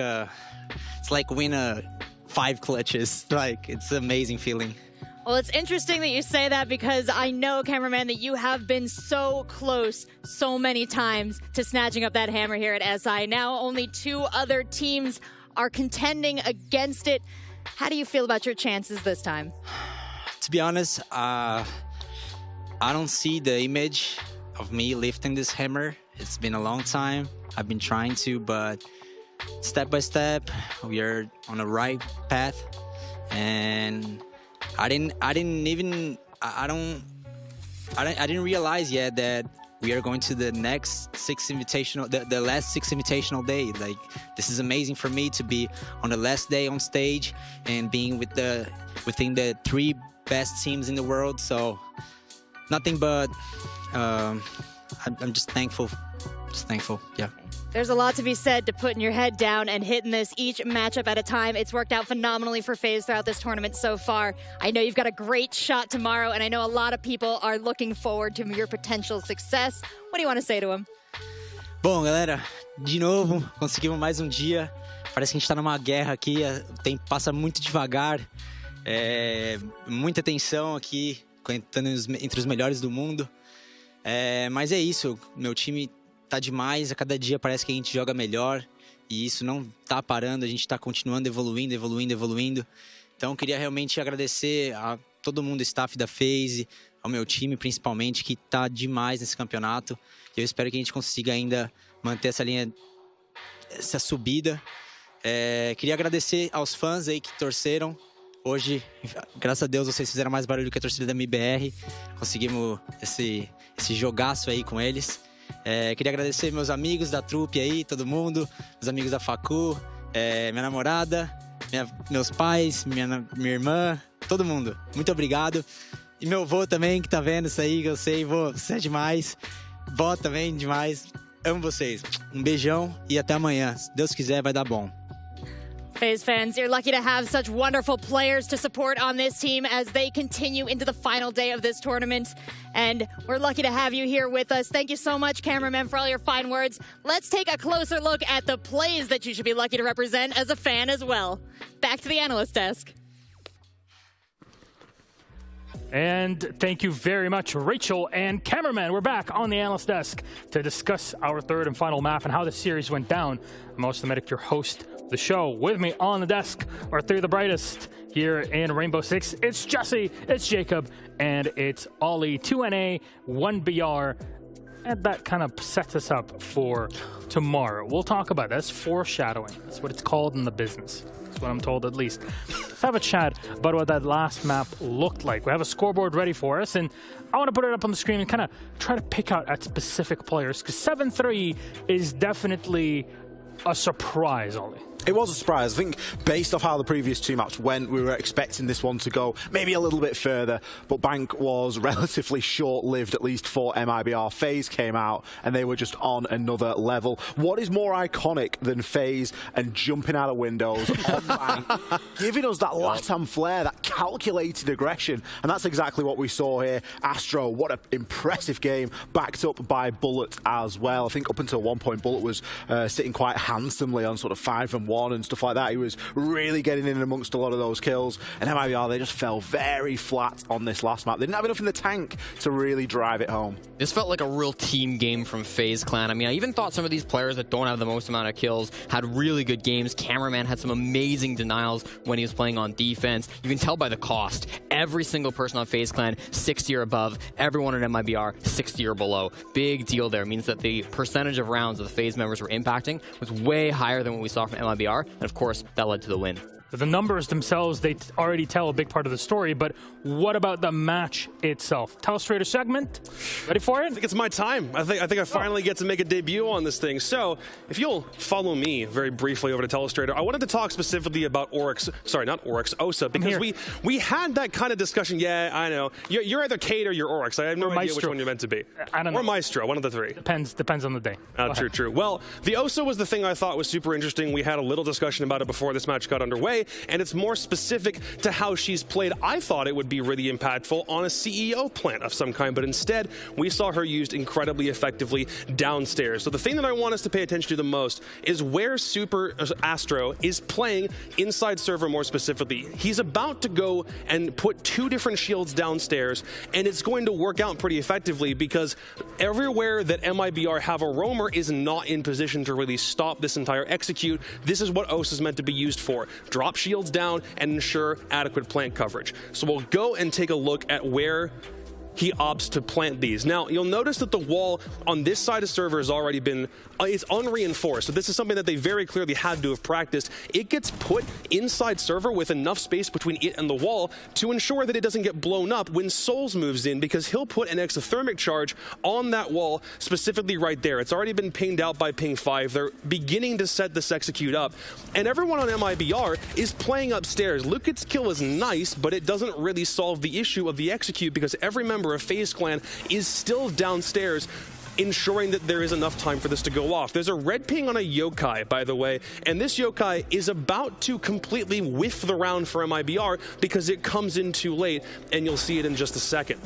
win 5 clutches. Like, it's an amazing feeling. Well, it's interesting that you say that, because I know, cameraman, that you have been so close so many times to snatching up that hammer here at SI. Now only 2 other teams are contending against it. How do you feel about your chances this time? To be honest, I don't see the image of me lifting this hammer. It's been a long time. I've been trying to, but step by step, we are on the right path. And I didn't realize yet that we are going to the next 6 invitational, the last 6 invitational day. Like, this is amazing for me to be on the last day on stage and being within the 3 best teams in the world. So nothing but I'm just thankful. Yeah. There's a lot to be said to putting your head down and hitting this each matchup at a time. It's worked out phenomenally for FaZe throughout this tournament so far. I know you've got a great shot tomorrow, and I know a lot of people are looking forward to your potential success. What do you want to say to them? Bom, galera, de novo, conseguimos mais um dia. Parece que a gente tá numa guerra aqui, o tempo passa muito devagar. Muita tensão aqui, entre os melhores do mundo. Mas é isso, meu time tá demais, a cada dia parece que a gente joga melhor e isso não tá parando, a gente tá continuando evoluindo. Então, queria realmente agradecer a todo mundo, staff da FaZe, ao meu time principalmente, que tá demais nesse campeonato. E eu espero que a gente consiga ainda manter essa linha, essa subida. Queria agradecer aos fãs aí que torceram. Hoje, graças a Deus, vocês fizeram mais barulho que a torcida da MIBR. Conseguimos esse jogaço aí com eles. Queria agradecer meus amigos da trupe aí, todo mundo, meus amigos da facu, minha namorada, meus pais, minha irmã, todo mundo. Muito obrigado. E meu vô também, que tá vendo isso aí, que eu sei, vô, você é demais. Vó também, demais. Amo vocês. Um beijão e até amanhã. Se Deus quiser, vai dar bom. FaZe fans, you're lucky to have such wonderful players to support on this team as they continue into the final day of this tournament. And we're lucky to have you here with us. Thank you so much, cameraman, for all your fine words. Let's take a closer look at the plays that you should be lucky to represent as a fan as well. Back to the analyst desk. And thank you very much, Rachel and cameraman. We're back on the analyst desk to discuss our 3rd and final map and how the series went down. I'm also Medic, your host of the show. With me on the desk are 3 of the brightest here in Rainbow Six. It's Jesse, it's Jacob, and it's Ollie. 2NA, 1BR, and that kind of sets us up for tomorrow. We'll talk about that. That's foreshadowing. That's what it's called in the business. That's what I'm told, at least. Let's have a chat about what that last map looked like. We have a scoreboard ready for us, and I want to put it up on the screen and kind of try to pick out at specific players, because 7-3 is definitely a surprise, Ollie. It was a surprise. I think based off how the previous two maps went, we were expecting this one to go maybe a little bit further, but Bank was relatively short-lived, at least for MIBR. FaZe came out and they were just on another level. What is more iconic than FaZe and jumping out of windows on Bank, giving us that Latam flair, that calculated aggression, and that's exactly what we saw here. Astro, what an impressive game, backed up by Bullet as well. I think up until one point, Bullet was sitting quite handsomely on sort of 5-1 and stuff like that. He was really getting in amongst a lot of those kills, and MIBR, they just fell very flat on this last map. They didn't have enough in the tank to really drive it home. This felt like a real team game from FaZe Clan. I mean, I even thought some of these players that don't have the most amount of kills had really good games. Cameraman had some amazing denials when he was playing on defense. You can tell by the cost. Every single person on FaZe Clan, 60 or above. Everyone in MIBR, 60 or below. Big deal there. It means that the percentage of rounds that the FaZe members were impacting was way higher than what we saw from MIBR. And of course, that led to the win. The numbers themselves, they already tell a big part of the story, but what about the match itself? Telestrator segment, ready for it? I think it's my time. I think I finally get to make a debut on this thing. So, if you'll follow me very briefly over to Telestrator, I wanted to talk specifically about Oryx, sorry, not Oryx, Osa, because we had that kind of discussion. Yeah, I know. You're either Kate or you're Oryx. I have no idea which one you're meant to be. I don't know. Or Maestro, one of the three. Depends on the day. True. Well, the Osa was the thing I thought was super interesting. We had a little discussion about it before this match got underway, and it's more specific to how she's played. I thought it would be really impactful on a CEO plant of some kind, but instead we saw her used incredibly effectively downstairs. So the thing that I want us to pay attention to the most is where Super Astro is playing inside server more specifically. He's about to go and put 2 different shields downstairs, and it's going to work out pretty effectively because everywhere that MIBR have a roamer is not in position to really stop this entire execute. This is what Osa is meant to be used for. Drop shields down and ensure adequate plant coverage. So we'll go and take a look at where he opts to plant these. Now, you'll notice that the wall on this side of server has already been, it's unreinforced. So this is something that they very clearly had to have practiced. It gets put inside server with enough space between it and the wall to ensure that it doesn't get blown up when Souls moves in, because he'll put an exothermic charge on that wall, specifically right there. It's already been pinged out by ping 5. They're beginning to set this execute up, and everyone on MIBR is playing upstairs. Lucat's kill is nice, but it doesn't really solve the issue of the execute because every member of FaZe Clan is still downstairs, ensuring that there is enough time for this to go off. There's a red ping on a yokai, by the way, and this yokai is about to completely whiff the round for MIBR because it comes in too late, and you'll see it in just a second.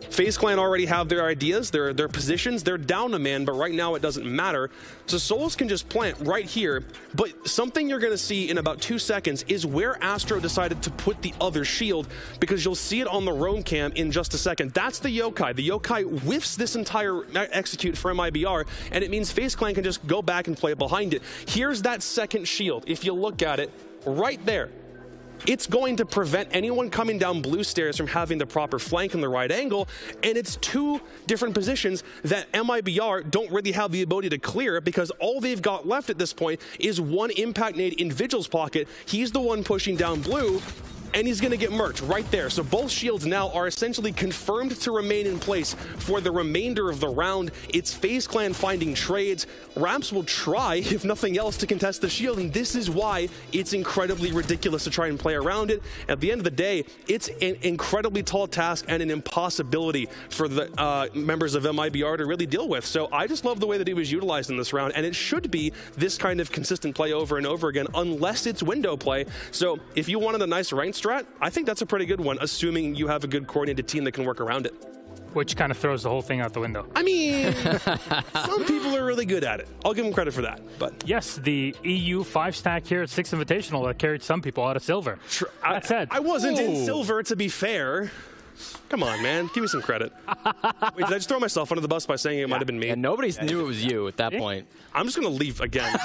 FaZe Clan already have their ideas, their positions, they're down a man, but right now it doesn't matter. So Souls can just plant right here, but something you're gonna see in about 2 seconds is where Astro decided to put the other shield, because you'll see it on the roam cam in just a second. That's the yokai. The yokai whiffs this entire execute for MIBR, and it means FaZe Clan can just go back and play behind it. Here's that second shield. If you look at it, right there, it's going to prevent anyone coming down blue stairs from having the proper flank in the right angle, and it's 2 different positions that MIBR don't really have the ability to clear because all they've got left at this point is 1 impact nade in Vigil's pocket. He's the one pushing down blue, and he's going to get murked right there. So both shields now are essentially confirmed to remain in place for the remainder of the round. It's FaZe Clan finding trades. Raps will try, if nothing else, to contest the shield, and this is why it's incredibly ridiculous to try and play around it. At the end of the day, it's an incredibly tall task and an impossibility for the members of MIBR to really deal with. So I just love the way that he was utilized in this round, and it should be this kind of consistent play over and over again, unless it's window play. So if you wanted a nice ranked strat, I think that's a pretty good one, assuming you have a good coordinated team that can work around it. Which kind of throws the whole thing out the window. I mean, some people are really good at it. I'll give them credit for that. But yes, the EU 5-stack here at 6 Invitational that carried some people out of silver. That said, I wasn't in silver, to be fair. Come on, man. Give me some credit. Wait, did I just throw myself under the bus by saying it might have been me? And nobody knew it was you at that point. I'm just going to leave again.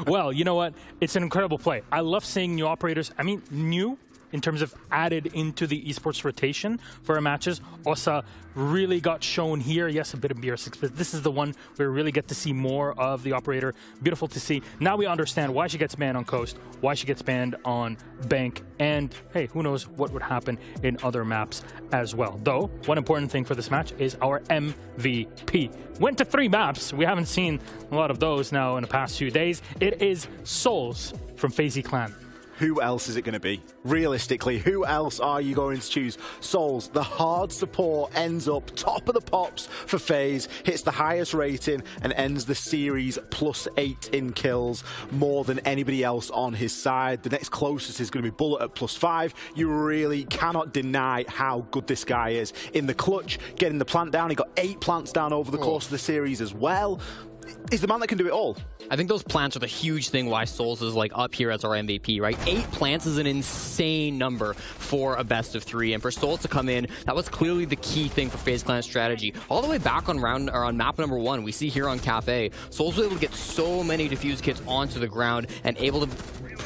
Well, you know what? It's an incredible play. I love seeing new operators. I mean, new in terms of added into the esports rotation for our matches. Osa really got shown here. Yes, a bit of BR6, but this is the one where we really get to see more of the operator. Beautiful to see. Now we understand why she gets banned on Coast, why she gets banned on Bank, and hey, who knows what would happen in other maps as well. Though, one important thing for this match is our MVP. Went to 3 maps. We haven't seen a lot of those now in the past few days. It is Souls from FaZe Clan. Who else is it going to be? Realistically, who else are you going to choose? Souls, the hard support, ends up top of the pops for FaZe, hits the highest rating and ends the series +8 in kills, more than anybody else on his side. The next closest is going to be Bullet at +5. You really cannot deny how good this guy is. In the clutch, getting the plant down. He got 8 plants down over the course of the series as well. He's the man that can do it all. I think those plants are the huge thing why Souls is like up here as our MVP, right? 8 plants is an insane number for a best of 3, and for Souls to come in, that was clearly the key thing for FaZe Clan's strategy. All the way back on map number 1, we see here on Cafe, Souls was able to get so many defuse kits onto the ground and able to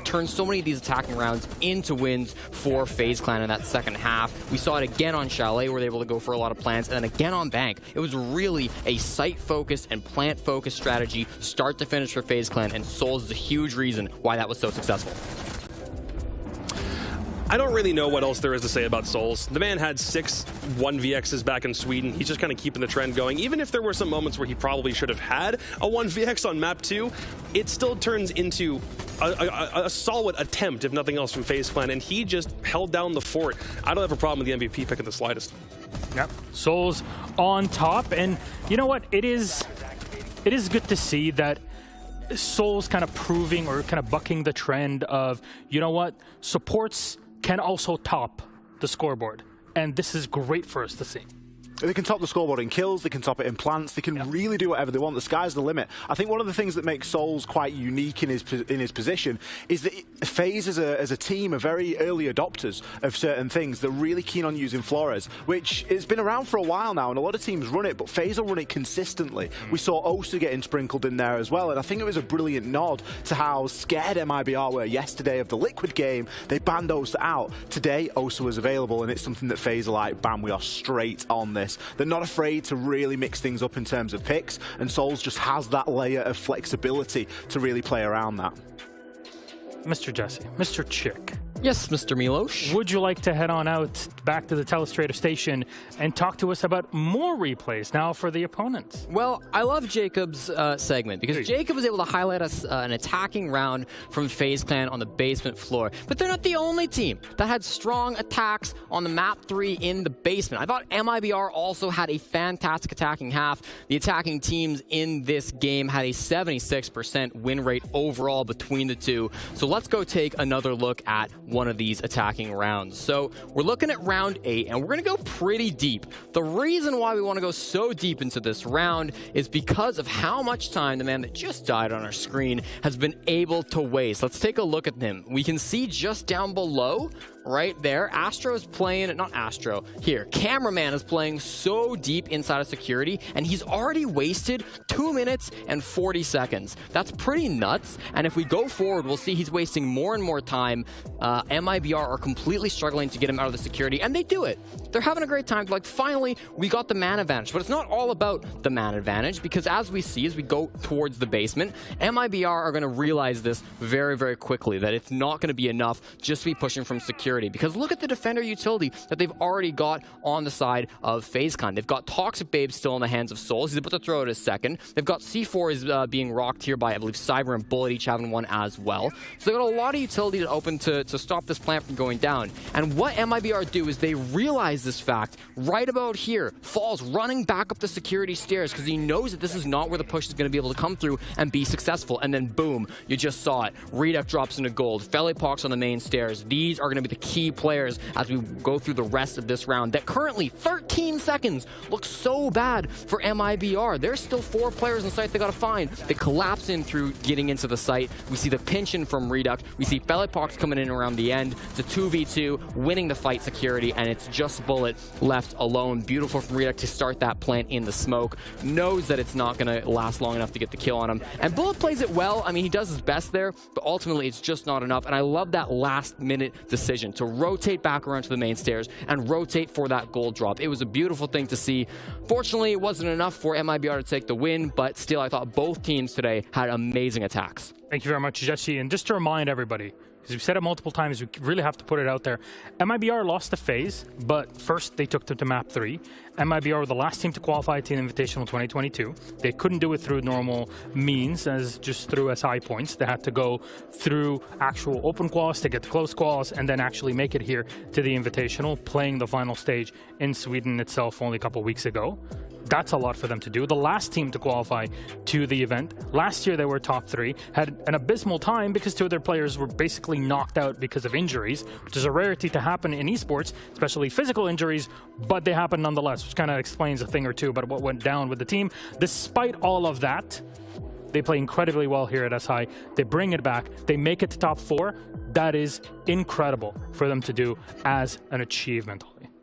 turn so many of these attacking rounds into wins for FaZe Clan in that second half. We saw it again on Chalet, where they were able to go for a lot of plants, and then again on Bank. It was really a site-focused and plant-focused strategy, start to finish for FaZe Clan, and Souls is a huge reason why that was so successful. I don't really know what else there is to say about Souls. The man had 6 1vx's back in Sweden. He's just kind of keeping the trend going. Even if there were some moments where he probably should have had a 1vx on map 2, it still turns into a solid attempt, if nothing else, from FaZe Clan, and he just held down the fort. I don't have a problem with the MVP pick in the slightest. Yep, Souls on top, and you know what? It is good to see that Souls kind of proving or kind of bucking the trend of, you know what, supports can also top the scoreboard, and this is great for us to see. They can top the scoreboard in kills, they can top it in plants, they can really do whatever they want. The sky's the limit. I think one of the things that makes Souls quite unique in his position is that FaZe as a team are very early adopters of certain things. They're really keen on using Flores, which has been around for a while now, and a lot of teams run it, but FaZe will run it consistently. We saw Osa getting sprinkled in there as well, and I think it was a brilliant nod to how scared MIBR were yesterday of the Liquid game. They banned Osa out. Today, Osa was available, and it's something that FaZe are like, bam, we are straight on this. They're not afraid to really mix things up in terms of picks, and Souls just has that layer of flexibility to really play around that. Mr. Jesse, Mr. Chick. Yes, Mr. Milosh. Would you like to head on out back to the telestrator station and talk to us about more replays now for the opponents? Well, I love Jacob's segment because Jacob was able to highlight us an attacking round from FaZe Clan on the basement floor. But they're not the only team that had strong attacks on the map 3 in the basement. I thought MIBR also had a fantastic attacking half. The attacking teams in this game had a 76% win rate overall between the two. So let's go take another look at one of these attacking rounds. So we're looking at round 8, and we're going to go pretty deep. The reason why we want to go so deep into this round is because of how much time the man that just died on our screen has been able to waste. Let's take a look at him. We can see just down below, right there, Astro is playing, not Astro, here, Cameraman is playing so deep inside of security, and he's already wasted 2 minutes and 40 seconds. That's pretty nuts, and if we go forward, we'll see he's wasting more and more time. MIBR are completely struggling to get him out of the security, and they do it. They're having a great time. Like, finally, we got the man advantage, but it's not all about the man advantage, because as we see, as we go towards the basement, MIBR are going to realize this very, very quickly, that it's not going to be enough just to be pushing from security, because look at the defender utility that they've already got on the side of FaZe Clan. They've got Toxic Babe still in the hands of Souls. He's about to throw it a second. They've got C4 is being rocked here by, I believe, Cyber and Bullet, each having one as well. So they've got a lot of utility to open to stop this plant from going down. And what MIBR do is they realize this fact right about here. Falls running back up the security stairs because he knows that this is not where the push is going to be able to come through and be successful. And then boom, you just saw it. Reduck drops into gold. Felipox on the main stairs. These are going to be the key players as we go through the rest of this round. That currently 13 seconds looks so bad for MIBR. There's still 4 players in sight they got to find. They collapse in through getting into the site. We see the pinch in from Reduck. We see Felipox coming in around the end. It's a 2v2, winning the fight security, and it's just bullet left alone. Beautiful from Redux to start that plant in the smoke. Knows that it's not going to last long enough to get the kill on him. And Bullet plays it well. I mean, he does his best there, but ultimately it's just not enough. And I love that last-minute decision to rotate back around to the main stairs and rotate for that gold drop. It was a beautiful thing to see. Fortunately, it wasn't enough for MIBR to take the win, but still, I thought both teams today had amazing attacks. Thank you very much, Jesse. And just to remind everybody, because we've said it multiple times, we really have to put it out there. MIBR lost to FaZe, but first they took them to map 3. MIBR were the last team to qualify to the Invitational 2022. They couldn't do it through normal means, as just through SI points. They had to go through actual open quals to get to close quals, and then actually make it here to the Invitational, playing the final stage in Sweden itself only a couple weeks ago. That's a lot for them to do. The last team to qualify to the event. Last year they were top 3, had an abysmal time because 2 of their players were basically knocked out because of injuries, which is a rarity to happen in esports, especially physical injuries, but they happen nonetheless, which kind of explains a thing or two about what went down with the team. Despite all of that, they play incredibly well here at SI. They bring it back. They make it to top 4. That is incredible for them to do as an achievement.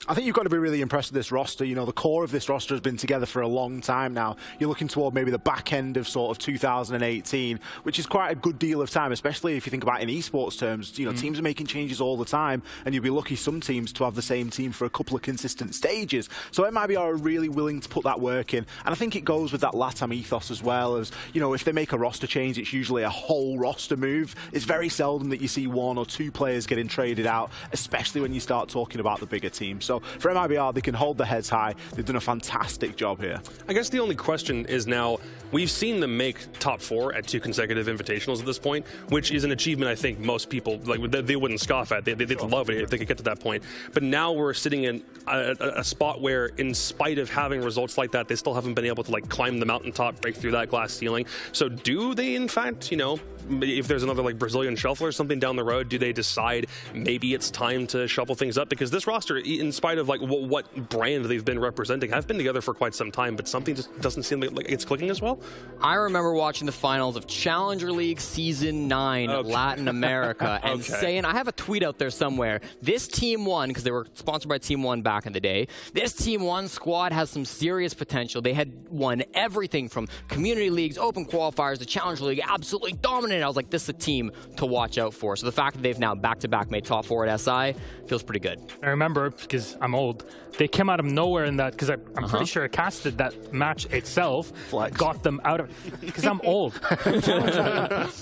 I think you've got to be really impressed with this roster. You know, the core of this roster has been together for a long time now. You're looking toward maybe the back end of sort of 2018, which is quite a good deal of time, especially if you think about in esports terms. You know, teams are making changes all the time, and you'll be lucky some teams to have the same team for a couple of consistent stages. So MIBR are really willing to put that work in, and I think it goes with that LATAM ethos as well. As you know, if they make a roster change, it's usually a whole roster move. It's very seldom that you see 1 or 2 players getting traded out, especially when you start talking about the bigger teams. So for MIBR, they can hold their heads high. They've done a fantastic job here. I guess the only question is now, we've seen them make top 4 at 2 consecutive invitationals at this point, which is an achievement I think most people, like, they wouldn't scoff at. They'd love it if they could get to that point. But now we're sitting in a spot where, in spite of having results like that, they still haven't been able to like climb the mountaintop, break through that glass ceiling. So do they, in fact, you know, if there's another like Brazilian shuffle or something down the road, do they decide maybe it's time to shuffle things up? Because this roster, in spite of like what brand they've been representing, have been together for quite some time, but something just doesn't seem like it's clicking as well. I remember watching the finals of Challenger League Season 9 Latin America and saying, I have a tweet out there somewhere, this Team 1, because they were sponsored by Team 1 back in the day, this Team 1 squad has some serious potential. They had won everything from community leagues, open qualifiers, the Challenger League, absolutely dominated. I was like, this is a team to watch out for. So the fact that they've now back-to-back made top 4 at SI feels pretty good. I remember, because I'm old, they came out of nowhere in that, because I'm pretty sure I casted that match itself, got them out of, because I'm old,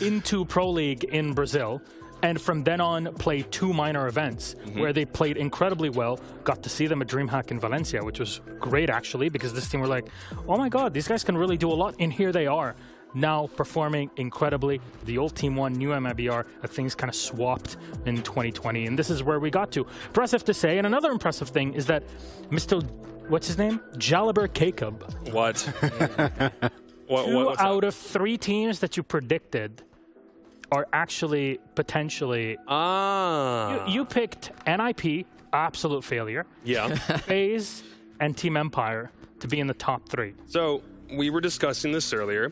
into Pro League in Brazil. And from then on, played 2 minor events where they played incredibly well. Got to see them at DreamHack in Valencia, which was great, actually, because this team were like, oh my God, these guys can really do a lot. And here they are, now performing incredibly. The old Team 1, new MIBR, things kind of swapped in 2020. And this is where we got to. Impressive to say. And another impressive thing is that Mr. What's his name? Jalibert Kakub. What? 2 out of 3 teams that you predicted are actually potentially... You picked NIP, absolute failure. Yeah. FaZe and Team Empire to be in the top 3. So we were discussing this earlier.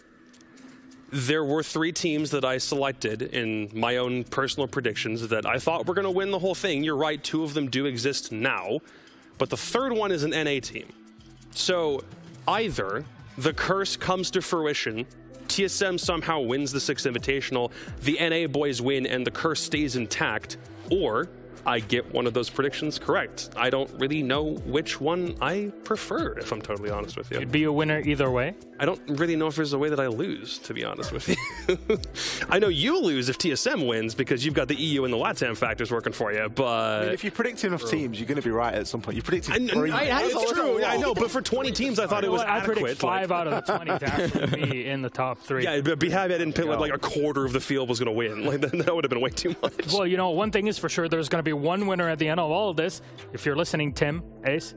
There were 3 teams that I selected in my own personal predictions that I thought were going to win the whole thing. You're right, 2 of them do exist now, but the 3rd one is an NA team. So either the curse comes to fruition, TSM somehow wins the 6th Invitational, the NA boys win and the curse stays intact, or I get one of those predictions correct. I don't really know which one I prefer, if I'm totally honest with you. You'd be a winner either way? I don't really know if there's a way that I lose, to be honest with you. I know you lose if TSM wins because you've got the EU and the LATAM factors working for you, but... I mean, if you predict enough teams, you're going to be right at some point. You predicted 3. It's true, I know, but for 20 teams, I thought it was adequate. I predict 5 out of the 20 to actually be in the top 3. Yeah, but I didn't pick like a quarter of the field was going to win. Like, that would have been way too much. Well, you know, one thing is for sure, there's going to be one winner at the end of all of this. If you're listening, Tim, Ace,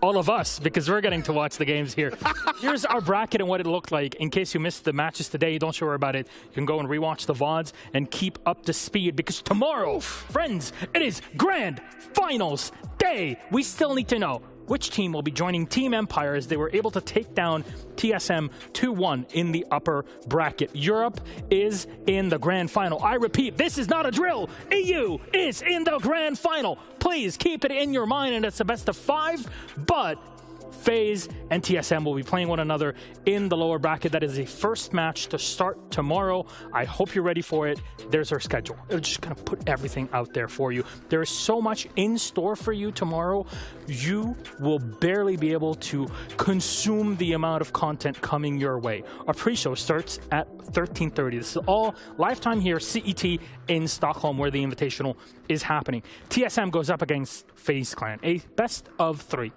all of us, because we're getting to watch the games here. Here's our bracket and what it looked like. In case you missed the matches today, don't worry about it. You can go and rewatch the VODs and keep up to speed, because tomorrow, friends, it is Grand Finals Day. We still need to know which team will be joining Team Empire as they were able to take down TSM 2-1 in the upper bracket. Europe is in the grand final. I repeat, this is not a drill. EU is in the grand final. Please keep it in your mind, and it's a best of 5, but FaZe and TSM will be playing one another in the lower bracket. That is the first match to start tomorrow. I hope you're ready for it. There's our schedule. We're just going to put everything out there for you. There is so much in store for you tomorrow. You will barely be able to consume the amount of content coming your way. Our pre-show starts at 13:30. This is all lifetime here, CET in Stockholm, where the Invitational is happening. TSM goes up against FaZe Clan, a best of 3.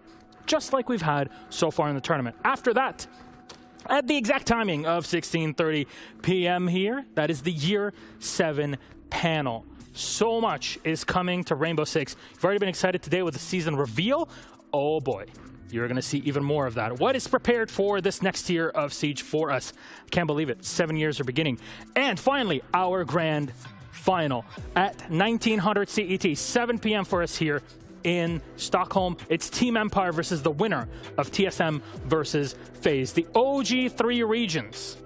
Just like we've had so far in the tournament. After that, at the exact timing of 16:30 p.m. here, that is the Year 7 panel. So much is coming to Rainbow Six. You've already been excited today with the season reveal. Oh boy, you're going to see even more of that. What is prepared for this next year of Siege for us? I can't believe it. 7 years are beginning. And finally, our grand final at 1900 CET, 7 p.m. for us here in Stockholm. It's Team Empire versus the winner of TSM versus FaZe. The OG 3 regions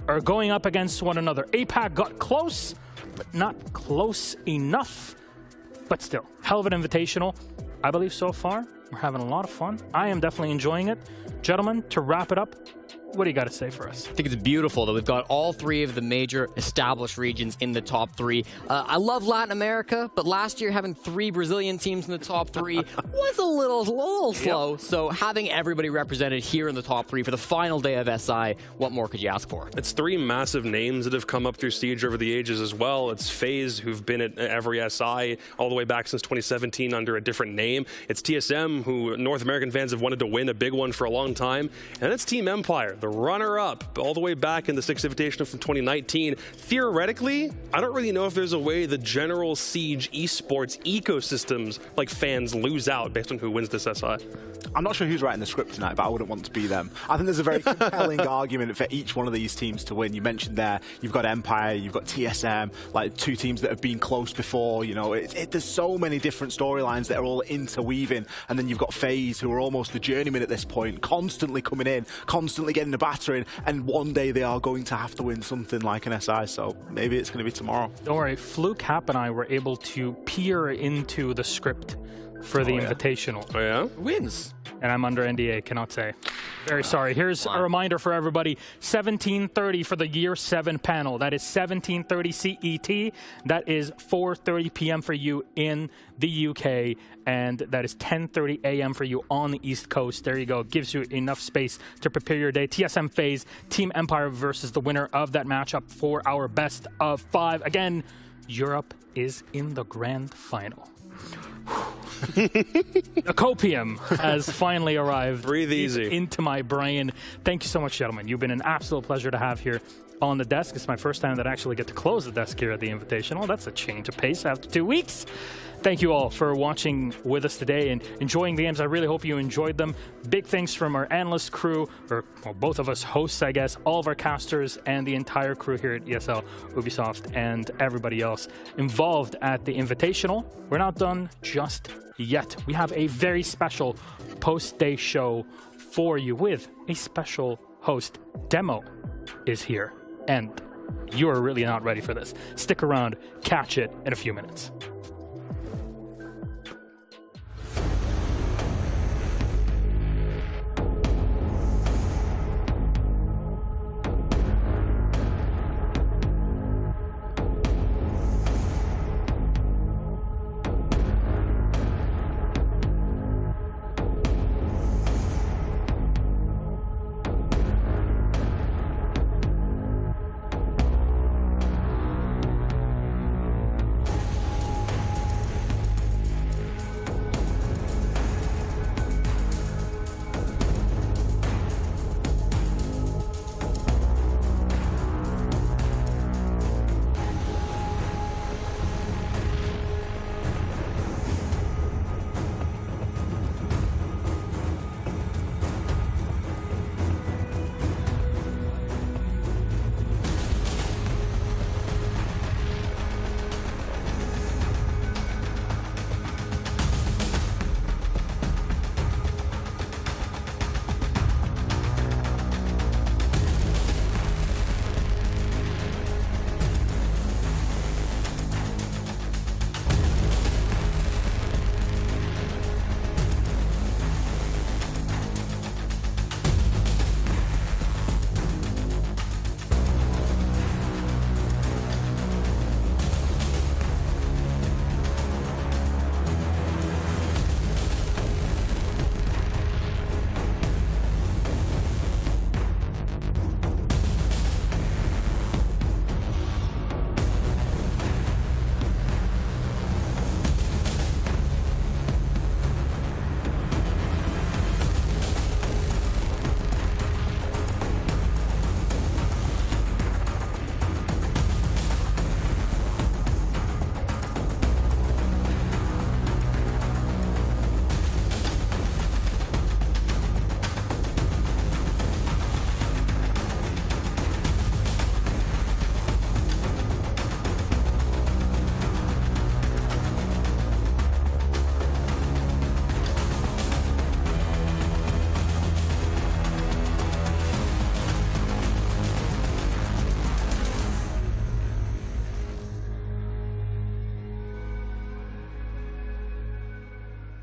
are going up against one another. APAC got close, but not close enough. But still, hell of an invitational. I believe so far we're having a lot of fun. I am definitely enjoying it. Gentlemen, to wrap it up, what do you got to say for us? I think it's beautiful that we've got all 3 of the major established regions in the top 3. I love Latin America, but last year having 3 Brazilian teams in the top 3 was a little slow. Yep. So having everybody represented here in the top 3 for the final day of SI, what more could you ask for? It's 3 massive names that have come up through Siege over the ages as well. It's FaZe, who've been at every SI all the way back since 2017 under a different name. It's TSM, who North American fans have wanted to win a big one for a long time. And it's Team Empire, the runner-up all the way back in the 6th Invitational from 2019. Theoretically, I don't really know if there's a way the general Siege esports ecosystems like fans lose out based on who wins this SI. I'm not sure who's writing the script tonight, but I wouldn't want to be them. I think there's a very compelling argument for each one of these teams to win. You mentioned there, you've got Empire, you've got TSM, like 2 teams that have been close before. You know, there's so many different storylines that are all interweaving. And then you've got FaZe, who are almost the journeyman at this point, constantly coming in, constantly getting the battering, and one day they are going to have to win something like an SI, so maybe it's going to be tomorrow. Don't worry, Fluke, Hap, and I were able to peer into the script for the Invitational. Oh yeah? Wins. And I'm under NDA, cannot say. Very sorry. Here's a reminder for everybody. 17:30 for the Year 7 panel. That is 17:30 CET. That is 4:30 p.m. for you in the UK. And that is 10:30 a.m. for you on the East Coast. There you go. Gives you enough space to prepare your day. TSM FaZe, Team Empire versus the winner of that matchup for our best of 5. Again, Europe is in the grand final. A copium has finally arrived. Breathe easy. Into my brain. Thank you so much, gentlemen. You've been an absolute pleasure to have here on the desk. It's my first time that I actually get to close the desk here at the Invitational. That's a change of pace after 2 weeks. Thank you all for watching with us today and enjoying the games. I really hope you enjoyed them. Big thanks from our analyst crew, or well, both of us hosts, I guess, all of our casters and the entire crew here at ESL, Ubisoft, and everybody else involved at the Invitational. We're not done just yet. We have a very special post-day show for you with a special host. Demo is here, and you are really not ready for this. Stick around, catch it in a few minutes.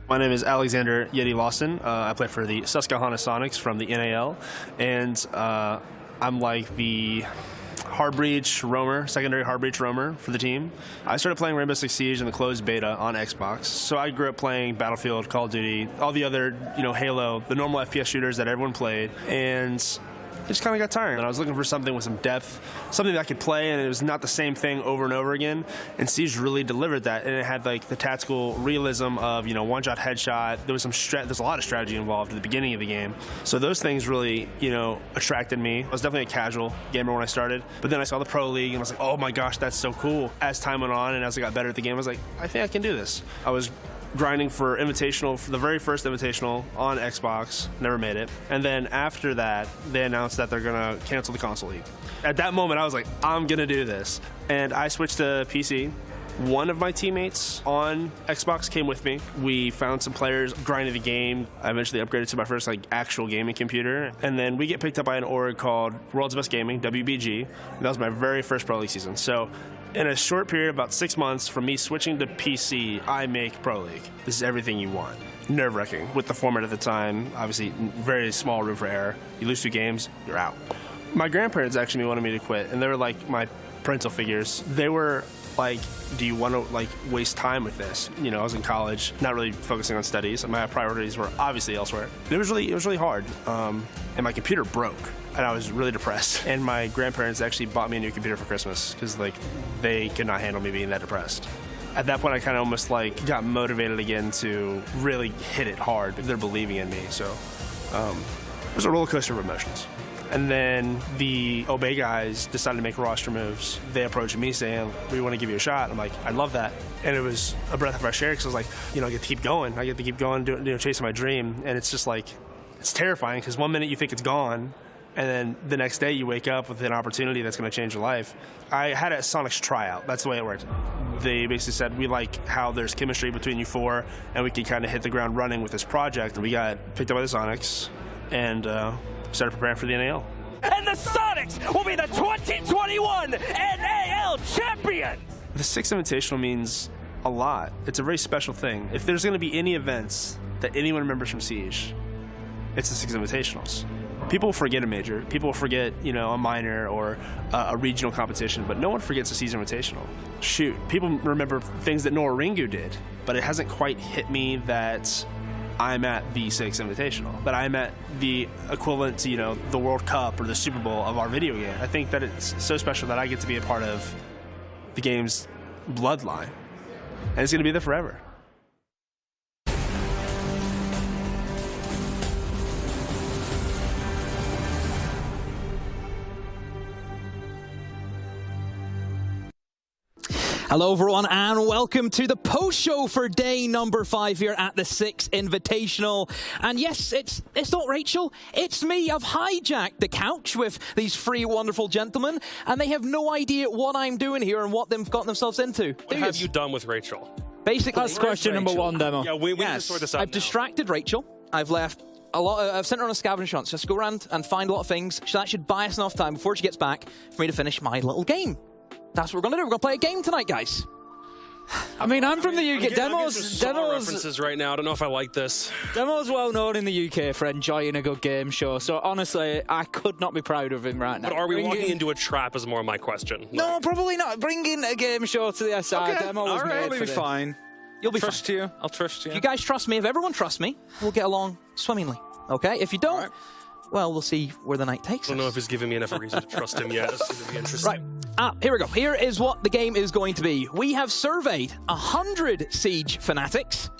My name is Alexander Yeti Lawson. I play for the Susquehanna Sonics from the NAL, and I'm like the Hardbreach roamer, secondary Hardbreach roamer for the team. I started playing Rainbow Six Siege in the closed beta on Xbox, so I grew up playing Battlefield, Call of Duty, all the other, Halo, the normal FPS shooters that everyone played, and I just kind of got tired, and I was looking for something with some depth, something that I could play, and it was not the same thing over and over again. And Siege really delivered that, and it had like the tactical realism of one-shot headshot. There was there's a lot of strategy involved at the beginning of the game, so those things really attracted me. I was definitely a casual gamer when I started, but then I saw the Pro League, and I was like, oh my gosh, that's so cool. As time went on, and as I got better at the game, I was like, I think I can do this. I was grinding for Invitational, for the very first Invitational on Xbox, never made it. And then after that, they announced that they're gonna cancel the console league. At that moment, I was like, I'm gonna do this. And I switched to PC. One of my teammates on Xbox came with me. We found some players grinding the game. I eventually upgraded to my first actual gaming computer. And then we get picked up by an org called World's Best Gaming, WBG. And that was my very first Pro League season. So in a short period, about 6 months from me switching to PC, I make Pro League. This is everything you want. Nerve-wracking with the format at the time. Obviously, very small room for error. You lose 2 games, you're out. My grandparents actually wanted me to quit, and they were like my parental figures. They were like, do you want to waste time with this? I was in college, not really focusing on studies. My priorities were obviously elsewhere. It was really hard, and my computer broke, and I was really depressed. And my grandparents actually bought me a new computer for Christmas because they could not handle me being that depressed. At that point, I kind of almost got motivated again to really hit it hard. They're believing in me, so it was a roller coaster of emotions. And then the Obey guys decided to make roster moves. They approached me saying, we want to give you a shot. I'm like, I love that. And it was a breath of fresh air because I was like, I get to keep going. I get to keep going, chasing my dream. And it's just it's terrifying because one minute you think it's gone, and then the next day you wake up with an opportunity that's going to change your life. I had a Sonics tryout. That's the way it worked. They basically said, we like how there's chemistry between you 4, and we can kind of hit the ground running with this project. And we got picked up by the Sonics, and started preparing for the NAL. And the Sonics will be the 2021 NAL champions! The 6th Invitational means a lot. It's a very special thing. If there's going to be any events that anyone remembers from Siege, it's the 6 Invitationals. People forget a major. People forget, a minor or a regional competition, but no one forgets a Siege Invitational. Shoot, people remember things that Noah Ringu did, but it hasn't quite hit me that I'm at the 6th Invitational, that I'm at the equivalent to, the World Cup or the Super Bowl of our video game. I think that it's so special that I get to be a part of the game's bloodline, and it's going to be there forever. Hello everyone and welcome to the post show for day number 5 here at the 6th Invitational. And yes, it's not Rachel, it's me. I've hijacked the couch with these 3 wonderful gentlemen and they have no idea what I'm doing here and what they've gotten themselves into. What have you done with Rachel? Basically, that's question number 1, Demo. Yeah, we need to sort this out. I've distracted Rachel. I've left a lot. I've sent her on a scavenger hunt. So just go around and find a lot of things. That should buy us enough time before she gets back for me to finish my little game. That's what we're going to do. We're going to play a game tonight, guys. I mean, I'm from the UK. Demos references right now. I don't know if I like this. Demo's well known in the UK for enjoying a good game show. So honestly, I could not be proud of him right now. But are we walking into a trap is more my question. No, probably not. Bringing a game show to the SI. Okay. Demo was made for be this. fine. You'll be trust fine. you. I'll trust you. If you guys trust me, if everyone trusts me, we'll get along swimmingly. Okay? If you don't, well, we'll see where the night takes us. I don't know if he's giving me enough reason to trust him yet. It's going to be interesting. Right. Here we go. Here is what the game is going to be. We have surveyed 100 Siege fanatics,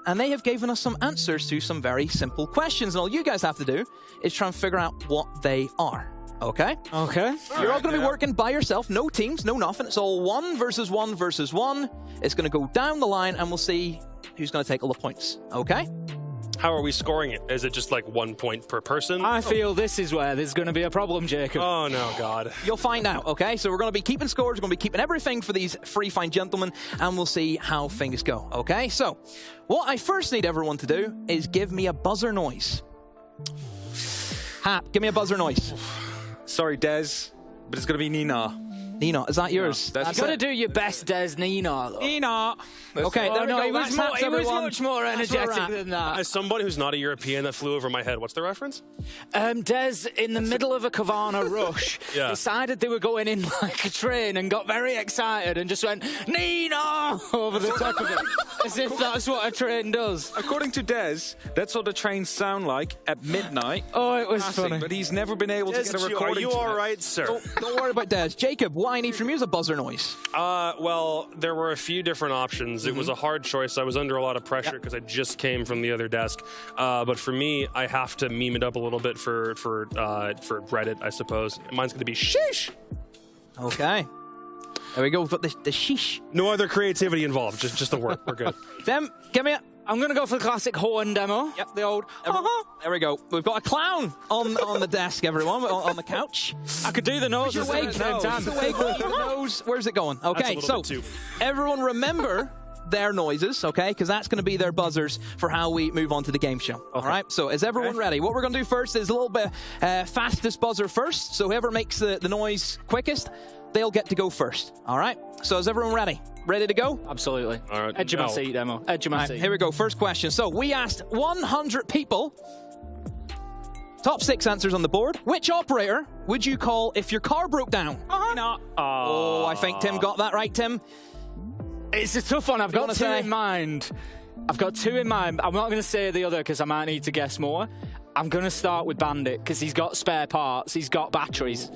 and they have given us some answers to some very simple questions. And all you guys have to do is try and figure out what they are. Okay? Okay. You're all going to be working by yourself. No teams, no nothing. It's all 1 versus 1 versus 1. It's going to go down the line, and we'll see who's going to take all the points. Okay? How are we scoring it? Is it just 1 point per person? I feel this is where there's going to be a problem, Jacob. Oh, no, God. You'll find out, okay? So we're going to be keeping scores. We're going to be keeping everything for these 3 fine gentlemen, and we'll see how things go, okay? So what I first need everyone to do is give me a buzzer noise. Hap, give me a buzzer noise. Sorry, Des, but it's going to be Nina. Nino, is that yours? You got to do your best, Des Nino. Nino. Okay, there we go. He was much more energetic than that. As somebody who's not a European that flew over my head, what's the reference? Des, in the middle of a Kavana rush, decided they were going in like a train and got very excited and just went, Nino! over the top of it. As if that's what a train does. According to Des, that's what the trains sound like at midnight. Oh, it was funny. But he's never been able to get a recording. Are you all right, sir? Don't worry about Des. Jacob, what I need from you is a buzzer noise. Well, there were a few different options. It was a hard choice. I was under a lot of pressure because I just came from the other desk. But for me, I have to meme it up a little bit for Reddit, I suppose. Mine's going to be sheesh. Okay. There we go. We've got the sheesh. No other creativity involved. Just the word. We're good. Dem, give me it. I'm going to go for the classic horn demo. Yep, the old. There we go. We've got a clown on the desk, everyone, on the couch. I could do the nose at the same time. The nose. Where's it going? Okay, so everyone remember their noises, okay? Because that's going to be their buzzers for how we move on to the game show. Okay. All right, so is everyone ready? What we're going to do first is a little bit fastest buzzer first. So whoever makes the noise quickest, they'll get to go first. All right, so is everyone ready? Ready to go? Absolutely. All right. Edge of my seat, Demo. Edge of my seat. Here we go. First question. So we asked 100 people. Top 6 answers on the board. Which operator would you call if your car broke down? No. Oh, I think Tim got that right, Tim. It's a tough one. I've got two in mind. I'm not going to say the other because I might need to guess more. I'm going to start with Bandit because he's got spare parts. He's got batteries.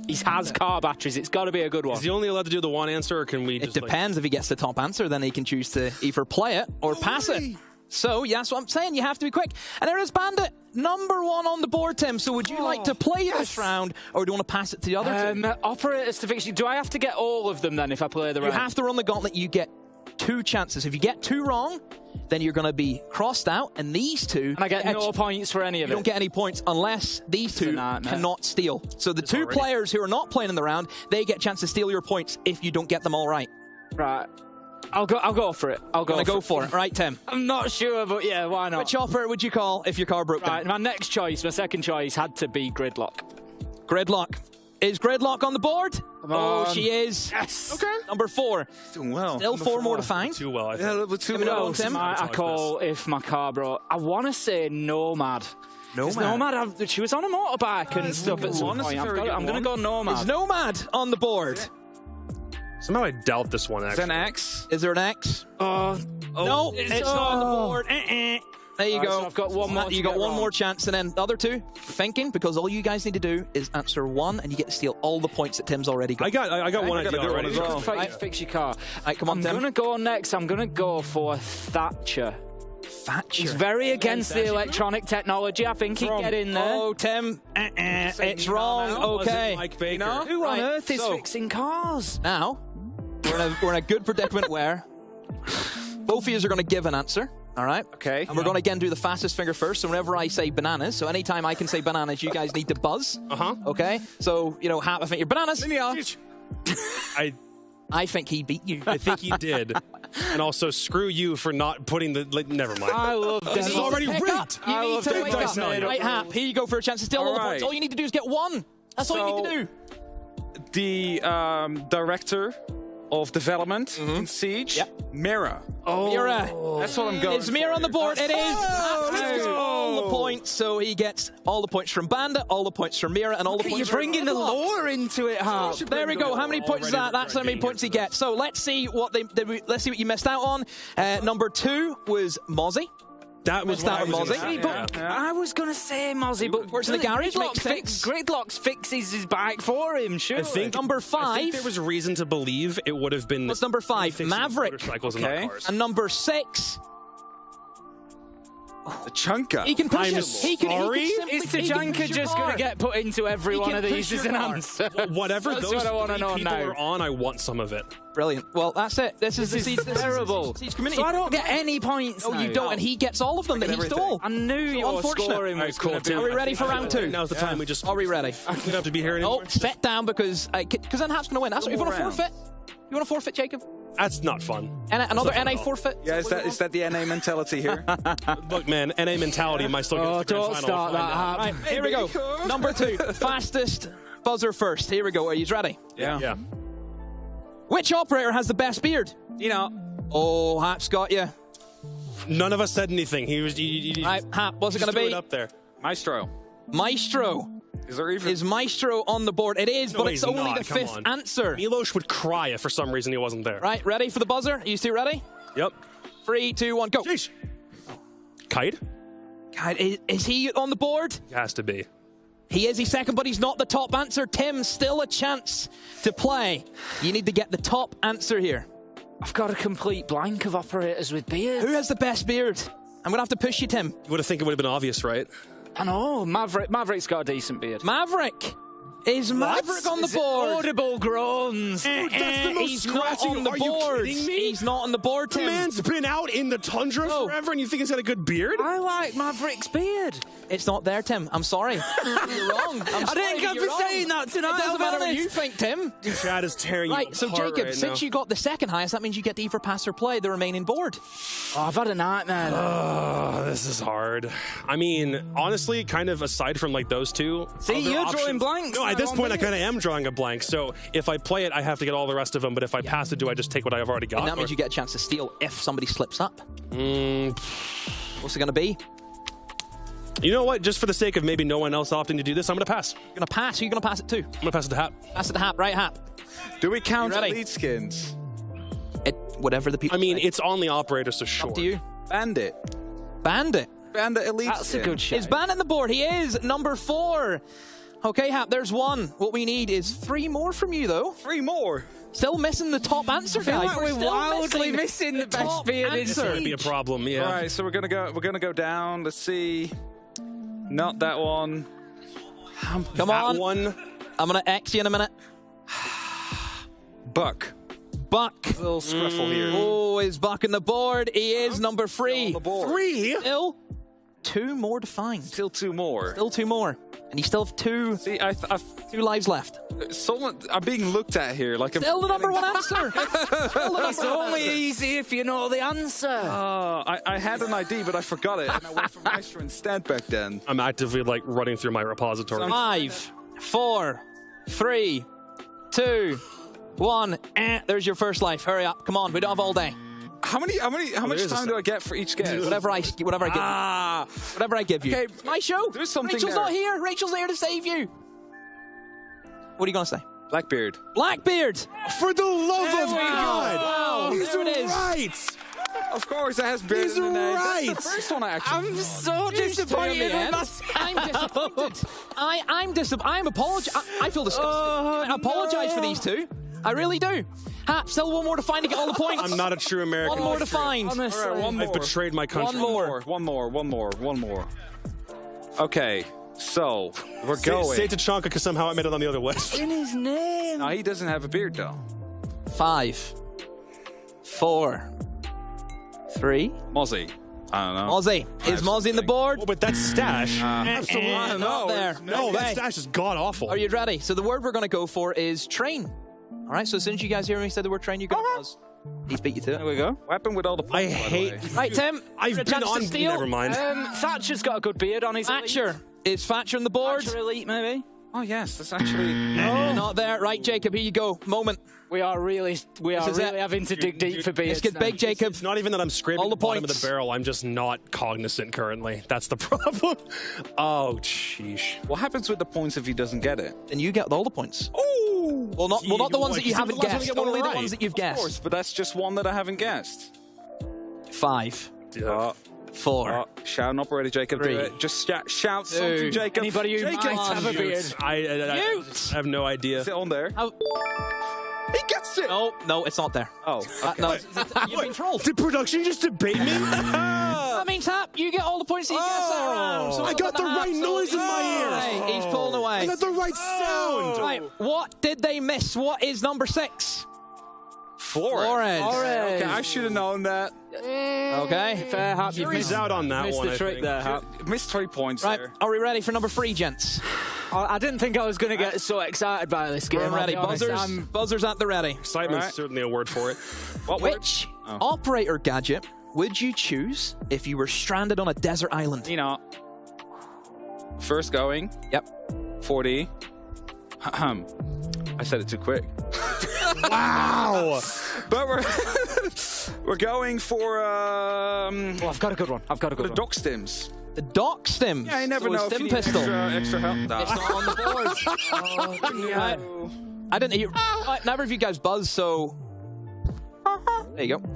He has car batteries. It's got to be a good one. Is he only allowed to do the one answer, or can we just... It depends. If he gets the top answer, then he can choose to either play it or pass it. So, yeah, that's what I'm saying. You have to be quick. And there is Bandit, number 1 on the board, Tim. So would you like to play this round, or do you want to pass it to the other two? Operators to fix you. Do I have to get all of them, then, if I play the round? You have to run the gauntlet. You get 2 chances. If you get 2 wrong, then you're going to be crossed out, and these 2... And I get no points for any of it? You don't get any points unless these 2 cannot steal. So the 2 players who are not playing in the round, they get a chance to steal your points if you don't get them all right. Right. I'll go for it. I'll go for it. Right, Tim? I'm not sure, but yeah, why not? Which operator would you call if your car broke down? My next choice, my second choice, had to be Gridlock. Gridlock. Is Gridlock on the board? Oh, she is. Yes. Okay. Number 4. Doing well. Still 4 more to find. Too well, I think. Yeah, a little bit too well. Tim? I call if my car broke. I want to say Nomad. Nomad? She was on a motorbike and stuff at some point. I'm going to go Nomad. Is Nomad on the board? Somehow I doubt this one, actually. Is there an X? Is there an X? No, it's not on the board. There you go. So I've got one more. You got one more chance, and then the other 2 thinking, because all you guys need to do is answer 1, and you get to steal all the points that Tim's already got. I got one idea already. As well. Fix your car. Right, come on, Tim. I'm going to go next. I'm going to go for Thatcher. Thatcher. He's very against the electronic technology. I think he'd get in there. Oh, Tim. It's wrong. Okay. Mike Baker. Who on earth is fixing cars? Now, we're in a good predicament where both of you are going to give an answer. All right? Okay. And we're going to again do the fastest finger first. So whenever I say bananas, so anytime I can say bananas, you guys need to buzz. Okay? So, I think you're bananas. I think he beat you. I think he did. And also, screw you for not putting the... never mind. I love this. Is already rigged. You need to wake up. Right, Hap, here you go for a chance to steal all the points. All you need to do is get 1. That's all you need to do. The director of development in Siege, Mira. Mira. That's what I'm going It's Mira on the board. It is. All the points. So he gets all the points from Bandit, all the points from Mira, and all the points You're bringing the lore into it, Hap. There we go. How many points is that? That's how many points he gets. So let's see what let's see what you missed out on. Number 2 was Mozzie. That was that on Mozzie. I was going to say Mozzie, but works in the garage. Gridlock fixes his bike for him, sure. I think number 5. I think there was reason to believe it would have been... What's number 5? Maverick. Motorcycles and not cars. And number 6... The Chunka. He can push it. Is Tachanka just going to get put into every one of these as an answer? Whatever That's those what I want to know people now. are on, I want some of it. Brilliant. Well, that's it. This is terrible. Siege community. So I don't get any points. Oh, you don't, and he gets all of them that he stole. I knew your scoring was cool. Are we ready for round 2? Now's the time we just... Are we ready? We don't have to be here anymore. Oh, sit down because then Hap's going to win. That's what you want to forfeit. You want to forfeit, Jacob? That's not fun. Another NA forfeit? Yeah, is that the NA mentality here? Look, man, NA mentality might still get to the grand final. Start that. Right, here we go. Number 2, fastest buzzer first. Here we go. Are you ready? Yeah. Which operator has the best beard? You know. Oh, Hap's got you. None of us said anything. He was. Right, Hap, what's it going to be? It up there. Maestro. Maestro. Is Maestro on the board? It is, No, but it's he's only not. the Come 5th on. answer. Milos would cry if for some reason he wasn't there. Right, ready for the buzzer? Are you two ready? Yep. 3, 2, 1, go. Jeez. Kite? Is he on the board? He has to be. He is. He's second, but he's not the top answer. Tim, still a chance to play. You need to get the top answer here. I've got a complete blank of operators with beards. Who has the best beard? I'm going to have to push you, Tim. You would have think it would have been obvious, right? I know. Maverick's got a decent beard. Maverick. Is Maverick on the Is it board? audible groans. That's the most He's not scratching. on the Are board. you kidding me? He's not on the board, The Tim. man's been out in the tundra forever, and you think he's got a good beard? I like Maverick's beard. It's not there, Tim. I'm sorry. You're wrong. I didn't get to saying that tonight. It doesn't matter what honest. you think, Tim. Chad is tearing you Right, so apart Jacob, right since now. you got the second highest, that means you get to either pass or play the remaining board. Oh, I've had a nightmare. Oh, this is hard. I mean, honestly, kind of aside from like those two. See, other you're options- drawing blanks. No, at this on point, I beards. kind of am drawing a blank. So if I play it, I have to get all the rest of them. But if I pass it, do I just take what I've already got? And that means you get a chance to steal if somebody slips up. What's it going to be? You know what? Just for the sake of maybe no one else opting to do this, I'm going to pass. You're going to pass. Who are you going to pass it to? I'm going to pass it to Hap. Pass it to Hap. Right, Hap. Do we count You ready? elite skins? Whatever the people I mean, say. it's on the operator, so sure. Up to you. Bandit. Bandit. Bandit elite That's skin. a good shot. Is Bandit on the board? He is. Number 4. Okay, Hap, there's 1. What we need is 3 more from you, though. 3 more. Still missing the top answer, I feel guys. like we're still wildly missing the best top beard in This answer. might be a problem, yeah. All right, so we're gonna go down. Let's see. Not that one. Come that on. one. I'm going to X you in a minute. Buck. Buck. A little scruffle here. Oh, is Buck on the board? He is number 3. On the board. 3? Still 2 more to find. Still 2 more. Still 2 more. And you still have 2 See, 2 lives left. I'm being looked at here like I'm Still the number 1 answer. Still the It's number 1 only answer. easy if you know the answer. I had an ID, but I forgot it, and I went for Maestro instead back then. I'm actively like running through my repository. 5, 4, 3, 2, 1. There's your first life. Hurry up. Come on. We don't have all day. How much time do I get for each guess? Whatever I give you. Whatever I give you. Okay, It's my show. there's something Rachel's there. not here. Rachel's there to save you. What are you going to say? Blackbeard. Blackbeard. For the love of God! Wow. He's There it is. right! Of course, it has beard He's in the name. right. That's the first one I actually. I'm so disappointed in myself. I'm disappointed. I'm I feel disgusted. I apologize for these two. I really do. Hap, still 1 more to find to get all the points. I'm not a true American. 1 more to find. Honestly. All right, 1 more. I've betrayed my country. One more. Okay, so we're going. Say it to Chonka because somehow I made it on the other list. In his name. No, he doesn't have a beard though. 5, 4, 3. Mozzie. I don't know. Mozzie. Is Mozzie in the board? Oh, but that's stash. Absolutely Not no. there. No, that Okay. stash is god awful. Are you ready? So the word we're going to go for is train. All right, so as soon as you guys hear me say the word train, you're going to pause. He's beat you to There it. we go. What happened with all the points, I by the hate. way? Right, Tim. I've a been chance to on. steal. Never mind. Thatcher's got a good beard on his Thatcher. Is Thatcher on the board? Thatcher elite, maybe. Oh yes, that's actually. Not there. Right, Jacob, here you go. Moment. We are really is having to dig deep for beards. Let's get now. big, Jacob. It's not even that I'm scraping All the the bottom of points. the barrel. I'm just not cognizant currently. That's the problem. Oh, sheesh. What happens with the points if he doesn't get it? Then you get all the points. Oh, Well, not the ones that you haven't last one to guessed. get one Only the right. ones that you've of course, guessed. but that's just one that I haven't guessed. 5, 4. Shout operator Jacob. 3, Do it. Just shout something, 2. Jacob. Anybody who Jacob. might have a beard. I have no idea. Is it on there? Oh. He gets it. No, it's not there. Oh, okay. No, you've been trolled. Did production just debate me? That means Hap, you get all the points that you guessed that round. So I got the right noise in my ears. Right, he's pulling away. I got the right sound. Right, what did they miss? What is number 6? Flores. Okay, I should have known that. Okay. Fair, Hap. You've Jury's out on that missed one, the I trick think. there, Hap. Missed 3 points Right, there. are we ready for number 3, gents? I didn't think I was going to get so excited by this game. We're I'll ready. be honest. Buzzers at the ready. Excitement's Right. certainly a word for it. What word? Which operator gadget would you choose if you were stranded on a desert island? You know, first going. Yep. 40. I said it too quick. Wow. But we're going for. I've got a good one. The dock stims. The dock stims. Yeah, you never So know. Stim if you need pistol. extra help. It's not on the board. Right. I didn't hear. Neither of you guys buzz, so. There you go.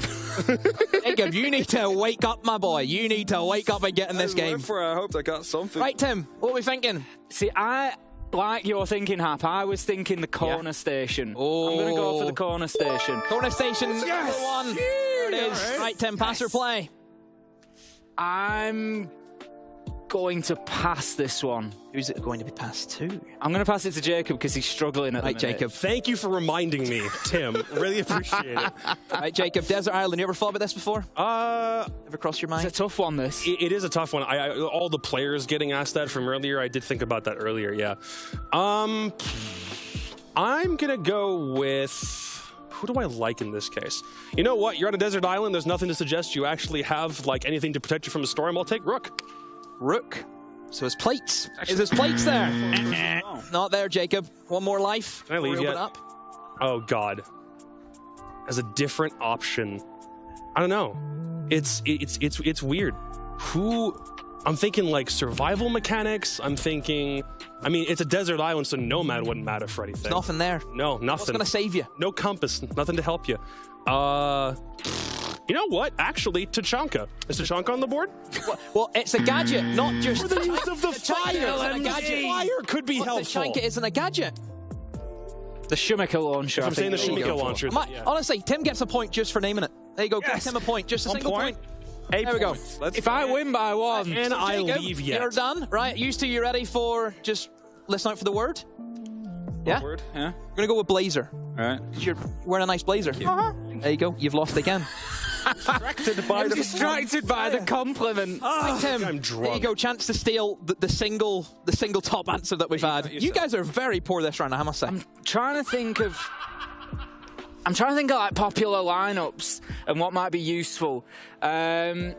Jacob, you need to wake up, my boy. You need to wake up and get in this game. I hope I got something. Right, Tim, what are we thinking? See, I like your thinking, Hap. I was thinking the corner station. Oh. I'm going to go for the corner station. Corner station, Yes! number one. There it is. Right, Tim, pass or play? I'm going to pass this one. Who's it going to be passed to? I'm going to pass it to Jacob because he's struggling at the minute. Jacob. Thank you for reminding me, Tim. Really appreciate it. Right, Jacob, Desert Island. You ever thought about this before? Ever crossed your mind? It's a tough one, this. It is a tough one. All the players getting asked that from earlier, I did think about that earlier, yeah. I'm going to go with... Who do I like in this case? You know what? You're on a desert island. There's nothing to suggest you actually have like anything to protect you from a storm. I'll take Rook. Rook. So his plates. Is his plates there? Not there, Jacob. One more life. Can I leave yet? Up? Oh, God. As a different option. I don't know. It's weird. I'm thinking like survival mechanics. I'm thinking... I mean, it's a desert island, so Nomad wouldn't matter for anything. There's nothing there. No, nothing. What's going to save you? No compass. Nothing to help you. You know what? Actually, Tachanka. Is Tachanka on the board? Well, it's a gadget, not just... For the use of the fire. Gadget. Fire could be helpful. Tachanka isn't a gadget. The Shumika launcher. I'm saying the Shumika launcher. Honestly, Tim gets a point just for naming it. There you go. Yes. Give Tim a point. Just a single point. There we go. If I win by one, and I leave yet. You're done, right? You two, you ready for just listen out for the word? Yeah. Word? Yeah. We're gonna go with blazer. All right. You're wearing a nice blazer. There you go. You've lost again. distracted by the compliment. Right, Tim, I'm drunk. there you go. Chance to steal the single top answer that we've had. You guys are very poor this round, I must say. I'm trying to think of like popular lineups and what might be useful. I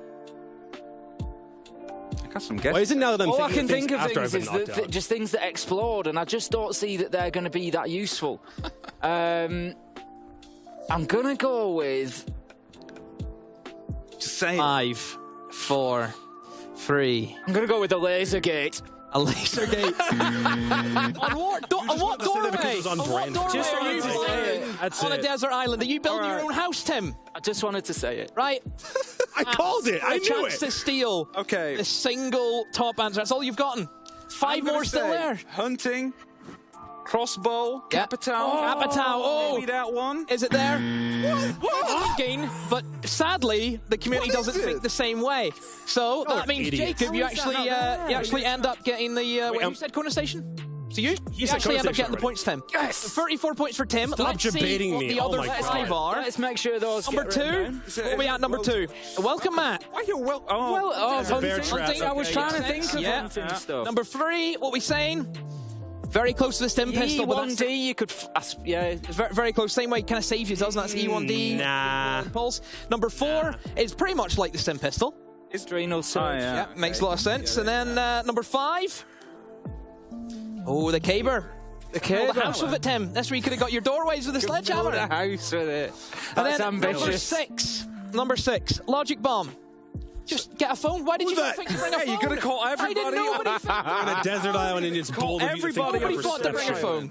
got some guesses. Why is it now that I'm all I thinking can think of after things I've is been knocked out? just things that explode, and I just don't see that they're going to be that useful. I'm going to go with... Just say 5, 4, 3. I'm going to go with the laser gate. A laser gate. On what doorway? On brand. Just are you That's on a it. desert island? Are you building your own house, Tim? I just wanted to say it. Right. I called it. I a knew chance it. to steal Okay. the single top answer. That's all you've gotten. 5 more still there. Hunting, crossbow, Capital. Capital. Oh, maybe that one. is it there? Thinking, but sadly, the community doesn't think the same way. So that means, idiots. Jacob, you actually end up getting the. Wait, you said corner station? So you said actually corner end up station getting the already. points, Tim. Yes. 34 points for Tim. Stop Let's see debating what me. the Oh other my God. five are. Let's make sure those Number get written 2. down. What are we at number 2? Welcome, Matt. Why you Well, bear hunting. trap. I was trying to Okay. think of Yeah. hunting stuff. Number 3, what we saying? Very close to the stim pistol, but that's E1D, you could... yeah. very, very close. Same way it kind of saves you, doesn't it? That's E1D. Nah. Pulse. Number 4 is pretty much like the stim pistol. It's adrenal surge. Yeah, makes a lot of sense. And then number 5. Oh, the caber. The Oh, the house with it, Tim. That's where you could have got your doorways with a sledgehammer. The house with it. And That's then ambitious. Number 6, logic bomb. Just get a phone. Why did you not think to bring a phone? Hey, you're gonna call everybody. Why did nobody think? On a desert island and it's bold of you to think everybody. about Nobody thought to bring a perception. phone.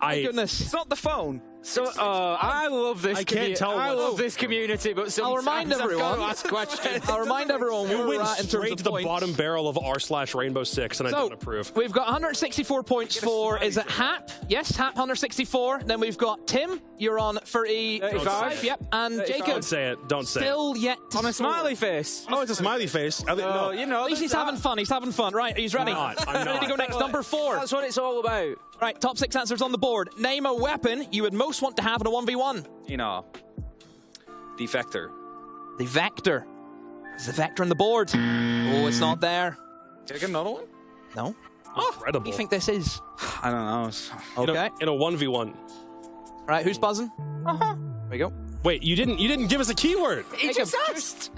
My goodness. It's not the phone. So, I love this. I can't tell I what- love this community, but sometimes I'll remind everyone. I've got to ask questions. I'll remind everyone You where we're went at in terms straight of to the points. bottom barrel of r/Rainbow Six, and I So, don't approve. we've got 164 points for, is it Hap? Yes, Hap 164. Then we've got Tim, you're on 35. Yep. And 35. Jacob, Don't say it. Don't say it. still yet to On a score. smiley face. Oh, it's a smiley face. No. You know, At least he's having fun. He's having fun. Right, he's ready. I'm Ready to not. go next. Number 4. That's what it's all about. Right, top 6 answers on the board. Name a weapon you would most want to have in a 1v1. You know, the vector. The Vector. Is the Vector on the board? Oh, it's not there. Can I get another one? No. Incredible. What do you think this is? I don't know. Okay. In a 1v1. Right, who's buzzing? There we go. Wait, you didn't give us a keyword. Jacob,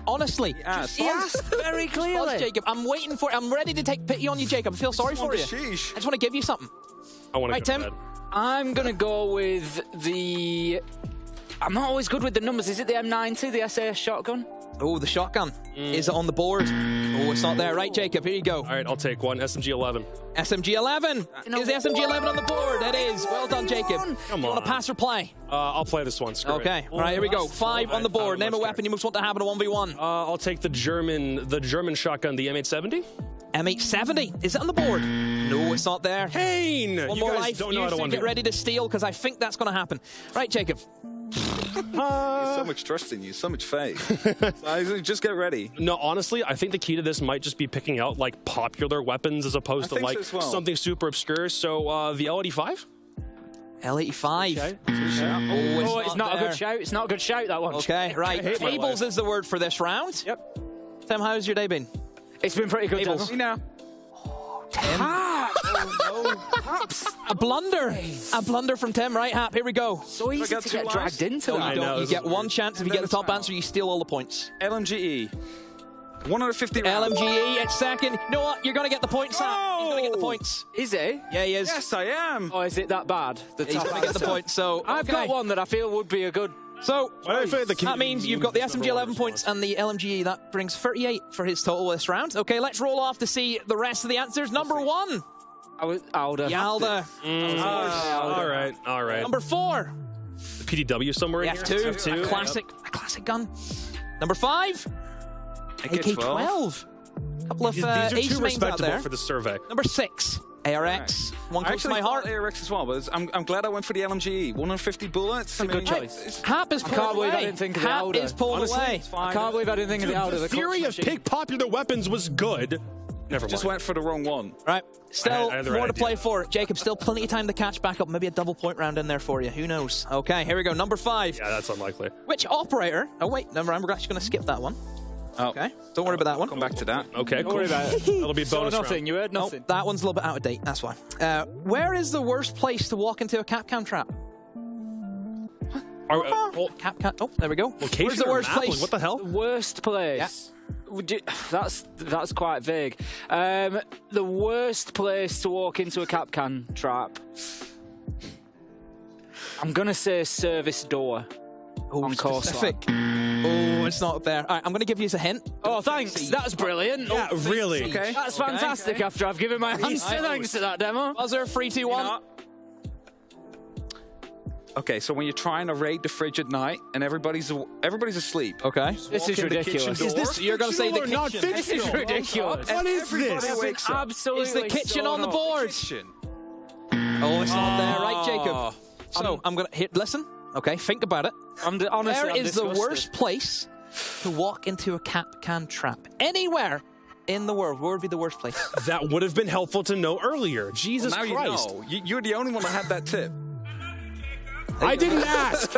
honestly, asked. he asked very clearly. Buzz, Jacob, I'm ready to take pity on you, Jacob. I feel sorry for you. I just want to give you something. I want Right, to go Tim? to bed. I'm going to go with the... I'm not always good with the numbers. Is it the M90, the SAS shotgun? Oh, the shotgun. Is it on the board? Oh, it's not there. Right, Jacob, here you go. All right, I'll take one. SMG-11. SMG-11. Is the SMG-11 on the board? It is. Well done, Jacob. Come You want on. to pass or play? I'll play this one. Screw Okay. it. All right, here we go. 5 on the board. Name a weapon you most want to have in a 1v1. I'll take the German shotgun, the M870. M870. Is it on the board? No, it's not there. Kane! One You more guys life. don't know how to Houston, get 1v1. ready to steal, because I think that's going to happen. Right, Jacob. so much trust in you, so much faith. Just get ready. No, honestly, I think the key to this might just be picking out like popular weapons as opposed to think like so as well. something super obscure. So the L85. L85. Oh, it's not a there. good shout. It's not a good shout, that one. Okay, right. I hate my Tables life. is the word for this round. Yep. Tim, how's your day been? It's been pretty good, Tables. Demo. A blunder. A blunder from Tim, right, Hap? Here we go. So easy to get dragged into No, that. you don't. You get one chance. If you get the top answer, you steal all the points. LMGE. 150 rounds. LMGE at second. You know what? You're going to get the points, Hap. He's going to get the points. Is he? Yeah, he is. Yes, I am. Oh, is it that bad? He's going to get the points. So I've got one that I feel would be a good... So I feel like the that means you've got the SMG 11 points and the LMGE. That brings 38 for his total this round. Okay, let's roll off to see the rest of the answers. Number 1. Alda. Yalda. All right. Number 4. The PDW somewhere in here. F2. A classic gun. Number 5. AK-12. Couple of These are ace too mains out respectable there. for the survey. Number 6. ARX. One I close to actually my heart. thought ARX as well, but I'm glad I went for the LMGE. 150 bullets. That's a good choice. Hap is I pulling can't believe away. I didn't think of the Hap Alda. is pulling Honestly, away. it's I can't believe I didn't think of the Alda. The theory of pick popular weapons was good. Never Just mind. went for the wrong one. Right. Still I had the more right to idea. play for. Jacob, still plenty of time to catch back up. Maybe a double point round in there for you. Who knows? Okay, here we go. Number 5. Yeah, that's unlikely. Which operator? Oh, wait. Never mind. We're actually going to skip that one. Oh. Okay. Don't worry about that one. Come back to that. Okay, Don't cool. worry about it. That'll be So bonus nothing. round. You heard nothing. That one's a little bit out of date. That's why. Where is the worst place to walk into a Capcom trap? Capcom. Oh, there we go. Location Where's the or worst map? place? Like, what the hell? The worst place. Would you, that's quite vague. The worst place to walk into a Capcan trap. I'm gonna say service door. On specific. coastline. Oh, it's not there. All right, I'm going to give you a hint. Oh, thanks. That's brilliant. Yeah, really. Okay. That's fantastic. After I've given my answer, thanks to that demo. Buzzer, 3, 2, 1. Okay, so when you're trying to raid the fridge at night and everybody's asleep. Okay. This is ridiculous. Is this? You're going to say the fictional or not kitchen? This is ridiculous. What is Everybody this? wakes up. Absolutely. Is the kitchen so on the not. board? Oh, it's not there. Right, Jacob. So I'm going to hit. Listen. Okay, think about it. Honestly, Where I'm is the disgusted. worst place to walk into a Capcan trap? Anywhere in the world. Where would be the worst place? That would have been helpful to know earlier. Jesus Now Christ. you know. You're the only one that had that tip. I didn't ask.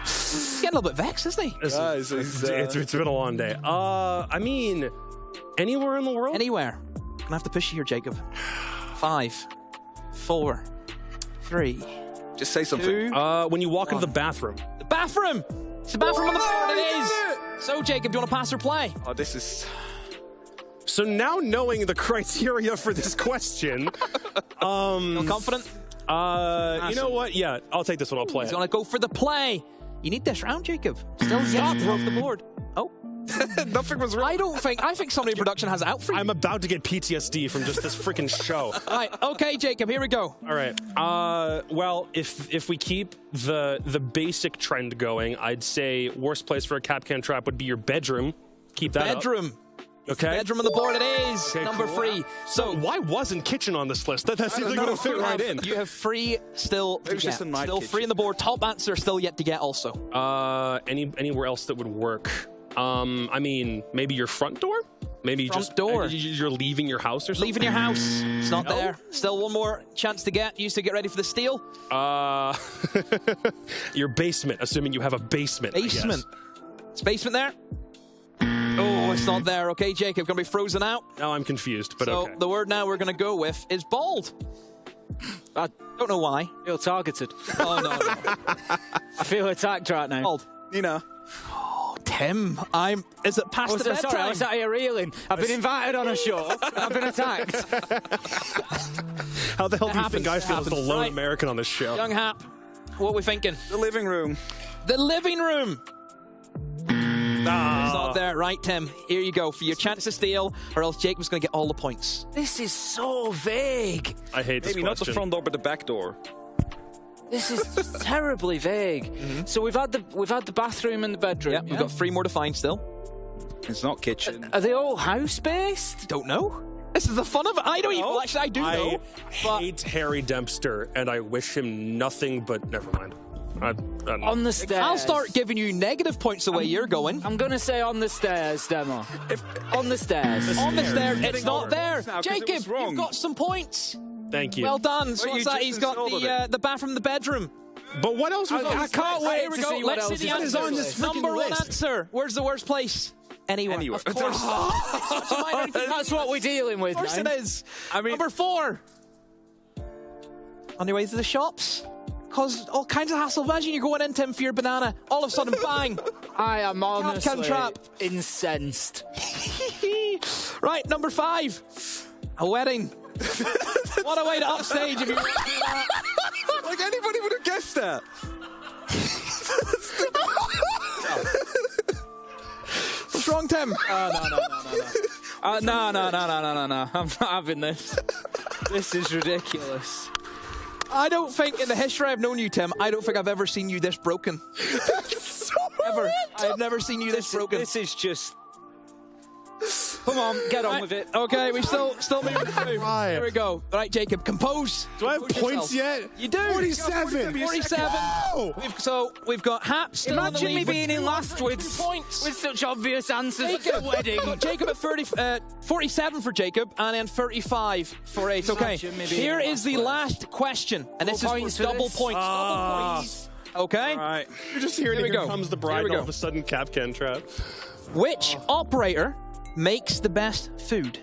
He's getting a little bit vexed, isn't he? It's been a long day. I mean, anywhere in the world? Anywhere. I'm gonna have to push you here, Jacob. 5, 4, 3. Just say something. When you walk into the bathroom. The bathroom! It's the bathroom on the board, it is! So, Jacob, do you want to pass or play? Oh, this is... So now knowing the criteria for this question, Feel confident? you know what? Yeah, I'll take this one. I'll play He's it. gonna go for the play. You need this round, Jacob. Still stop off the board. Oh. Nothing was wrong. I think somebody in production has it out for you. I'm about to get PTSD from just this freaking show. Right, okay, Jacob, here we go. All right. Well, if we keep the basic trend going, I'd say worst place for a Capcan trap would be your bedroom. Keep that Bedroom. up. Okay. Bedroom on the board it is. Okay, Number cool. 3. So why wasn't kitchen on this list? That seems like going to fit right in. You have 3 still to Maybe get. just a night Still kitchen. 3 on the board. Top answer still yet to get also. Anywhere else that would work? I mean, maybe your front door? Maybe Front just door. You're leaving your house or something? Leaving your house. It's not No. there. Still one more chance to get. Used to get ready for the steal. Your basement, assuming you have a basement. I guess. Basement. Is basement there? Oh, it's not there. Okay, Jacob, gonna be frozen out. Now I'm confused, but So okay. the word now we're gonna go with is bald. I don't know why. I feel targeted. Oh no. I feel attacked right now. Bald. You know. Oh, Tim, is it past the bedtime? Sorry, I was out here reeling. I've been invited on a show. I've been attacked. How the hell do you think I feel as the lone Right. American on this show? Young Hap, what are we thinking? The living room. The living room. It's not there, right, Tim? Here you go for your chance to steal, or else Jacob's going to get all the points. This is so vague. I hate this Maybe not the question. front door, but the back door. This is terribly vague. So we've had the bathroom and the bedroom. Yeah, we've got 3 more to find still. It's not kitchen. Are they all house-based? Don't know. This is the fun of it. I don't even. Well, actually, I do know. I hate Harry Dempster, and I wish him nothing but never mind. On the stairs. I'll start giving you negative points the way you're going. I'm going to say on the stairs, Demo. On the stairs. On the stairs. It's not there. Now, 'cause it Jacob, was wrong. you've got some points. Thank you. Well done. So Well, what's you that? just He's got insulted the bathroom, the bedroom. But what else was on I this can't list? wait Here we to go. see what Let's else see the is answer. on this freaking Number 1 list. answer. Where's the worst place? Anywhere. Anywhere. Of course. That's what we're dealing with, Of course man. it is. I mean, Number 4. On your way to the shops. Cause all kinds of hassle. Imagine you're going in, Tim, for your banana. All of a sudden, bang. I am honestly trap. incensed. Right, number 5. A wedding. What a way to upstage if you want to do that. like anybody would have guessed that. What's wrong, Tim? No. No. I'm not having this. This is ridiculous. I don't think in the history I've known you, Tim, I don't think I've ever seen you this broken. Ever. I've never seen you this broken. This is just... Come on, get on with it. Okay, we still moving through. Here we go. All right, Jacob, compose. Do I have Compose points yourself. yet? You do. 47. 47. We've got Hap still in the Imagine lead me with being in last 200 with points. with such obvious answers at Jacob, the wedding. Jacob at 47 for Jacob, and then 35 for Ace. Okay, Imagine me being here in is the last question, and this is points for for double this? points. Double points. Okay. All right. You're just hearing Here we Here go. Comes the bride, Here we and all go. of a sudden Capcan trap. Which operator makes the best food?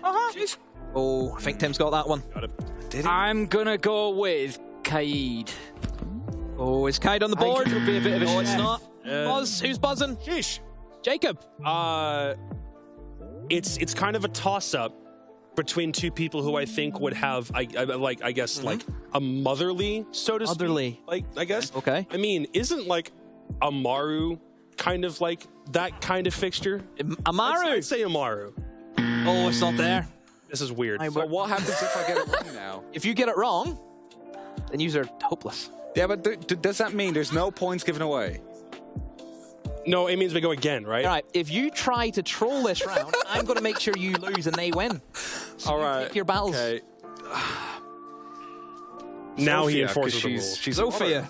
Oh, I think Tim's got that one. Got it. I'm gonna go with Kaid. Oh, is Kaid on the board? I think he'll be a bit of a No, it's chef. not. Buzz, who's buzzing? Sheesh. Jacob. It's kind of a toss-up between two people who I think would have, I guess, like a motherly, so to speak. Like, I guess. Okay. I mean, isn't like Amaru kind of like that kind of fixture? Amaru. I'd say Amaru. Oh, it's not there. This is weird. So what happens if I get it wrong now? If you get it wrong, then you're hopeless. Yeah, but does that mean there's no points given away? No, it means we go again, right? All right. If you try to troll this round, I'm going to make sure you lose and they win. So All right. Pick your battles. Okay. Now he Sophia, enforces 'cause the rules. she's Sophia.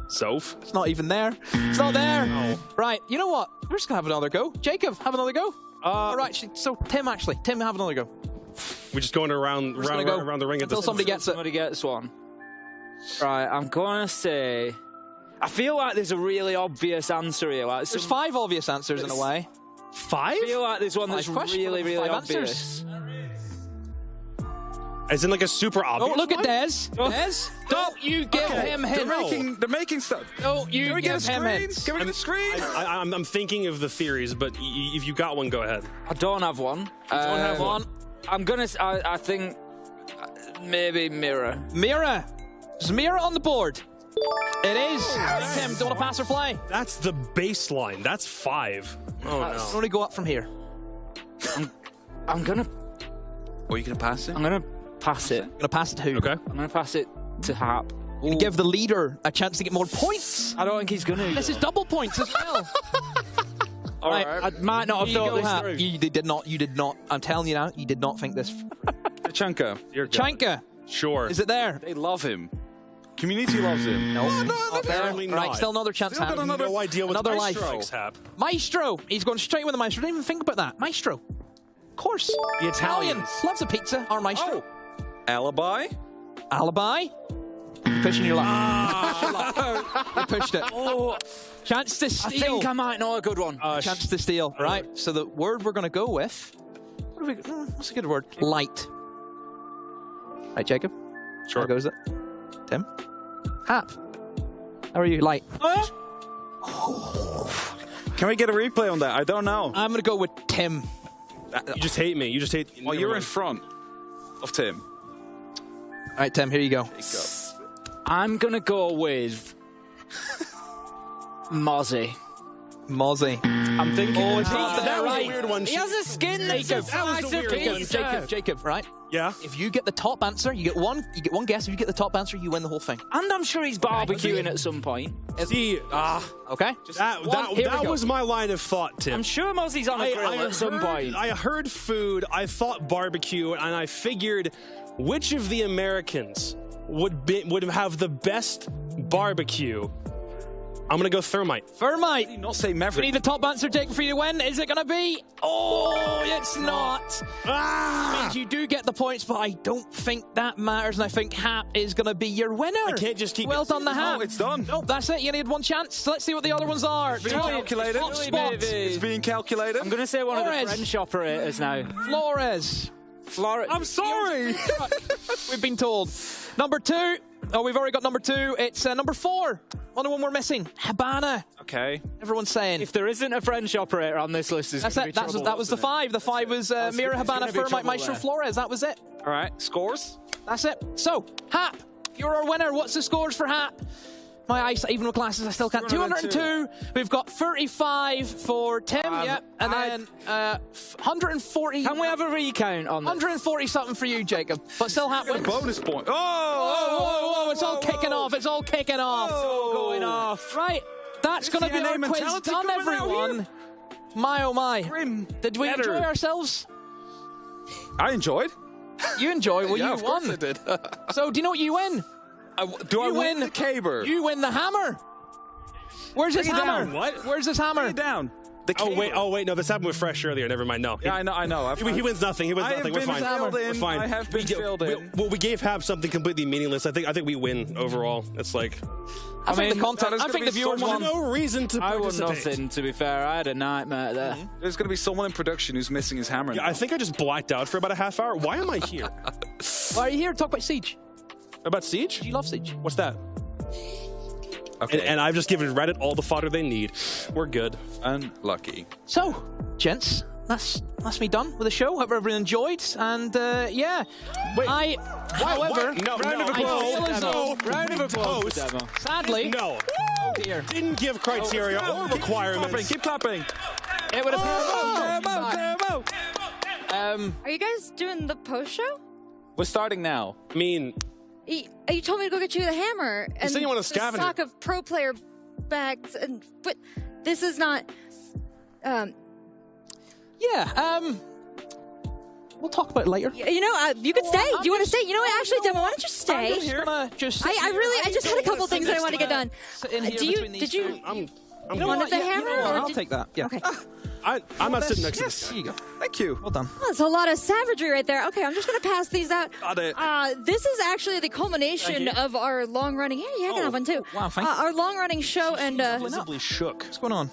Soph? It's not even there. It's not there. Right. You know what? We're just going to have another go. Jacob, have another go. All right. So Tim, actually. Tim, have another go. We're just going around We're just gonna go around the ring at until this somebody gets it. Somebody gets one. Right, I'm gonna say... I feel like there's a really obvious answer here. Like There's 5 obvious answers in a way. 5? I feel like there's one that's 5 questions, really, really 5 obvious. As in like a super obvious Oh, look at one? Des. Des, don't you give him hints. They're making stuff. Don't you Can we give get a him screen? hints. Can we get a screen? I'm thinking of the theories, but if you got one, go ahead. I don't have one. Don't have one. I'm gonna... I think... maybe Mirror. Mira. Is Mira on the board? It is. Tim, do you want to pass or play? That's the baseline. That's 5. Oh, no. Only go up from here. I'm gonna... Or you can pass it? I'm gonna pass it. Going to pass it to who? Okay. I'm gonna pass it to Hap. You give the leader a chance to get more points. I don't think he's gonna. This is double points as well. All right. I might not have Here you thought go, this Hap. through. You did not. You did not. I'm telling you now. You did not think this. Chanka. Chanka. Sure. Is it there? They love him. Community loves him. No. Not there. Apparently Right. not. Still another chance. Still got Hap. another- No idea what Another Maestro life. likes, Hap. Maestro. He's going straight with the Maestro. Didn't even think about that. Maestro. Of course. The Italian. Italians. Loves a pizza. Our Maestro. Alibi? Alibi. You're pushing your luck. You pushed it. Oh, Chance to I steal. think I might know a good one. Chance to steal. Right. So the word we're going to go with. What's a good word? Light. Right, Jacob. Sure. How goes it? Tim. Hap. How are you? Light. Can we get a replay on that? I don't know. I'm going to go with Tim. You just hate me. You just hate. Well, you're in front of Tim. All right, Tim, here you go. I'm going to go with Mozzie. Mozzie. I'm thinking that was a weird one. He has a skin that's Jacob. that was a weird one. Jacob, right? Yeah. If you get the top answer, you get one guess. If you get the top answer, you win the whole thing. And I'm sure he's barbecuing at some point. See, okay. that was my line of thought, Tim. I'm sure Mozzie's on a grill at some point. I heard food, I thought barbecue, and I figured which of the Americans would have the best barbecue. I'm gonna go Thermite. Thermite. Not say Maverick. We need the top answer, Jacob, for you to win. Is it gonna be? Oh, it's not. Means you do get the points, but I don't think that matters, and I think Hap is gonna be your winner. I can't just keep. Well done, the Hap. Oh, it's done. Nope, that's it. You need one chance. So let's see what the other ones are. It's being calculated. Top spots. It's being calculated. I'm gonna say one of the Flores. French operators now. Flores. I'm sorry. We've been told. Number 2. Oh, we've already got number 2. It's number 4. Only one we're missing. Habana. Okay. Everyone's saying. If there isn't a French operator on this list, That's it. That was the 5. The 5 was Mira, Habana, Thermite, Maestro, Flores. That was it. All right. Scores? That's it. So, Hap, you're our winner. What's the scores for Hap? My eyesight, even with glasses, I still can't. 202. We've got 35 for Tim, and then 140. Can we have a recount on this? 140 something for you, Jacob. But still Hap wins. Bonus point. Whoa, it's all kicking off. It's all kicking off. It's all going off. Right, that's going to be our quiz done, everyone. My oh my. Did we enjoy ourselves? I enjoyed. You enjoy? Well, yeah, you of course won. I did. So, do you know what you win? Do I win the caber? You win the hammer. Where's this hammer? Down. What? Where's this hammer? Bring it down. Oh wait, no, this happened with Fresh earlier. Never mind. No. Yeah, I know. He wins nothing. He wins nothing. We're fine. We're fine. I have been filled in. Well, we gave Hab something completely meaningless. I think we win overall. It's like. I think the content. I think the viewers want won. No reason to I won participate. nothing, to be fair. I had a nightmare there. There's going to be someone in production who's missing his hammer. Yeah, I think I just blacked out for about a half hour. Why am I here? Why are you here to talk about Siege? About Siege? You love Siege. What's that? Okay. And I've just given Reddit all the fodder they need. We're good. Unlucky. So, gents, that's me done with the show. Hope everyone enjoyed. And yeah, Wait. However, round of applause. Round of applause. Sadly, no. Oh dear. Didn't give criteria or requirements. Keep clapping. It would have Are you guys doing the post show? We're starting now. I mean, You told me to go get you the hammer and said you want a the scavenger. stock of pro player bags, but this is not. We'll talk about it later. You know, you could stay. Do you want to stay? You know what? Actually, Demo, why don't you stay? I just had a couple things that I wanted to get done. Did you? I'm wanted the hammer? I'll take that. Yeah. Okay. I'm not sitting next to this. Here you go. Thank you. Well done. Oh, that's a lot of savagery right there. Okay, I'm just going to pass these out. Got it. This is actually the culmination of our long-running... Yeah, I can have one too. Wow, thank you. Our long-running show and... Visibly shook. What's going on?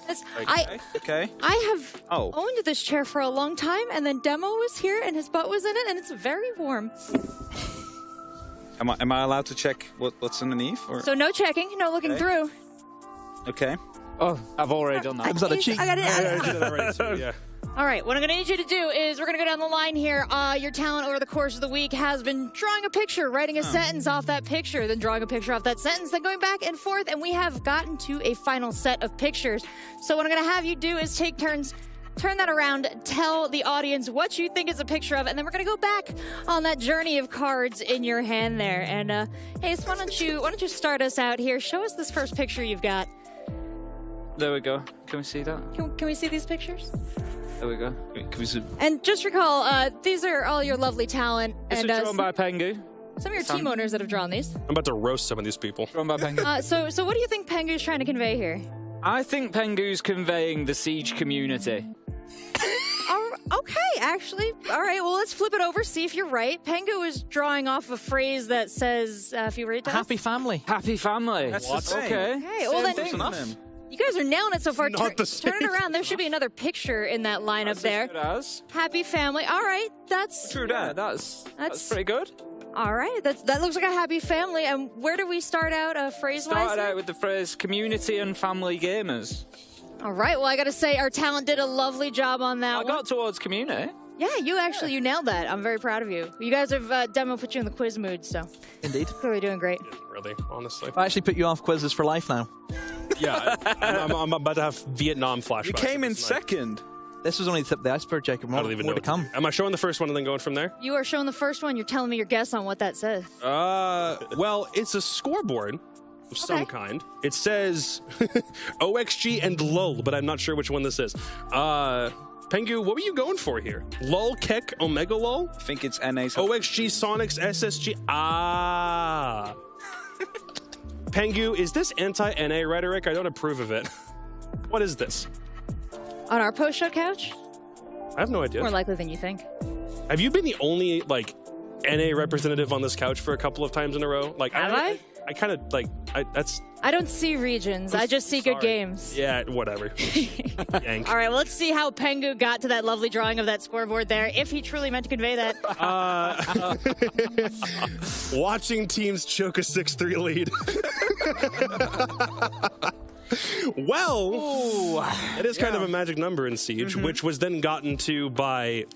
Okay. I have Oh. owned this chair for a long time, and then Demo was here, and his butt was in it, and it's very warm. Am I allowed to check what's underneath? Or? So no checking, no looking through. Okay. Oh, I've already done that. Was that a cheat? I got it. I did that already too, yeah. All right, what I'm going to need you to do is we're going to go down the line here. Your talent over the course of the week has been drawing a picture, writing a sentence off that picture, then drawing a picture off that sentence, then going back and forth, and we have gotten to a final set of pictures. So what I'm going to have you do is take turns, turn that around, tell the audience what you think is a picture of, and then we're going to go back on that journey of cards in your hand there. And Ace, why don't you start us out here? Show us this first picture you've got. There we go. Can we see that? Can we see these pictures? There we go. Can we zoom? And just recall, these are all your lovely talent. This and is drawn by Pengu. some of your team owners that have drawn these. I'm about to roast some of these people. Drawn by Pengu. So what do you think Pengu's trying to convey here? I think Pengu's conveying the Siege community. Okay, actually. All right, well, let's flip it over, see if you're right. Pengu is drawing off a phrase that says, if you read it, Happy family. Happy family. That's the same. Okay. Okay, well then, you guys are nailing it so far. Not the Turn it same. around. There should be another picture in that lineup there. As good as. Happy family. All right, that's True that. That's pretty good. all right. That looks like a happy family. And where do we start out, phrase-wise? Started out with the phrase community and family gamers. All right. Well, I got to say, our talent did a lovely job on that I one. got towards community. Yeah, you nailed that. I'm very proud of you. You guys have Demo put you in the quiz mood, so Indeed. clearly doing great. Really, honestly. I actually put you off quizzes for life now. Yeah, I'm about to have Vietnam flashbacks. You came in second. This was only the tip of the iceberg, Jacob. More to come. Am I showing the first one and then going from there? You are showing the first one. You're telling me your guess on what that says. Well, it's a scoreboard of some kind. It says OXG and LOL, but I'm not sure which one this is. Pengu, what were you going for here? LOL, Keck, Omega LOL? I think it's NA. OXG, Sonics, SSG. Ah. Pengu, is this anti-NA rhetoric? I don't approve of it. What is this? On our post-show couch? I have no idea. More likely than you think. Have you been the only, like, NA representative on this couch for a couple of times in a row? Like, Have I? I kind of, like, that's... I don't see regions. I just see good games. Yeah, whatever. Yank. All right, well, let's see how Pengu got to that lovely drawing of that scoreboard there, if he truly meant to convey that. Watching teams choke a 6-3 lead. Well, it is kind of a magic number in Siege, which was then gotten to by...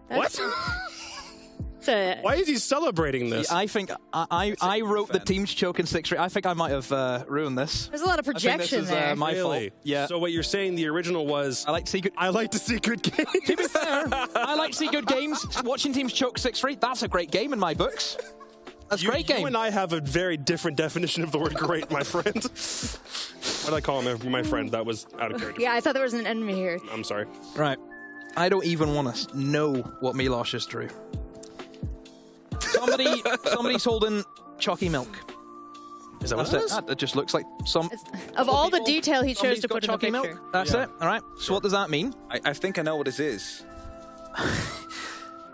What? Why is he celebrating this? I think I wrote the team's choke in 6-3. I think I might have ruined this. There's a lot of projection there. My Really? fault. Yeah. So what you're saying, the original was... I like to see good... I like to see good games. To be fair, I like to see good games. Watching teams choke 6-3, that's a great game in my books. That's a great game. You and I have a very different definition of the word great, my friend. Why did I call him my friend? That was out of character. Yeah, I thought there was an enemy here. I'm sorry. Right. I don't even want to know what Milosh just drew. Somebody's holding chalky milk. Is that what it is? That just looks like some... Of all the detail he chose to put in the picture. Milk. That's it. All right. So what does that mean? I think I know what this is.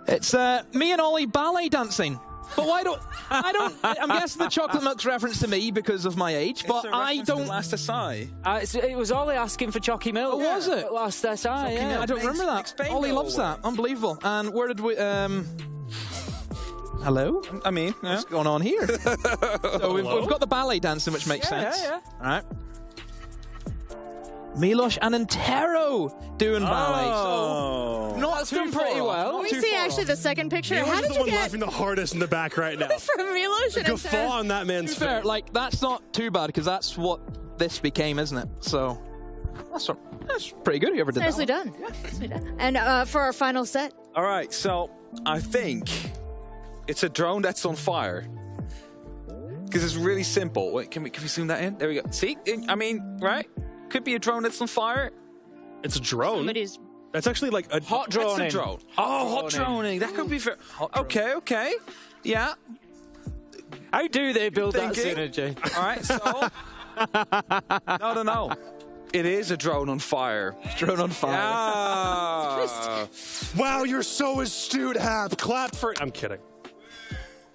It's me and Ollie ballet dancing. But why don't... I'm guessing the chocolate milk's reference to me because of my age, but I don't... Last SI. It was Ollie asking for chalky milk. Oh, was it? Last SI, yeah. I don't remember that. Ollie loves that. Unbelievable. And where did we... Hello? I mean, what's going on here? So we've got the ballet dancing, which makes sense. Yeah. All right. Milosh and Antero doing ballet. So that's done pretty well. Let me see actually the second picture. How did the you one get laughing the hardest in the back right now? from Milosh and Guffaw Antero? on that man's to be fair, face. like, that's not too bad because that's what this became, isn't it? So that's pretty good. Whoever did Nicely that. done. Nicely done. And for our final set. All right, so I think it's a drone that's on fire. Because it's really simple. Wait, can we zoom that in? There we go. See? I mean, right? Could be a drone that's on fire. It's a drone. Somebody's That's actually like a hot droning. That's a drone. Oh, hot droning. That could be fair. Okay. Yeah. How do they build that Thinking. synergy? All right, so... No. It is a drone on fire. Drone on fire. Yeah. Wow, you're so astute, Hap. Clap for it. I'm kidding.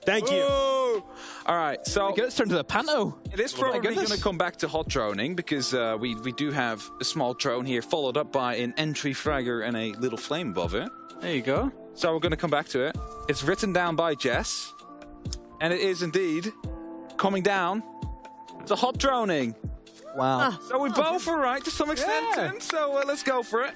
Thank you. All right, so Let's turn to the panto. it is probably going to come back to hot droning because we do have a small drone here followed up by an entry fragger and a little flame above it. There you go. So we're going to come back to it. It's written down by Jess, and it is indeed coming down to hot droning. Wow. So we both were right to some extent, Tim, so let's go for it.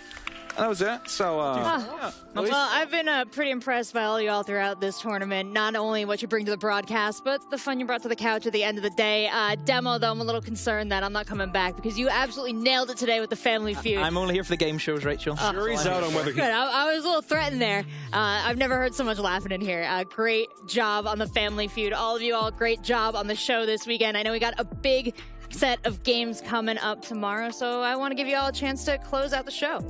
That was it. So, well, I've been pretty impressed by all y'all throughout this tournament. Not only what you bring to the broadcast, but the fun you brought to the couch at the end of the day. Demo, though, I'm a little concerned that I'm not coming back because you absolutely nailed it today with the Family Feud. I'm only here for the game shows, Rachel. Jury's out on whether he... Good. I was a little threatened there. I've never heard so much laughing in here. Great job on the Family Feud. All of you all, great job on the show this weekend. I know we got a big set of games coming up tomorrow, so I want to give you all a chance to close out the show.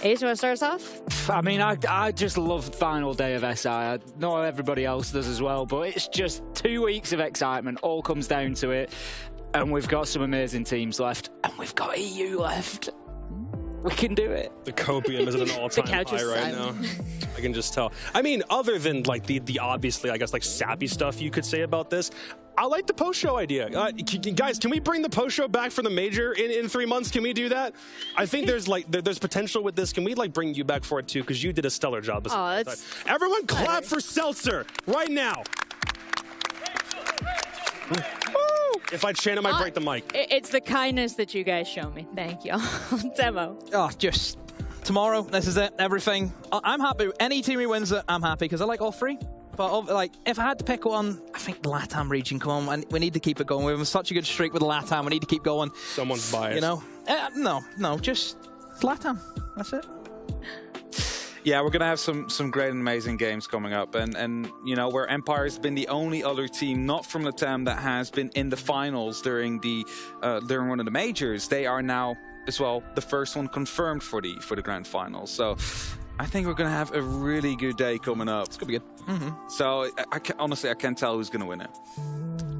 Ace, you want to start us off? I mean, I just love the final day of SI. I know everybody else does as well, but it's just 2 weeks of excitement. All comes down to it. And we've got some amazing teams left. And we've got EU left. We can do it. The copium is at an all-time high right now. I can just tell. I mean, other than like the obviously, I guess, like sappy stuff you could say about this, I like the post-show idea. Guys, can we bring the post-show back for the major in 3 months? Can we do that? I think there's potential with this. Can we like bring you back for it too? Because you did a stellar job. Everyone clap for Seltzer right now. If I chant, I might break the mic. It's the kindness that you guys show me. Thank you. Demo. Oh, just tomorrow, this is it, everything. I'm happy. Any team who wins it, I'm happy because I like all three. But like, if I had to pick one, I think the LATAM region. Come on, we need to keep it going. We have such a good streak with the LATAM. We need to keep going. Someone's biased. You know? No, just LATAM. That's it. Yeah, we're going to have some great and amazing games coming up. And you know, where Empire has been the only other team not from LATAM that has been in the finals during one of the majors, they are now as well the first one confirmed for the grand finals. So I think we're going to have a really good day coming up. It's going to be good. So honestly, I can't tell who's going to win it.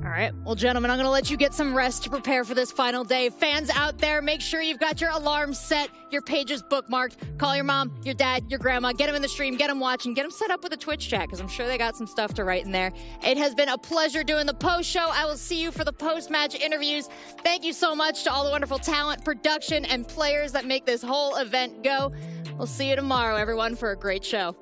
All right. Well, gentlemen, I'm going to let you get some rest to prepare for this final day. Fans out there, make sure you've got your alarms set, your pages bookmarked. Call your mom, your dad, your grandma. Get them in the stream. Get them watching. Get them set up with a Twitch chat because I'm sure they got some stuff to write in there. It has been a pleasure doing the post show. I will see you for the post-match interviews. Thank you so much to all the wonderful talent, production, and players that make this whole event go. We'll see you tomorrow, everyone, for a great show.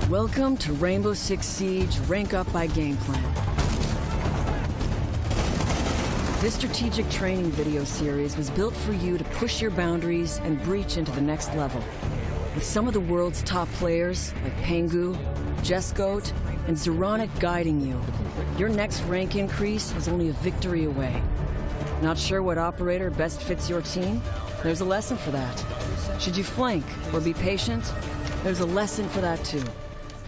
Welcome to Rainbow Six Siege Rank Up by Game Plan. This strategic training video series was built for you to push your boundaries and breach into the next level. With some of the world's top players like Pengu, Jesgoat, and Zeronic guiding you, your next rank increase is only a victory away. Not sure what operator best fits your team? There's a lesson for that. Should you flank or be patient? There's a lesson for that too.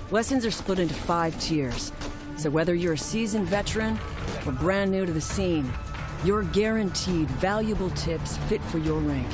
Lessons are split into 5 tiers, so whether you're a seasoned veteran or brand new to the scene, you're guaranteed valuable tips fit for your rank.